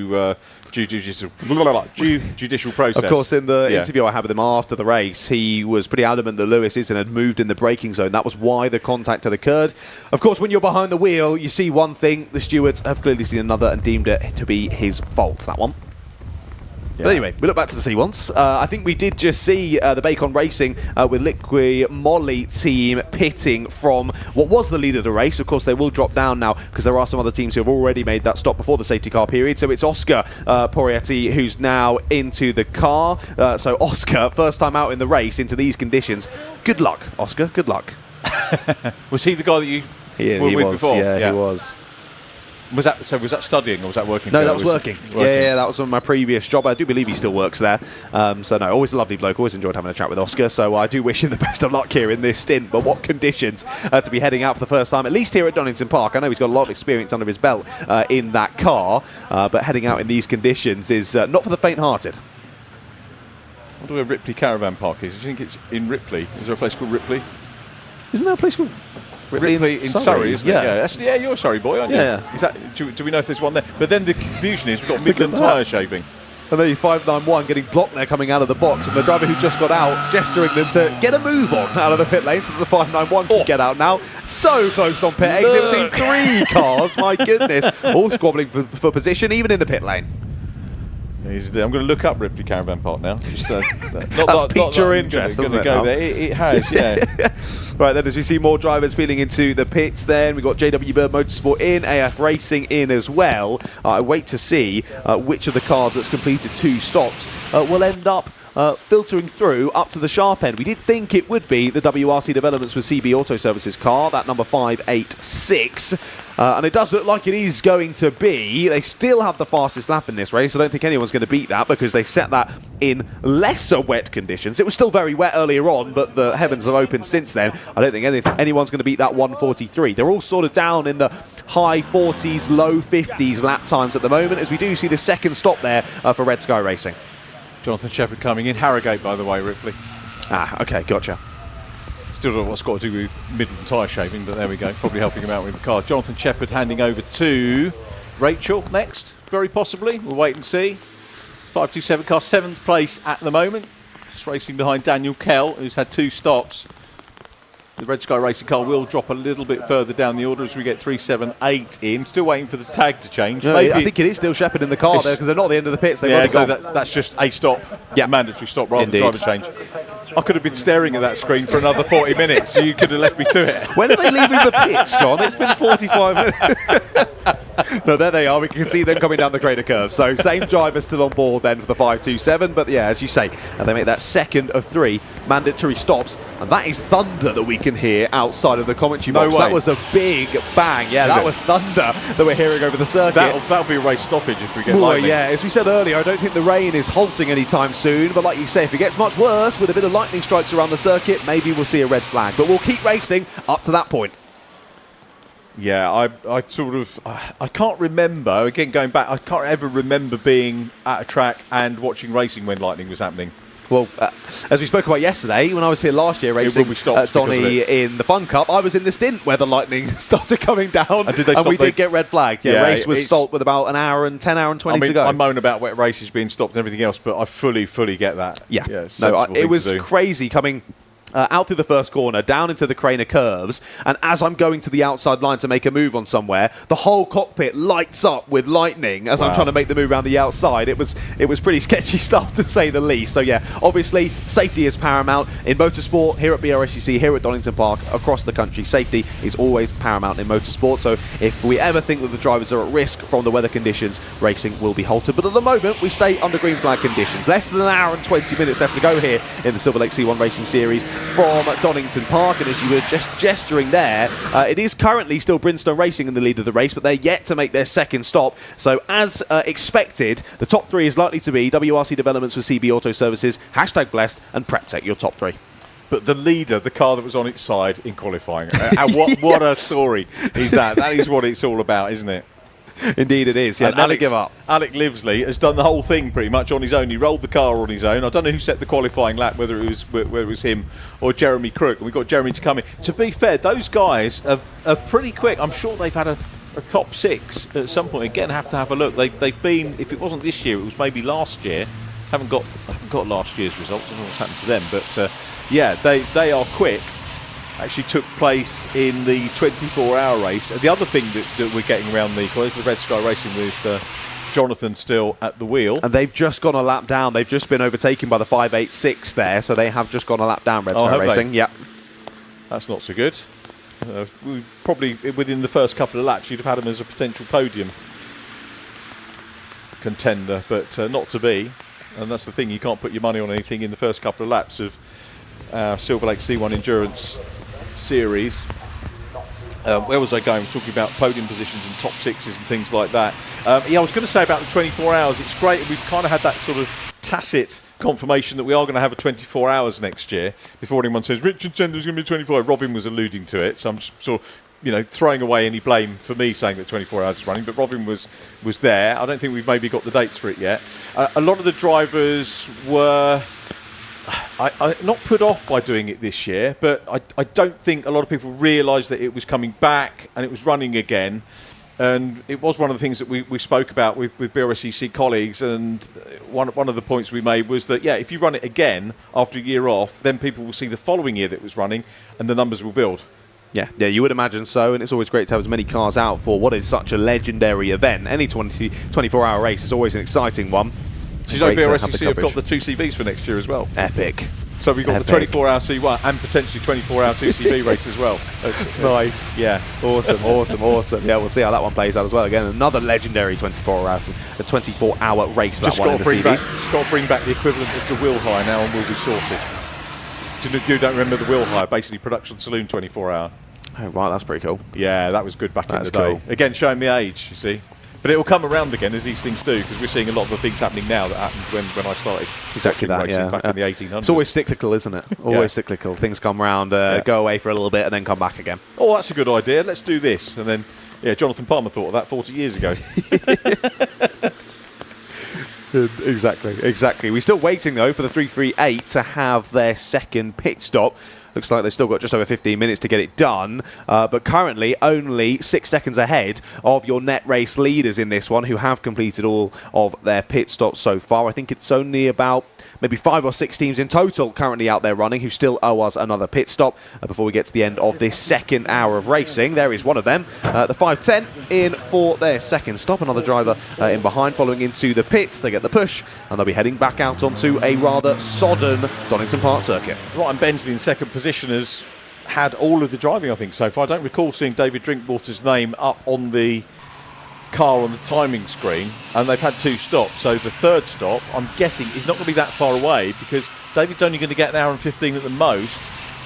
process. Of course, in the interview I had with him after the race, he was pretty adamant that Lewis Isen had moved in the braking zone. That was why the contact had occurred. Of course, when you're behind the wheel, you see one thing. The stewards have clearly seen another and deemed it to be his fault, that one. But anyway, we look back to the C1s. I think we did just see the Bacon Racing with Liquid Molly team pitting from what was the lead of the race. Of course, they will drop down now because there are some other teams who have already made that stop before the safety car period. So it's Oscar Porietti who's now into the car. So Oscar, first time out in the race into these conditions. Good luck, Oscar. Good luck. Was he the guy that you were with before? Yeah, he was. Was that studying or was that working? No, that was working. Yeah, that was on my previous job. I do believe he still works there. So no, always a lovely bloke. Always enjoyed having a chat with Oscar. So I do wish him the best of luck here in this stint. But what conditions to be heading out for the first time, at least here at Donington Park. I know he's got a lot of experience under his belt in that car, but heading out in these conditions is not for the faint-hearted. I wonder where Ripley Caravan Park is. Do you think it's in Ripley? Is there a place called Ripley? Isn't there a place called Ripley in Surrey, isn't it? Yeah, you're a Surrey boy, aren't you? Yeah. Is that, do we know if there's one there? But then the confusion is we've got Midland tyre shaving. And then 591 getting blocked there coming out of the box, and the driver who just got out gesturing them to get a move on out of the pit lane so that the 591 can get out now. So close on pit exit between 3 cars, my goodness. All squabbling for position, even in the pit lane. I'm going to look up Ripley Caravan Park now. Just, That's piqued your interest, doesn't it? Go there. It has, yeah. Right then, as we see more drivers feeding into the pits, then we've got JW Bird Motorsport in, AF Racing in as well. I wait to see which of the cars that's completed 2 stops will end up filtering through up to the sharp end. We did think it would be the WRC Developments with CB Auto Services car, that number 586. And it does look like it is going to be. They still have the fastest lap in this race. I don't think anyone's going to beat that because they set that in lesser wet conditions. It was still very wet earlier on, but the heavens have opened since then. I don't think anyone's going to beat that 143. They're all sort of down in the high 40s, low 50s lap times at the moment, as we do see the second stop there for Red Sky Racing. Jonathan Shepherd coming in. Harrogate, by the way, Ripley. Okay, gotcha. Still don't know what's got to do with Midland tyre shaving, but there we go. Probably helping him out with the car. Jonathan Shepherd handing over to Rachel next, very possibly. We'll wait and see. 527 car, 7th place at the moment. Just racing behind Daniel Kell, who's had 2 stops. The Red Sky Racing car will drop a little bit further down the order as we get 378 in. Still waiting for the tag to change. No, I think it is still Shepherd in the car there because they're not at the end of the pits. That's just a stop, mandatory stop rather than driver change. I could have been staring at that screen for another 40 minutes. You could have left me to it. When are they leaving the pits, John? It's been 45 minutes. No, there they are. We can see them coming down the crater curve. So same driver still on board then for the 527. But yeah, as you say, they make that second of 3 mandatory stops. And that is thunder that we can hear outside of the commentary box. That was a big bang. Yeah, that was thunder that we're hearing over the circuit. That'll be a race stoppage if we get lightning. Yeah, as we said earlier, I don't think the rain is halting anytime soon. But like you say, if it gets much worse with a bit of lightning strikes around the circuit, maybe we'll see a red flag. But we'll keep racing up to that point. Yeah, I sort of, I can't remember, again going back, I can't ever remember being at a track and watching racing when lightning was happening. Well, as we spoke about yesterday, when I was here last year racing Donny in the Fun Cup, I was in the stint where the lightning started coming down and we did get red flag. Yeah, race was stopped with about an hour and 10 hour and 20 to go. I moan about wet races being stopped and everything else, but I fully get that. Yeah, it was crazy coming out through the first corner, down into the Craner curves, and as I'm going to the outside line to make a move on somewhere, the whole cockpit lights up with lightning as I'm trying to make the move around the outside. It was pretty sketchy stuff, to say the least. So yeah, obviously safety is paramount in motorsport. Here at Brscc, here at Donington Park, across the country, safety is always paramount in motorsport. So if we ever think that the drivers are at risk from the weather conditions, racing will be halted. But at the moment, we stay under green flag conditions. Less than an hour and 20 minutes left to go here in the Silverlake C1 Racing Series from Donington Park, and as you were just gesturing there, it is currently still Brimstone Racing in the lead of the race, but they're yet to make their second stop. So as expected, the top 3 is likely to be WRC Developments with CB Auto Services, #Blessed, and PrepTech, your top 3. But the leader, the car that was on its side in qualifying, what a story is that? That is what it's all about, isn't it? Indeed it is, yeah, never give up. Alec Livesley has done the whole thing pretty much on his own. He rolled the car on his own. I don't know who set the qualifying lap, whether it was him or Jeremy Crook. And we've got Jeremy to come in. To be fair, those guys are pretty quick. I'm sure they've had a top 6 at some point. Again, have to have a look. They've been, if it wasn't this year, it was maybe last year. Haven't got last year's results. I don't know what's happened to them. But yeah, they are quick. Actually took place in the 24-hour race. And the other thing that we're getting around the car is the Red Sky Racing with Jonathan still at the wheel. And they've just gone a lap down. They've just been overtaken by the 586 there, so they have just gone a lap down, Red Sky Racing. Yeah. That's not so good. We probably, within the first couple of laps, you'd have had them as a potential podium contender, but not to be. And that's the thing, you can't put your money on anything in the first couple of laps of Silverlake C1 Endurance Series. where was I going? Talking about podium positions and top sixes and things like that. Yeah, I was going to say about the 24 hours. It's great. We've kind of had that sort of tacit confirmation that we are going to have a 24 hours next year before anyone says Richard Chender's going to be 24. Robin was alluding to it, so I'm just sort of throwing away any blame for me saying that 24 hours is running, but Robin was there. I don't think we've maybe got the dates for it yet. A lot of the drivers were not put off by doing it this year, but I don't think a lot of people realised that it was coming back and it was running again. And it was one of the things that we spoke about with Brscc colleagues, and one of the points we made was that, yeah, if you run it again after a year off, then people will see the following year that it was running and the numbers will build. Yeah, you would imagine so, and it's always great to have as many cars out for what is such a legendary event. Any 24-hour race is always an exciting one. Did you know Brscc have got the 2 CVs for next year as well? Epic. So we've got the 24-hour C1 and potentially 24-hour 2CV race as well. Nice. Yeah. Awesome. Yeah, we'll see how that one plays out as well. Again, another legendary 24-hour race, that one in the CVs. Just got to bring back the equivalent of the wheel hire now and we'll be sorted. You don't remember the wheel hire, basically production saloon 24-hour. Oh, right, that's pretty cool. Yeah, that was good back in the day. Cool. Again, showing me age, you see. But it will come around again, as these things do, because we're seeing a lot of the things happening now that happened when I started. Exactly that, racing back in the 1800s. It's always cyclical, isn't it? Always cyclical. Things come round, go away for a little bit, and then come back again. Oh, that's a good idea. Let's do this. And then, yeah, Jonathan Palmer thought of that 40 years ago. Exactly. We're still waiting, though, for the 338 to have their second pit stop. Looks like they've still got just over 15 minutes to get it done, but currently only 6 seconds ahead of your net race leaders in this one, who have completed all of their pit stops so far. I think it's only about maybe 5 or 6 teams in total currently out there running who still owe us another pit stop before we get to the end of this second hour of racing. There is one of them, the 510 in for their second stop. Another driver in behind following into the pits. They get the push and they'll be heading back out onto a rather sodden Donington Park Circuit. Ryan Bensley in second position has had all of the driving, I think, so far. I don't recall seeing David Drinkwater's name up on the car on the timing screen, and they've had 2 stops. So the third stop, I'm guessing, is not going to be that far away, because David's only going to get an hour and 15 at the most.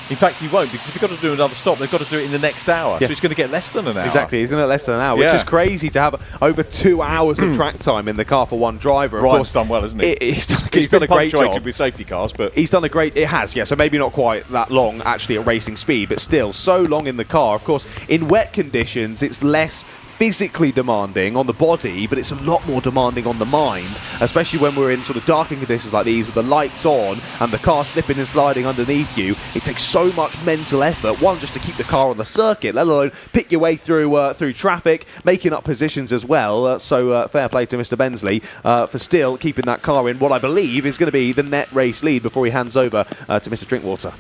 In fact, he won't, because if you've got to do another stop, they've got to do it in the next hour. Yeah. So he's going to get less than an hour. Exactly, he's going to get less than an hour, which is crazy to have over 2 hours of track time in the car for one driver. Ryan's done well, hasn't he? He's done a great job with safety cars, but he's done a great. It has, yeah. So maybe not quite that long actually at racing speed, but still so long in the car. Of course, in wet conditions, it's less physically demanding on the body, but it's a lot more demanding on the mind, especially when we're in sort of darkened conditions like these with the lights on and the car slipping and sliding underneath you. It takes so much mental effort, one, just to keep the car on the circuit, let alone pick your way through through traffic, making up positions as well. So fair play to Mr. Bensley for still keeping that car in what I believe is going to be the net race lead before he hands over to Mr. Drinkwater.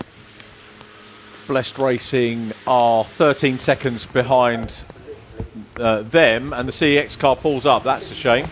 Blessed Racing are 13 seconds behind them, and the CEX car pulls up. That's a shame.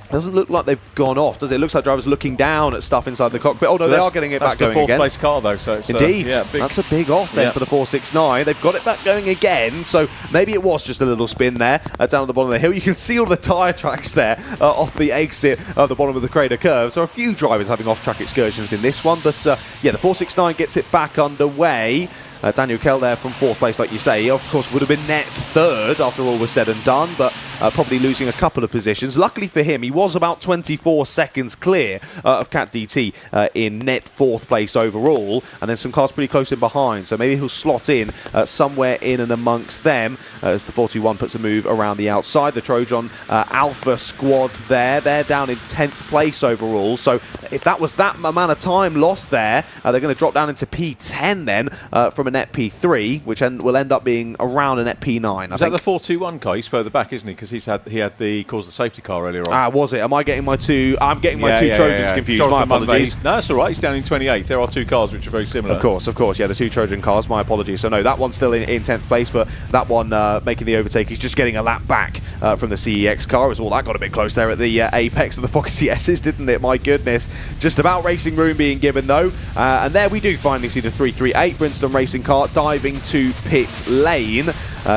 Doesn't look like they've gone off, does it? It looks like drivers looking down at stuff inside the cockpit. Oh no, they are getting it back going again. That's the 4th place car though, so it's indeed. That's a big off then for the 469. They've got it back going again, so maybe it was just a little spin there down at the bottom of the hill. You can see all the tyre tracks there off the exit at the bottom of the crater curve. So a few drivers having off-track excursions in this one, but yeah, the 469 gets it back underway. Daniel Kell there from 4th place, like you say, of course would have been net 3rd after all was said and done, but probably losing a couple of positions. Luckily for him, he was about 24 seconds clear of Cat DT in net 4th place overall, and then some cars pretty close in behind, so maybe he'll slot in somewhere in and amongst them as the 421 puts a move around the outside. The Trojan Alpha squad there, they're down in 10th place overall, so if that was that amount of time lost there, they're going to drop down into P10 then from a net P3, which will end up being around a net P9. Is that the 421 car? He's further back, isn't he? Because he had the cause the safety car earlier on. Was it? Am I getting my two? I'm getting my two Trojans confused. Jonathan my apologies. No, that's all right. He's down in 28th. There are 2 cars which are very similar. Of course. Yeah, the 2 Trojan cars. My apologies. So no, that one's still in 10th place, but that one making the overtake. He's just getting a lap back from the CEX car. As all that got a bit close there at the apex of the Foxy S's, didn't it? My goodness. Just about racing room being given though, and there we do finally see the 338 Brinstone Racing car diving to pit lane.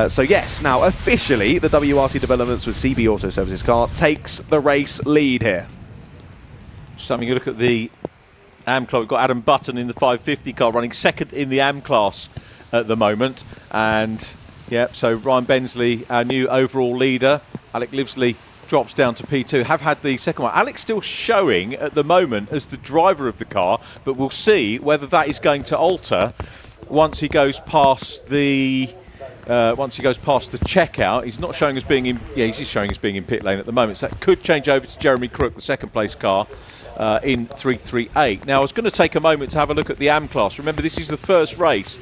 So yes, now officially the WRC Developments with CB Auto Services car takes the race lead here. Just having a look at the AM class. We've got Adam Button in the 550 car running second in the AM class at the moment. And yeah, so Ryan Bensley, our new overall leader. Alec Livesley drops down to P2. Have had the second one. Alex still showing at the moment as the driver of the car, but we'll see whether that is going to alter once he goes past the checkout. He's not showing as being in. Yeah, he's just showing as being in pit lane at the moment. So that could change over to Jeremy Crook, the second place car, in 338. Now, I was going to take a moment to have a look at the AM class. Remember, this is the first race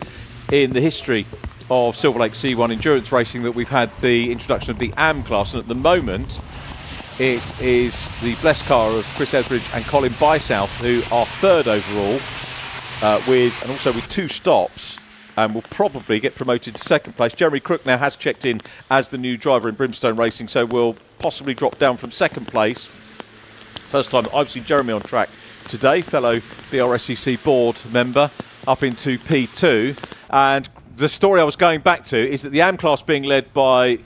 in the history of Silverlake C1 endurance racing that we've had the introduction of the AM class, and at the moment it is the blessed car of Chris Etheridge and Colin Bysouth who are third overall, with 2 stops, and will probably get promoted to second place. Jeremy Crook now has checked in as the new driver in Brimstone Racing, so will possibly drop down from second place. First time I've seen Jeremy on track today, fellow Brscc board member, up into P2. And the story I was going back to is that the AM class being led by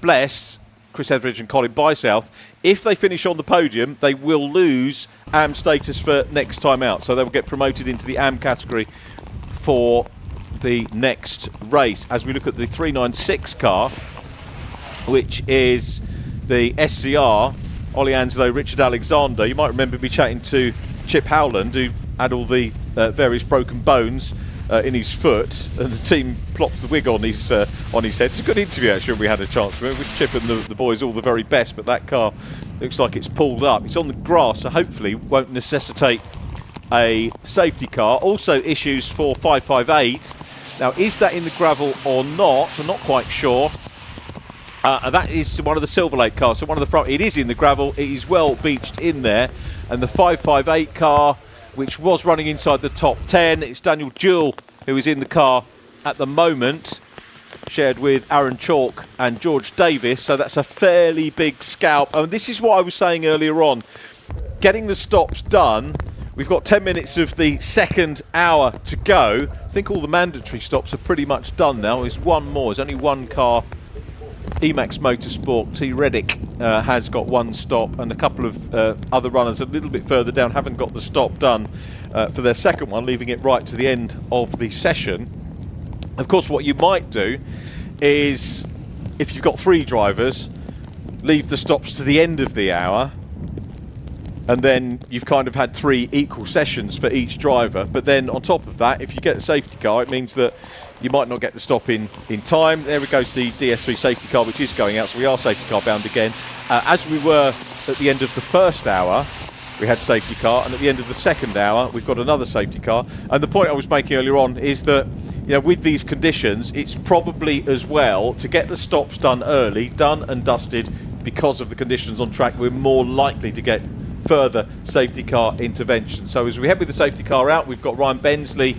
Blessed, Chris Etheridge and Colin Bysouth, if they finish on the podium, they will lose AM status for next time out. So they will get promoted into the AM category for the next race. As we look at the 396 car, which is the SCR, Ollie Angelo, Richard Alexander. You might remember me chatting to Chip Howland, who had all the various broken bones in his foot, and the team plopped the wig on his head. It's a good interview, actually. We had a chance with Chip and the boys, all the very best, but that car looks like it's pulled up. It's on the grass, so hopefully won't necessitate a safety car. Also issues for 558. Now, is that in the gravel or not? I'm not quite sure. That is one of the Silverlake cars, so one of the front. It is in the gravel. It is well beached in there, and the 558 car, which was running inside the top 10. It's Daniel Jewell who is in the car at the moment, shared with Aaron Chalk and George Davis. So that's a fairly big scalp. And this is what I was saying earlier on. Getting the stops done. We've got 10 minutes of the second hour to go. I think all the mandatory stops are pretty much done now. There's one more. There's only one car. Emax Motorsport, T. Reddick, has got one stop, and a couple of other runners a little bit further down haven't got the stop done for their second one, leaving it right to the end of the session. Of course, what you might do is, if you've got 3 drivers, leave the stops to the end of the hour, and then you've kind of had 3 equal sessions for each driver. But then on top of that, if you get a safety car, it means that you might not get the stop in time. There we go, the DS3 safety car, which is going out, so we are safety car bound again. As we were at the end of the first hour, we had safety car, and at the end of the second hour, we've got another safety car. And the point I was making earlier on is that, you know, with these conditions, it's probably as well to get the stops done early, done and dusted, because of the conditions on track. We're more likely to get further safety car intervention. So as we head with the safety car out, we've got Ryan Bensley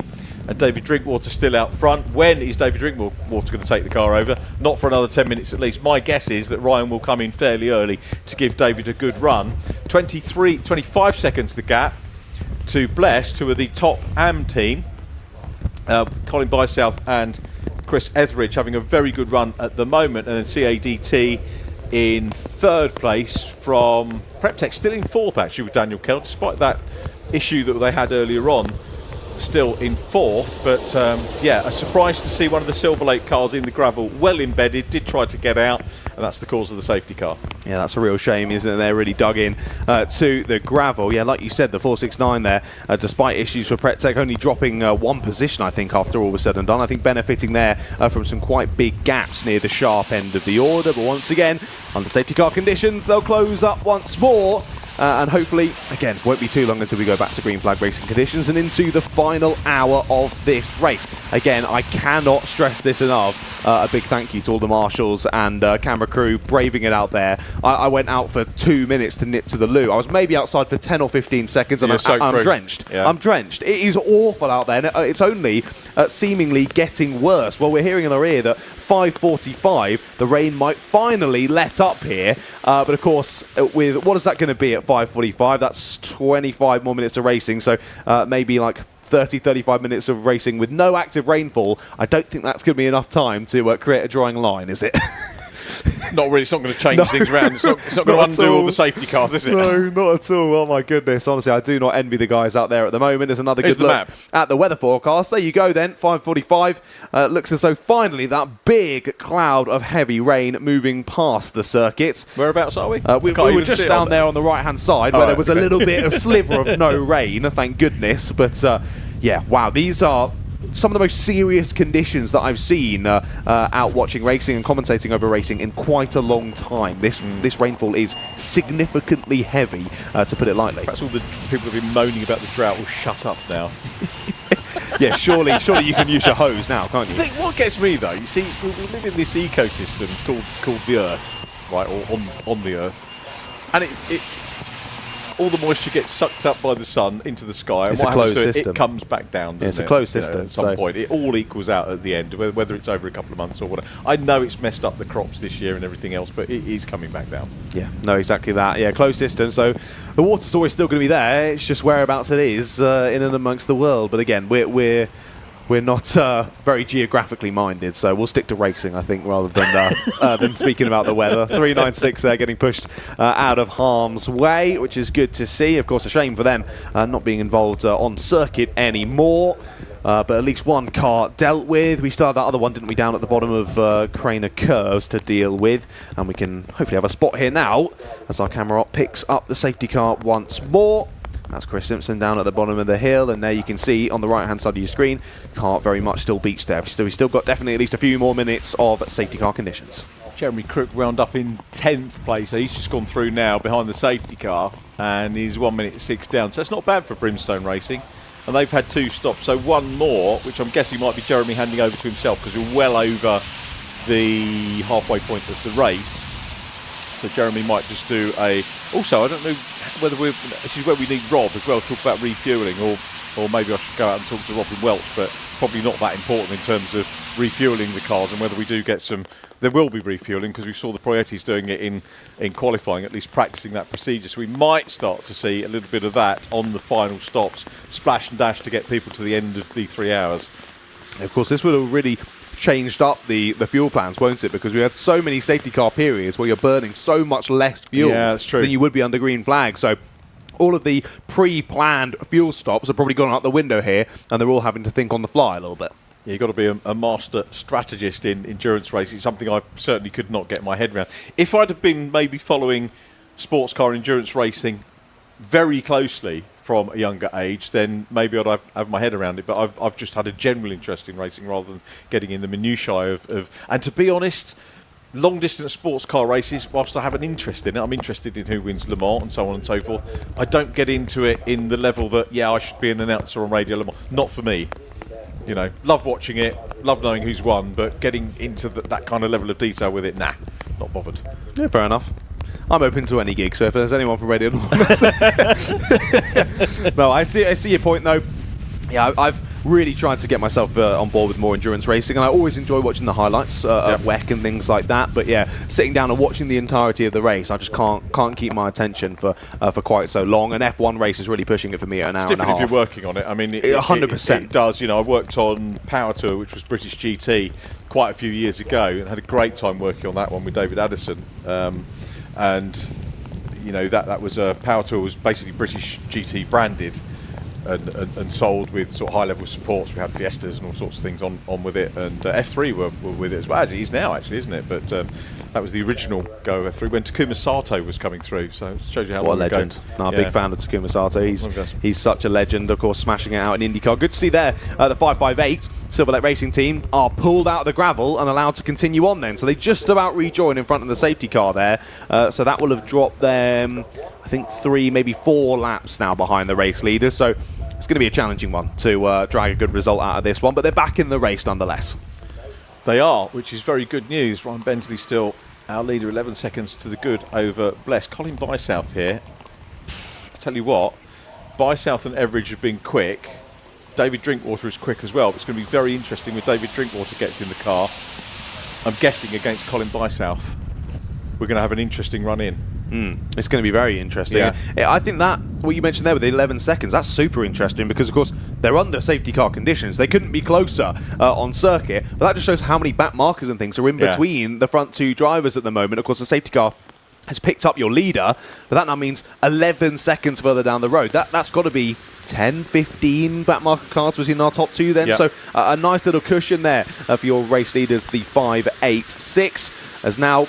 and David Drinkwater still out front. When is David Drinkwater going to take the car over? Not for another 10 minutes at least. My guess is that Ryan will come in fairly early to give David a good run. 25 seconds the gap to Blessed, who are the top AM team. Colin Bysouth and Chris Etheridge having a very good run at the moment, and then CADT in third place from PrepTech, still in fourth actually with Daniel Kell, despite that issue that they had earlier on, still in fourth. But yeah, a surprise to see one of the Silverlake cars in the gravel, well embedded, did try to get out, and that's the cause of the safety car. Yeah, that's a real shame, isn't it? They're really dug in to the gravel. Yeah, like you said, the 469 there, despite issues for PrepTech, only dropping one position, I think, after all was said and done. I think benefiting there from some quite big gaps near the sharp end of the order. But once again, under safety car conditions, they'll close up once more. And hopefully, again, won't be too long until we go back to green flag racing conditions and into the final hour of this race. Again, I cannot stress this enough. A big thank you to all the marshals and camera crew braving it out there. I went out for 2 minutes to nip to the loo. I was maybe outside for 10 or 15 seconds, and I'm drenched. Yeah. I'm drenched. It is awful out there, and it's only seemingly getting worse. Well, we're hearing in our ear that 5:45, the rain might finally let up here. But of course, with what is that going to be at 5:45? That's 25 more minutes of racing, so maybe like 30-35 minutes of racing with no active rainfall. I don't think that's going to be enough time to create a drawing line, is it? Not really. It's not going to change things around. It's not going to undo all the safety cars, is it? No, not at all. Oh my goodness. Honestly, I do not envy the guys out there at the moment. There's another Here's good the look map. at the weather forecast. There you go then, 5:45. Looks as though finally that big cloud of heavy rain moving past the circuit. Whereabouts are we? We were just down there on the right-hand side where there was a little bit of sliver of no rain, thank goodness. But yeah, wow, these are some of the most serious conditions that I've seen out watching racing and commentating over racing in quite a long time. This rainfall is significantly heavy, to put it lightly. Perhaps all the people who've been moaning about the drought will shut up now. Yeah, surely you can use your hose now, can't you? What gets me though, you see, we live in this ecosystem called the Earth, right, or on the Earth, and it all the moisture gets sucked up by the sun into the sky, and It's a what happens closed to it? system. It comes back down. Yeah, it's doesn't a closed it? system, At some so- point, it all equals out at the end, whether it's over a couple of months or whatever. I know it's messed up the crops this year and everything else, but it is coming back down. Yeah, no, exactly that. Yeah, closed system, so the water's always still going to be there. It's just whereabouts it is in and amongst the world. But again, we're not very geographically minded, so we'll stick to racing, I think, rather than speaking about the weather. 396 there, getting pushed out of harm's way, which is good to see. Of course, a shame for them not being involved on circuit anymore. But at least one car dealt with. We still have that other one, didn't we, down at the bottom of Craner Curves to deal with. And we can hopefully have a spot here now as our camera op picks up the safety car once more. That's Chris Simpson down at the bottom of the hill, and there you can see on the right-hand side of your screen, can't very much still beach there. We've still got definitely at least a few more minutes of safety car conditions. Jeremy Crook wound up in 10th place, so he's just gone through now behind the safety car, and he's 1 minute 6 down. So it's not bad for Brimstone Racing, and they've had 2 stops. So one more, which I'm guessing might be Jeremy handing over to himself because we're well over the halfway point of the race. So Jeremy might just do a... Also, I don't know whether this is where we need Rob as well, talk about refuelling, or maybe I should go out and talk to Robin Welch, but probably not that important in terms of refuelling the cars, and whether we do get some... There will be refuelling because we saw the Proietis doing it in qualifying, at least practicing that procedure. So we might start to see a little bit of that on the final stops, splash and dash to get people to the end of the 3 hours. Of course, this would have really changed up the fuel plans, won't it? Because we had so many safety car periods where you're burning so much less fuel than you would be under green flag. So all of the pre-planned fuel stops have probably gone out the window here, and they're all having to think on the fly a little bit. Yeah, you've got to be a master strategist in endurance racing, something I certainly could not get my head around. If I'd have been maybe following sports car endurance racing very closely from a younger age, then maybe I'd have my head around it. But I've just had a general interest in racing rather than getting in the minutiae of... And to be honest, long-distance sports car races, whilst I have an interest in it, I'm interested in who wins Le Mans and so on and so forth, I don't get into it in the level that, yeah, I should be an announcer on Radio Le Mans. Not for me. You know, love watching it, love knowing who's won, but getting into that kind of level of detail with it, nah, not bothered. Yeah, fair enough. I'm open to any gig, so if there's anyone from Radio... No, I see your point, though. Yeah, I've really tried to get myself on board with more endurance racing, and I always enjoy watching the highlights of WEC and things like that. But yeah, sitting down and watching the entirety of the race, I just can't keep my attention for quite so long. An F1 race is really pushing it for me at an hour and a half. It's different if you're working on it. I mean, 100%. It does. You know, I worked on Power Tour, which was British GT, quite a few years ago, and had a great time working on that one with David Addison. And you know, that was Power Tour was basically British GT branded. And sold with sort of high-level supports. We had Fiestas and all sorts of things on with it, and F3 were with it as well, as it is now, actually, isn't it? But that was the original Go F3 when Takuma Sato was coming through, so it shows you how long What a legend. No, big fan of Takuma Sato. He's such a legend, of course, smashing it out in IndyCar. Good to see there, the 558 Silverlake Racing team are pulled out of the gravel and allowed to continue on then. So they just about rejoin in front of the safety car there. So that will have dropped them, I think, 3, maybe 4 laps now behind the race leader. So it's going to be a challenging one to drag a good result out of this one, but they're back in the race nonetheless. They are, which is very good news. Ryan Bensley still our leader, 11 seconds to the good over Bless. Colin Bysouth here. I tell you what, Bysouth and Everidge have been quick. David Drinkwater is quick as well. But it's going to be very interesting when David Drinkwater gets in the car. I'm guessing against Colin Bysouth, we're going to have an interesting run in. It's going to be very interesting. Yeah. I think that what you mentioned there with the 11 seconds, that's super interesting because, of course, they're under safety car conditions. They couldn't be closer on circuit, but that just shows how many back markers and things are in between the front two drivers at the moment. Of course, the safety car has picked up your leader, but that now means 11 seconds further down the road. That's got to be 10, 15 back marker cars between our top two then. So a nice little cushion there for your race leaders, the 5, 8, 6. As now,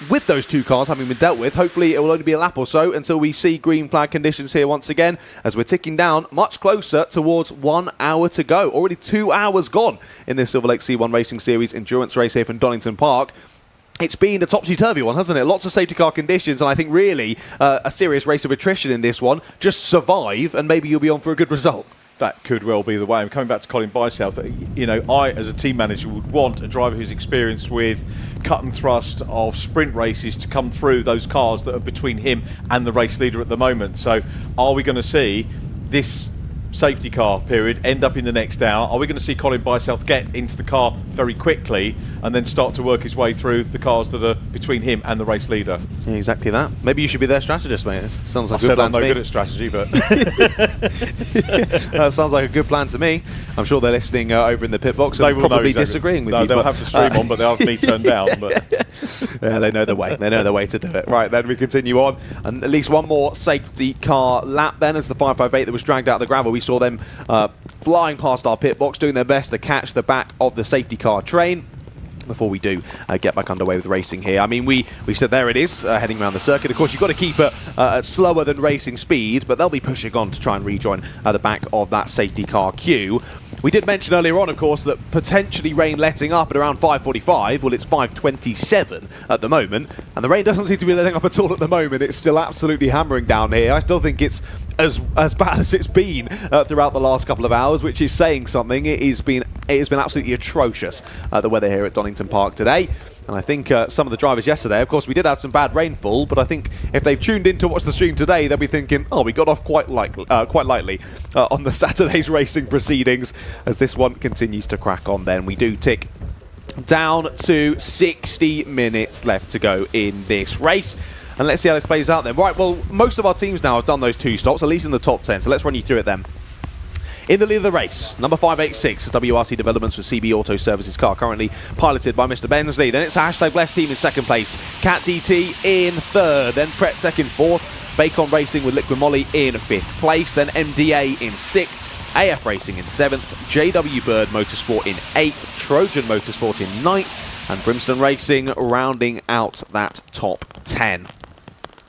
with those two cars having been dealt with, hopefully it will only be a lap or so until we see green flag conditions here once again, as we're ticking down much closer towards 1 hour to go. Already 2 hours gone in this Silver Lake C1 Racing Series endurance race here from Donington Park. It's been a topsy-turvy one, hasn't it? Lots of safety car conditions, and I think really a serious race of attrition in this one. Just survive, and maybe you'll be on for a good result. That could well be the way. I'm coming back to Colin Bysouth. You know, I, as a team manager, would want a driver who's experienced with cut and thrust of sprint races to come through those cars that are between him and the race leader at the moment. So are we going to see this safety car period end up in the next hour? Are we going to see Colin Bysouth get into the car very quickly and then start to work his way through the cars that are between him and the race leader? Yeah, exactly that. Maybe you should be their strategist, mate. Sounds like a good plan to me. I'm no good at strategy, but that sounds like a good plan to me. I'm sure they're listening over in the pit box and they will probably disagreeing with you. They'll have the stream on, but they'll have me turned down. But yeah, they know the way. They know the way to do it. Right, then we continue on. And at least one more safety car lap then, as the 558 that was dragged out of the gravel. We saw them flying past our pit box, doing their best to catch the back of the safety car train before we do get back underway with racing here. I mean, we said there it is, heading around the circuit. Of course, you've got to keep it at slower than racing speed, but they'll be pushing on to try and rejoin the back of that safety car queue. We did mention earlier on, of course, that potentially rain letting up at around 5:45. Well, it's 5:27 at the moment, and the rain doesn't seem to be letting up at all at the moment. It's still absolutely hammering down here. I still think it's as bad as it's been throughout the last couple of hours, which is saying something. It has been absolutely atrocious, the weather here at Donington Park today. And I think some of the drivers yesterday, of course, we did have some bad rainfall, but I think if they've tuned in to watch the stream today, they'll be thinking, oh, we got off quite lightly on the Saturday's racing proceedings, as this one continues to crack on then. We do tick down to 60 minutes left to go in this race. And let's see how this plays out then. Right, well, most of our teams now have done those 2 stops, at least in the top 10, so let's run you through it then. In the lead of the race, number 586, WRC Developments with CB Auto Services car, currently piloted by Mr. Bensley. Then it's the Hashtag Blessed team in second place, Cat DT in third, then PrepTech in fourth, Bacon Racing with Liquid Molly in fifth place, then MDA in sixth, AF Racing in seventh, JW Bird Motorsport in eighth, Trojan Motorsport in ninth, and Brimstone Racing rounding out that top 10.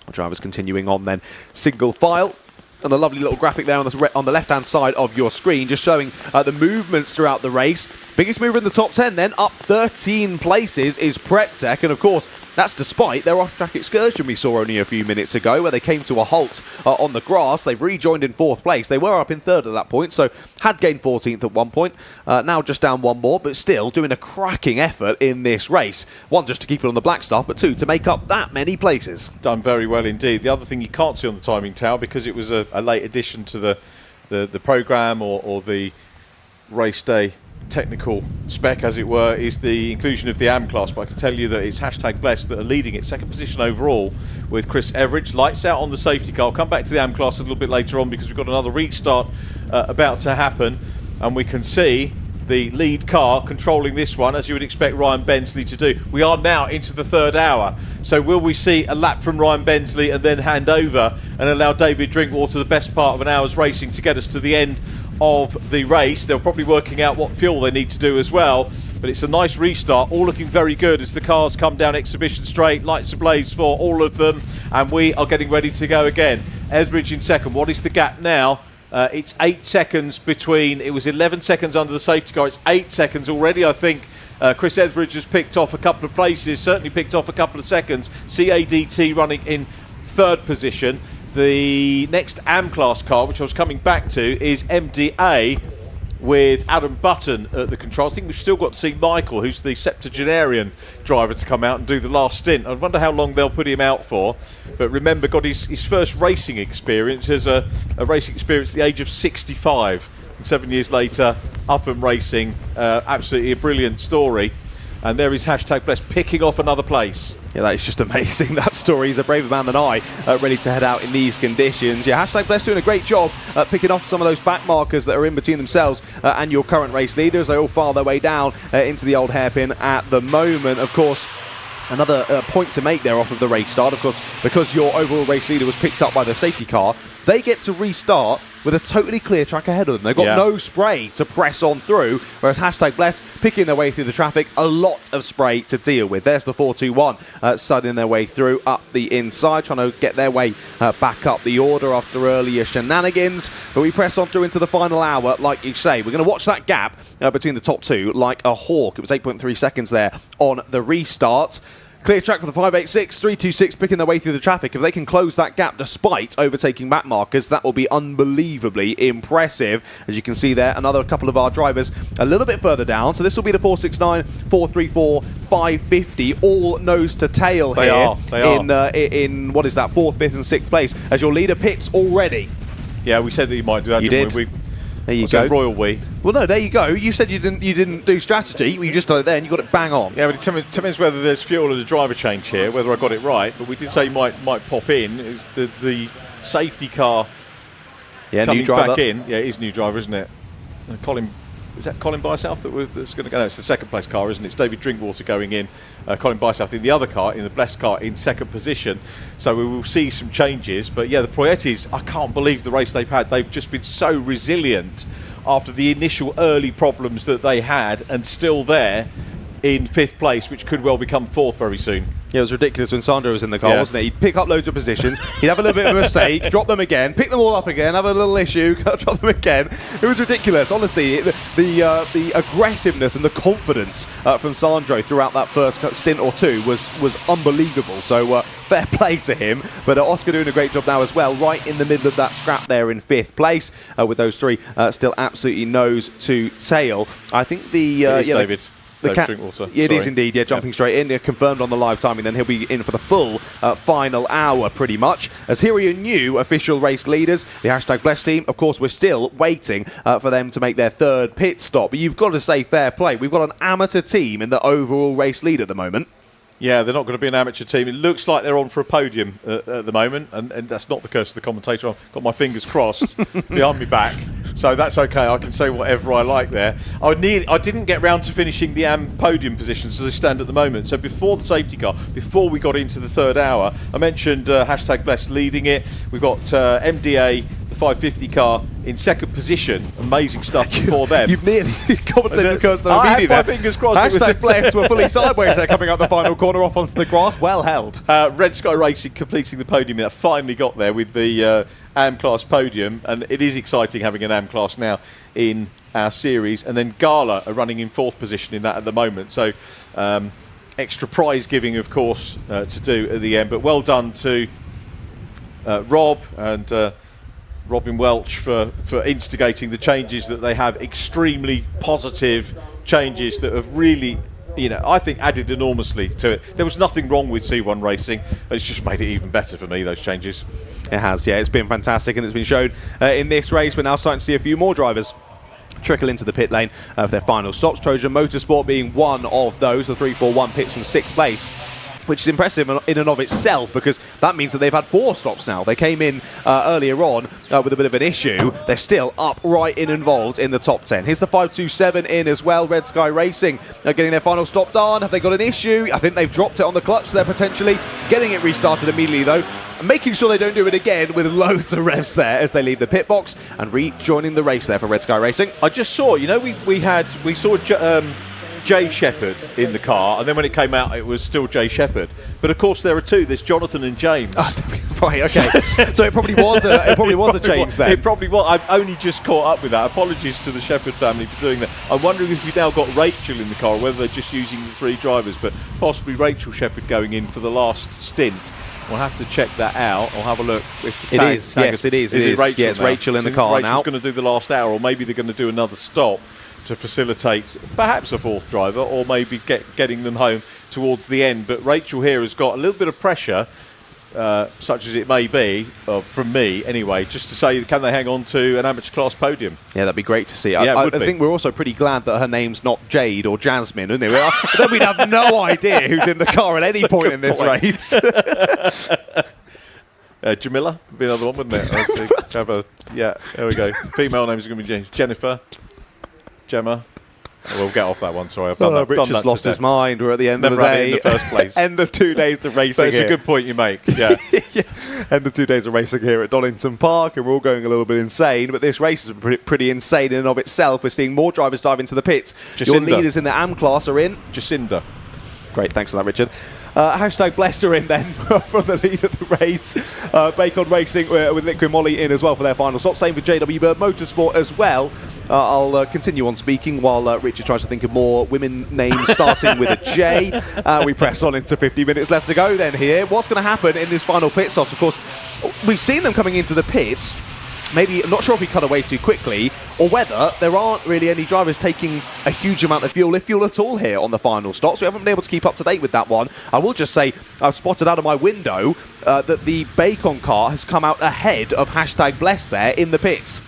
Our drivers continuing on then, single file. And a lovely little graphic there on the left-hand side of your screen, just showing the movements throughout the race. Biggest mover in the top 10 then, up 13 places, is PrepTech. And of course, that's despite their off-track excursion we saw only a few minutes ago, where they came to a halt on the grass. They've rejoined in fourth place. They were up in third at that point, so had gained 14th at one point. Now just down one more, but still doing a cracking effort in this race. One, just to keep it on the black stuff, but two, to make up that many places. Done very well indeed. The other thing you can't see on the timing tower, because it was a late addition to the programme or the race day technical spec, as it were, is the inclusion of the AM class. But I can tell you that it's Hashtag Blessed that are leading it, second position overall, with Chris Everidge. Lights out on the safety car. I'll come back to the AM class a little bit later on, because we've got another restart about to happen, and we can see the lead car controlling this one, as you would expect Ryan Bensley to do. We are now into the third hour, so will we see a lap from Ryan Bensley and then hand over and allow David Drinkwater the best part of an hour's racing to get us to the end of the race? They're probably working out what fuel they need to do as well, but it's a nice restart, all looking very good as the cars come down Exhibition Straight, lights ablaze for all of them, and we are getting ready to go again. Etheridge in second. What is the gap now? It's 8 seconds between, it was 11 seconds under the safety car, it's 8 seconds already. I think Chris Etheridge has picked off a couple of places, certainly picked off a couple of seconds. CADT running in third position. The next AM class car, which I was coming back to, is MDA with Adam Button at the controls. I think we've still got to see Michael, who's the septuagenarian driver, to come out and do the last stint. I wonder how long they'll put him out for. But remember, got his first racing experience as a racing experience at the age of 65. And 7 years later, up and racing. Absolutely a brilliant story. And there is #Bless picking off another place. Yeah, that is just amazing. That story. He's a braver man than I, ready to head out in these conditions. Yeah, #Bless doing a great job picking off some of those back markers that are in between themselves and your current race leaders. They all file their way down into the old hairpin at the moment. Of course, another point to make there off of the race start, of course, because your overall race leader was picked up by the safety car, they get to restart with a totally clear track ahead of them. They've got no spray to press on through, whereas #Bless picking their way through the traffic, a lot of spray to deal with. There's the 421 sudding their way through up the inside, trying to get their way back up the order after earlier shenanigans. But we pressed on through into the final hour, like you say. We're going to watch that gap between the top two like a hawk. It was 8.3 seconds there on the restart. Clear track for the 586, 326 picking their way through the traffic. If they can close that gap despite overtaking back markers, that will be unbelievably impressive. As you can see there, another couple of our drivers a little bit further down. So this will be the 469, 434, 550, all nose to tail They here. are. In what is that, 4th, 5th and 6th place, as your leader pits already. Yeah, we said that you might do that, didn't we? There you Was go. it Royal we? Well, no, there you go. You said you didn't do strategy. You just done it there and you got it bang on. Yeah, but it depends whether there's fuel or the driver change here, whether I got it right. But we did say you might pop in. It's the safety car coming new driver. back in. Yeah, it is new driver, isn't it? Is that Colin Bysouth that's going to go? No, it's the second place car, isn't it? It's David Drinkwater going in. Colin Bysouth in the other car, in the Bless car, in second position. So we will see some changes. But yeah, the Proiettis, I can't believe the race they've had. They've just been so resilient after the initial early problems that they had, and still there in 5th place, which could well become 4th very soon. Yeah, it was ridiculous when Sandro was in the car, wasn't it? He'd pick up loads of positions, he'd have a little bit of a mistake, drop them again, pick them all up again, have a little issue, drop them again. It was ridiculous, honestly. The aggressiveness and the confidence from Sandro throughout that first stint or two was unbelievable. So fair play to him. But Oscar doing a great job now as well, right in the middle of that scrap there in 5th place, with those three still absolutely nose to tail. I think David. Drinkwater. It is indeed, jumping straight in. Confirmed on the live timing, then he'll be in for the full final hour pretty much. As here are your new official race leaders, the #Bless team. Of course, we're still waiting for them to make their 3rd pit stop, but you've got to say fair play. We've got an amateur team in the overall race lead at the moment. Yeah, they're not going to be an amateur team. It looks like they're on for a podium at the moment, and that's not the curse of the commentator. I've got my fingers crossed behind my back, so that's okay. I can say whatever I like there. I didn't get round to finishing the AM podium positions as they stand at the moment. So before the safety car, before we got into the 3rd hour, I mentioned #Bless leading it. We've got MDA, the 550 car, in 2nd position. Amazing stuff before them. You've nearly commentated the curse of the I media had there. my fingers crossed. #Bless were fully sideways there, coming up the final corner off onto the grass. Well held. Red Sky Racing completing the podium. That finally got there with the AM class podium, and it is exciting having an AM class now in our series. And then Gala are running in 4th position in that at the moment. So extra prize giving, of course, to do at the end. But well done to Rob and Robin Welch for instigating the changes that they have. Extremely positive changes that have really, I think added enormously to it. There was nothing wrong with C1 racing. It's just made it even better for me, those changes. It has, yeah. It's been fantastic, and it's been shown in this race. We're now starting to see a few more drivers trickle into the pit lane for their final stops. Trojan Motorsport being one of those. The 341 pits from 6th place, which is impressive in and of itself, because that means that they've had 4 stops now. They came in earlier on with a bit of an issue. They're still up right in involved in the top 10. Here's the 527 in as well. Red Sky Racing getting their final stop done. Have they got an issue? I think they've dropped it on the clutch. They're potentially getting it restarted immediately though, and making sure they don't do it again with loads of revs there as they leave the pit box and rejoining the race there for Red Sky Racing. I just saw, we saw Jay Shepherd in the car, and then when it came out it was still Jay Shepherd, but of course there are two. There's Jonathan and James. Right, okay. So it probably was a change then. It probably was. I've only just caught up with that. Apologies to the Shepherd family for doing that. I'm wondering if you've now got Rachel in the car, or whether they're just using the 3 drivers, but possibly Rachel Shepherd going in for the last stint. We'll have to check that out. I'll have a look. If It is. Yes, it is. Is Rachel? Yeah, it's now? Rachel in the car now. Rachel's going to do the last hour, or maybe they're going to do another stop to facilitate perhaps a 4th driver, or maybe getting them home towards the end. But Rachel here has got a little bit of pressure such as it may be, from me anyway, just to say, can they hang on to an amateur class podium? Yeah, that'd be great to see. Yeah, I think we're also pretty glad that her name's not Jade or Jasmine, isn't it? Then we'd have no idea who's in the car at any point in this race. Jamila would be another one, wouldn't it? Yeah, there we go. Female name is going to be Jennifer, Gemma. We'll get off that one. Sorry, I've done that. Richard's lost his mind. We're at the end of the day. In the first place. End of 2 days of racing. But it's a good point you make. Yeah. End of 2 days of racing here at Donington Park, and we're all going a little bit insane. But this race is pretty insane in and of itself. We're seeing more drivers dive into the pits. Your leaders in the AM class are in. Jacinda. Great, thanks for that, Richard. Hashtag Blessed are in then from the lead of the race. Bacon Racing with Liquid Molly in as well for their final stop. Same for JW Bird Motorsport as well. I'll continue on speaking while Richard tries to think of more women names starting with a J. We press on into 50 minutes left to go then here. What's going to happen in this final pit stop? Of course, we've seen them coming into the pits. Maybe, I'm not sure if we cut away too quickly or whether there aren't really any drivers taking a huge amount of fuel, if fuel at all, here on the final stop. So we haven't been able to keep up to date with that one. I will just say I've spotted out of my window that the Bacon car has come out ahead of hashtag Bless there in the pits.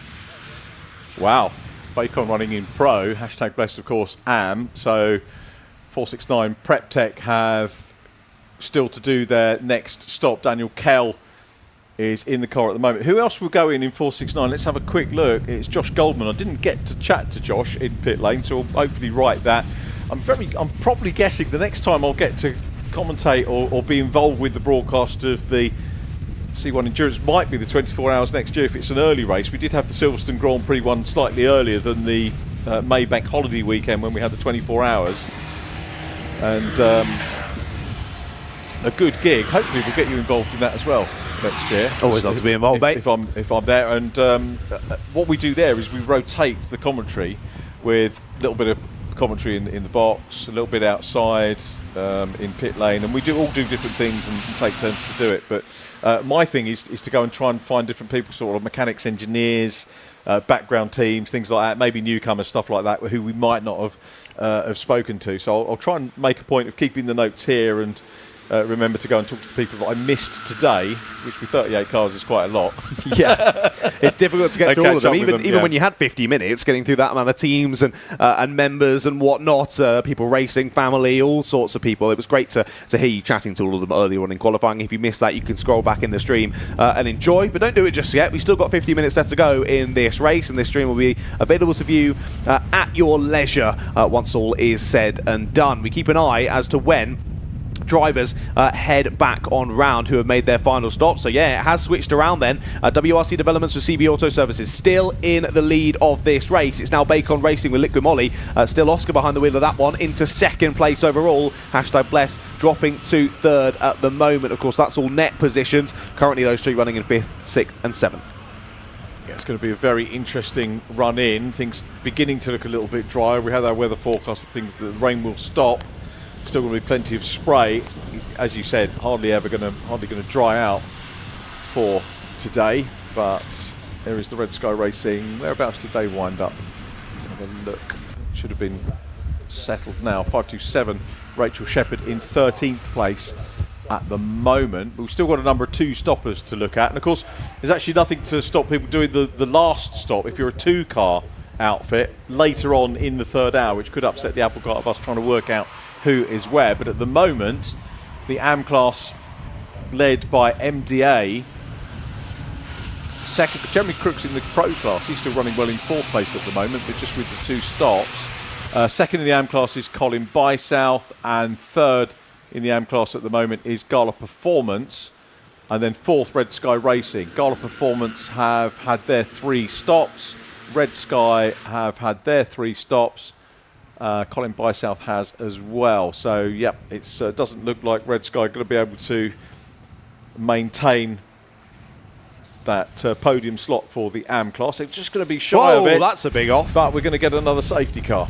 Wow. Bacon running in pro, hashtag Bless, of course, AM. So 469 Prep Tech have still to do their next stop. Daniel Kell is in the car at the moment. Who else will go in 469? Let's have a quick look. It's Josh Goldman. I didn't get to chat to Josh in pit lane, so I'll hopefully write that. I'm probably guessing the next time I'll get to commentate or be involved with the broadcast of the C1 Endurance might be the 24 hours next year if it's an early race. We did have the Silverstone Grand Prix one slightly earlier than the May Bank holiday weekend when we had the 24 hours. And a good gig. Hopefully we'll get you involved in that as well next year. Always love to be involved, mate. If I'm there. And what we do there is we rotate the commentary with a little bit of commentary in the box, a little bit outside in pit lane, and we all do different things and take turns to do it. But my thing is to go and try and find different people, sort of mechanics, engineers, background teams, things like that, maybe newcomers, stuff like that, who we might not have spoken to. So I'll try and make a point of keeping the notes here and remember to go and talk to the people that I missed today, which with 38 cars is quite a lot. Yeah, it's difficult to get through all of them. Even when you had 50 minutes, getting through that amount of teams and members and whatnot, people racing, family, all sorts of people. It was great to hear you chatting to all of them earlier on in qualifying. If you missed that, you can scroll back in the stream and enjoy, but don't do it just yet. We've still got 50 minutes left to go in this race, and this stream will be available to view at your leisure once all is said and done. We keep an eye as to when drivers head back on round who have made their final stop. So yeah, it has switched around then. WRC Developments with CB Auto Services still in the lead of this race. It's now Bacon Racing with Liquid Molly. Still Oscar behind the wheel of that one, into second place overall. Hashtag Bless dropping to third at the moment. Of course, that's all net positions. Currently those three running in 5th, 6th and 7th. Yeah, it's going to be a very interesting run in. Things beginning to look a little bit drier. We had our weather forecast that the rain will stop. Still going to be plenty of spray, as you said. Hardly going to dry out for today. But there is the Red Sky Racing. Whereabouts did they wind up? Let's have a look. Should have been settled now. 527. Rachel Shepherd in 13th place at the moment. We've still got a number of 2 stoppers to look at, and of course, there's actually nothing to stop people doing the last stop if you're a 2-car outfit later on in the 3rd hour, which could upset the apple cart of us trying to work out who is where. But at the moment, the AM class led by MDA. Second, Jeremy Crooks in the pro class, he's still running well in 4th place at the moment, but just with the 2 stops. Second in the AM class is Colin Bysouth, and 3rd in the AM class at the moment is Gala Performance, and then 4th Red Sky Racing. Gala Performance have had their 3 stops, Red Sky have had their 3 stops, Colin Bysouth has as well. So, yep, it doesn't look like Red Sky are going to be able to maintain that podium slot for the AM class. It's just going to be shy of it. That's a big off. But we're going to get another safety car.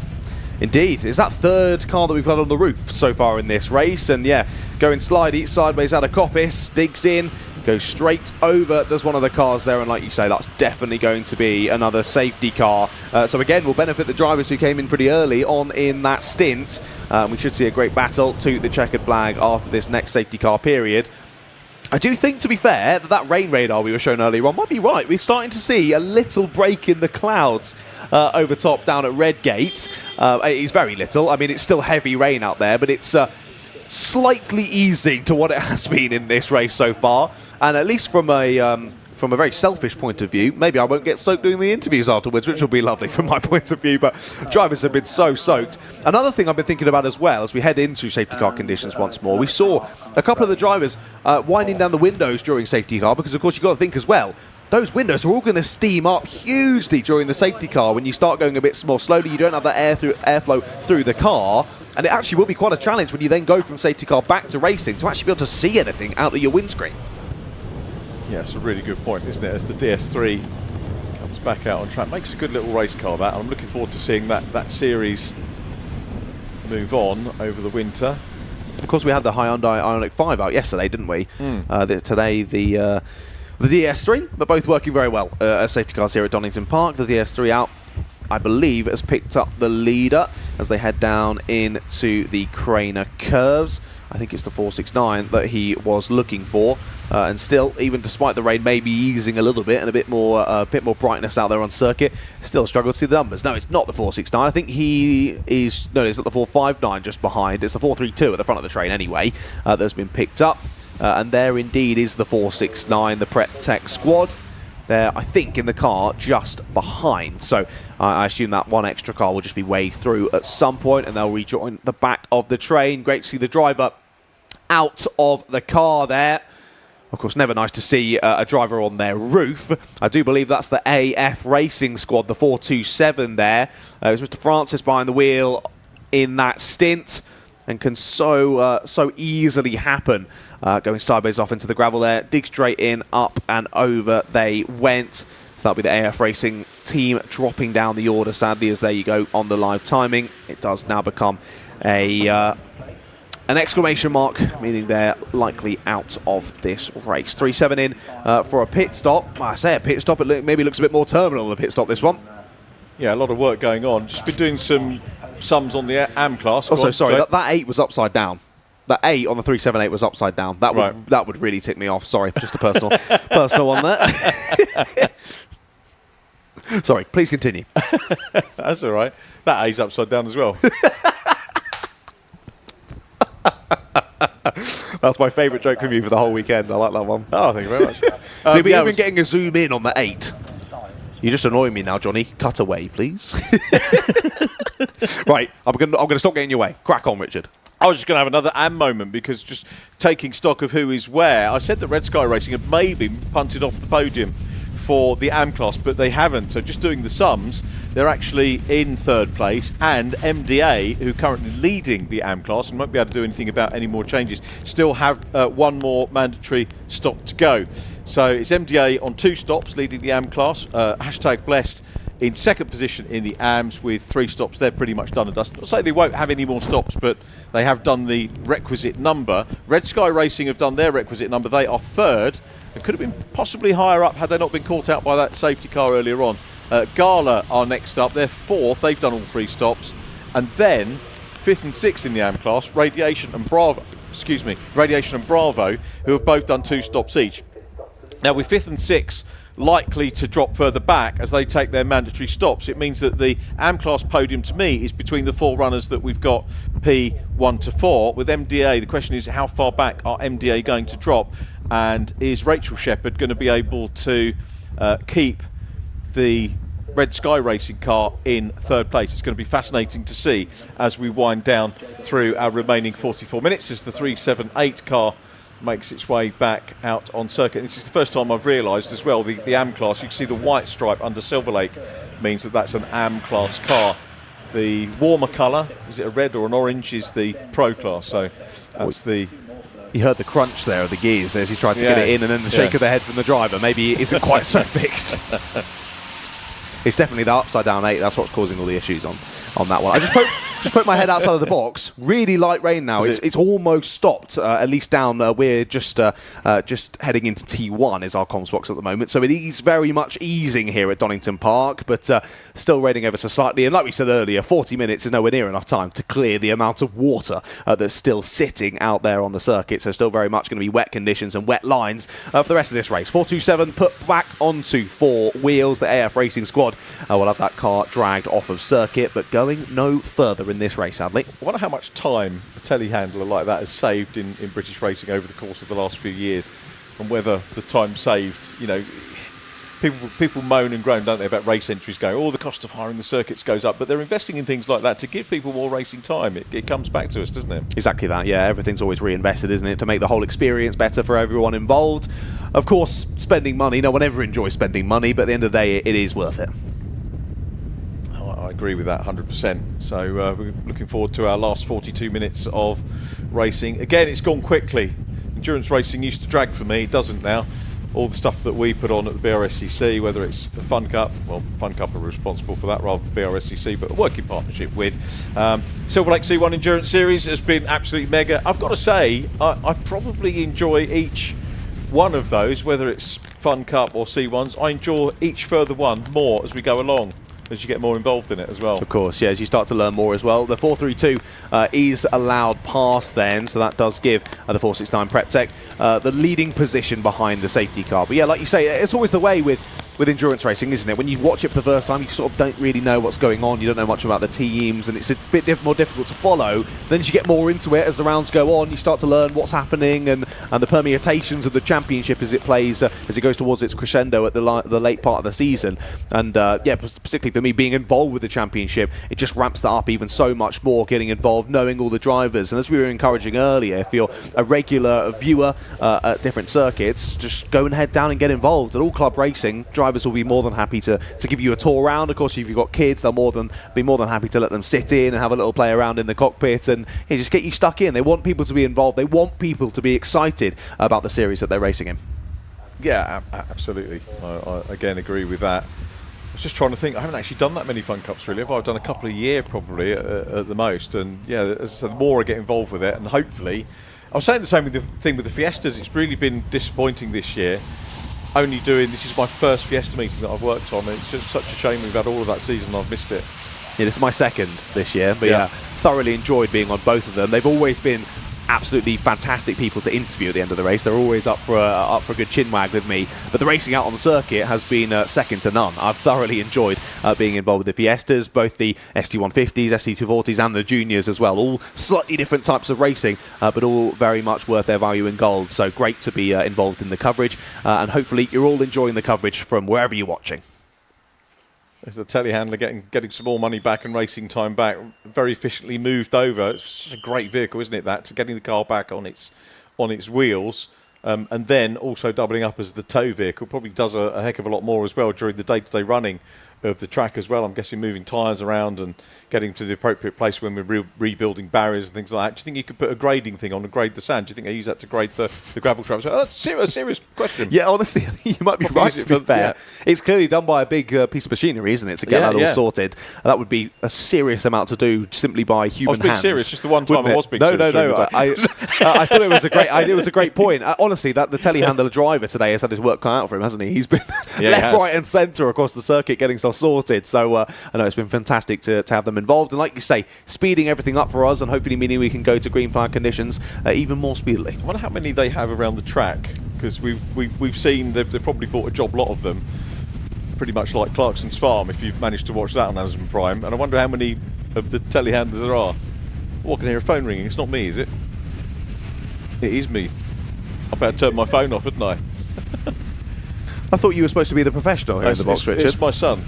Indeed. It's that 3rd car that we've had on the roof so far in this race. And yeah, going sideways out of Coppice, digs in, goes straight over, does one of the cars there, and like you say, that's definitely going to be another safety car. So again, we'll benefit the drivers who came in pretty early on in that stint. We should see a great battle to the checkered flag after this next safety car period. I do think, to be fair, that rain radar we were shown earlier on might be right. We're starting to see a little break in the clouds over top down at Redgate. It is very little. I mean, it's still heavy rain out there, but it's slightly easing to what it has been in this race so far. And at least from a very selfish point of view, maybe I won't get soaked doing the interviews afterwards, which will be lovely from my point of view, but drivers have been so soaked. Another thing I've been thinking about as well, as we head into safety car conditions once more, we saw a couple of the drivers winding down the windows during safety car, because of course you've got to think as well, those windows are all going to steam up hugely during the safety car. When you start going a bit more slowly, you don't have that airflow through the car, and it actually will be quite a challenge when you then go from safety car back to racing to actually be able to see anything out of your windscreen. Yeah, it's a really good point, isn't it? As the DS3 comes back out on track, makes a good little race car, that. I'm looking forward to seeing that series move on over the winter. Of course, we had the Hyundai Ioniq 5 out yesterday, didn't we? Today, the DS3, but both working very well as safety cars here at Donington Park. The DS3 out, I believe, has picked up the leader as they head down into the Craner curves. I think it's the 469 that he was looking for, and still, even despite the rain maybe easing a little bit and a bit more brightness out there on circuit, still struggle to see the numbers. No, it's not the 469. I think it's not the 459 just behind. It's the 432 at the front of the train anyway that's been picked up, and there indeed is the 469, the Prep Tech squad. There, I think, in the car just behind. So I assume that one extra car will just be waved through at some point and they'll rejoin the back of the train. Great to see the driver out of the car there. Of course, never nice to see a driver on their roof. I do believe that's the AF Racing squad, the 427 there. It was Mr. Francis behind the wheel in that stint, and can so easily happen. Going sideways off into the gravel there, dig straight in, up and over they went. So that'll be the AF Racing team dropping down the order, sadly, as there you go on the live timing. It does now become an exclamation mark, meaning they're likely out of this race. 3-7 in for a pit stop. Well, I say a pit stop, it maybe looks a bit more terminal than a pit stop, this one. Yeah, a lot of work going on. Just been doing some sums on the AM class. Also, sorry, that 8 was upside down. That 8 on the 378 was upside down. That would really tick me off. Sorry, just a personal one there. Sorry, please continue. That's all right. That A's upside down as well. That's my favourite joke from you for the whole weekend. I like that one. Oh, thank you very much. Did we even getting a zoom in on the 8? You just annoy me now, Johnny. Cut away, please. Right, I'm gonna stop getting your way. Crack on, Richard. I was just going to have another AM moment, because just taking stock of who is where, I said that Red Sky Racing had maybe punted off the podium for the AM class, but they haven't. So just doing the sums, they're actually in third place, and MDA, who are currently leading the AM class and won't be able to do anything about any more changes, still have one more mandatory stop to go. So it's MDA on 2 stops leading the AM class. Hashtag blessed in second position in the AMs with 3 stops. They're pretty much done and dusted. I'll say they won't have any more stops, but they have done the requisite number. Red Sky Racing have done their requisite number. They are third and could have been possibly higher up had they not been caught out by that safety car earlier on. Gala are next up. They're fourth. They've done all 3 stops. And then 5th and 6th in the AM class, Radiation and Bravo, who have both done 2 stops each. Now with 5th and 6th likely to drop further back as they take their mandatory stops, it means that the AM class podium to me is between the 4 runners that we've got P1 to 4. With MDA, the question is how far back are MDA going to drop, and is Rachel Shepherd going to be able to keep the Red Sky Racing car in third place? It's going to be fascinating to see as we wind down through our remaining 44 minutes as the 378 car makes its way back out on circuit. This is the first time I've realised as well, the AM class, you can see the white stripe under SILVERLAKE means that that's an AM class car. The warmer colour, is it a red or an orange, is the Pro class. So that's the... You heard the crunch there of the gears as he tried to get it in, and then the shake of the head from the driver. Maybe it isn't quite so fixed. It's definitely the upside down 8. That's what's causing all the issues on that one. I just Just put my head outside of the box. Really light rain now. It's almost stopped, at least down. We're just heading into T1 is our comms box at the moment. So it is very much easing here at Donington Park, but still raining ever so slightly. And like we said earlier, 40 minutes is nowhere near enough time to clear the amount of water that's still sitting out there on the circuit. So still very much going to be wet conditions and wet lines for the rest of this race. 427 put back onto 4 wheels. The AF Racing squad will have that car dragged off of circuit, but going no further in this race, sadly. I wonder how much time a telehandler like that has saved in British racing over the course of the last few years, and whether the time saved, you know, people moan and groan, don't they, about race entries going, oh, the cost of hiring the circuits goes up, but they're investing in things like that to give people more racing time. It comes back to us, doesn't it? Exactly that, yeah. Everything's always reinvested, isn't it, to make the whole experience better for everyone involved. Of course, spending money, no one ever enjoys spending money, but at the end of the day, it is worth it. I agree with that 100%. So we're looking forward to our last 42 minutes of racing. Again, it's gone quickly. Endurance racing used to drag for me, it doesn't now. All the stuff that we put on at the Brscc, whether it's a Fun Cup, well, Fun Cup are responsible for that rather than Brscc, but a working partnership with. Silverlake C1 Endurance Series has been absolutely mega. I've got to say, I probably enjoy each one of those, whether it's Fun Cup or C1s. I enjoy each further one more as we go along, as you get more involved in it as well. Of course, yeah, as you start to learn more as well. The 432 is allowed past then, so that does give the 469 Prep Tech the leading position behind the safety car. But yeah, like you say, it's always the way with endurance racing, isn't it? When you watch it for the first time, you sort of don't really know what's going on. You don't know much about the teams, and it's a bit more difficult to follow. Then as you get more into it, as the rounds go on, you start to learn what's happening and the permutations of the championship as it plays, as it goes towards its crescendo at the late part of the season. And yeah, particularly for me, being involved with the championship, it just ramps that up even so much more, getting involved, knowing all the drivers. And as we were encouraging earlier, if you're a regular viewer at different circuits, just go and head down and get involved. At all club racing, drivers will be more than happy to give you a tour around. Of course, if you've got kids, they'll be more than happy to let them sit in and have a little play around in the cockpit and just get you stuck in. They want people to be involved. They want people to be excited about the series that they're racing in. Yeah, absolutely. I again agree with that. I was just trying to think. I haven't actually done that many Fun Cups really. I've done a couple a year probably at the most. And yeah, as I said, the more I get involved with it, and hopefully, I was saying the same with the thing with the Fiestas. It's really been disappointing this year. This is my first Fiesta meeting that I've worked on. It's just such a shame we've had all of that season and I've missed it. Yeah, this is my second this year, but yeah, thoroughly enjoyed being on both of them. They've always been absolutely fantastic people to interview at the end of the race. They're always up for a good chin wag with me. But the racing out on the circuit has been second to none. I've thoroughly enjoyed being involved with the Fiestas, both the ST150s, ST240s and the Juniors as well. All slightly different types of racing, but all very much worth their value in gold. So great to be involved in the coverage, and hopefully you're all enjoying the coverage from wherever you're watching. There's the telehandler getting some more money back and racing time back, very efficiently moved over. It's such a great vehicle, isn't it, that, to getting the car back on its wheels, and then also doubling up as the tow vehicle. Probably does a heck of a lot more as well during the day-to-day running of the track as well. I'm guessing moving tyres around and getting to the appropriate place when we're rebuilding barriers and things like that. Do you think you could put a grading thing on and grade the sand? Do you think they use that to grade the gravel traps? That's a serious question. Yeah, honestly, I think you might be right, to be fair. Yeah. It's clearly done by a big piece of machinery, isn't it, to get that all sorted. That would be a serious amount to do simply by human hands. I was being serious, just the one time I was being serious. No. I thought it was a great point. Honestly, that the telehandler driver today has had his work cut out for him, hasn't he? He's been left, right and centre across the circuit getting stuff sorted. So I know it's been fantastic to have them involved. And like you say, speeding everything up for us, and hopefully meaning we can go to green flag conditions even more speedily. I wonder how many they have around the track, because we've seen they've probably bought a job lot of them, pretty much like Clarkson's Farm, if you've managed to watch that on Amazon Prime. And I wonder how many of the telehandlers there are. Oh, I can hear a phone ringing. It's not me, is it? It is me. I better turn my phone off, hadn't I? I thought you were supposed to be the professional here in the box, Richard. It's my son.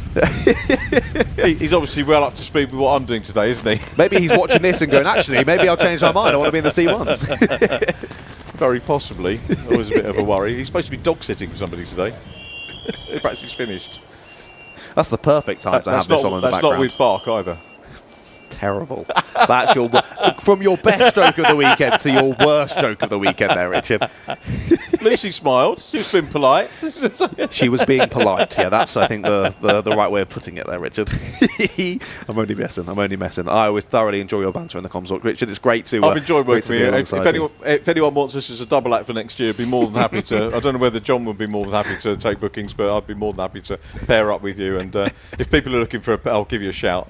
He's obviously well up to speed with what I'm doing today, isn't he? Maybe he's watching this and going, actually, maybe I'll change my mind. I want to be in the C1s. Very possibly. Always a bit of a worry. He's supposed to be dog sitting for somebody today. Perhaps he's finished. That's the perfect time to have this on in the background. That's not with Bark either. Terrible. That's from your best joke of the weekend to your worst joke of the weekend there, Richard. Lucy smiled. She's been polite. She was being polite. Yeah, that's, I think, the right way of putting it there, Richard. I'm only messing. I always thoroughly enjoy your banter in the comms, Richard. It's great to... I've enjoyed working with you. If anyone wants us as a double act for next year, I'd be more than happy to... I don't know whether John would be more than happy to take bookings, but I'd be more than happy to pair up with you. And if people are looking for I'll give you a shout.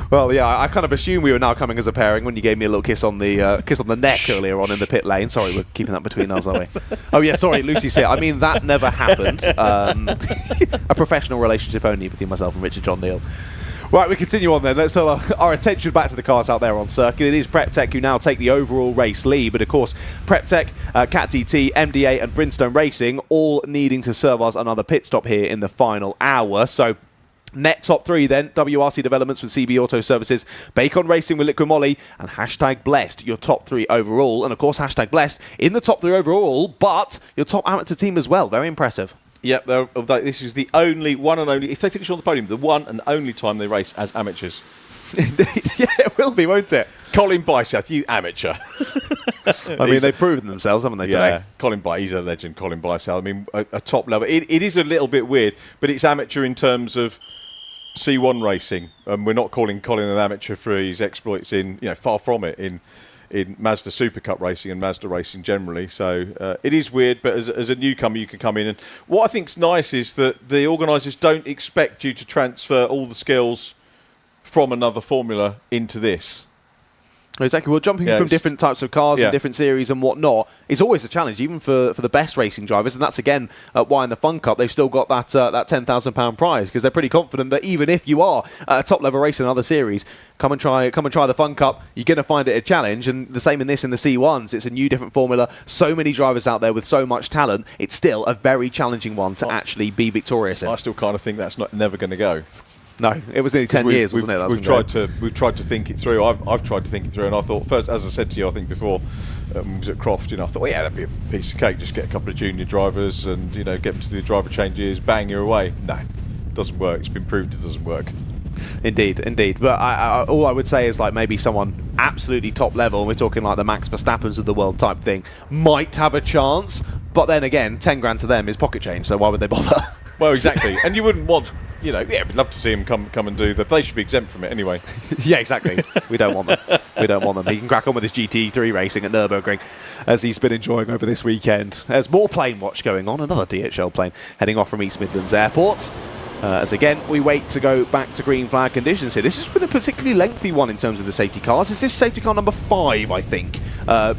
Well, yeah, I kind of assumed we were now coming as a pairing when you gave me a little kiss on the neck earlier on in the pit lane. Sorry, we're keeping that between us, are we? Oh yeah, sorry, Lucy's here. I mean, that never happened. A professional relationship only between myself and Richard John Neal. Right, we continue on then. Let's turn our attention back to the cars out there on circuit. It is PrepTech who now take the overall race lead, but of course, PrepTech, Cat DT, MDA and Brimstone Racing all needing to serve us another pit stop here in the final hour. So net top three then, WRC Developments with CB Auto Services, Bacon Racing with Liquid Molly, and hashtag Blessed, your top three overall. And of course, hashtag Blessed in the top three overall, but your top amateur team as well. Very impressive. Yep, this is the only one and only, if they finish on the podium, the one and only time they race as amateurs. Indeed, yeah, it will be, won't it? Colin Byseth, you amateur. I mean, they've proven themselves, haven't they, today? Colin he's a legend, Colin Byseth. I mean, a top level. It is a little bit weird, but it's amateur in terms of C1 racing. We're not calling Colin an amateur for his exploits in, far from it, in Mazda Super Cup racing and Mazda racing generally. So it is weird, but as a newcomer you can come in. And what I think's nice is that the organisers don't expect you to transfer all the skills from another formula into this. Exactly. Well, jumping from different types of cars and different series and whatnot is always a challenge, even for the best racing drivers. And that's, again, why in the Fun Cup they've still got that £10,000 prize, because they're pretty confident that even if you are a top-level racer in another series, come and try the Fun Cup, you're going to find it a challenge. And the same in the C1s. It's a new, different formula. So many drivers out there with so much talent. It's still a very challenging one to actually be victorious in. I still kind of think that's never going to go. No, it was nearly 10 years, wasn't it? We've tried to think it through. I've tried to think it through, and I thought first, as I said to you, I think before, was at Croft. I thought, well, yeah, that'd be a piece of cake. Just get a couple of junior drivers and get them to the driver changes, bang, you're away. No, it doesn't work. It's been proved it doesn't work. Indeed. But all I would say is maybe someone absolutely top level, we're talking like the Max Verstappens of the world type thing, might have a chance. But then again, 10 grand to them is pocket change, so why would they bother? Well, exactly. And you wouldn't want, we'd love to see him come and do that. They should be exempt from it anyway. Yeah, exactly. We don't want them. He can crack on with his GT3 racing at Nürburgring, as he's been enjoying over this weekend. There's more plane watch going on. Another DHL plane heading off from East Midlands Airport. As again, we wait to go back to green flag conditions here. This has been a particularly lengthy one in terms of the safety cars. Is this safety car number 5, I think,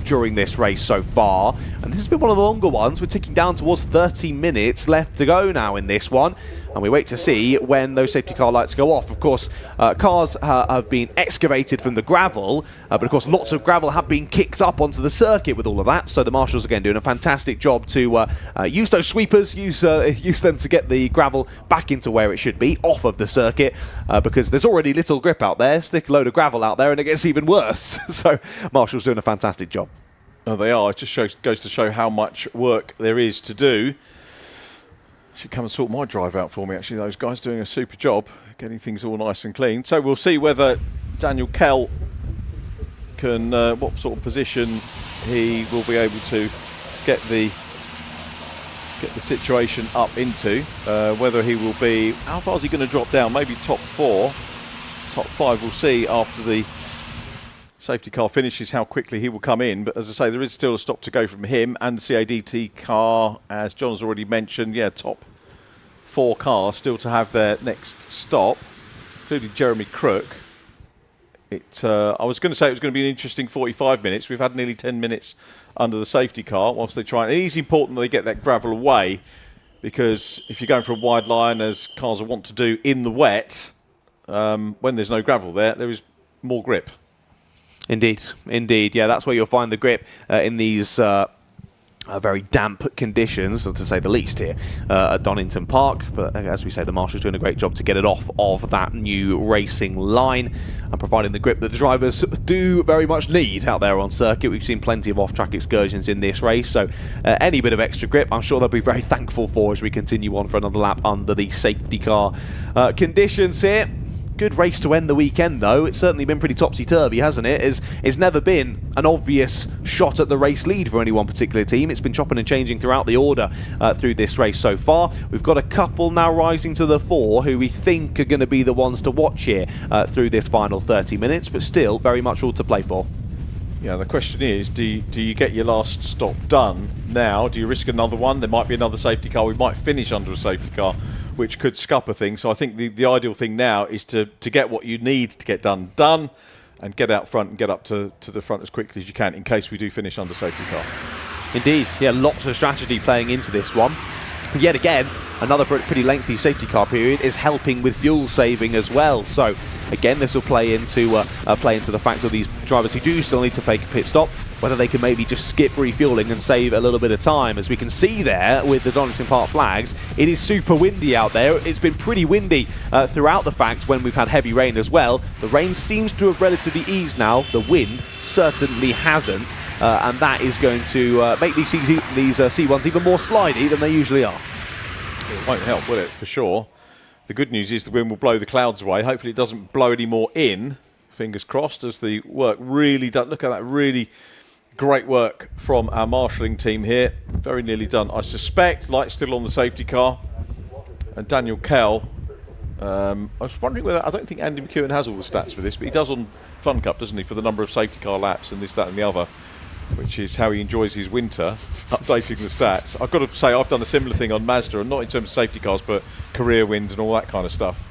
during this race so far? And this has been one of the longer ones. We're ticking down towards 30 minutes left to go now in this one. And we wait to see when those safety car lights go off. Of course, cars have been excavated from the gravel, but of course lots of gravel have been kicked up onto the circuit with all of that. So the marshals, again, doing a fantastic job to use those sweepers, use them to get the gravel back into where it should be, off of the circuit, because there's already little grip out there. Stick a load of gravel out there and it gets even worse. So marshals doing a fantastic job. Oh, they are. It just goes to show how much work there is to do. Should come and sort my drive out for me, actually. Those guys doing a super job, getting things all nice and clean. So we'll see whether Daniel Kell can, what sort of position he will be able to get the situation up into. Whether he will be, how far is he going to drop down? Maybe top 4, top 5. We'll see after the safety car finishes how quickly he will come in. But as I say, there is still a stop to go from him and the CADT car, as John's already mentioned. Yeah, top 4 cars still to have their next stop, including Jeremy Crook. I was going to say it was going to be an interesting 45 minutes. We've had nearly 10 minutes under the safety car whilst they try. And it is important that they get that gravel away, because if you're going for a wide line, as cars will want to do in the wet, when there's no gravel there is more grip. Indeed. Yeah, that's where you'll find the grip in these very damp conditions, to say the least, here at Donington Park. But as we say, the marshal's doing a great job to get it off of that new racing line and providing the grip that the drivers do very much need out there on circuit. We've seen plenty of off-track excursions in this race, so any bit of extra grip I'm sure they'll be very thankful for as we continue on for another lap under the safety car conditions here. Good race to end the weekend, though. It's certainly been pretty topsy-turvy, hasn't it? It's never been an obvious shot at the race lead for any one particular team. It's been chopping and changing throughout the order through this race so far. We've got a couple now rising to the fore who we think are going to be the ones to watch here through this final 30 minutes, but still very much all to play for. Yeah, the question is, do you get your last stop done now? Do you risk another one? There might be another safety car. We might finish under a safety car, which could scupper things. So I think the ideal thing now is to get what you need to get done, and get out front and get up to the front as quickly as you can in case we do finish under safety car. Indeed, yeah, lots of strategy playing into this one. Yet again, another pretty lengthy safety car period is helping with fuel saving as well. So again, this will play into the fact that these drivers who do still need to take a pit stop, whether they can maybe just skip refueling and save a little bit of time. As we can see there with the Donington Park flags, it is super windy out there. It's been pretty windy throughout the fact when we've had heavy rain as well. The rain seems to have relatively eased now. The wind certainly hasn't, and that is going to make these C1s even more slidey than they usually are. It won't help, will it? For sure. The good news is the wind will blow the clouds away. Hopefully it doesn't blow any more in. Fingers crossed, as the work really done. Look at that, really great work from our marshalling team here. Very nearly done. I suspect light's still on the safety car. And Daniel Kell, I was wondering whether, I don't think Andy McEwen has all the stats for this, but he does on Fun Cup, doesn't he, for the number of safety car laps and this, that and the other, which is how he enjoys his winter, updating the stats. I've got to say, I've done a similar thing on Mazda, and not in terms of safety cars, but career wins and all that kind of stuff.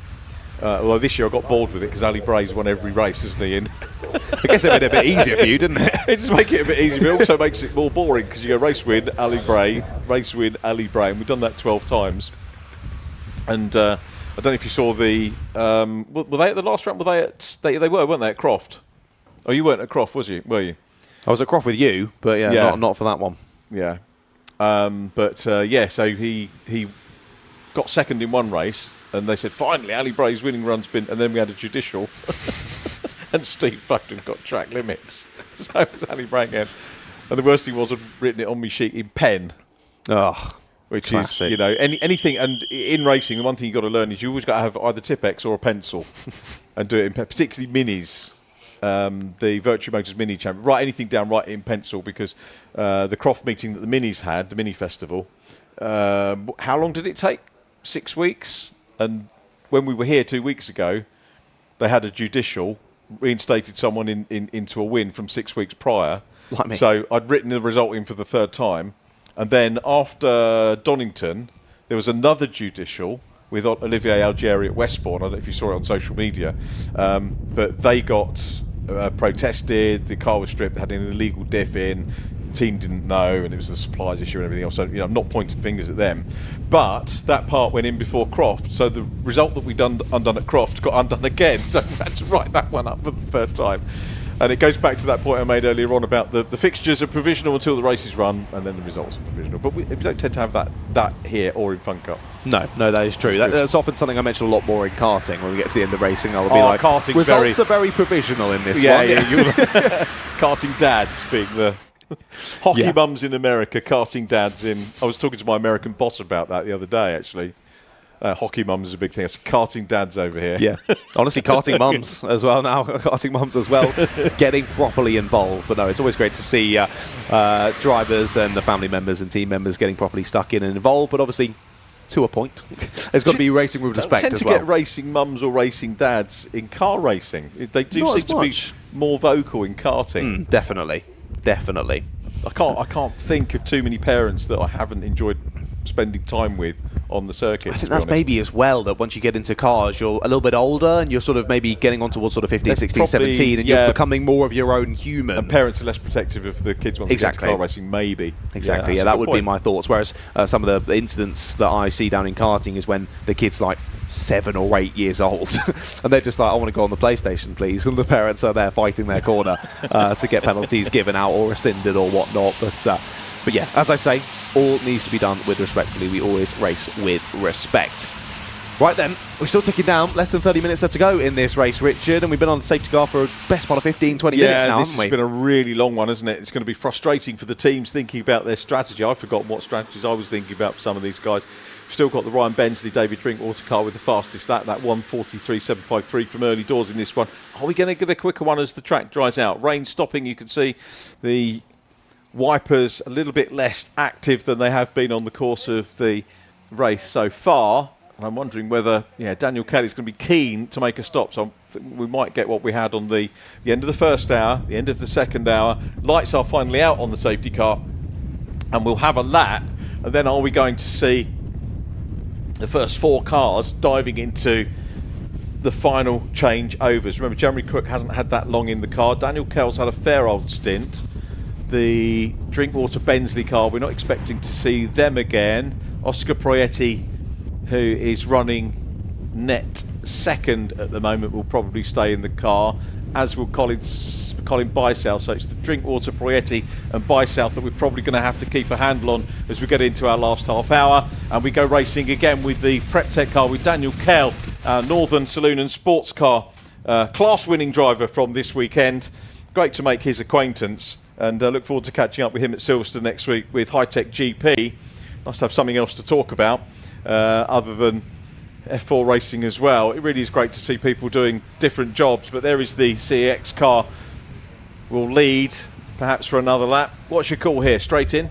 Although this year I got bored with it because Ali Bray's won every race, hasn't he? I guess it made it a bit easier for you, didn't it? It just makes it a bit easier, but it also makes it more boring because you go race win, Ali Bray, race win, Ali Bray, and we've done that 12 times. And I don't know if you saw the... were they at the last round? Were they at... They were, weren't they, at Croft? Oh, you weren't at Croft, were you? I was at Croft with you, but yeah. Not for that one. Yeah. Yeah, so he got second in one race, and they said, finally, Ali Bray's winning run's been... And then we had a judicial, and Steve fucking got track limits. So Ali Bray again. And the worst thing was I'd written it on my sheet in pen. Oh, which classic. is, you know, anything. And in racing, the one thing you've got to learn is you always got to have either Tipex or a pencil and do it in pen, particularly minis. The Virtue Motors Mini Champion. Write anything down, write it in pencil, because the Croft meeting that the Minis had, the Mini Festival, how long did it take? 6 weeks? And when we were here 2 weeks ago, they had a judicial, reinstated someone into a win from 6 weeks prior. Like me. So I'd written the result in for the third time. And then after Donington, there was another judicial with Olivier Algieri at Westbourne. I don't know if you saw it on social media. But they got... protested, the car was stripped, they had an illegal diff in, team didn't know, and it was the suppliers issue and everything else. So, you know, I'm not pointing fingers at them. But that part went in before Croft, so the result that we'd undone at Croft got undone again, so we had to write that one up for the third time. And it goes back to that point I made earlier on about the fixtures are provisional until the race is run, and then the results are provisional. But we don't tend to have that here or in Fun Cup. No, that is true. That's often something I mention a lot more in karting. When we get to the end of racing, I'll be like, results are very provisional in this one. Yeah. Karting dads being the hockey mums in America, karting dads in... I was talking to my American boss about that the other day, actually. Hockey mums is a big thing. It's karting dads over here. Yeah, honestly, karting mums as well now. Karting mums as well, getting properly involved. But no, it's always great to see drivers and the family members and team members getting properly stuck in and involved. But obviously, to a point, there's got to be racing with respect as well. Tend to get racing mums or racing dads in car racing. They do seem to be more vocal in karting. Definitely. I can't think of too many parents that I haven't enjoyed spending time with on the circuit. I think that's maybe as well that once you get into cars, you're a little bit older and you're sort of maybe getting on towards sort of 15, 16, 17, and you're becoming more of your own human. And parents are less protective of the kids once they get into car racing, maybe. Exactly, that would be my thoughts. Whereas some of the incidents that I see down in karting is when the kid's like 7 or 8 years old and they're just like, I want to go on the PlayStation, please. And the parents are there fighting their corner to get penalties given out or rescinded or whatnot. But yeah, as I say, all needs to be done with respect. We always race with respect. Right then, we're still ticking down. Less than 30 minutes left to go in this race, Richard, and we've been on the safety car for a best part of 15, 20 minutes now, haven't we? It's been a really long one, isn't it? It's going to be frustrating for the teams thinking about their strategy. I've forgotten what strategies I was thinking about for some of these guys. Still got the Ryan Bensley, David Drinkwater car with the fastest lap, that 1:43.753 from early doors in this one. Are we going to get a quicker one as the track dries out? Rain stopping, you can see the wipers a little bit less active than they have been on the course of the race so far. And I'm wondering whether Daniel Kelly's going to be keen to make a stop. So we might get what we had on the end of the first hour, the end of the second hour. Lights are finally out on the safety car, and we'll have a lap. And then are we going to see the first 4 cars diving into the final changeovers? Remember, Jeremy Crook hasn't had that long in the car. Daniel Kell's had a fair old stint. The Drinkwater Bensley car, we're not expecting to see them again. Oscar Proietti, who is running net second at the moment, will probably stay in the car, as will Colin Bysouth. So it's the Drinkwater, Proietti and Bysouth that we're probably going to have to keep a handle on as we get into our last half hour. And we go racing again with the PrepTech car with Daniel Kell, Northern Saloon and Sports Car class-winning driver from this weekend. Great to make his acquaintance, and look forward to catching up with him at Silverstone next week with AIRTEC GP. Nice to have something else to talk about other than F4 racing as well. It really is great to see people doing different jobs, but there is the CEX car. Will lead perhaps for another lap. What's your call here? Straight in?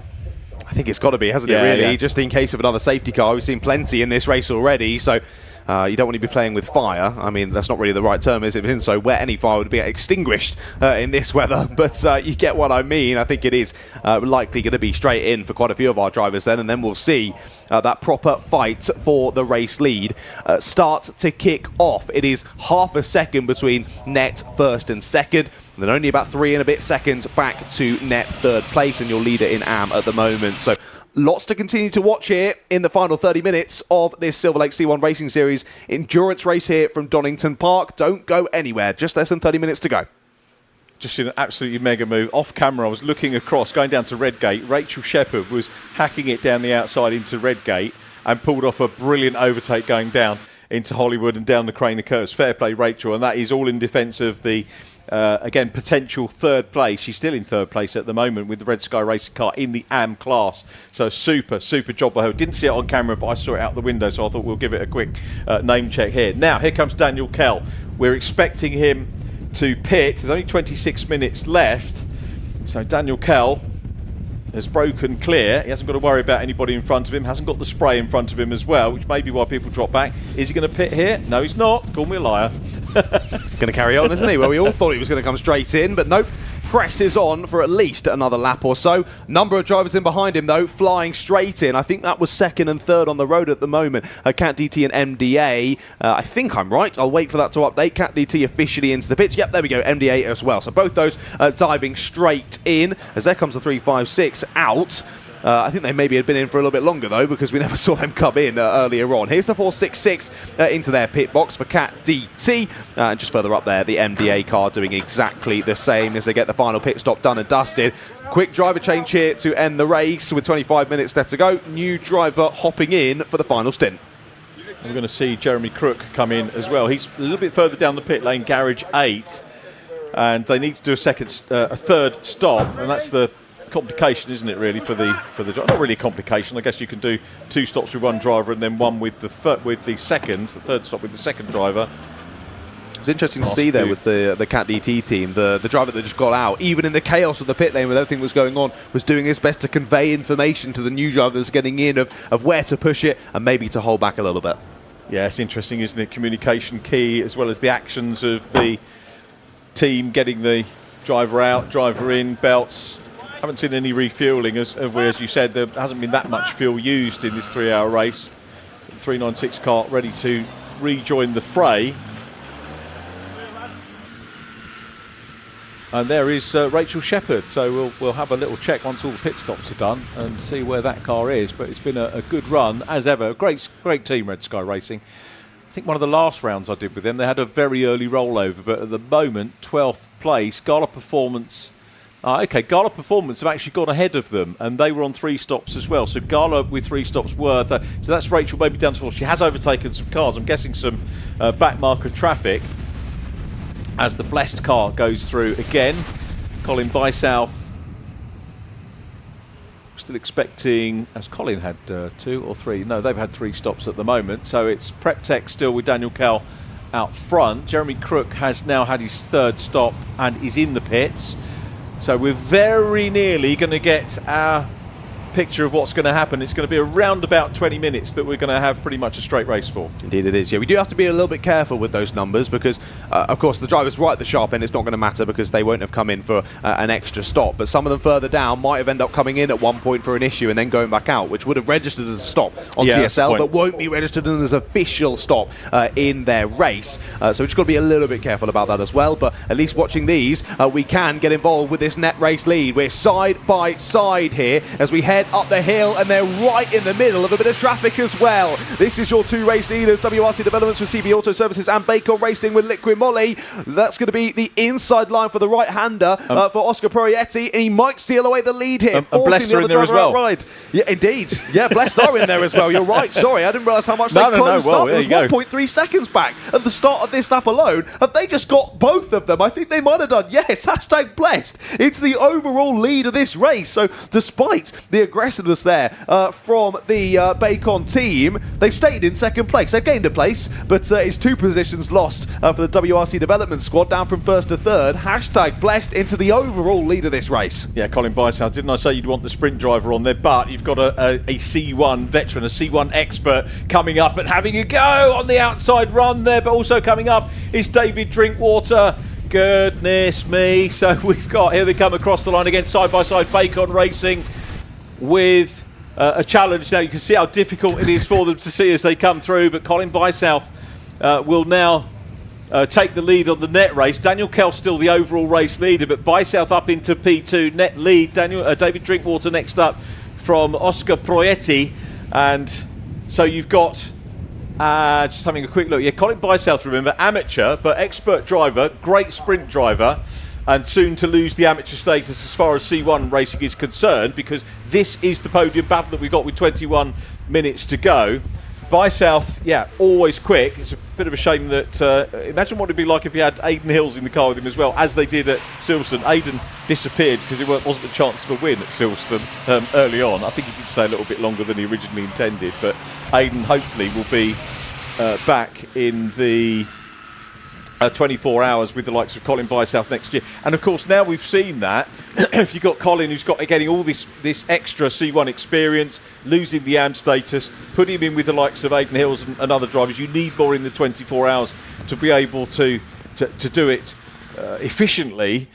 I think it's got to be, hasn't it, really? Just in case of another safety car. We've seen plenty in this race already, so you don't want to be playing with fire. I mean, that's not really the right term, is it? If so wet, any fire would be extinguished in this weather. But you get what I mean. I think it is likely going to be straight in for quite a few of our drivers then, and then we'll see that proper fight for the race lead start to kick off. It is half a second between net first and second, and then only about 3 and a bit seconds back to net third place, and your leader in AM at the moment. So lots to continue to watch here in the final 30 minutes of this Silverlake C1 Racing Series endurance race here from Donington Park. Don't go anywhere. Just less than 30 minutes to go. Just in an absolutely mega move. Off camera, I was looking across, going down to Redgate. Rachel Shepherd was hacking it down the outside into Redgate and pulled off a brilliant overtake going down into Hollywood and down the Craner Curves. Fair play, Rachel. And that is all in defence of the again, potential third place. She's still in third place at the moment with the Red Sky Racing car in the AM class. So super job by her. Didn't see it on camera, but I saw it out the window, so I thought we'll give it a quick name check here. Now, here comes Daniel Kell. We're expecting him to pit. There's only 26 minutes left. So Daniel Kell has broken clear. He hasn't got to worry about anybody in front of him. Hasn't got the spray in front of him as well, which may be why people drop back. Is he going to pit here? No, he's not. Call me a liar. Going to carry on, isn't he? Well, we all thought he was going to come straight in, but nope. Presses on for at least another lap or so. Number of drivers in behind him, though, flying straight in. I think that was second and third on the road at the moment. Cat DT and MDA. I think I'm right. I'll wait for that to update. Cat DT officially into the pits. Yep, there we go. MDA as well. So both those diving straight in. As there comes the 356 out. I think they maybe had been in for a little bit longer, though, because we never saw them come in earlier on. Here's the 466 into their pit box for Cat DT. And just further up there, the MDA car doing exactly the same as they get the final pit stop done and dusted. Quick driver change here to end the race with 25 minutes left to go. New driver hopping in for the final stint. We're going to see Jeremy Crook come in as well. He's a little bit further down the pit lane, garage 8. And they need to do a third stop, and that's the complication, isn't it, really, for the not really a complication. I guess you can do 2 stops with one driver and then one with the third stop with the second driver. It's interesting to see there with the Cat DT team, the driver that just got out, even in the chaos of the pit lane with everything that was going on, was doing his best to convey information to the new driver that's getting in of where to push it and maybe to hold back a little bit. Yeah, it's interesting, isn't it? Communication key, as well as the actions of the team getting the driver out, driver in, belts. Haven't seen any refuelling, as you said. There hasn't been that much fuel used in this 3-hour race. The 396 car ready to rejoin the fray. And there is Rachel Shepherd. So we'll have a little check once all the pit stops are done and see where that car is. But it's been a good run, as ever. Great team, Red Sky Racing. I think one of the last rounds I did with them, they had a very early rollover. But at the moment, 12th place. Gala Performance... Gala Performance have actually gone ahead of them, and they were on 3 stops as well. So Gala with 3 stops worth. So that's Rachel maybe down to 4. She has overtaken some cars. I'm guessing some back marker traffic as the Blessed car goes through again. Colin Bysouth Still expecting, as Colin had 2 or 3. No, they've had 3 stops at the moment. So it's PrepTech still with Daniel Kell out front. Jeremy Crook has now had his 3rd stop and is in the pits. So we're very nearly going to get our picture of what's going to happen. It's going to be around about 20 minutes that we're going to have pretty much a straight race for. Indeed it is. Yeah, we do have to be a little bit careful with those numbers because, of course, the drivers right at the sharp end, it's not going to matter because they won't have come in for an extra stop. But some of them further down might have ended up coming in at one point for an issue and then going back out, which would have registered as a stop on TSL, but won't be registered as an official stop in their race. So we've just got to be a little bit careful about that as well. But at least watching these, we can get involved with this net race lead. We're side by side here as we head up the hill, and they're right in the middle of a bit of traffic as well. This is your 2 race leaders, WRC Developments with CB Auto Services and Bacon Racing with Liquid Moly. That's going to be the inside line for the right-hander for Oscar Proietti, and he might steal away the lead here, forcing the other driver outright. Yeah, indeed. Yeah, Blessed are in there as well. You're right. Sorry, I didn't realise how much they closed up. It was 1.3 seconds back at the start of this lap alone. Have they just got both of them? I think they might have done. Yes, hashtag Blessed. It's the overall lead of this race. So despite the aggressiveness there from the Bacon team, they've stayed in 2nd place. They've gained a place, but it's 2 positions lost for the WRC Development squad, down from 1st to 3rd. Hashtag Blessed into the overall lead of this race. Yeah, Colin Bysouth, didn't I say you'd want the sprint driver on there? But you've got a C1 veteran, a C1 expert coming up and having a go on the outside run there, but also coming up is David Drinkwater. Goodness me. So we've got, here they come across the line again, side by side, Bacon Racing with a challenge. Now you can see how difficult it is for them to see as they come through, but Colin Bysouth will now take the lead on the net race. Daniel Kell still the overall race leader, but Bysouth up into P2, net lead. David Drinkwater next up from Oscar Proietti, and so you've got just having a quick look. Yeah, Colin Bysouth, remember, amateur but expert driver, great sprint driver, and soon to lose the amateur status as far as C1 racing is concerned, because this is the podium battle that we've got with 21 minutes to go. Bysouth, yeah, always quick. It's a bit of a shame that, imagine what it'd be like if you had Aidan Hills in the car with him as well, as they did at Silverstone. Aidan disappeared because it wasn't a chance for a win at Silverstone early on. I think he did stay a little bit longer than he originally intended, but Aidan hopefully will be back in the 24 hours with the likes of Colin Bysouth next year. And of course, now we've seen that, if you've got Colin who's getting all this extra C1 experience, losing the AM status, putting him in with the likes of Aidan Hills and other drivers, you need more in the 24 hours to be able to do it efficiently.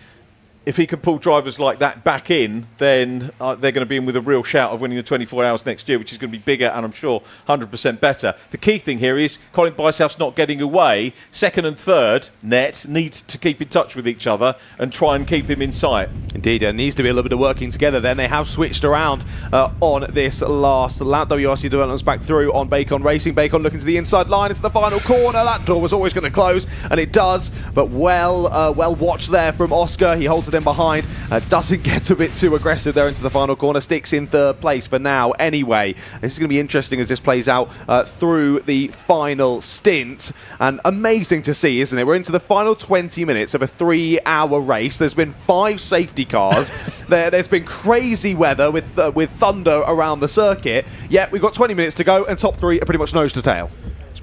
If he can pull drivers like that back in, then they're going to be in with a real shout of winning the 24 hours next year, which is going to be bigger and I'm sure 100% better. The key thing here is Colin Bysouth's not getting away. 2nd and 3rd net need to keep in touch with each other and try and keep him in sight. Indeed, there needs to be a little bit of working together then. They have switched around on this last lap. WRC Development's back through on Bacon Racing. Bacon looking to the inside line. It's the final corner. That door was always going to close, and it does. But well watched there from Oscar. He holds it in behind, doesn't get a bit too aggressive there into the final corner, sticks in 3rd place for now anyway. This is going to be interesting as this plays out through the final stint, and amazing to see, isn't it? We're into the final 20 minutes of a 3-hour race. There's been 5 safety cars. There's been crazy weather with thunder around the circuit, yet we've got 20 minutes to go and top 3 are pretty much nose to tail.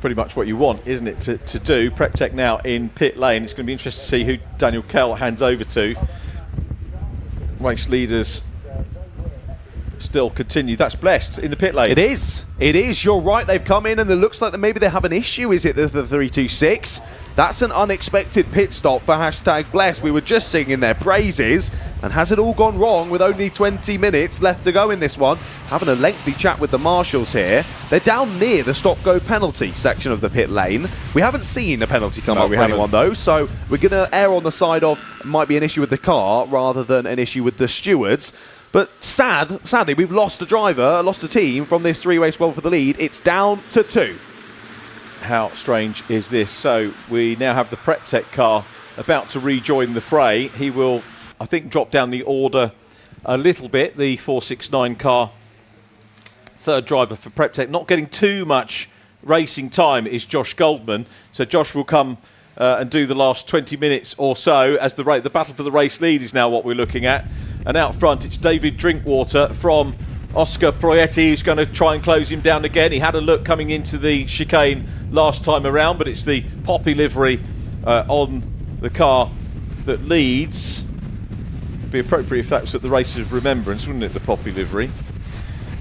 Pretty much what you want, isn't it, to do. PrepTech now in pit lane. It's going to be interesting to see who Daniel Kell hands over to. Race leaders still continue. That's Blessed in the pit lane. It is. You're right. They've come in and it looks like maybe they have an issue. Is it the 326? That's an unexpected pit stop for hashtag Blessed. We were just singing their praises, and has it all gone wrong with only 20 minutes left to go in this one? Having a lengthy chat with the marshals here. They're down near the stop-go penalty section of the pit lane. We haven't seen a penalty come up for anyone though, so we're going to err on the side of might be an issue with the car rather than an issue with the stewards. But sadly, we've lost a driver, lost a team from this 3-race squad for the lead. It's down to 2. How strange is this? So we now have the PrepTech car about to rejoin the fray. He will, I think, drop down the order a little bit. The 469 car, 3rd driver for PrepTech, not getting too much racing time is Josh Goldman. So Josh will come and do the last 20 minutes or so as the battle for the race lead is now what we're looking at. And out front, it's David Drinkwater from Oscar Proietti, who's going to try and close him down again. He had a look coming into the chicane last time around, but it's the poppy livery on the car that leads. It'd be appropriate if that was at the Races of Remembrance, wouldn't it, the poppy livery?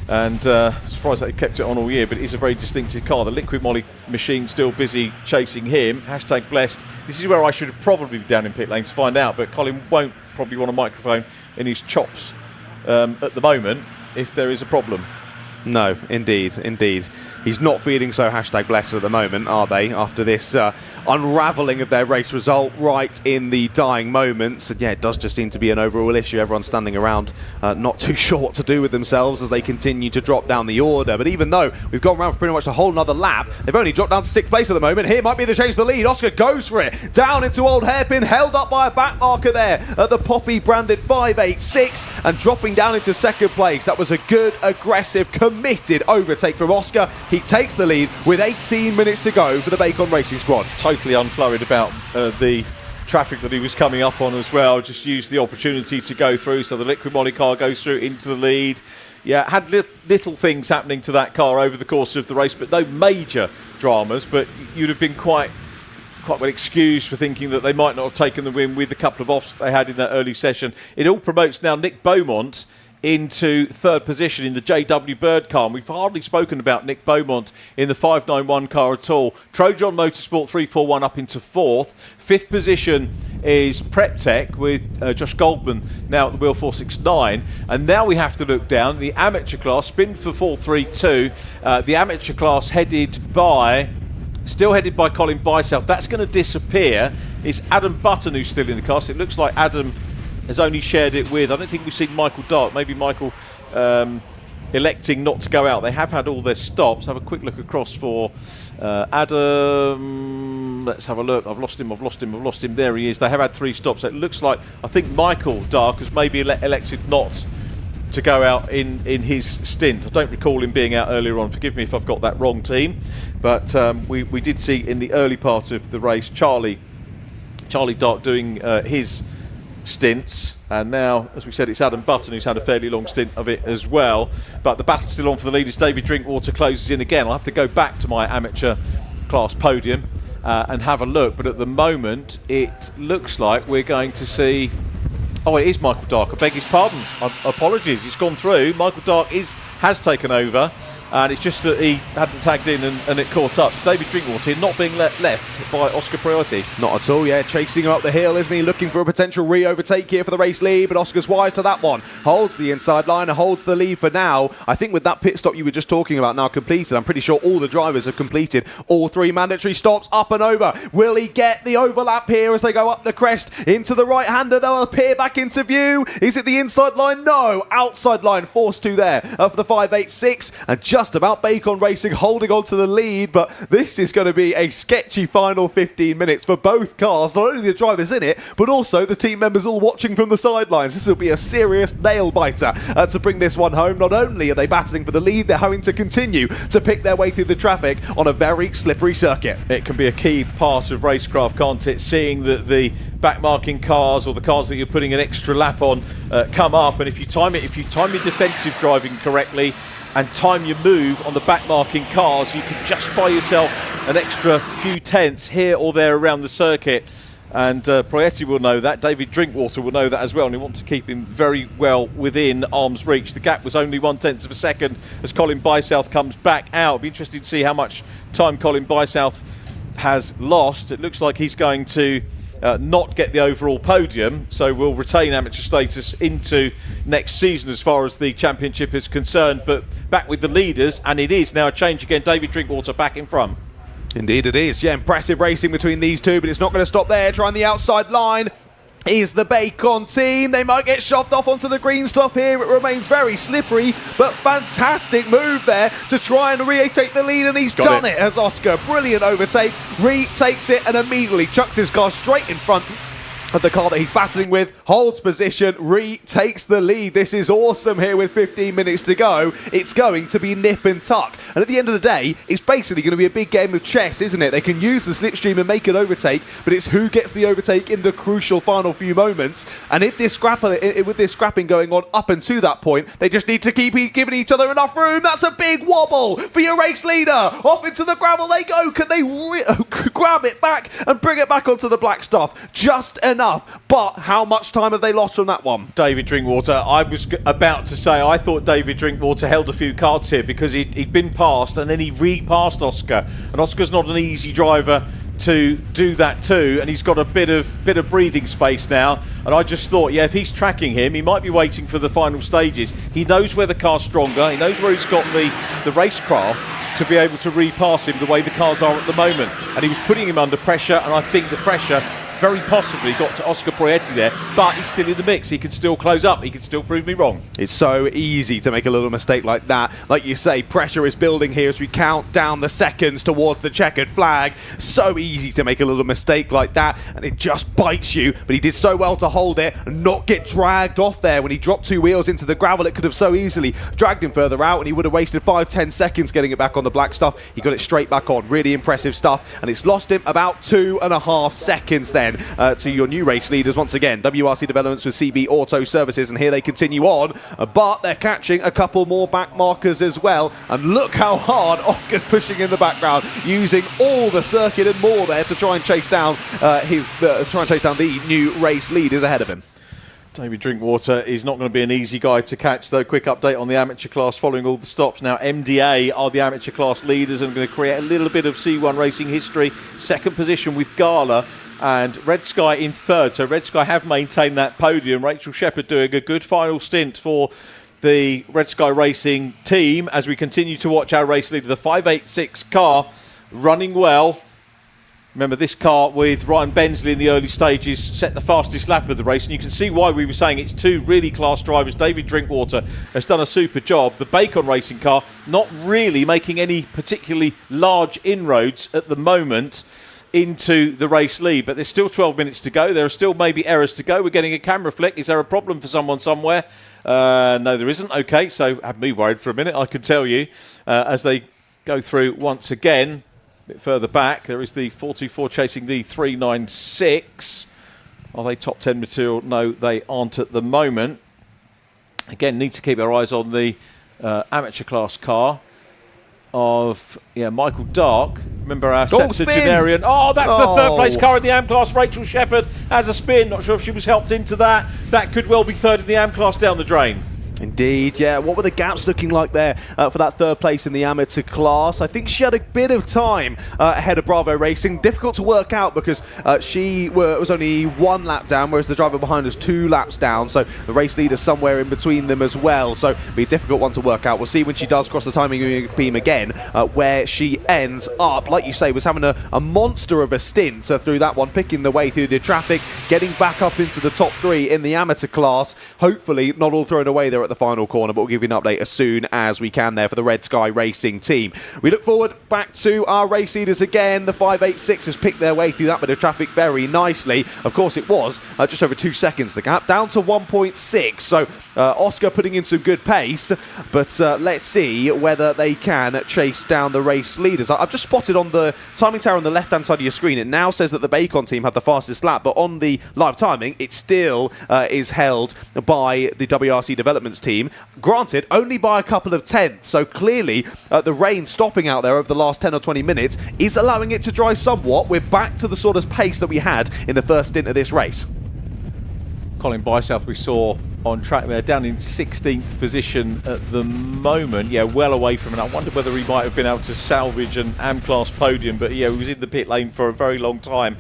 And surprised that he kept it on all year, but it is a very distinctive car. The Liquid Molly machine still busy chasing him. Hashtag blessed. This is where I should have probably been down in pit lane to find out, but Colin won't probably want a microphone in his chops at the moment if there is a problem. No, indeed. He's not feeling so hashtag blessed at the moment, are they? After this unravelling of their race result right in the dying moments. And yeah, it does just seem to be an overall issue. Everyone's standing around not too sure what to do with themselves as they continue to drop down the order. But even though we've gone around for pretty much a whole nother lap, they've only dropped down to 6th place at the moment. Here might be the change to the lead. Oscar goes for it. Down into Old Hairpin, held up by a back marker there at the Poppy branded 586 and dropping down into 2nd place. That was a good, aggressive, committed overtake from Oscar. He takes the lead with 18 minutes to go for the Bacon Racing squad. Totally unflurried about the traffic that he was coming up on as well. Just used the opportunity to go through. So the Liquid Molly car goes through into the lead. Yeah, had little things happening to that car over the course of the race, but no major dramas. But you'd have been quite well excused for thinking that they might not have taken the win with a couple of offs they had in that early session. It all promotes now Nick Beaumont into 3rd position in the JW Bird car. And we've hardly spoken about Nick Beaumont in the 591 car at all. Trojan Motorsport 341 up into 4th. 5th position is PrepTech with Josh Goldman now at the wheel 469. And now we have to look down the amateur class, spin for 432. The amateur class still headed by Colin Byself. That's going to disappear. It's Adam Button who's still in the car. So it looks like Adam has only shared it with, I don't think we've seen Michael Dark. Maybe Michael electing not to go out. They have had all their stops. Have a quick look across for Adam. Let's have a look. I've lost him. There he is. They have had 3 stops. So it looks like, I think Michael Dark has maybe elected not to go out in his stint. I don't recall him being out earlier on. Forgive me if I've got that wrong, team. But we did see in the early part of the race Charlie Dark doing his stints, and now, as we said, it's Adam Button who's had a fairly long stint of it as well. But the battle's still on for the lead as David Drinkwater closes in again. I'll have to go back to my amateur class podium and have a look, but at the moment it looks like we're going to see... Oh, it is Michael Dark. I beg his pardon. Apologies, it's gone through. Michael Dark has taken over, and it's just that he hadn't tagged in and it caught up. David Drinkwater not being left by Oscar Proietti. Not at all, yeah. Chasing him up the hill, isn't he? Looking for a potential re-overtake here for the race lead, but Oscar's wise to that one. Holds the inside line and holds the lead for now. I think with that pit stop you were just talking about now completed, I'm pretty sure all the drivers have completed all 3 mandatory stops up and over. Will he get the overlap here as they go up the crest into the right-hander? They'll appear back into view. Is it the inside line? No. Outside line forced to there for the 586, and just about Bacon Racing holding on to the lead, but this is going to be a sketchy final 15 minutes for both cars. Not only the drivers in it, but also the team members all watching from the sidelines. This will be a serious nail-biter to bring this one home. Not only are they battling for the lead, they're having to continue to pick their way through the traffic on a very slippery circuit. It can be a key part of racecraft, can't it? Seeing that the back-marking cars or the cars that you're putting an extra lap on come up, and if you time your defensive driving correctly and time your move on the back-marking cars, you can just buy yourself an extra few tenths here or there around the circuit. And Proietti will know that. David Drinkwater will know that as well, and he wants to keep him very well within arm's reach. The gap was only 1/10 of a second as Colin Bysouth comes back out. It'll be interesting to see how much time Colin Bysouth has lost. It looks like he's going to not get the overall podium, so we'll retain amateur status into next season as far as the championship is concerned. But back with the leaders, and it is now a change again. David Drinkwater back in front. Indeed it is. Yeah, impressive racing between these two, but it's not going to stop there. Trying the outside line is the Bacon team. They might get shoved off onto the green stuff here. It remains very slippery, but fantastic move there to try and retake the lead, and he's done it as Oscar. Brilliant overtake, retakes it and immediately chucks his car straight in front the car that he's battling with, holds position, retakes the lead. This is awesome here with 15 minutes to go. It's going to be nip and tuck. And at the end of the day, it's basically going to be a big game of chess, isn't it? They can use the slipstream and make an overtake, but it's who gets the overtake in the crucial final few moments. And if this with this scrapping going on up until that point, they just need to keep giving each other enough room. That's a big wobble for your race leader. Off into the gravel they go. Can they grab it back and bring it back onto the black stuff? Just enough. But how much time have they lost from that one? David Drinkwater, I was about to say, I thought David Drinkwater held a few cards here because he'd been passed and then he repassed Oscar. And Oscar's not an easy driver to do that too, and he's got a bit of breathing space now. And I just thought, yeah, if he's tracking him, he might be waiting for the final stages. He knows where the car's stronger, he knows where he's got the racecraft to be able to repass him the way the cars are at the moment. And he was putting him under pressure, and I think the pressure very possibly got to Oscar Proietti there, but he's still in the mix. He could still close up. He could still prove me wrong. It's so easy to make a little mistake like that. Like you say, pressure is building here as we count down the seconds towards the checkered flag. So easy to make a little mistake like that, and it just bites you. But he did so well to hold it and not get dragged off there. When he dropped two wheels into the gravel, it could have so easily dragged him further out, and he would have wasted 5-10 seconds getting it back on the black stuff. He got it straight back on. Really impressive stuff, and it's lost him about 2.5 seconds then to your new race leaders once again. WRC Developments with CB Auto Services, and here they continue on, but they're catching a couple more back markers as well. And look how hard Oscar's pushing in the background, using all the circuit and more there to try and chase down the new race leaders ahead of him. David Drinkwater is not going to be an easy guy to catch, though. Quick update on the amateur class following all the stops. Now, MDA are the amateur class leaders and going to create a little bit of C1 racing history. Second position with Gala and Red Sky in third. So Red Sky have maintained that podium. Rachel Shepherd doing a good final stint for the Red Sky Racing team as we continue to watch our race leader, the 586 car, running well. Remember, this car with Ryan Bensley in the early stages set the fastest lap of the race, and you can see why we were saying it's two really class drivers. David Drinkwater has done a super job. The Bacon Racing car not really making any particularly large inroads at the moment into the race lead, but there's still 12 minutes to go. There are still maybe errors to go. We're getting a camera flick. Is there a problem for someone somewhere? No, there isn't. Okay, so have me worried for a minute, I can tell you, as they go through once again. A bit further back, there is the 424 chasing the 396. Are they top 10 material? No, they aren't at the moment. Again, need to keep our eyes on the amateur class car of Michael Dark. Remember our septuagenarian. Oh, that's the third place car in the AM class. Rachel Shepherd has a spin. Not sure if she was helped into that. That could well be third in the AM class down the drain. Indeed, yeah. What were the gaps looking like there for that third place in the amateur class? I think she had a bit of time ahead of Bravo Racing. Difficult to work out because she was only 1 lap down, whereas the driver behind us 2 laps down. So the race leader somewhere in between them as well. So it'll be a difficult one to work out. We'll see when she does cross the timing beam again where she ends up. Like you say, was having a monster of a stint through that one, picking the way through the traffic, getting back up into the top 3 in the amateur class. Hopefully not all thrown away there at the final corner, but we'll give you an update as soon as we can there for the Red Sky Racing team. We look forward back to our race leaders again. The 586 has picked their way through that bit of traffic very nicely. Of course, it was just over 2 seconds the gap, down to 1.6. So Oscar putting in some good pace, but let's see whether they can chase down the race leaders. I've just spotted on the timing tower on the left-hand side of your screen, it now says that the Bacon team had the fastest lap, but on the live timing, it still is held by the WRC Developments team. Granted, only by a couple of tenths, so clearly the rain stopping out there over the last 10 or 20 minutes is allowing it to dry somewhat. We're back to the sort of pace that we had in the first stint of this race. Colin Bysouth we saw on track there, down in 16th position at the moment. Yeah, well away from it. I wonder whether he might have been able to salvage an AM-class podium, but yeah, he was in the pit lane for a very long time.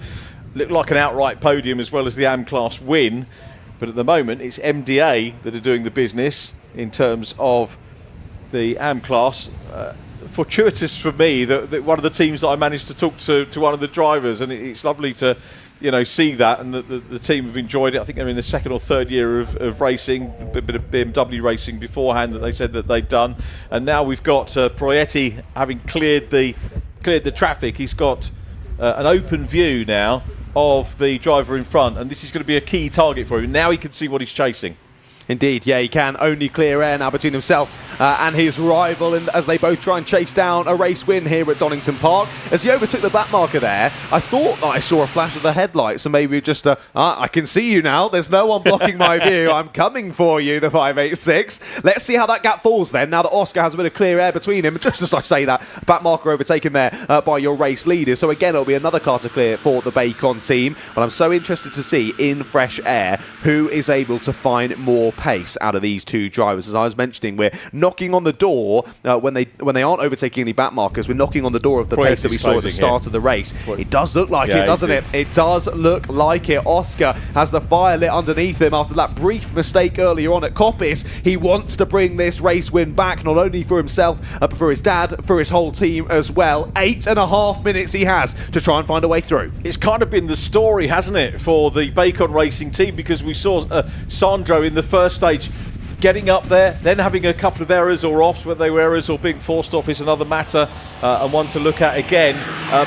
Looked like an outright podium as well as the AM-class win, but at the moment it's MDA that are doing the business in terms of the AM class. Fortuitous for me that one of the teams that I managed to talk to one of the drivers, and it's lovely to see that, and the team have enjoyed it. I think they're in the 2nd or 3rd year of racing, a bit of BMW racing beforehand that they said that they'd done, and now we've got Proietti having cleared the traffic. He's got an open view now of the driver in front, and this is going to be a key target for him. Now he can see what he's chasing. Indeed, yeah, he can. Only clear air now between himself and his rival, and as they both try and chase down a race win here at Donington Park. As he overtook the back marker there, I thought that I saw a flash of the headlights, so maybe just I can see you now. There's no one blocking my view. I'm coming for you, the 586. Let's see how that gap falls then, now that Oscar has a bit of clear air between him. Just as I say that, back marker overtaken there by your race leader. So again, it'll be another car to clear for the Bacon team. But I'm so interested to see in fresh air who is able to find more pace out of these two drivers. As I was mentioning, we're knocking on the door when they aren't overtaking any back markers. We're knocking on the door of the pace that we saw at the start of the race. It does look like it, doesn't it? It does look like it. Oscar has the fire lit underneath him after that brief mistake earlier on at Coppice. He wants to bring this race win back, not only for himself, but for his dad, for his whole team as well. 8.5 minutes he has to try and find a way through. It's kind of been the story, hasn't it, for the Bacon Racing team, because we saw Sandro in the first stage getting up there, then having a couple of errors or offs, whether they were errors or being forced off is another matter, and one to look at again.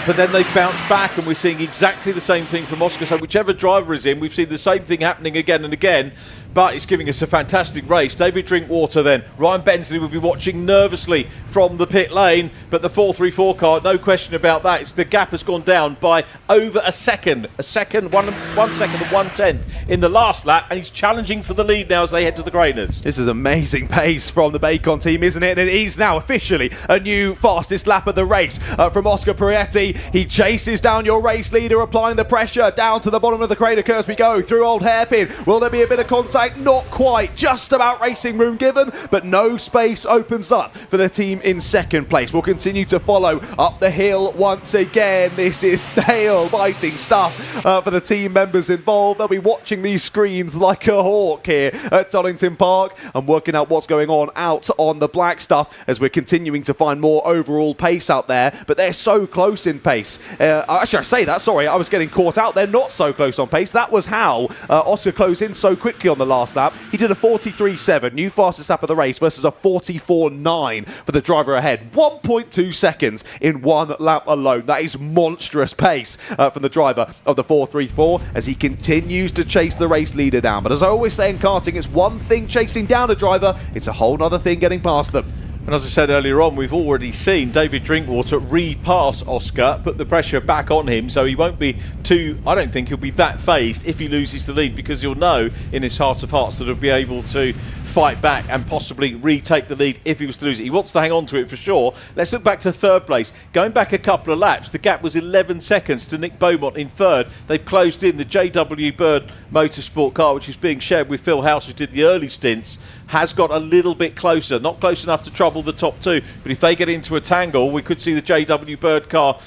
But then they've bounced back, and we're seeing exactly the same thing from Oscar. So whichever driver is in, we've seen the same thing happening again and again. But it's giving us a fantastic race. David Drinkwater then. Ryan Bensley will be watching nervously from the pit lane. But the 434 car, no question about that. The gap has gone down by over a second. One second and 1/10 in the last lap. And he's challenging for the lead now as they head to the Grainers. This is amazing pace from the Bacon team, isn't it? And it is now officially a new fastest lap of the race from Oscar Prietti. He chases down your race leader, applying the pressure down to the bottom of the crater curve we go through Old Hairpin. Will there be a bit of contact? Not quite. Just about racing room given, but no space opens up for the team in second place. We'll continue to follow up the hill once again. This is nail-biting stuff for the team members involved. They'll be watching these screens like a hawk here at Donington Park and working out what's going on out on the black stuff as we're continuing to find more overall pace out there. But they're so close in pace. Actually, I say that. Sorry, I was getting caught out. They're not so close on pace. That was how Oscar closed in so quickly on the last lap. He did a 43.7, new fastest lap of the race, versus a 44.9 for the driver ahead. 1.2 seconds in one lap alone. That is monstrous pace from the driver of the 434 as he continues to chase the race leader down. But as I always say in karting, it's one thing chasing down a driver, it's a whole other thing getting past them. And as I said earlier on, we've already seen David Drinkwater re-pass Oscar, put the pressure back on him, so he won't be too, I don't think he'll be that phased if he loses the lead, because he'll know in his heart of hearts that he'll be able to fight back and possibly retake the lead if he was to lose it. He wants to hang on to it for sure. Let's look back to third place. Going back a couple of laps, the gap was 11 seconds to Nick Beaumont in third. They've closed in the JW Bird Motorsport car, which is being shared with Phil House, who did the early stints, has got a little bit closer. Not close enough to trouble the top two, but if they get into a tangle, we could see the JW Bird car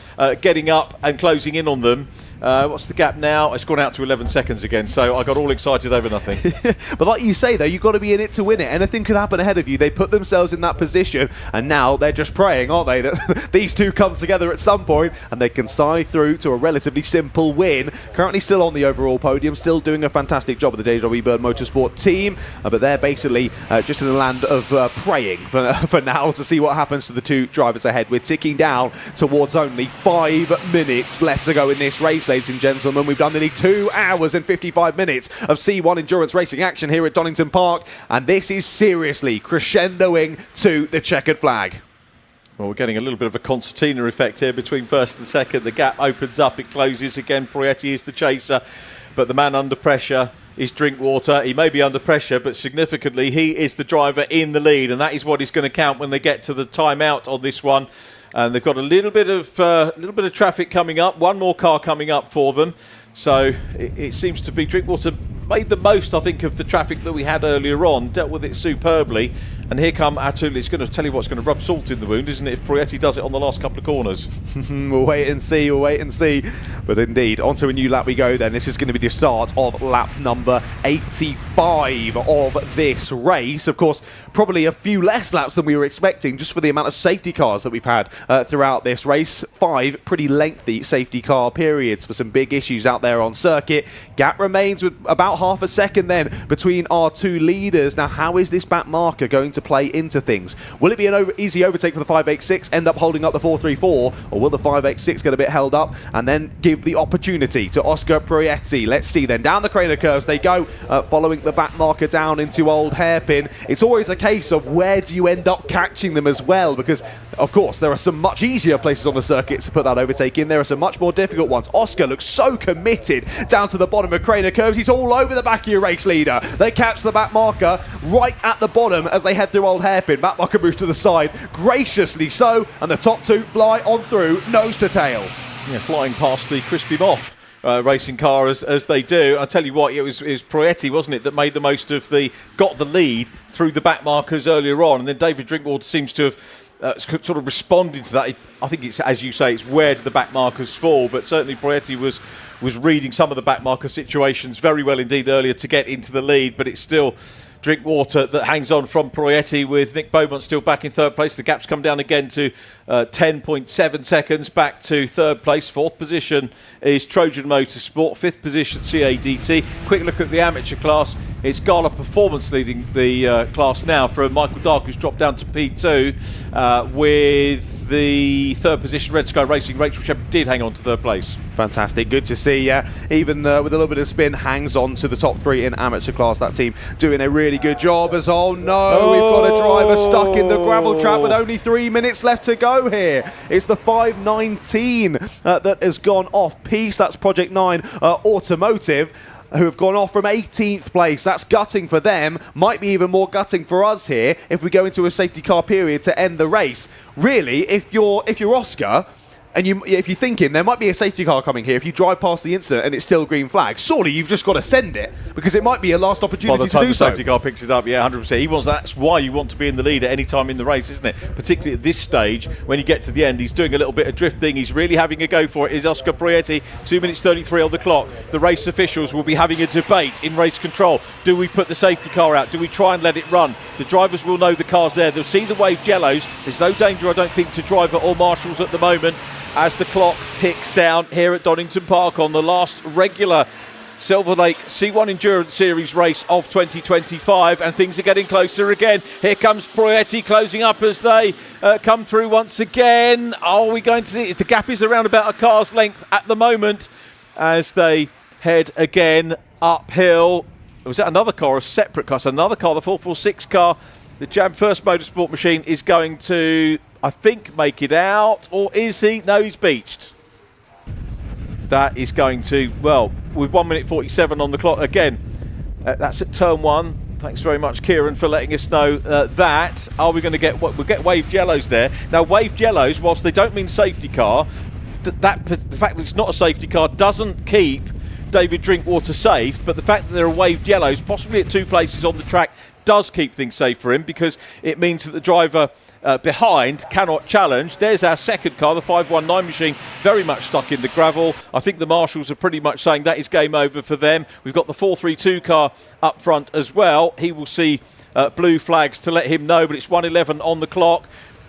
getting up and closing in on them. What's the gap now? It's gone out to 11 seconds again, so I got all excited over nothing. But like you say, though, you've got to be in it to win it. Anything could happen ahead of you. They put themselves in that position, and now they're just praying, aren't they, that these two come together at some point and they can side through to a relatively simple win. Currently still on the overall podium, still doing a fantastic job of the JW Bird Motorsport team, but they're basically just in the land of praying for now to see what happens to the two drivers ahead. We're ticking down towards only 5 minutes left to go in this race, ladies and gentlemen. We've done nearly 2 hours and 55 minutes of C1 endurance racing action here at Donington Park, and this is seriously crescendoing to the checkered flag. Well, we're getting a little bit of a concertina effect here between first and second. The gap opens up, it closes again. Prietti is the chaser, but the man under pressure is Drinkwater. He may be under pressure, but significantly he is the driver in the lead, and that is what is going to count when they get to the timeout on this one. And they've got a little bit of traffic coming up. One more car coming up for them. So it seems to be Drinkwater made the most, I think, of the traffic that we had earlier on, dealt with it superbly. And here come Atul. It's going to tell you what's going to rub salt in the wound, isn't it, if Prietti does it on the last couple of corners? We'll wait and see. But indeed, onto a new lap we go then. This is going to be the start of lap number 85 of this race. Of course, probably a few less laps than we were expecting, just for the amount of safety cars that we've had throughout this race. 5 pretty lengthy safety car periods for some big issues out there on circuit. Gap remains with about half a second then between our two leaders. Now, how is this back marker going to play into things? Will it be an easy overtake for the 586, end up holding up the 434, or will the 586 get a bit held up and then give the opportunity to Oscar Proietti? Let's see then. Down the Craner curves they go, following the back marker down into Old Hairpin. It's always a case of where do you end up catching them as well, because of course there are some much easier places on the circuit to put that overtake in. There are some much more difficult ones. Oscar looks so committed down to the bottom of Craner curves. He's all over the back of your race leader. They catch the back marker right at the bottom as they head through Old Hairpin. Back marker moves to the side, graciously so, and the top two fly on through nose to tail. Yeah, flying past the crispy moth. Racing car as they do. I tell you what, it was Proietti, wasn't it, that made the most of got the lead through the back markers earlier on, and then David Drinkwater seems to have sort of responded to that. I think it's, as you say, it's where did the back markers fall, but certainly Proietti was reading some of the back marker situations very well indeed earlier to get into the lead, but it's still Drinkwater that hangs on from Proietti, with Nick Beaumont still back in third place. The gap's come down again to 10.7 seconds back to third place. Fourth position is Trojan Motorsport. Fifth position CADT. Quick look at the amateur class. It's Gala Performance leading the class now for Michael Dark, who's dropped down to P2 with the third position Red Sky Racing. Rachel Shepherd did hang on to third place. Fantastic, good to see. Even with a little bit of spin, hangs on to the top three in amateur class. That team doing a really good job. As we've got a driver stuck in the gravel trap with only 3 minutes left to go here. It's the 519 that has gone off piste. That's Project 9 Automotive, who have gone off from 18th place. That's gutting for them. Might be even more gutting for us here if we go into a safety car period to end the race. Really, if you're Oscar, and if you're thinking there might be a safety car coming here, if you drive past the incident and it's still green flag, surely you've just got to send it, because it might be a last opportunity to do so. By the time the safety car picks it up, yeah, 100%. That's why you want to be in the lead at any time in the race, isn't it? Particularly at this stage, when you get to the end. He's doing a little bit of drifting. He's really having a go for it, is Oscar Proietti. 2 minutes 33 on the clock. The race officials will be having a debate in race control. Do we put the safety car out? Do we try and let it run? The drivers will know the car's there. They'll see the waved yellows. There's no danger, I don't think, to driver or marshals at the moment, as the clock ticks down here at Donington Park on the last regular Silverlake C1 Endurance Series race of 2025, and things are getting closer again. Here comes Proietti closing up as they come through once again. Are we going to see? The gap is around about a car's length at the moment as they head again uphill. Was that another car, a separate car? So another car, the 446 car. The Jam First Motorsport machine is going to, I think, make it out, or is he? No, he's beached. That is going to, well, with 1 minute 47 on the clock again. That's at turn one. Thanks very much, Kieran, for letting us know that. Are we going to get, we'll get waved yellows there. Now, waved yellows, whilst they don't mean safety car, the fact that it's not a safety car doesn't keep David Drinkwater safe, but the fact that there are waved yellows, possibly at two places on the track, does keep things safe for him, because it means that the driver behind cannot challenge. There's our second car, the 519 machine, very much stuck in the gravel. I think the marshals are pretty much saying that is game over for them. We've got the 432 car up front as well. He will see blue flags to let him know, but it's 1:11 on the clock.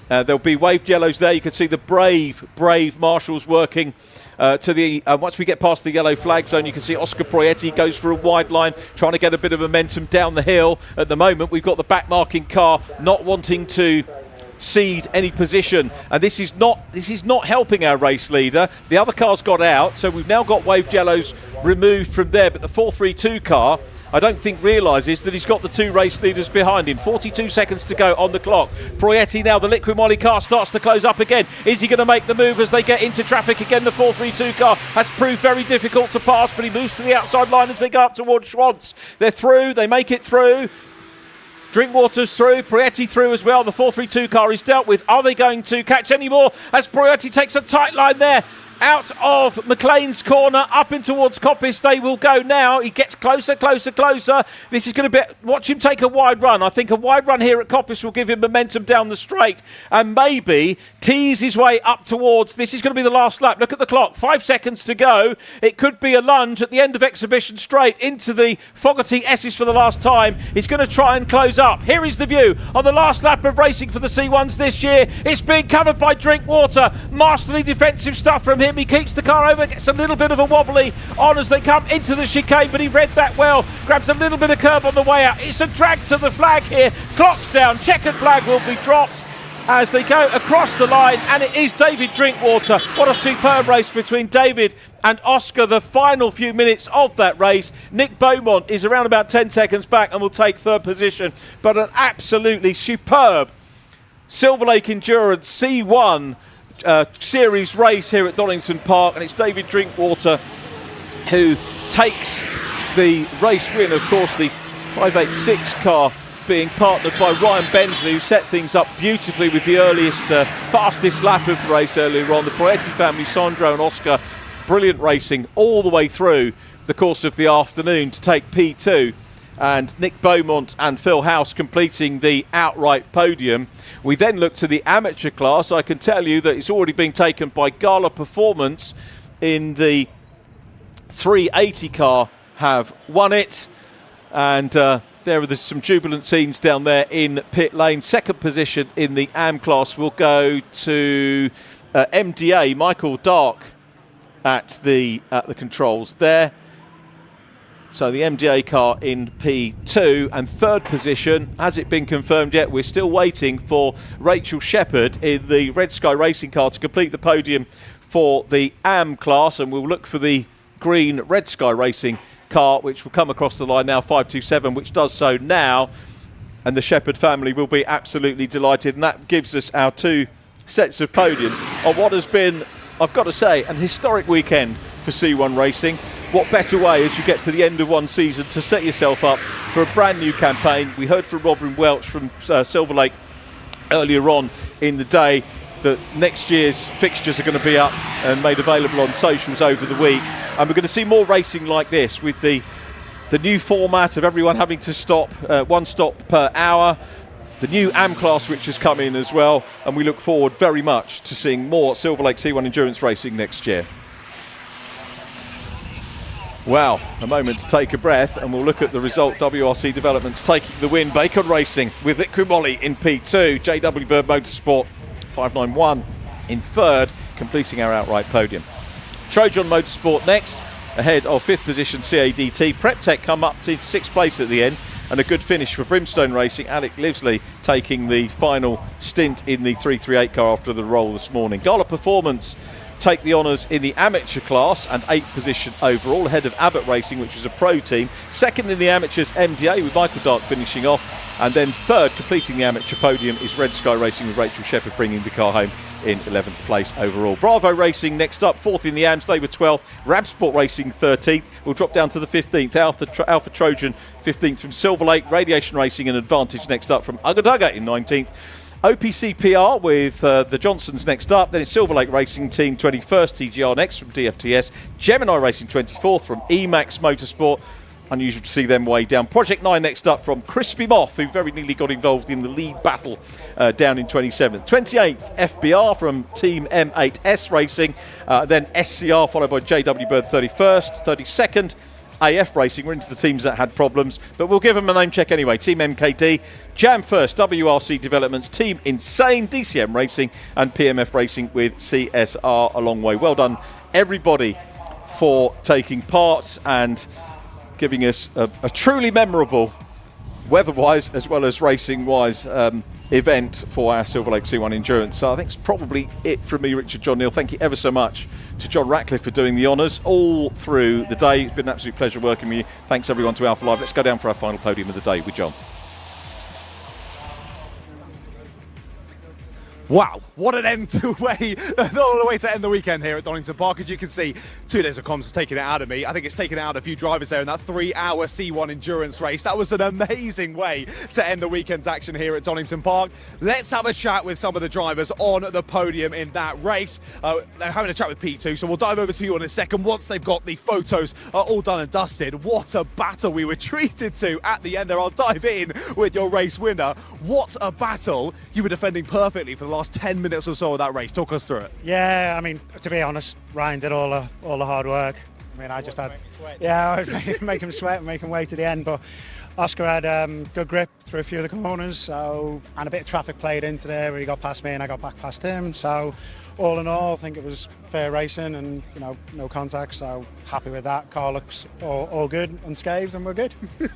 There'll be waved yellows there. You can see the brave marshals working to the once we get past the yellow flag zone. You can see Oscar Proietti goes for a wide line, trying to get a bit of momentum down the hill. At the moment, we've got the back marking car not wanting to cede any position, and this is not helping our race leader. The other car's got out, so we've now got waved yellows removed from there, but the 432 car, I don't think, realises that he's got the two race leaders behind him. 42 seconds to go on the clock. Proietti now, the Liquid Moly car starts to close up again. Is he going to make the move as they get into traffic again? The 432 car has proved very difficult to pass, but he moves to the outside line as they go up towards Schwantz. They're through, they make it through. Drinkwater's through, Proietti through as well. The 432 car is dealt with. Are they going to catch any more as Proietti takes a tight line there? Out of McLean's corner, up in towards Coppice they will go now. He gets closer. This is going to be, watch him take a wide run. I think a wide run here at Coppice will give him momentum down the straight and maybe tease his way up towards, this is going to be the last lap. Look at the clock, 5 seconds to go. It could be a lunge at the end of exhibition straight into the Fogarty S's for the last time. He's going to try and close up. Here is the view on the last lap of racing for the C1s this year. It's being covered by Drinkwater. Masterly defensive stuff from him. him. He keeps the car over, gets a little bit of a wobbly on as they come into the chicane, but he read that well. Grabs a little bit of curb on the way out. It's a drag to the flag here. Clock's down. Checkered flag will be dropped as they go across the line, and it is David Drinkwater. What a superb race between David and Oscar, the final few minutes of that race. Nick Beaumont is around about 10 seconds back and will take third position, but an absolutely superb Silverlake Endurance C1 series race here at Donington Park, and it's David Drinkwater who takes the race win. Of course, the 586 car being partnered by Ryan Bensley, who set things up beautifully with the earliest, fastest lap of the race earlier on. The Poetti family, Sandro and Oscar, brilliant racing all the way through the course of the afternoon to take P2. And Nick Beaumont and Phil House completing the outright podium. We then look to the amateur class. I can tell you that it's already been taken by Gala Performance in the 380 car, have won it. And there are some jubilant scenes down there in pit lane. Second position in the AM class will go to MDA, Michael Dark at the controls there. So the MDA car in P2, and third position, has it been confirmed yet? We're still waiting for Rachel Shepherd in the Red Sky Racing car to complete the podium for the AM class, and we'll look for the green Red Sky Racing car, which will come across the line now, 527, which does so now, and the Shepherd family will be absolutely delighted, and that gives us our two sets of podiums on what has been, I've got to say, an historic weekend for C1 racing. What better way as you get to the end of one season to set yourself up for a brand new campaign. We heard from Robin Welch from Silverlake earlier on in the day that next year's fixtures are going to be up and made available on socials over the week, and we're going to see more racing like this with the new format of everyone having to stop, one stop per hour, the new AM class which has come in as well, and we look forward very much to seeing more Silverlake C1 endurance racing next year. Wow, a moment to take a breath, and we'll look at the result. WRC Developments taking the win. Bacon Racing with Equimolli in P2. JW Bird Motorsport 591 in third, completing our outright podium. Trojan Motorsport next, ahead of fifth position CADT. PrepTech come up to sixth place at the end, and a good finish for Brimstone Racing. Alec Livesley taking the final stint in the 338 car after the roll this morning. Gala Performance take the honours in the amateur class and 8th position overall, ahead of Abbott Racing, which was a pro team. Second in the amateurs, MDA, with Michael Dark finishing off, and then third, completing the amateur podium, is Red Sky Racing with Rachel Shepherd bringing the car home in 11th place overall. Bravo Racing next up, 4th in the AMS, they were 12th. Rabsport Racing 13th, will drop down to the 15th. Alpha Trojan 15th from Silverlake. Radiation Racing and Advantage next up from Ugga in 19th. OPC PR with the Johnsons next up. Then it's Silverlake Racing Team 21st, TGR next from DFTS. Gemini Racing 24th from Emax Motorsport. Unusual to see them way down. Project 9 next up from Crispy Moth, who very nearly got involved in the lead battle down in 27th. 28th, FBR from Team M8S Racing. Then SCR followed by JW Bird 31st. 32nd, AF Racing. We're into the teams that had problems, but we'll give them a name check anyway. Team MKD, Jam First, WRC Developments, Team Insane, DCM Racing, and PMF Racing with CSR a long way. Well done, everybody, for taking part and giving us a truly memorable, weather-wise as well as racing-wise, event for our Silverlake C1 Endurance. So I think it's probably it from me, Richard John Neal. Thank you ever so much to John Ratcliffe for doing the honours all through the day. It's been an absolute pleasure working with you. Thanks everyone to Alpha Live. Let's go down for our final podium of the day with John. Wow, what an end to way, all the way to end the weekend here at Donington Park. As you can see, 2 days of comms has taken it out of me. I think it's taken out a few drivers there in that 3-hour C1 endurance race. That was an amazing way to end the weekend's action here at Donington Park. Let's have a chat with some of the drivers on the podium in that race. They're having a chat with P2, so we'll dive over to you in a second once they've got the photos all done and dusted. What a battle we were treated to at the end there. I'll dive in with your race winner. What a battle. You were defending perfectly for the last 10 minutes or so of that race. Talk us through it. Yeah, I mean, to be honest, Ryan did all the hard work. I mean, I just had, yeah, I make him sweat and make him wait to the end. But Oscar had good grip through a few of the corners, so, and a bit of traffic played into there where he got past me and I got back past him. So all in all, I think it was fair racing and, you know, no contact, so happy with that. Car looks all good, unscathed, and we're good.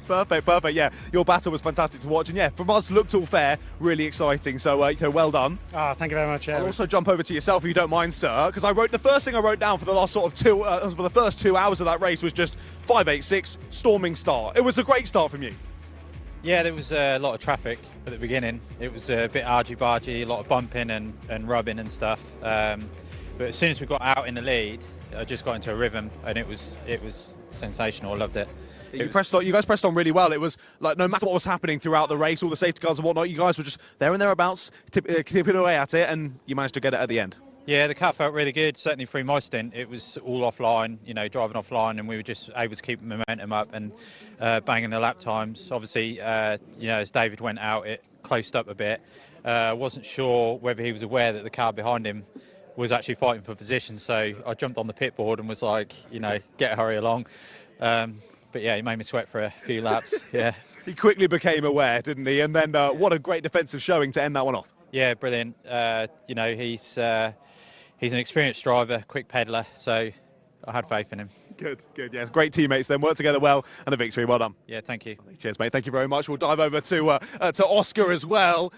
Perfect. Yeah, your battle was fantastic to watch, and yeah, from us, looked all fair, really exciting. So, well done. Thank you very much. Yeah. I'll also jump over to yourself if you don't mind, sir, because the first thing I wrote down for the last for the first 2 hours of that race was just 586 storming start. It was a great start from you. Yeah, there was a lot of traffic at the beginning. It was a bit argy-bargy, a lot of bumping and rubbing and stuff. But as soon as we got out in the lead, I just got into a rhythm, and it was sensational. I loved it. You guys pressed on really well. It was like no matter what was happening throughout the race, all the safety cars and whatnot, you guys were just there and thereabouts, tipping away at it, and you managed to get it at the end. Yeah, the car felt really good. Certainly through my stint, it was all offline, driving offline, and we were just able to keep momentum up and banging the lap times. Obviously, as David went out, it closed up a bit. Wasn't sure whether he was aware that the car behind him was actually fighting for position, so I jumped on the pit board and was like, hurry along. But yeah, he made me sweat for a few laps. Yeah. He quickly became aware, didn't he? And then what a great defensive showing to end that one off. Yeah, brilliant. He's an experienced driver, quick peddler, so I had faith in him. Good. Yeah, great teammates then, worked together well, and a victory. Well done. Yeah, thank you. Cheers, mate. Thank you very much. We'll dive over to Oscar as well.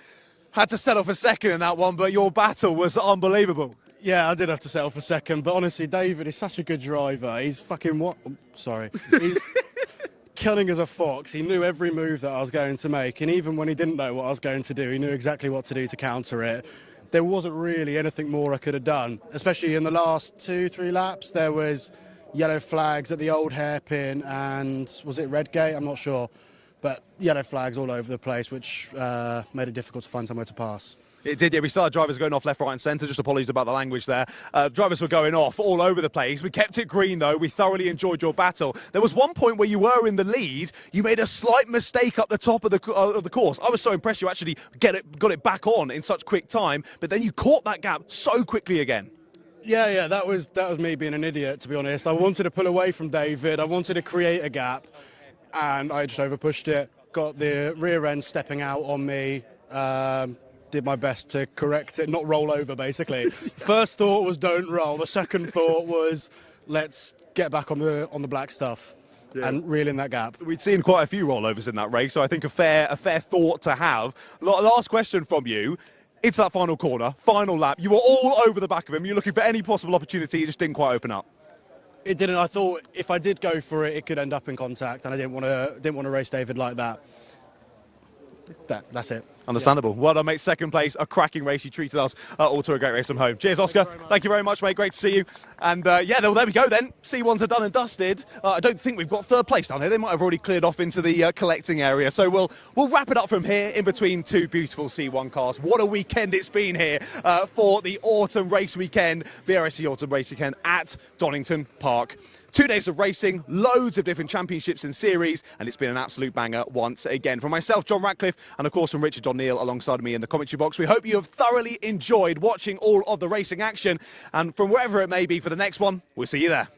Had to settle for second in that one, but your battle was unbelievable. Yeah, I did have to settle for second, but honestly, David is such a good driver. He's He's cunning as a fox. He knew every move that I was going to make, and even when he didn't know what I was going to do, he knew exactly what to do to counter it. There wasn't really anything more I could have done, especially in the last 2-3 laps. There was yellow flags at the old hairpin and was it Redgate? I'm not sure, but yellow flags all over the place, which made it difficult to find somewhere to pass. It did, yeah. We started drivers going off left, right and centre. Just apologies about the language there. Drivers were going off all over the place. We kept it green, though. We thoroughly enjoyed your battle. There was one point where you were in the lead. You made a slight mistake up the top of the course. I was so impressed you actually got it back on in such quick time, but then you caught that gap so quickly again. Yeah, that was me being an idiot, to be honest. I wanted to pull away from David. I wanted to create a gap, and I just overpushed it. Got the rear end stepping out on me. Did my best to correct it, not roll over, basically. First thought was don't roll. The second thought was let's get back on the black stuff and reel in that gap. We'd seen quite a few rollovers in that race, so I think a fair thought to have. Last question from you. Into that final corner, final lap. You were all over the back of him. You're looking for any possible opportunity. It just didn't quite open up. It didn't. I thought if I did go for it, it could end up in contact, and I didn't want to race David like that. That's it. Understandable. Yeah. Well done, mate. Second place, a cracking race. You treated us all to a great race from home. Cheers, Oscar. Thank you very much, mate. Great to see you. And there we go then. C1s are done and dusted. I don't think we've got third place down here. They might have already cleared off into the collecting area. So we'll wrap it up from here in between two beautiful C1 cars. What a weekend it's been here for the autumn race weekend, Brscc autumn race weekend at Donington Park. 2 days of racing, loads of different championships and series, and it's been an absolute banger once again. From myself, John Ratcliffe, and of course from Richard John Neal alongside me in the commentary box, we hope you have thoroughly enjoyed watching all of the racing action, and from wherever it may be for the next one, we'll see you there.